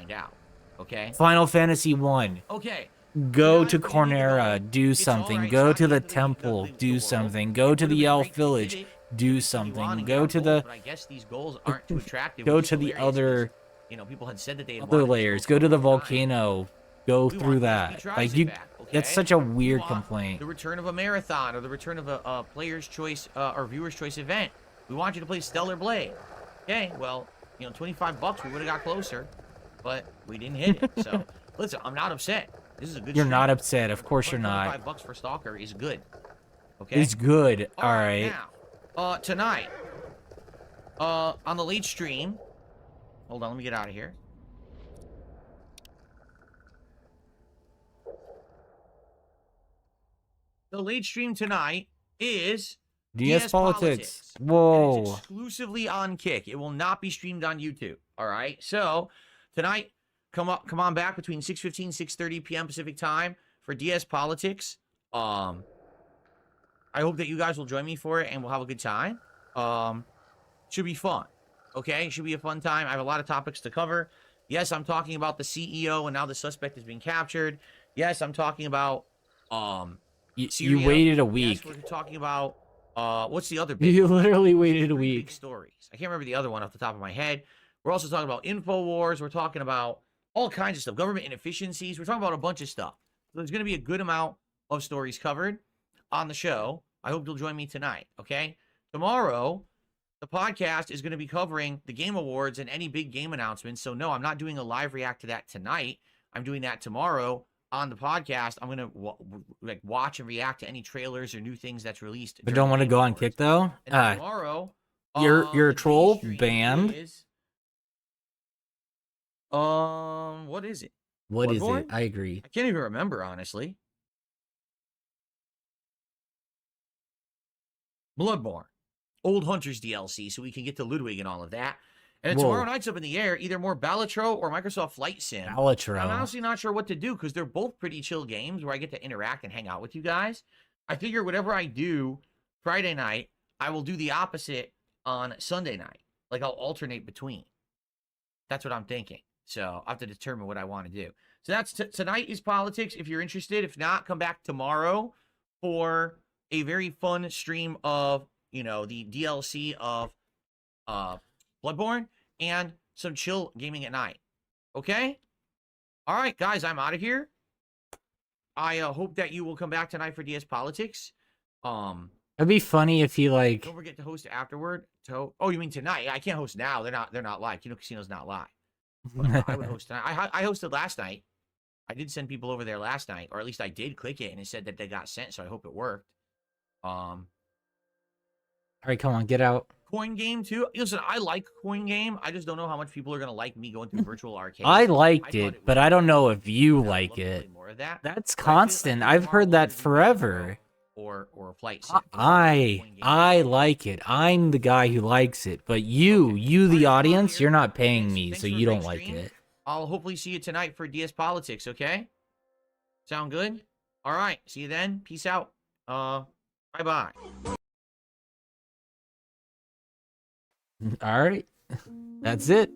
Okay. Final Fantasy 1. Okay. Go to Cornera, do something. Go to the temple, do something. Go to the Elf Village, do something. Go to the... But I guess these goals aren't too attractive. Go which is to the hilarious other... because, you know, people had said that they had other wanted layers. Go to the volcano. Go through that. Like, you... back, okay? That's such a weird We want complaint. the return of a marathon or the return of a player's choice or viewer's choice event. We want you to play Stellar Blade. Okay, well, you know, $25, we would have got closer, but we didn't hit it. So, listen, I'm not upset. This is a good You're stream. not upset. Of course you're not. $25 for Stalker is good. Okay? It's good. All right. Now, tonight, on the late stream, hold on, let me get out of here. The late stream tonight is DS Politics. And Whoa. it's exclusively on Kick. It will not be streamed on YouTube. All right. So tonight, come on back between 6:15, 6:30 p.m. Pacific time for DS Politics. I hope that you guys will join me for it and we'll have a good time. Should be fun. Okay, should be a fun time. I have a lot of topics to cover. Yes, I'm talking about the CEO and now the suspect has been captured. Yes, I'm talking about You waited a week. Yes, we're talking about what's the other big You one? literally waited a Big week. stories. I can't remember the other one off the top of my head. We're also talking about InfoWars. We're talking about all kinds of stuff. Government inefficiencies. We're talking about a bunch of stuff. So there's going to be a good amount of stories covered on the show. I hope you'll join me tonight, okay? Tomorrow, the podcast is going to be covering the Game Awards and any big game announcements. So, no, I'm not doing a live react to that tonight. I'm doing that tomorrow on the podcast. I'm going to watch and react to any trailers or new things that's released. But don't want to go on Kick though? And tomorrow, You're a troll banned. What is it? What is Bloodborne? it? I agree. I can't even remember, honestly. Bloodborne. Old Hunters DLC, so we can get to Ludwig and all of that. And tomorrow night's up in the air, either more Balatro or Microsoft Flight Sim. Balatro. I'm honestly not sure what to do because they're both pretty chill games where I get to interact and hang out with you guys. I figure whatever I do Friday night, I will do the opposite on Sunday night. Like I'll alternate between. That's what I'm thinking. So I have to determine what I want to do. So that's tonight is politics. If you're interested, if not, come back tomorrow for a very fun stream of, you know, the DLC of Bloodborne and some chill gaming at night. Okay? All right, guys, I'm out of here. I hope that you will come back tonight for DS Politics. It'd be funny if he like. Don't forget to host afterward. Oh, you mean tonight? I can't host now. They're not live. Kino Casino's not live. But I would host tonight. I hosted last night. I did send people over there last night, or at least I did click it, and it said that they got sent. So I hope it worked. All right, come on, get out. Coin game too. Listen, I like coin game. I just don't know how much people are gonna like me going through virtual arcade. I liked it, but I don't know if you like it. That's constant. I've heard that forever. Or Flight Sim. I like it. I'm the guy who likes it. But you the audience, you're not paying me, so you don't like it. I'll hopefully see you tonight for DS Politics, okay? Sound good? All right. See you then. Peace out. Bye-bye. All right. That's it.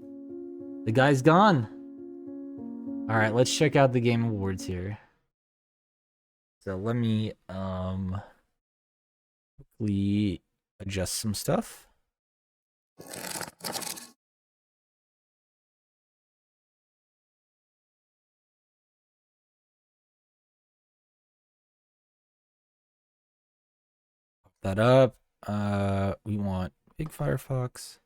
The guy's gone. All right, let's check out the Game Awards here. So let me quickly adjust some stuff. That up. We want Big Firefox.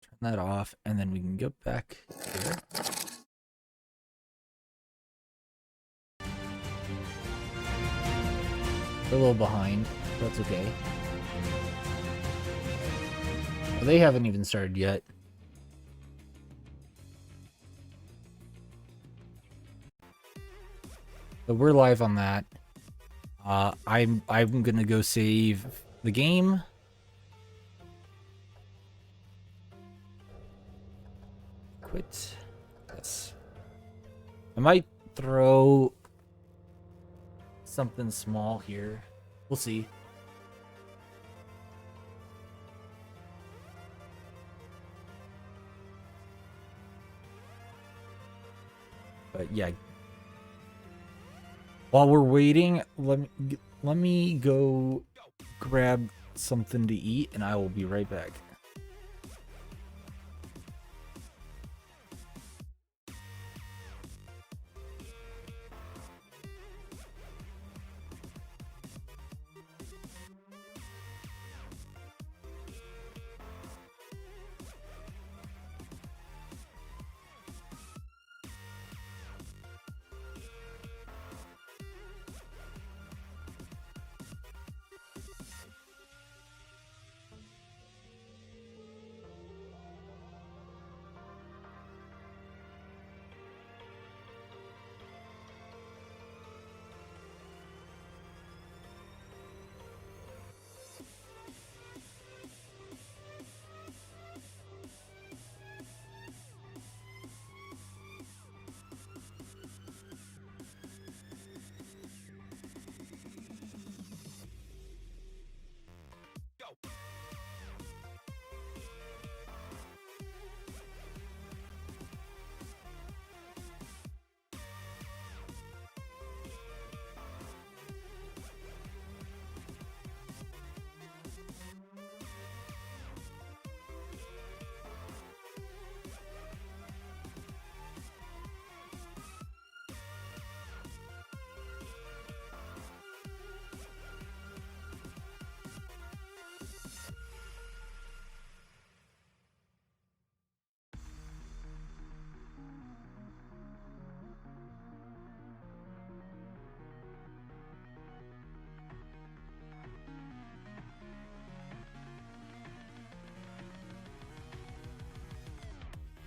Turn that off, and then we can go back here. We're a little behind. That's okay. Well, they haven't even started yet. So we're live on that. I'm gonna go save the game. Quit. Yes. I might throw something small here. We'll see. But yeah. While we're waiting, let me go grab something to eat, and I will be right back.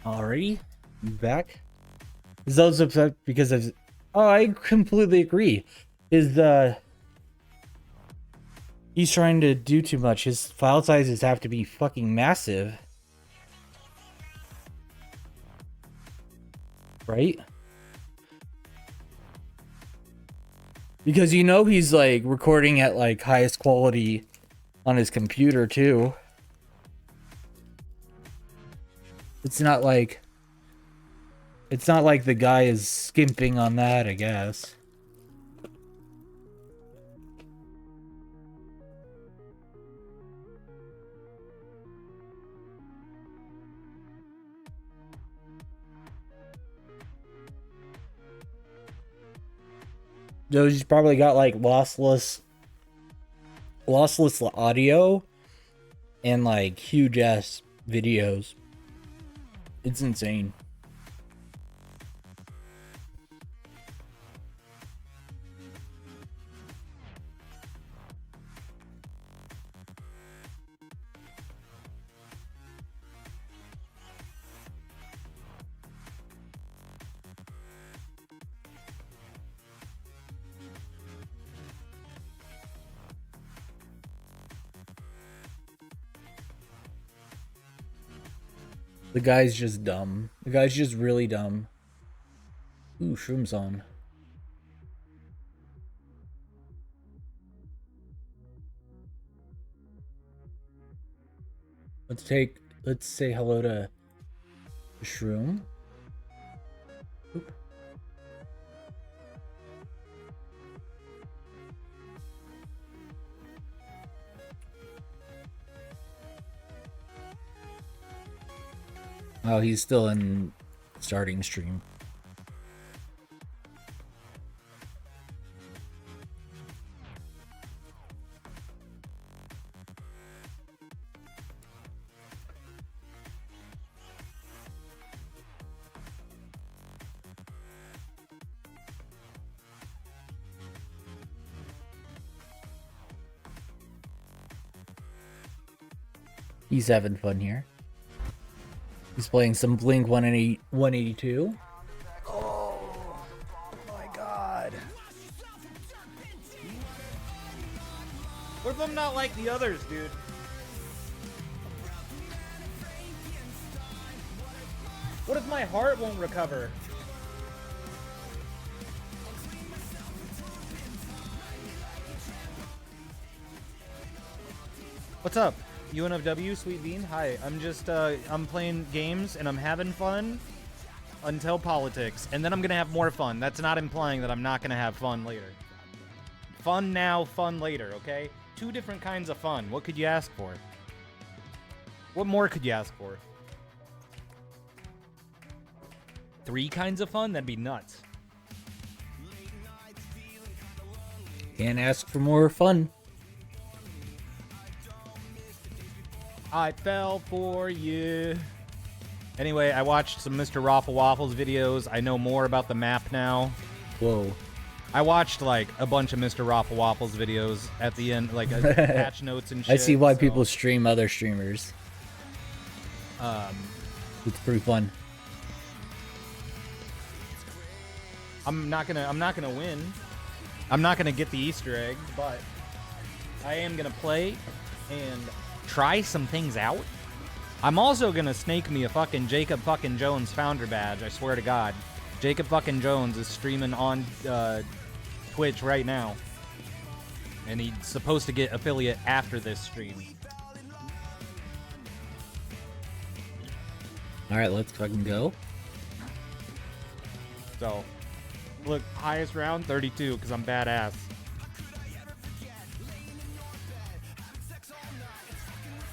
Alrighty, back. Zo's upset because of. Oh, I completely agree. He's trying to do too much. His file sizes have to be fucking massive, right? Because you know he's like recording at like highest quality on his computer too. It's not like the guy is skimping on that, I guess. He's probably got like lossless audio and like huge ass videos. It's insane. The guy's just dumb. The guy's just really dumb. Ooh, shrooms on. Let's say hello to Shroom. Oop. Oh, he's still in starting stream. He's having fun here. He's playing some Blink 182. Oh my god. What if I'm not like the others, dude? What if my heart won't recover? What's up? UNFW, Sweet Bean. Hi, I'm just, I'm playing games and I'm having fun until politics. And then I'm gonna have more fun. That's not implying that I'm not gonna have fun later. Fun now, fun later, okay? Two different kinds of fun. What could you ask for? What more could you ask for? 3 kinds of fun? That'd be nuts. Can't ask for more fun. I fell for you. Anyway, I watched some Mr. Raffle Waffles videos. I know more about the map now. Whoa. I watched like a bunch of Mr. Raffle Waffles videos at the end, like patch notes and shit. I see why people stream other streamers. It's pretty fun. I'm not gonna win. I'm not gonna get the Easter egg, but I am gonna play and try some things out. I'm also gonna snake me a fucking Jacob fucking Jones founder badge. I swear to God, Jacob fucking Jones is streaming on Twitch right now, and he's supposed to get affiliate after this stream. All right, let's fucking go. So, look, highest round 32 because I'm badass.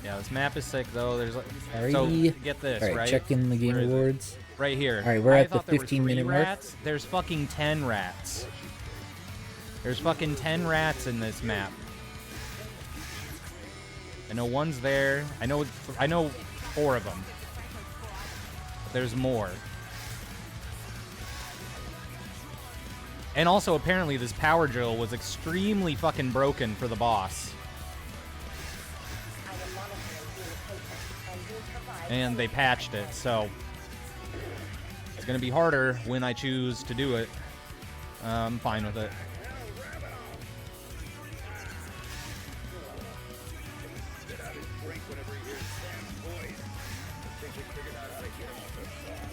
Yeah, this map is sick though. There's like, so get this, all right, right? check in the game awards. Right here. All right, we're at the thought there were 15-minute 3 mark. rats. There's fucking 10 rats. There's fucking 10 rats in this map. I know one's there. I know 4 of them. But there's more. And also, apparently, this power drill was extremely fucking broken for the boss. And they patched it, so it's gonna be harder when I choose to do it. I'm fine with it.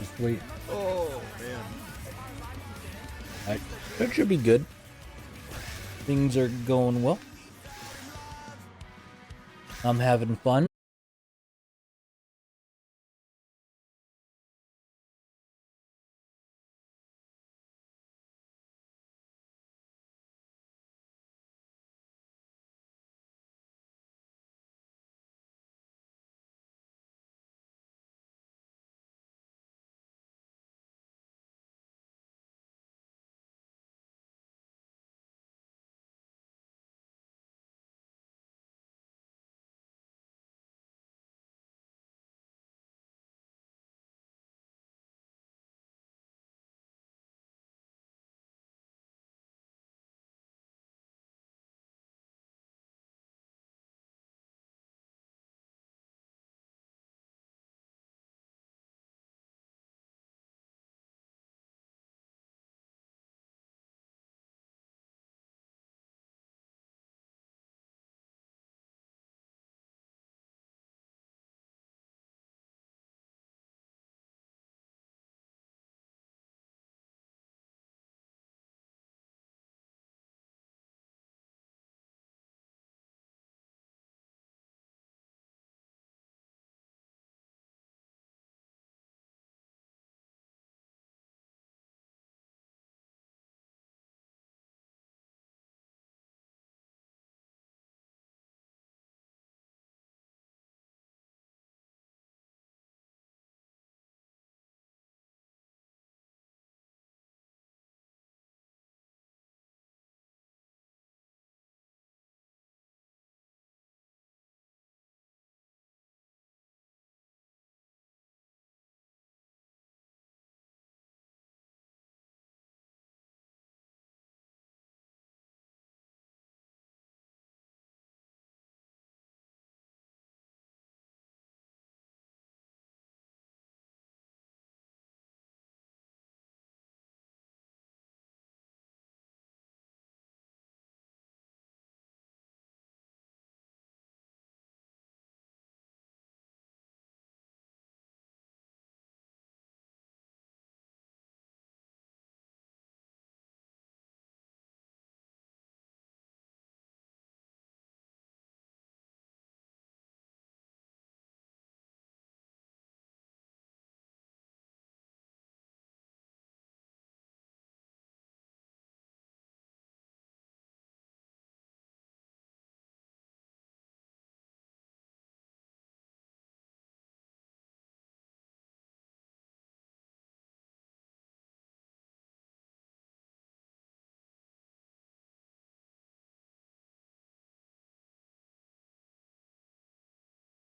Just wait. Oh, man. That should be good. Things are going well. I'm having fun.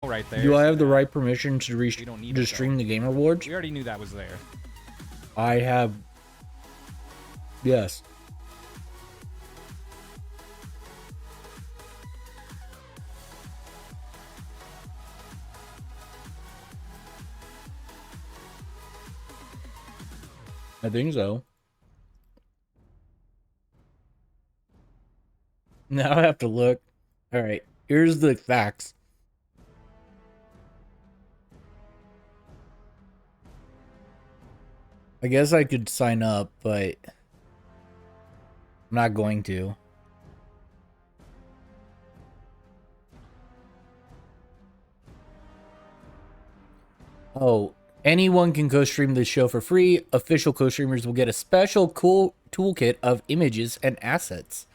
right there. Do I so have the now right permission to we don't need it, stream though. the Game Awards? We already knew that was there. I have. Yes. I think so. Now I have to look. All right, here's the facts. I guess I could sign up, but I'm not going to. Oh, anyone can co-stream the show for free. Official co-streamers will get a special cool toolkit of images and assets.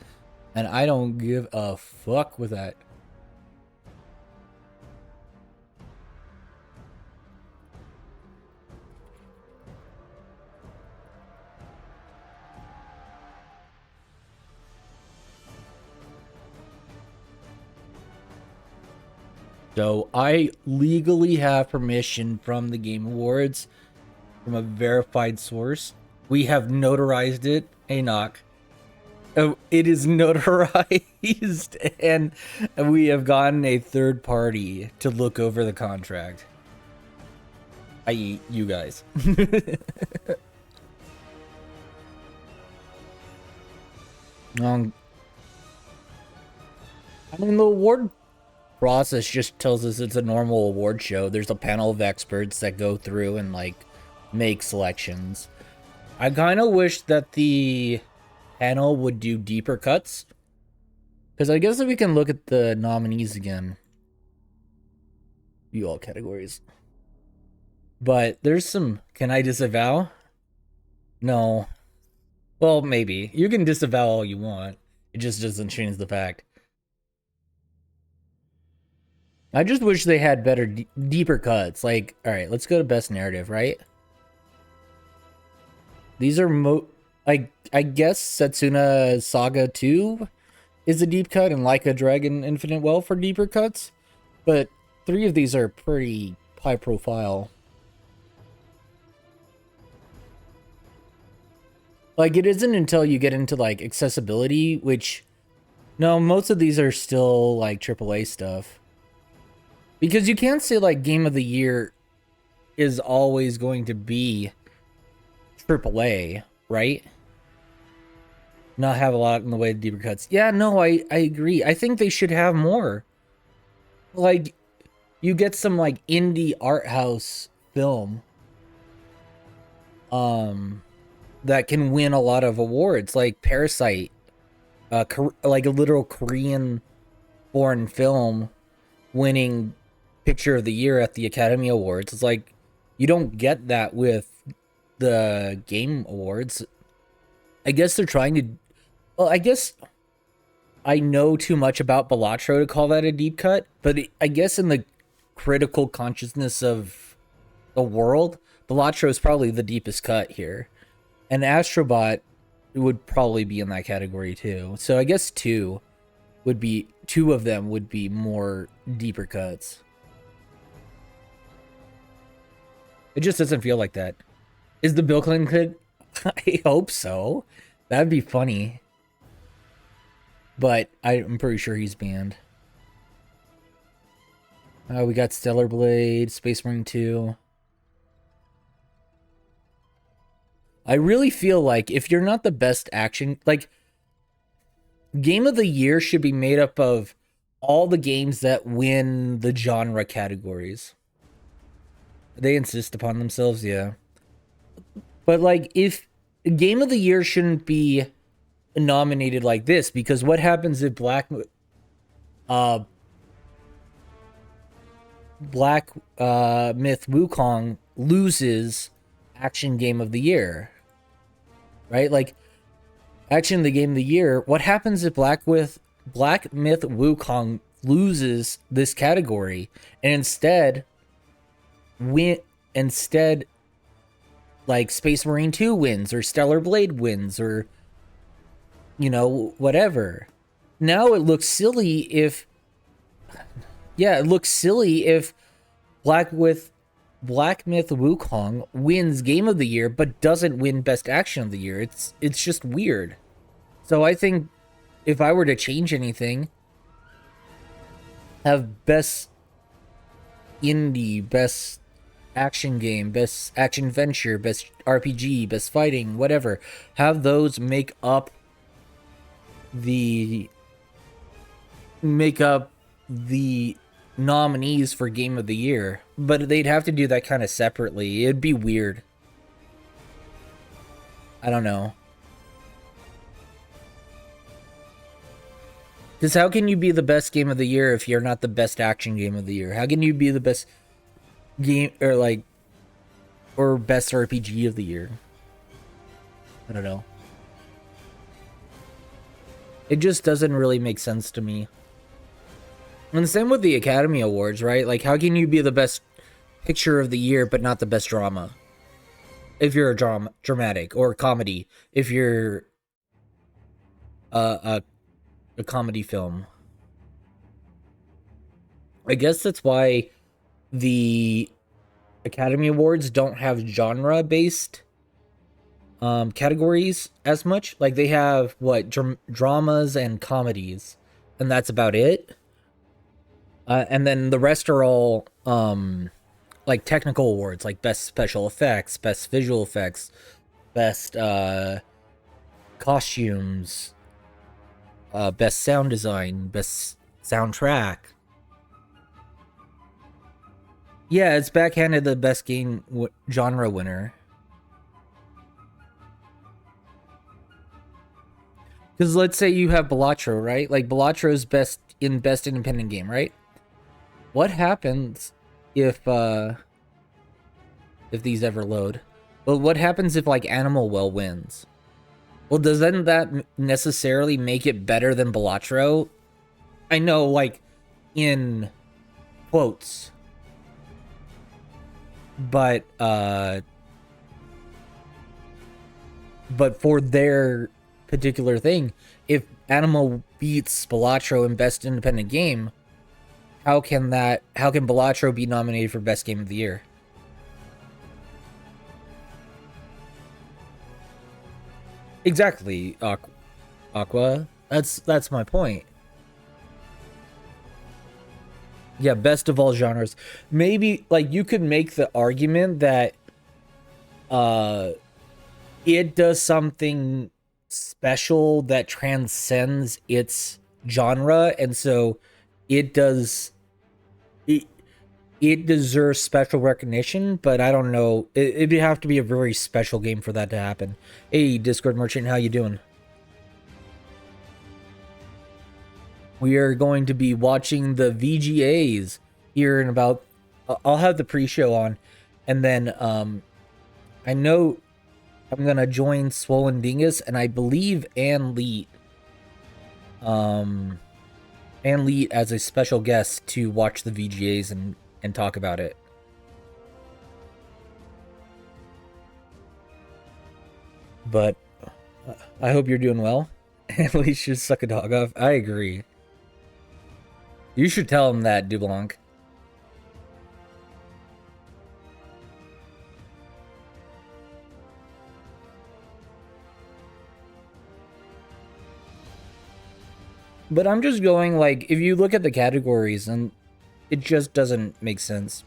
And I don't give a fuck with that. So I legally have permission from the Game Awards from a verified source. We have notarized it, Enoch. It is notarized, and we have gotten a third party to look over the contract. I.e., you guys. I mean, the award process just tells us it's a normal award show. There's a panel of experts that go through and, like, make selections. I kind of wish that the panel would do deeper cuts, because I guess that we can look at the nominees again. View all categories. But there's some... Can I disavow? No. Well, maybe. You can disavow all you want. It just doesn't change the fact. I just wish they had better, deeper cuts. Like, alright, let's go to Best Narrative, right? These are I guess Setsuna Saga 2 is a deep cut, and Like a Dragon Infinite Wealth for deeper cuts. But 3 of these are pretty high profile. Like, it isn't until you get into, like, accessibility, which... No, most of these are still, like, AAA stuff. Because you can't say, like, Game of the Year is always going to be AAA, right? Not have a lot in the way of deeper cuts. Yeah, no, I agree. I think they should have more. Like, you get some, like, indie art house film that can win a lot of awards, like Parasite, like a literal Korean foreign film winning Picture of the Year at the Academy Awards. It's like, you don't get that with the Game Awards. I guess they're trying to... Well, I guess I know too much about Balatro to call that a deep cut, but I guess in the critical consciousness of the world, Balatro is probably the deepest cut here. And Astrobot would probably be in that category too. So I guess two of them would be more deeper cuts. It just doesn't feel like that. Is the Bill Clinton kid? I hope so. That'd be funny. But I'm pretty sure he's banned. We got Stellar Blade, Space Marine 2. I really feel like if you're not the best action... Like, Game of the Year should be made up of all the games that win the genre categories. They insist upon themselves, yeah. But, like, if Game of the Year shouldn't be nominated like this, because what happens if Black Myth Wukong loses Action Game of the Year? Right? Like, Action the Game of the Year, what happens if Black Myth Wukong loses this category and instead like Space Marine 2 wins, or Stellar Blade wins, or, you know, whatever. Now it looks silly if Yeah, it looks silly if Black Myth Wukong wins Game of the Year but doesn't win Best Action of the Year. It's just weird. So I think if I were to change anything, have Best Indie, Best Action Game, Best Action Venture, Best RPG, Best Fighting, whatever. Have those make up the nominees for Game of the Year, but they'd have to do that kind of separately. It'd be weird. I don't know. Because how can you be the best Game of the Year if you're not the best action Game of the Year? How can you be the best game, or best RPG of the year? I don't know. It just doesn't really make sense to me. And the same with the Academy Awards, right? Like, how can you be the best picture of the year but not the best drama? If you're a dramatic or comedy, if you're a comedy film. I guess that's why the Academy Awards don't have genre-based categories as much. Like, they have, what, dramas and comedies, and that's about it. And then the rest are all, like, technical awards, like Best Special Effects, Best Visual Effects, Best Costumes, Best Sound Design, Best Soundtrack. Yeah, it's backhanded the Best Game genre winner. Because let's say you have Balatro, right? Like, Balatro's best independent game, right? What happens if these ever load? Well, what happens if, like, Animal Well wins? Well, doesn't that necessarily make it better than Balatro? I know, like, in quotes. But for their particular thing, if Animal beats Balatro in Best Independent Game, how can Balatro be nominated for Best Game of the Year? Exactly, Aqua. That's my point. Yeah, best of all genres. Maybe, like, you could make the argument that it does something special that transcends its genre, and so it deserves special recognition, but I don't know. It'd have to be a very special game for that to happen. Hey, Discord Merchant, how you doing? We are going to be watching the VGAs here in about... I'll have the pre-show on, and then I know I'm going to join Swollen Dingus, and I believe Ann Leet as a special guest to watch the VGAs and talk about it. But I hope you're doing well. At least should suck a dog off. I agree. You should tell him that, Dublanc. But I'm just going, like, if you look at the categories, and it just doesn't make sense.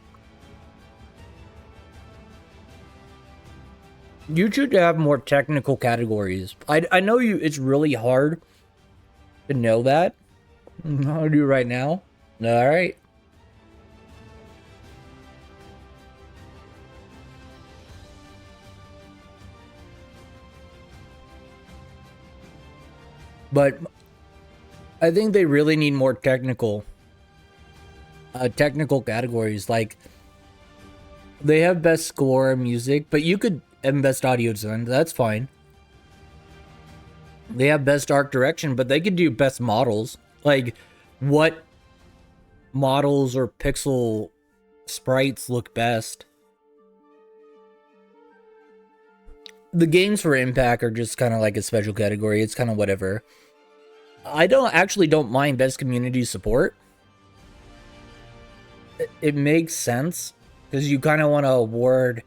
You should have more technical categories. I know it's really hard to know that. I'll do it right now. All right. But I think they really need more technical categories. Like, they have best score and music, but you could, and best audio design. That's fine. They have best art direction, but they could do best models. Like, what models or pixel sprites look best? The games for Impact are just kind of like a special category. It's kind of whatever. I don't mind best community support. it makes sense because you kind of want to award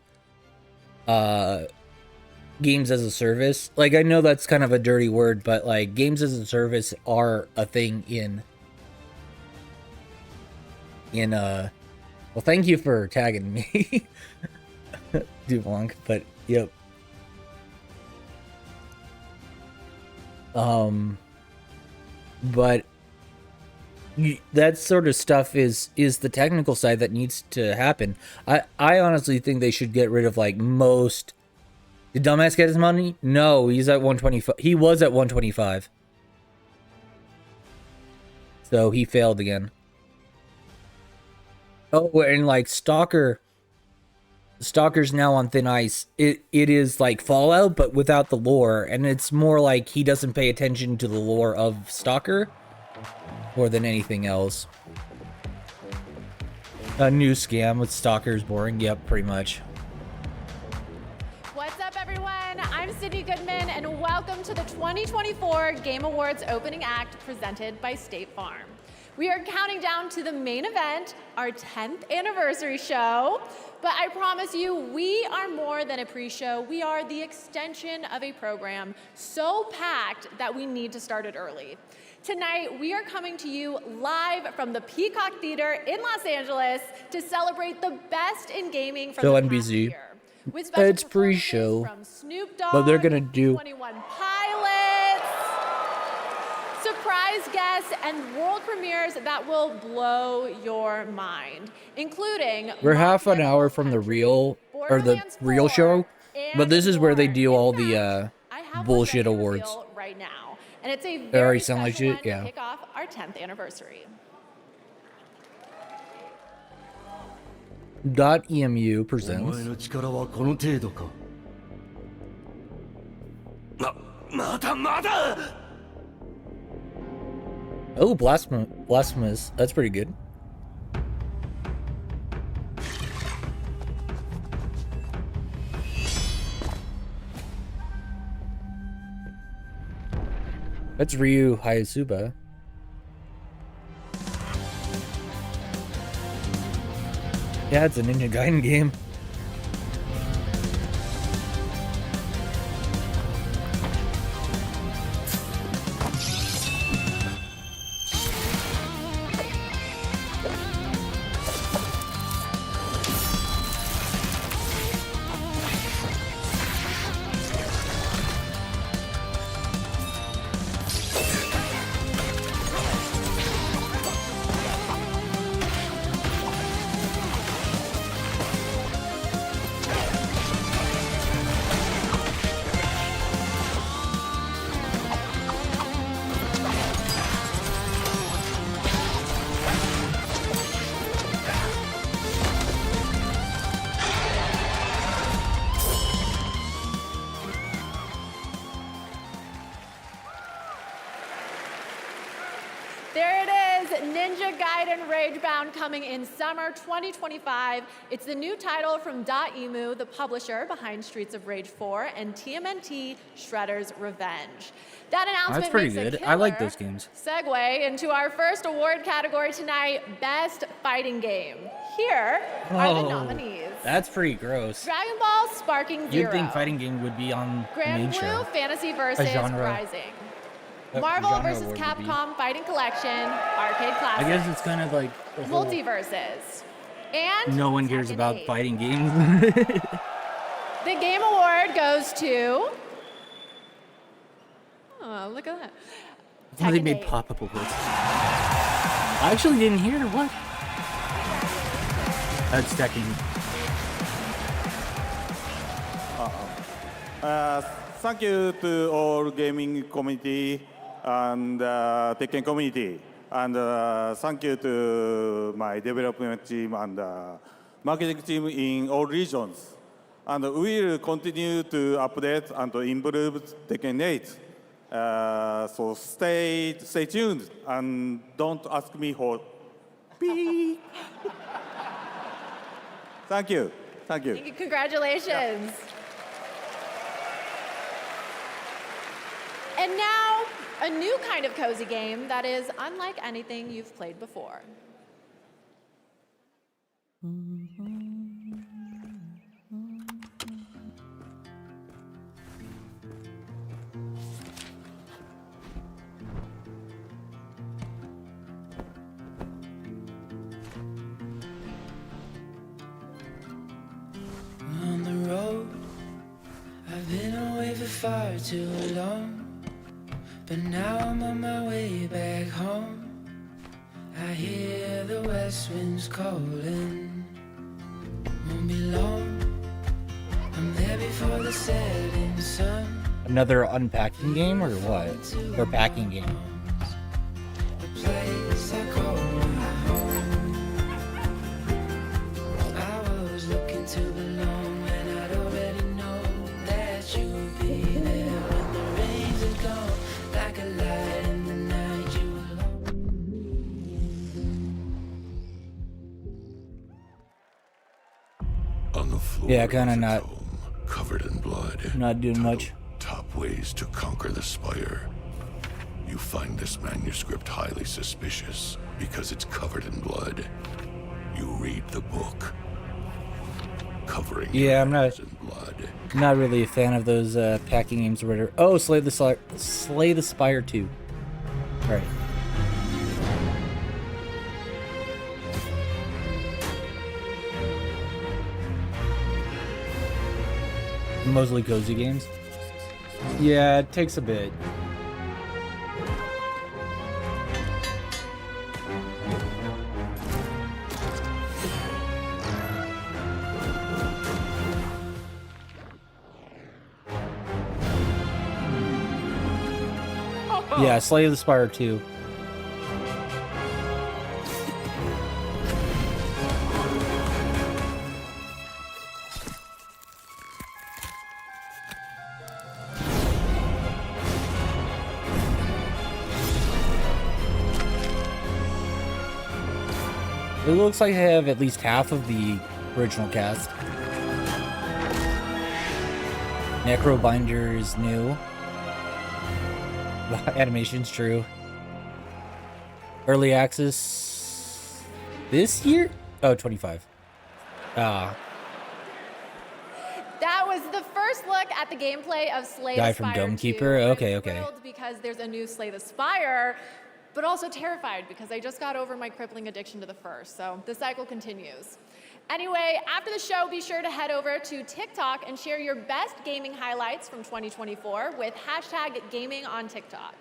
games as a service. Like, I know that's kind of a dirty word, but like games as a service are a thing in well, thank you for tagging me, Dublanc, but yep. But that sort of stuff is the technical side that needs to happen. I honestly think they should get rid of like most. Did Dumbass get his money? No, he's at 125. He was at 125. So he failed again. Oh, and like Stalker's now on thin ice. It is like Fallout, but without the lore, and it's more like he doesn't pay attention to the lore of Stalker more than anything else. A new scam with Stalker's boring. Yep, pretty much. What's up, everyone? I'm Sydney Goodman, and welcome to the 2024 Game Awards opening act presented by State Farm. We are counting down to the main event, our 10th anniversary show. But I promise you, we are more than a pre-show. We are the extension of a program so packed that we need to start it early. Tonight, we are coming to you live from the Peacock Theater in Los Angeles to celebrate the best in gaming from the past year. With special It's pre-show, from Snoop Dogg, but they're gonna do 21 Pilots, surprise guests, and world premieres that will blow your mind, including we're half an hour from the real show, but this is where they do all the bullshit awards. Right now, and it's a They very already sound like special shit, one to yeah. kick off our 10th anniversary. .emu presents. Oh, Blasphemous. That's pretty good. That's Ryu Hayasuba. Yeah, it's a Ninja Gaiden game. There it is, Ninja Gaiden Ragebound coming in summer 2025. It's the new title from .emu, the publisher behind Streets of Rage 4 and TMNT Shredder's Revenge. That announcement That's pretty makes good. a I like killer those games. segue into our first award category tonight, Best Fighting Game. Here are the nominees. That's pretty gross. Dragon Ball Sparking Zero. You'd think fighting game would be on Grand main Blue show. Fantasy Versus genre. Rising. A Marvel genre vs. award would be. Capcom Fighting Collection, Arcade Classic. I guess it's kind of like the whole, Multiverses. And no one cares about Tekken 8. fighting games. The Game Award goes to... Oh, look at that. They Tekken made 8. pop-up awards. I actually didn't hear what. That's Tekken. Thank you to all gaming community and Tekken community, and thank you to my development team and marketing team in all regions. And we will continue to update and to improve Tekken 8. So stay tuned and don't ask me for beep. Thank you. Thank you. Congratulations. Yeah. And now, a new kind of cozy game that is unlike anything you've played before. On the road, I've been away for far too long, but now I'm on my way back home. I hear the west wind's calling. Won't be long, I'm there before the setting sun. Another unpacking game or what? Or packing game? The place I call my home. I was looking to belong when I'd already known that you would be there when the rains are gone. Like a light in the night, you On the floor, Yeah, kinda not. covered in blood. Not doing much. Top ways to conquer the Spire. You find this manuscript highly suspicious because it's covered in blood. You read the book. Covering Yeah, I'm not. in blood. Not really a fan of those packing games or whatever. Oh, Slay the Spire 2. Right. Mostly cozy games. Yeah, it takes a bit. Yeah, Slay the Spire 2. It looks like I have at least half of the original cast. Necrobinder is new. Animation's true. Early access this year? Oh, 25. That was the first look at the gameplay of Slay Guy the from Spire Domekeeper? 2. Okay, I'm okay. thrilled because there's a new Slay the Spire, but also terrified because I just got over my crippling addiction to the first, so the cycle continues. Anyway, after the show, be sure to head over to TikTok and share your best gaming highlights from 2024 with #GamingOnTikTok.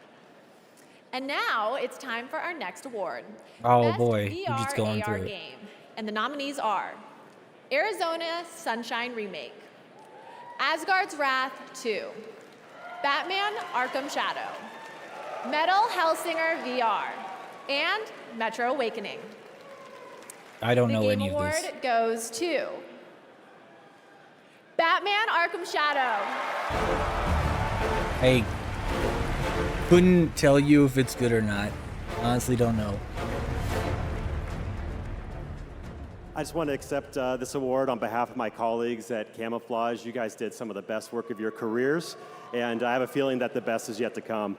And now it's time for our next award. Oh Best boy, VR you're just going AR through it. game. And the nominees are Arizona Sunshine Remake, Asgard's Wrath 2, Batman Arkham Shadow, Metal Hellsinger VR, and Metro Awakening. I don't The know Game any of Award this. goes to Batman Arkham Shadow. I couldn't tell you if it's good or not. Honestly, don't know. I just want to accept this award on behalf of my colleagues at Camouflage. You guys did some of the best work of your careers, and I have a feeling that the best is yet to come.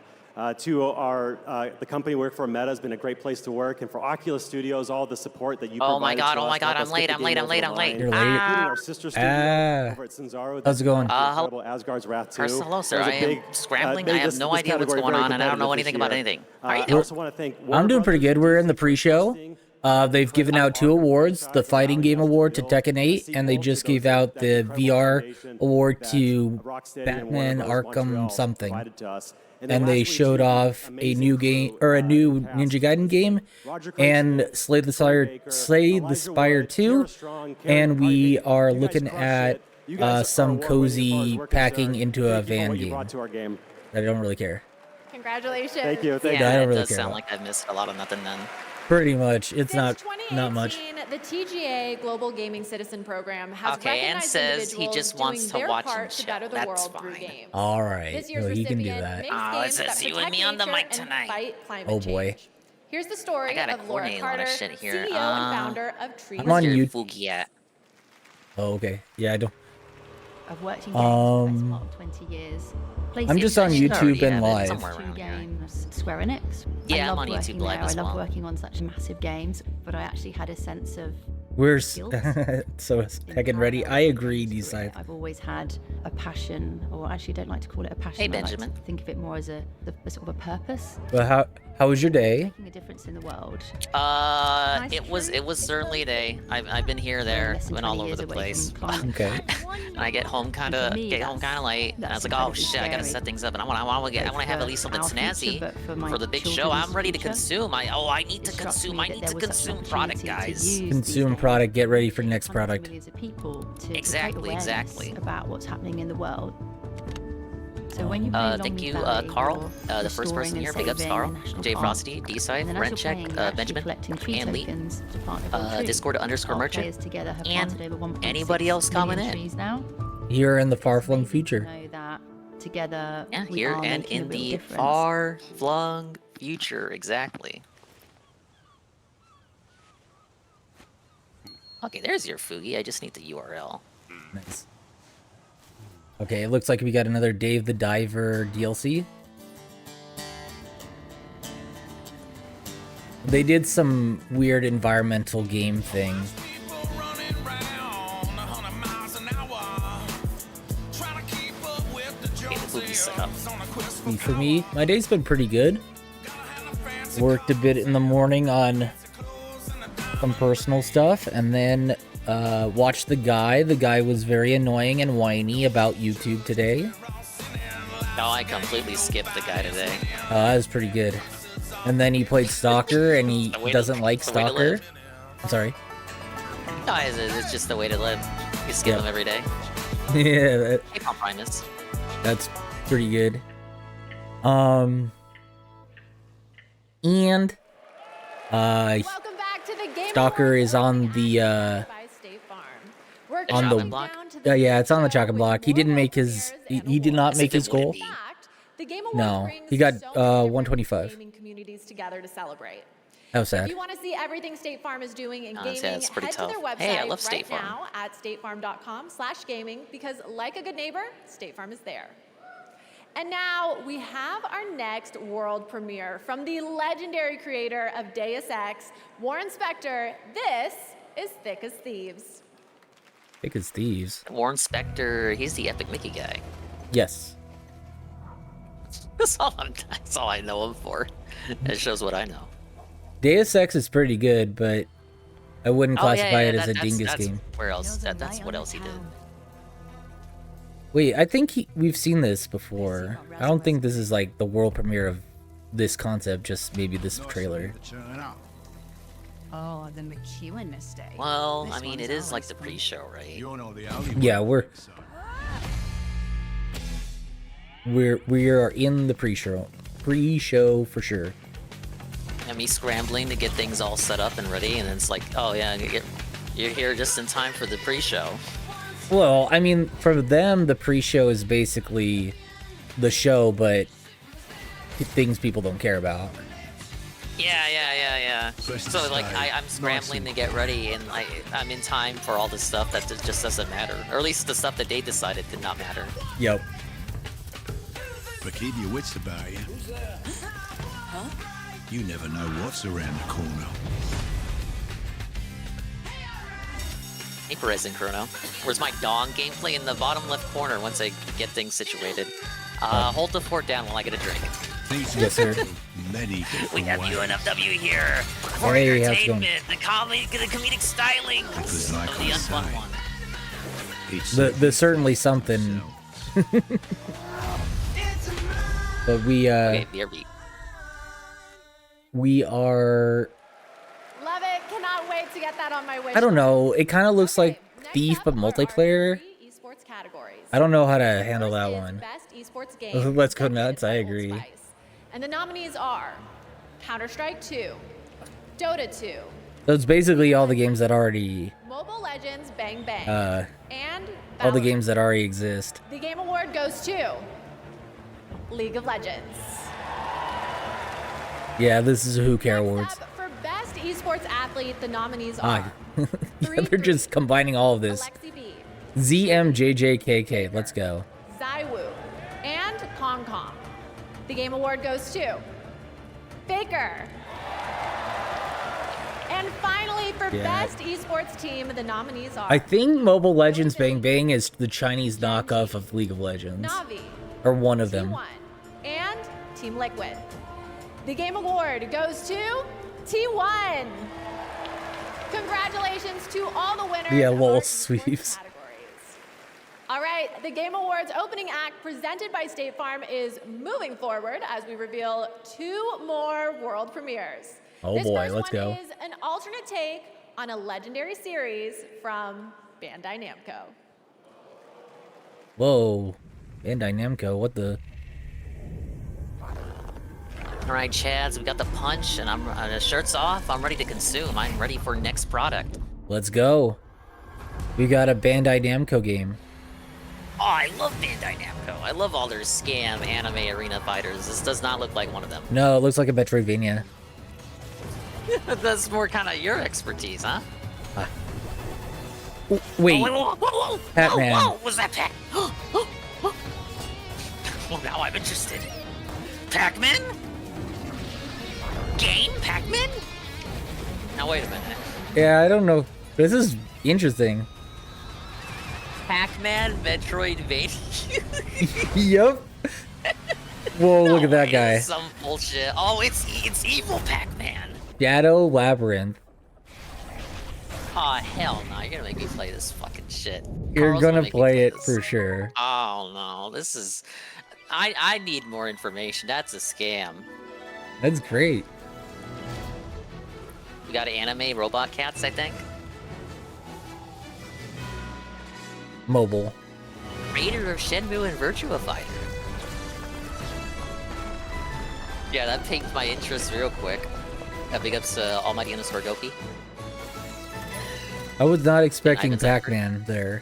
To the company we work for, Meta, has been a great place to work, and for Oculus Studios, all the support that you Oh my provided God, to oh my us God, to help I'm us late, get I'm the late, game I'm late, over I'm the late. line, You're late? including our sister studio over at Cinzaro. How's it going? Incredible Asgard's Wrath 2. Hello, sir. There's a I am big, scrambling. made I have this- no this idea what's category going very on, and I don't know competitive anything this about year. anything. How are I you? also want to thank Warner I'm doing pretty Brothers good. We're in the pre-show. They've given out 2 awards, the Fighting Game Award to Tekken 8, and they just gave out the VR award to Batman Arkham something. And they showed off a new game, or a new Ninja Gaiden game, and Slay the Spire 2, and we are looking at some cozy packing into a van game. I don't really care. Congratulations. Thank you. Yeah, I don't it really does care sound about like I've missed a lot of nothing then. Pretty much. It's not much. The TGA Global Gaming Citizen Program has Okay, and recognized says he individuals just wants doing to their watch part and to shit. better the That's world through fine. games. All right. This year's Well, he can do recipient that. makes Oh, games it says that you and protect me on the nature mic and tonight. fight climate Oh boy. change. Here's the story I gotta of Laura coordinate a lot Carter, of shit here. CEO and founder of Tree. I'm on Where's YouTube. Fugi at? Oh, okay. Yeah, I don't. I've worked in games for the best part of 20 years. I'm just on YouTube and live. Two games, Square Enix. Yeah, I I'm loved on YouTube working Live there. as I loved well. working on such massive games, but I actually had a sense of We're skills. so heckin' ready. I agree, D-Side. I've always had a passion, or actually don't like to call it a passion. Hey, I like Benjamin. to think of it more as a sort of a purpose. But how was your day? Making a difference in the world. It was certainly a day. I've been here, there, went all over the place. Okay. And I get home kind of late, and I was like, oh shit, I gotta set things up, and I want to have at least something snazzy for the big show. I'm ready to consume. I need to consume product, guys. Consume product. Get ready for next product. Exactly. About what's happening in the world. So when you play thank Lonely you, Valley, Carl, you're the first person restoring here. and Big ups, saving Carl, national J parks. Frosty, D-Side, And then as Rent you're Check, playing, you're actually Benjamin, collecting tree and Lee. tokens to plant a whole tree. Discord _merchant, Players together have and planted over 1.6 anybody else coming million in. trees now. Here in the far-flung future. Know that together Yeah, we here are and making a in real the difference. far-flung future, exactly. Okay, there's your Fugi. I just need the URL. Nice. Okay, it looks like we got another Dave the Diver DLC. They did some weird environmental game thing. Okay, the Fugi's set up. For me, my day's been pretty good. Worked a bit in the morning on some personal stuff, and then watched the guy. The guy was very annoying and whiny about YouTube today. No, I completely skipped the guy today. That was pretty good. And then he played Stalker, and he doesn't like the way to Stalker. live. I'm sorry. No, it's just the way to live. You skip them every day. Yeah, Hey, Pop Primus. that's pretty good. And Stalker is on the yeah, it's on the chock and block. He didn't make his he did not make his goal. No, he got 125. Communities together to celebrate. That was sad. If you want to see everything State Farm is doing in gaming, it's pretty head tough. to their website Hey, I love State right Farm. now at statefarm.com/gaming, because like a good neighbor, State Farm is there. And now we have our next world premiere from the legendary creator of Deus Ex, Warren Spector. This is Thick as Thieves. Thick as Thieves. Warren Spector, he's the Epic Mickey guy. Yes. That's all I know him for. It shows what I know. Deus Ex is pretty good, but I wouldn't classify it as a dingus that's game. Where else? That's what else he did. Wait, I think we've seen this before. I don't think this is like the world premiere of this concept, just maybe this trailer. Oh, the McEwen estate. Well, I mean, it is like the pre-show, right? Yeah, we are in the pre-show for sure. And me scrambling to get things all set up and ready, and then it's like, oh yeah, you're here just in time for the pre-show. Well, I mean, for them, the pre-show is basically the show, but things people don't care about. Yeah. So like, I'm scrambling to get ready, and I'm in time for all the stuff that just doesn't matter, or at least the stuff that they decided did not matter. Yep. But keep your wits about you. Huh? You never know what's around the corner. Hey, Perez and Chrono. Where's my Dawn gameplay? In the bottom left corner once I get things situated. Hold the fort down while I get a drink. Yes, sir. We have UNFW here for Hey, how's it going? entertainment, the comedic stylings of the unfun one. There's certainly something. But we Okay, BRB. we are. Love it. Cannot wait to get that on my wish. I don't know. It kind of looks like Thief, but multiplayer. Esports categories. I don't know how to handle that one. Best esports game. Let's go nuts. I agree. And the nominees are Counter-Strike 2, Dota 2, So it's basically all the games that already. Mobile Legends Bang Bang, and all the Valorant. games that already exist. The Game Award goes to League of Legends. Yeah, this is a Who Care Awards. For Best Esports Athlete, the nominees are They're just combining all of this. ZMJJKK. Let's go. Zywoo, and Kong Kong. The Game Award goes to Faker. And finally, Finally, for Best Esports Team, the nominees are I think Mobile Legends Bang Bang is the Chinese knockoff of League of Legends. Navi, Or one of them. T1, and Team Liquid. The Game Award goes to T1. Congratulations to all the winners. Yeah, of lol, our sweeps. All right, the Game Awards opening act presented by State Farm is moving forward as we reveal 2 more world premieres. Oh This boy, first let's one go. is an alternate take on a legendary series from Bandai Namco. Whoa. Bandai Namco, what the? All right, Chads, we got the punch, and the shirt's off. I'm ready to consume. I'm ready for next product. Let's go. We got a Bandai Namco game. Oh, I love Bandai Namco. I love all their scam anime arena fighters. This does not look like one of them. No, it looks like a Metroidvania. That's more kind of your expertise, huh? Wait. Oh, whoa, Pac-Man. whoa, was that Pac? Well, now I'm interested. Pac-Man? Game Pac-Man? Now wait a minute. Yeah, I don't know. This is interesting. Pac-Man Metroidvania? Yup. Whoa, look at that guy. Some bullshit. Oh, it's evil Pac-Man. Shadow Labyrinth. Oh, hell no. You're gonna make me play this fucking shit. You're Carl's gonna make me play it this. for sure. Oh, no. This is... I need more information. That's a scam. That's great. We got anime robot cats, I think. Mobile. Creator of Shenmue and Virtua Fighter. Yeah, that piqued my interest real quick. Big ups to Almighty underscore Goki. I was not expecting Pac-Man there.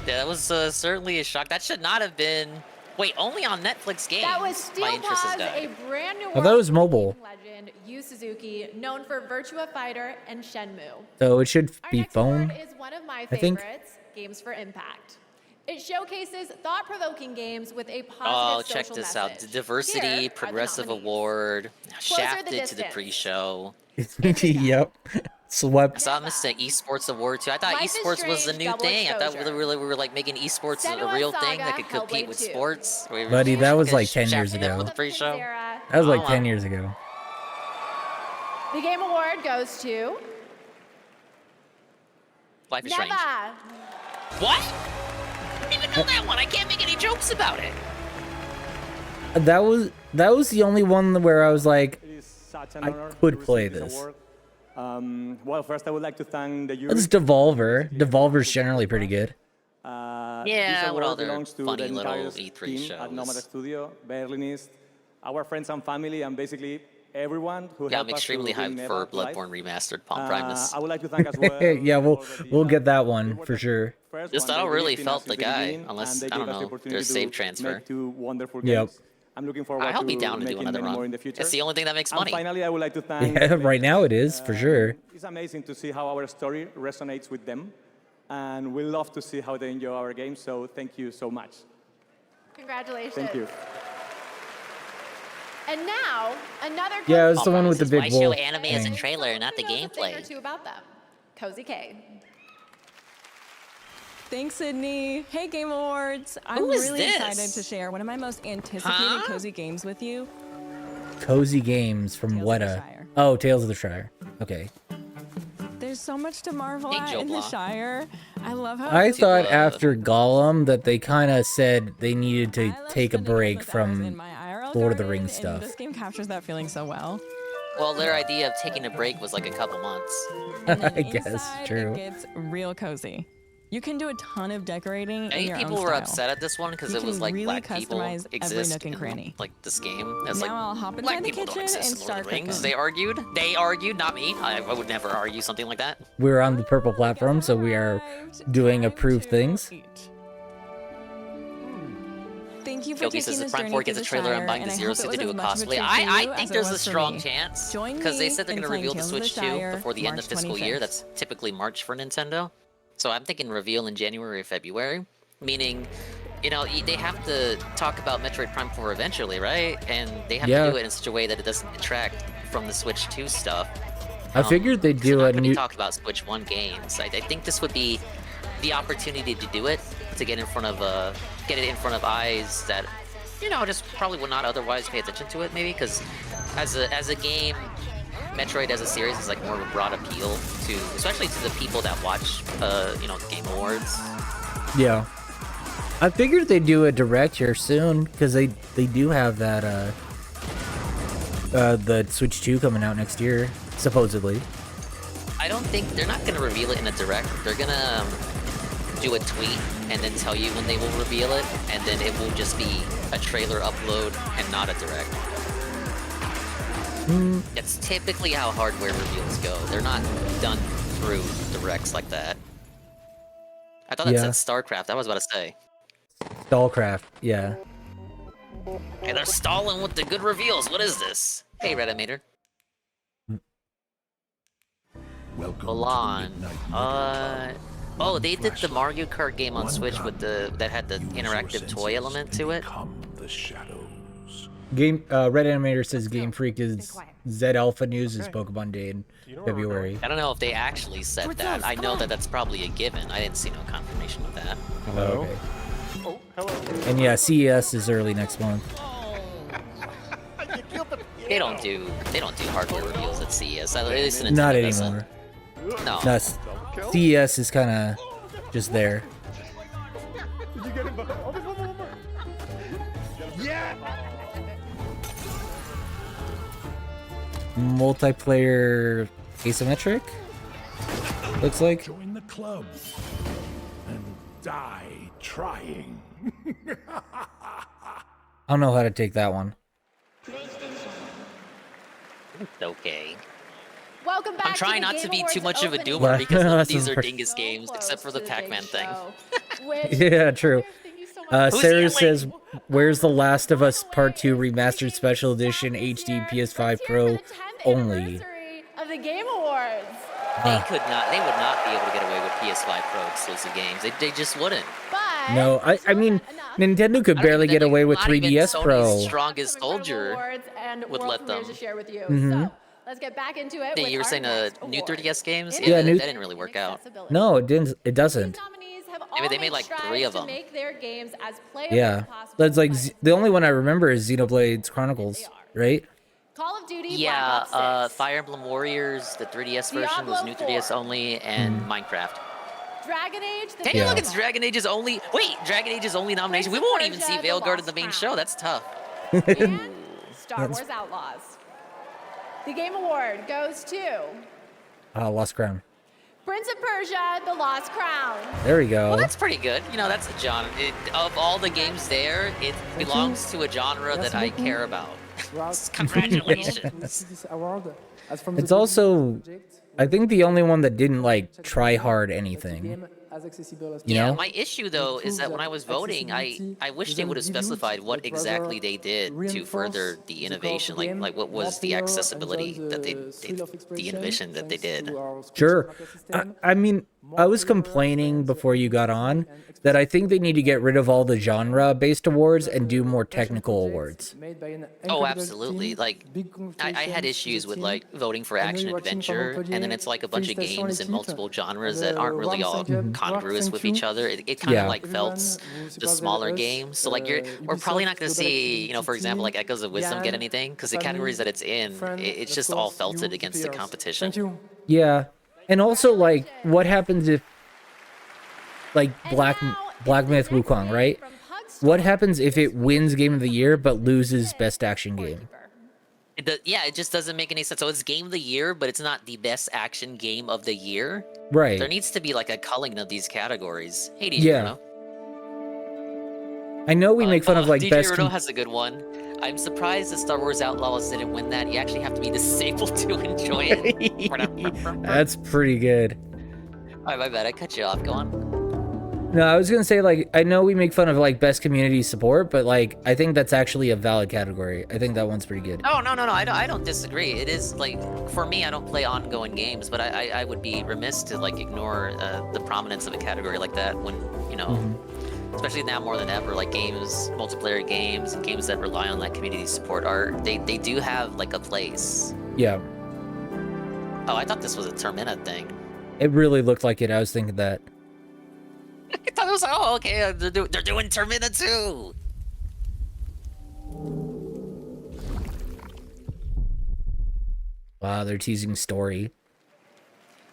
Yeah, that was certainly a shock. That should not have been... Wait, only on Netflix games. That was My interest has Steel Paws, a died. brand new I thought it was mobile. legend, Yu Suzuki, known for Virtua Fighter and Shenmue. So it should Our be next phone. award is one of my I think. favorites, Games for Impact. It showcases thought-provoking games with a positive Oh, check social this out. message. The Diversity Here are the Progressive nominees. Award. Closer the Shafted to the Distance. pre-show. Yep. I Swept. saw Mr. Esports Award too. I thought Life is esports was the Strange, new double thing. I thought exposure. we were like making esports a Senua real thing Saga, that could compete Hellblade with 2. sports. Buddy, that was like 10 years Shafted it ago. with the pre-show. That was like Oh, 10 wow. years ago. The Game Award goes to Life is Strange. Neva. What? I didn't even know that one. I can't make any jokes about it. That was the only one where I was like, Such an I honor to could receive play this this. award. Well, first I would like to thank the jury. It's Devolver. Devolver's generally pretty good. Yeah, this with all award their belongs to funny the little entire E3 team shows. at Nomad Studio, Berlinist, our friends and family, and basically everyone who Yeah, I'm helped us extremely to bring hyped Neva for to life. Bloodborne Remastered Palm Primus. I would like to thank as well. Yeah, we'll get that one for sure. Just I don't really felt the guy, unless, I don't know, there's save transfer. Yep. I'm looking forward I'll be to down to do making another many more run. in the future. It's the only thing that makes And money. finally, I would like to thank. Yeah, right now it is for sure. It's amazing to see how our story resonates with them, and we love to see how they enjoy our game. So thank you so much. Congratulations. Thank you. And now, another Yeah, it's the one with the big Why show wolf anime as a thing. trailer, not the thing or gameplay? two about them. Cozy K. Thanks, Sydney. Hey, Game Awards. I'm Who is really this? excited to share one of my most anticipated Huh? cozy games with you. Cozy Games from Weta. Oh, Tales of the Shire. Okay. There's so much to marvel Hey, at Joe in the Block. Shire. I love how I thought after Gollum that they kind of said they needed to take a break from Lord of the Rings and stuff. this game captures that feeling so well. Well, their idea of taking a break was like a couple months. I guess, Inside, true. It gets real cozy. You can do a ton of decorating in Many your people own were style. upset at this one because You it was can like really black people customize every exist nook and in cranny. like this game. As Now like I'll hop black inside the people don't kitchen exist and in Lord of start the Rings. cooking. They argued, not me. I would never argue something like that. We're on the purple platform, so we are doing approved things. Thank you for Yogi taking says if this Prime journey 4 through gets a the trailer, Shire, I'm buying and the I Zero hope it Suit to was do a as much of a cosplay. treat for I you think as there's it a was for strong me. chance Join because they me said they're in going to reveal the playing Tales Switch of the 2 Shire, before the end March of fiscal year. 25th. That's typically March for Nintendo. So I'm thinking reveal in January or February, meaning, you know, they have to talk about Metroid Prime 4 eventually, right? And they have Yeah. to do it in such a way that it doesn't detract from the Switch 2 stuff. I figured they'd do a new. Talk about Switch 1 games. I think this would be the opportunity to do it, to get in front of get it in front of eyes that just probably would not otherwise pay attention to it. Maybe because as a game, Metroid as a series is like more of a broad appeal to, especially to the people that watch the Game Awards. Yeah, I figured they'd do a direct here soon because they do have that the Switch 2 coming out next year, supposedly. I don't think they're not gonna reveal it in a direct. They're gonna do a tweet and then tell you when they will reveal it, and then it will just be a trailer upload and not a direct. That's typically how hardware reveals go. They're not done through directs like that. I thought that said StarCraft. I was about to say. Stallcraft, yeah. Hey, they're stalling with the good reveals. What is this? Hey, Red Animator. Milan. Oh, they did the Mario Kart game on Switch with that had the interactive toy element to it. Red Animator says Game Freak is Z Alpha News is Pokemon Day in February. I don't know if they actually said that. I know that that's probably a given. I didn't see no confirmation of that. Hello. Okay. Oh, hello. And yeah, CES is early next month. They don't do hardware reveals at CES. At least Nintendo Not doesn't. anymore. No. No, CES is kind of just there. Did you get him? Yeah. Multiplayer asymmetric, looks like. Join the club and die trying. I don't know how to take that one. It's okay. Welcome back. I'm trying to the not to Game be too Awards much of a opening doomer because none of these Some are dingus games except for the Pac-Man thing. Yeah, true. Sarah says, "Where's the Last of Us Part 2 Remastered Special Edition HD PS5 Pro only?" Of the Game Awards. They would not be able to get away with PS5 Pro exclusive games. They just wouldn't. No, I mean, Nintendo could barely get away with 3DS Pro. Strongest soldier would let them. To share with you. Mhm. So let's get back into it. Yeah, with you were our saying next new award. 3DS games? Yeah, that didn't really work out. No, it didn't. It doesn't. Maybe they made like 3 of To them. make their games as playable Yeah, as possible. that's like the only one I remember is Xenoblade Chronicles, right? Call of Duty. Yeah, Black Ops 6. Fire Emblem Warriors, the 3DS version was new 3DS only, and Minecraft. Dragon Age. The Can you look at Dragon Age's only? Wait, Dragon Age's only nomination. We won't even see Veilguard in the main show. That's tough. Star Wars Outlaws. The Game Award goes to Lost Crown. Prince of Persia: The Lost Crown. There we go. Well, that's pretty good. That's a genre. Of all the games there, it belongs to a genre that I care about. Congratulations. It's also, I think, the only one that didn't like try hard anything. You know? My issue though is that when I was voting, I wish they would have specified what exactly they did to further the innovation. Like what was the accessibility that the innovation that they did. Sure. I mean, I was complaining before you got on that I think they need to get rid of all the genre-based awards and do more technical awards. Oh, absolutely. Like, I had issues with like voting for action adventure, and then it's like a bunch of games in multiple genres that aren't really all congruous with each other. It kind of like felts the smaller games. So like we're probably not going to see, for example, like Echoes of Wisdom get anything because the categories that it's in, it's just all felted against the competition. Yeah. And also, like, what happens if, like, Black Myth Wukong, right? What happens if it wins Game of the Year but loses Best Action Game? It just doesn't make any sense. So it's Game of the Year, but it's not the Best Action Game of the Year. Right. There needs to be like a culling of these categories. Hey, DJ Yeah. Bruno. I know we make fun of, like, DJ best... Bruno has a good one. I'm surprised that Star Wars Outlaws didn't win that. You actually have to be disabled to enjoy it. That's pretty good. Alright, my bad. I cut you off. Go on. No, I was gonna say, like, I know we make fun of, like, best community support, but, like, I think that's actually a valid category. I think that one's pretty good. Oh, no. I don't disagree. It is, like, for me, I don't play ongoing games, but I would be remiss to, like, ignore the prominence of a category like that when, especially now more than ever, like games, multiplayer games, and games that rely on that community support they do have, like, a place. Yeah. Oh, I thought this was a Termina thing. It really looked like it. I was thinking that. I thought it was, oh, okay, they're doing Termina too. Wow, they're teasing story.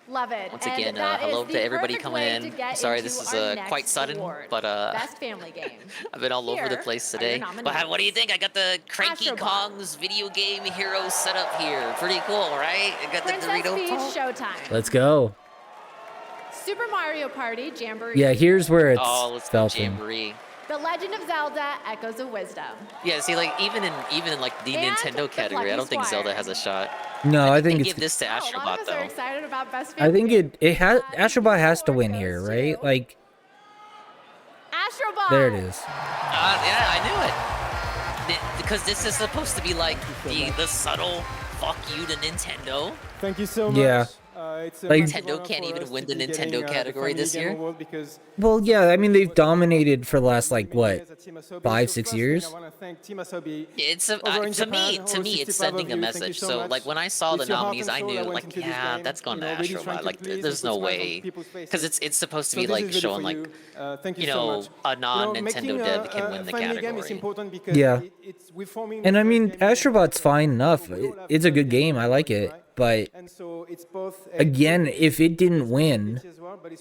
Love it. Once And again, that hello is the to everybody perfect coming way in. to get Sorry, into this is our quite next sudden, award, but Best Family Game. I've been all over the Here place are today. your But what do you think? I got the Cranky Astro Bot. Kong's video game hero set up here. Pretty cool, right? I got the Princess Dorito Peach pump. Showtime. Let's go. Super Mario Party Jamboree. Yeah, here's where it's Oh, let's go Felton. Jamboree. The Legend of Zelda Echoes of Wisdom. Yeah, see, like even in like the And Nintendo category, Lucky I don't think Squire. Zelda has a shot. No, I think They it's. give this to A lot Astrobot of us are though. excited about Best I Family think it has Astrobot has to win here, right? Like Astrobot. there it is. Yeah, I knew it. Because this is supposed to be like the subtle fuck you to Nintendo. Thank you so much. Yeah. It's a Like- massive Nintendo honor can't for even us win to the be Nintendo getting, category the this Family year. Game Award because Well, yeah, I mean they've dominated for the last like what, Team 5-6 years. I want to thank Team Asobi. It's Over in to Japan, me, over it's 65 sending of a you, thank you message. so So much. like when I saw the With your heart nominees, and I soul, knew went like into this yeah, game, that's going to really trying Astrobot. to Like please there's and no put smiles on way people's faces. because it's supposed to So be this like is really showing for like you. Thank you you so know much. a non-Nintendo making dev can win the Family Game is category. important because Yeah. it's we're forming And the I first mean game Astrobot's fine enough. It's a good game. I like it. But and so it's both again, if it didn't win,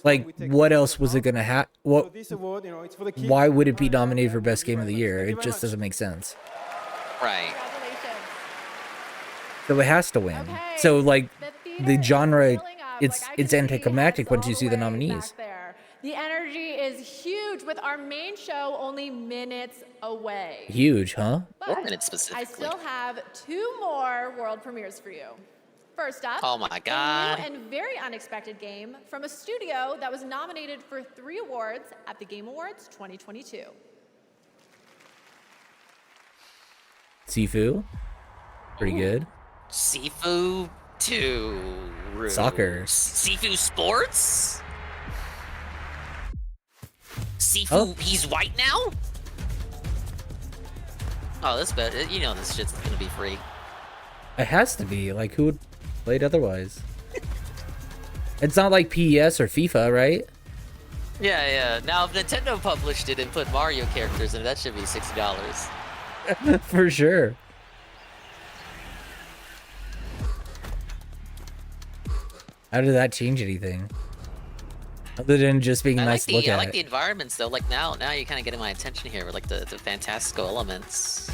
like what else was it gonna have? What? this award, you know, it's for the kids. Why would it be nominated for best game of the year? It just doesn't make sense. Right. So it has to win. So like the genre, it's anticlimactic once you see the nominees. There. The energy is huge with our main show only minutes away. Huge, huh? 4 minutes I specifically. still have 2 more world premieres for you. First up, Oh my God. a new and very unexpected game from a studio that was nominated for 3 awards at the Game Awards 2022. Sifu, pretty good. Sifu 2. Soccer. Sifu Sports? Sifu, Oh. he's white now? Oh, this better. You know this shit's gonna be free. It has to be. Like who would play it otherwise? It's not like PES or FIFA, right? Yeah, yeah. Now, if Nintendo published it and put Mario characters in it, that should be $60. For sure. How did that change anything? Other than just being nice to look I at. like the environments though. Like now you're kind of getting my attention here with like the fantastical elements.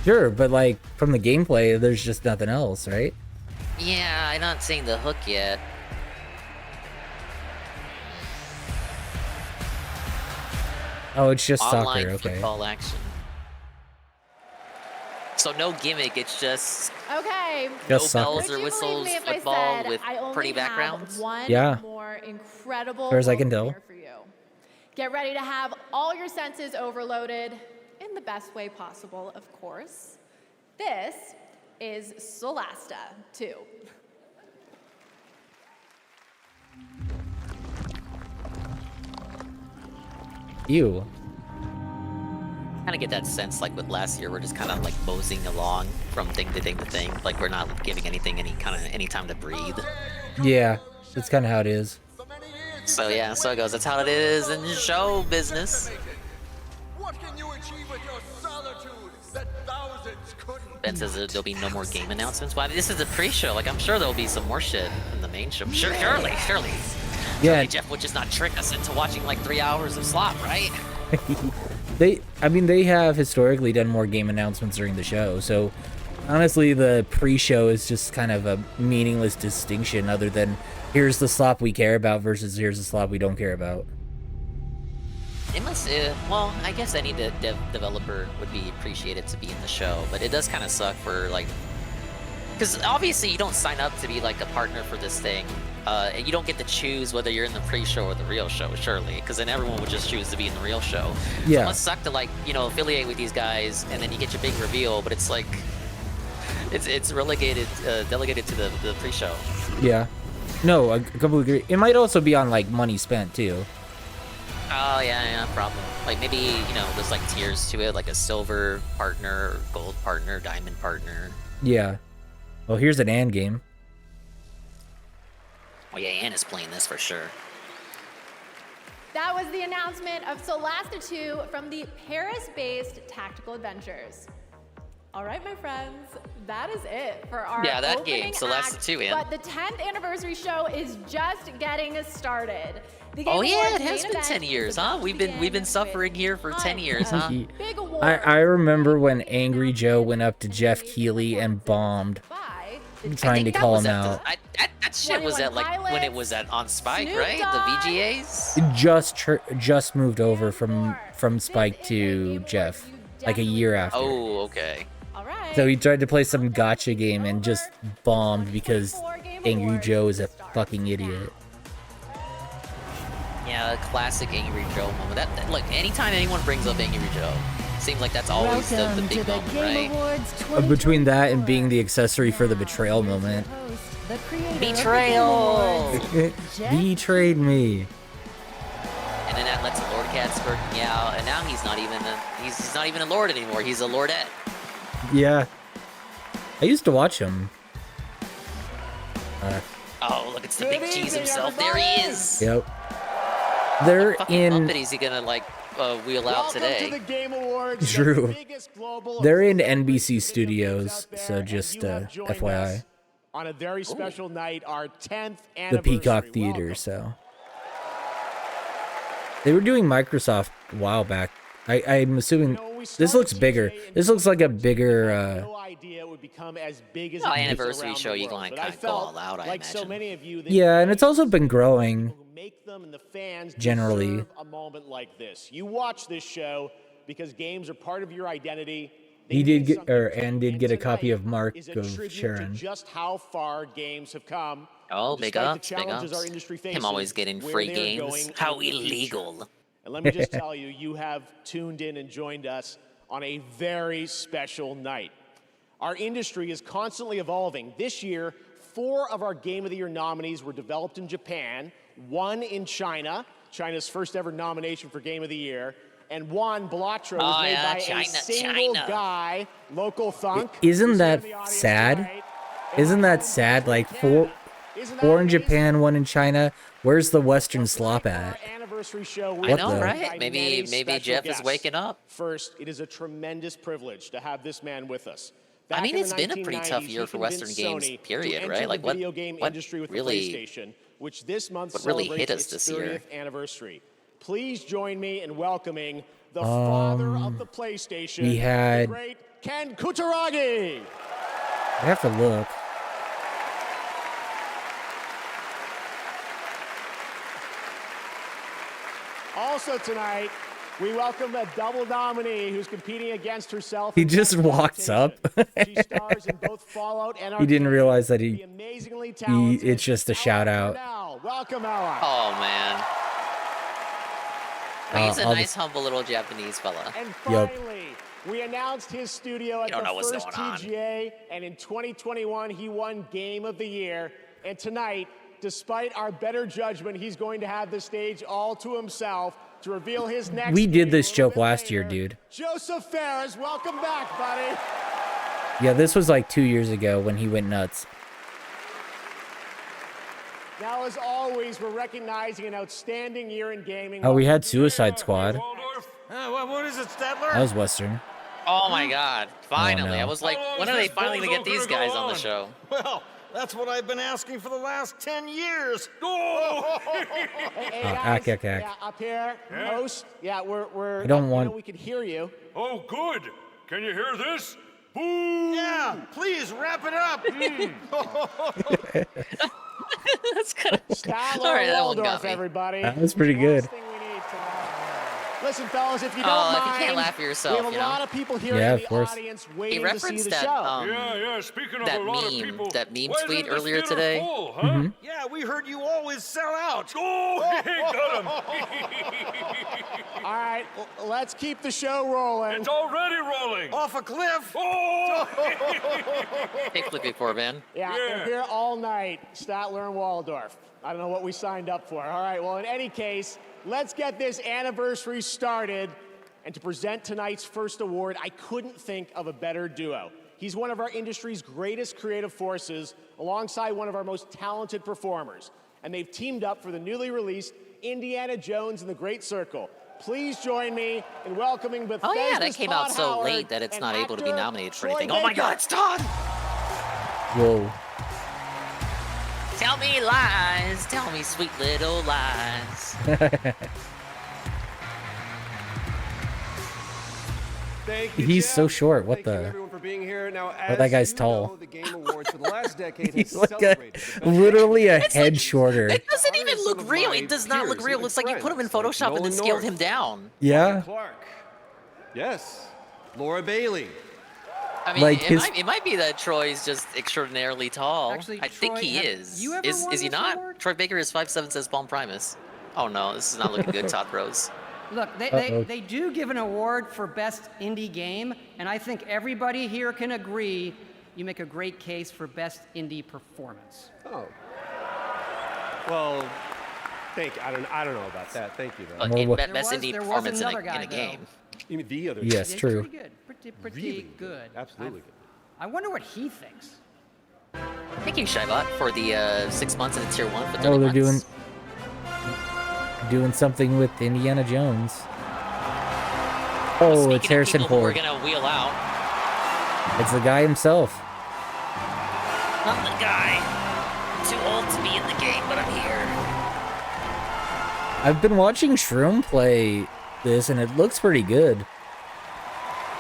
Sure, but like from the gameplay, there's just nothing else, right? Yeah, I'm not seeing the hook yet. Oh, it's just Online soccer, okay. football action. So no gimmick, it's just Okay. no Just soccer. bells Would or you whistles, believe me if I football said with I only pretty have backgrounds. one Yeah. more incredible As far as I can world tell. premiere for you. Get ready to have all your senses overloaded in the best way possible, of course. This is Solasta 2. You. Kind of get that sense like with last year, we're just kind of like moseying along from thing to thing to thing. Like we're not giving anything any time to breathe. Yeah, that's kind of how it is. So yeah, so it goes. That's how it is in show business. What can you achieve with your solitude that thousands couldn't? Ben says there'll be no more game announcements. Well, I mean, this is a pre-show. Like I'm sure there'll be some more shit in the main show. Surely. Yeah. Jeff would just not trick us into watching like 3 hours of slop, right? I mean, they have historically done more game announcements during the show, so honestly, the pre-show is just kind of a meaningless distinction other than here's the slop we care about versus here's the slop we don't care about. It must, well, I guess any developer would be appreciated to be in the show, but it does kind of suck for like, because obviously you don't sign up to be like a partner for this thing. And you don't get to choose whether you're in the pre-show or the real show, surely, because then everyone would just choose to be in the real show. So Yeah. it must suck to like, you know, affiliate with these guys, and then you get your big reveal, but it's like, it's relegated, delegated to the pre-show. Yeah. No, I completely agree. It might also be on like money spent too. Oh yeah, problem. Like maybe, you know, there's like tiers to it, like a silver partner, gold partner, diamond partner. Yeah. Well, here's an and game. Oh yeah, Anna's playing this for sure. That was the announcement of Solasta 2 from the Paris-based Tactical Adventures. All right, my friends, that is it for our that opening game, Solasta act, 2, man. But the 10th anniversary show is just getting started. The Game Oh yeah, Awards it has main been event 10 is years, about huh? to We've been begin suffering here for 10 years, huh? big awards. I remember when Angry Joe went up to Jeff Keighley and bombed, trying to call him out. That shit was at like when it was at on Spike, right? The VGAs. It just moved over from Spike to Jeff, like a year after. Oh, okay. So he tried to play some gotcha game and just bombed because Angry Joe is a fucking idiot. Yeah, a classic Angry Joe moment. That look, anytime anyone brings up Angry Joe, seems like that's always the big moment, right? Between that and being the accessory for the betrayal moment. Betrayal! Betrayed me. And then that lets Lord Catsburg meow, and now he's not even a lord anymore. He's a lordette. Yeah. I used to watch him. Oh, look, it's the big cheese himself. There he is. Yep. They're in. Muppet is he gonna like wheel out today? To the Game Awards, True. They're in NBC Studios, so just FYI. On a very special night, our 10th The anniversary. Peacock Theater, so. They were doing Microsoft a while back. I'm assuming this looks bigger. This looks like a bigger. No idea it would become as big as anniversary show. You can kind of go all out, I like so imagine. many of you, Yeah, and it's also been growing. make them and the fans generally. deserve a moment like this. You watch this show because games are part of your identity. He did get, did get a copy of Mark Is a of tribute Sharon. to just how far games have come. Oh, big Despite the ups, big challenges ups. our industry Him faces, always getting where free they're games. going How in the future. illegal. And let me just tell you, you have tuned in and joined us on a very special night. Our industry is constantly evolving. This year, 4 of our Game of the Year nominees were developed in Japan, 1 in China, China's first ever nomination for Game of the Year, and 1, Balatro, was made by a single guy, local thunk. Isn't that sad? Isn't that sad? Like four in Japan, 1 in China. Where's the Western slop at? Anniversary show. I know, right? Maybe Jeff is waking up. First, it is a tremendous privilege to have this man with us. I mean, Back in it's the been a pretty 1990s, tough he year for Western convinced games, Sony period, to right? enter Like the video game industry with really, the PlayStation, which this month what really celebrates hit us its this 30th year? anniversary. Please join me in welcoming the father of the PlayStation, we had- the great Ken Kutaragi. I have to look. Also tonight, we welcome a double nominee who's competing against herself. He just walks up. She stars in both Fallout and He didn't realize that amazingly talented it's just a shout out. Ella. Welcome, Ella. Oh man. He's a I'll nice, just- humble little Japanese fella. And finally, we announced his studio at don't know the what's first going on. TGA, and in 2021, he won Game of the Year. And tonight, despite our better judgment, he's going to have the stage all to himself to reveal his next We did game this a joke little bit last year, later. dude. Joseph Ferris, welcome back, buddy. Yeah, this was like 2 years ago when he went nuts. Now, as always, we're recognizing an outstanding year in gaming. Oh, we had Suicide Squad. What is it, Stedler? That was Western. Oh my God! Finally, no. I was like, when are they finally gonna get these guys on the show? Well, that's what I've been asking for the last 10 years. Hey, Ack, guys, ack, ack. yeah, up here, host. Yeah, we're. I don't you want- know, we can hear you. Oh, good. Can you hear this? Boo! Yeah, please wrap it up. That's kind of. Statler All right, that one Waldorf, got me. everybody. That was pretty good. Listen, fellas, if you don't Oh, if mind, you can't laugh at yourself, we have a you know? lot of people here Yeah, in of the course. audience He waiting to see referenced the that show. Yeah, speaking of that a lot of meme, people. that meme why tweet isn't this earlier theater today. full, huh? Mhm. Yeah, we heard you always sell out. Oh, got him. All right, let's keep the show rolling. It's already rolling. Off a cliff. Oh! Hey, Flippy Corbin. Yeah, we're here all night, Statler and Waldorf. I don't know what we signed up for. All right, well, in any case, let's get this anniversary started. And to present tonight's first award, I couldn't think of a better duo. He's one of our industry's greatest creative forces, alongside one of our most talented performers. and they've teamed up for the newly released Indiana Jones and the Great Circle. Please join me in welcoming Bethesda's Oh yeah, that came out Todd so Howard late that it's and not able to be actor nominated for Troy anything. Oh my Baker. God, it's Todd! Whoa. Tell me lies, tell me sweet little lies. Thank you, He's Jeff. so short. What Thank you, the? everyone, for being here. Now, Oh, that guy's you tall. know, the Game Awards for the last decade has He's like celebrated literally a head shorter. It doesn't even look real. It does not look real. It looks like you put him in Photoshop and then scaled him down. Yeah. Clark. Yes. Laura Bailey. I mean, Like it might be that Troy's just extraordinarily tall. Actually, I think Troy, he have is. you ever Is won he this not? award? Troy Baker is 5'7", says Palm Primus. Oh no, this is not looking good, Todd Rose. Look, they do give an award for best indie game, and I think everybody here can agree you make a great case for best indie performance. Oh. Well, thank you. I don't know about that. Thank you, though. Best indie performance in a game. You mean the other? Yes, It's true. Pretty good. Pretty Really good. Absolutely good. I wonder what he thinks. Thank you, Shybot, for the 6 months in the tier 1 for 30 Oh, they're months. doing something with Indiana Jones. Oh, it's Harrison People who are Ford. gonna wheel out. It's the guy himself. I'm the guy. I'm too old to be in the game, but I'm here. I've been watching Shroom play this, and it looks pretty good.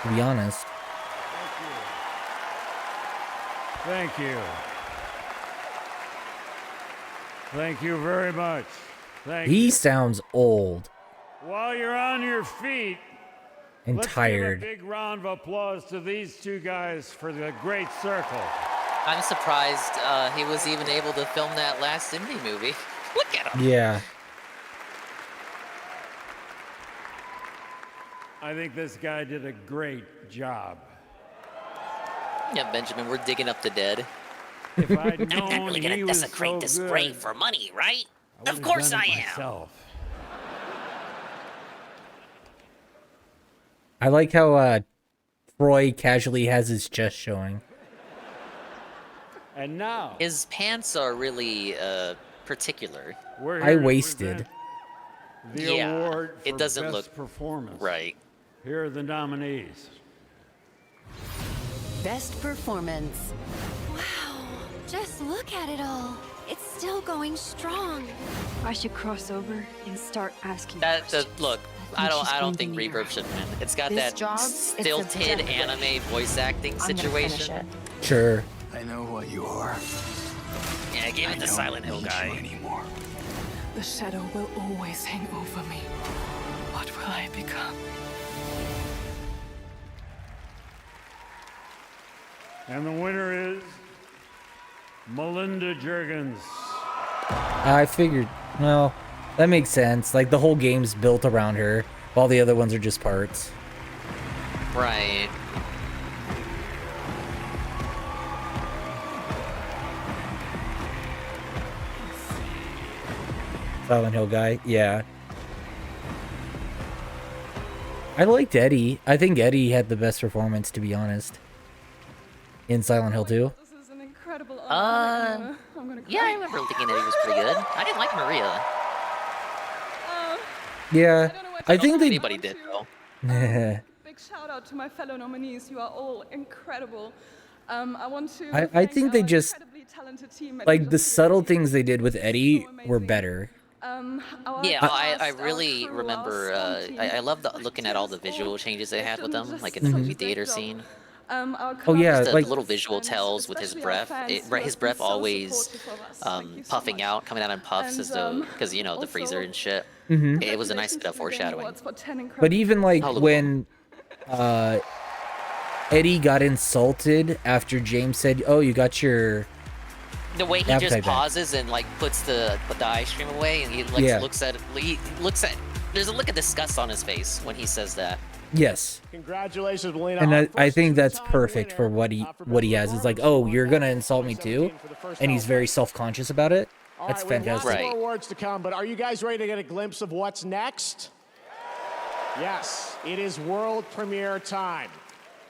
To be honest. Thank you. Thank you very much. Thank He you. sounds old While you're on your feet, and let's tired. give a big round of applause to these two guys for the Great Circle. I'm surprised he was even able to film that last indie movie. Look at him. Yeah. I think this guy did a great job. Yeah, Benjamin, we're digging up the dead. If I'd I'm known really he gonna was desecrate so this good, grave for money, right? I Of would've course done I it am. myself. I like how Troy casually has his chest showing. And now, His pants are really particular. we're I here to wasted. present the Yeah, award for it doesn't best look performance. right. Here are the nominees. Best performance. Wow, just look at it all. It's still going strong. I should cross over and start asking Look, I don't think Reverb should win. It's got This that job, it's a stilted death anime voice acting situation. Sure. I know what you are. Yeah, give it to Silent Hill guy. Anymore. The shadow will always hang over me. What will I become? And the winner is Melinda Juergens. I figured, well, that makes sense. Like, the whole game's built around her, while the other ones are just parts. Right. Silent Hill guy, yeah. I liked Eddie. I think Eddie had the best performance, to be honest. In Silent Hill 2. Yeah, I remember thinking that he was pretty good. I didn't like Maria. Yeah, I think they... Anybody did, though. Big shout out to my fellow nominees. You are all incredible. I want to. I think they just... talented team at Like, the subtle things they did with Eddie were better. Yeah, I really remember. I love looking at all the visual changes they had with them, like in the movie theater scene. Oh yeah, Just the like little visual tells with his breath. His breath always puffing out, coming out in puffs, as though because you know the freezer and shit. Mhm. It was a nice bit of foreshadowing. But even like Oh, look. when Eddie got insulted after James said, "Oh, you got your The way he appetite just back." pauses and like puts the ice cream away, and he like Yeah. looks at. There's a look of disgust on his face when he says that. Yes. Congratulations, Melina. And I think that's perfect for what he has. It's like, "Oh, you're going to insult me too?" And he's very self-conscious about it. All That's right, we have fantastic. lots more awards to come, but are you guys ready to get a glimpse of what's next? Yes, it is world premiere time.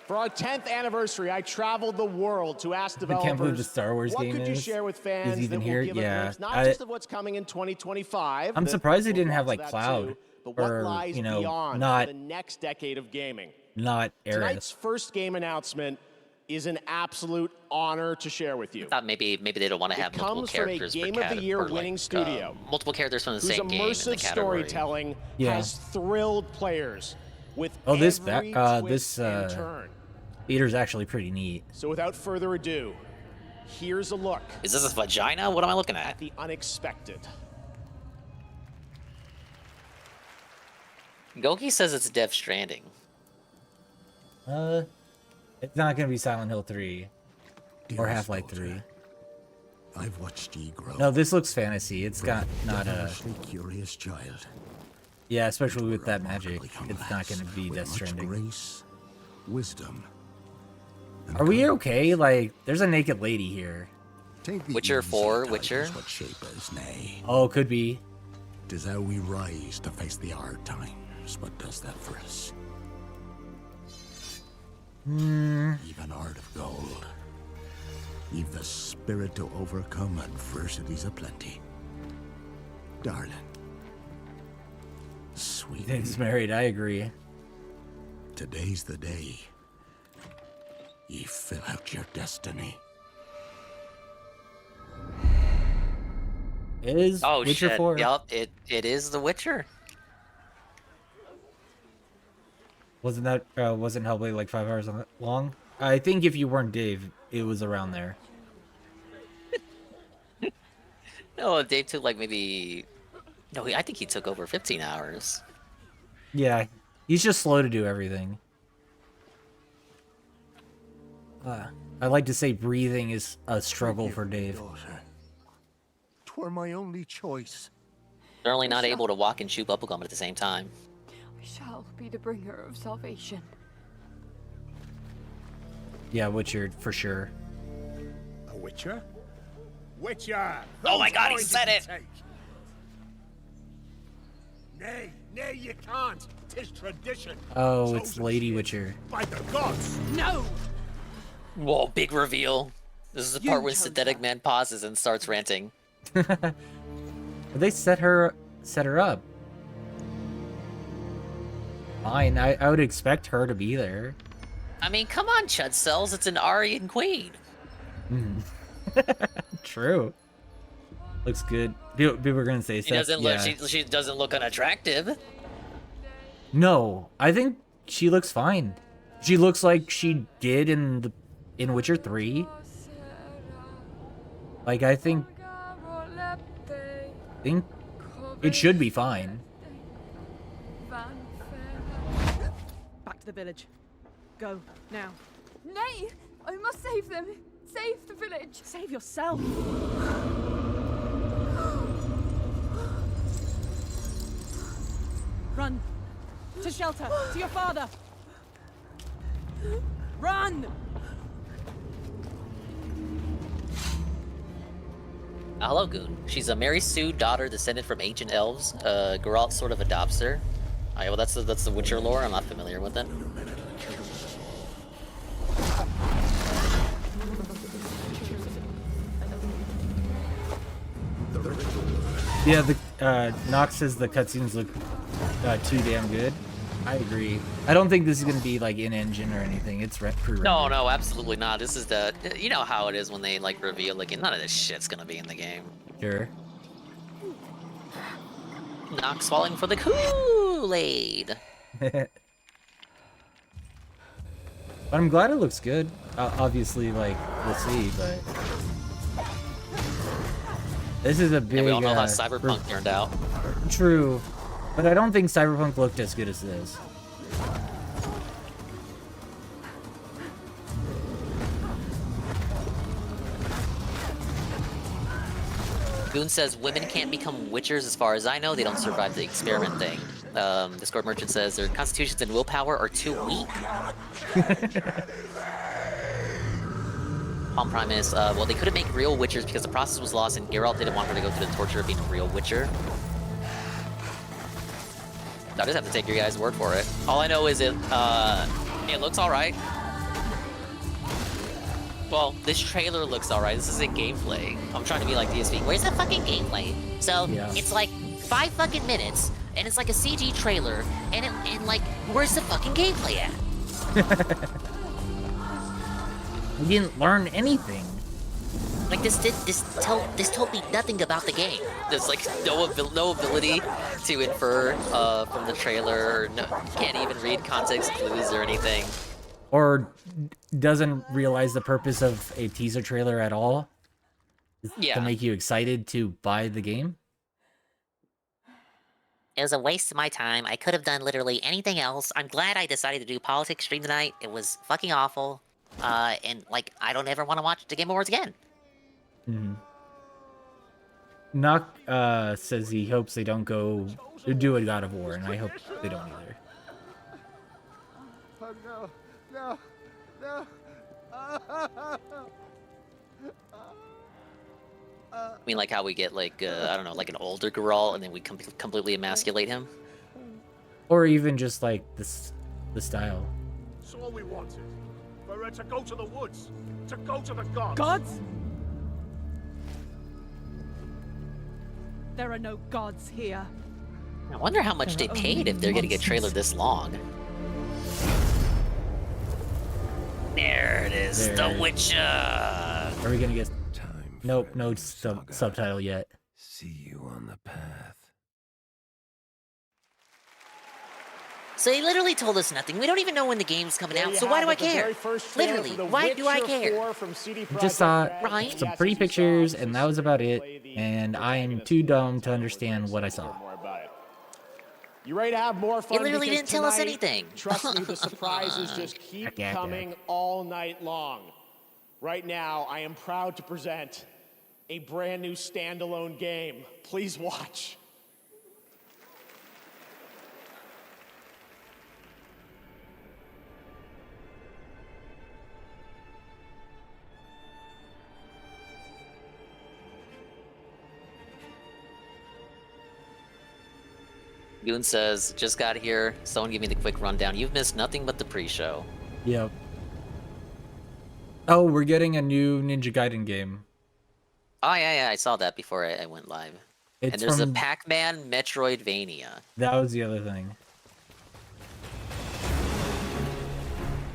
For our 10th anniversary, I traveled the world to ask developers, I can't believe the Star Wars what game could you share with fans even that here? will give a glimpse not just of what's coming in 2025. I'm surprised they didn't have like that Cloud too, but what or lies beyond not for the next decade of gaming. Not Tonight's Aerith. first game announcement is an absolute honor to share with you. I thought maybe they don't want to have multiple characters Game per of the Year winning studio, multiple characters from the whose same game in the immersive category. storytelling has thrilled players with this every twist and turn. theater's actually pretty neat. So without further ado, here's a look. Is this a vagina? What am I looking at? The unexpected. Goki says it's Death Stranding. It's not gonna be Silent Hill 3 or Half-Life 3. I've watched ye grow. No, this looks fantasy. It's got not a curious child. Yeah, especially with that magic. It's not gonna be Death Stranding. Grace, wisdom. Are we okay? Like, there's a naked lady here. Witcher 4, Witcher. What shape us, nay. Oh, could be. 'Tis how we rise to face the hard times. What does that for us? Even heart of gold. You've the spirit to overcome adversities aplenty. Darling. Sweet. He's married, I agree. Today's the day. Ye fill out your destiny. It is Oh Witcher shit! 4. Yup, it is The Witcher. Wasn't Hellblade like 5 hours long? I think if you weren't Dave, it was around there. No, Dave took like maybe. No, I think he took over 15 hours. Yeah, he's just slow to do everything. I like to say breathing is a struggle for Dave. 'Twere my only choice. They're only not able to walk and chew bubblegum at the same time. I shall be the bringer of salvation. Yeah, Witcher, for sure. A Witcher? Witcher! Oh my god, he said it! Nay, nay, you can't. 'Tis tradition. Oh, it's Lady Witcher. By the gods! No! Whoa, big reveal. This is the part when Synthetic Man pauses and starts ranting. They set her up. Fine, I would expect her to be there. I mean, come on, Chud Cells, it's an Aryan queen. True. Looks good. People were gonna say She doesn't yeah. look. She doesn't look unattractive. No, I think she looks fine. She looks like she did in Witcher 3. Like I think it should be fine. Back to the village. Go, now. Nay! I must save them! Save the village! Save yourself! Run! To shelter! To your father! Run! Hello, Goon. She's a Mary Sue daughter descended from ancient elves. Geralt sort of adopts her. Alright, well that's the Witcher lore. I'm not familiar with it. Yeah, Nox says the cutscenes look too damn good. I agree. I don't think this is gonna be like in engine or anything. It's pre-rendered. No, absolutely not. This is the, you know how it is when they like reveal like none of this shit's gonna be in the game. Sure. Nox falling for the Kool-Aid. But I'm glad it looks good. Obviously, like we'll see, but this is a big. And we all know how Cyberpunk turned out. True, but I don't think Cyberpunk looked as good as this. Goon says women can't become witchers as far as I know. They don't survive the experiment thing. Discord Merchant says their constitutions and willpower are too weak. Palm Primus, well, they couldn't make real witchers because the process was lost and Geralt didn't want her to go through the torture of being a real witcher. I just have to take your guys' word for it. All I know is it looks alright. Well, this trailer looks alright. This isn't gameplay. I'm trying to be like DSP. Where's the fucking gameplay? So, it's like 5 fucking minutes, and it's like a CG trailer, and like, where's the fucking gameplay at? We didn't learn anything. Like, this told me nothing about the game. There's like no ability to infer from the trailer. No, can't even read context clues or anything. Or doesn't realize the purpose of a teaser trailer at all. Yeah. To make you excited to buy the game. It was a waste of my time. I could have done literally anything else. I'm glad I decided to do politics stream tonight. It was fucking awful. And like, I don't ever want to watch the Game Awards again. Mm-hmm. Nock says he hopes they don't do a God of War, and I hope they don't either. Oh no, no, no. I mean, like how we get like, I don't know, like an older Geralt, and then we completely emasculate him. Or even just like the style. That's all we wanted. For to go to the woods, to go to the gods. Gods? There are no gods here. I wonder how much they paid if they're getting a trailer this long. There it is, The Witcher. Are we gonna get? Nope, no subtitle yet. See you on the path. So they literally told us nothing. We don't even know when the game's coming out, so why do I care? Literally, why do I care? Just saw some pretty pictures, and that was about it. And I am too dumb to understand what I saw. You ready to have more fun? It literally didn't tell us anything. Trust me, the surprises just keep coming all night long. Right now, I am proud to present a brand new standalone game. Please watch. Goon says, just got here. Someone give me the quick rundown. You've missed nothing but the pre-show. Yep. Oh, we're getting a new Ninja Gaiden game. Oh, yeah, I saw that before I went live. It's and there's from... a Pac-Man Metroidvania. That was the other thing.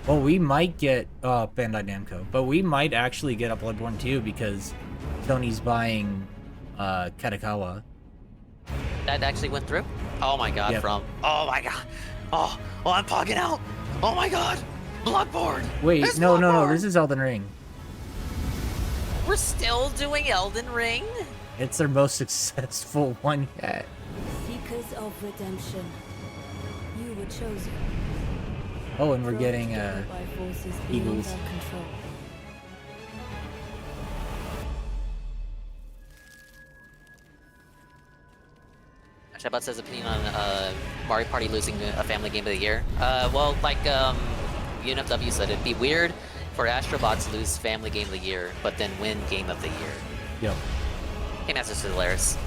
Well, we might get Bandai Namco, but we might actually get a Bloodborne 2 because Sony's buying Katakawa. That actually went through? Oh my god, Yep. Oh my god. Oh, I'm pogging out. Oh my god. Bloodborne. Wait, It's no, Bloodborne. this is Elden Ring. We're still doing Elden Ring? It's their most successful one yet. Seekers of redemption. You were chosen. Oh, and we're getting By forces beyond Eagles. our control. Shabat says opinion on Mario Party losing a family game of the year. Well, like UNFW said, it'd be weird for Astrobot to lose family game of the year, but then win game of the year. Yep. I think that's just hilarious.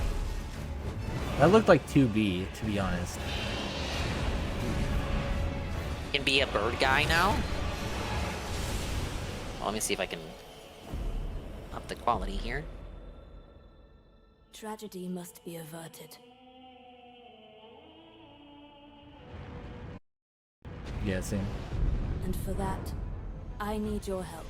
That looked like 2B, to be honest. Can be a bird guy now. Well, let me see if I can up the quality here. Tragedy must be averted. Yeah, same. And for that, I need your help.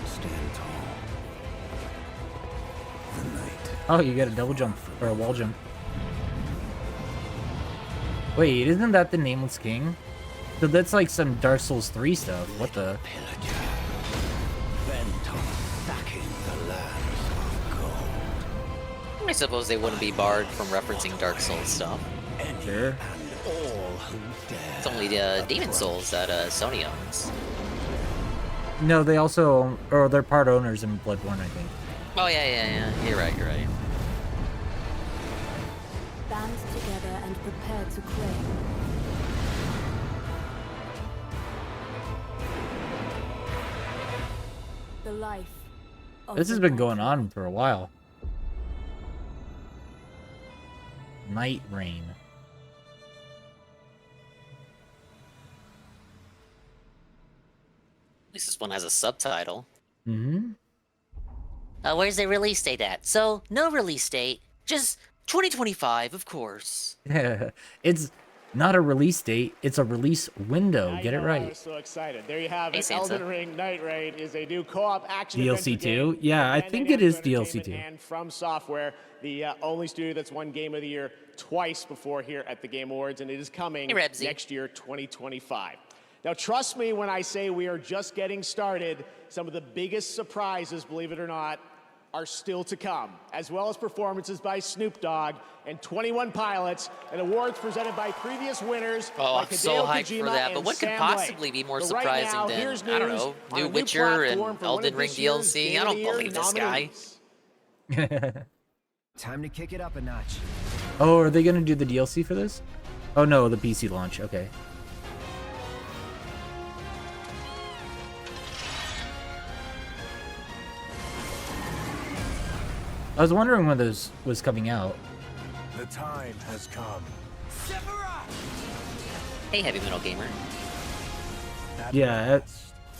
Stand tall. The night. Oh, you got a double jump, or a wall jump. Wait, isn't that the Nameless King? So that's like some Dark Souls 3 stuff. What the? I suppose they wouldn't be barred from referencing Dark Souls stuff. Sure. It's only Demon Souls that Sony owns. No, they also, or they're part owners in Bloodborne, I think. Oh yeah. You're right. Band together and prepare to claim. The life of This has the been going on for a while. Night Rain. At least this one has a subtitle. Mm-hmm. Where's the release date at? So, no release date. Just 2025, of course. It's not a release date. It's a release window. Get it I right. was so excited. There you have Hey, it. Santa. Elden Ring Night Rain is a new co-op action DLC adventure 2? game Yeah, I from think Bandai it is Namco DLC Entertainment 2. And From Software, the only studio that's won Game of the Year twice before here at the Game Awards, and it is coming Hey, Rebsy. next year, 2025. Now, trust me when I say we are just getting started. Some of the biggest surprises, believe it or not, are still to come, as well as performances by Snoop Dogg and 21 Pilots, and awards presented by previous winners Oh, like I'm so Hideo hyped Kojima for that. and But what could Sam possibly Lake. be more But right surprising now, than, here's I don't news know, on a New new Witcher platform and for one Elden of Ring this year's DLC? Game I of don't the Year believe this guy. nominees. Time to kick it up a notch. Oh, are they gonna do the DLC for this? Oh no, the PC launch. Okay. I was wondering when this was coming out. The time has come. Hey, Heavy Metal Gamer. Yeah,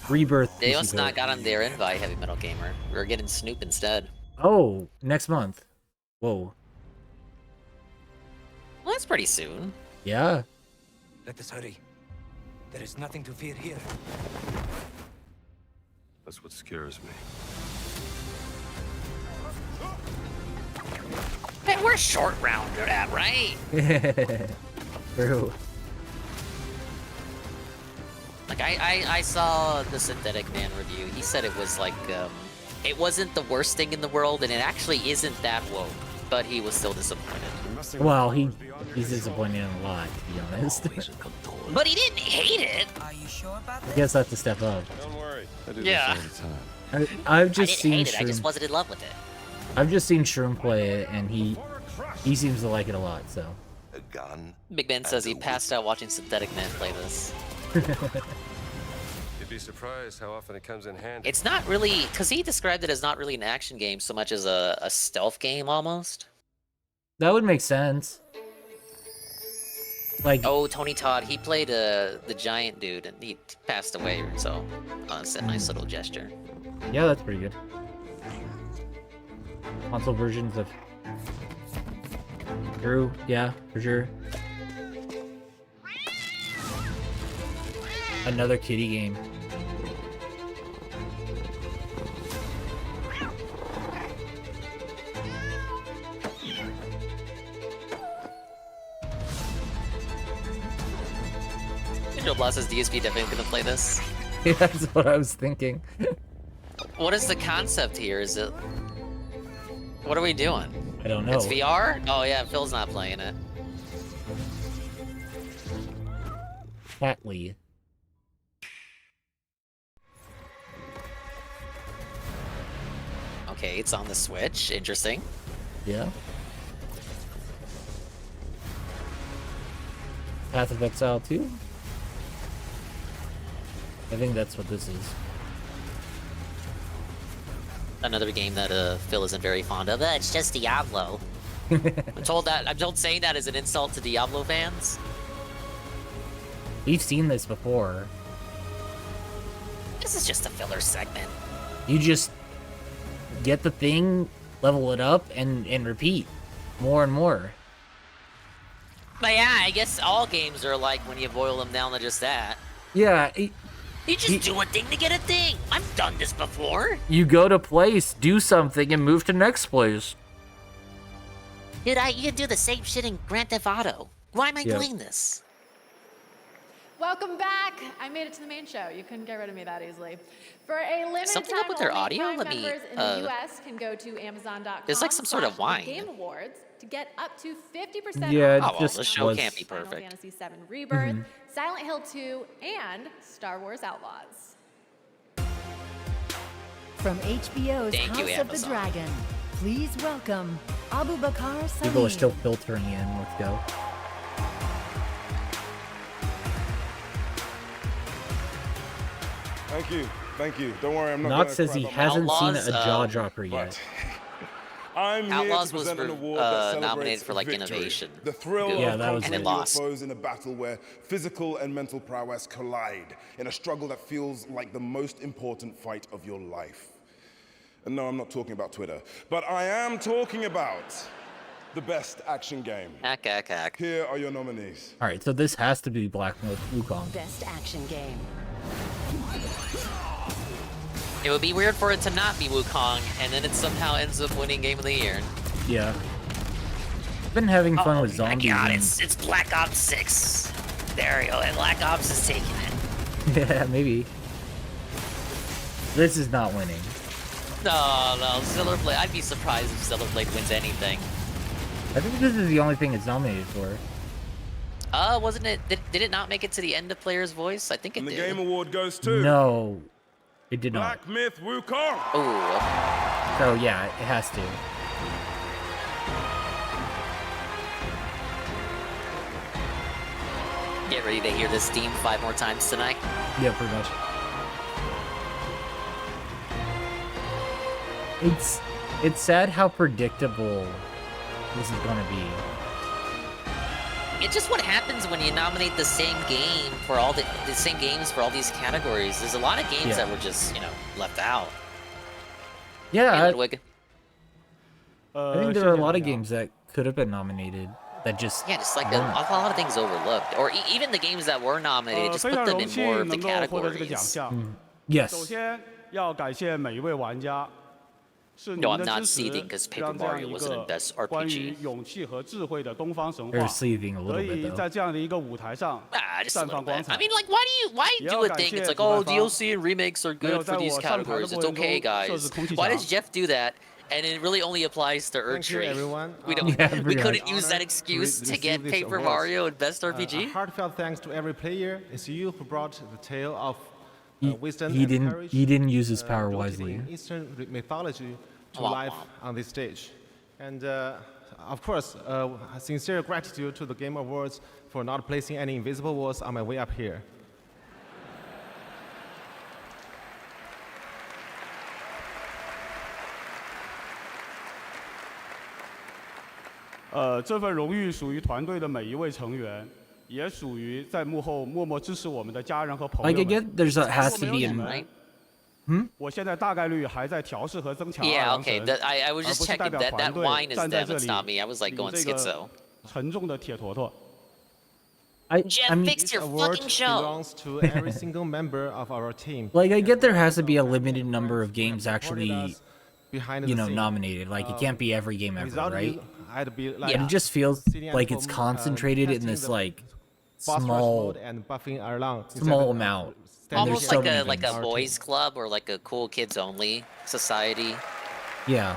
Rebirth. They PC must not port. got on their invite, Heavy Metal Gamer. We're getting Snoop instead. Oh, next month. Whoa. Well, that's pretty soon. Yeah. Let us hurry. There is nothing to fear here. That's what scares me. Hey, we're short rounded at, right? True. Like, I saw the Synthetic Man review. He said it was like, it wasn't the worst thing in the world, and it actually isn't that woke. But he was still disappointed. Well, he's disappointed in a lot, to be honest. But he didn't hate it. Are you sure about I guess that's a step up. Don't worry. I do Yeah. this all the time. I've I just didn't seen hate it. I just Shroom. wasn't in love with it. I've just seen Shroom play it, and he seems to like it a lot. So. A gun. Big Ben says he passed out watching Synthetic Man play this. You'd be surprised how often it comes in handy. It's not really, because he described it as not really an action game so much as a stealth game almost. That would make sense. Like, Oh, Tony Todd, he played the giant dude, and he passed away, so it's a nice little gesture. yeah, that's pretty good. Console versions of True, yeah, for sure. Another kitty game. Joe Blast says DSP definitely gonna play this. Yeah, that's what I was thinking. What is the concept here? Is it... What are we doing? I don't know. It's VR? Oh yeah, Phil's not playing it. Catley. Okay, it's on the Switch. Interesting. Yeah. Path of Exile 2? I think that's what this is. Another game that Phil isn't very fond of. It's just Diablo. I'm told saying that is an insult to Diablo fans. We've seen this before. This is just a filler segment. You just get the thing, level it up, and repeat more and more. But yeah, I guess all games are like when you boil them down to just that. Yeah, You just do a thing to get a thing. I've done this before. you go to place, do something, and move to next place. Dude, you can do the same shit in Grand Theft Auto. Why am I doing this? Welcome back. I made it to the main show. You couldn't get rid of me that easily. For a limited Something time up with their only, audio? Prime Let me, members in the US can go to Amazon.com. There's like some sort of whine. Game Awards to get up to 50% Yeah, it off. Oh, well, just the show was- can't be Final perfect. Fantasy VII Rebirth, Silent Hill 2, and Star Wars Outlaws. From HBO's Thank you, House of the Amazon. Dragon, please welcome Abu Bakar People are Salim. still filtering in. Let's go. Thank you. Don't worry, I'm not Nox gonna says cry he about hasn't seen Outlaws, a jaw dropper yet. I'm Outlaws here to was present an award that celebrates nominated for like victory. innovation. The thrill Yeah, of that was conquering it. your foes in a battle where physical and mental prowess collide in a struggle that feels like the most important fight of your life. And no, I'm not talking about Twitter, but I am talking about the best action game. Hack. Here are your nominees. All right, so this has to be Black Myth Wukong. Best action game. It would be weird for it to not be Wukong, and then it somehow ends up winning Game of the Year. Yeah. I've been having fun with zombies. Oh my God, and- it's Black Ops 6. There you go, and Black Ops is taking it. Yeah, maybe. This is not winning. No, Stellar Blade. I'd be surprised if Stellar Blade wins anything. I think this is the only thing it's nominated for. Wasn't it? Did it not make it to the end of Player's Voice? I think it And the did. Game Award goes to No, it did not. Black Myth Wukong. Ooh. So yeah, it has to. Get ready to hear this theme 5 more times tonight. Yeah, pretty much. It's sad how predictable this is gonna be. It's just what happens when you nominate the same game for all the same games for all these categories. There's a lot of games that were just, left out. Yeah, Hey, Ludwig. I think there are a lot of games that could have been nominated that just just like a weren't. lot of things overlooked, or even the games that were nominated, just put them in more of the categories. Yes. 首先要感谢每一位玩家，是你 No, 们 I'm 的 not 支持 seething because Paper 让这样 Mario 一 wasn't 个 in Best 关于 RPG. 勇气和智慧的东方神 They're 话 seething a little 可 bit 以 though. 在这样的一个舞台上 Just a 绽 little 放光 bit. 彩。 I mean, like, why do a thing? It's like, oh, DLC and remakes are good for these categories. It's okay, guys. Why does Jeff do that? And it really only applies to Erdtree. everyone. We don't. Yeah, we pretty couldn't much. use that Honored excuse to receive get this Paper award. Mario and Best RPG. Heartfelt thanks to every player. It's you who brought the tale of wisdom He and courage. didn't. He didn't use his power rooted wisely. in Eastern mythology to Womp life womp. on this stage. And of course, sincere gratitude to the Game Awards for not placing any invisible walls on my way up here. 这份荣誉属于团队的每一位成员，也属于在幕后默默支持我们的家人和朋 Like 友 I 们。 get there's a has to 如果 be 没有 a 你们 Hmm? 我现在大概率还在调试和增强二 Yeah, 郎 okay. 神， That, I was 而 just 不是代 checking 表 that 团 that 队 wine is 站在 them. 这 It's 里 not me. I was like 领 going 这个 schizo. 沉重的铁坨坨。 Jeff, I mean, fix This your award fucking show. belongs to every single member of our team. Like I get there has to be a limited number of games actually, Behind you the know, scene. nominated. Like it can't be every game ever, Without right? you, I'd be like And it just feels sitting at like it's home, concentrated in testing this the like boss rush small, mode and buffing around instead small of amount. standing Almost here like a and like a our boys team. club or like a cool kids only society. Yeah.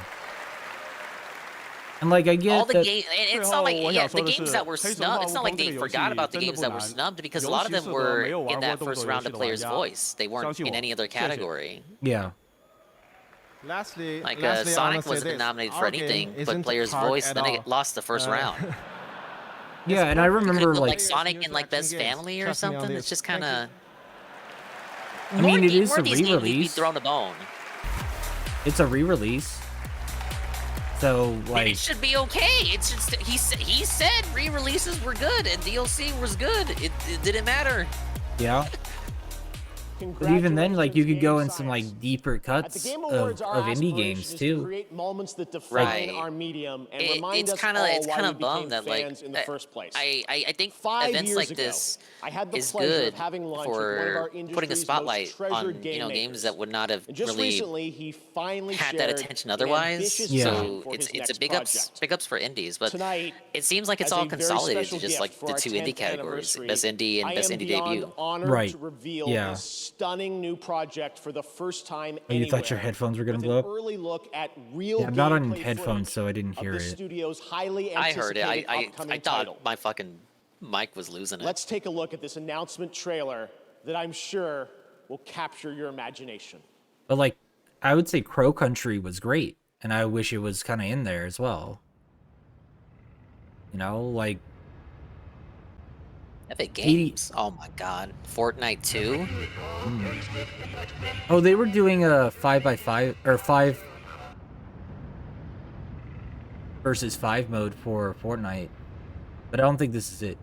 And like I get All the that. game, it's not like the games that were snubbed. It's not like they forgot about the games that were snubbed because a lot of them were in that first round of Player's Voice. They weren't in any other category. Yeah. Lastly, Like lastly, I Sonic wanna say wasn't this. nominated for Our game anything, but isn't Player's hard Voice, at then all. it lost the first round. Yeah, and I remember Like like Sonic and like Best games. Family or Trust me on something. this. It's just Thank kind of. I mean, it is a these games need to be re-release. thrown a bone. It's a re-release. So And like it should be okay. It's just he said re-releases were good and DLC was good. It didn't matter. yeah. But even then, like you could go in some like deeper At the cuts Game of Awards, our indie aspiration games is to too. create moments that define Right. our medium and It- remind it's us kinda- all it's why kinda we bummed became that, like, fans in the first place. I think 5 events years like ago, this I had the is pleasure good of having lunch with one of our for putting a industry's spotlight most treasured on game games makers. that would not have And just really recently, he finally had shared that attention an otherwise. ambitious Yeah. vision So for it's his a next big project. ups for indies, but Tonight, it seems like it's as all a very consolidated special to just gift like for the our 2 10th indie categories, anniversary, Best Indie I and Best am Indie beyond Debut. honored Right. to reveal Yeah. this stunning new project for the first time Oh, you thought your anywhere, headphones were gonna with blow an up? early look at real Yeah, I'm not on gameplay headphones, footage so I didn't of hear the it. studio's highly I heard it. anticipated I upcoming thought title. my fucking mic was losing it. Let's take a look at this announcement trailer that I'm sure will capture your imagination. But like I would say Crow Country was great, and I wish it was kind of in there as well. You know, like Epic Games. Oh my god. Fortnite 2. oh, they were doing a 5x5 or 5. versus 5 mode for Fortnite, but I don't think this is it.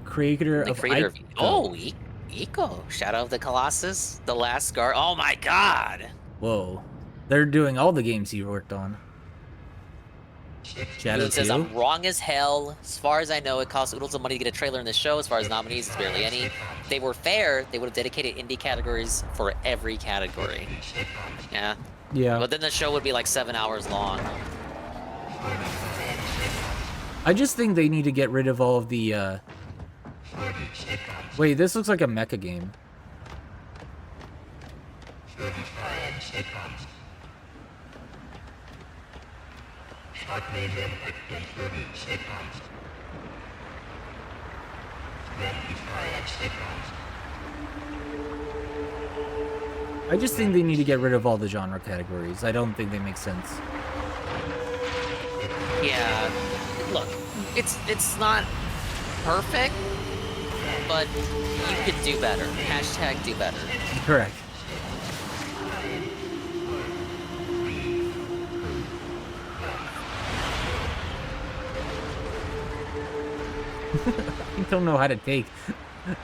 Creator of creator Ico. Oh, Eco, Shadow of the Colossus, The Last Guard. Oh my God! Whoa, they're doing all the games he worked on. Shadow Oodles says 2? I'm wrong as hell. As far as I know, it costs Oodles of money to get a trailer in this show. As far as nominees, it's barely any. If they were fair, they would have dedicated indie categories for every category. Yeah. Yeah. But then the show would be like 7 hours long. I just think they need to get rid of all of the, Wait, this looks like a mecha game. I just think they need to get rid of all the genre categories. I don't think they make sense. Yeah, look, it's not perfect, but you could do better. Hashtag do better. Correct. I don't know how to take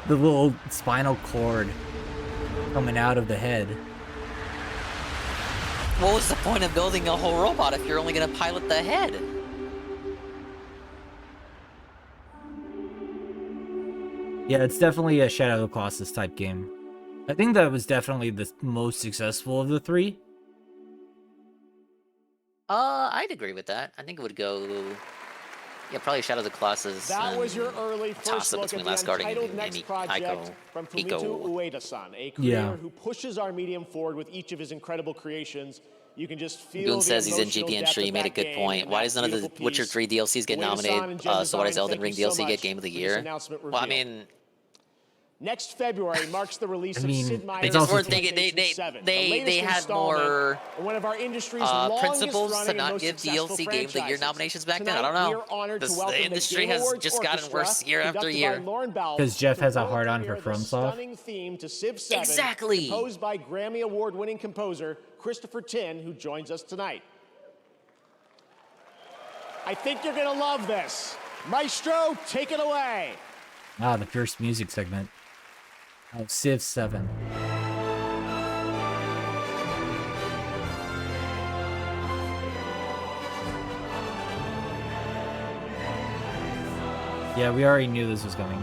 the little spinal cord coming out of the head. What was the point of building a whole robot if you're only going to pilot the head? Yeah, it's definitely a Shadow of the Colossus type game. I think that was definitely the most successful of the 3. I'd agree with that. I think it would go... Yeah, probably Shadow of the Colossus. That was your early first look between at Last the Guardian untitled and next project from Fumito Ico. Ueda-san, a creator who pushes our medium forward with each of his incredible creations. You can just feel Goon says he's in GP entry. You made a good point. Why does none of the Witcher 3 DLCs get nominated? So why does Elden Ring DLC get Game of the Year? Well, I mean... Next February marks the release of Sid Meier's it's also thinking they had more one of our industry's principles to not give DLC Game of the Year nominations back then. I don't know. The industry has just gotten worse year after year. Because Jeff has a hard-on for FromSoft. Theme to Civ 7, exactly. Composed by Grammy Award-winning composer Christopher Tin, who joins us tonight. I think you're gonna love this. Maestro, take it away. Ah, the first music segment. Oh, Civ 7. Yeah, we already knew this was coming.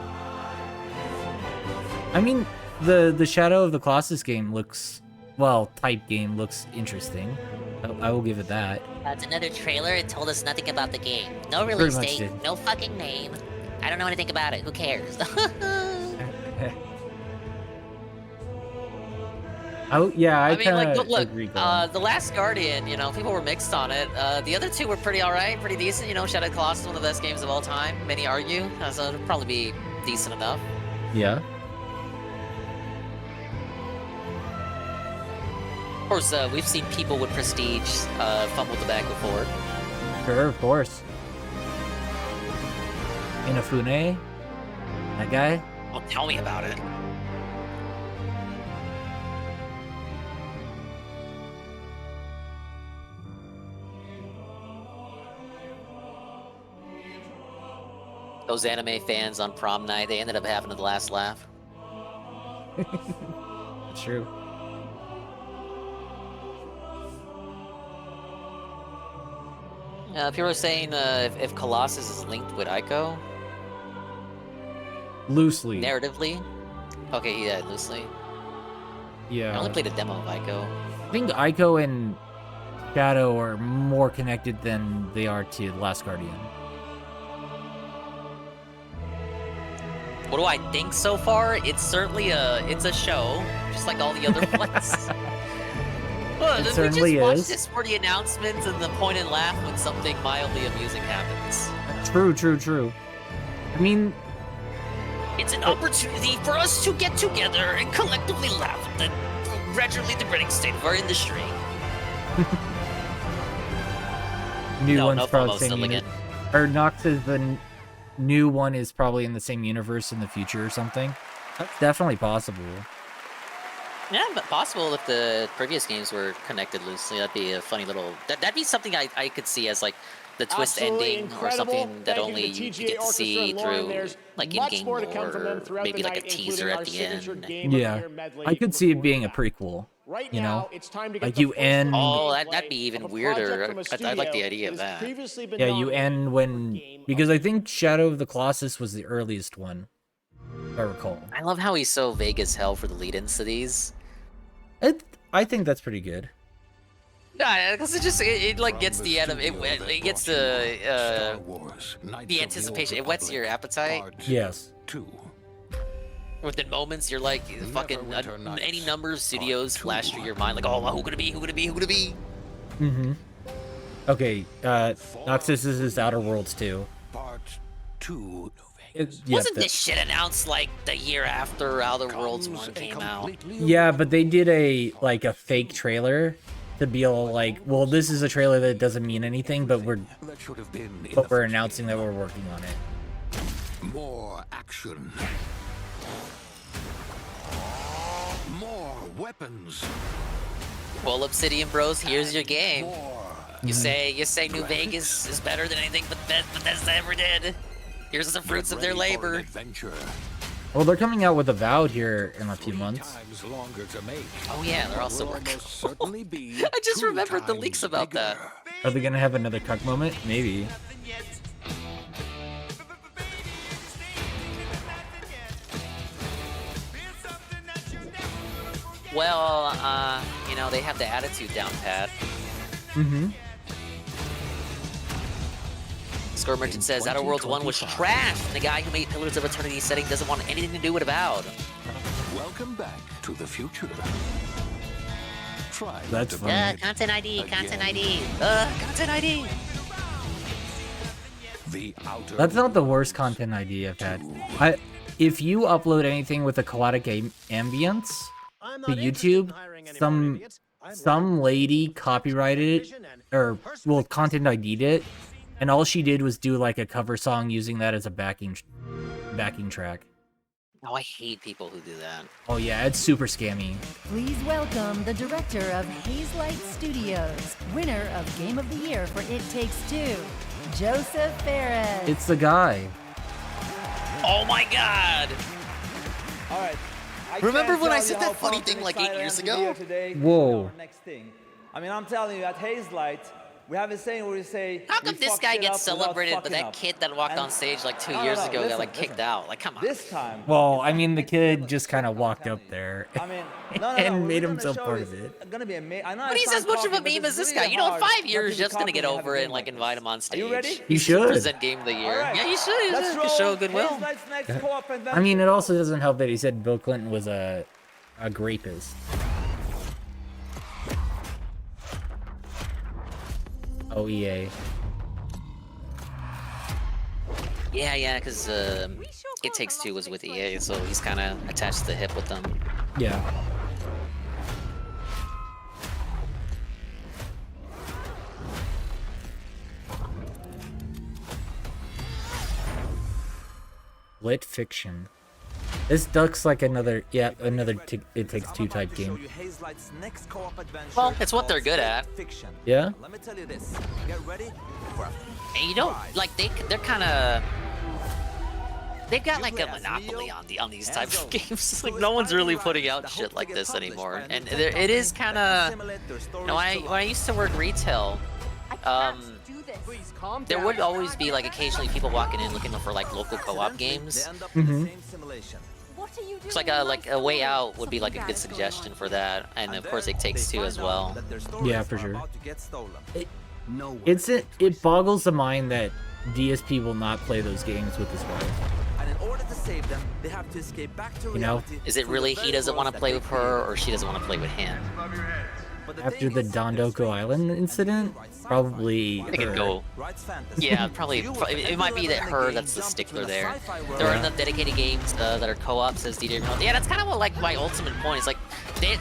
I mean, the Shadow of the Colossus game looks, well, type game looks interesting. I will give it that. That's another trailer. It told us nothing about the game. No release date, no fucking name. I don't know anything about it. Who cares? I mean, like, look, agree. The Last Guardian, you know, people were mixed on it. The other two were pretty alright, pretty decent. You know, Shadow of the Colossus is one of the best games of all time. Many argue, so it'll probably be decent enough. Yeah. Of course, we've seen people with prestige fumble the bag before. Sure, of course. Inafune? That guy? Oh, tell me about it. Those anime fans on prom night, they ended up having the last laugh. True. People are saying if Colossus is linked with Ico. Loosely. Narratively. Okay, yeah, loosely. Yeah. I only played a demo of Ico. I think Ico and Shadow are more connected than they are to The Last Guardian. What do I think so far? It's certainly it's a show, just like all the other flights. Well, It we certainly just watch is. this for the announcements and the point and laugh when something mildly amusing happens. True. I mean, It's an opportunity for us to get together and collectively laugh at the gradually degrading state of our industry. new No, one's no probably promo the same still unit. Or Nox is the new one is probably in the same universe in the future or something. That's definitely possible. Yeah, but possible if the previous games were connected loosely. That'd be a funny little... That'd be something I could see as, like, the twist Absolutely ending incredible. or something that Thank only you to the you TGA get to Orchestra see and Lauren. through There's like much in-game more to come from them lore, throughout maybe the like a night, teaser including at our the signature end. Game of the Yeah, Year medley. I could see it being a prequel. Right You now, know, it's time to get like the you first end. Oh, gameplay that'd be of even a project weirder. from a I like the studio idea of that has that. previously been Yeah, you nominated end when because I think Shadow of the Colossus was the earliest one, if I recall. I love how he's so vague as hell for the lead-ins to these. I think that's pretty good. Nah, because it like gets the end of it. It gets the anticipation. It whets your appetite. Yes. Within moments, you're like fucking any number of studios flash through your mind, like, oh, who could it be? Who could it be? Who could it be? Mm-hmm. Okay, Noxus is Outer Worlds 2. Part 2. Wasn't this shit announced like the year after Outer Worlds 1 came out? Yeah, but they did a fake trailer to be all like, well, this is a trailer that doesn't mean anything, but we're announcing that we're working on it. More action. More weapons. Well, Obsidian Bros, here's your game. You say New Vegas is better than anything Bethesda ever did. Here's the fruits of their labor. Well, they're coming out with Avowed here in a few months. Oh yeah, they're also working. I just remembered the leaks about that. Are they gonna have another cuck moment? Maybe. Well, you know, they have the attitude down pat. Mm-hmm. Score Merchant says Outer Worlds 1 was trash. The guy who made Pillars of Eternity setting doesn't want anything to do with Avowed. Welcome back to the future. Try That's funny. Content ID, content ID. Content ID. That's not the worst content idea I've had. If you upload anything with aquatic ambience to YouTube, some lady copyrighted it, or well, content ID'd it, and all she did was do like a cover song using that as a backing track. Oh, I hate people who do that. Oh yeah, it's super scammy. Please welcome the director of Hazelight Studios, winner of Game of the Year for It Takes Two, Joseph Ferris. It's the guy. Oh my god! All right. Remember when I said that funny thing like 8 years ago? Whoa. Next thing. I mean, I'm telling you, at Hazelight, we have a saying where we say, How come this guy gets celebrated, but that kid that walked on stage like 2 years ago got like kicked out? Like, come on. This time. Well, I mean, the kid just kind of walked up there and made himself part of it. Gonna be amazing. But he's as much of a meme as this guy. You know, in 5 years, just gonna get over it and like invite him on stage. Are you ready? You should. Present Game of the Year. Right. Yeah, you should. Let's You should show roll goodwill. Hazelight's next co-op adventure. I mean, it also doesn't help that he said Bill Clinton was a grapist. Oh, EA. Yeah, because It Takes Two was with EA, so he's kind of attached to the hip with them. Yeah. Lit fiction. This looks like another It Takes Two type game. Well, it's what they're good at. Yeah. Let me tell you this. Get ready for And you don't like they're kind of. They've got like a monopoly on these types of games. Like no one's really putting out shit like this anymore, and it is kind of. You know, when I used to work retail, there would always be like occasionally people walking in looking for like local co-op games. Mm-hmm. It's like a Way Out would be like a good suggestion for that, and of course It Takes Two as well. Yeah, for sure. It boggles the mind that DSP will not play those games with his wife. And in order to save them, they have to escape back to reality. Is it really he doesn't want to play with her, or she doesn't want to play with him? After the Dondoko Island incident, probably They could go. Yeah, probably. It might be that her that's the stickler there. There are enough dedicated games that are co-op, says DJ. Yeah, that's kind of what like my ultimate point is. Like they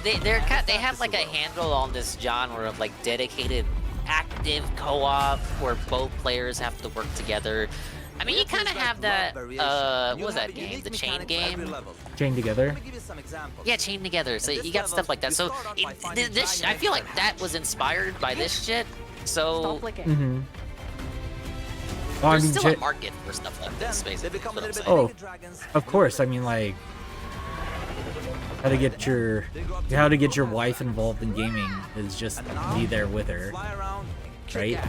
have like a handle on this genre of like dedicated, active co-op where both players have to work together. I mean, you kind of have that. What was that game? The Chain game. Chain Together. Yeah, Chain Together. So you got stuff like that. So this, I feel like that was inspired by this shit. So Oh, There's I mean, still a market for stuff like this, basically. oh, of course. I mean, like, how to get your wife involved in gaming is just be there with her, right?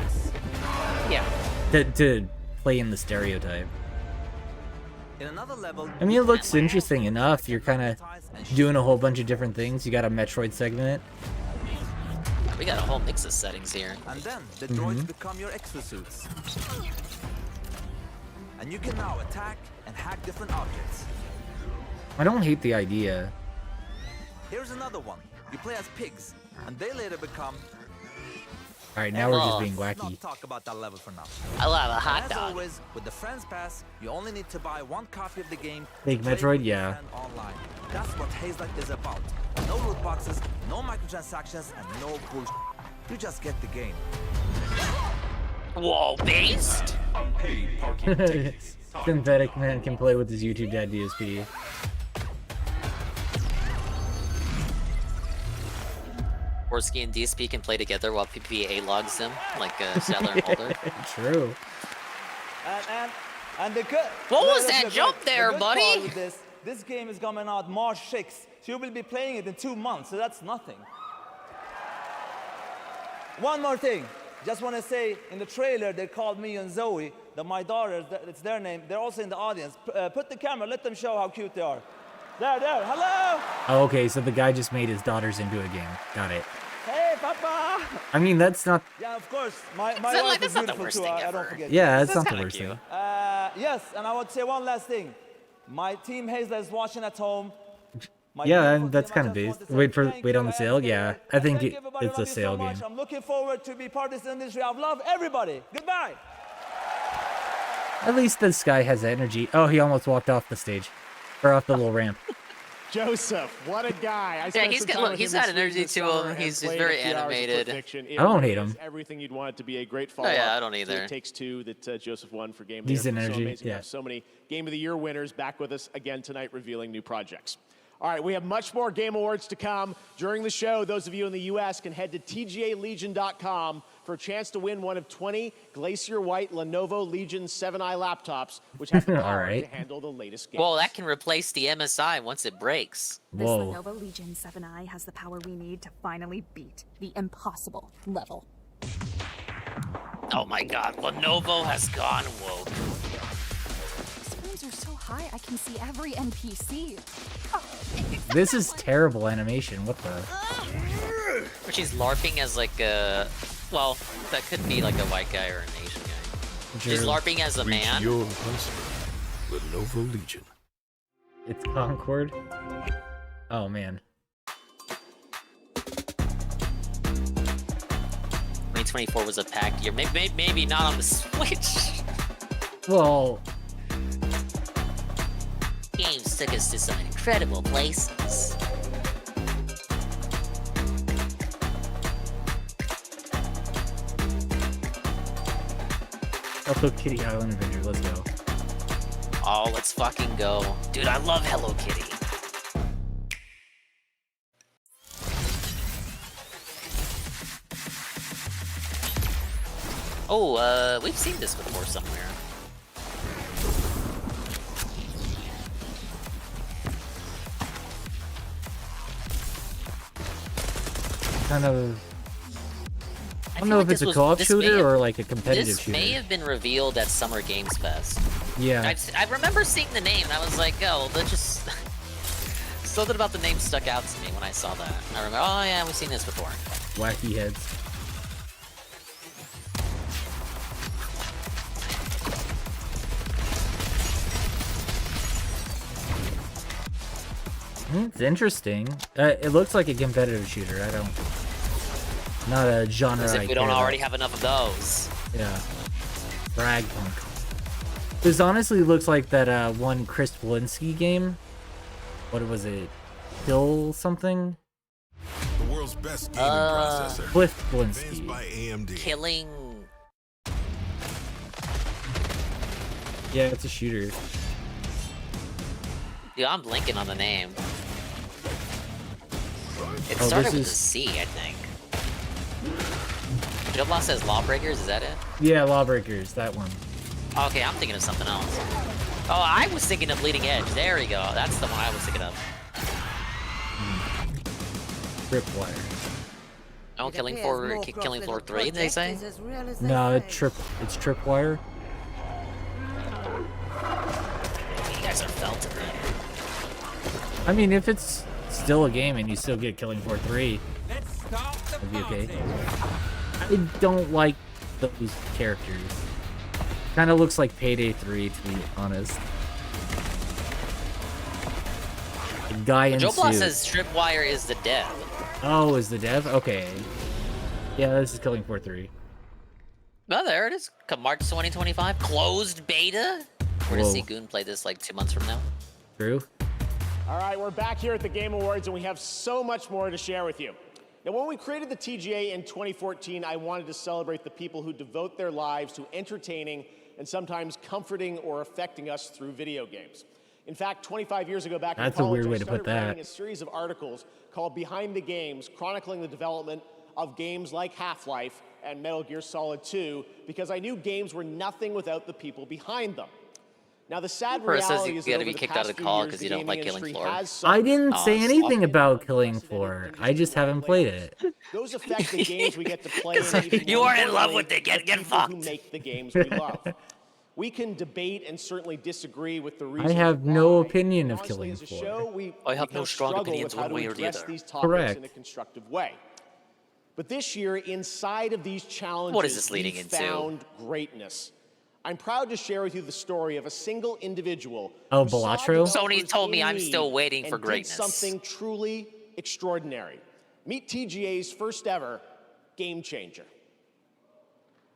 Yeah. To play in the stereotype. I mean, it looks interesting enough. You're kind of doing a whole bunch of different things. You got a Metroid segment. We got a whole mix of settings here. And then the droids become your exosuits. And you can now attack and hack different objects. I don't hate the idea. Here's another one. You play as pigs, and they later become... Alright, now we're just being wacky. Not talk about that level for now. I love a hot As dog. always, with the Friends Pass, you only need to buy one copy of the game. Take play Metroid, with yeah. and online. That's what Hazelight is about. No loot boxes, no microtransactions, and no bullshit. You just get the game. Whoa, based? Synthetic Man can play with his YouTube Dad DSP. Worski and DSP can play together while PPA logs them, like Sadler and Mulder. True. And the good... What was that jump there, buddy? This game is coming out March 6th, so you will be playing it in 2 months, so that's nothing. One more thing. Just want to say, in the trailer, they called me and Zoe, my daughters, it's their name. They're also in the audience. Put the camera, let them show how cute they are. There, hello! Oh, okay, so the guy just made his daughters into a game. Got it. Hey, Papa! I mean, that's not... Yeah, of course. My wife is beautiful too, I don't forget. Yeah, that's not the worst thing. Yes, and I would say one last thing. My team Hazelight is watching at home. Yeah, and that's kind of based. Wait on the sale? Yeah, I think it's a sale game. I'm looking forward to be part of this industry. I love everybody. Goodbye! At least this guy has energy. Oh, he almost walked off the stage. Or off the little ramp. Joseph, what a guy. Yeah, he's got energy to him. He's very animated. I don't hate him. Everything you'd want it to be a great follow-up. Oh, yeah, I don't either. It Takes Two that Joseph won for Game of He's the Year. energy, So amazing to yeah. have so many Game of the Year winners back with us again tonight, revealing new projects. All right, we have much more Game Awards to come. During the show, those of you in the U.S. can head to tgalegion.com for a chance to win one of 20 Glacier White Lenovo Legion 7i laptops, which have the power to handle the latest games. Well, that can replace the MSI once it breaks. This Lenovo Legion 7i has the power we need to finally beat the impossible level. Oh my god, Lenovo has gone woke. These frames are so high, I can see every NPC. This is terrible animation. What the? But she's LARPing as like a... Well, that could be like a white guy or an Asian guy. She's LARPing as a man. Your impossible. Lenovo Legion. It's Concord. Oh man. 2024 was a packed year. Maybe not on the Switch. Well, Games took us to some incredible places. also Kitty Island Adventure. Let's go. Oh, let's fucking go. Dude, I love Hello Kitty. Oh, we've seen this before somewhere. Kind of... I don't know if it's a co-op shooter or like a competitive shooter. This may have been revealed at Summer Games Fest. Yeah. I remember seeing the name and I was like, oh, that just... Something about the name stuck out to me when I saw that. I remember, oh yeah, we've seen this before. Wacky heads. It's interesting. It looks like a competitive shooter. I don't... Not a genre As if we don't already have enough of those. Yeah. Brag punk. This honestly looks like that one Chris Blinsky game. What was it? Kill something? The world's best gaming processor. Cliff Blinsky. Advanced by AMD. Killing... Yeah, it's a shooter. Dude, I'm blinking on the name. It Oh, started this with is- a C, I think. Joblaw says Lawbreakers, is that it? Yeah, Lawbreakers, that one. Okay, I'm thinking of something else. Oh, I was thinking of Leading Edge. There we go. That's the one I was thinking of. Tripwire. Oh, Killing Floor 3, did they say? No, it's Tripwire. You guys are felted. I mean, if it's still a game and you still get Killing Floor 3, it'd be okay. I don't like those characters. Kind of looks like Payday 3, to be honest. The guy in Joe Bloss suit. says Tripwire is the dev. Oh, is the dev? Okay. Yeah, this is Killing Floor 3. Oh, there it is. March 2025. Closed beta. We're gonna Whoa. see Goon play this like 2 months from now. True. All right, we're back here at the Game Awards, and we have so much more to share with you. Now, when we created the TGA in 2014, I wanted to celebrate the people who devote their lives to entertaining and sometimes comforting or affecting us through video games. In fact, 25 years ago, back in That's a college, weird way I to started put that. writing a series of articles called Behind the Games, chronicling the development of games like Half-Life and Metal Gear Solid 2, because I knew games were nothing without the people behind them. Now, the sad Chris says reality you is that gotta over be the kicked out of past the few call years, because the you don't gaming like Killing industry Floor. has I didn't Oh, say it's anything about Killing Floor. I just haven't played it. Those affect the games we get to play. And even You more are in love importantly, with it. Get people fucked. who make the games we love. We can debate and certainly disagree with the reasons I have no why. opinion of Honestly, Killing as a Floor. show, we I have kind no of strong struggle opinions with how one way to or the address other. these topics Correct. in a constructive way. But this year, inside of these challenges, What is this leading we into? found greatness. I'm proud to share with you the story of a single individual. Oh, who saw Balatro? Sony developers told me in I'm need still waiting for and did greatness. something truly extraordinary. Meet TGA's first ever game changer.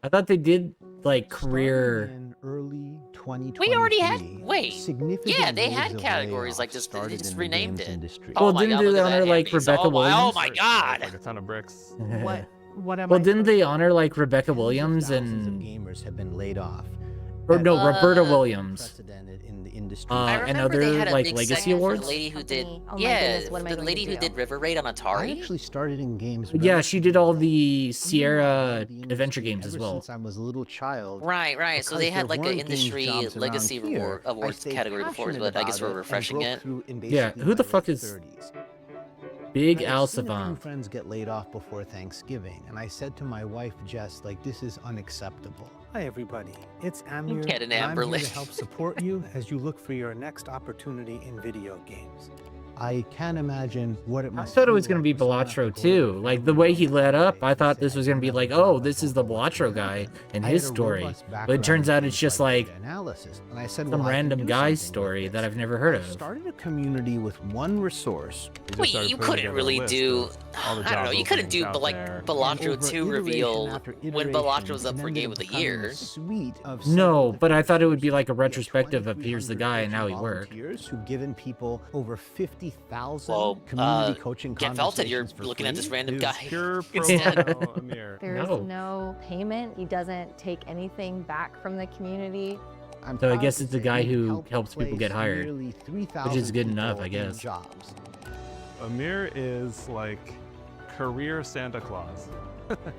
I thought they did like career. In early 2023, We already had. Wait. significant Yeah, they waves had of categories layoffs like this. They started just in the renamed games it. industry. Well, Oh my didn't God, they look at honor that like Emmys. Rebecca Oh Williams? my God. Like a ton of bricks. What am Well, I didn't they honor like Rebecca Williams thousands of and gamers have been laid off? or no, Roberta Williams? Unprecedented in the industry. I And remember they other had a like big legacy segment for awards. the lady who did. Oh my Yeah, goodness, what am I the going lady to who do? did River Raid on I Atari. actually started in games. Yeah, she did all the Sierra the adventure industry games as ever well. Since I was a little child. Right, right. So Because they had there like an weren't games industry jobs around legacy here, I awards stayed category before, passionate but I guess about we're it refreshing and it. broke through in Yeah, basically who the my fuck late is 30s. Big I Al had seen a few Savant? friends get laid off before Thanksgiving, and I said to my wife Jess, like, this is unacceptable. Hi everybody, it's Amir. Get an and I'm Amberlin. here to help support you as you look for your next opportunity in video games. I can't imagine what it I must thought it feel was gonna like be for someone to Balatro go to too. their Like the family way he member led up, today I and thought say, this was "I gonna be never like, got oh, the this is the full Balatro guy and I his had a story. robust But it background turns in out it's things just like like data analysis, and I said, some well, I can random do guy's something story with that this. I've never heard I of. started a community with one resource. Wait, you couldn't really do. I don't know. You couldn't do like Balatro 2 reveal when Balatro was up for Game of the Year. No, but I thought it would be like a retrospective of here's the guy and how he worked. Who've given people over 50,000 Well, community coaching get felted. You're conversations for looking at free. this random guy Pure instead. pro Amir. There is no payment. He doesn't take anything back from the community. So I guess it's a guy who helps people get hired, which is good enough, I guess. Amir is like career Santa Claus.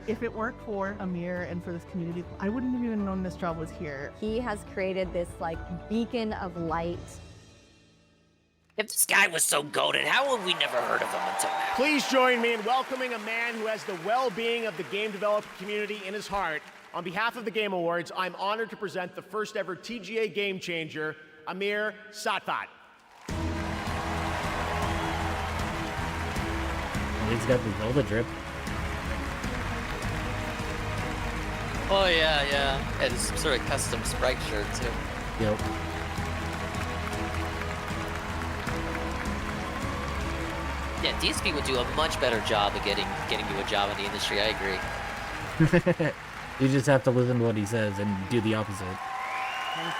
If it weren't for Amir and for this community, I wouldn't have even known this job was here. He has created this like beacon of light. If this guy was so goated, how have we never heard of him until now? Please join me in welcoming a man who has the well-being of the game developer community in his heart. On behalf of the Game Awards, I'm honored to present the first ever TGA Game Changer, Amir Satvat. He's got the Zelda drip. Oh yeah, yeah. And some sort of custom sprite shirt too. Yep. Yeah, DSP would do a much better job of getting you a job in the industry. I agree. You just have to listen to what he says and do the opposite. Thank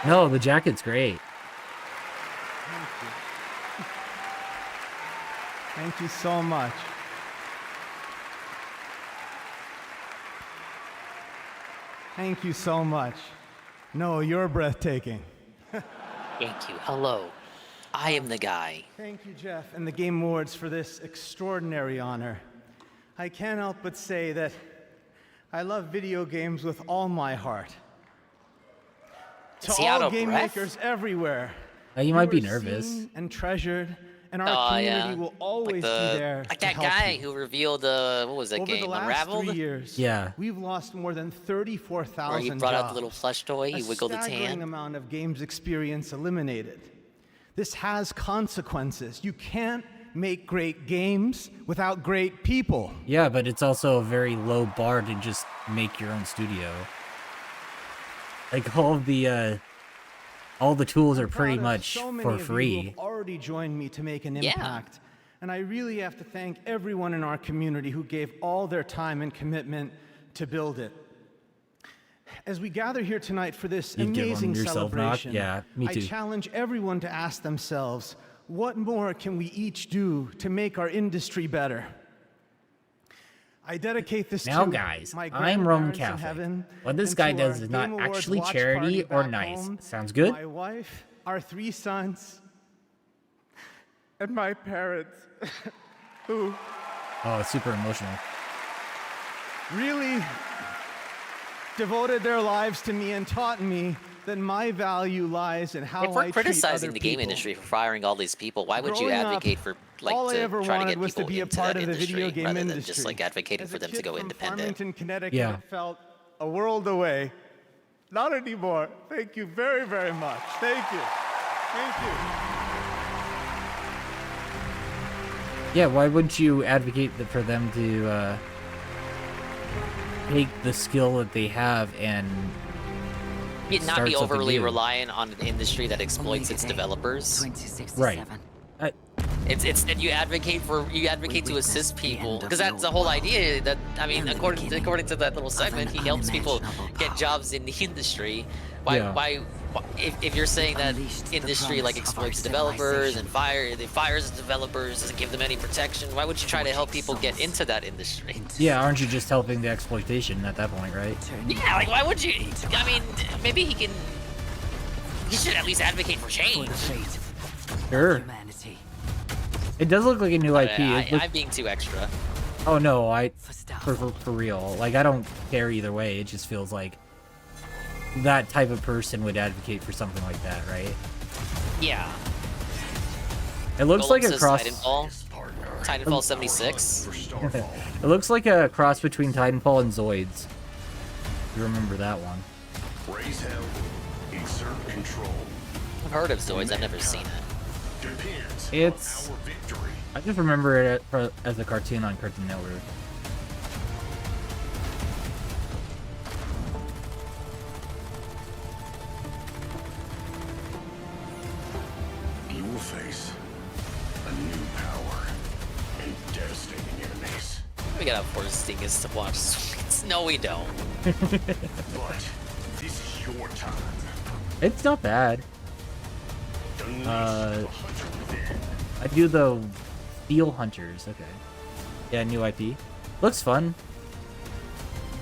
you. No, the jacket's great. Thank you so much. Thank you so much. No, you're breathtaking. Thank you. Hello. I am the guy. Thank you, Jeff, and the Game Awards for this extraordinary honor. I can't help but say that I love video games with all my heart. To Is he out all of game breath? makers everywhere, You might be are nervous. seen and treasured, and our community will always be there Like to that help guy you. who revealed what was that Over game? the last Unraveled? 3 years, Yeah. we've lost more than 34,000 Where he brought out jobs. the little plush toy, he wiggled its staggering hand. amount of games experience eliminated. This has consequences. You can't make great games without great people. Yeah, but it's also a very low bar to just make your own studio. Like all the tools are pretty much So many for of you free. have already joined me to make an Yeah. impact. And I really have to thank everyone in our community who gave all their time and commitment to build it. As we gather here tonight for this You'd give 'em amazing yourself knock? celebration, Yeah, me too. I challenge everyone to ask themselves, what more can we each do to make our industry better? I dedicate this Now, to guys, my I'm Roman grandparents in Catholic. heaven, What this and guy to does our is not Game Awards actually watch charity party or back nice. home, Sounds good? My wife, our 3 sons, and my parents, who Oh, it's super emotional. really devoted their lives to me and taught me that my value lies in how If we're I criticizing treat the other game people. industry for firing all these people, why would you Growing up, advocate for like all I to ever try to wanted get was to people be a into part that of the industry video game rather industry. than just like advocating As for a them to kid go from independent? Farmington, Connecticut, Yeah. it felt a world away. Not anymore. Thank you very, very much. Thank you. Thank you. Yeah, why wouldn't you advocate for them to take the skill that they have and You'd not start be something overly new? reliant on an industry that exploits its developers. Right. It's that you advocate to assist people because that's the whole idea. That I mean, according to that little segment, he helps people get jobs in the industry. Why if you're saying that industry like exploits developers and fires developers, doesn't give them any protection, why would you try to help people get into that industry? Yeah, aren't you just helping the exploitation at that point, right? Yeah, like why would you? I mean, maybe he should at least advocate for change. Sure. It does look like a new IP. I'm being too extra. Oh no, for real. Like I don't care either way. It just feels like that type of person would advocate for something like that, right? Yeah. It looks Golem like a says cross. Titanfall 76. It looks like a cross between Titanfall and Zoids. You remember that one? Raise hell, exert control. I've heard of Zoids, I've never seen it. It's. I just remember it as a cartoon on Cartoon Network. You will face a new power and devastating enemies. We gotta force Dingus to watch Zoids. No, we don't. But this is your time. It's not bad. I do the Steel Hunters. Okay. Yeah, new IP. Looks fun.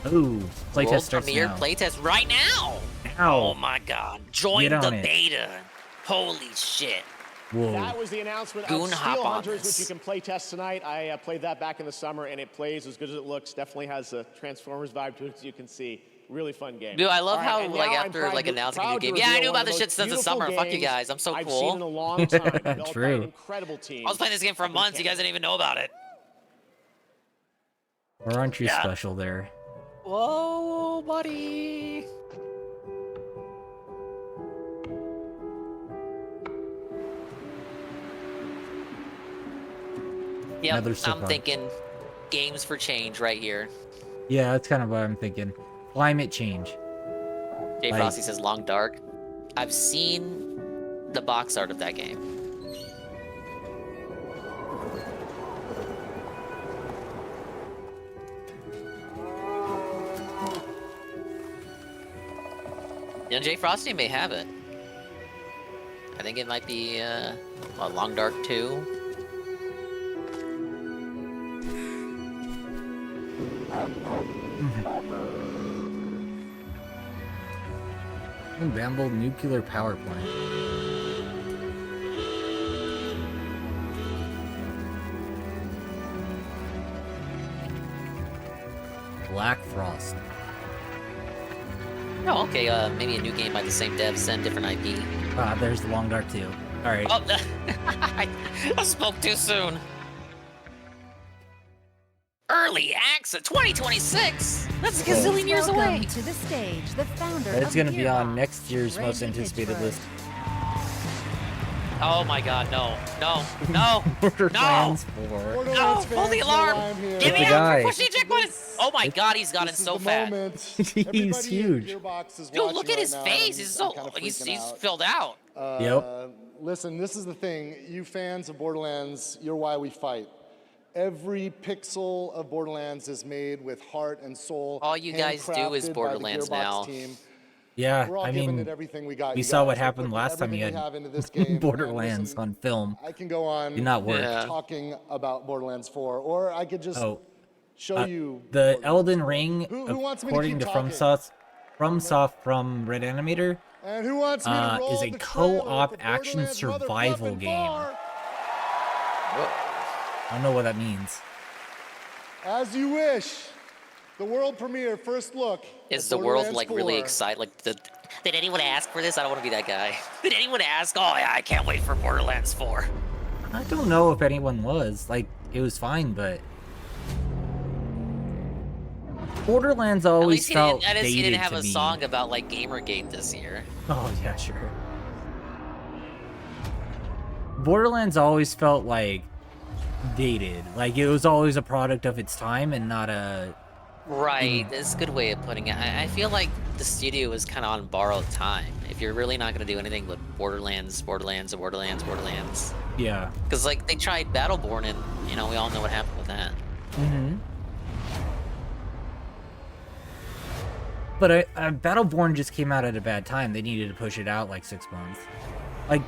Ooh, playtest World starts premiere now. playtest right now. Ow. Oh my god. Join Get the on it. beta. Holy shit. Whoa. That was the announcement Goon of hop Steel on Hunters, this. which you can play test tonight. I played that back in the summer, and it plays as good as it looks. Definitely has a Transformers vibe to it, as you can see. Really fun game. Dude, I love All right, how and like now I'm after proud like to- announcing a new proud to game. Yeah, I reveal knew one about of this the shit most since the beautiful summer. Fuck you games guys. I'm so I've cool. seen in a long time. That's Developed by true. an incredible team. I was playing this game for months. You guys didn't even know about it. Or aren't you Yeah. special there? Whoa, buddy. Yep, Another I'm sip-on. thinking games for change right here. Yeah, that's kind of what I'm thinking. Climate change. Jay Like- Frosty says Long Dark. I've seen the box art of that game. Young Jay Frosty may have it. I think it might be Long Dark 2. Bamble nuclear power plant. Black Frost. Oh, okay. Maybe a new game by the same devs, send different IP. There's the Long Dark 2. All right. Oh, I spoke too soon. Early access 2026. That's a gazillion years away. Welcome to the stage, the founder It's of going to be on Gearbox, next year's most Reggie anticipated Pitchford. list. Oh my God, no. Borderlands 4. No, pull the alarm. Get me out for pushing eject button. Oh my God, he's gotten so fat. He's huge. Dude, look at his face. He's filled out. Yep. Listen, this is the thing. You fans of Borderlands, you're why we fight. Every pixel of Borderlands is made with heart and soul. All you guys do is handcrafted by the Borderlands Gearbox now. team. Yeah, We're all I giving mean, it everything we got, we you saw guys. what We're happened putting last time you everything we had have into this game. Borderlands Listen, on film. I can go on Did not work. talking about Borderlands 4, or I could just show you. The Elden Ring, Who wants me to according keep to talking? FromSoft from Red Animator, And who wants me to roll is a the co-op trailer for action Borderlands survival Motherfucking game. 4? I don't know what that means. As you wish. The world premiere, first look. Is at the world Borderlands like really 4. excited? Like, did anyone ask for this? I don't want to be that guy. Did anyone ask? Oh yeah, I can't wait for Borderlands 4. I don't know if anyone was. Like, it was fine, but Borderlands always felt At least he didn't dated have to a me. song about like Gamergate this year. Oh yeah, sure. Borderlands always felt like dated. Like it was always a product of its time and not a. Right, that's a good way of putting it. I feel like the studio was kind of on borrowed time. If you're really not going to do anything but Borderlands. Yeah. Because like they tried Battleborn and you know we all know what happened with that. Mm-hmm. But Battleborn just came out at a bad time. They needed to push it out like 6 months. Like,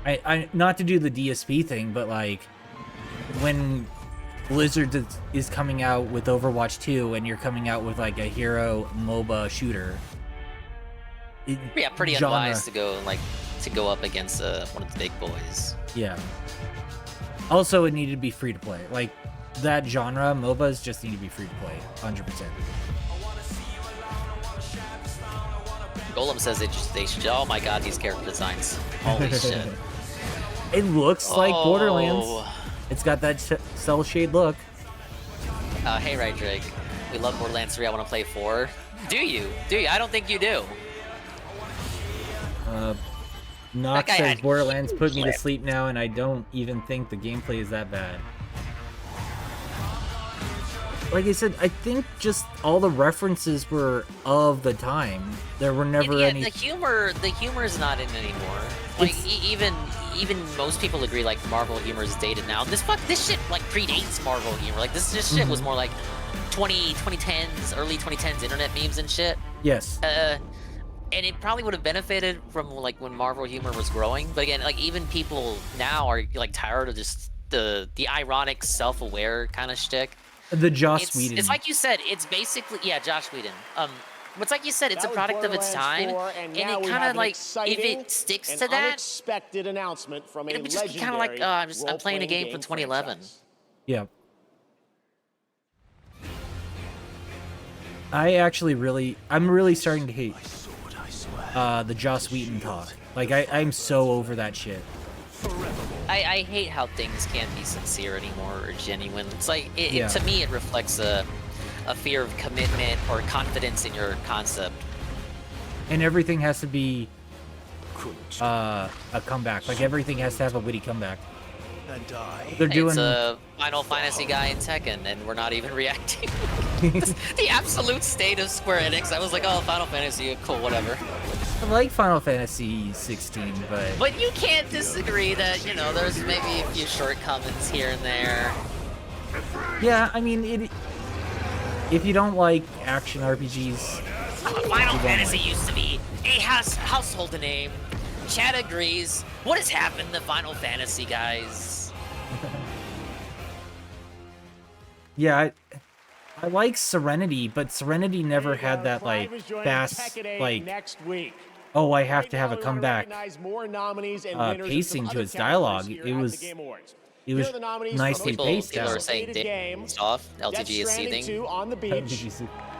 I not to do the DSP thing, but like when Blizzard is coming out with Overwatch 2 and you're coming out with like a hero MOBA shooter. Yeah, pretty genre. unwise to go up against one of the big boys. Yeah. Also, it needed to be free to play. Like that genre, MOBAs just need to be free to play, 100%. Golem says they should. Oh my God, these character designs! Holy shit! It looks like Borderlands. Oh. It's got that cell shade look. Hey, Right Drake. We love Borderlands 3. I want to play 4. Do you? I don't think you do. Nox guy says had Borderlands put me to clip. sleep now, and I don't even think the gameplay is that bad. Like I said, I think just all the references were of the time. There were never Yeah, any. the humor is not in anymore. Like even most people agree like Marvel humor is dated now. This shit like predates Marvel humor. Like this shit was more like 2010s, early 2010s internet memes and shit. Yes. And it probably would have benefited from like when Marvel humor was growing. But again, like even people now are like tired of just the ironic, self-aware kind of shtick. The Joss Whedon. It's like you said. It's basically Josh Whedon. It's like you said. It's a product of its time, and it kind of like if it sticks to that, unexpected announcement from a it would just be legendary kind of like I'm playing a game from 2011. Yeah. I'm really starting to hate the Joss Whedon talk. Like I'm so over that shit. I hate how things can't be sincere anymore or genuine. It's like Yeah. to me it reflects a fear of commitment or confidence in your concept. And everything has to be a comeback. Like everything has to have a witty comeback. They're doing. It's a Final Fantasy guy in Tekken, and we're not even reacting. The absolute state of Square Enix. I was like, oh, Final Fantasy, cool, whatever. I like Final Fantasy 16, but. But you can't disagree that there's maybe a few shortcomings here and there. Yeah, I mean, if you don't like action RPGs, Final Fantasy used to be a household name. Chad agrees. What has happened to Final Fantasy, guys? Yeah, I like Serenity, but Serenity never had that like fast like. Next week. Oh, I have to have a comeback. More nominees and winners Pacing of to other its dialogue. categories It here at was. the Game Awards. It was Here are the nominees nicely for paced People are out. saying game. off. Death LTG is Stranding seething. 2 on the beach.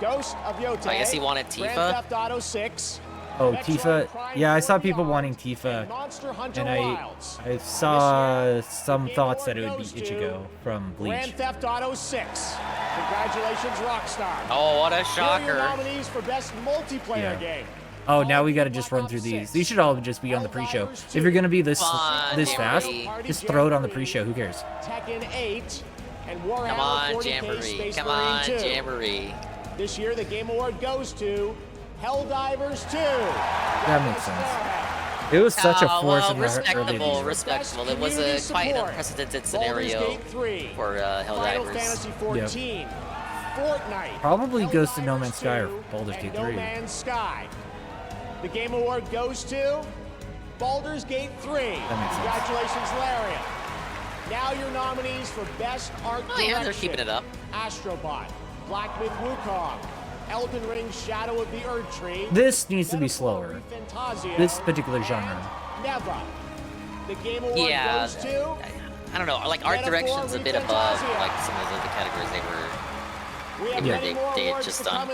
Ghost of Yote. I guess he wanted Grand Tifa. Theft Auto 6. Oh, Metroid Tifa. Prime Yeah, I saw 4 people Beyond, wanting Tifa, Monster Hunter and Wilds. I saw some Game thoughts Award that it would be goes to Ichigo from Bleach. Grand Theft Auto 6. Congratulations, Rockstar. Oh, what a Here are your shocker. nominees for best multiplayer Yeah. game. Oh, now we gotta just run through these. These should all just be on the pre-show. If you're gonna be this fast, just throw it on the pre-show. Who cares? Tekken 8 and Warhammer Come on, 40K Jamboree. Space Come Marine on, 2. Jamboree. This year, the Game Award goes to Helldivers 2. That makes sense. It was such a force in the early days. Respectable. It was a quite an unprecedented scenario for Final Helldivers. Fantasy 14. Fortnite. Probably goes to No Man's Sky or Baldur's Gate No 3. Man's Sky. The Game Award goes to Baldur's Gate 3. That makes sense. Congratulations, Larian. Now your nominees for Best Art Oh Direction. yeah, they're keeping it up. Astrobot, Black Myth Wukong, Elden Ring Shadow of the Erdtree. This needs to be slower. Fantasia, This particular genre. Neva. The Game Award Yeah, goes to I don't know. Like art direction's a bit above like some of the other categories they were. Yeah, they had just done.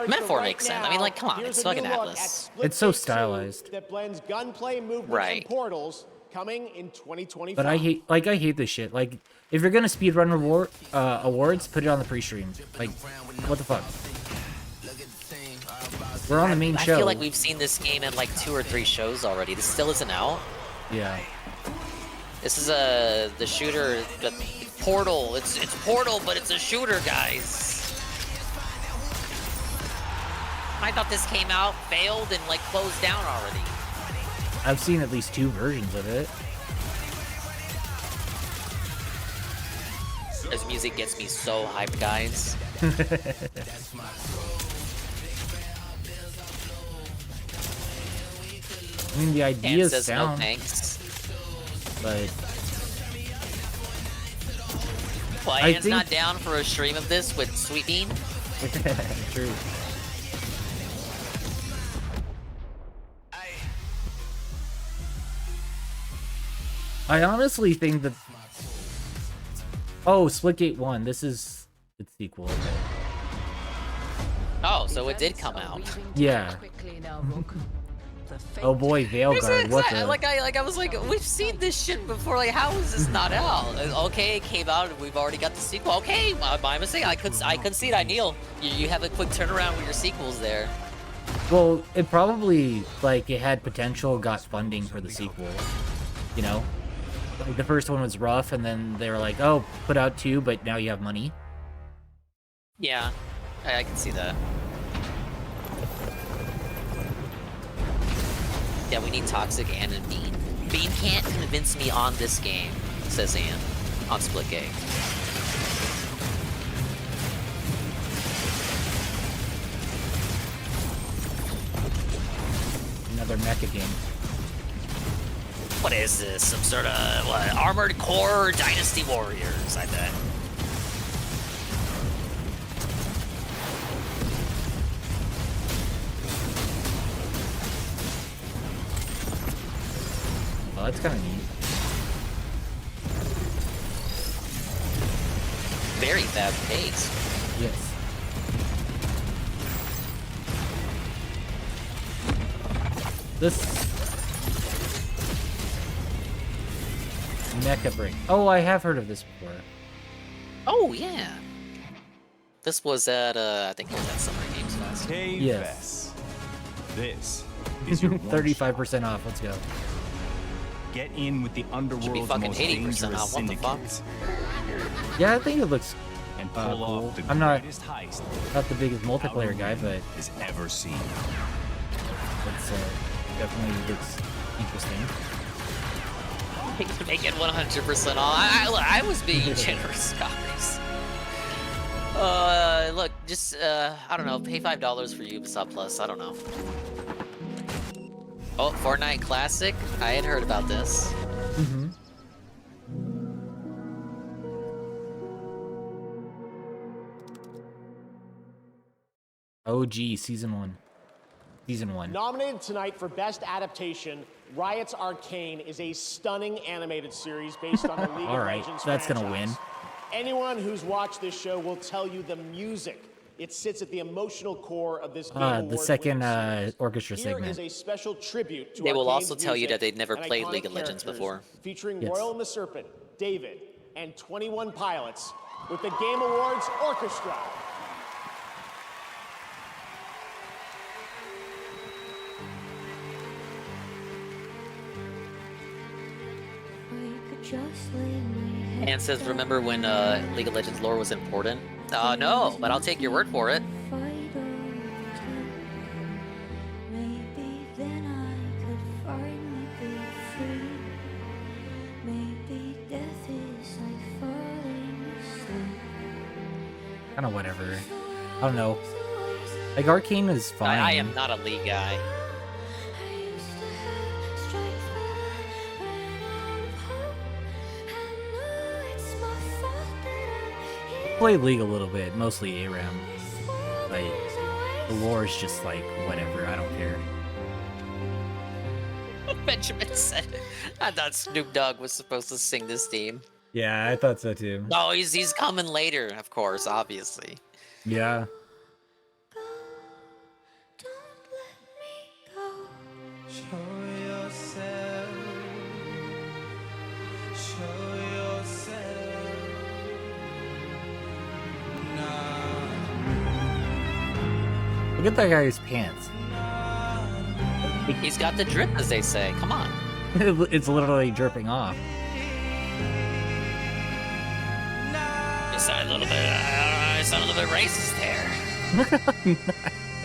Metaphor makes sense. I mean, like, come on, it's fucking Atlas. It's so stylized. That blends gunplay, movement, Right. and portals, coming in 2025. But I hate this shit. Like, if you're gonna speedrun awards, put it on the pre-stream. Like, what the fuck? We're on the main show. I feel like we've seen this game at like 2 or 3 shows already. This still isn't out. Yeah. This is the shooter, the Portal. It's Portal, but it's a shooter, guys. I thought this came out, failed, and like closed down already. I've seen at least 2 versions of it. This music gets me so hyped, guys. I mean, the idea is says sound, no thanks. but Well, I Anne's think- not down for a stream of this with Sweet Bean. true. I honestly think that. Oh, Splitgate 1. This is its sequel. Okay. Oh, so it did come out. Yeah. Oh boy, Veilguard. What the? I was like, we've seen this shit before. Like, how is this not out? Okay, it came out, and we've already got the sequel. Okay, my mistake. I concede. I kneel. You have a quick turnaround with your sequels there. Well, it probably like it had potential, got funding for the sequel. You know, like the first one was rough, and then they were like, "Oh, put out 2, but now you have money." Yeah, I can see that. Yeah, we need Toxic Ann and Bean. Bean can't convince me on this game, says Ann, on Splitgate. Another mecha game. What is this? Some sort of, what, Armored Core Dynasty Warriors, I bet. Oh, that's kind of neat. Very fast pace. Yes. This Mecha Break. Oh, I have heard of this before. Oh, yeah. This was at, I think it was at Summer Games Fest. Yes. This is your 35% off. Let's go. Get in with the underworld's fucking most 80% dangerous off, what the fuck? syndicates. Yeah, I think it looks And pull cool. off the I'm not greatest heist the biggest multiplayer guy, but has ever seen. it's definitely looks interesting. Make it 100% off. I was being generous, guys. Look, just, I don't know, pay $5 for Ubisoft Plus, I don't know. Oh, Fortnite Classic? I had heard about this. Mm-hmm. OG Season 1. Season 1. Nominated tonight for Best Adaptation, Riot's Arcane is a stunning animated series based on the League of Legends that's franchise. gonna win. Anyone who's watched this show will tell you the music. It sits at the emotional core of this Game The Award second winning series. orchestra Here segment. is a special tribute to They will Arcane's also tell you that music they'd never and played iconic League of Legends characters, before. Featuring Yes. Royal and the Serpent, David, and 21 Pilots with the Game Awards Orchestra. And says, remember when League of Legends lore was important? No, but I'll take your word for it. Kind of whatever. I don't know. Like, Arcane is fine. I am not a League guy. Play League a little bit, mostly ARAM. Like, the lore is just like, whatever, I don't care. Benjamin said, I thought Snoop Dogg was supposed to sing this theme. Yeah, I thought so too. No, he's coming later, of course, obviously. Yeah. Look at that guy's pants. He's got the drip, as they say. Come on. It's literally dripping off. You sound a little bit racist there.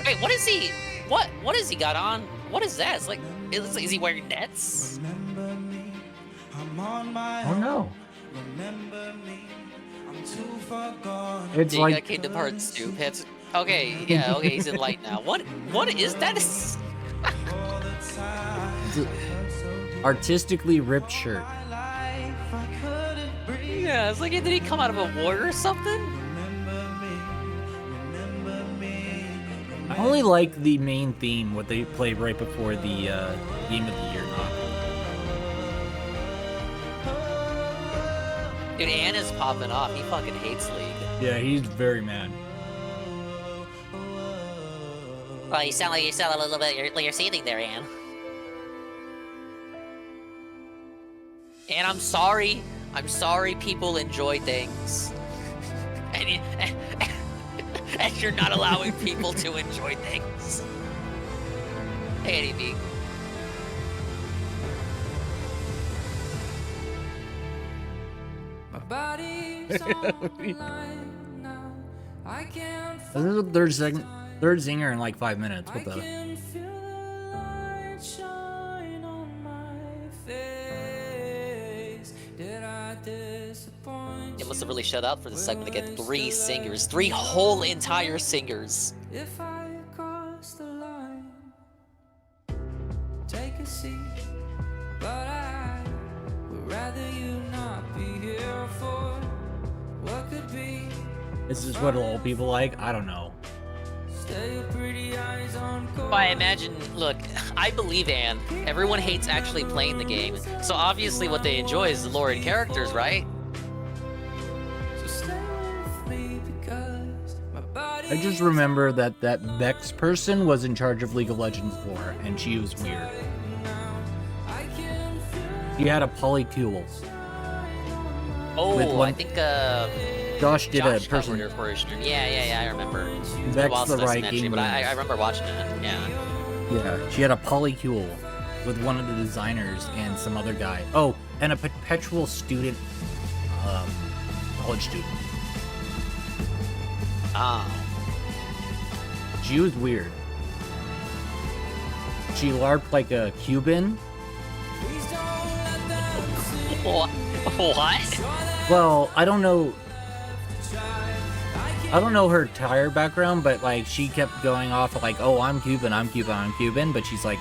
Wait, what is he? What has he got on? What is that? It's like, is he wearing nets? Oh no. It's You like got Kingdom Hearts 2 pets. Okay, yeah, okay, he's in light now. What is that? it's an artistically ripped shirt. Yeah, it's like, did he come out of a war or something? I only like the main theme, what they played right before the Game of the Year knock. Dude, Anna's popping off. He fucking hates League. Yeah, he's very mad. Well, you sound like a little bit you're seething there, Anne. And I'm sorry people enjoy things. And you're not allowing people to enjoy things. Hey, ADB. This is the third zinger in like 5 minutes. What the? It must have really shut out for the segment to get 3 singers. 3 whole entire singers. If I cross the line, take a seat, but I would rather you not be here for what could be. This is what old people like? I don't know. Stay your pretty eyes on course. Well, I imagine, look, I believe Anne. Everyone hates actually playing the game, so obviously what they enjoy is the lore and characters, right? So stay with me because my body I just remember that Vex person was in charge of League of Legends lore, and she was weird. He had a polycule. Oh, I think Josh did Josh a person. covered her version. Yeah, I remember. That's Well, the since I right mentioned it, game but I name. remember watching it. Yeah. Yeah, she had a polycule with one of the designers and some other guy. Oh, and a perpetual student, college student. Ah. She was weird. She LARPed like a Cuban. What? Well, I don't know her entire background, but like she kept going off of like, oh, I'm Cuban, but she's like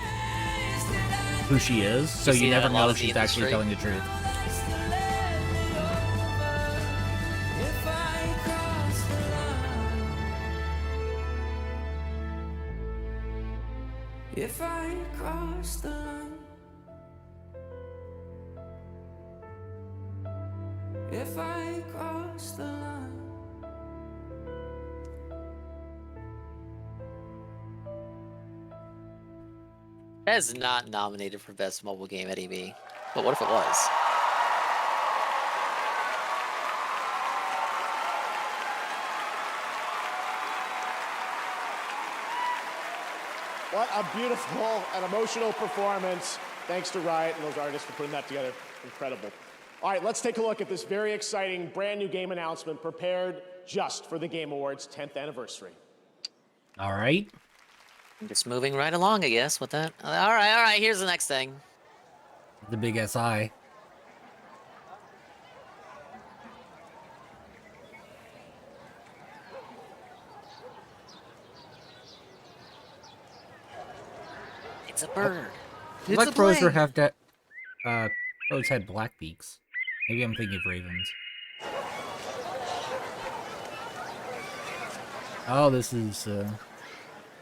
who she is, so you never know if she's actually telling the truth. If I cross the line, if I cross the line. That is not nominated for Best Mobile Game at EB. But what if it was? What a beautiful and emotional performance. Thanks to Riot and those artists for putting that together. Incredible. All right, let's take a look at this very exciting brand new game announcement prepared just for the Game Awards 10th anniversary. All right. Just moving right along, I guess, with that. All right, here's the next thing. The big SI. It's a bird. I thought crows were have that. Crows had black beaks. Maybe I'm thinking of ravens. Oh, this is.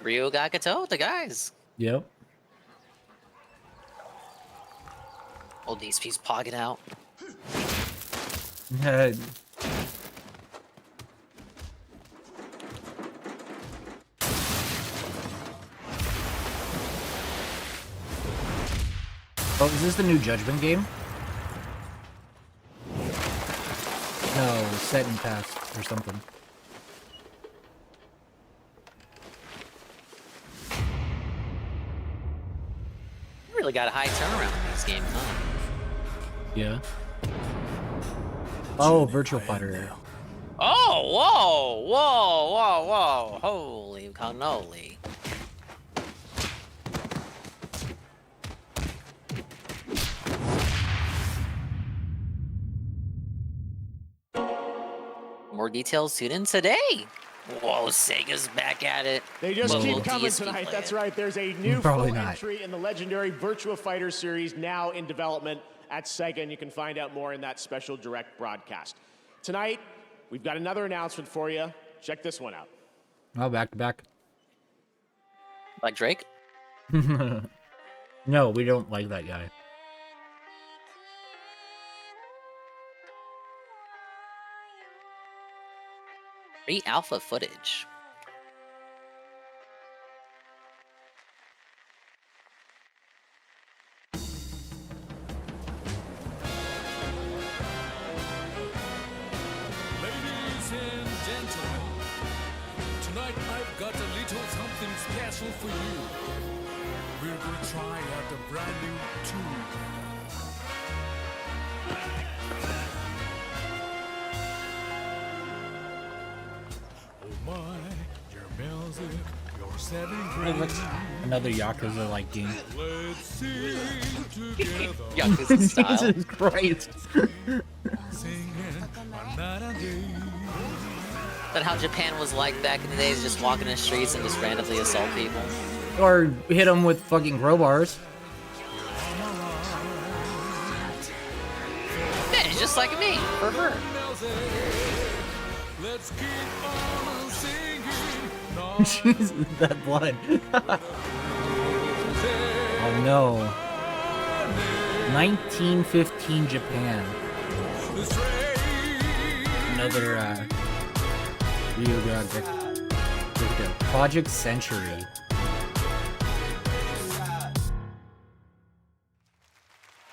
Ryu Gakato, the guys. Yep. Old DSP's pocket out. Oh, is this the new Judgment game? No, set and past or something. You really got a high turnaround in these games, huh? Yeah. Oh, Virtual Fighter. Oh, whoa! Holy cannoli. More details soon in today. Whoa, Sega's back at it. They just But keep will coming DSP tonight. play That's it? right. There's a new Probably full not. entry in the legendary Virtua Fighter series now in development at Sega, and you can find out more in that special direct broadcast. Tonight, we've got another announcement for you. Check this one out. Oh, back to back. Like Drake? No, we don't like that guy. Pre-alpha footage. Ladies and gentlemen, tonight I've got a little something special for you. We're gonna try out a brand new tool. Oh my, your music, your seven It looks another Yakuza-like game. Let's sing together. Yakuza style. Jesus Christ. Singing another day. That how Japan was like back in the days, just walking in the streets and just randomly assault people. Or hit them with fucking crowbars. Man, it's just like me. For her. Let's keep on singing. Jesus, that blood. Oh no. 1915 Japan. Another Ryuga Project Century.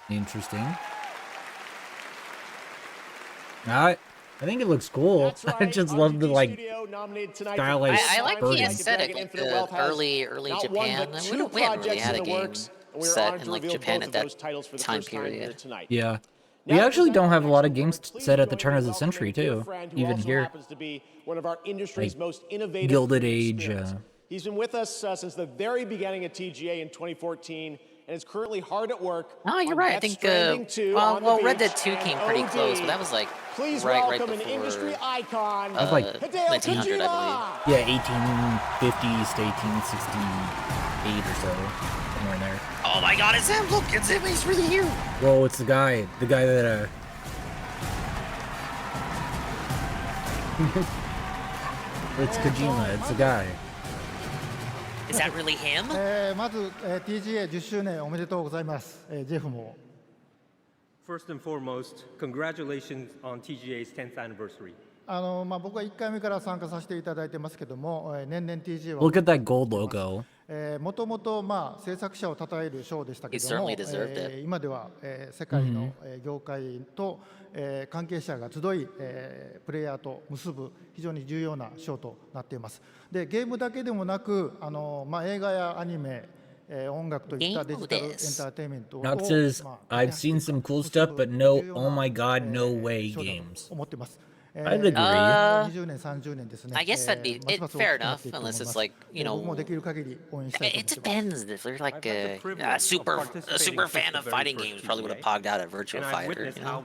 Interesting. I think it looks cool. I just love the like stylized. I like the birding. aesthetic, like the early Japan. We haven't really had a game set in like Japan at that time period. Yeah. We actually don't have a lot of games set at the turn of the century too. Even here. One of our industry's Like, most innovative Gilded Age. He's been with us since the very beginning of TGA in 2014, and is currently hard at work. Oh, you're on right. I Death think Stranding 2 on the well, Red Beach Dead 2 came and pretty OD. close, but that was like Please right welcome before an industry icon, That's like Hideo 1900, Kojima. I Yeah, 1850s to 1868 or so. Somewhere in there. Oh my god, it's him! Look, it's him! He's really here! Whoa, it's the guy that it's Kojima, it's the guy. Is that really him? まず、TGA 10周年おめでとうございます。ジェフも。First and foremost, congratulations on TGA's 10th anniversary. 僕は1回目から参加させていただいてますけども、年々 TGA は Look at that gold logo. もともと制作者を称える賞でしたけども、 He certainly deserved it. 今では世界の業界と関係者が集い、プレイヤーと結ぶ非常に重要な賞となっています。で、ゲームだけでもなく、映画やアニメ、音楽といったデジタルエンターテインメントを Nox says, I've seen some cool stuff, but no, oh my god, no way games. 思ってます。 I'd agree. I guess that'd be fair enough, unless it's like, you know, it depends. If you're like a super fan of fighting games, probably would have pogged out at Virtua Fighter. You know?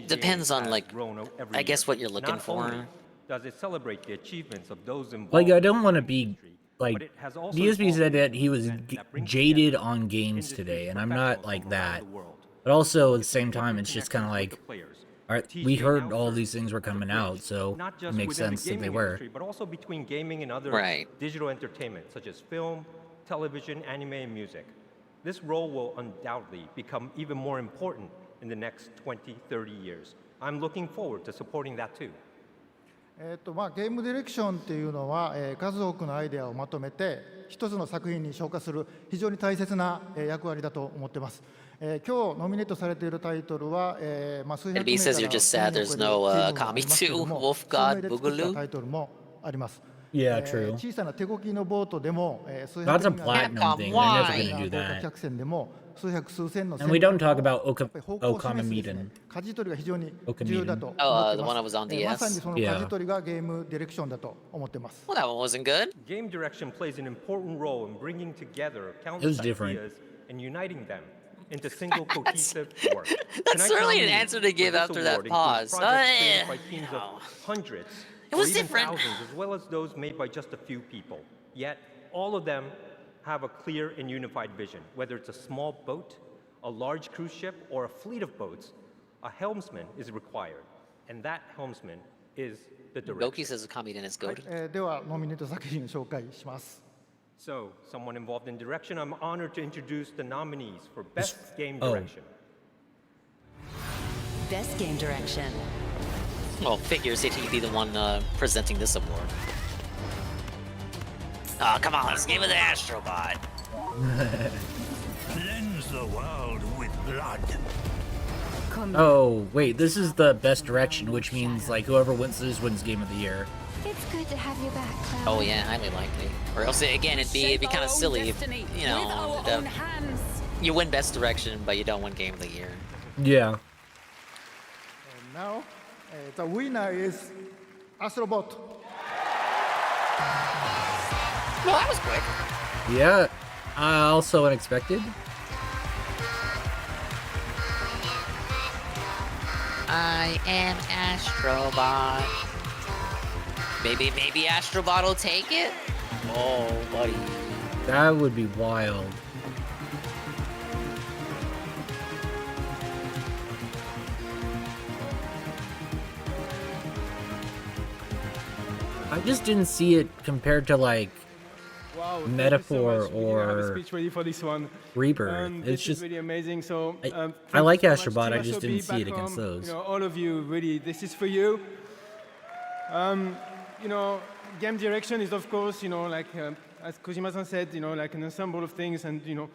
Depends on like, I guess what you're looking for. Does it celebrate the achievements of those involved? Like, I don't want to be like, DSP said that he was jaded on games today, and I'm not like that. But also at the same time, it's just kind of like, we heard all these things were coming out, so it makes sense that they were. But also between gaming and other digital entertainment, such as film, television, anime, and music. This role will undoubtedly become even more important in the next 20, 30 years. I'm looking forward to supporting that too. ゲームディレクションっていうのは、数多くのアイデアをまとめて一つの作品に昇華する非常に大切な、役割だと思っています。今日ノミネートされているタイトルは、数百名から1000名を超えるチームがありますけども、数名で作ったタイトルもあります。Yeah, true. 小さな手動きのボートでも、数百 That's a 人が platinum thing. They're never gonna do 豪華 that. 客船でも数百数千の And we don't talk about Okamamiden. 舵取りが非常に重要だと思っています。まさにその舵取りがゲームディレクションだと思っています。Well, that one wasn't good. Game direction plays an important role in bringing together countless ideas and uniting them into single cohesive work. That's certainly an answer to give after that pause. Hundreds, it was or even different. Thousands, as well as those made by just a few people. Yet, all of them have a clear and unified vision. Whether it's a small boat, a large cruise ship, or a fleet of boats, a helmsman is required. And that helmsman is the director. Goki says Okamiden is good. では、ノミネート作品を紹介します。So, someone involved in direction, I'm honored to introduce the nominees for Best Game Direction. Best Game Direction. Well, figures he'd be the one presenting this award. Oh, come on, let's give it to Astrobot. Cleanse the world with blood. Oh, wait, this is the best direction, which means, like, whoever wins this wins Game of the Year. It's good to have you back, Cloud. Oh yeah, highly likely. Or else, again, it'd be kind of silly if, you know, you win Best Direction, but you don't win Game of the Year. Yeah. And now, the winner is Astrobot. Well, that was quick. Yeah, also unexpected. I am Astrobot. Maybe Astrobot will take it? Oh, buddy. That would be wild. I just didn't see it compared to, like, Metaphor or ready for this one. Rebirth. It's just really amazing. So I like Astrobot. I just didn't see it against those. You know, all of you, really, this is for you. You know, game direction is, of course, you know, like as Kojima-san said, you know, like an ensemble of things, and you know,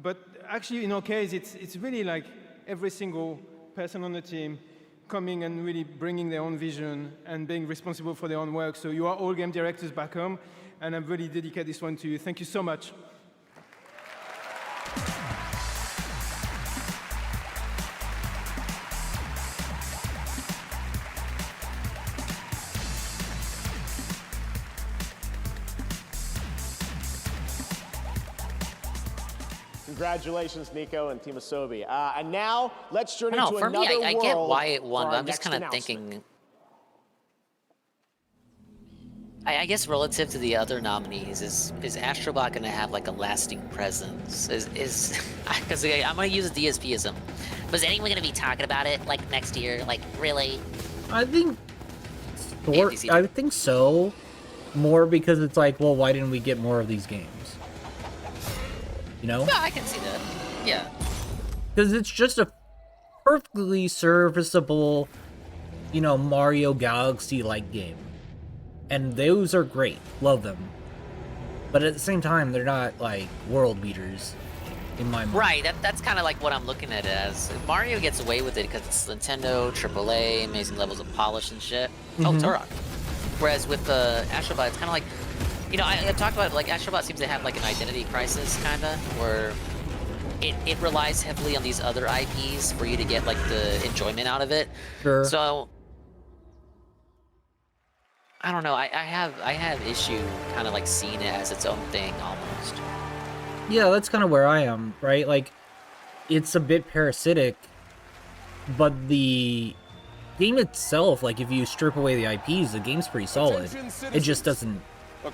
but actually, in our case, it's really like every single person on the team coming and really bringing their own vision and being responsible for their own work. So you are all game directors back home, and I'm really dedicate this one to you. Thank you so much. Congratulations, Nico and Team Asobi. And now, let's journey to for another me, I get world why it won, for but our I'm just next kind of thinking... I guess relative to the other nominees, is Astrobot going to have like a lasting presence? Because I'm going to use a DSPism. Was anyone going to be talking about it like next year? Like, really? I think so. more because it's like, well, why didn't we get more of these games? You know? Yeah, I can see that. Yeah. Because it's just a perfectly serviceable, you know, Mario Galaxy-like game. And those are great. Love them. But at the same time, they're not, like, world beaters, in my mind. Right, that's kind of like what I'm looking at it as. Mario gets away with it because it's Nintendo, AAA, amazing levels of polish and shit. Oh, Turok. Whereas with Astrobot, it's kind of like, you know, I've talked about it, like, Astrobot seems to have, like, an identity crisis, kind of, where it relies heavily on these other IPs for you to get, like, the enjoyment out of it. Sure. So, I don't know, I have issue kind of, like, seeing it as its own thing, almost. Yeah, that's kind of where I am, right? Like, it's a bit parasitic, but the game itself, like, if you strip away the IPs, the game's pretty solid. It just doesn't,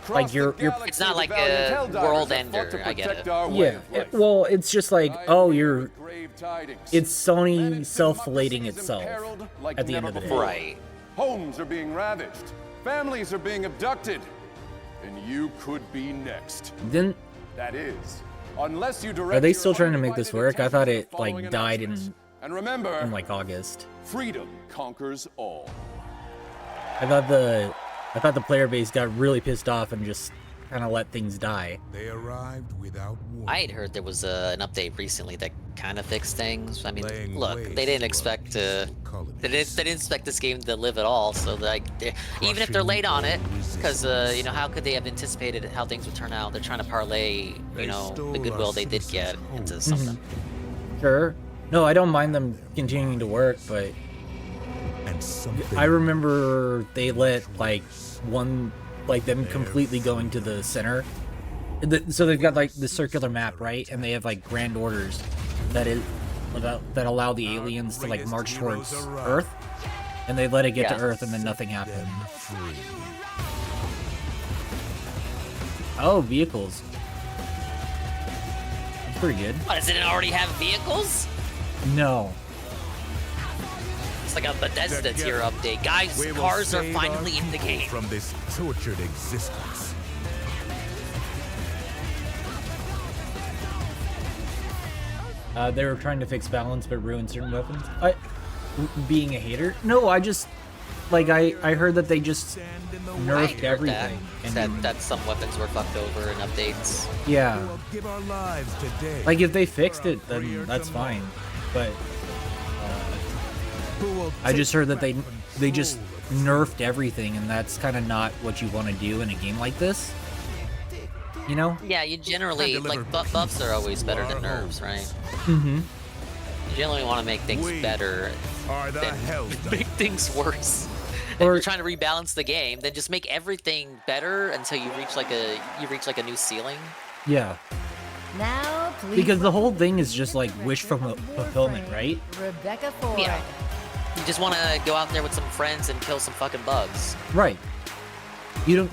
like, you're it's not like a world ender, I get it. Yeah, well, it's just like, oh, it's Sony self-flating itself at the end of the day. Right. Homes are being ravaged. Families are being abducted. And you could be next. Then, that is, unless you direct. are they still trying to make this work? I thought it, like, died in remember, like, August. Freedom conquers all. I thought the player base got really pissed off and just kind of let things die. They arrived without warning. I had heard there was an update recently that kind of fixed things. I mean, look, they didn't expect they didn't expect this game to live at all. So like, even if they're late on it, because you know, how could they have anticipated how things would turn out? They're trying to parlay, you know, the goodwill they did get into something. Sure. No, I don't mind them continuing to work, but I remember they let them completely going to the center. So they've got like the circular map, right? And they have like grand orders that allow the aliens to like march towards Earth, and they let it get to Earth, and then nothing happened. Oh, vehicles. That's pretty good. What, does it already have vehicles? No. It's like a Bethesda tier update. Guys, cars are finally in the game. From this tortured existence. They were trying to fix balance but ruin certain weapons. Being a hater? No, I just, like, I heard that they just nerfed everything. And that some weapons were fucked over in updates. Yeah. Like, if they fixed it, then that's fine. But I just heard that they just nerfed everything, and that's kind of not what you want to do in a game like this. You know? Yeah, you generally, like, buffs are always better than nerfs, right? Mm-hmm. You generally want to make things better than make things worse. If Or you're trying to rebalance the game, then just make everything better until you reach like a new ceiling. Yeah. Now, please. Because the whole thing is just like wish fulfillment, right? Rebecca Ford. Yeah. You just want to go out there with some friends and kill some fucking bugs. Right. You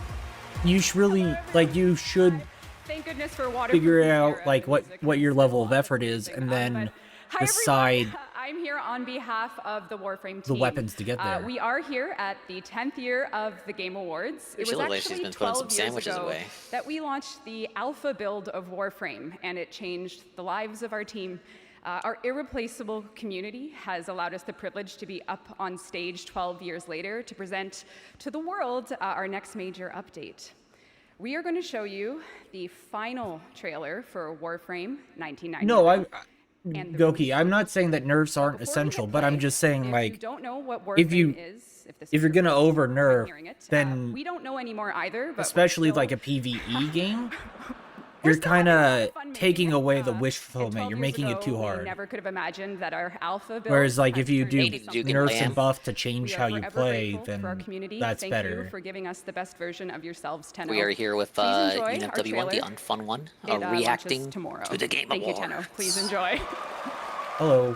should really, like, you should Thank goodness for water figure out like what your level of effort is, and then decide I'm here on behalf of the Warframe team. the weapons to get there. We are here at the 10th year of the Game Awards. It was actually 12 years ago that we launched the alpha build of Warframe, and it changed the lives of our team. Our irreplaceable community has allowed us the privilege to be up on stage 12 years later to present to the world our next major update. We are going to show you the final trailer for Warframe 1999. No, Goki, I'm not saying that nerfs aren't essential, but I'm just saying, like, if you're gonna over nerf, then we don't know anymore either. But especially like a PvE game, you're kind of taking away the wish fulfillment. You're making it too hard. We never could have imagined that our alpha build. Whereas, like, if you do nerfs and buff to change how you play, then that's better. Thank you for giving us the best version of yourselves, Tenno. We are here with UNFW1, the unfun one, reacting to the Game Awards. Thank you, Tenno. Please enjoy. Hello.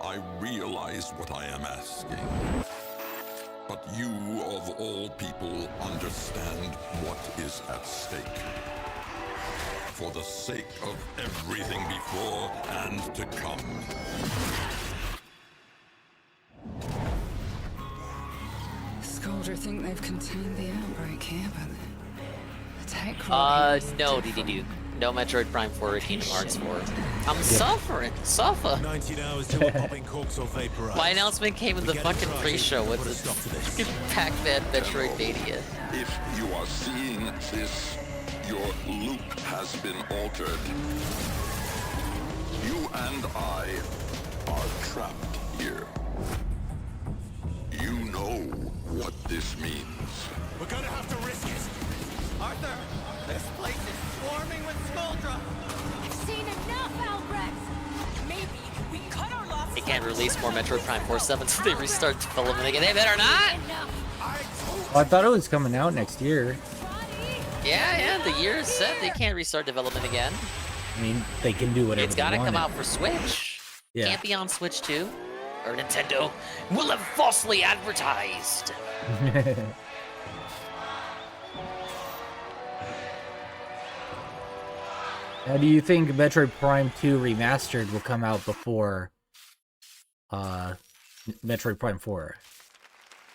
I realize what I am asking. But you, of all people, understand what is at stake. for the sake of everything before and to come. Scoldra think they've contained the outbreak here, but the tech no, DD no Metroid Prime 4 or Kingdom Hearts 4. I'm suffering. Suffer. 19 hours till we're popping corks or vaporize. My announcement came in the fucking pre-show with the fucking Pac-Man Metroidvania. If you are seeing this, your loop has been altered. You and I are trapped here. You know what this means. We're gonna have to risk it. Arthur, this place is swarming with Scoldra. I've seen enough, Albrecht. Maybe we cut our losses. They can't release more Metroid Prime 4 7 until they restart development again. They better not! I thought it was coming out next year. Yeah, the year is set. They can't restart development again. I mean, they can do whatever It's gotta they want. come out for Switch. Yeah. Can't be on Switch 2. Or Nintendo will have falsely advertised. How do you think Metroid Prime 2 Remastered will come out before Metroid Prime 4?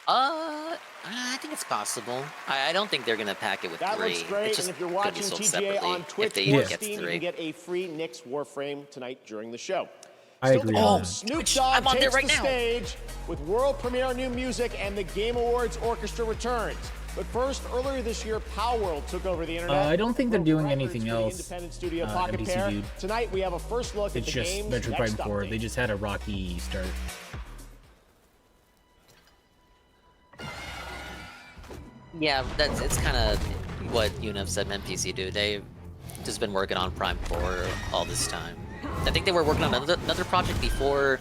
I think it's possible. I don't think they're gonna pack it with That 3. looks great, It's just and if you're gonna be watching sold TGA separately on Twitch if they or even get Steam, you 3. can get a free Nyx Warframe tonight during the show. I Still agree to on come, that. Snoop Dogg I'm on there takes right the now. stage with world premiere new music and the Game Awards Orchestra returns. But first, earlier this year, Palworld took over the internet. I don't think they're broke doing records anything for the else. independent studio Pocket NBC Pair. Dude. Tonight, we have a first look It's at the just game's Metroid Prime next 4. update. They just had a rocky start. Yeah, it's kind of what UNIV said NPC do. They've just been working on Prime 4 all this time. I think they were working on another project before,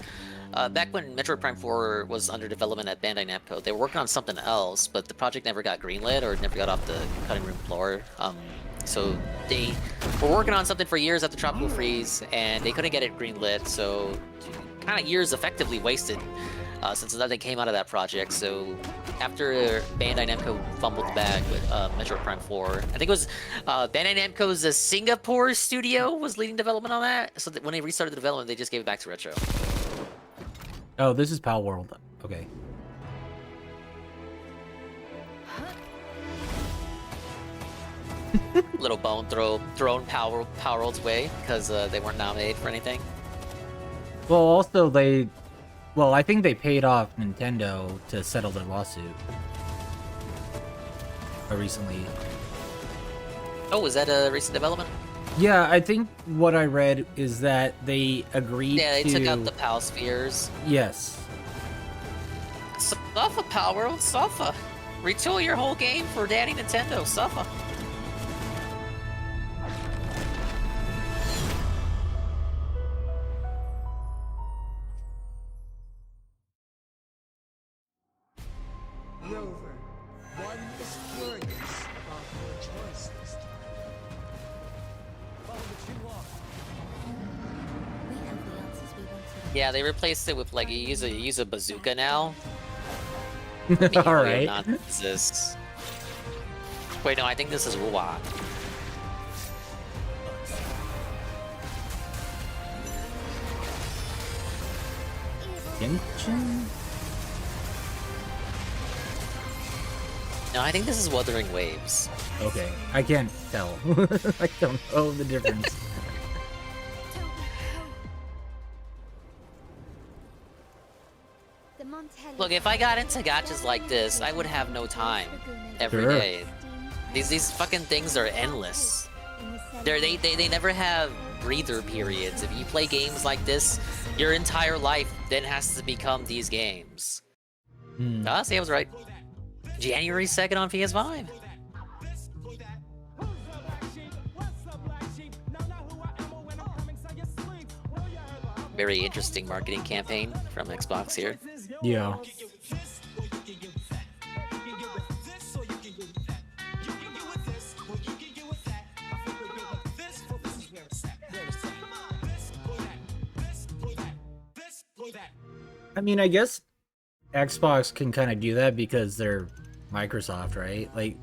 back when Metroid Prime 4 was under development at Bandai Namco. They were working on something else, but the project never got greenlit or never got off the cutting room floor. So they were working on something for years after Tropical Freeze, and they couldn't get it greenlit, so kind of years effectively wasted since nothing came out of that project. So after Bandai Namco fumbled the bag with Metroid Prime 4, I think it was Bandai Namco's Singapore studio was leading development on that. So that when they restarted the development, they just gave it back to Retro. Oh, this is Palworld. Okay. Little bone thrown Palworld's way because they weren't nominated for anything. Well, also I think they paid off Nintendo to settle their lawsuit recently. Oh, was that a recent development? Yeah, I think what I read is that they agreed Yeah, they to... took out the PAL spheres. Yes. Suffer, Palworld, suffer. Retool your whole game for Daddy Nintendo, suffer. Rover, one is curious about your choices. Yeah, they replaced it with like you use a bazooka now. All right. Not exists. Wait, no, I think this is Ruwa. Genshin? No, I think this is Wuthering Waves. Okay, I can't tell. I don't know the difference. Look, if I got into gachas like this, I would have no time every Sure. day. These fucking things are endless. They never have breather periods. If you play games like this, your entire life then has to become these games. See, I was right. January 2nd on PS5. Very interesting marketing campaign from Xbox here. Yeah. I mean, I guess Xbox can kind of do that because they're Microsoft, right? Like,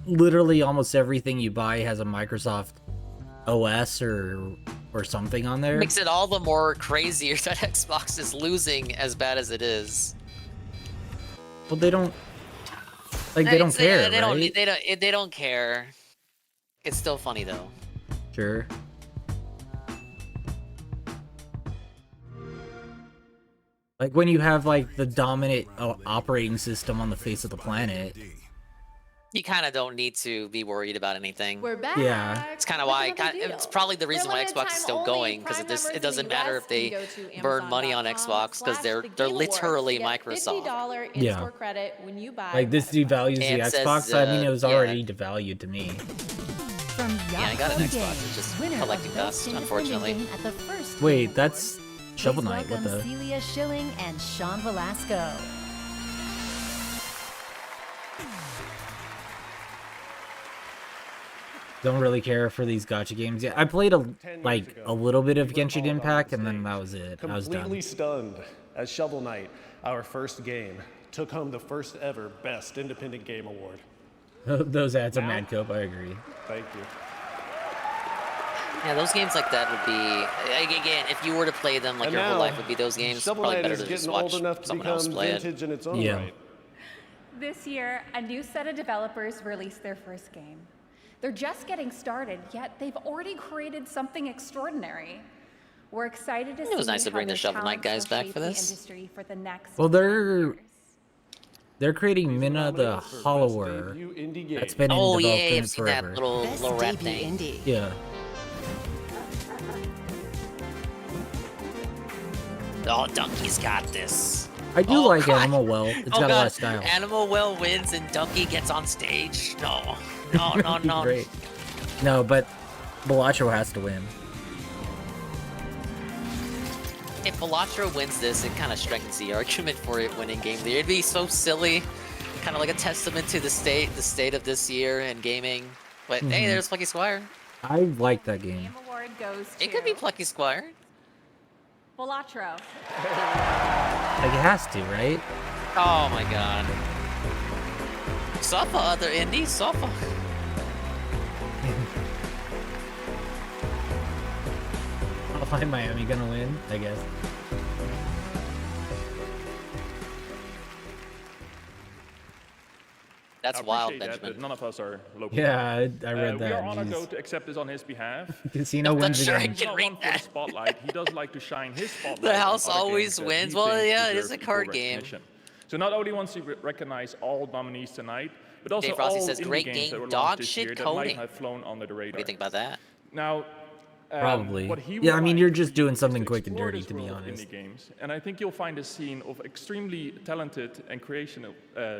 literally almost everything you buy has a Microsoft OS or something on there. Makes it all the more crazier that Xbox is losing as bad as it is. Well, they don't like they don't care, right? They don't care. It's still funny though. Sure. Like when you have like the dominant operating system on the face of the planet. You kind of don't need to be worried about anything. We're back. Yeah. It's kind of why it's probably the reason why Xbox is still going, because it doesn't matter if they burn money on Xbox, because they're literally Microsoft. $50 in-store credit when you buy. Like this devalues the Xbox. I mean, it was already devalued to me. Yeah, I got an Xbox. It's just collecting dust, unfortunately. Wait, that's Shovel Knight. What the? Celia Schilling and Sean Velasco. Don't really care for these gacha games. Yeah, I played a little bit of Genshin Impact, and then that was it. I was done. Completely stunned as Shovel Knight, our first game, took home the first ever Best Independent Game Award. Those ads are mad cope. I agree. Thank you. Yeah, those games like that would be, again, if you were to play them, like your whole life would be those games. Shovel Probably Knight better is to just getting watch old enough to someone else become play it. vintage in its own Yeah. right. This year, a new set of developers released their first game. They're just getting started, yet they've already created something extraordinary. We're excited to see It was nice to how bring the their Shovel Knight talents guys will back shape for the this. industry for the next Well, they're creating Minna the Hollower. That's been in development I've seen that forever. little rat thing. Yeah. Oh, Donkey's got this. I do like Animal Well. It's got a lot of style. Animal Well wins and Donkey gets on stage. No. Great. No, but Balacho has to win. If Balatro wins this, it kind of strengthens the argument for it winning Game of the Year. It'd be so silly, kind of like a testament to the state of this year in gaming. But hey, there's Plucky Squire. I like that game. Game award goes to It could be Plucky Squire. Balatro. Like it has to, right? Oh my god. Safa, other indie, Safa. I'll find Miami gonna win, I guess. That's I wild, appreciate that, Benjamin. but none of us are local. Yeah, I read We that. are honored Jeez. though to accept this on his behalf. Casino wins He's again. not one for the spotlight. He does like to shine his spotlight. The on house other always games that wins. he Well, thinks yeah, it is deserve a card equal game. recognition. So not only wants to recognize all nominees tonight, but also Dave Frosty all says, indie great games game, that were dog launched this shit year that coding. might have flown under the radar. What do you think about that? Now, Probably. what he Yeah, would I mean, like you're for just you doing is something to quick and explore dirty, this to be world of honest. indie games, and I think you'll find a scene of extremely talented and creative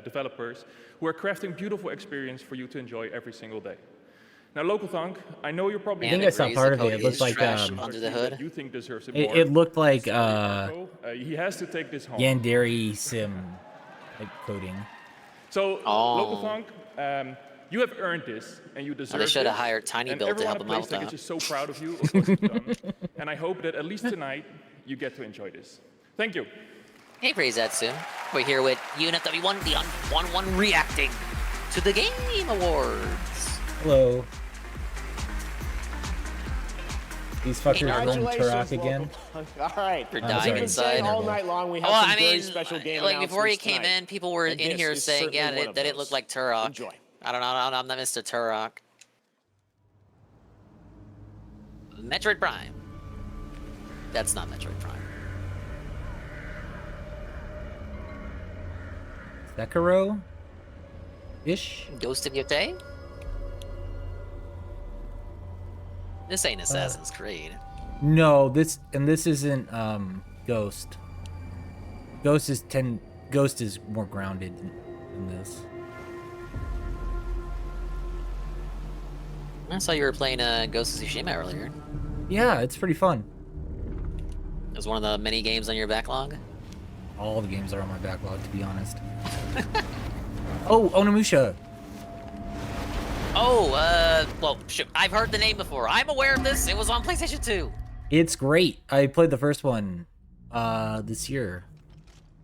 developers who are crafting beautiful experience for you to enjoy every single day. Now, Local Thunk, I know you're probably. I think I saw part of it. It looked like under the hood. You think deserves it, it looked like he has to take this home. Yandere Sim like coding. So, Local Thunk, you have earned this, and you deserve it. They should have hired Tiny Build to help them him out out. with And that. everyone at PlayStation is so proud of you of what you've done, and I hope that at least tonight you get to enjoy this. Thank you. Hey, praise that soon. We're here with UNFW1, the 1-1 reacting to the Game Awards. Hello. These fuckers run Turok Congratulations, again. All right. For I'm dying sorry. inside. All night long, we have Well, some I very mean, special game like before he announcements came tonight. in, people were And in this here is saying, certainly yeah, one of that it those. looked like Turok. Enjoy. I don't know, I'm not Mr. Turok. Metroid Prime. That's not Metroid Prime. Sekiro? Ish? Ghost of Yotei? This ain't Assassin's Creed. No, this isn't Ghost. Ghost is more grounded than this. I saw you were playing Ghost of Tsushima earlier. Yeah, it's pretty fun. It was one of the many games on your backlog. All the games are on my backlog, to be honest. Oh, Onimusha. Oh, well, shoot, I've heard the name before. I'm aware of this. It was on PlayStation 2. It's great. I played the first one this year.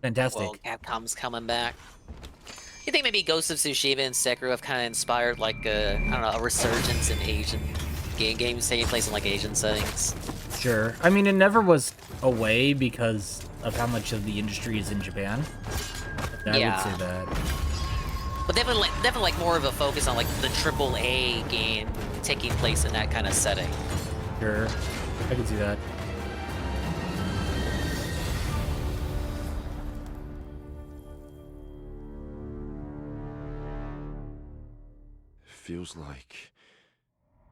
Fantastic. Well, Capcom's coming back. You think maybe Ghost of Tsushima and Sekiro have kind of inspired, like, I don't know, a resurgence in Asian games taking place in like Asian settings. Sure. I mean, it never was away because of how much of the industry is in Japan. I would say that. But definitely like more of a focus on like the AAA game taking place in that kind of setting. Sure, I can see that. Feels like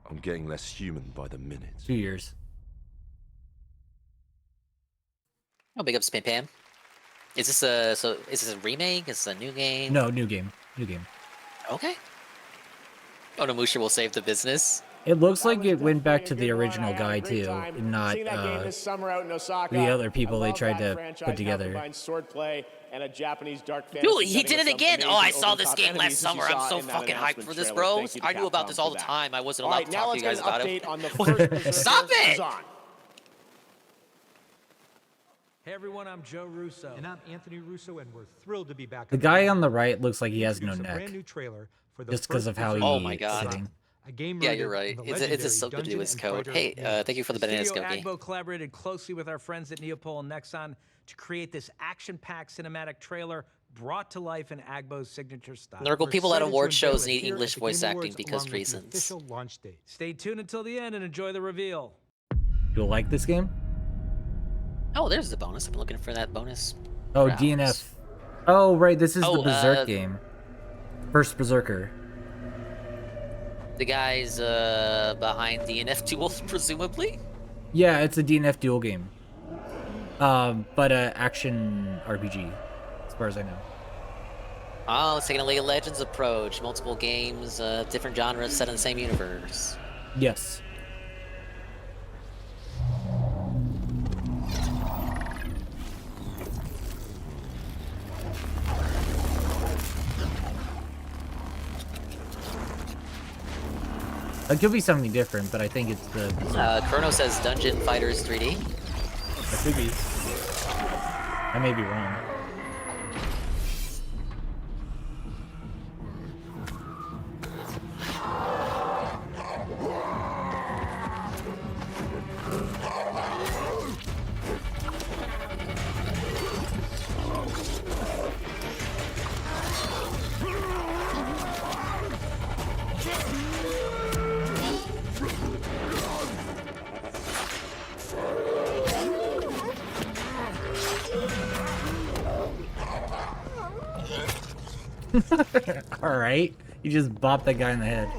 I'm getting less human by the minute. 2 years. Oh, big ups, Pam Pam. Is this a remake? Is this a new game? No, new game. New game. Okay. Onimusha will save the business. It looks like it went back to the original guy too, and not the other people they tried to put together. Dude, he did it again! Oh, I saw this game last summer. I'm so fucking hyped for this, bro. I knew about this all the time. I wasn't allowed to talk to you guys about it. Stop it! Hey everyone, I'm Joe Russo. And I'm Anthony Russo, and we're thrilled to be back. The guy on the right looks like he has no a neck. brand new trailer for the Just because of how he's sitting. A game yeah, you're right. It's something to do with his code. Hey, thank you for the banana Studio Skokie. Agbo collaborated closely with our friends at Neopol and Nexon to create this action-packed cinematic trailer brought to life in Agbo's signature style. Nurgle people at award shows need English voice acting because reasons. Official launch date. Stay tuned until the end and enjoy the reveal. You'll like this game? Oh, there's the bonus. I've been looking for that bonus. Oh, rounds. DNF. Oh, right. This is the Berserk game. First Berserker. The guys behind DNF Duel, presumably? Yeah, it's a DNF Duel game. But action RPG, as far as I know. Oh, it's taking a League of Legends approach. Multiple games, different genres set in the same universe. Yes. It could be something different, but I think it's the... Chrono says Dungeon Fighters 3D. It could be. I may be wrong. Alright. You just bopped that guy in the head.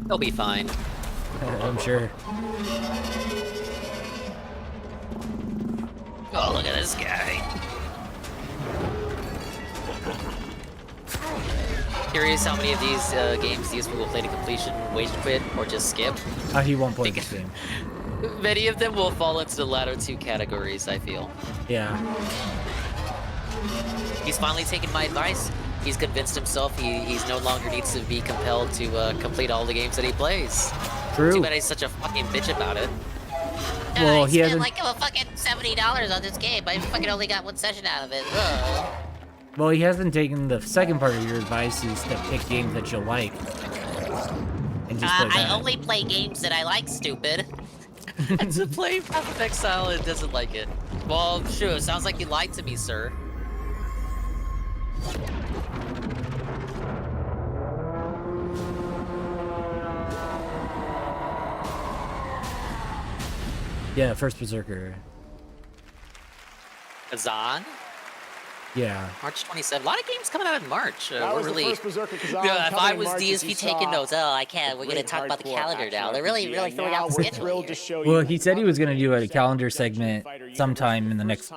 He'll be fine. I'm sure. Oh, look at this guy. Curious how many of these games DSP will play to completion, wage quit, or just skip. He won't play this game. Many of them will fall into the latter two categories, I feel. Yeah. He's finally taken my advice. He's convinced himself he's no longer needs to be compelled to complete all the games that he plays. True. Too bad he's such a fucking bitch about it. Well, he spent hasn't... like a fucking $70 on this game. I fucking only got one session out of it. Ugh. Well, he hasn't taken the second part of your advice, is to pick games that you'll like. And just play that. I only play games that I like, stupid. And to play Path of Exile, it doesn't like it. Well, sure, sounds like you lied to me, sir. Yeah, first Berserker. Azan? Yeah. March 27th. A lot of games coming out in March. That was really... the first Berserker Kazan. Yeah, if I was March, DSP taking notes, oh, I can't. We're going to talk about the calendar now. They're really throwing out the schedule here. Well, he said he was going to do a calendar segment sometime in the next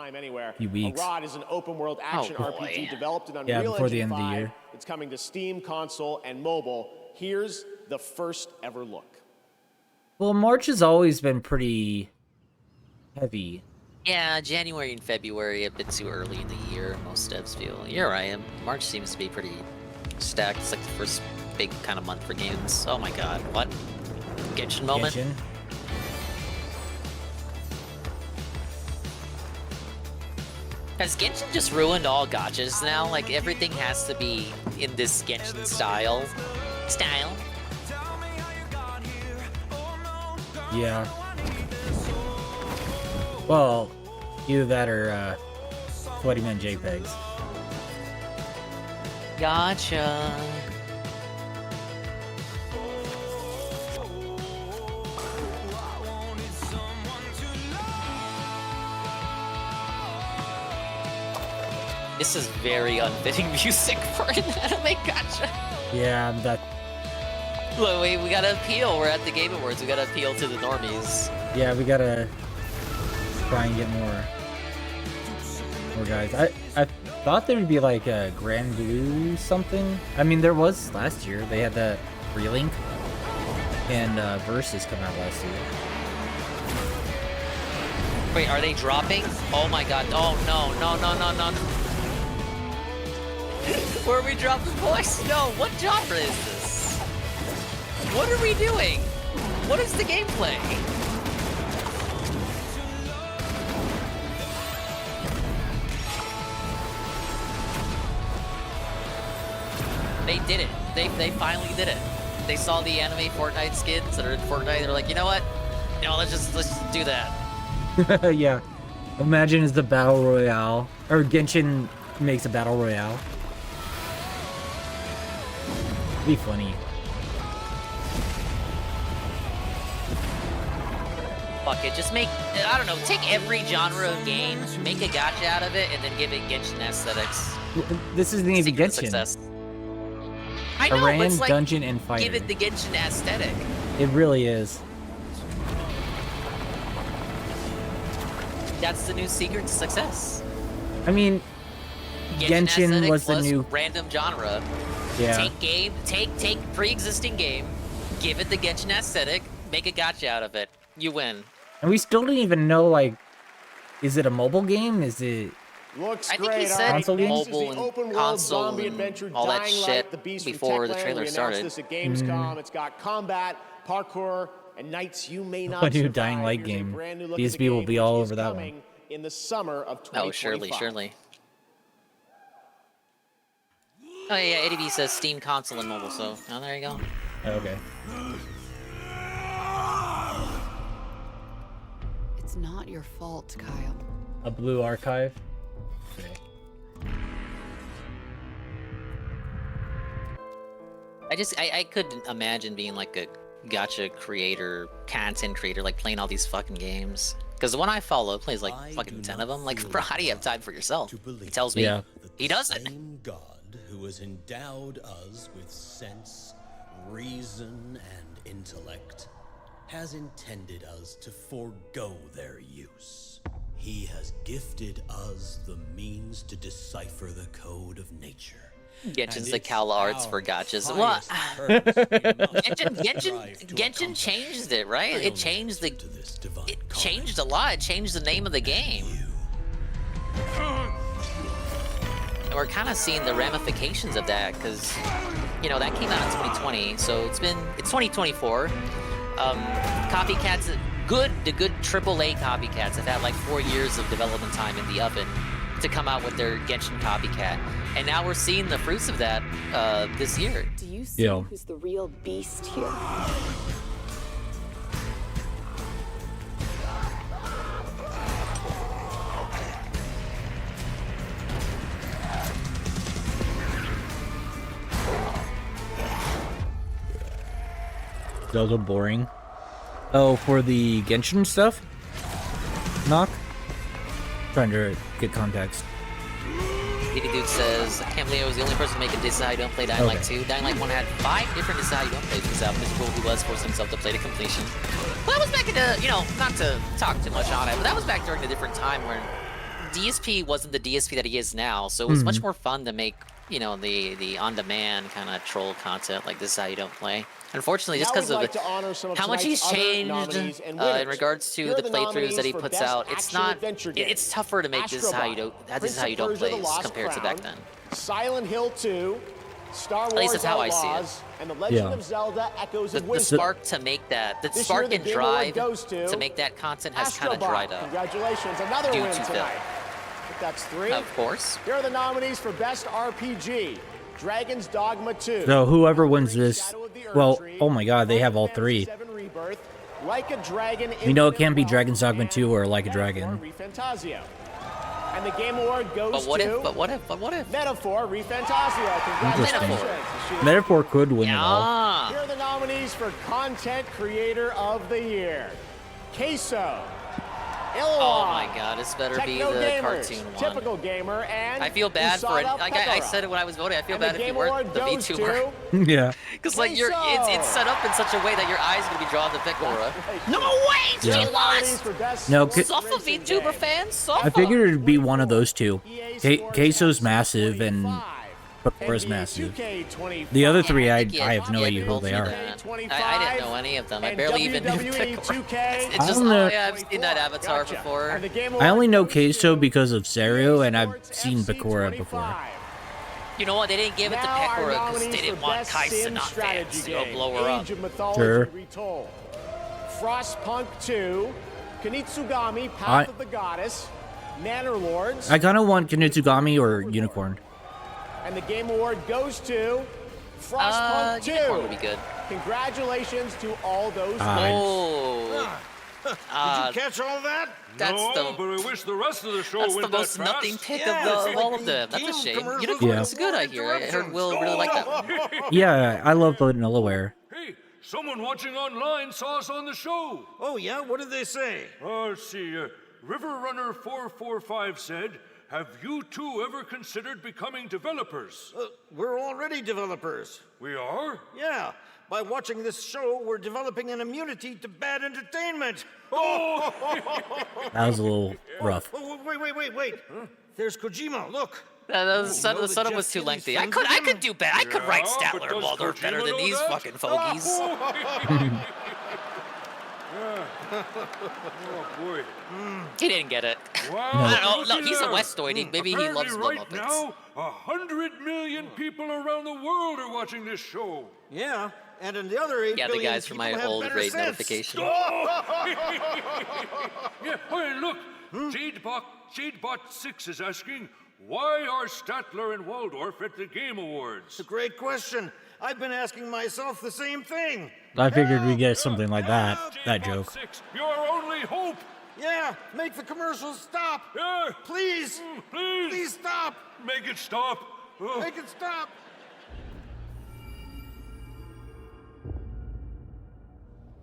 few weeks. Rod is an open-world action RPG developed in Unreal before the Engine end of the 5. year. It's coming to Steam, console, and mobile. Here's the first ever look. Well, March has always been pretty heavy. Yeah, January and February a bit too early in the year, most devs feel. You're right, March seems to be pretty stacked. It's like the first big kind of month for games. Oh my god, what? Genshin moment? Genshin? Has Genshin just ruined all gachas now? Like, everything has to be in this Genshin style. Yeah. Well, either that or Sweaty Man JPEGs. Gotcha. This is very unfitting music for an anime gacha. Yeah, that. Look, we gotta appeal. We're at the Game Awards. We gotta appeal to the normies. Yeah, we gotta try and get more guys. I thought there would be like a Grand Blue something. I mean, there was last year. They had that Relink and Versus come out last year. Wait, are they dropping? Oh my god. Oh no, no, no, no, no. Where are we dropping, boys? No, what genre is this? What are we doing? What is the gameplay? They did it. They finally did it. They saw the anime Fortnite skins that are in Fortnite. They're like, you know what? You know, let's just do that. Yeah. Imagine it's the Battle Royale. Or Genshin makes a Battle Royale. It'd be funny. Fuck it, just make, I don't know, take every genre of game, make a gacha out of it, and then give it Genshin aesthetics. This isn't even Genshin. Success. I know, Aran, but it's like, Dungeon, and Fighter. give it the Genshin aesthetic. It really is. That's the new secret to success. I mean, Genshin was the new random genre. Yeah. Take pre-existing game, give it the Genshin aesthetic, make a gacha out of it. You win. And we still don't even know, like, is it a mobile game? Is it Looks I think great. he said console game? mobile and console and all that shit before the trailer started. This at Gamescom. It's got combat, parkour, and nights you may not a new survive. Dying Light Here's a game? brand new look at the DSP will game, be all which is over that one. coming in the summer of 2025. Oh, surely. Oh yeah, ADB says Steam console and mobile, so oh, there you go. Okay. It's not your fault, Kyle. A blue archive. Okay. I couldn't imagine being like a gacha creator, content creator, like playing all these fucking games. Because the one I follow plays like fucking 10 of them. Like, bro, how do you have time for yourself? He tells me he doesn't. Same God who has endowed us with sense, reason, and intellect has intended us to forego their use. He has gifted us the means to decipher the code of nature. Genshin's the Cal Arts for gachas. What? Genshin changed it, right? It changed the. It changed a lot. It changed the name of the game. And we're kind of seeing the ramifications of that because, you know, that came out in 2020. So it's 2024. Copycats, the good AAA copycats have had like 4 years of development time in the oven to come out with their Genshin copycat. And now we're seeing the fruits of that this year. Do you see who's the real beast here? Zelda boring. Oh, for the Genshin stuff? Knock? Trying to get context. Diddy Dude says, I can't believe I was the only person to make a diss how you don't play Dying Light 2. Dying Light 1 had 5 different disses how you don't play because how miserable he was forcing himself to play to completion. Well, that was back in the, you know, not to talk too much on it, but that was back during a different time where DSP wasn't the DSP that he is now, so it was much more fun to make, you know, the on-demand kind of troll content like this is how you don't play. Unfortunately, just because of how much he's changed in regards to the playthroughs that he puts out, it's not. It's tougher to make this how you don't play compared to back then. Silent Hill 2, Star Wars At least that's how I see it. and The Legend of Zelda: Echoes of The Wisdom. spark to make that, the spark and drive to make that content has kind of dried up. Congratulations, another due win to tonight. But that's 3. Of course. Here are the nominees for Best RPG: Dragon's Dogma 2. So whoever wins this, well, oh my god, they have all 3. Like a Dragon. We know it can't be Dragon's Dogma 2 or Like a Dragon. Refantasio. And the Game Award goes to... But what if? Metaphor Refantasio. Congratulations. Metaphor could win it all. Here are the nominees for Content Creator of the Year. Queso. Oh my god, this better be the cartoon one. Typical Gamer, and I feel bad for it. Like I said it when I was voting, I feel bad if you weren't the VTuber. Yeah. Because like it's set up in such a way that your eyes gonna be drawn to Picora. No way! Yeah. She lost! No, Suffer VTuber fans, suffer! I figured it'd be one of those two. Queso's massive and Picora's massive. The other three, I have no idea who they are. I didn't know any of them. I barely even knew Picora. It's just, I've seen that avatar before. I only know Queso because of Serio, and I've seen Picora before. You know what? They didn't give it to Picora because they didn't want Kaisa not fans to go blow her up. Sure. Frostpunk 2, Kunitsugami, Path of the Goddess, Manor Lords. I kind of want Kunitsugami or Unicorn. And the Game Award goes to Frostpunk 2. Unicorn would be good. Congratulations to all those winners. Did you catch all that? That's no, but I wish the rest of the show that's went the most that nothing fast. pick of all of them. That's a shame. Unicorn's good, I hear. I heard Will really like that one. Yeah, I love Vanillaware. Hey, someone watching online saw us on the show. Oh, yeah? What did they say? Let's see. River Runner 445 said, have you two ever considered becoming developers? We're already developers. We are? Yeah. By watching this show, we're developing an immunity to bad entertainment. Oh! That was a little rough. Wait. Huh? There's Kojima, look. The setup was too lengthy. I could do better. I could write Statler and Waldorf better than these fucking fogies. Oh boy. He didn't get it. Wow. I don't know. No, he's a Westoid. Maybe he loves the right Muppets. now, 100 million people around the world are watching this show. Yeah, and in the other 8 Yeah, the guys from my old raid notification. Yeah, hey, look. Jadebot 6 is asking, why are Statler and Waldorf at the Game Awards? It's a great question. I've been asking myself the same thing. I figured we'd get something like that joke. 6, your only hope. Yeah, make the commercials stop. Yeah. Please. Please stop. Make it stop. Make it stop.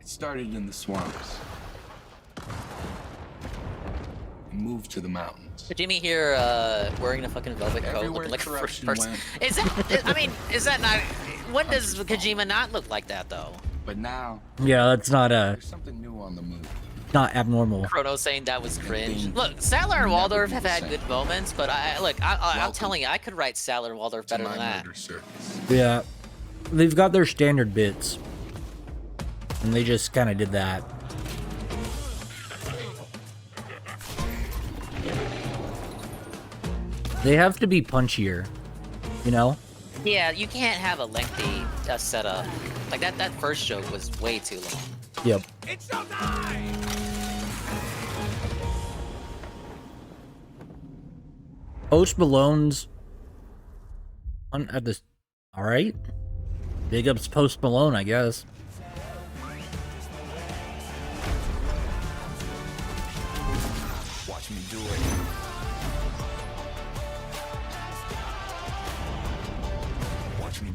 It started in the swamps. And moved to the mountains. But Jimmy here wearing a fucking velvet coat looking like a first person. Is that not... When does Kojima not look like that, though? But now... Yeah, that's not there's something new on the move. not abnormal. Chrono saying that was cringe. Look, Statler and Waldorf have had good moments, but I'm telling you, I could write Statler and Waldorf better than that. Yeah. They've got their standard bits. And they just kind of did that. They have to be punchier, you know? Yeah, you can't have a lengthy setup. Like that first joke was way too long. Yep. It's showtime! Post Malone's on at this. All right. Big ups Post Malone, I guess. Watch me do it.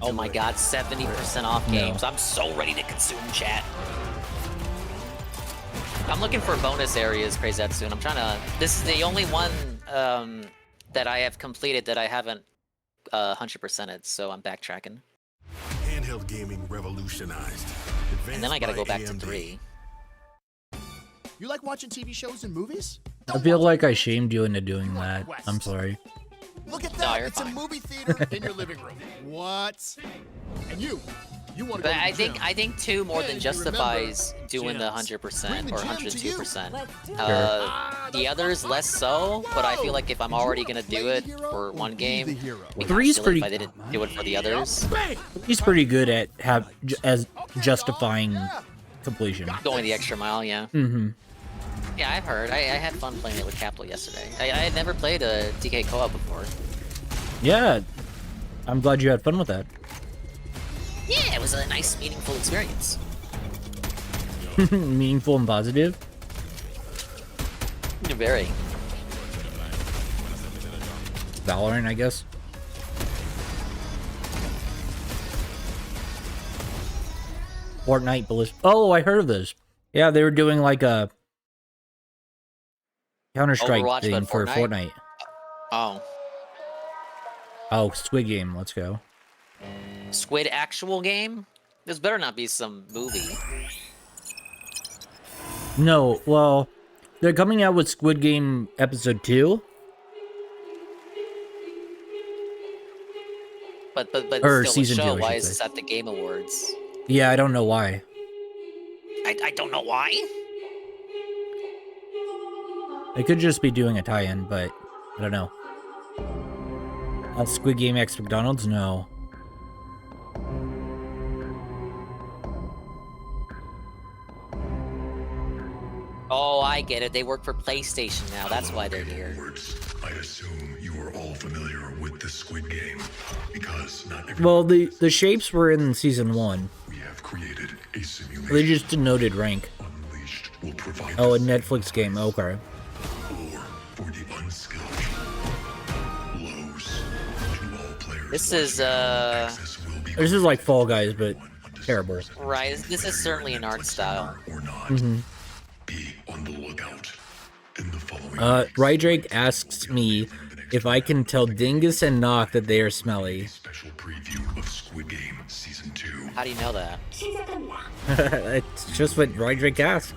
Oh my god, 70% off games. I'm so ready to consume chat. I'm looking for bonus areas, Crazetsun. I'm trying to... This is the only one that I have completed that I haven't 100%ed, so I'm backtracking. Handheld gaming revolutionized. And then I gotta go back to 3. You like watching TV shows and movies? I feel like I shamed you into doing that. I'm sorry. Look at that! It's a movie theater in your living room. What? And you want to go to the gym. I think 2 more than justifies doing the 100% or 102%. The others less so, but I feel like if I'm already gonna do it for one game, 3's pretty. If I didn't do it for the others. He's pretty good at as justifying completion. Going the extra mile, yeah. Mm-hmm. Yeah, I've heard. I had fun playing it with Capital yesterday. I had never played a DK co-op before. Yeah, I'm glad you had fun with that. Yeah, it was a nice, meaningful experience. Meaningful and positive. Very. Valorant, I guess. Fortnite Ballistic. Oh, I heard of this. Yeah, they were doing like a Counter-Strike Overwatch, thing but for Fortnite. Oh. Oh, Squid Game. Let's go. Squid actual game? This better not be some movie. No, well, they're coming out with Squid Game Episode 2. But Or still season a show. 2, I Why should is say. this at the Game Awards? Yeah, I don't know why. I don't know why. They could just be doing a tie-in, but I don't know. Squid Game X McDonald's? No. Oh, I get it. They work for PlayStation now. That's why they're here. I assume you are all familiar with the Squid Game, because not every Well, the shapes were in season 1. we have created a simulation They just denoted rank. will provide Oh, a Netflix game. Okay. or for the unskilled. Blows to all players. This is This is like Fall Guys, but terrible. right. This is certainly an art style. Mm-hmm. On the lookout. In the following Rydrake asks me if I can tell Dingus and Knock that they are smelly. special preview of Squid Game Season 2. How do you know that? It's just what Rydrake asked.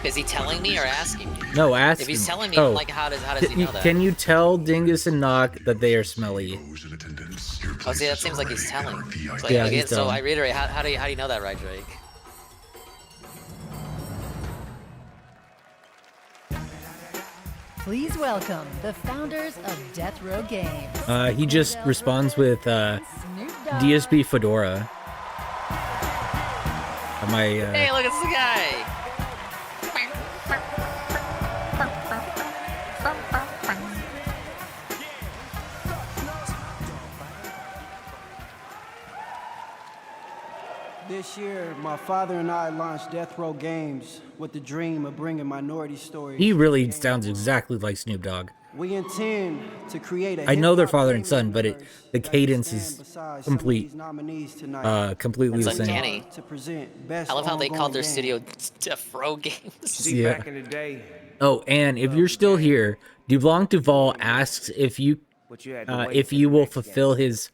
Is he telling me or asking me? No, ask If he's him. telling me, Oh. like, how does he know that? Can you tell Dingus and Knock that they are smelly? Oh, see, that seems like he's telling. So, Yeah, again, he's so telling. I reiterate, how do you know that, right, Drake? Please welcome the founders of Death Row Games. He just responds with DSP Fedora. My Hey, look, it's the guy. This year, my father and I launched Death Row Games with the dream of bringing minority stories. he really sounds exactly like Snoop Dogg. We intend to create a I know they're hip-hop father and son, but the cadence is completely It's the same. uncanny. to present best I love how they ongoing called their game. studio Death Row Games. See, back in the day. Oh, and if you're still here, DuBlanc Duval asks if you will fulfill his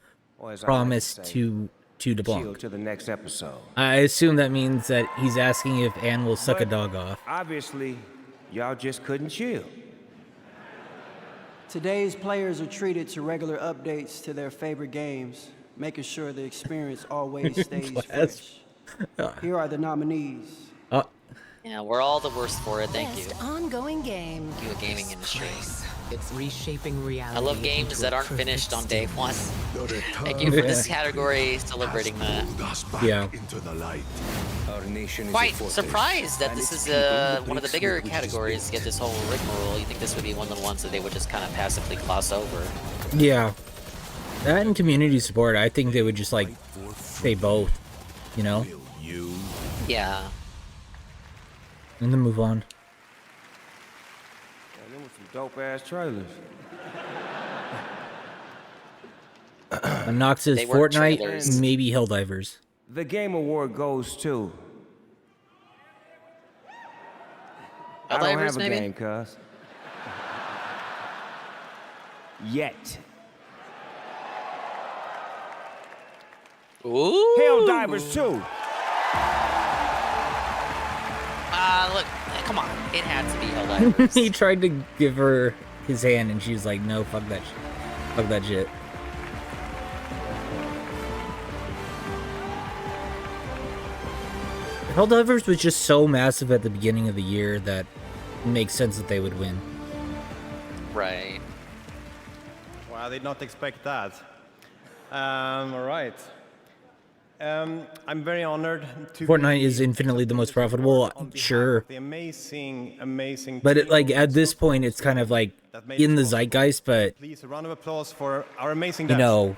promise to DuBlanc. To the next episode. I assume that means that he's asking if Anne will suck a dog off. Obviously, y'all just couldn't chill. Today's players are treated to regular updates to their favorite games, making sure the experience always stays fresh. Here are the nominees. Yeah, we're all the worst for it. Thank you. Best ongoing game. Thank you, gaming industry. It's reshaping reality. I love games that aren't finished on day one. Thank you for this category celebrating that. Yeah. Quite surprised that this is one of the bigger categories to get this whole rigmarole. You think this would be one of the ones that they would just kind of passively gloss over. Yeah. That and community support, I think they would just like say both, you know? Yeah. And then move on. Them were some dope ass trailers. And Knox says They weren't Fortnite, trailers. maybe Helldivers. The Game Award goes to. I don't Helldivers, have a maybe? game, cuz. Yet. Ooh. Helldivers 2. Look, come on. It had to be Helldivers. He tried to give her his hand and she was like, no, fuck that shit. Fuck that shit. Helldivers was just so massive at the beginning of the year that it makes sense that they would win. Right. Well, I did not expect that. All right. I'm very honored to Fortnite is infinitely the most profitable, sure. the amazing. But it, like at this point, it's kind of like in the zeitgeist. But Please, a round of applause for our amazing. you know,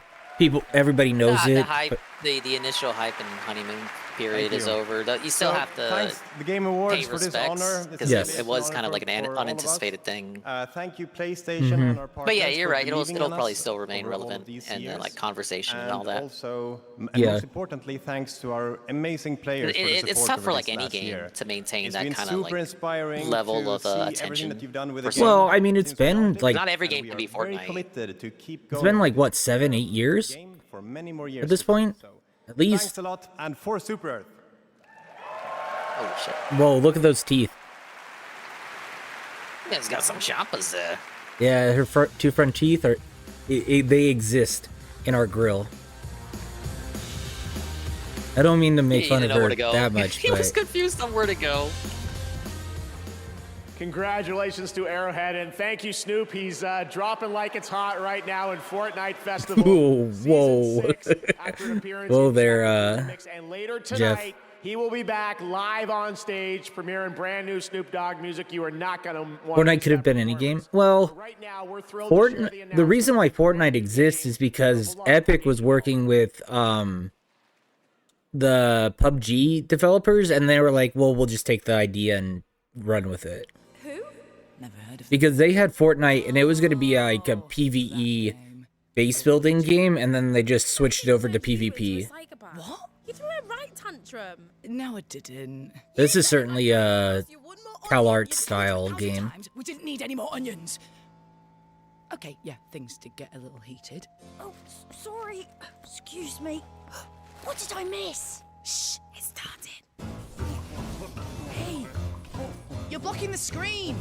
everybody knows the it. hype, but- the initial hype and honeymoon period is over. You still have to thanks the Game Awards pay for this respects honor. because it was kind of like an unanticipated thing. Thank you, PlayStation and our partners. But yeah, you're for right. It'll believing in probably us still remain over all of relevant these and years. like conversation and all that. Also, and most importantly, thanks to our amazing players for the support It's tough over for this like any last game year. to maintain It's that been kind of super like inspiring level to of see everything attention. that you've done with the Well, game I mean, it's since we been launched it, like Not every and game we can are be very Fortnite. committed to keep it's going been like with what this 7-8 years game for many more years at this to come. point, So, at least. thanks a lot, and for Super Earth. Oh shit! Whoa, look at those teeth. You guys got some choppers there. Yeah, her two front teeth are they exist in our grill. I don't mean to make fun of her that much, He but was confused on where to go. Congratulations to Arrowhead, and thank you, Snoop. He's dropping like it's hot right now in Fortnite Festival. whoa, whoa there, and later tonight, Jeff. he will be back live on stage, premiering brand new Snoop Dogg music. You are not going to want Fortnite could have been any game. Well, right now, we're thrilled to share Fortnite. The reason why Fortnite exists is because Epic was working with the PUBG developers, and they were like, "Well, we'll just take the idea and run with it." Because they had Fortnite, and it was going to be like a PvE base building game, and then they just switched it over to PvP. What? You threw a right tantrum. No, I didn't. This is certainly a CalArt style game. We didn't need any more onions. Okay, yeah, things did get a little heated. Oh, sorry. Excuse me. What did I miss? Shh, it started. Hey, you're blocking the screen.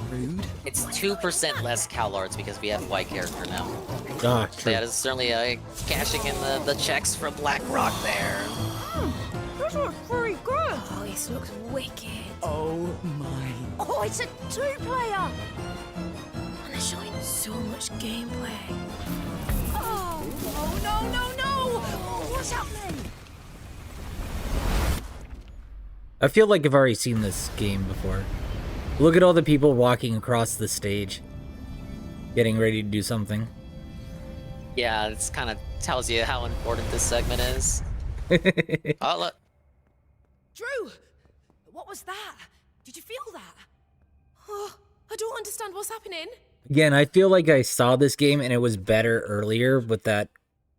Rude. It's 2% less CalArts because we have white character now. Ah, So true. yeah, this is certainly cashing in the checks from BlackRock there. This looks pretty good. Oh, this looks wicked. Oh my. Oh, it's a two-player. And they're showing so much gameplay. Oh, no. What's happening? I feel like I've already seen this game before. Look at all the people walking across the stage, getting ready to do something. Yeah, it's kind of tells you how important this segment is. Oh, look. Drew, what was that? Did you feel that? Oh, I don't understand what's happening. Again, I feel like I saw this game and it was better earlier with that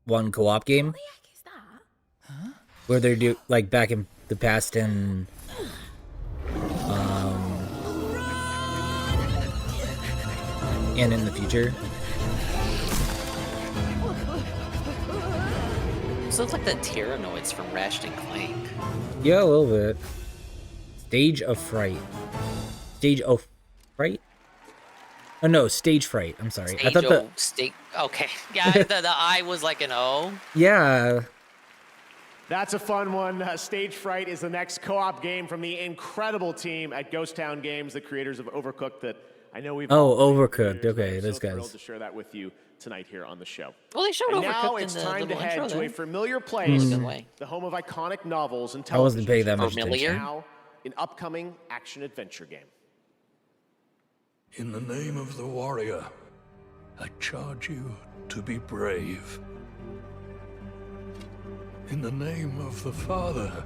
one co-op game. What the heck is that? Huh? Where they do like back in the past and in the future. This looks like the Tyrannoids from Ratchet and Clank. Yeah, a little bit. Stage of Fright. Stage of Fright? Oh no, Stage Fright. I'm sorry. I thought the okay. Yeah, the I was like an O. Yeah. That's a fun one. Stage Fright is the next co-op game from the incredible team at Ghost Town Games, the creators of Overcooked that I know we've Overcooked. Okay, so those thrilled guys. to share that with you tonight here on the show. Well, they showed And Overcooked now in it's the time to little head intro to a there. familiar place, Mm. the home of iconic novels and I television. wasn't paying that much Familiar? attention. Now, an upcoming action-adventure game. In the name of the warrior, I charge you to be brave. In the name of the father,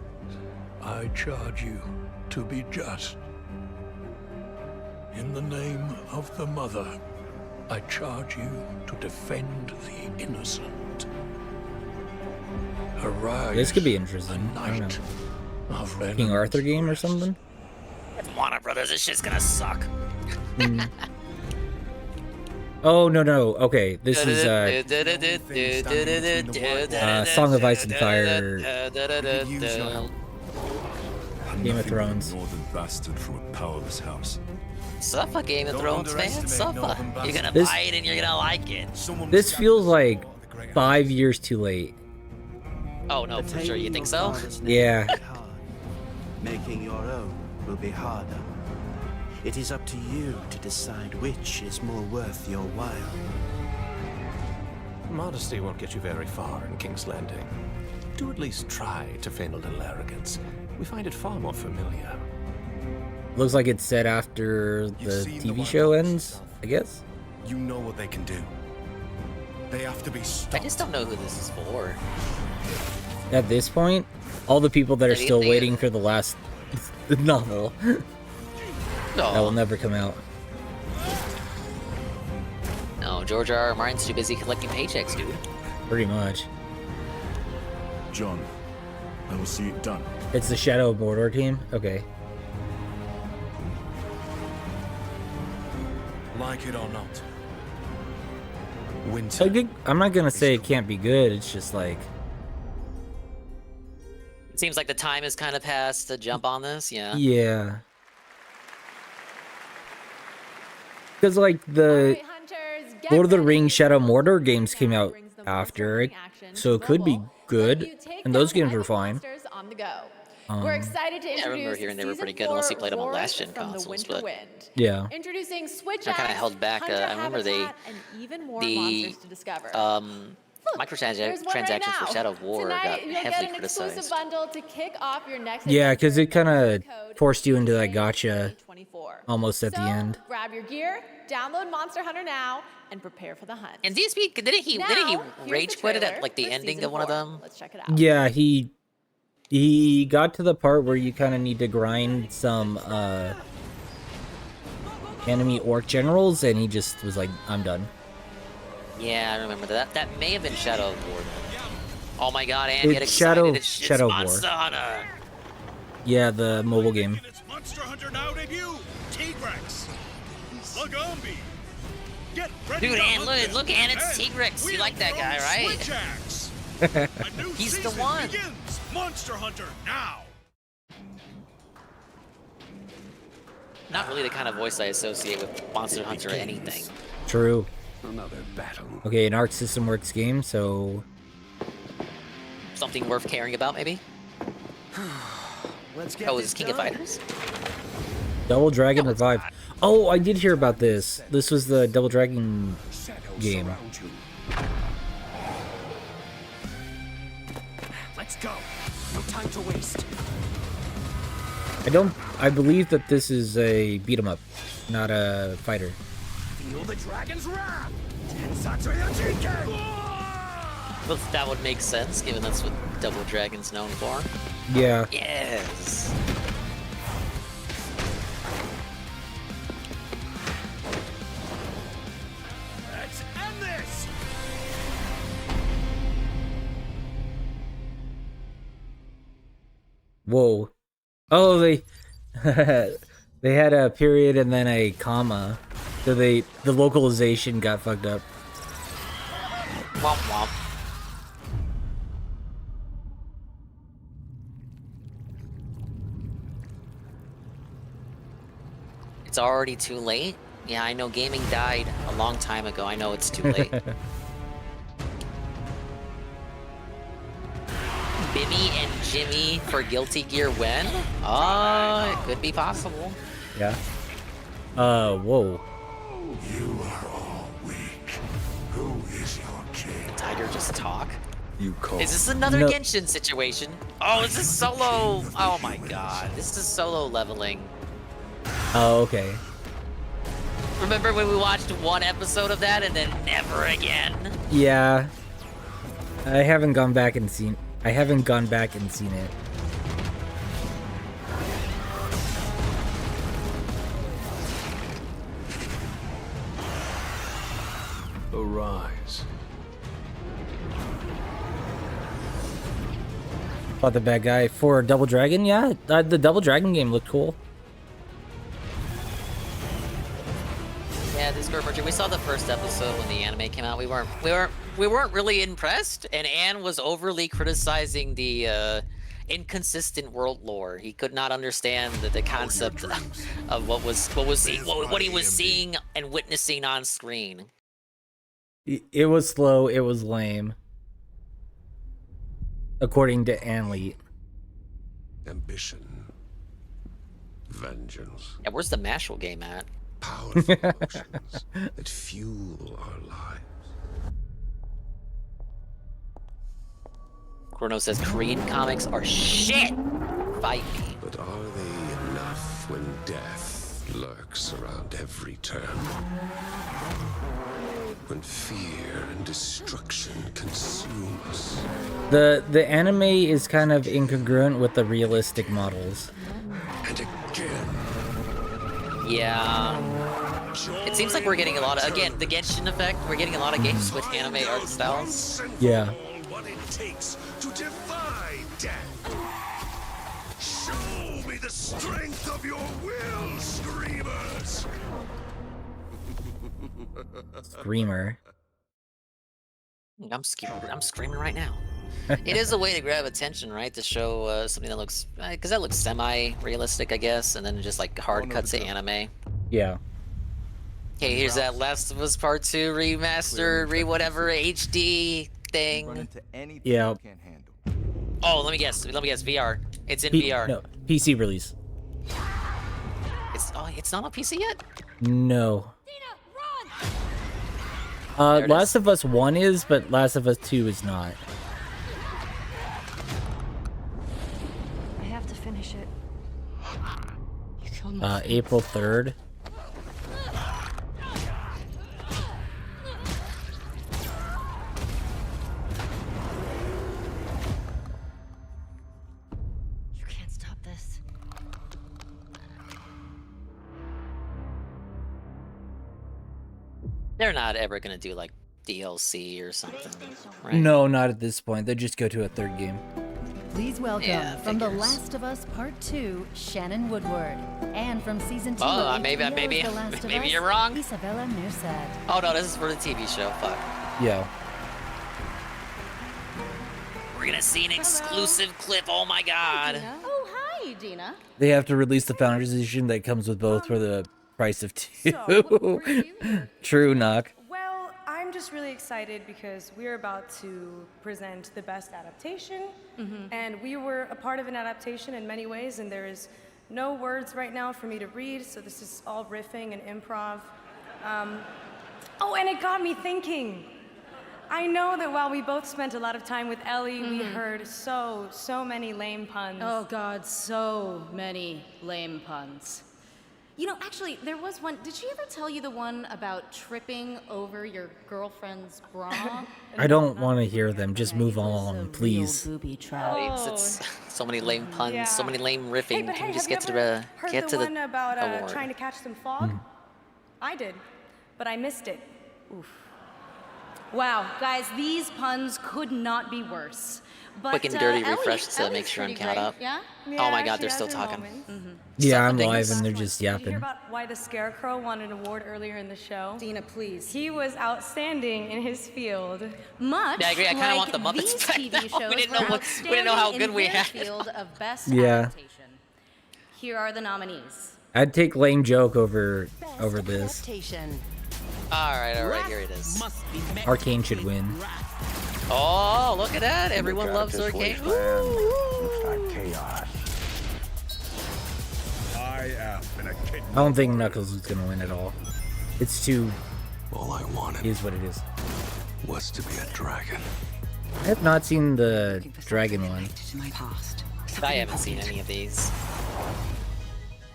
I charge you to be just. In the name of the mother, I charge you to defend the innocent. Arise, This could be interesting. I don't knight know. of King Arthur game or something? Warner Brothers, this shit's gonna suck. Oh no. Okay, this is Song of Ice and Fire. Game of Thrones. Northern bastard from a powerless house. Suffa Game of Thrones, man. Suffa. You're gonna This- buy it and you're gonna like it. This feels like 5 years too late. Oh no, for sure. You think so? Yeah. Making your own will be harder. It is up to you to decide which is more worth your while. Modesty won't get you very far in King's Landing. Do at least try to feign a little arrogance. We find it far more familiar. Looks like it's set after the TV show ends, I guess. You know what they can do. They have to be stopped. I just don't know who this is for. at this point, all the people that are still waiting for the last novel that will never come out. No, George R. Martin's too busy collecting paychecks, dude. Pretty much. John, I will see it done. It's the Shadow of Mordor team? Okay. Like it or not. I'm not gonna say it can't be good, it's just like... It seems like the time has kind of passed to jump on this, yeah. Yeah. Because, like, the Lord of the Rings Shadow of Mordor games came out after it, so it could be good, and those games were fine. On the go. We're excited to introduce I remember hearing they were pretty good, unless you played them on last-gen consoles, but... Yeah. Introducing Switch I kind of held back, I remember the microtransactions for Shadow of War got heavily criticized. To kick off your next Yeah, because it kind of forced you into that gotcha almost at the end. Grab your gear, download Monster Hunter now, and prepare for the hunt. And DSP, didn't he rage quit it at like the ending of one of them? Let's check it out. Yeah, he got to the part where you kind of need to grind some enemy orc generals, and he just was like, I'm done. Yeah, I remember that. That may have been Shadow of War. Oh my god, and get Shadow excited. It's of War. Monster Hunter. Yeah, the mobile game. Monster Hunter now debut. T-Rex. Lagombi. Get ready. Dude, and look, and it's T-Rex. You like that guy, right? He's the one. Begins. Monster Hunter now. Not really the kind of voice I associate with Monster Hunter or anything. True. Another battle. Okay, an Arc System Works game, so... Something worth caring about, maybe? Let's get is this King of Fighters? Double Dragon Revive. Oh, I did hear about this. This was the Double Dragon game. Let's go. No time to waste. I believe that this is a beat 'em up, not a fighter. Feel the dragon's wrath. Well, that would make sense, given that's what Double Dragon's known for. Yeah. Yes. Let's end this. Whoa. Oh, they they had a period and then a comma, so the localization got fucked up. Womp womp. It's already too late? Yeah, I know gaming died a long time ago. I know it's too late. Bimmy and Jimmy for Guilty Gear when? Oh, it could be possible. Yeah. Whoa. You are all weak. Who is your king? Tiger just talk. You call. Is this another Genshin situation? Oh, is this solo? Oh my god, this is solo leveling. Oh, okay. Remember when we watched one episode of that and then never again? Yeah. I haven't gone back and seen it. Arise. About the bad guy for Double Dragon? Yeah, the Double Dragon game looked cool. Yeah, Discord merger. We saw the first episode when the anime came out. We weren't really impressed, and Ann was overly criticizing the inconsistent world lore. He could not understand the concept of what he was seeing and witnessing on screen. It was slow. It was lame. According to Ann. Ambition. Vengeance. Yeah, where's the Mashal game at? Powerful emotions that fuel our lives. Chrono says Korean comics are shit. Fight me. But are they enough when death lurks around every turn? when fear and destruction consume us. The anime is kind of incongruent with the realistic models. And again. Yeah. It seems like we're getting a lot of, again, the Genshin effect. We're getting a lot of games with anime art styles. Yeah. What it takes to defy death. Show me the strength of your will, Screamers. Screamer. I'm screaming right now. It is a way to grab attention, right? To show something that looks, because that looks semi-realistic, I guess, and then just like hard cuts to anime. Yeah. Okay, here's that Last of Us Part 2 remastered, whatever HD thing. Yeah. Oh, let me guess, VR. It's in VR. No, PC release. It's not on PC yet? No. Last of Us 1 is, but Last of Us 2 is not. I have to finish it. April 3rd. You can't stop this. They're not ever gonna do like DLC or something, right? No, not at this point. They just go to a third game. Please welcome from The Last of Us Part 2, Shannon Woodward, and from Season 2 of maybe The Last of Us, you're wrong. Isabella Merced. Oh no, this is for the TV show. Fuck. Yeah. We're gonna see an exclusive clip. Oh my god. Oh, hi, Dina. They have to release the Founders Edition that comes with both for the price of 2. True, Knock. Well, I'm just really excited because we're about to present the best adaptation, and we were a part of an adaptation in many ways, and there is no words right now for me to read, so this is all riffing and improv. Oh, and it got me thinking. I know that while we both spent a lot of time with Ellie, we heard so many lame puns. Oh God, so many lame puns. You know, actually, there was one. Did she ever tell you the one about tripping over your girlfriend's bra? I don't want to hear them. Just move on, please. Booby trap. It's so many lame puns, so many lame riffing. Hey, Can we just have get you to ever the heard get the to one the about award? trying to catch some fog? I did, but I missed it. Oof. Wow, guys, these puns could not be worse. But, Quick and dirty Ellie, refresh to Ellie's make sure I'm pretty caught great, up. Yeah? Oh my god, she they're has still her talking. moments. Yeah, I'm Something. live and they're just Did you yapping. hear about why the Scarecrow won an award earlier in the show? Dina, please. He was outstanding in his field. Much Yeah, I agree. I kinda want the like Muppets these back TV now. shows We didn't know were we didn't know how outstanding good we in their had. field of best Yeah. adaptation. Here are the nominees. I'd take Lame Joke over this. Alright, here it is. Arcane should win. Oh, look at that. Everyone loves Arcane. Chaos. I am in a kid. I don't think Knuckles is gonna win at all. It's too. All I wanted is what it is. was to be a dragon. I have not seen the dragon one. I haven't seen any of these.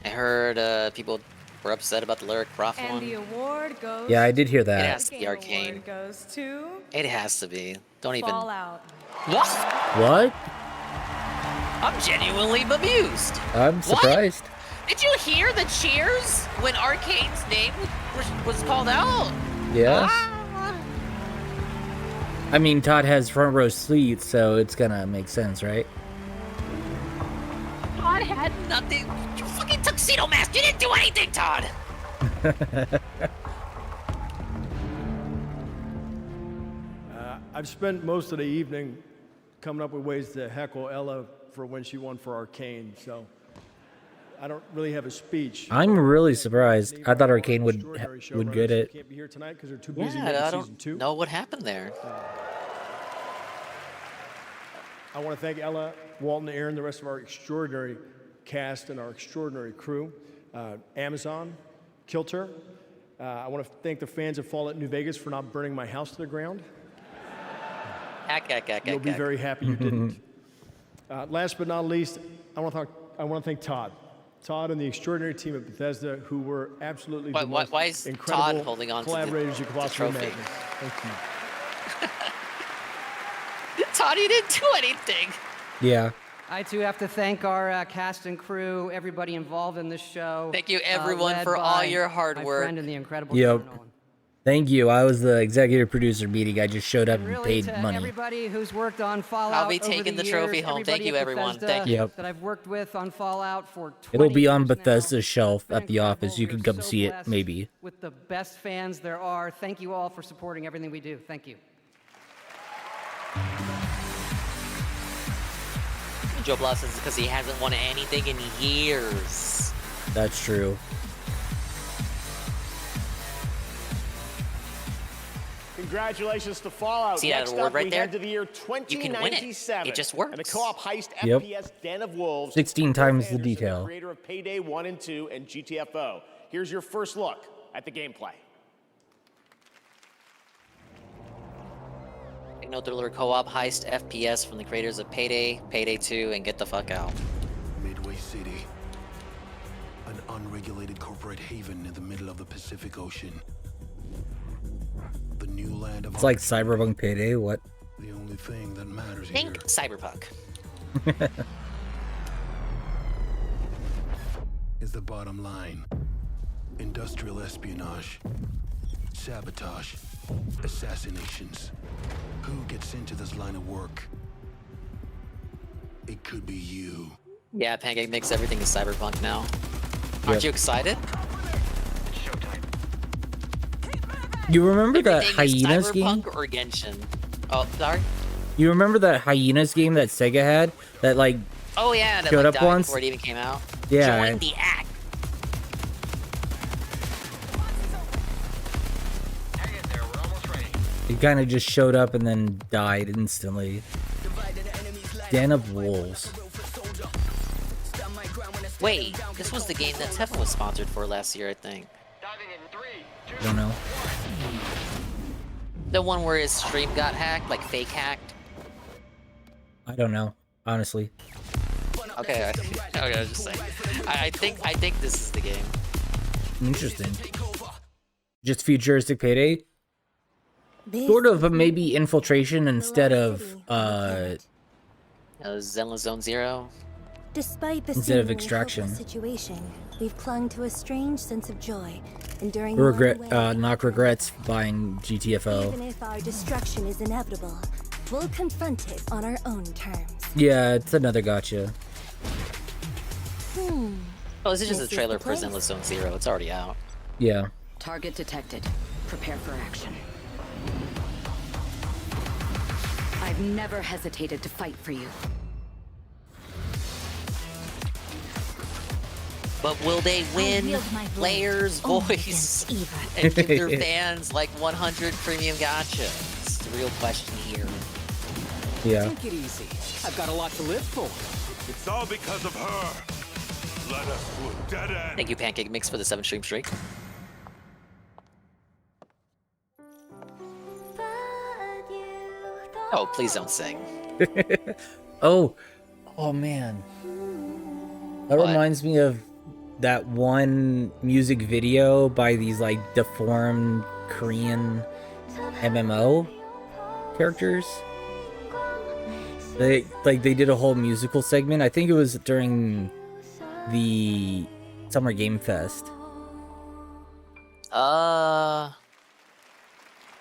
I heard people were upset about the Lyric Prof And one. the award goes. Yeah, I did hear It that. has to be Arcane. Award goes to It has to be. Don't even. Fallout. What? What? I'm genuinely bemused. I'm surprised. Did you hear the cheers when Arcane's name was called out? Yeah. Ah. I mean, Todd has front row seats, so it's gonna make sense, right? Todd had nothing. You fucking tuxedo mask. You didn't do anything, Todd. I've spent most of the evening coming up with ways to heckle Ella for when she won for Arcane, so I don't really have a speech. I'm really surprised. I thought Arcane would get it. Can't be here tonight because they're too busy Yeah, making I season 2. don't know what happened there. I want to thank Ella, Walton, Aaron, the rest of our extraordinary cast and our extraordinary crew. Amazon, Kilter. I want to thank the fans of Fallout New Vegas for not burning my house to the ground. You'll be very happy you didn't. Last but not least, I want to thank Todd. Todd and the extraordinary team at Bethesda, who were absolutely the most Why is incredible Todd holding on collaborators to you could the possibly trophy? imagine. Thank you. Todd, you didn't do anything. Yeah. I too have to thank our cast and crew, everybody involved in this show. Thank you, everyone, led for all by your hard my work. friend and the incredible Yep. Kevin Nolan. Thank you. I was the executive producer meeting. I just showed up and Really, paid to money. everybody who's worked on Fallout I'll be over taking the years, trophy home. Thank everybody you, at everyone. Bethesda Thank you. Yep. that I've worked with on Fallout for 20 It'll be on years now. Bethesda's shelf at the office. You can come So see it, blessed maybe. With the best fans there are. Thank you all for supporting everything we do. Thank you. Joe Bloss is because he hasn't won anything in years. That's true. Congratulations to Fallout. See that Next award up, right we there? head to the year You can win it. 2097. It just works. And the co-op heist Yep. FPS Den of Wolves. 16 Bill times the Anderson, detail. Creator of Payday 1 and 2 and GTFO. Here's your first look at the gameplay. Ignore deliver co-op heist FPS from the creators of Payday, Payday 2, and Get the Fuck Out. Midway City. An unregulated corporate haven in the middle of the Pacific Ocean. The new land of It's like Cyberpunk Payday. What? the only thing that matters Think here Cyberpunk. is the bottom line. Industrial espionage, sabotage, assassinations. Who gets into this line of work? It could be you. Yeah, Pancake makes everything is Cyberpunk now. Aren't you excited? You remember that Everything is Hyenas game? Cyberpunk or Genshin? Oh, sorry. You remember that Hyenas game that Sega had that like Oh yeah, that showed like up died once? before it even came out. Yeah. Join the act. It kind of just showed up and then died instantly. Den of Wolves. Wait, this was the game that Teflon was sponsored for last year, I think. I don't know. The one where his stream got hacked, like fake hacked. I don't know, honestly. Okay, okay, I was just saying. I think this is the game. Interesting. Just futuristic Payday? Sort of, but maybe infiltration instead of Zenless Zone Zero. Despite the Instead of seemingly extraction. hopeless situation, we've clung to a strange sense of joy, enduring regret, one way, not regrets buying GTFO. even if our destruction is inevitable. We'll confront it on our own terms. Yeah, it's another gotcha. Oh, this is just a trailer for Zenless Zone Zero. It's already out. Yeah. Target detected. Prepare for action. I've never hesitated to fight for you. But will they win wield my blade players' only voice against evil. and give their fans like 100 premium gacha? It's the real question here. Yeah. Take it easy. I've got a lot to live for. It's all because of her. Let us to a dead end. Thank you, Pancake Mix, for the 7 stream streak. Oh, please don't sing. Oh man. That reminds me of that one music video by these like deformed Korean MMO characters. They did a whole musical segment. I think it was during the Summer Game Fest.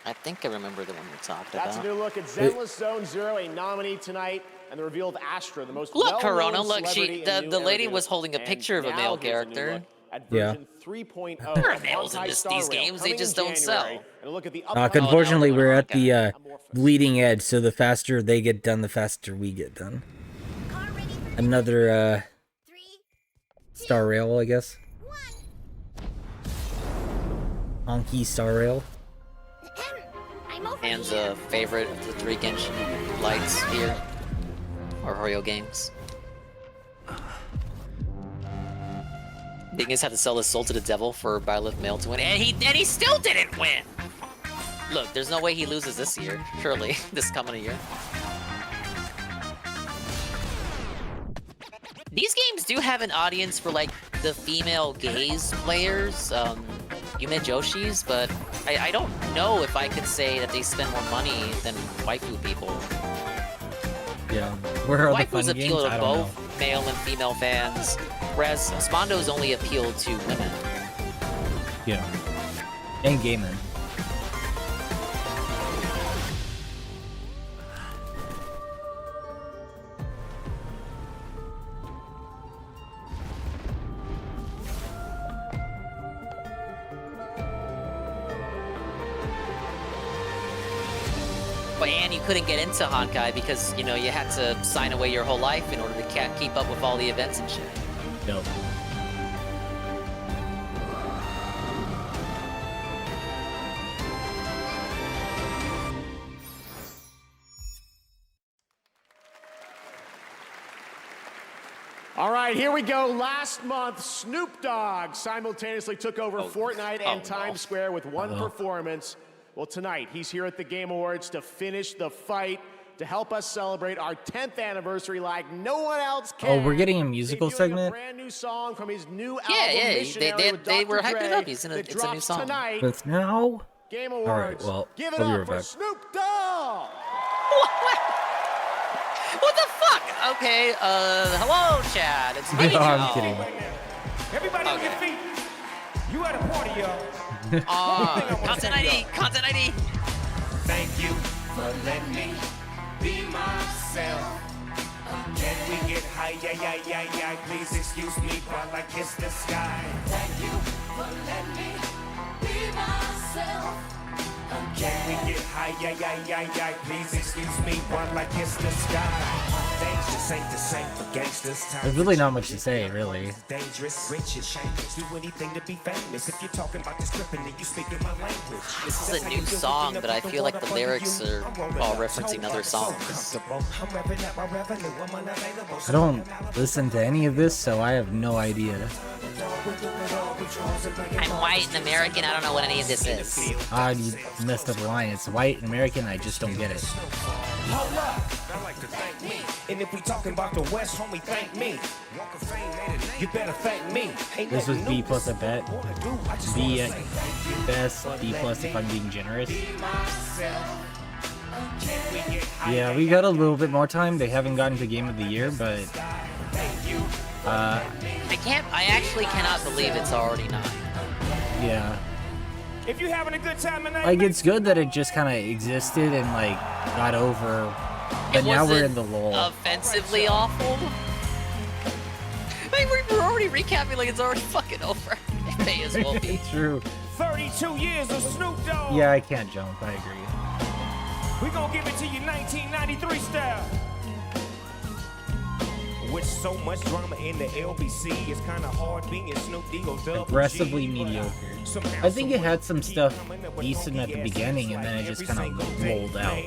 I think I remember the one you're talking That's a about. new look at Zenless Zone Zero, a nominee tonight, and the reveal of Astra, the most Look, well-known Corona, look, celebrity in the new lady era was holding a and picture of a now male here's a new character. look at Yeah. version 3.0 There are of males in Honkai these Star Rail, games, they coming just in don't January. sell. And a look at the Unfortunately, we're at the bleeding edge, so the faster they get done, the faster we get done. Another Star Rail, I guess. Honky Star Rail. Anne's a favorite of the 3 Genshin lights here. Or Horio games. Dingus had to sell his soul to the devil for Byleth Mail to win, and he still didn't win! Look, there's no way he loses this year, surely, this coming year. These games do have an audience for like the female gays players, Yume Joshis, but I don't know if I could say that they spend more money than waifu people. Yeah, where are the fun Waifus games? appeal to I don't both know. male and female fans, whereas Spondo's only appeal to women. Yeah, and gaming. And you couldn't get into Honkai because, you know, you had to sign away your whole life in order to keep up with all the events and shit. Nope. All right, here we go. Last month, Snoop Dogg simultaneously took over Fortnite and Times Square with one performance. Well, tonight, he's here at the Game Awards to finish the fight, to help us celebrate our 10th anniversary like no one else can. Oh, we're getting a musical segment? A brand new song from his new album, Yeah, Missionary with they were Dr. hyping it Dre, up. It's a new song. Tonight. But now? Game Awards. All right, well, Give it I'll be up right for back. Snoop Dogg. What the fuck? Okay, hello, Chad. It's me, No, I'm Joe. kidding. Everybody on your feet. You at a party, y'all. Content ID, content ID. Thank you for letting me be myself. Can we get high? Yeah. Please excuse me while I kiss the sky. Thank you for letting me be myself. Can we get high? Yeah. Please excuse me while I kiss the sky. Things just ain't the same for gangsters. There's really not much to say, really. Dangerous, rich and shameless. Do anything to be famous. If you're talking about the stripping, then you speaking my language. This is a new song, but I feel like the lyrics are all referencing other songs. I don't listen to any of this, so I have no idea. I'm white and American. I don't know what any of this is. You messed up the line. It's white and American. I just don't get it. Hold up. I like to thank me. And if we talking about the West, homie, thank me. You better thank me. This was B plus, I bet. B at best, B plus if I'm being generous. Yeah, we got a little bit more time. They haven't gotten to Game of the Year, but I actually cannot believe it's already 9. yeah. If you're having a good time tonight, Like, it's good that it just kind of existed and, like, got over. But now we're in the lull. Offensively awful. I mean, we're already recapping like it's already fucking over. It may as well be. True. 32 years of Snoop Dogg. Yeah, I can't jump. I agree. We gonna give it to you 1993 style. With so much drama in the LBC, it's kind of hard being Snoop Dogg. Aggressively mediocre. I think it had some stuff decent at the beginning, and then it just kind of rolled out.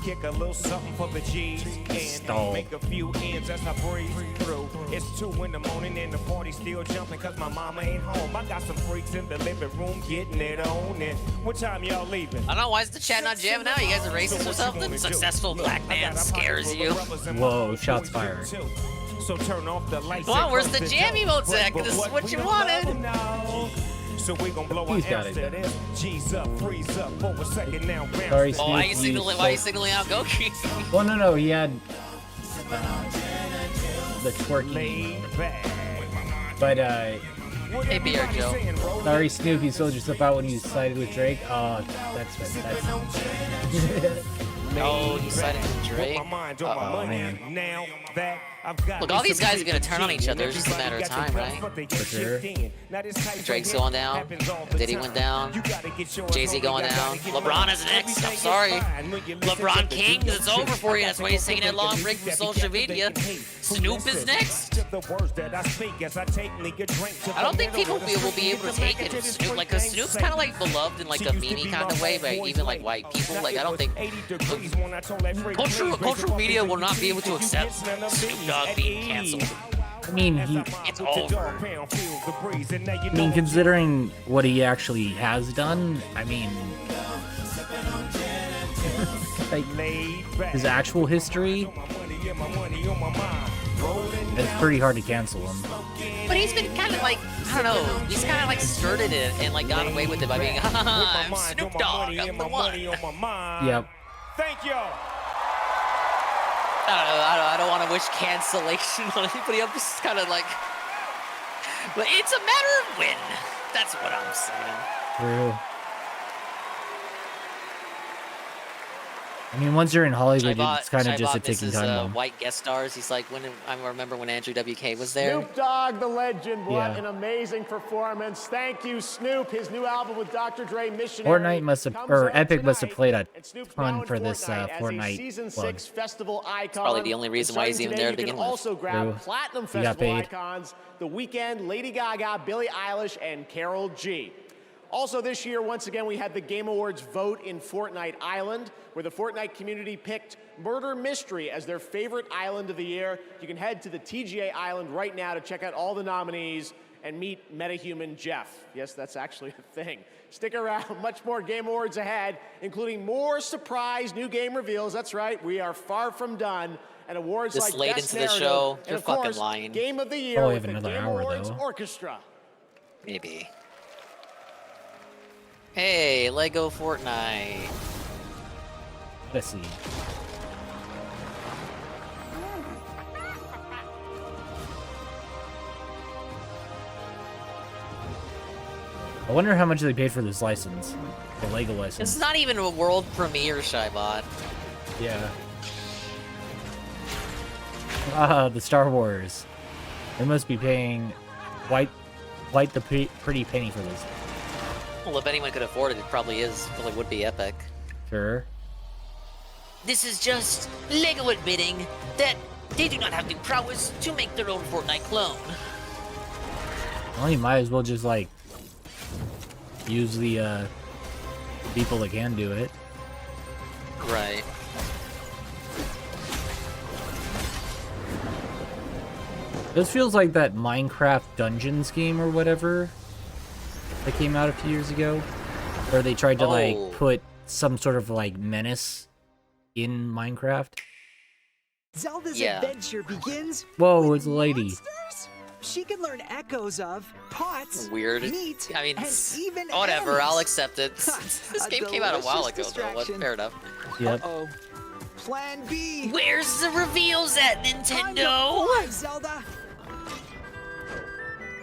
Kick a little something for the G's and Stalled. make a few ends as I breeze through. It's 2 in the morning and the party still jumping cause my mama ain't home. I got some freaks in the living room getting it on. And what time y'all leaving? I don't know, why is the chat not jamming now? You guys are racist or something? Successful black man scares you. Whoa, shots fired. So turn off the lights. Come on, where's the jammy mode tech? This is what you wanted. So we gon' blow He's our got F's to it. this. G's up, freeze up for a second now. Bounce. Sorry, Oh, why are you Snoop, signaling out Goki? Well, no, he had the twerking. But, Hey, Beer Joe. sorry, Snoop, you sold yourself out when you sided with Drake. Oh, that's Oh, he sided with Drake. Oh, man. Now that I've got Look, all these guys are gonna turn on each other. It's just a matter of time, right? For sure. Drake's going down. Diddy went down. Jay-Z going down. LeBron is next. I'm sorry. LeBron King, it's over for you. That's why he's taking a long break from social media. Snoop is next. I don't think people will be able to take it if Snoop, like, cause Snoop's kind of like beloved in like a meme kind of way by even like white people. Like, I don't think cultural media will not be able to accept Snoop Dogg being canceled. I mean, It's over. considering what he actually has done, I mean, like, his actual history, It's pretty hard to cancel him. But he's been kind of like, I don't know, he's kind of like skirted it and like got away with it by being, I'm Snoop Dogg, I'm the one. Yep. Thank you. I don't want to wish cancellation on anybody. I'm just kind of like, but it's a matter of when. That's what I'm saying. True. I mean, once you're in Hollywood, it's kind of just a ticking time bomb. White guest stars. He's like, I remember when Andrew WK was there. Snoop Dogg, the legend. What an amazing performance. Thank you, Snoop. His new album with Dr. Dre, Missionary. Fortnite must have, or Epic must have played a ton for this Fortnite Season plug. 6 festival icon. It's probably the only reason why he's even there to begin with. Also grab Platinum Festival icons, The Weeknd, Lady Gaga, Billie Eilish, and Karol G. Also this year, once again, we had the Game Awards vote in Fortnite Island, where the Fortnite community picked Murder Mystery as their favorite island of the year. You can head to the TGA Island right now to check out all the nominees and meet MetaHuman Jeff. Yes, that's actually a thing. Stick around, much more Game Awards ahead, including more surprise new game reveals. That's right, we are far from done. And awards this like late Best into the Narrative, show, and you're of course, fucking lying. Game of the Year Probably with have the another Game hour, Awards though. Orchestra. Maybe. Hey, Lego Fortnite. Let's see. I wonder how much they paid for this license, the Lego license. It's not even a world premiere, Shybot. Yeah. Ah, the Star Wars. They must be paying quite the pretty penny for this. Well, if anyone could afford it, it probably would be Epic. Sure. This is just Lego admitting that they do not have the prowess to make their own Fortnite clone. Well, you might as well just, like, use the, people that can do it. Right. This feels like that Minecraft Dungeons game or whatever that came out a few years ago, where they tried to like put some sort of like menace in Minecraft. Zelda's adventure begins. Whoa, it's a lady. Monsters? She can learn echoes of pots, Weird. meat, I mean, and even whatever. enemies. I'll accept it. This game came out a while ago, though. What? Fair enough. Yep. Uh-oh. Plan B. Where's the reveals at, Nintendo? Fly, Zelda.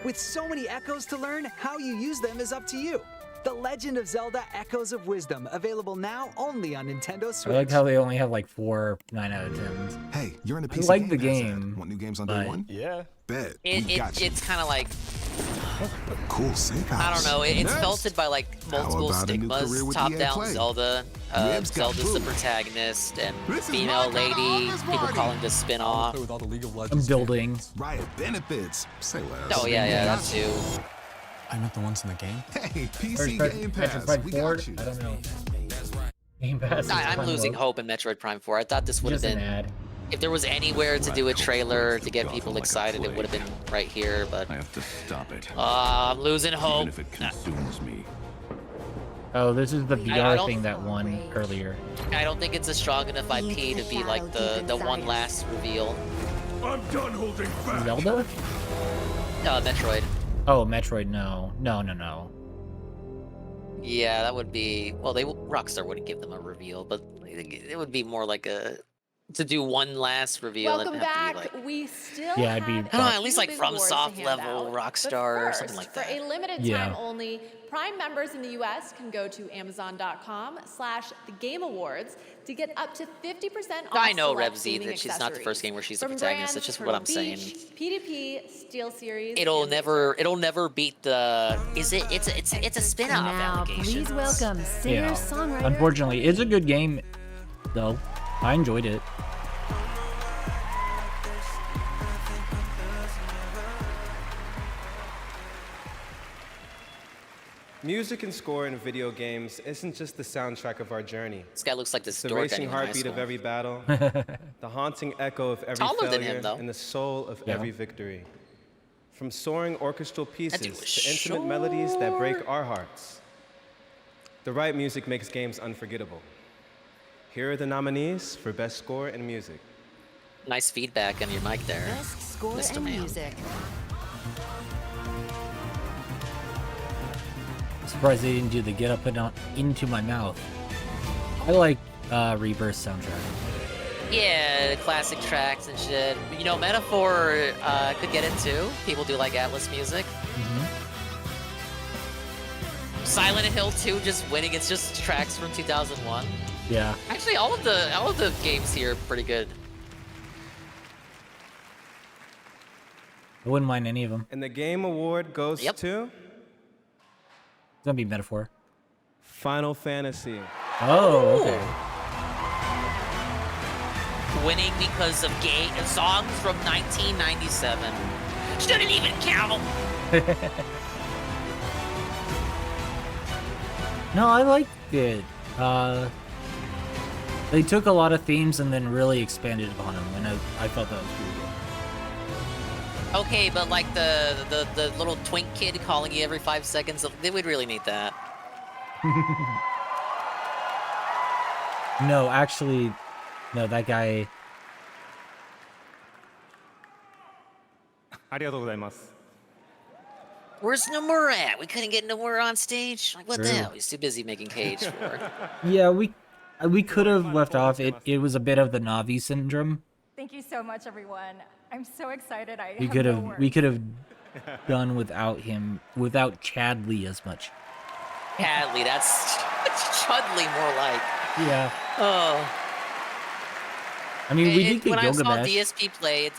With so many echoes to learn, how you use them is up to you. The Legend of Zelda Echoes of Wisdom, available now only on Nintendo Switch. I like how they only have like 4 9 out of 10s. Hey, you're in a I PC like the game. game. Want new games on day one? Yeah. Bet. We got you. It's kind of like, Cool, safe house. I don't know. It's Next. felted by like multiple about a new career stigmas. with Top EA down Play? Zelda. Ribs got Zelda's the booed. protagonist, and This is female my kind of lady. office People party. calling this spin-off. With all the League of I'm building. Riot benefits. Say less. Oh yeah, that too. I'm not the ones in the game. Hey, Or PC Game Pass. Metroid We 4? got you. I don't know. Game Pass. I'm losing hope in Metroid Prime 4. I thought this would have Just been. an ad. If there was anywhere to do a trailer to get people excited, it would have been right here. But I have to stop it. I'm losing hope. Even if it consumes me. Oh, this is the I VR don't- thing that won earlier. I don't think it's a strong enough IP to be like the one last reveal. I'm done holding back. Zelda? Metroid. Oh, Metroid, no. No. Yeah, that would be. Well, Rockstar wouldn't give them a reveal, but it would be more like to do one last reveal. Welcome it'd have back. to be like, We still Yeah, I'd be- have I don't know, at least like big from awards to soft hand level out. Rockstar But or first, something like for that. a limited Yeah. time only, Prime members in the U.S. can go to Amazon.com/thegameawards to get up to 50% off. I know select Revzy gaming that she's not the accessories. first game where she's the From protagonist. brands That's just Turtle what I'm saying. Beach, PDP, Steel Series. It'll never beat the. It's a spin-off Now, application. please welcome Yeah. singer-songwriter. Unfortunately, it's a good game, though. I enjoyed it. Music and score in video games isn't just the soundtrack of our journey. This guy looks like this The dork I racing knew in high heartbeat of school. every battle, the haunting echo of every Taller than failure, him, though. and the soul of Yeah. every victory. From soaring orchestral pieces dude was to intimate melodies that break our hearts. The right music makes games unforgettable. Here are the nominees for Best Score in Music. Nice feedback on your mic there, Best score Mr. and Man. music. I'm surprised they didn't do the get up and out into my mouth. I like Rebirth soundtrack. Yeah, classic tracks and shit. You know, Metaphor could get it too. People do like Atlas music. Silent Hill 2 just winning. It's just tracks from 2001. Yeah. Actually, all of the games here are pretty good. I wouldn't mind any of them. And the game award goes to? It's gonna be Metaphor. Final Fantasy. Oh, okay. Winning because of songs from 1997. Shouldn't even count. No, I liked it. They took a lot of themes and then really expanded upon them, and I thought that was pretty good. Okay, but like the little twink kid calling you every 5 seconds, they would really need that. No, actually, no, that guy. Where's Nomura at? We couldn't get Nomura on stage? Like, what the hell? He's too busy making Cage for it. Yeah, we could have left off. It was a bit of the Navi syndrome. Thank you so much, everyone. I'm so excited. We could have done without him, without Chadley as much. Hadley, that's Chudley more like. Yeah. Oh. I mean, we did get when I saw Gilgamesh. DSP play,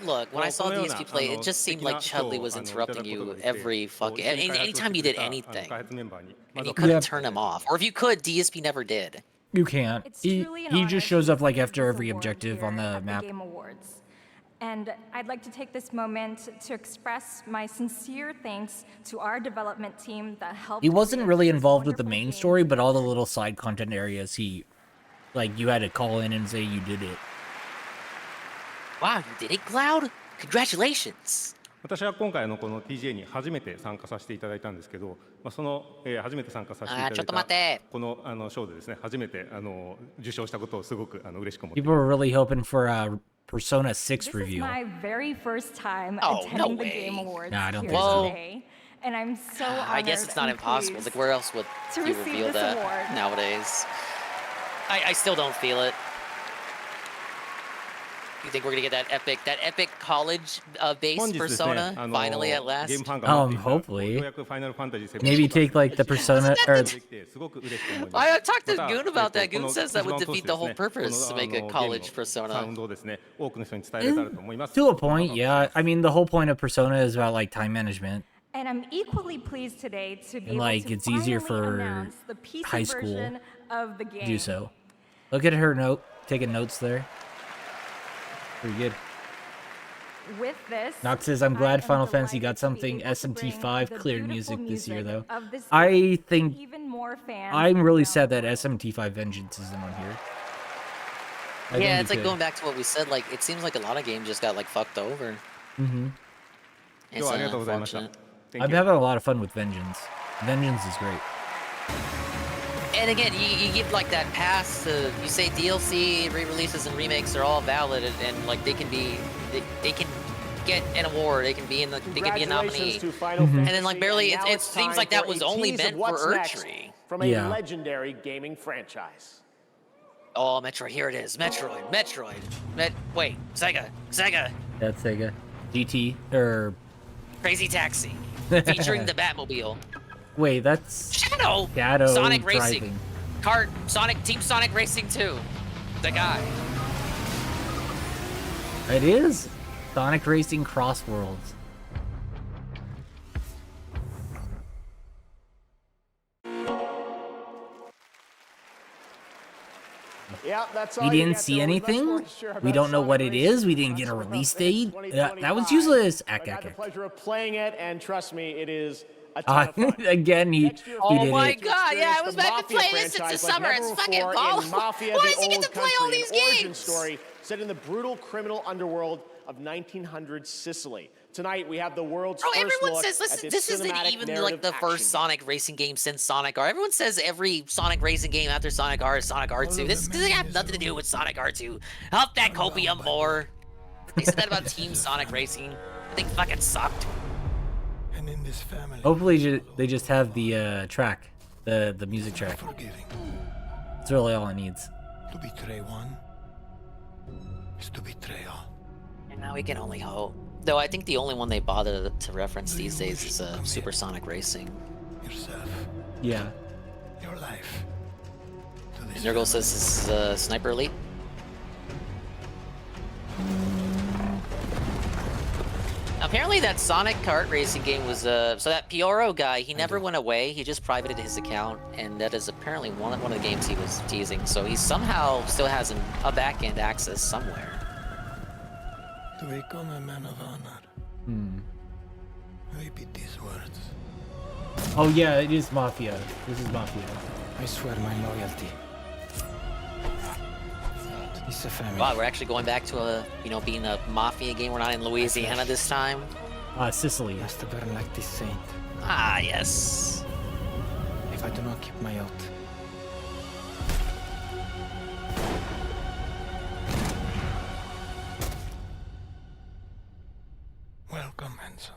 look, when I saw DSP play, it just seemed like Chudley was interrupting you every fucking... Anytime you did anything. And you couldn't turn him off. Or if you could, DSP never did. You can't. He just shows up like after every objective on the map. Game Awards. And I'd like to take this moment to express my sincere thanks to our development team that helped. He wasn't really involved with the main story, but all the little side content areas, like, you had to call in and say you did it. Wow, you did it, Cloud? Congratulations. 私は今回のこの TGA に初めて参加させていただいたんですけど、その初めて参加させていただいたちょっと待ってこの賞でですね、初めて受賞したことをすごく嬉しく思ってい People ます。 were really hoping for a Persona 6 This is reveal. my very first time Oh, attending no the way. Game Awards Nah, I don't here think so. today. And I'm so honored I guess it's not and impossible. pleased Like, where else would to you receive reveal this that award. nowadays? I still don't feel it. You think we're gonna get that epic college-based Persona finally at last? Hopefully. Maybe take like the Persona or I talked to Goon about that. Goon says that would defeat the whole purpose to make a college Persona. to a point, yeah. I mean, the whole point of Persona is about like time management. And I'm equally pleased today to be And, like, able to it's easier finally for announce the PC high school version of the to game. do so. Look at her taking notes there. Pretty good. With this, Nox says, I'm glad Final Fantasy got something SMT5 cleared music this year, though. I think even more fans I'm really sad that SMT5 Vengeance isn't on here. I Yeah, think it's it like could. going back to what we said. Like, it seems like a lot of games just got like fucked over. Mm-hmm. It's unfortunate. I'm having a lot of fun with Vengeance. Vengeance is great. And again, you give like that pass to, you say DLC, re-releases, and remakes are all valid, and like they can get an award, they can be a nominee, Congratulations to Final Mhm. and then like barely, And now it it's seems time like that for was a only tease meant of what's for next Erdtree. from a Yeah. legendary gaming franchise. Oh, Metroid, here it is, Metroid. Wait, Sega. That's Sega. GT or Crazy Taxi, featuring the Batmobile. wait, that's Shadow. Shadow Sonic driving. Racing. Team Sonic Racing 2. The guy. It is Sonic Racing Cross Worlds. Yeah, that's We all you didn't get, see though. anything. Let's more sure We about don't know what Sonic it Racing. is. We didn't get a Not sure release about date. 2025. That was useless. I got the pleasure of playing it, and trust me, it is a ton Uh, of fun. again, he did Oh my it. god, yeah, I was The meant to Mafia play this since the franchise like summer. never It's fucking before ball. in Mafia, Why the does he get Old to play all Country, these an origin games? story set in the brutal criminal underworld of 1900 Sicily. Tonight, we have the world's Bro, first everyone look says at this isn't even like the first Sonic racing game since Sonic R. Everyone says every Sonic racing game after Sonic R is Sonic R2. This doesn't have nothing to do with Sonic R2. Help that copium more. They said that about Team Sonic Racing. I think fucking sucked. And in this family, Hopefully they just have the track, the music track. That's really all it needs. to betray one is to betray all. And now we can only hope. Though I think the only one they bother to reference these days is Supersonic Racing. Yourself, Yeah. your life. Nurgle says this is Sniper Elite. Apparently that Sonic kart racing game was so that Pioro guy, he never went away. He just privated his account, and that is apparently one of the games he was teasing. So he somehow still has a back-end access somewhere. To become a man of honor. Repeat these words. Oh yeah, it is Mafia. This is Mafia. I swear my loyalty. It's a family. Wow, we're actually going back to being a Mafia game. We're not in Louisiana this time. Sicily. Has to burn like this saint. Ah, yes. If I do not keep my oath. Welcome, Enzo.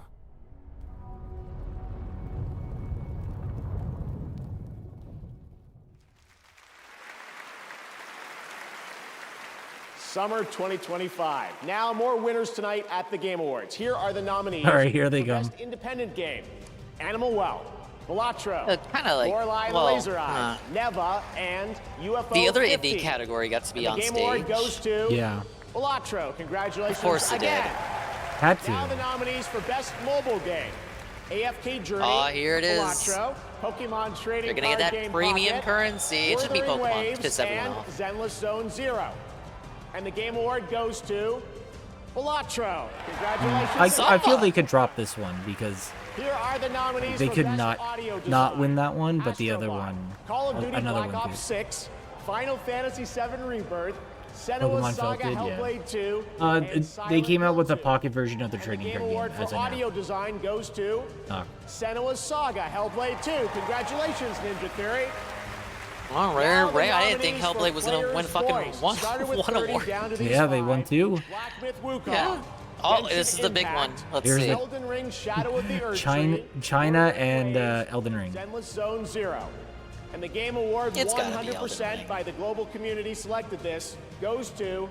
Summer 2025. Now more winners tonight at the Game Awards. Here are the nominees. All right, here they for come. Best Independent Game: Animal Well, Balatro, kind of like Lorelei and the Laser Eyes, Neva, and UFO. The other 50. indie category got to be And on the Game stage. Award goes to Yeah. Balatro. Congratulations Of course it again. did. Had to. Now the nominees for Best Mobile Game: AFK Journey, Oh, here it is. Balatro, Pokemon Trading You're gonna get Card that Game premium Pocket, currency. It should be Wuthering Pokemon. Waves, Piss everyone and off. Zenless Zone Zero. And the Game Award goes to Balatro. Congratulations. I feel they could drop this one because Here are the nominees they for could Best not Audio Design. not win that one, but the other one, Call of Duty another Black one Ops could. 6, Final Fantasy VII Rebirth, Senua's Pokemon Saga Felt did, Hellblade 2, they came out with a pocket version of the trading Game card Award game, for as I know. Audio Design goes to Senua's Saga Hellblade 2. Congratulations, Ninja Theory. Oh, Now the rare. I didn't think nominees Hellblade for was gonna win Player's fucking Voice. one Started with 30 award. down to these Yeah, they won 5. two. Black Myth Wukong. Yeah. Oh, Genshin this is the big one. Impact, Let's Here's see. the- Elden Ring Shadow of the Earth China and Elden Ring. Zenless Zone Zero. And the Game Award, It's gotta be 100% by the global community selected this, goes to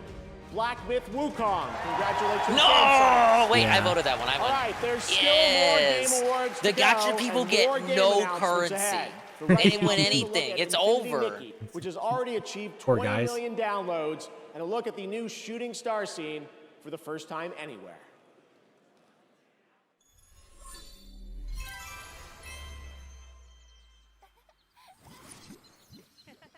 Black Myth Wukong. Congratulations. No! GameStop. Wait, I voted that one. I won. All right, there's still Yes! more Game Awards The to gacha go, people and get more game no announcements currency. ahead. But They right didn't now, win take a look anything. at It's Infinity over. Nikki, which has already achieved Poor 20 guys. million downloads, and a look at the new shooting star scene for the first time anywhere.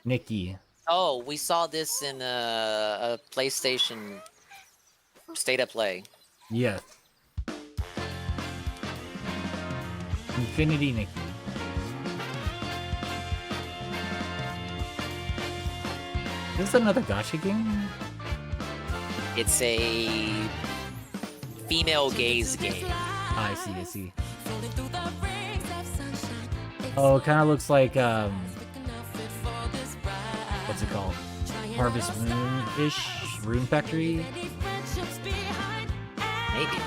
Nikki. Oh, we saw this in a PlayStation State of Play. Yes. Infinity Nikki. Is this another gacha game? It's a female gaze game. I see. Oh, it kind of looks like, what's it called? Harvest Moon-ish? Rune Factory? Maybe.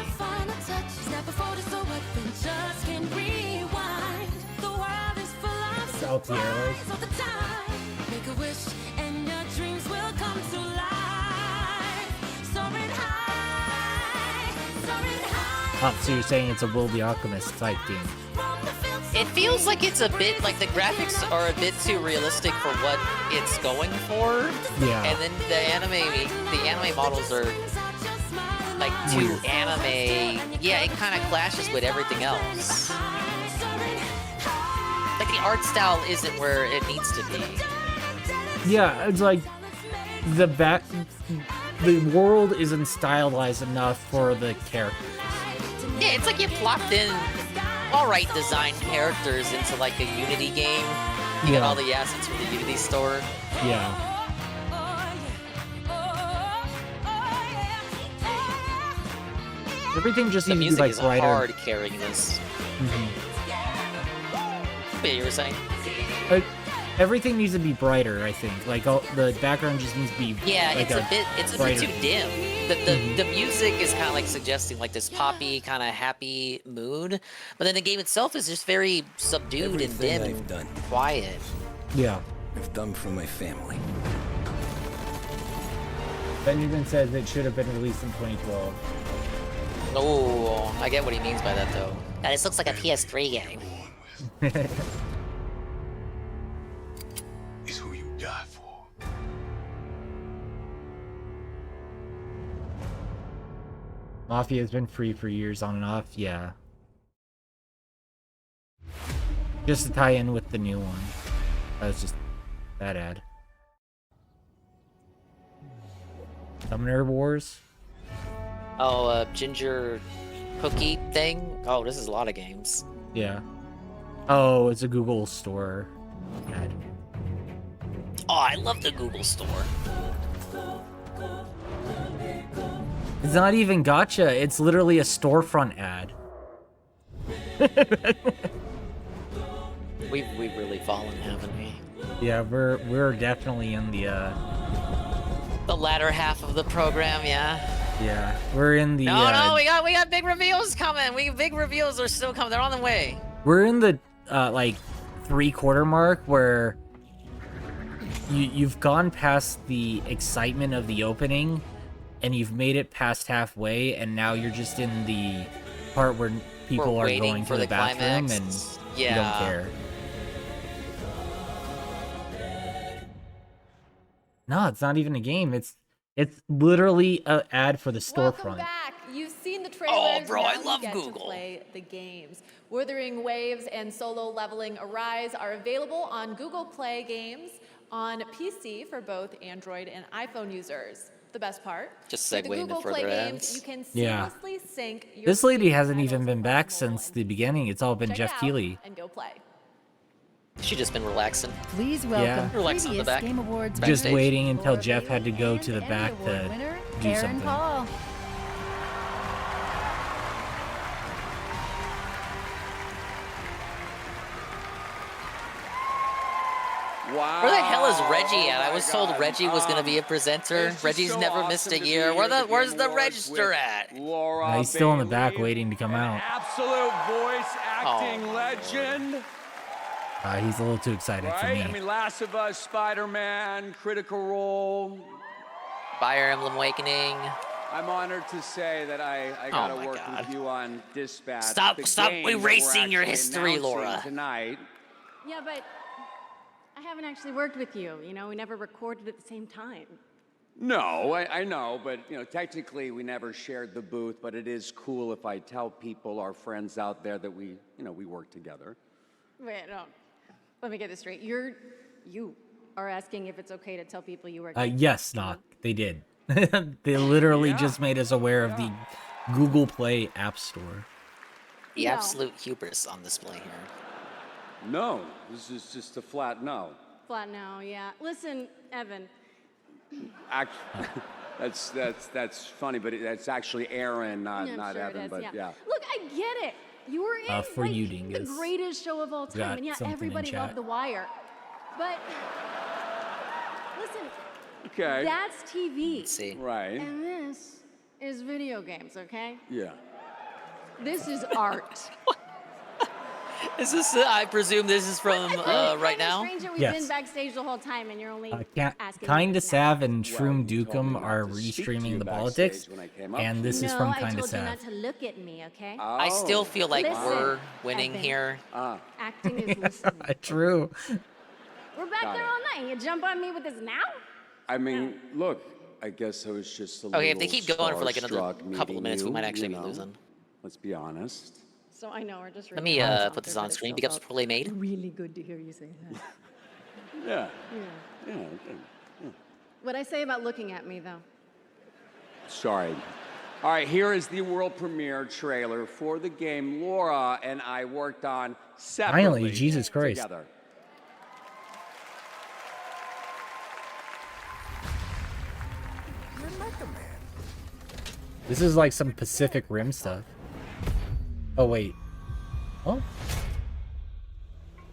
It's Altier, so you're saying it's a Will the Alchemist type game? It feels like it's a bit like the graphics are a bit too realistic for what it's going for. Yeah. And then the anime models are like too Weird. anime. Yeah, it kind of clashes with everything else. Like the art style isn't where it needs to be. Yeah, it's like the world isn't stylized enough for the characters. Yeah, it's like you plopped in alright designed characters into like a Unity game. You get all the assets from the Unity store. Yeah. Everything just The needs to music be like is brighter. hard carrying this. Yeah, you were saying? Everything needs to be brighter, I think. Like the background just needs to be Yeah, like it's a bit too dim. The music is kind of like suggesting like this poppy kind of happy mood, but then the game itself is just very subdued and dim and quiet. Yeah. I've done for my family. Benjamin says it should have been released in 2012. Oh, I get what he means by that though. Yeah, this looks like a PS3 game. Is who you die for. Mafia has been free for years on and off, yeah. Just to tie in with the new one. That was just that ad. Summoner Wars? Oh, ginger cookie thing? Oh, this is a lot of games. Yeah. Oh, it's a Google store ad. Oh, I love the Google store. It's not even gacha, it's literally a storefront ad. We've really fallen, haven't we? Yeah, we're definitely in the latter half of the program, yeah. Yeah, we're in the No, we got big reveals coming. Big reveals are still coming. They're on the way. we're in the like 3/4 mark where you've gone past the excitement of the opening and you've made it past halfway, and now you're just in the part where people are going to the bathroom and you don't care. No, it's not even a game. It's literally an ad for the storefront. Back. You've seen the trailers. bro, I now love you get Google. To play the games. Wuthering Waves and Solo Leveling Arise are available on Google Play Games on PC for both Android and iPhone users. The best part, just with the segue into Google Play further games, ads. you can Yeah. seamlessly sync your This lady hasn't even been back since the beginning. It's all been Check Jeff it out Keighley. and go play. She's just been relaxing. Please welcome Relaxing on the previous back. Game Awards Just winners, waiting until Laura Jeff had to Bailey go and to the Emmy back Award to winner, do Aaron something. Paul. Where the hell is Reggie at? I was told Reggie was going to be a presenter. Reggie's never missed a year. Where's the register at? He's still in the back waiting to come out. Absolute voice acting legend. He's a little too excited for Right? me. I mean, Last of Us, Spider-Man, Critical Role. Fire Emblem Awakening. I'm honored to say that I got to work with you on Dispatch. Stop the stop game that we're erasing your actually history, announcing Laura. Tonight. Yeah, but I haven't actually worked with you. You know, we never recorded at the same time. No, I know, but you know, technically we never shared the booth, but it is cool if I tell people, our friends out there, that we work together. Wait, no. Let me get this straight. You are asking if it's okay to tell people you work. Yes, Knock. They did. They literally just made us aware of the Google Play App Store. The absolute hubris on display here. No, this is just a flat no. Flat no, yeah. Listen, Evan. That's funny, but that's actually Aaron, not Yeah, I'm not sure it Evan. is, But yeah. Look, I get it. You were in For you, Dingus. the greatest show of all time, Got and yeah, something in everybody chat. loved The Wire. But listen, Okay. that's TV. Let's see. Right. And this is video games, okay? Yeah. This is art. Is this? I presume this is from right now. Strange that we've Yes. been backstage the whole time, and you're only asking. Kinda Sav and Shroom Dukem are restreaming the politics, and this is from No, I Kinda told you not Sav. to look at me, okay? I still feel like Listen, we're winning Evan. here. Acting is listening. True. We're back Got there it. all night. You jump on me with this now? I mean, look, I guess I was just a little Okay, if they keep going for like another starstruck couple meeting of minutes, we you, might actually you be know. losing. Let's be honest. So I know we're just. Let me put this on screen. Big ups to Play Made. Really good to hear you say that. Yeah. Yeah. Yeah. What I say about looking at me, though. Sorry. All right, here is the world premiere trailer for the game Laura and I worked on separately. Finally, Jesus Christ. Together. This is like some Pacific Rim stuff. Oh wait. Oh.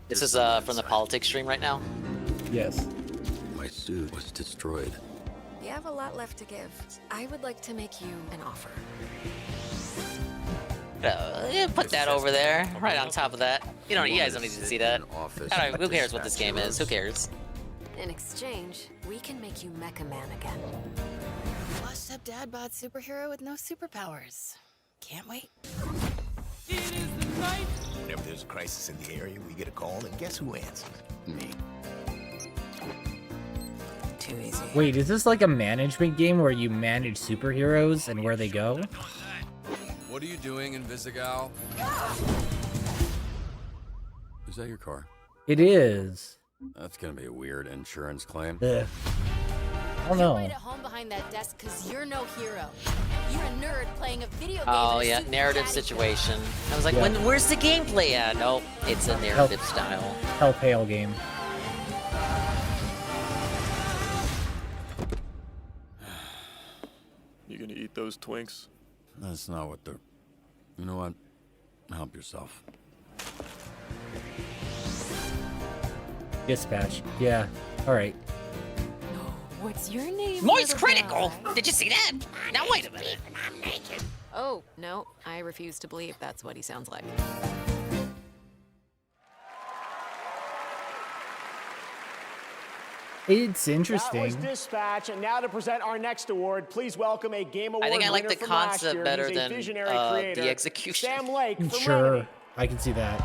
This is from the politics stream right now. Yes. My suit was destroyed. You have a lot left to give. I would like to make you an offer. Yeah, put that over there, right on top of that. You guys don't need to see that. Who cares what this game is? Who cares? In exchange, we can make you Mecha Man again. Washed up dad bod superhero with no superpowers. Can't wait. Whenever there's a crisis in the area, we get a call, and guess who answers? Me. Too easy. Wait, is this like a management game where you manage superheroes and where they go? What are you doing in Visigal? Is that your car? It is. That's gonna be a weird insurance claim. Ugh. I don't know. You're right at home behind that desk because you're no hero. You're a nerd playing a video game. Oh yeah, narrative situation. I was like, where's the gameplay at? Nope, it's a narrative style. Telltale game. You gonna eat those Twinks? That's not what they're... You know what? Help yourself. Dispatch. Yeah. Alright. What's your name? Moist little critical! guy? Did you see that? Now wait a minute. Oh, no. I refuse to believe that's what he sounds like. It's That was interesting. Dispatch, and now to present our next award, please welcome a Game Award I think I like winner the from last concept year. better He's a than visionary the creator, execution. Sam Lake from Sure. Remedy. I can see that.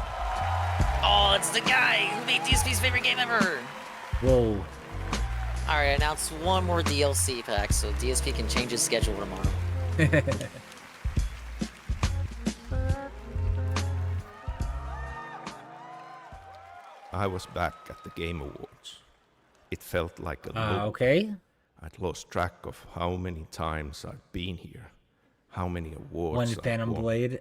Oh, it's the guy who made DSP's favorite game ever. Whoa. Alright, announce one more DLC pack so DSP can change his schedule tomorrow. I was back at the Game Awards. It felt like a loop. Okay. I'd lost track of how many times I've been here, how many awards One I've Phantom won. Blade.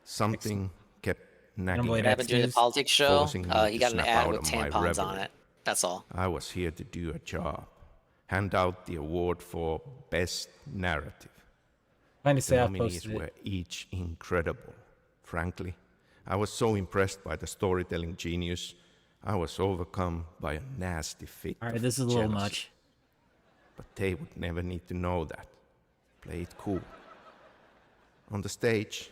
Something kept nagging Blade at What happened during the me, politics show? forcing me He to got an snap ad out with of my tampons on reverie. it. That's all. I was here to do a job, hand out the award for Best Narrative. Trying to The say I nominees posted were it. each incredible. Frankly, I was so impressed by the storytelling genius, I was overcome by a nasty fit Alright, of this is a little jealousy. much. But they would never need to know that. Play it cool. On the stage,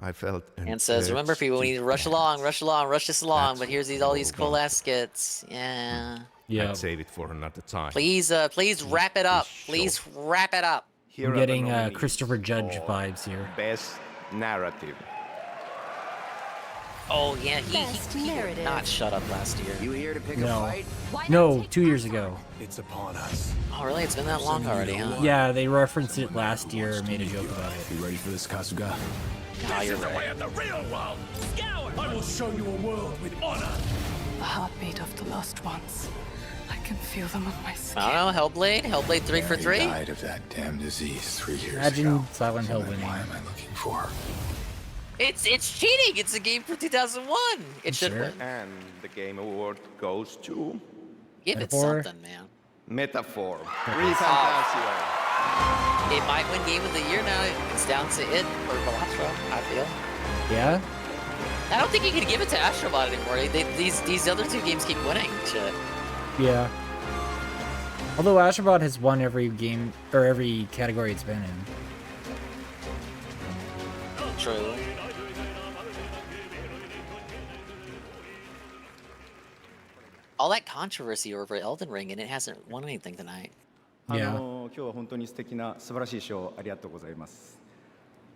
I felt an And says, urge remember people, we need to rush along, rush this along, That's but here's what all we these all cool want. ass skits. Yeah. I'd save it for another time. Please wrap it up. Please wrap it up. Here I'm are the getting nominees Christopher Judge for vibes here. Best Narrative. Oh yeah, he Best did narrative. not shut up last year. You here to pick a No. fight? No, 2 years ago. It's upon us. Oh really? It's been that long already, huh? Yeah, they referenced it last year and made a joke about it. You ready for this, Kasuga? No, you're right. The real world. Scour. I will show you a world with honor. The heartbeat of the lost ones. I can feel them on my skin. I don't know, Hellblade? Hellblade 3 for 3? He died of that damn disease 3 years Imagine ago. Silent Hill winning. Why am I looking for? It's cheating! It's a game for 2001! It should Sure. win. And the Game Award goes to Give it Metaphor. something, man. Metaphor. Fantasio. It might win Game of the Year now. It's down to it or Velatra, I feel. Yeah? I don't think you can give it to Astrobot anymore. These other two games keep winning shit. Yeah. Although Astrobot has won every game, or every category it's been in. True. All that controversy over Elden Ring and it hasn't won anything tonight. 今日は本当に素敵な素晴らしいショーありがとうございます。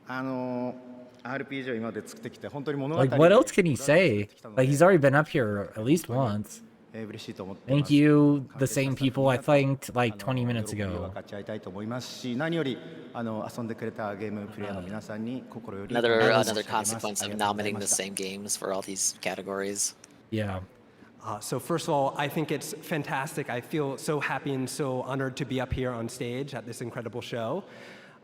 RPG を今まで作ってきて本当に物語 Like, what else can he say? Like, he's already been up here at least once. 嬉しいと思っています。 Thank you, the same people I thanked like 20 minutes 喜びを ago. 分かち合いたいと思いますし、何より遊んでくれたゲームプレイヤーの皆さんに心より Another 感謝申し上げます。 consequence あり of がとうござい nominating ま the した。 same games for all these categories. Yeah. So first of all, I think it's fantastic. I feel so happy and so honored to be up here on stage at this incredible show.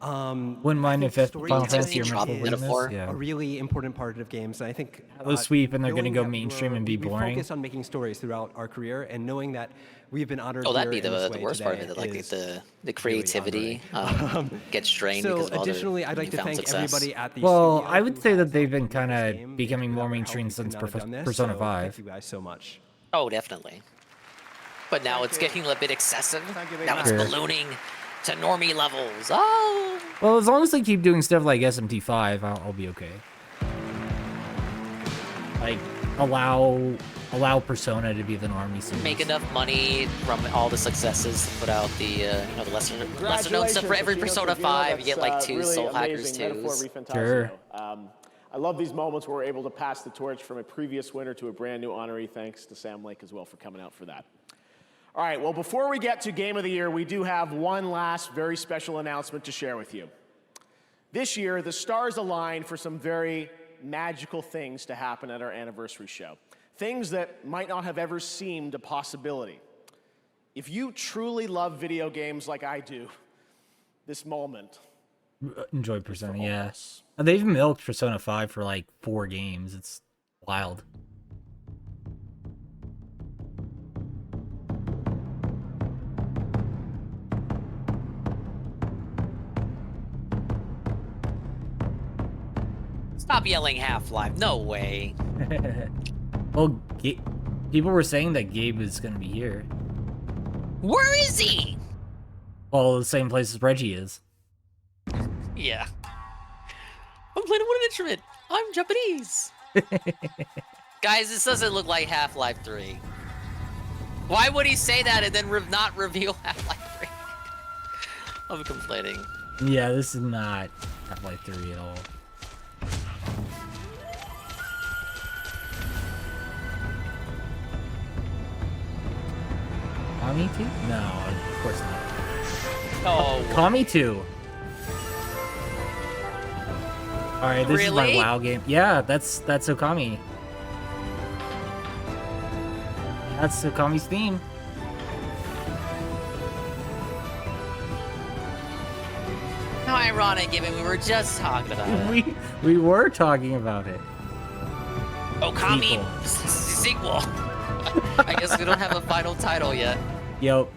Wouldn't mind if story Final is Fantasy or Metroid a really important part of games, and I think Those sweep and they're going to knowing go that mainstream and be we boring. focus on making stories throughout our career, and knowing that we've been honored. Oh, that'd be here in this the way worst part of today it. Like is the creativity gets strained So, because of all the additionally, I'd like to newfound thank success. everybody at the Well, I would say that they've been kind of becoming more mainstream since Persona 5. Thank you guys so much. Oh, definitely. But now it's getting a bit excessive. Now it's Sure. ballooning to normie levels. Oh! Well, as long as they keep doing stuff like SMT5, I'll be okay. Like, allow Persona to be the normie series. Make enough money from all the successes to put out the the lesser known stuff. For every Persona 5, you get like 2 really Soul Hackers amazing metaphor 2s. refantasio. Sure. I love these moments where we're able to pass the torch from a previous winner to a brand new honoree. Thanks to Sam Lake as well for coming out for that. All right, well, before we get to Game of the Year, we do have one last very special announcement to share with you. This year, the stars aligned for some very magical things to happen at our anniversary show. Things that might not have ever seemed a possibility. If you truly love video games like I do, this moment. Enjoy Persona, yeah. They've milked Persona 5 for like 4 games. It's wild. Stop yelling Half-Life. No way. Well, people were saying that Gabe is going to be here. Where is he? Well, the same place as Reggie is. Yeah. I'm playing a wooden instrument. I'm Japanese. Guys, this doesn't look like Half-Life 3. Why would he say that and then not reveal Half-Life 3? I'm complaining. Yeah, this is not Half-Life 3 at all. Kami 2? No, of course not. Oh. Kami 2. Alright, this is my Really? WoW game. Yeah, that's Okami. That's Okami's theme. How ironic, given we were just talking about it. We were talking about it. Okami sequel. I guess we don't have a final title yet. Yo.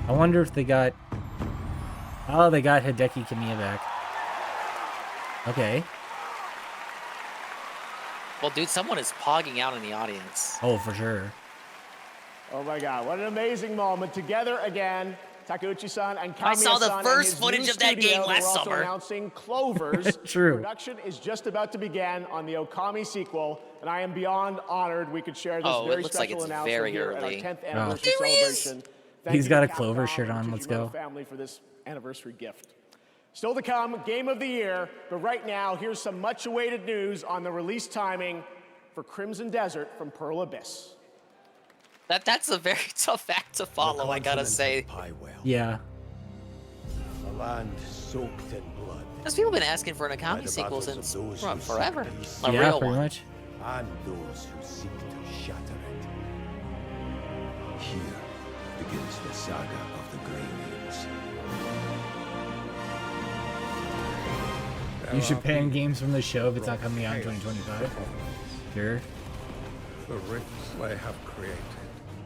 I wonder if they got... Oh, they got Hideki Kamiya back. Okay. Well, dude, someone is pogging out in the audience. Oh, for sure. Oh my God, what an amazing moment. Together again, Takeuchi-san and Kamiya-san. I saw the and first his footage new of that studio. game last We're also summer. announcing Clovers. True. Production is just about to begin on the Okami sequel, and I am beyond honored we could share this Oh, it very looks like special it's announcement very here early. at our 10th Oh. anniversary There he is. celebration. Thank He's you got to a Clover Capcom shirt and on. the Let's Kojima go. family for this anniversary gift. Still to come, Game of the Year, but right now, here's some much-awaited news on the release timing for Crimson Desert from Pearl Abyss. That's a very tough act to follow, I gotta say. Yeah. A land soaked in blood. Because people have been asking for an By Okami the sequel battles since of those well, who forever. seek A Yeah, real pretty one. much. and those who seek to shatter it. Here begins the saga of the Greylands. You should pan games from the show if it's not coming out in 2025. Sure. The rifts they have created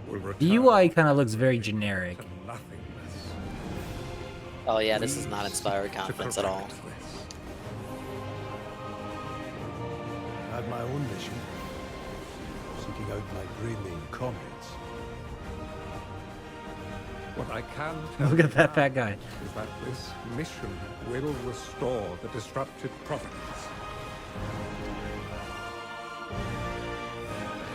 will return The UI kind of looks very generic. nothingness. Oh yeah, this is not inspired To confidence at all. correct this. I had my own mission, seeking out my Greyland comrades. What I can tell Look at that fat guy. is that this mission will restore the disrupted providence.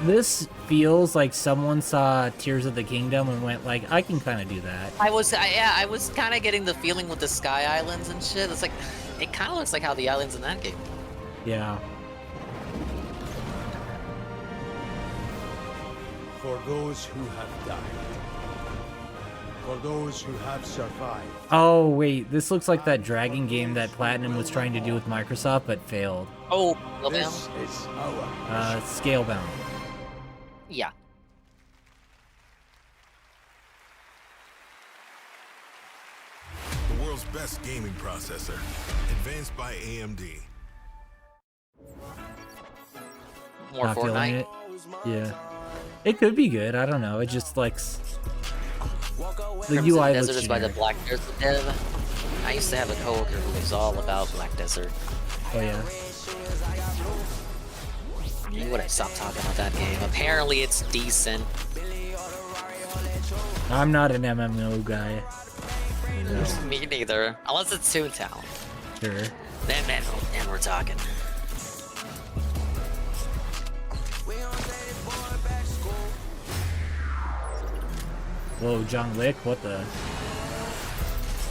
This feels like someone saw Tears of the Kingdom and went like, I can kind of do that. I was kind of getting the feeling with the Sky Islands and shit. It's like, it kind of looks like how the islands in that game. Yeah. For those who have died. For those who have survived. Oh, wait. This looks like that dragon game that Platinum was trying to do with Microsoft, but failed. Oh, This is our Scalebound. Yeah. world's best gaming processor, advanced by AMD. More Not feeling Fortnite. it. Yeah. It could be good. I don't know. It just like the Crimson UI Desert looks is by the generic. Black Desert dev. I used to have a coworker who was all about Black Desert. Oh yeah. You would have stopped talking about that game. Apparently, it's decent. I'm not an MMO guy. You know. Me neither. Unless it's Toontown. Sure. Then we're talking. Whoa, John Wick? What the?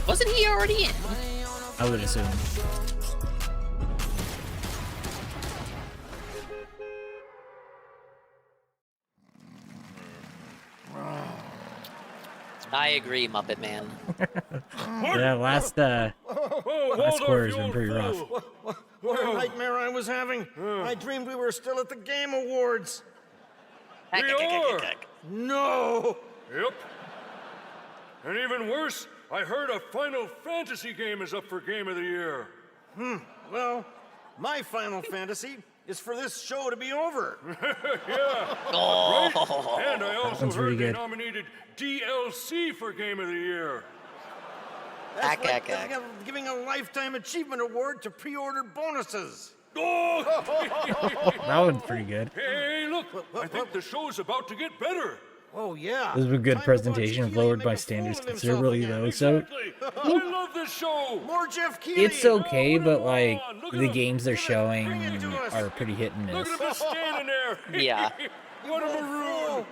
Wasn't he already in? I would assume. I agree, Muppet Man. Yeah, last quarter's been pretty rough. What a nightmare I was having. I dreamed we were still at the Game Awards. We are! No! Yep. And even worse, I heard a Final Fantasy game is up for Game of the Year. Well, my Final Fantasy is for this show to be over. Yeah. Oh. Right? And I also one's pretty heard they good. nominated DLC for Game of the Year. That's like giving a Lifetime Achievement Award to pre-order bonuses. Oh! That one's pretty good. Hey, look! I think the show's about to get better. Oh, yeah. This was a good presentation. I've lowered my standards considerably though, so I love this show. More Jeff Keighley. it's okay, but like the games they're showing are pretty hit and Look miss. at him just standing there. Yeah. What a maroon.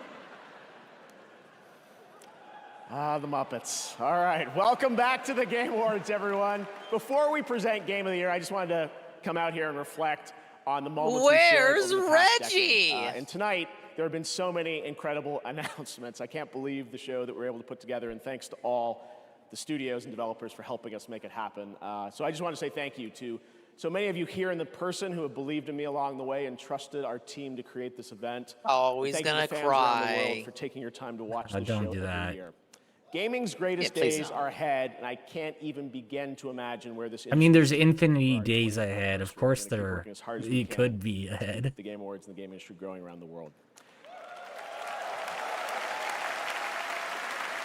Ah, the Muppets. All right, welcome back to the Game Awards, everyone. Before we present Game of the Year, I just wanted to come out here and reflect on the moments we shared Where's over the past Reggie? decade. And tonight, there have been so many incredible announcements. I can't believe the show that we're able to put together, and thanks to all the studios and developers for helping us make it happen. So I just want to say thank you to so many of you here in the person who have believed in me along the way and trusted our team to create this event. Oh, he's Thank you to gonna fans around the cry. world for taking your time to watch Oh, this don't show do every that. year. Gaming's greatest Yeah, please days don't. are ahead, and I can't even begin to imagine where this I mean, there's industry infinity days ahead. Of course, We're gonna keep there working as hard as we it can could be ahead. the Game Awards and the game industry growing around the world.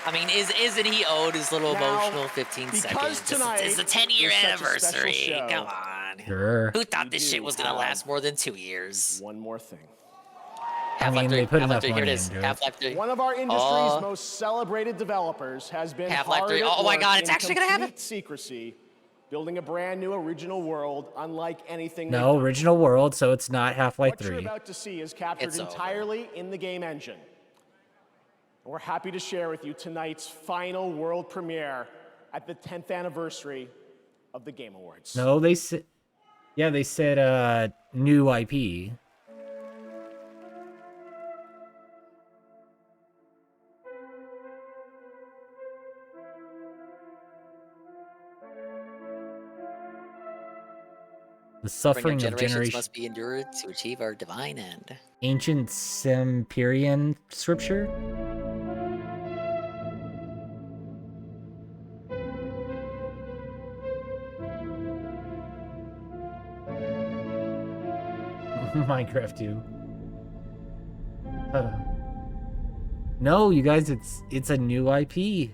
I mean, isn't he owed his little Now, emotional 15 because seconds? tonight It's the 10-year is such a special anniversary. show, Come on. Sure. Who thought we this shit do was gonna have last more than 2 years? One more thing. I mean, they put enough Half-Life 3, here it money is. into it. Half-Life 3. One of our industry's Oh. most celebrated developers has been Half-Life hard 3. at Oh my work God, it's in actually gonna happen? complete secrecy, building a brand new original world unlike anything No, they've done. original world, so it's not Half-Life What you're 3. about to see is captured It's over. entirely in the game engine. And we're happy to share with you tonight's final world premiere at the 10th anniversary of the Game Awards. No, they said, yeah, they said new IP. The suffering of generations must be endured to achieve our divine end. ancient Sumerian scripture. Minecraft 2. No, you guys, it's a new IP.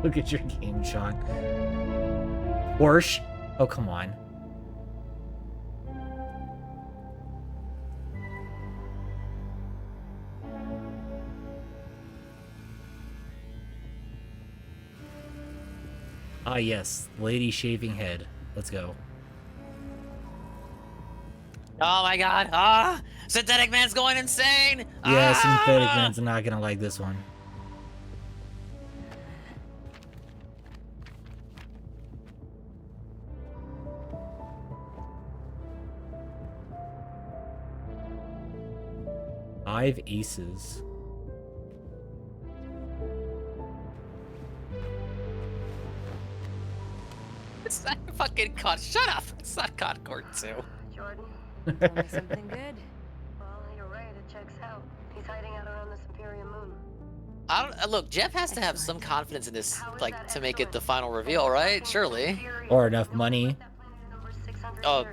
Look at your game, Sean. Porsche? Oh, come on. Ah, yes. Lady shaving head. Let's go. Oh my God! Ah, Synthetic Man's going insane! Yeah, Ah! Synthetic Man's not gonna like this one. Five aces. It's not fucking COD. Shut up! It's not COD Court 2. Jordan, tell me something good. Well, you're right, it checks He's hiding out around this Imperium moon. I don't look. Jeff has to have some confidence in this, like, to make it the final reveal, right? Surely. Or enough money. Oh,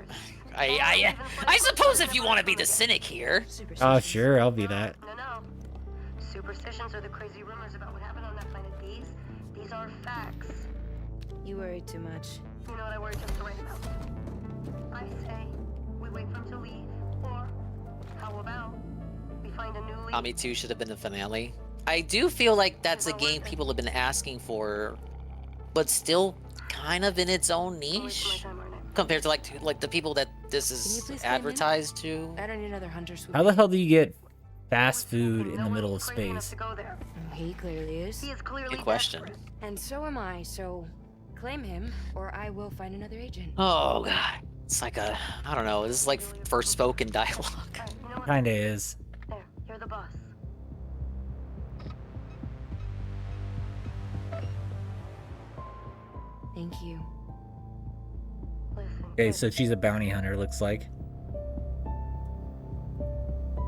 I suppose if you want to be the cynic here. Oh, sure, I'll be that. No. Superstitions are the crazy rumors about what happened on that planet. These are facts. You worry too much. You know what I worry just right about? I say we wait for him to leave, or how about we find a new lead? Tommy 2 should have been the finale. I do feel like that's a game people have been asking for, but still kind of in its own niche compared to like the people that this is advertised to. I don't need another hunter swoop. How the hell do you get fast food in the middle of space? He clearly is. Good question. And so am I, so claim him, or I will find another agent. Oh god, it's like I don't know. This is like first spoken dialogue. Kinda is. There, you're the boss. Thank you. Okay, so she's a bounty hunter, looks like.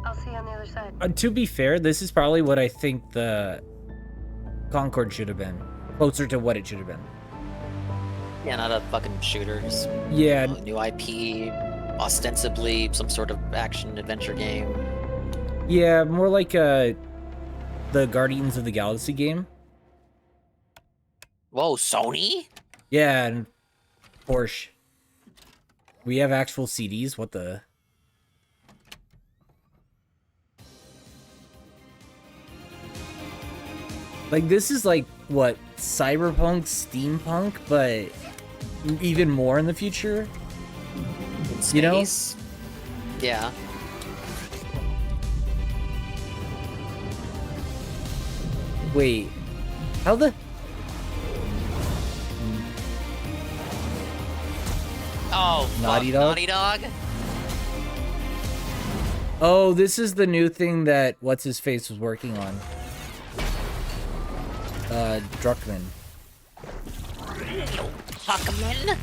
I'll see you on the other side. To be fair, this is probably what I think the Concord should have been. Closer to what it should have been. Yeah, not a fucking shooter. Just, Yeah. New IP, ostensibly some sort of action adventure game. Yeah, more like the Guardians of the Galaxy game. Whoa, Sony? Yeah, and Porsche. We have actual CDs? What the... Like, this is like, what, cyberpunk, steampunk, but even more in the future? You know? Yeah. Wait, how the... Oh, Naughty fuck, Dog? Naughty Dog? Oh, this is the new thing that What's-His-Face was working on. Druckmann. Huckman?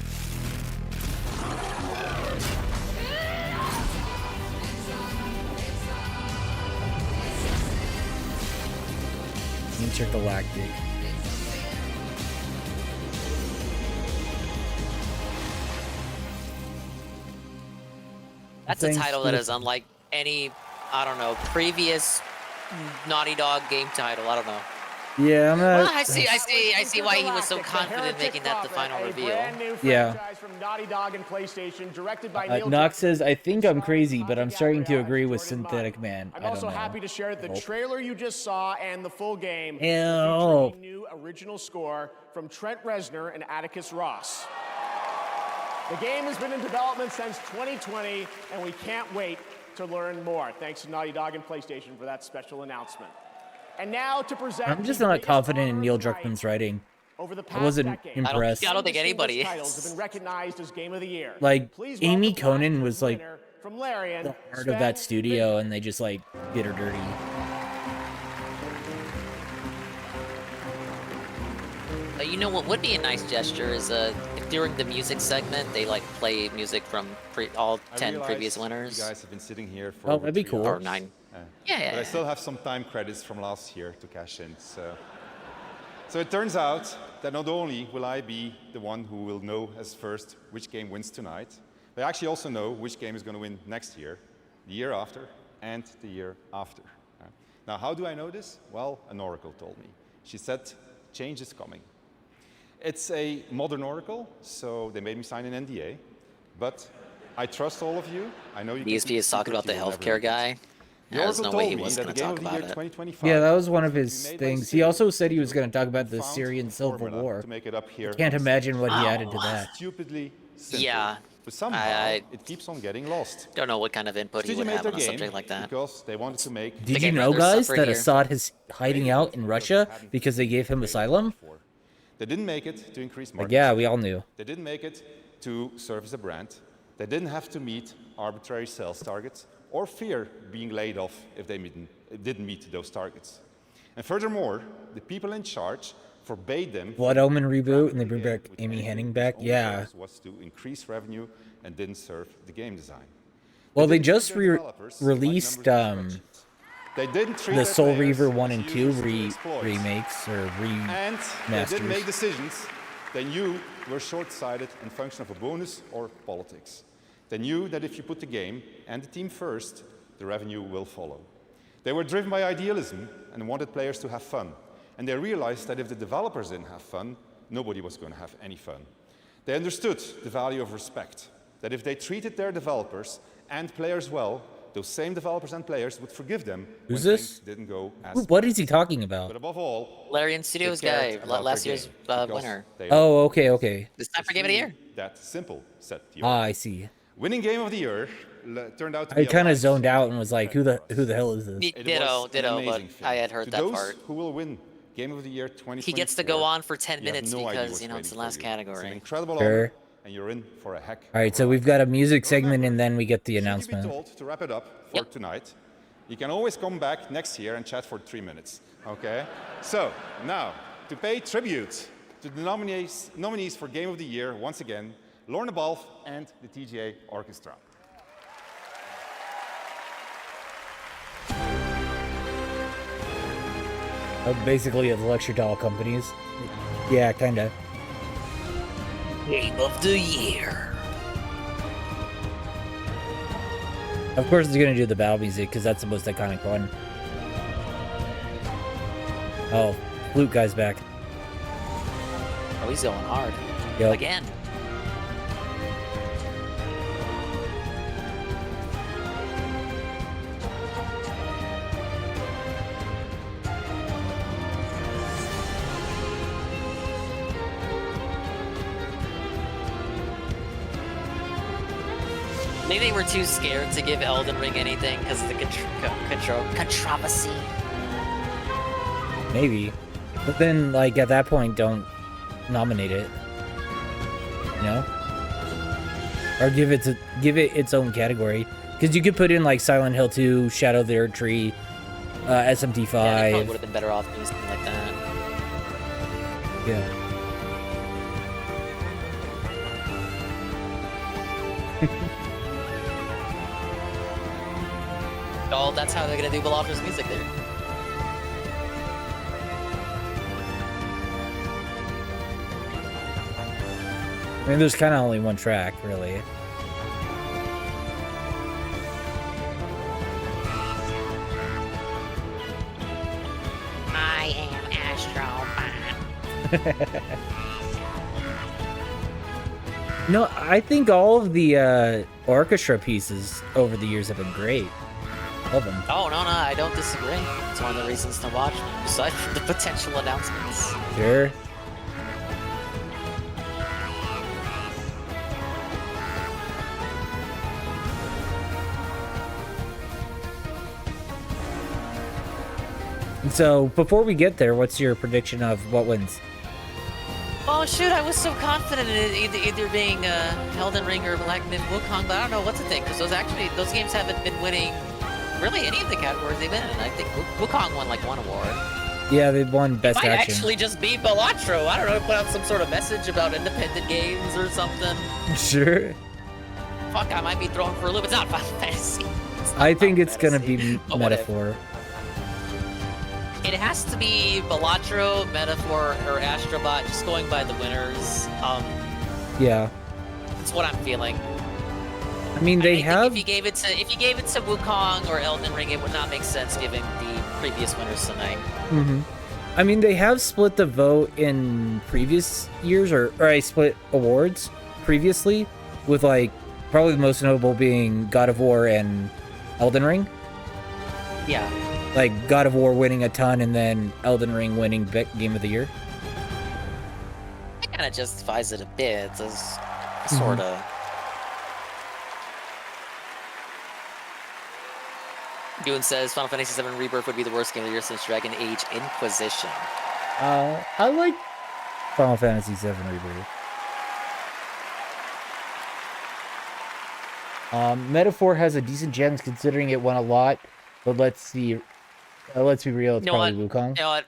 Intergalactic. That's a title that is unlike any, I don't know, previous Naughty Dog game title. I don't know. Yeah, I'm not... Well, I see why he was so confident making that the final reveal. Yeah. From Naughty Dog and PlayStation, directed by Neil Nox says, I think I'm crazy, but I'm starting to agree with Synthetic Man. I'm also happy to share that the trailer you just saw and the full game Ew. featuring a new original score from Trent Reznor and Atticus Ross. The game has been in development since 2020, and we can't wait to learn more. Thanks to Naughty Dog and PlayStation for that special announcement. And now to present. I'm just not confident in Neil Druckmann's writing. Over the I past wasn't decade, impressed. I don't think anybody titles have been recognized as Game of the Year. Like, Please Amy welcome Conan was like from Larian, the heart of that studio, and they just like did her dirty. You know what would be a nice gesture is if during the music segment they like play music from all 10 previous winners. You guys have been sitting here for Oh, that'd be cool. Or 9. Yeah. But I still have some time credits from last year to cash in. So it turns out that not only will I be the one who will know as first which game wins tonight, but I actually also know which game is going to win next year, the year after, and the year after. Now, how do I know this? Well, an oracle told me. She said, change is coming. It's a modern oracle, so they made me sign an NDA, but I trust all of you. I know you. ESP is talking about the healthcare guy. There's no way he was going to talk about it. Yeah, that was one of his things. He also said he was going to talk about the Syrian Civil War. I can't imagine what he added to that. Stupidly simple. Yeah. But somehow it keeps on getting lost. Don't know what kind of input he would have on a subject like that. Because they wanted to make. Did you know, guys, that Assad is hiding out in Russia because they gave him asylum? They didn't make it to increase market. Like, yeah, we all knew. They didn't make it to serve as a brand. They didn't have to meet arbitrary sales targets or fear being laid off if they didn't meet those targets. And furthermore, the people in charge forbade them. Blood Omen reboot, and they bring back Amy Hennig back. Yeah. Was to increase revenue and didn't serve the game design. Well, they just released They didn't treat the their Soul players Reaver 1 as and 2 users to exploit. remakes or And they remasters. didn't make decisions they knew were short-sighted in function of a bonus or politics. They knew that if you put the game and the team first, the revenue will follow. They were driven by idealism and wanted players to have fun. And they realized that if the developers didn't have fun, nobody was going to have any fun. They understood the value of respect, that if they treated their developers and players well, those same developers and players would forgive them when Who's this? things didn't go as What is he talking about? But above all, Larian Studios guy, last year's winner. Oh, okay. This time for Game of the Year. That simple, said the I see. Winning Game of the Year turned out to I be kind of zoned out and was like, who the hell is this? Ditto, but I had heard to that those part. who will win Game of the Year 2024. He gets to go on for 10 minutes no idea because, what's you know, it's the waiting last for you. It's an category. incredible Sure. honor, and you're in for a heck. All right, so we've got a music segment and then we get the Should you be announcement. told to wrap it up for tonight, you can always come back next year and chat for 3 minutes. Okay? So now, to pay tribute to the nominees for Game of the Year, once again, Lorna Balfe and the TGA Orchestra. Basically, the lecture doll companies. Yeah, kind of. Game of the Year. Of course, it's gonna do the battle music because that's the most iconic one. Oh, flute guy's back. Oh, he's going hard. Yep. Again. Maybe they were too scared to give Elden Ring anything because of the controversy. Maybe. But then, like, at that point, don't nominate it. You know? Or give it its own category. Because you could put in, like, Silent Hill 2, Shadow of the Erd Tree, SMT5. Yeah, they probably would have been better off doing something like that. Yeah. Oh, that's how they're gonna do Balatra's music there. I mean, there's kind of only one track, really. I am Astro Man. No, I think all of the orchestra pieces over the years have been great. Love them. Oh, no, I don't disagree. It's one of the reasons to watch, besides the potential announcements. Sure. And so, before we get there, what's your prediction of what wins? Oh shoot, I was so confident in it either being Elden Ring or Black Myth Wukong, but I don't know what to think, because those games haven't been winning really any of the categories they've been in. I think Wukong won like one award. Yeah, they won Best Might Action. actually just be Balatro. I don't know, put out some sort of message about independent games or something. Sure. Fuck, I might be throwing for a loop. It's not Final Fantasy. I think it's gonna be Metaphor. It has to be Balatro, Metaphor, or Astrobot, just going by the winners. Yeah. That's what I'm feeling. I mean, they have. If you gave it to Wukong or Elden Ring, it would not make sense given the previous winners tonight. Mm-hmm. I mean, they have split the vote in previous years, or I split awards previously, with like probably the most notable being God of War and Elden Ring. Yeah. Like God of War winning a ton, and then Elden Ring winning Game of the Year. It kind of justifies it a bit, as sort of. Ewan says Final Fantasy VII Rebirth would be the worst game of the year since Dragon Age Inquisition. I like Final Fantasy VII Rebirth. Metaphor has a decent chance considering it won a lot, but let's be real, it's probably Wukong. You know what?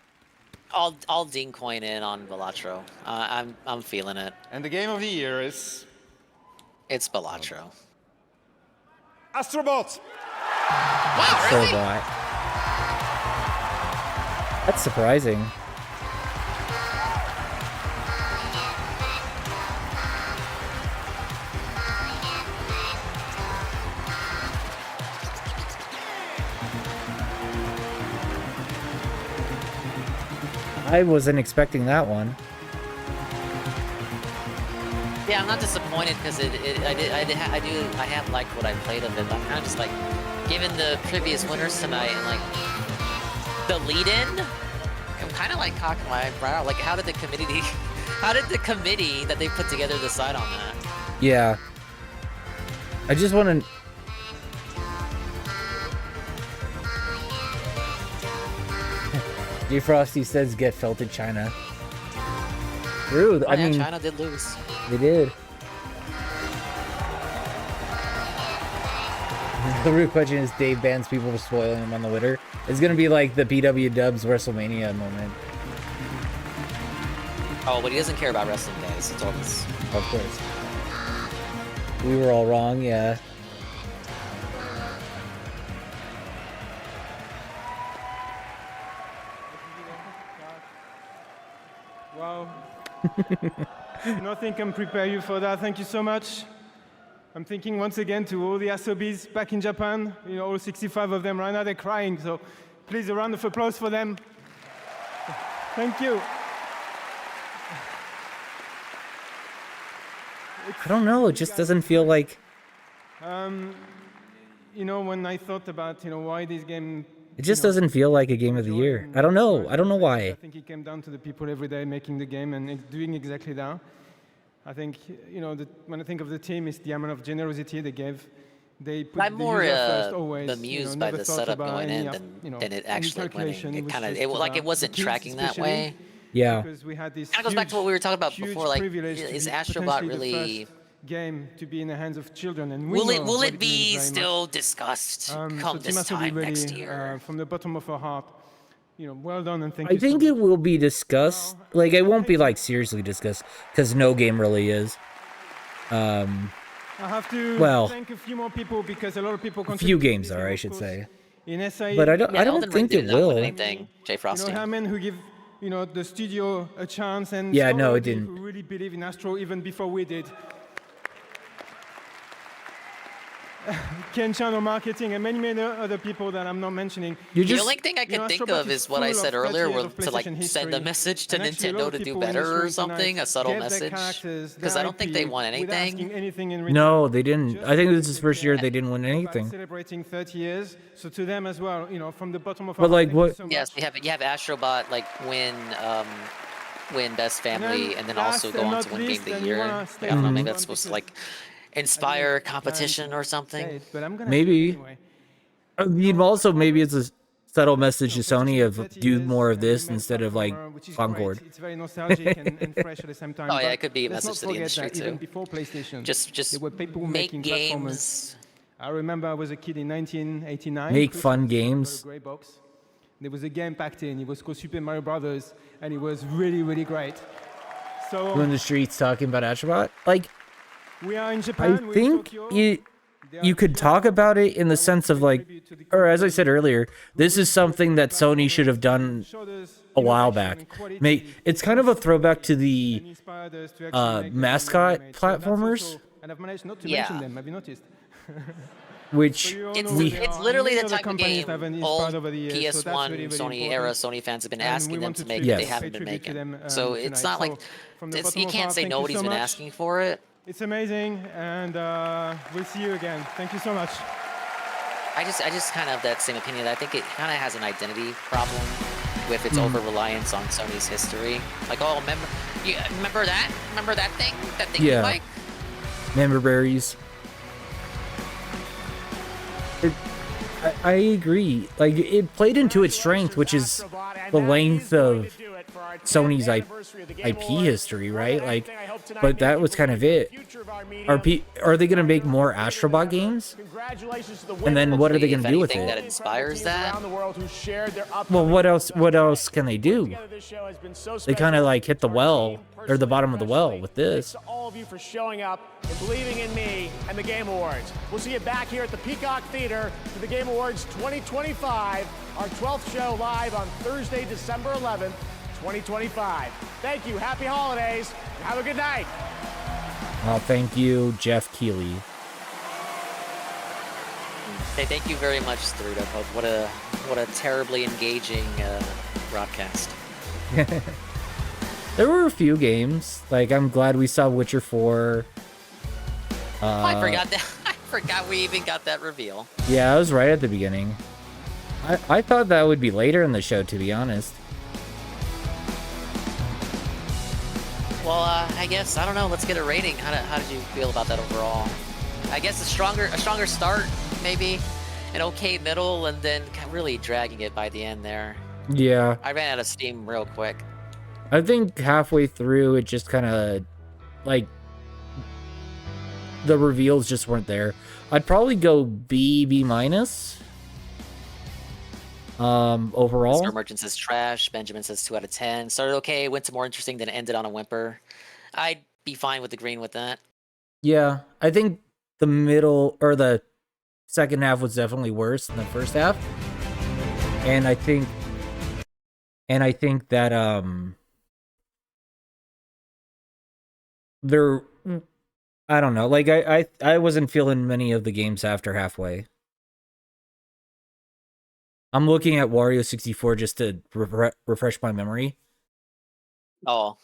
I'll ding coin in on Balatro. I'm feeling it. And the game of the year is... It's Balatro. Astrobot! Wow, really? Astrobot. That's surprising. I wasn't expecting that one. Yeah, I'm not disappointed because I have liked what I played of it. But I'm kind of just like, given the previous winners tonight and like the lead-in, I'm kind of like cocking my eyebrow. Like, how did the committee that they put together decide on that? Yeah. I just want to. Defrosty says get felted China. True. Oh, I yeah, mean, China did lose. They did. The real question is Dave bans people for spoiling him on the Twitter. It's gonna be like the BW Dubs WrestleMania moment. Oh, but he doesn't care about wrestling, guys. He told us. Of course. We were all wrong, yeah. Wow. Nothing can prepare you for that. Thank you so much. I'm thinking once again to all the Asobis back in Japan. You know, all 65 of them right now, they're crying. So please, a round of applause for them. Thank you. I don't know, it just doesn't feel like... You know, when I thought about, why this game... It just doesn't feel like a game of the year. I don't know. I don't know why. I think it came down to the people every day making the game and doing exactly that. I think, when I think of the team, it's the amount of generosity they gave. They put I'm more the user first always. bemused by the setup going in than it actually winning. It kind of, it wasn't tracking that way. Yeah. Because we had this Kind of goes back to what we were talking about before. Like, privilege to is be Astrobot potentially the really? first game to be in the hands of children, and Will it be still discussed come this time next year? From the bottom of our heart, well done and thank I you. think it will be discussed. Like, it won't be like seriously discussed because no game really is. I have to thank a few more people because a lot of people. A few games are, I should say. In SIA, But I don't think it will. Anything, Jay Frosty. Herman, who give the studio a chance, and yeah, Scott no, it Rowdy, didn't. who really believe in Astro even before we did. Ken Chan on marketing and many other people that I'm not mentioning. The only thing I can think of is what I said earlier, to like send a message to Nintendo to do better or something, a subtle message. Because I don't think they won anything. No, they didn't. I think this is the first year they didn't win anything. Celebrating 30 years, so to them as well, from the bottom of But our like heart, what? thank you so Yes, you have Astrobot like win Best Family, and then also go on to win Game of the Year. Like, I don't know, maybe that's supposed to like inspire competition or something. Maybe. I mean, also maybe it's a subtle message to Sony of do more of this instead of like Concord. It's very nostalgic and fresh at the same time. Oh yeah, but it could be a let's message not to the forget industry that even too. before PlayStation, Just there were people make making games. I remember I was a kid in 1989. Make fun games. Grey box. There was a game packed in. It was called Super Mario Brothers, and it was really, really great. So We're in the streets talking about Astrobot. Like, we are in Japan. I think you could talk about it in the sense of like, or as I said earlier, this is something that Sony should have done a while back. It's kind of a throwback to the mascot platformers. And I've managed not to mention them. Have you noticed? Which it's literally the type of game all PS1 Sony era Sony fans have been asking them to make. They haven't been making. So it's not like you can't say nobody's been asking for it. It's amazing, and we'll see you again. Thank you so much. I just kind of have that same opinion. I think it kind of has an identity problem with its over-reliance on Sony's history. Like, oh, remember that thing you like? Member berries. I agree. Like, it played into its strength, which is the length of Sony's IP history, right? Like, but that was kind of it. Are they gonna make more Astrobot games? And then what are they gonna do with it? That inspires that. Well, what else? What else can they do? They kind of like hit the well or the bottom of the well with this. To all of you for showing up and believing in me and the Game Awards. We'll see you back here at the Peacock Theater for the Game Awards 2025, our 12th show live on Thursday, December 11th, 2025. Thank you. Happy holidays. And have a good night. Oh, thank you, Jeff Keighley. Hey, thank you very much, Struda. What a terribly engaging broadcast. There were a few games. Like, I'm glad we saw Witcher 4. I forgot that. I forgot we even got that reveal. Yeah, I was right at the beginning. I thought that would be later in the show, to be honest. Well, I guess, I don't know. Let's get a rating. How did you feel about that overall? I guess a stronger start, maybe. An okay middle, and then really dragging it by the end there. Yeah. I ran out of steam real quick. I think halfway through, it just kind of, like, the reveals just weren't there. I'd probably go B minus. Overall. Mr. Merchant says trash. Benjamin says 2 out of 10. Started okay, went to more interesting, then ended on a whimper. I'd be fine with agreeing with that. Yeah, I think the middle or the second half was definitely worse than the first half. And I think that there, I don't know, like I wasn't feeling many of the games after halfway. I'm looking at Wario 64 just to refresh my memory. Oh.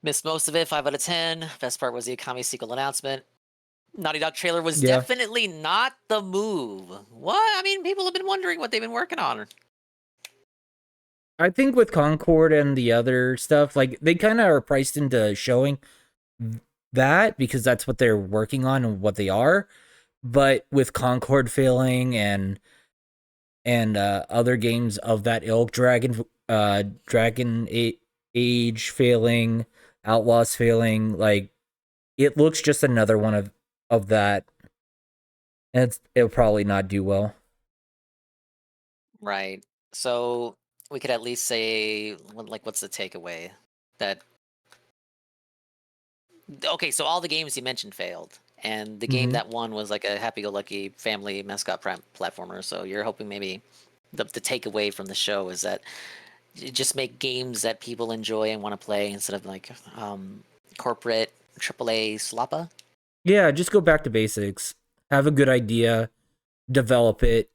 Missed most of it, 5 out of 10. Best part was the Akami sequel announcement. Naughty Dog trailer was definitely not the move. What? I mean, people have been wondering what they've been working on. I think with Concord and the other stuff, like, they kind of are priced into showing that because that's what they're working on and what they are. But with Concord failing and other games of that ilk, Dragon Age failing, Outlaws failing, like, it looks just another one of that, and it'll probably not do well. Right. So we could at least say, like, what's the takeaway? That okay, so all the games you mentioned failed. And the game that won was like a happy-go-lucky family mascot platformer. So you're hoping maybe the takeaway from the show is that you just make games that people enjoy and want to play instead of like corporate AAA slappa. Yeah, just go back to basics. Have a good idea, develop it,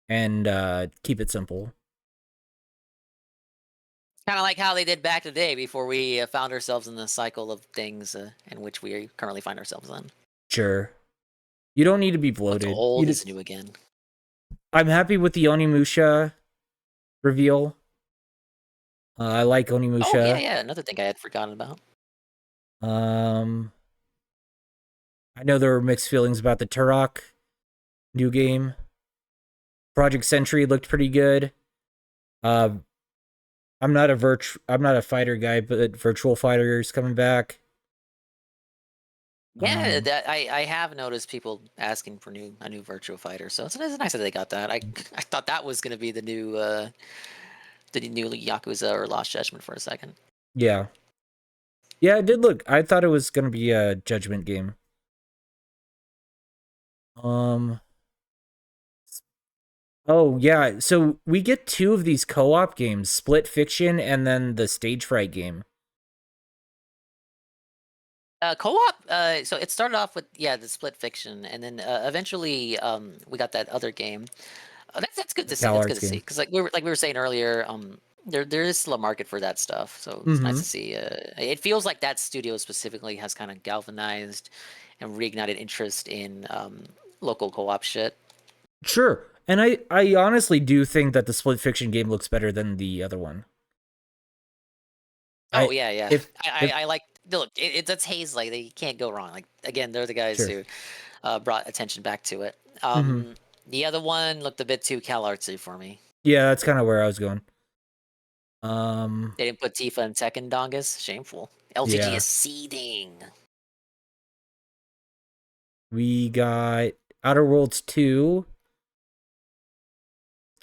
and keep it simple. Kind of like how they did back in the day before we found ourselves in the cycle of things in which we currently find ourselves in. Sure. You don't need to be bloated. What's old is new again. I'm happy with the Onimusha reveal. I like Onimusha. Oh, yeah. Another thing I had forgotten about. I know there were mixed feelings about the Turok new game. Project Sentry looked pretty good. I'm not a fighter guy, but Virtual Fighter is coming back. Yeah, that I have noticed people asking for a new Virtua Fighter, so it's nice that they got that. I thought that was going to be the new Yakuza or Lost Judgment for a second. Yeah, it did look. I thought it was going to be a Judgment game. Oh yeah, so we get 2 of these co-op games: Split Fiction and then the Stage Fright game. Co-op, so it started off with the Split Fiction, and then eventually we got that other game. That's good to see. That's good to see because like we were saying earlier, there is still a market for that stuff. So it's nice to see. It feels like that studio specifically has kind of galvanized and reignited interest in local co-op shit. Sure, and I honestly do think that the Split Fiction game looks better than the other one. Oh yeah. I like. Look, that's Haze. Like they can't go wrong. Like again, they're the guys who brought attention back to it. The other one looked a bit too CalArtsy for me. Yeah, that's kind of where I was going. They didn't put Tifa and Tekken Dongus. Shameful. LGG Yeah. is seething. We got Outer Worlds 2.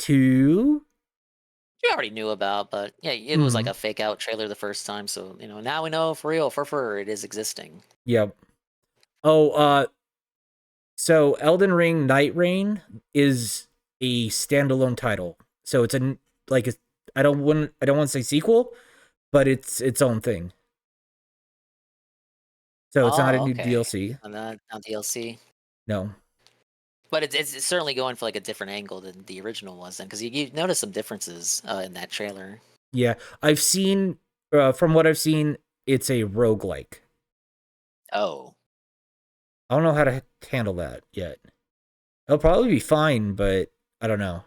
We already knew about, but yeah, it was like a fake out trailer the first time, so now we know for real, for it is existing. Yep. Oh, so Elden Ring Night Reign is a standalone title. So it's I don't want to say sequel, but it's its own thing. So it's not a new DLC. Not DLC. No. But it's certainly going for like a different angle than the original was, then, because you notice some differences in that trailer. Yeah, I've seen from what I've seen, it's a roguelike. Oh. I don't know how to handle that yet. It'll probably be fine, but I don't know.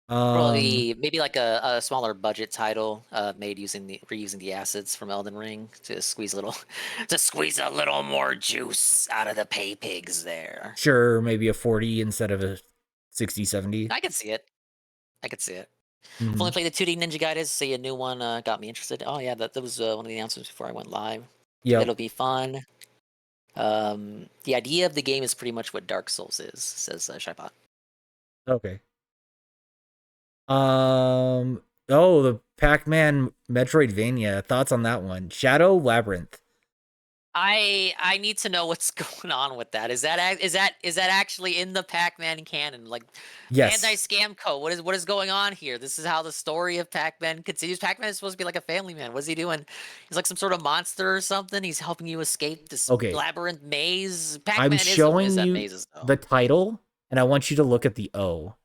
Probably maybe like a smaller budget title made reusing the assets from Elden Ring to squeeze a little more juice out of the pay pigs there. Sure, maybe a 40 instead of a 60, 70. I could see it. Mm-hmm. I've only played the 2D Ninja Gaiden, so a new one got me interested. Oh yeah, that was one of the announcements before I went live. Yeah, it'll be fun. The idea of the game is pretty much what Dark Souls is, says Shybot. Okay. Oh, the Pac-Man Metroidvania. Thoughts on that one? Shadow Labyrinth. I need to know what's going on with that. Is that actually in the Pac-Man canon? Like, yes. Anti-Scam Co. What is going on here? This is how the story of Pac-Man continues. Pac-Man is supposed to be like a family man. What's he doing? He's like some sort of monster or something. He's helping you escape this labyrinth maze. Pac-Man I'm showing you mazes, the title, and I want you to look at the O.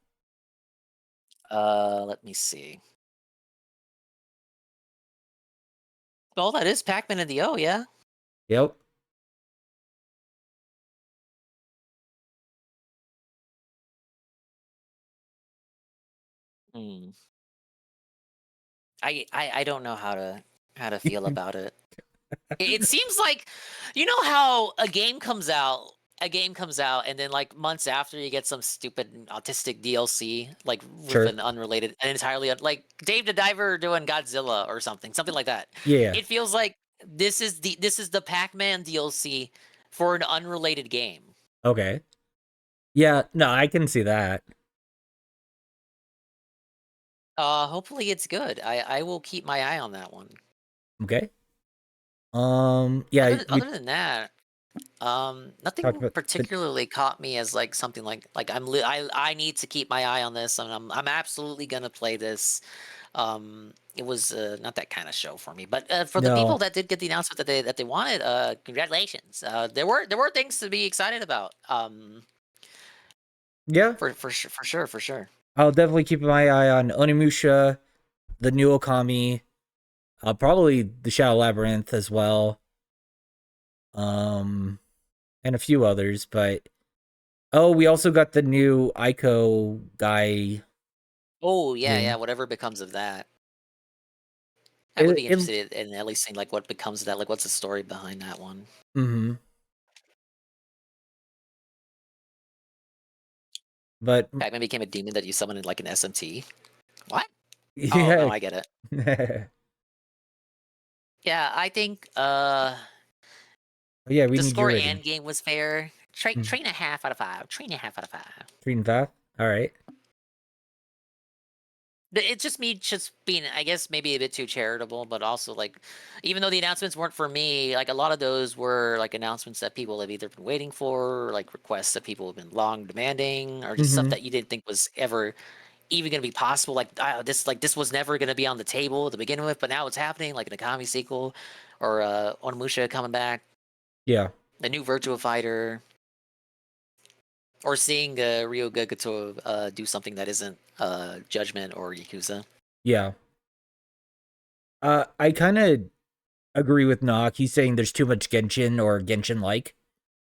Let me see. Oh, that is Pac-Man in the O, yeah. Yep. I don't know how to feel about it. It seems like, how a game comes out, and then like months after you get some stupid autistic DLC, like with an unrelated, and entirely like Dave the Diver doing Godzilla or something like that. Yeah. It feels like this is the Pac-Man DLC for an unrelated game. Okay. Yeah, no, I can see that. Hopefully it's good. I will keep my eye on that one. Okay. Yeah. Other than that, nothing particularly caught me as like something like I need to keep my eye on this, and I'm absolutely gonna play this. It was not that kind of show for me, but for the people that did get the announcement that they wanted, congratulations. There were things to be excited about. Yeah, for sure. I'll definitely keep my eye on Onimusha, the new Okami, probably the Shadow Labyrinth as well, and a few others. But we also got the new Ico guy. Oh yeah, whatever becomes of that. I would be interested in at least seeing like what becomes of that. Like, what's the story behind that one? Mm-hmm. But Pac-Man became a demon that you summoned in like an SMT. What? Yeah. Oh no, I get it. Yeah, I think yeah, we the need score your rating. and game was fair. 3.5 out of 5. 3.5 out of 5. 3.5. All right. It's just me being, I guess, maybe a bit too charitable, but also like, even though the announcements weren't for me, like a lot of those were like announcements that people have either been waiting for, or, like requests that people have been long demanding, or just stuff that you didn't think was ever even going to be possible. Like this was never going to be on the table to begin with, but now it's happening. Like an Akami sequel, or Onimusha coming back. Yeah. The new Virtua Fighter. Or seeing Ryo Gakuto do something that isn't Judgment or Yakuza. Yeah. I kind of agree with Nock. He's saying there's too much Genshin or Genshin-like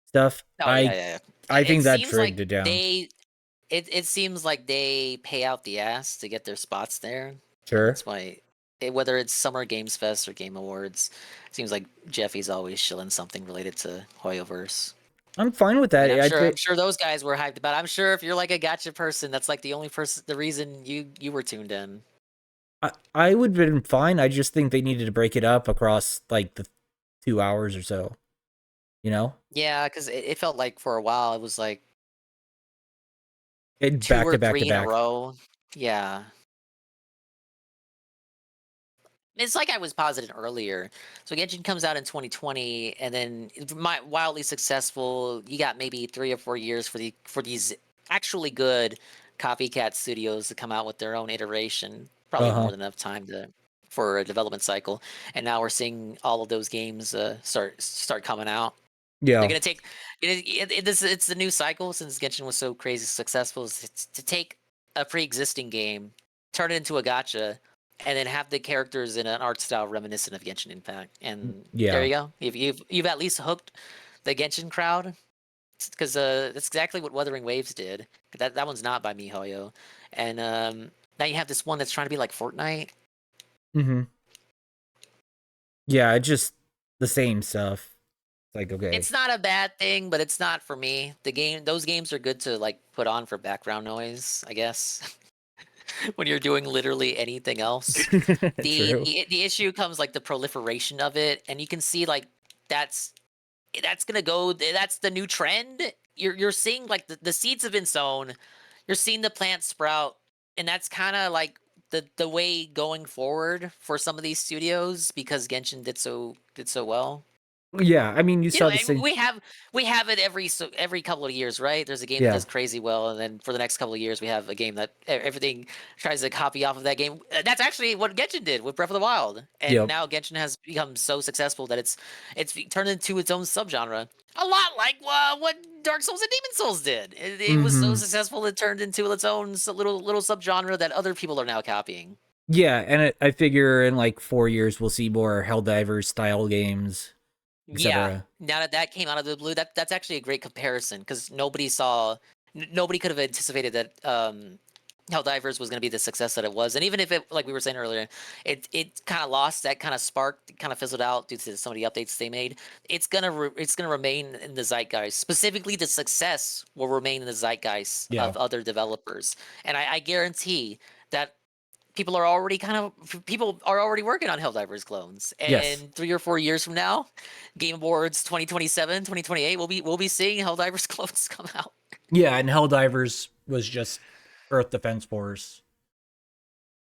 stuff. Oh, yeah. I think that dragged it down. It seems like they pay out the ass to get their spots there. Sure. That's why, whether it's Summer Games Fest or Game Awards, it seems like Jeffy's always shilling something related to Hoyoverse. I'm fine with that. And I'm sure those guys were hyped about it. I'm sure if you're like a gacha person, that's like the reason you were tuned in. I would have been fine. I just think they needed to break it up across like the 2 hours or so. You know? Yeah, because it felt like for a while it was like It 2 back or to back 3 to in a back. row. Yeah. It's like I was posited earlier. So Genshin comes out in 2020, and then wildly successful. You got maybe 3 or 4 years for these actually good copycat studios to come out with their own iteration. Probably more than enough time for a development cycle. And now we're seeing all of those games start coming out. Yeah. They're gonna take it's the new cycle since Genshin was so crazy successful. It's to take a pre-existing game, turn it into a gacha, and then have the characters in an art style reminiscent of Genshin Impact. And there you go. You've at least hooked the Genshin crowd, because that's exactly what Wuthering Waves did. That one's not by MiHoYo, and now you have this one that's trying to be like Fortnite. Mm-hmm. Yeah, it's just the same stuff. Like, okay. It's not a bad thing, but it's not for me. Those games are good to like put on for background noise, I guess. When you're doing literally anything else. The issue comes like the proliferation of it, and you can see like that's gonna go. That's the new trend. You're seeing like the seeds have been sown. You're seeing the plants sprout, and that's kind of like the way going forward for some of these studios because Genshin did so well. Yeah, I mean, you saw the same. We have it every couple of years, right? There's a game that does crazy well, and then for the next couple of years, we have a game that everything tries to copy off of that game. That's actually what Genshin did with Breath of the Wild, and now Genshin has become so successful that it's turned into its own subgenre, a lot like what Dark Souls and Demon Souls did. It was so successful it turned into its own little subgenre that other people are now copying. Yeah, and I figure in like 4 years we'll see more Helldivers style games. Yeah, now that came out of the blue, that's actually a great comparison because nobody could have anticipated that Helldivers was going to be the success that it was, and even if it, like we were saying earlier, it kind of lost that kind of spark, kind of fizzled out due to some of the updates they made. It's gonna remain in the zeitgeist. Specifically, the success will remain in the zeitgeist of other developers, and I guarantee that people are already working on Helldivers clones. And 3 or 4 years from now, Game Awards 2027, 2028, we'll be seeing Helldivers clones come out. Yeah, and Helldivers was just Earth Defense Force.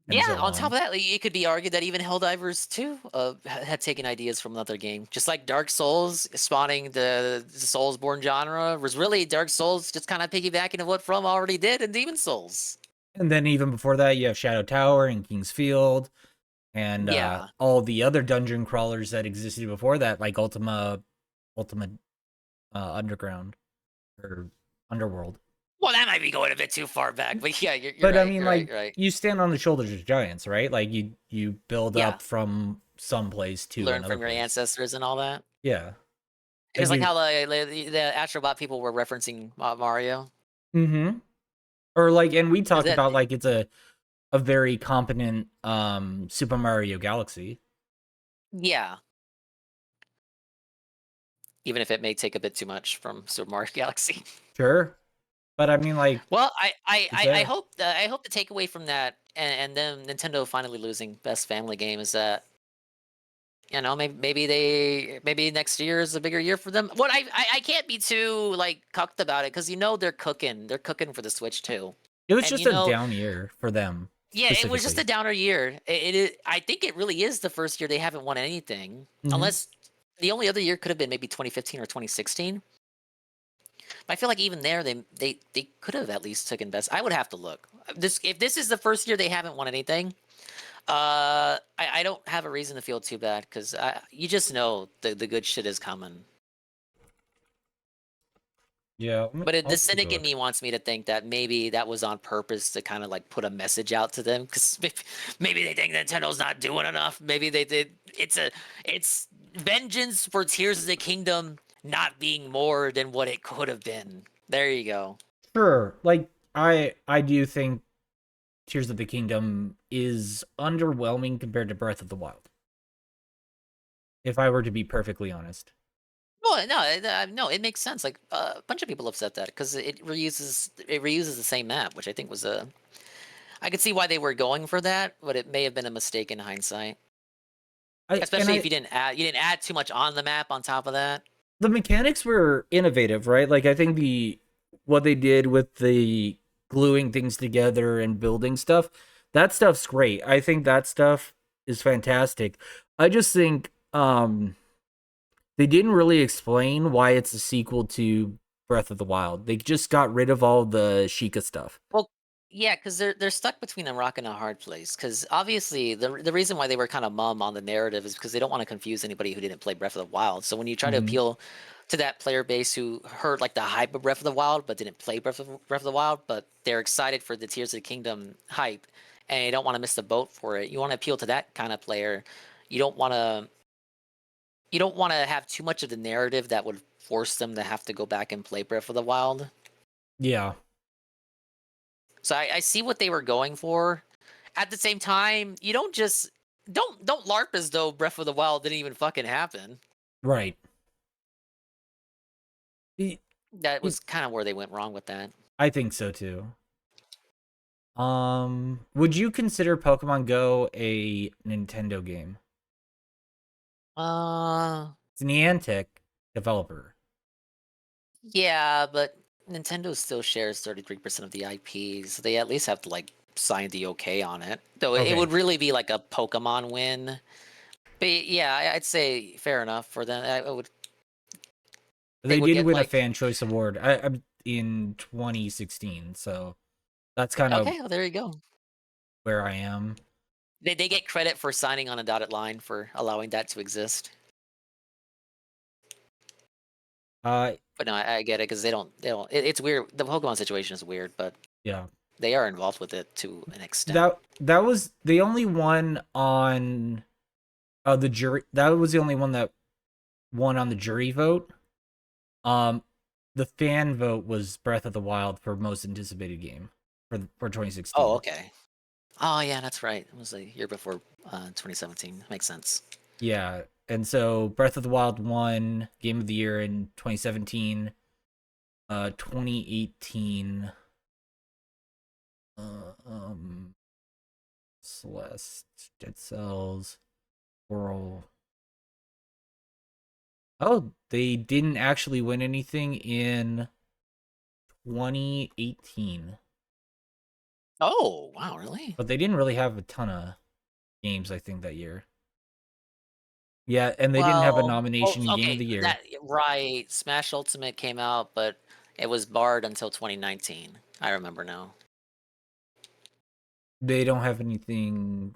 Yeah, on top of that, it could be argued that even Helldivers 2 had taken ideas from another game. Just like Dark Souls spawning the Soulsborne genre was really Dark Souls just kind of piggybacking on what From already did in Demon Souls. And then even before that, you have Shadow Tower and King's Field, and all the other dungeon crawlers that existed before that, like Ultima Underground or Underworld. Well, that might be going a bit too far back, but yeah, you're but right, I mean, right. You stand on the shoulders of giants, right? Like you build up from some place to learn another from your place. ancestors and all that. Yeah, it's like how the Astrobot people were referencing Mario. Mm-hmm. Or like, and we talked about like it's a very competent Super Mario Galaxy. Yeah. Even if it may take a bit too much from Super Mario Galaxy. Sure. But I mean, like, well, I hope the takeaway from that and then Nintendo finally losing Best Family Game is that, you know, maybe next year is a bigger year for them. What I can't be too like cucked about it because they're cooking for the Switch too. It was just a down year for them. Yeah, it was just a downer year. I think it really is the first year they haven't won anything, unless the only other year could have been maybe 2015 or 2016. But I feel like even there, they could have at least taken best. I would have to look. If this is the first year they haven't won anything, I don't have a reason to feel too bad because you just know the good shit is coming. Yeah, but the cynic in me wants me to think that maybe that was on purpose to kind of like put a message out to them because maybe they think Nintendo's not doing enough. Maybe they did. It's vengeance for Tears of the Kingdom not being more than what it could have been. There you go. Sure. Like I do think Tears of the Kingdom is underwhelming compared to Breath of the Wild. If I were to be perfectly honest. Well, no, it makes sense. Like a bunch of people have said that because it reuses the same map, which I think was a. I could see why they were going for that, but it may have been a mistake in hindsight. Especially if you didn't add too much on the map on top of that. The mechanics were innovative, right? Like I think what they did with the gluing things together and building stuff, that stuff's great. I think that stuff is fantastic. I just think they didn't really explain why it's a sequel to Breath of the Wild. They just got rid of all the Sheikah stuff. Well, yeah, because they're stuck between a rock and a hard place. Because obviously, the reason why they were kind of mum on the narrative is because they don't want to confuse anybody who didn't play Breath of the Wild. So when you try to appeal to that player base who heard like the hype of Breath of the Wild but didn't play Breath of the Wild, but they're excited for the Tears of the Kingdom hype and they don't want to miss the boat for it. You want to appeal to that kind of player. You don't want to have too much of the narrative that would force them to have to go back and play Breath of the Wild. Yeah. So I see what they were going for. At the same time, you don't LARP as though Breath of the Wild didn't even fucking happen. Right. That was kind of where they went wrong with that. I think so too. Would you consider Pokemon Go a Nintendo game? It's a Niantic developer. Yeah, but Nintendo still shares 33% of the IP, so they at least have to like sign the okay on it. Though it would really be like a Pokemon win. But yeah, I'd say fair enough for them. I would. They did win a fan choice award in 2016, so that's kind of okay. Well, there you go. Where I am. They get credit for signing on a dotted line for allowing that to exist. But no, I get it because they don't. It's weird. The Pokemon situation is weird, but yeah, they are involved with it to an extent. That was the only one on the jury. That was the only one that won on the jury vote. The fan vote was Breath of the Wild for most anticipated game for 2016. Oh, okay. Oh yeah, that's right. It was a year before 2017. Makes sense. Yeah, and so Breath of the Wild won Game of the Year in 2017. 2018. Celeste, Dead Cells, Whirl. Oh, they didn't actually win anything in 2018. Oh, wow, really? But they didn't really have a ton of games, I think, that year. Yeah, and they didn't have a nomination in Game of the Year. Right. Smash Ultimate came out, but it was barred until 2019. I remember now. They don't have anything.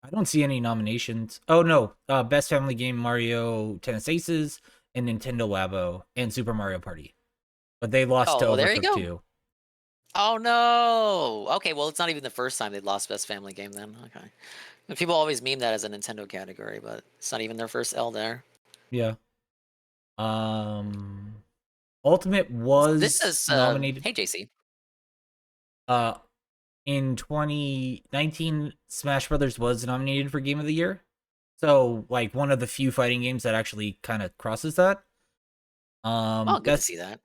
I don't see any nominations. Oh, no. Best Family Game, Mario Tennis Aces, and Nintendo Labo, and Super Mario Party. But they lost to Overcooked 2. Oh, no. Okay, well, it's not even the first time they've lost Best Family Game then. Okay. And people always meme that as a Nintendo category, but it's not even their first L there. Yeah. Ultimate was nominated. Hey, JC. In 2019, Smash Brothers was nominated for Game of the Year. So, like, one of the few fighting games that actually kind of crosses that. Good to see that.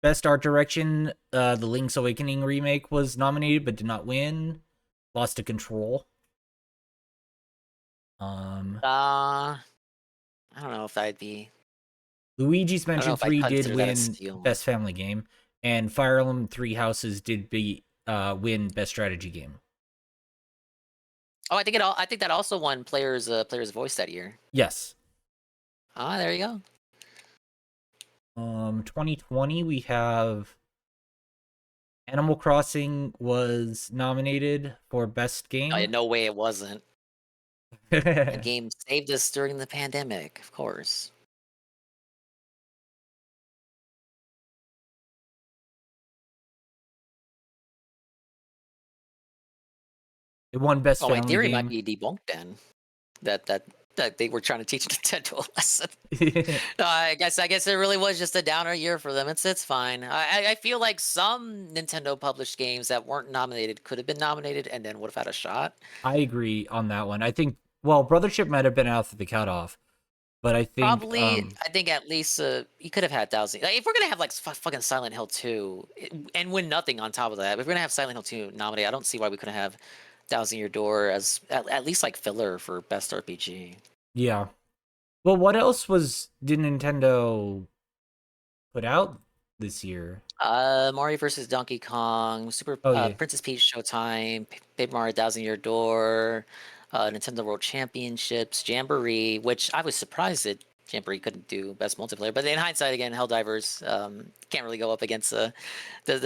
Best Art Direction, the Link's Awakening remake was nominated but did not win. Lost to Control. I don't know if I'd be. Luigi's Mansion 3 did win Best Family Game, and Fire Emblem Three Houses did win Best Strategy Game. Oh, I think that also won Player's Voice that year. Yes. Ah, there you go. 2020 we have Animal Crossing was nominated for Best Game. No way it wasn't. The game saved us during the pandemic, of course. It won Best Family My theory Game. might be debunked then. That they were trying to teach Nintendo a lesson. I guess it really was just a downer year for them. It's fine. I feel like some Nintendo published games that weren't nominated could have been nominated and then would have had a shot. I agree on that one. I think Well, Brothership might have been after the cutoff, but I think Probably, I think at least you could have had 1,000. Like, if we're gonna have like fucking Silent Hill 2 and win nothing on top of that, if we're gonna have Silent Hill 2 nominated, I don't see why we couldn't have 1,000 Year Door as at least like filler for best RPG. Yeah. Well, what else did Nintendo put out this year? Mario vs. Donkey Kong, Princess Peach Showtime, Paper Mario 1,000 Year Door, Nintendo World Championships, Jamboree, which I was surprised that Jamboree couldn't do best multiplayer. But in hindsight, again, Helldivers can't really go up against the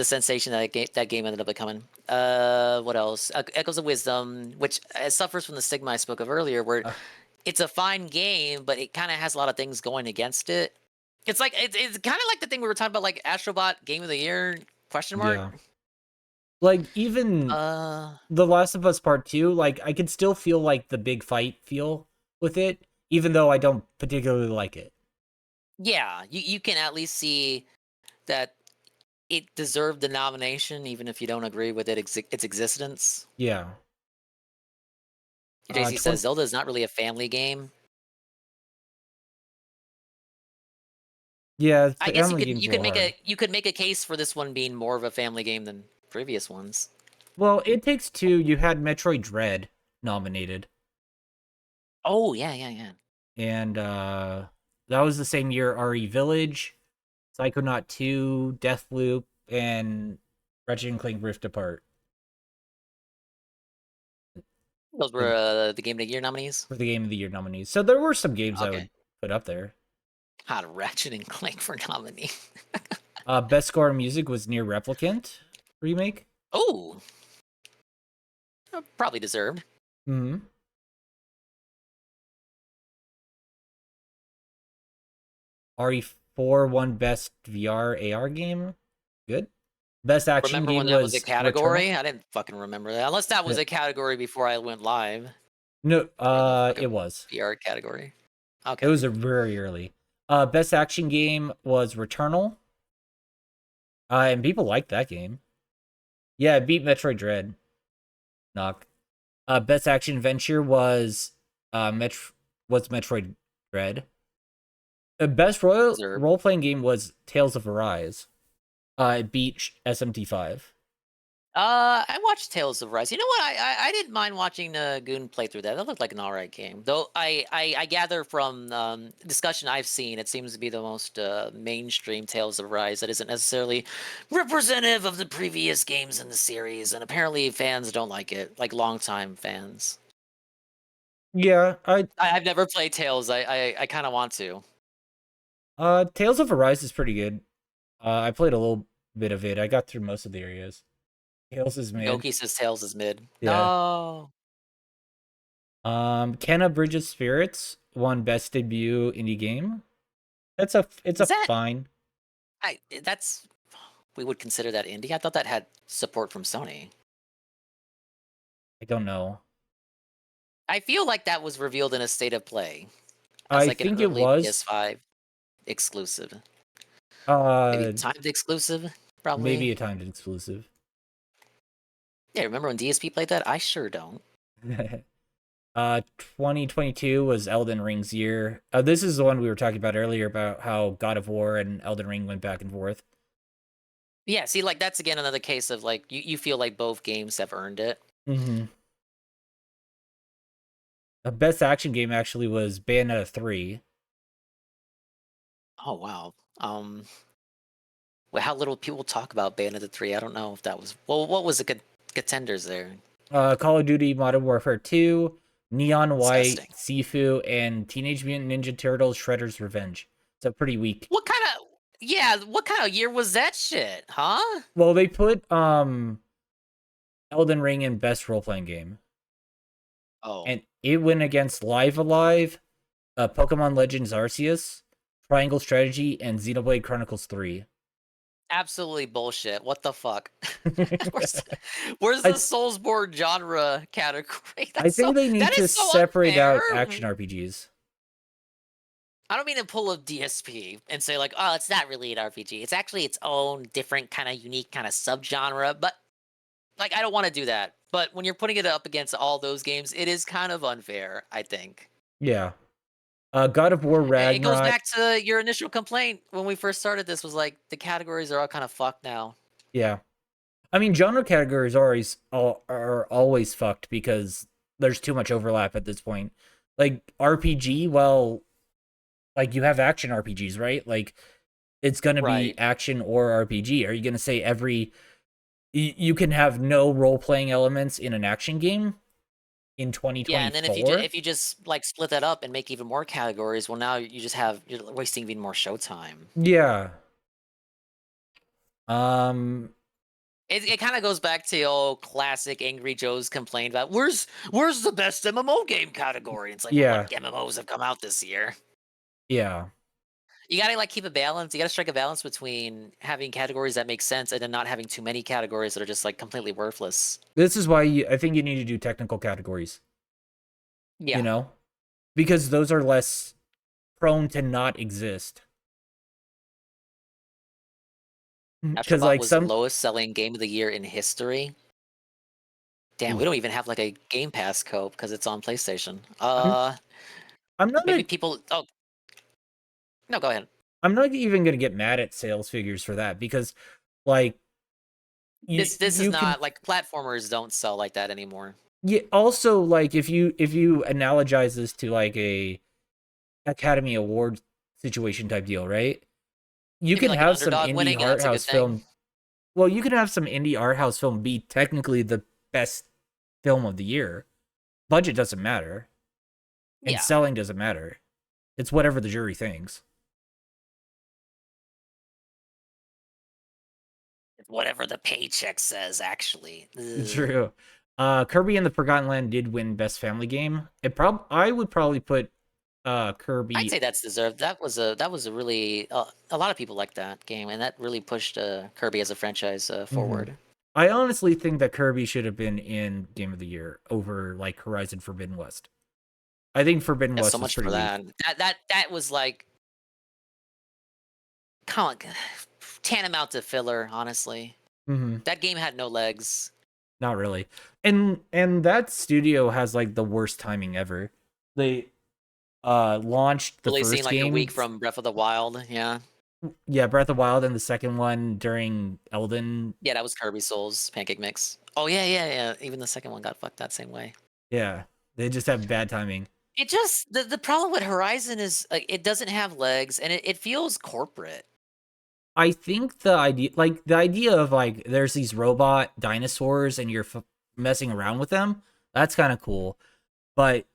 sensation that game ended up becoming. What else? Echoes of Wisdom, which suffers from the stigma I spoke of earlier, where it's a fine game, but it kind of has a lot of things going against it. It's like it's kind of like the thing we were talking about, like Astrobot Game of the Year ? Yeah. Like even The Last of Us Part 2, like I could still feel like the big fight feel with it, even though I don't particularly like it. Yeah, you can at least see that it deserved the nomination, even if you don't agree with its existence. Yeah. JC says Zelda is not really a family game. Yeah, I guess you could make a case for this one being more of a family game than previous ones. Well, It Takes Two, you had Metroid Dread nominated. Oh, yeah. And that was the same year RE Village, Psychonaut 2, Deathloop, and Ratchet & Clank Rift Apart. Those were the Game of the Year nominees? For the Game of the Year nominees. So there were some games I would put up there. Had Ratchet & Clank for nominee. Best score in music was Near Replicant remake. Oh, probably deserved. Hmm. RE4 won Best VR AR game. Good. Best action remember game when that was a category? Returnal. I didn't fucking remember that. Unless that was a category before I went live. No, it was. VR category. Okay. It was very early. Best action game was Returnal. And people liked that game. Yeah, it beat Metroid Dread. Knock. Best action adventure was Metroid Dread. Best role-playing game was Tales of Arise. It beat SMT5. I watched Tales of Rise. You know what? I didn't mind watching Goon play through that. That looked like an alright game. Though I gather from discussion I've seen, it seems to be the most mainstream Tales of Rise that isn't necessarily representative of the previous games in the series. And apparently fans don't like it, like longtime fans. Yeah, I've never played Tales. I kind of want to. Tales of Arise is pretty good. I played a little bit of it. I got through most of the areas. Tales is mid. Goki says Tales is mid. Yeah. No. Kenna Bridge of Spirits won Best Debut Indie Game. It's fine. We would consider that indie. I thought that had support from Sony. I don't know. I feel like that was revealed in a state of play. I think it was PS5 exclusive. Maybe timed exclusive, probably. Maybe a timed exclusive. Yeah, remember when DSP played that? I sure don't. 2022 was Elden Ring's year. This is the one we were talking about earlier about how God of War and Elden Ring went back and forth. Yeah, see, like that's again another case of like you feel like both games have earned it. Mm-hmm. The best action game actually was Bayonetta 3. Oh wow. Well, how little people talk about Bayonetta 3. I don't know if that was what was the contenders there? Call of Duty Modern Warfare 2, Neon White, Sifu, and Teenage Mutant Ninja Turtles Shredder's Revenge. So pretty weak. What kind of year was that shit, huh? Well, they put Elden Ring in best role-playing game. Oh. And it went against Live Alive, Pokemon Legends Arceus, Triangle Strategy, and Xenoblade Chronicles 3. Absolutely bullshit. What the fuck? Where's the Soulsborne genre category? I think they need to separate out action RPGs. I don't mean to pull a DSP and say like, oh, it's not really an RPG. It's actually its own different kind of unique kind of subgenre. But like, I don't want to do that. But when you're putting it up against all those games, it is kind of unfair, I think. Yeah. God of War It goes Ragnarok. back to your initial complaint when we first started this, was like, the categories are all kind of fucked now. Yeah. I mean, genre categories are always fucked because there's too much overlap at this point. Like, RPG, well, like, you have action RPGs, right? Like, it's going to be action or RPG. Are you going to say you can have no role-playing elements in an action game in 2024? Yeah, and then if you just like split that up and make even more categories, well, now you're wasting even more showtime. Yeah. It kind of goes back to old classic Angry Joe's complaint about where's the best MMO game category? It's like, well, what MMOs have come out this year? Yeah. You gotta like keep a balance. You gotta strike a balance between having categories that make sense and then not having too many categories that are just like completely worthless. This is why I think you need to do technical categories. Yeah. You know? Because those are less prone to not exist. Because like was the lowest selling game of the year in history. Damn, we don't even have like a Game Pass code because it's on PlayStation. I'm not maybe people. Oh, no, go ahead. I'm not even gonna get mad at sales figures for that because, like, this is not like platformers don't sell like that anymore. Yeah. Also, like, if you analogize this to like a Academy Award situation type deal, right? You can like have some indie winning, art house film. Well, you can have some indie art house film be technically the best film of the year. Budget doesn't matter. And selling doesn't matter. It's whatever the jury thinks. Whatever the paycheck says, actually. Ugh. True. Kirby and the Forgotten Land did win Best Family Game. I would probably put Kirby. I'd say that's deserved. That was a really a lot of people like that game, and that really pushed Kirby as a franchise forward. I honestly think that Kirby should have been in Game of the Year over like Horizon Forbidden West. I think Forbidden West so was much pretty for that. weak. That was like tantamount to filler, honestly. That game had no legs. Not really. And that studio has like the worst timing ever. They launched the first Releasing like game a week from Breath of the Wild, yeah. Yeah, Breath of the Wild, and the second one during Elden. Yeah, that was Kirby Souls Pancake Mix. Oh yeah. Even the second one got fucked that same way. Yeah, they just have bad timing. It just the problem with Horizon is like it doesn't have legs and it feels corporate. I think the idea of like there's these robot dinosaurs and you're messing around with them, that's kind of cool. But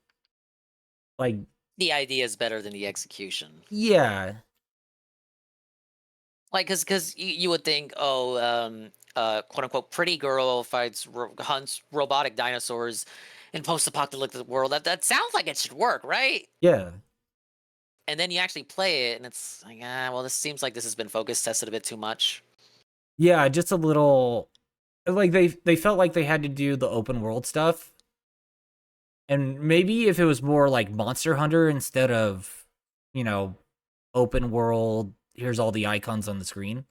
like the idea is better than the execution. Yeah. Like cuz you would think quote unquote pretty girl hunts robotic dinosaurs in post-apocalyptic world. That sounds like it should work, right? Yeah. And then you actually play it, and it's like, well, this seems like this has been focus tested a bit too much. Yeah, just a little. Like they felt like they had to do the open world stuff, and maybe if it was more like Monster Hunter instead of, open world. Here's all the icons on the screen,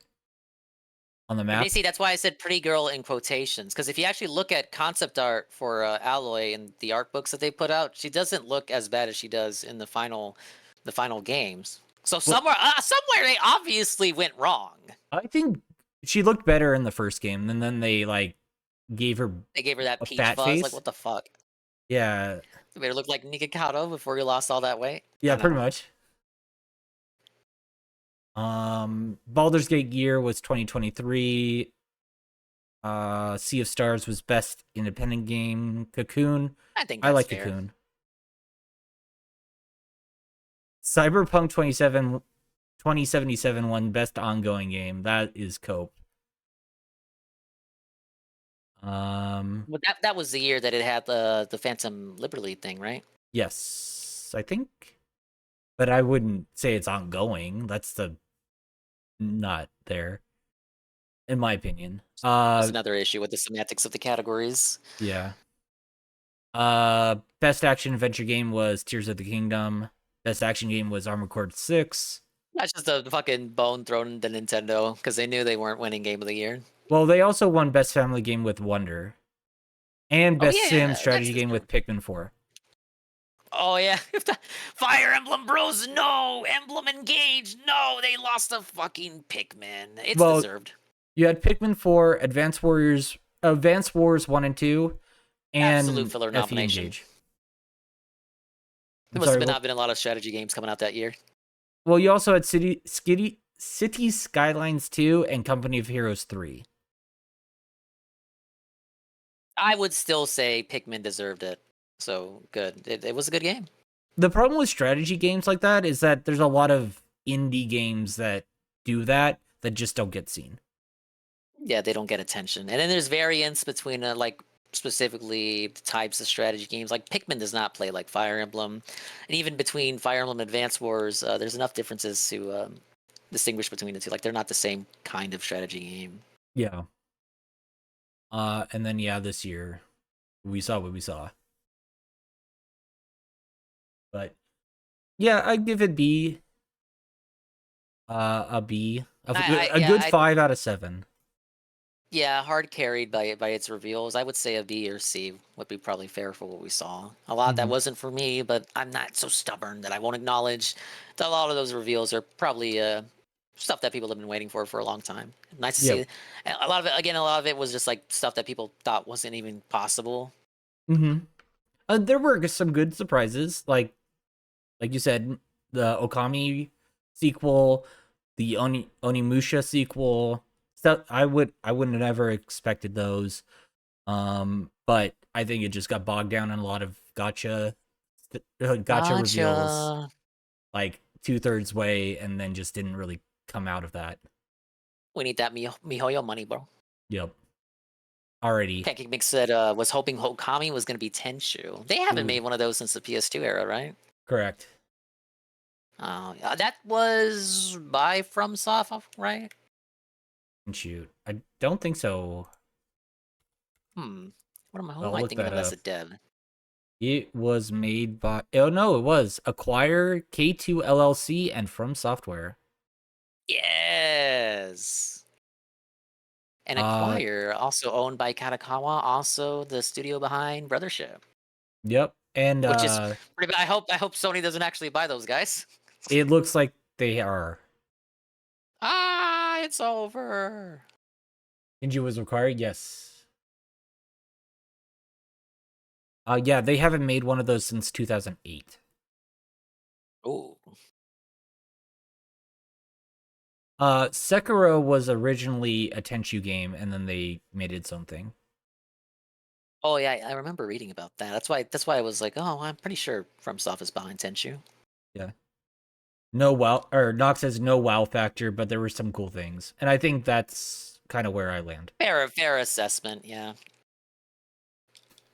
on the map. You see, that's why I said "pretty girl" in quotations, because if you actually look at concept art for Alloy and the art books that they put out, she doesn't look as bad as she does in the final games. So somewhere they obviously went wrong. I think she looked better in the first game, and then they gave her that peach fat fuzz. face. Like, what the fuck? Yeah. You made her look like Nikocado before you lost all that weight. Yeah, pretty much. Baldur's Gate Gear was 2023. Sea of Stars was best independent game. Cocoon. I like fair. Cocoon. Cyberpunk 2077 won best ongoing game. That is Cope. But that was the year that it had the Phantom Liberty thing, right? Yes, I think. But I wouldn't say it's ongoing. That's not there, in my opinion. That's another issue with the semantics of the categories. Yeah. Best action adventure game was Tears of the Kingdom. Best action game was Armored Core 6. That's just a fucking bone thrown into Nintendo because they knew they weren't winning Game of the Year. Well, they also won best family game with Wonder. And best yeah, sim that's strategy game with Pikmin 4. Oh yeah, Fire Emblem Bros. No, Emblem Engage. No, they lost to fucking Pikmin. It's deserved. You had Pikmin 4, Advance Wars 1 and 2, and Absolute filler FE nomination. Engage. There must have not been a lot of strategy games coming out that year. Well, you also had Cities Skylines 2 and Company of Heroes 3. I would still say Pikmin deserved it. So good. It was a good game. The problem with strategy games like that is that there's a lot of indie games that do that just don't get seen. Yeah, they don't get attention. And then there's variants between like specifically the types of strategy games. Like Pikmin does not play like Fire Emblem, and even between Fire Emblem and Advance Wars, there's enough differences to distinguish between the two. Like they're not the same kind of strategy game. Yeah. And then this year we saw what we saw. But yeah, I'd give it B. A B. A good 5 out of 7. Yeah, hard carried by its reveals. I would say a B or C would be probably fair for what we saw. A lot that wasn't for me, but I'm not so stubborn that I won't acknowledge that a lot of those reveals are probably stuff that people have been waiting for a long time. Nice to see. A lot of it was just like stuff that people thought wasn't even possible. There were some good surprises, like you said, the Okami sequel, the Onimusha sequel. Stuff I wouldn't have ever expected those. But I think it just got bogged down in a lot of gotcha reveals, like 2/3 way, and then just didn't really come out of that. We need that MiHoYo money, bro. Yep. Already. Pancake Mix said was hoping Okami was going to be Tenchu. They haven't made one of those since the PS2 era, right? Correct. That was by FromSoft, right? Shoot, I don't think so. What am I thinking of as a dev? It was made by... Oh, no, it was Acquire, K2 LLC, and From Software. Yes! And Acquire, also owned by Katakawa, also the studio behind Brothership. Yep, and... Which is pretty bad. I hope Sony doesn't actually buy those guys. It looks like they are. It's over. Inju was required, yes. Yeah, they haven't made one of those since 2008. Ooh. Sekiro was originally a Tenchu game, and then they made its own thing. Oh yeah, I remember reading about that. That's why I was like, oh, I'm pretty sure FromSoft is behind Tenchu. Yeah. No wow, or Nox says no wow factor, but there were some cool things, and I think that's kind of where I land. Fair assessment, yeah.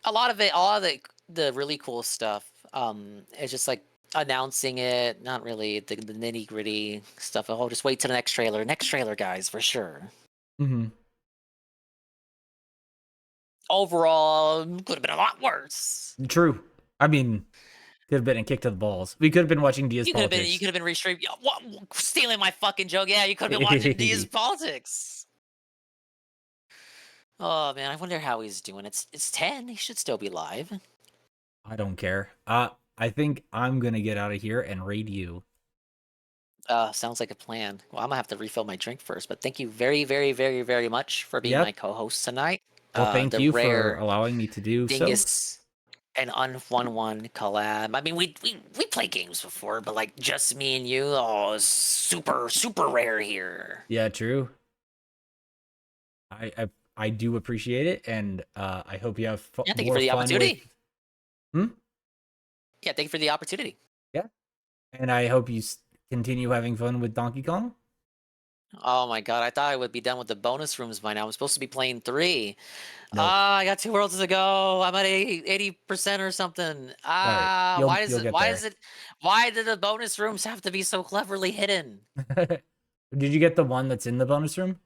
A lot of the really cool stuff, it's just like announcing it, not really the nitty gritty stuff. Oh, just wait till the next trailer, guys, for sure. Overall, could have been a lot worse. True. I mean, could have been a kick to the balls. We could have been watching Diaz Politics. You could have been restreamed. What? Stealing my fucking joke? Yeah, you could have been watching Diaz Politics. Oh man, I wonder how he's doing. It's 10. He should still be live. I don't care. I think I'm gonna get out of here and raid you. Sounds like a plan. Well, I'm gonna have to refill my drink first. But thank you very, very, very, very much for being my co-host tonight. Well, thank you for allowing me to do Dingus and Un1-1 collab. I mean, we played games before, but like just me and you, super rare here. Yeah, true. I do appreciate it, and I hope you have fun. Yeah, thank you for the opportunity. Yeah, thank you for the opportunity. Yeah, and I hope you continue having fun with Donkey Kong. Oh my god, I thought I would be done with the bonus rooms by now. I'm supposed to be playing 3. Nope. I got 2 worlds to go. I'm at 80% or something. Right. Why did the bonus rooms have to be so cleverly hidden? Did you get the one that's in the bonus room?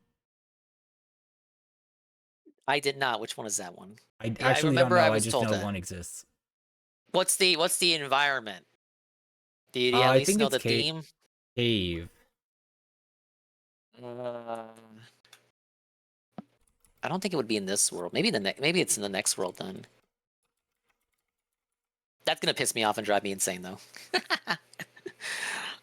I did not. Which one is that one? I actually don't know. I just know one exists. What's the environment? Do you at least know the theme? Cave. I don't think it would be in this world. Maybe maybe it's in the next world then. That's gonna piss me off and drive me insane though.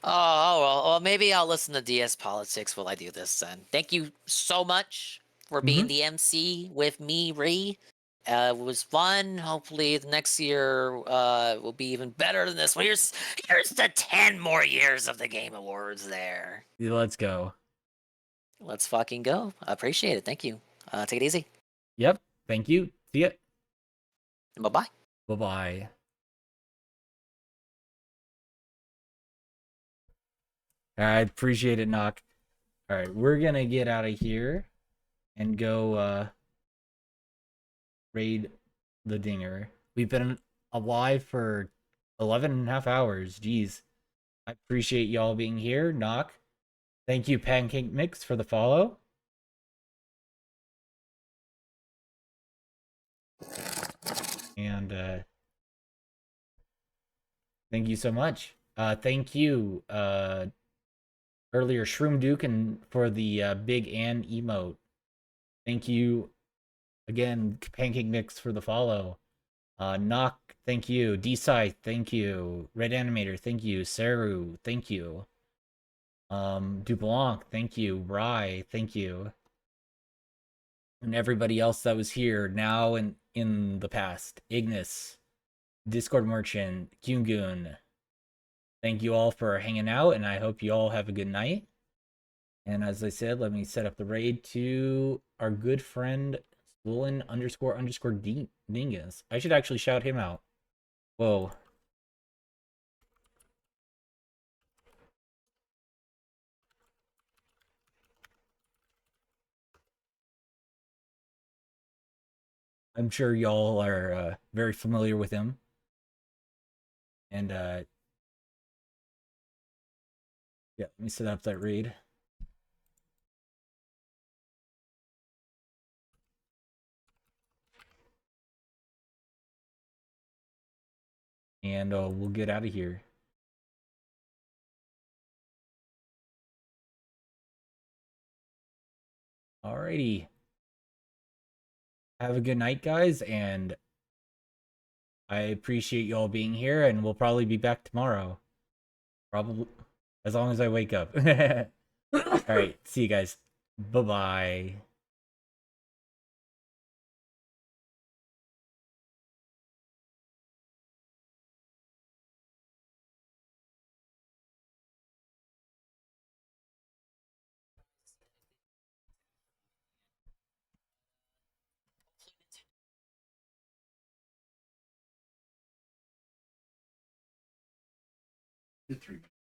Well, maybe I'll listen to DS Politics while I do this then. Thank you so much for being the MC with me, Ree. It was fun. Hopefully the next year will be even better than this one. Here's the 10 more years of the Game Awards there. Let's go. Let's fucking go. I appreciate it. Thank you. Take it easy. Yep. Thank you. See ya. Bye-bye. Bye-bye. I appreciate it, Knock. All right, we're going to get out of here and go raid the Dinger. We've been alive for 11 and a half hours. Jeez. I appreciate y'all being here. Knock. Thank you, Pancake Mix, for the follow. And thank you so much. Thank you, earlier Shroom Duke, and for the Big Ann emote. Thank you again, Pancake Mix, for the follow. Knock, thank you. D-Scythe, thank you. Red Animator, thank you. Saru, thank you. Dublanc, thank you. Rye, thank you. And everybody else that was here now and in the past. Ignis, Discord Merchant, Gyungun. Thank you all for hanging out, and I hope you all have a good night. And as I said, let me set up the raid to our good friend Swollen __ Dingus. I should actually shout him out. Whoa. I'm sure y'all are very familiar with him. And yeah, let me set up that raid. And we'll get out of here. Alrighty. Have a good night, guys, and I appreciate y'all being here, and we'll probably be back tomorrow. Probably, as long as I wake up. Alright, see you guys. Bye-bye. Good 3 minutes.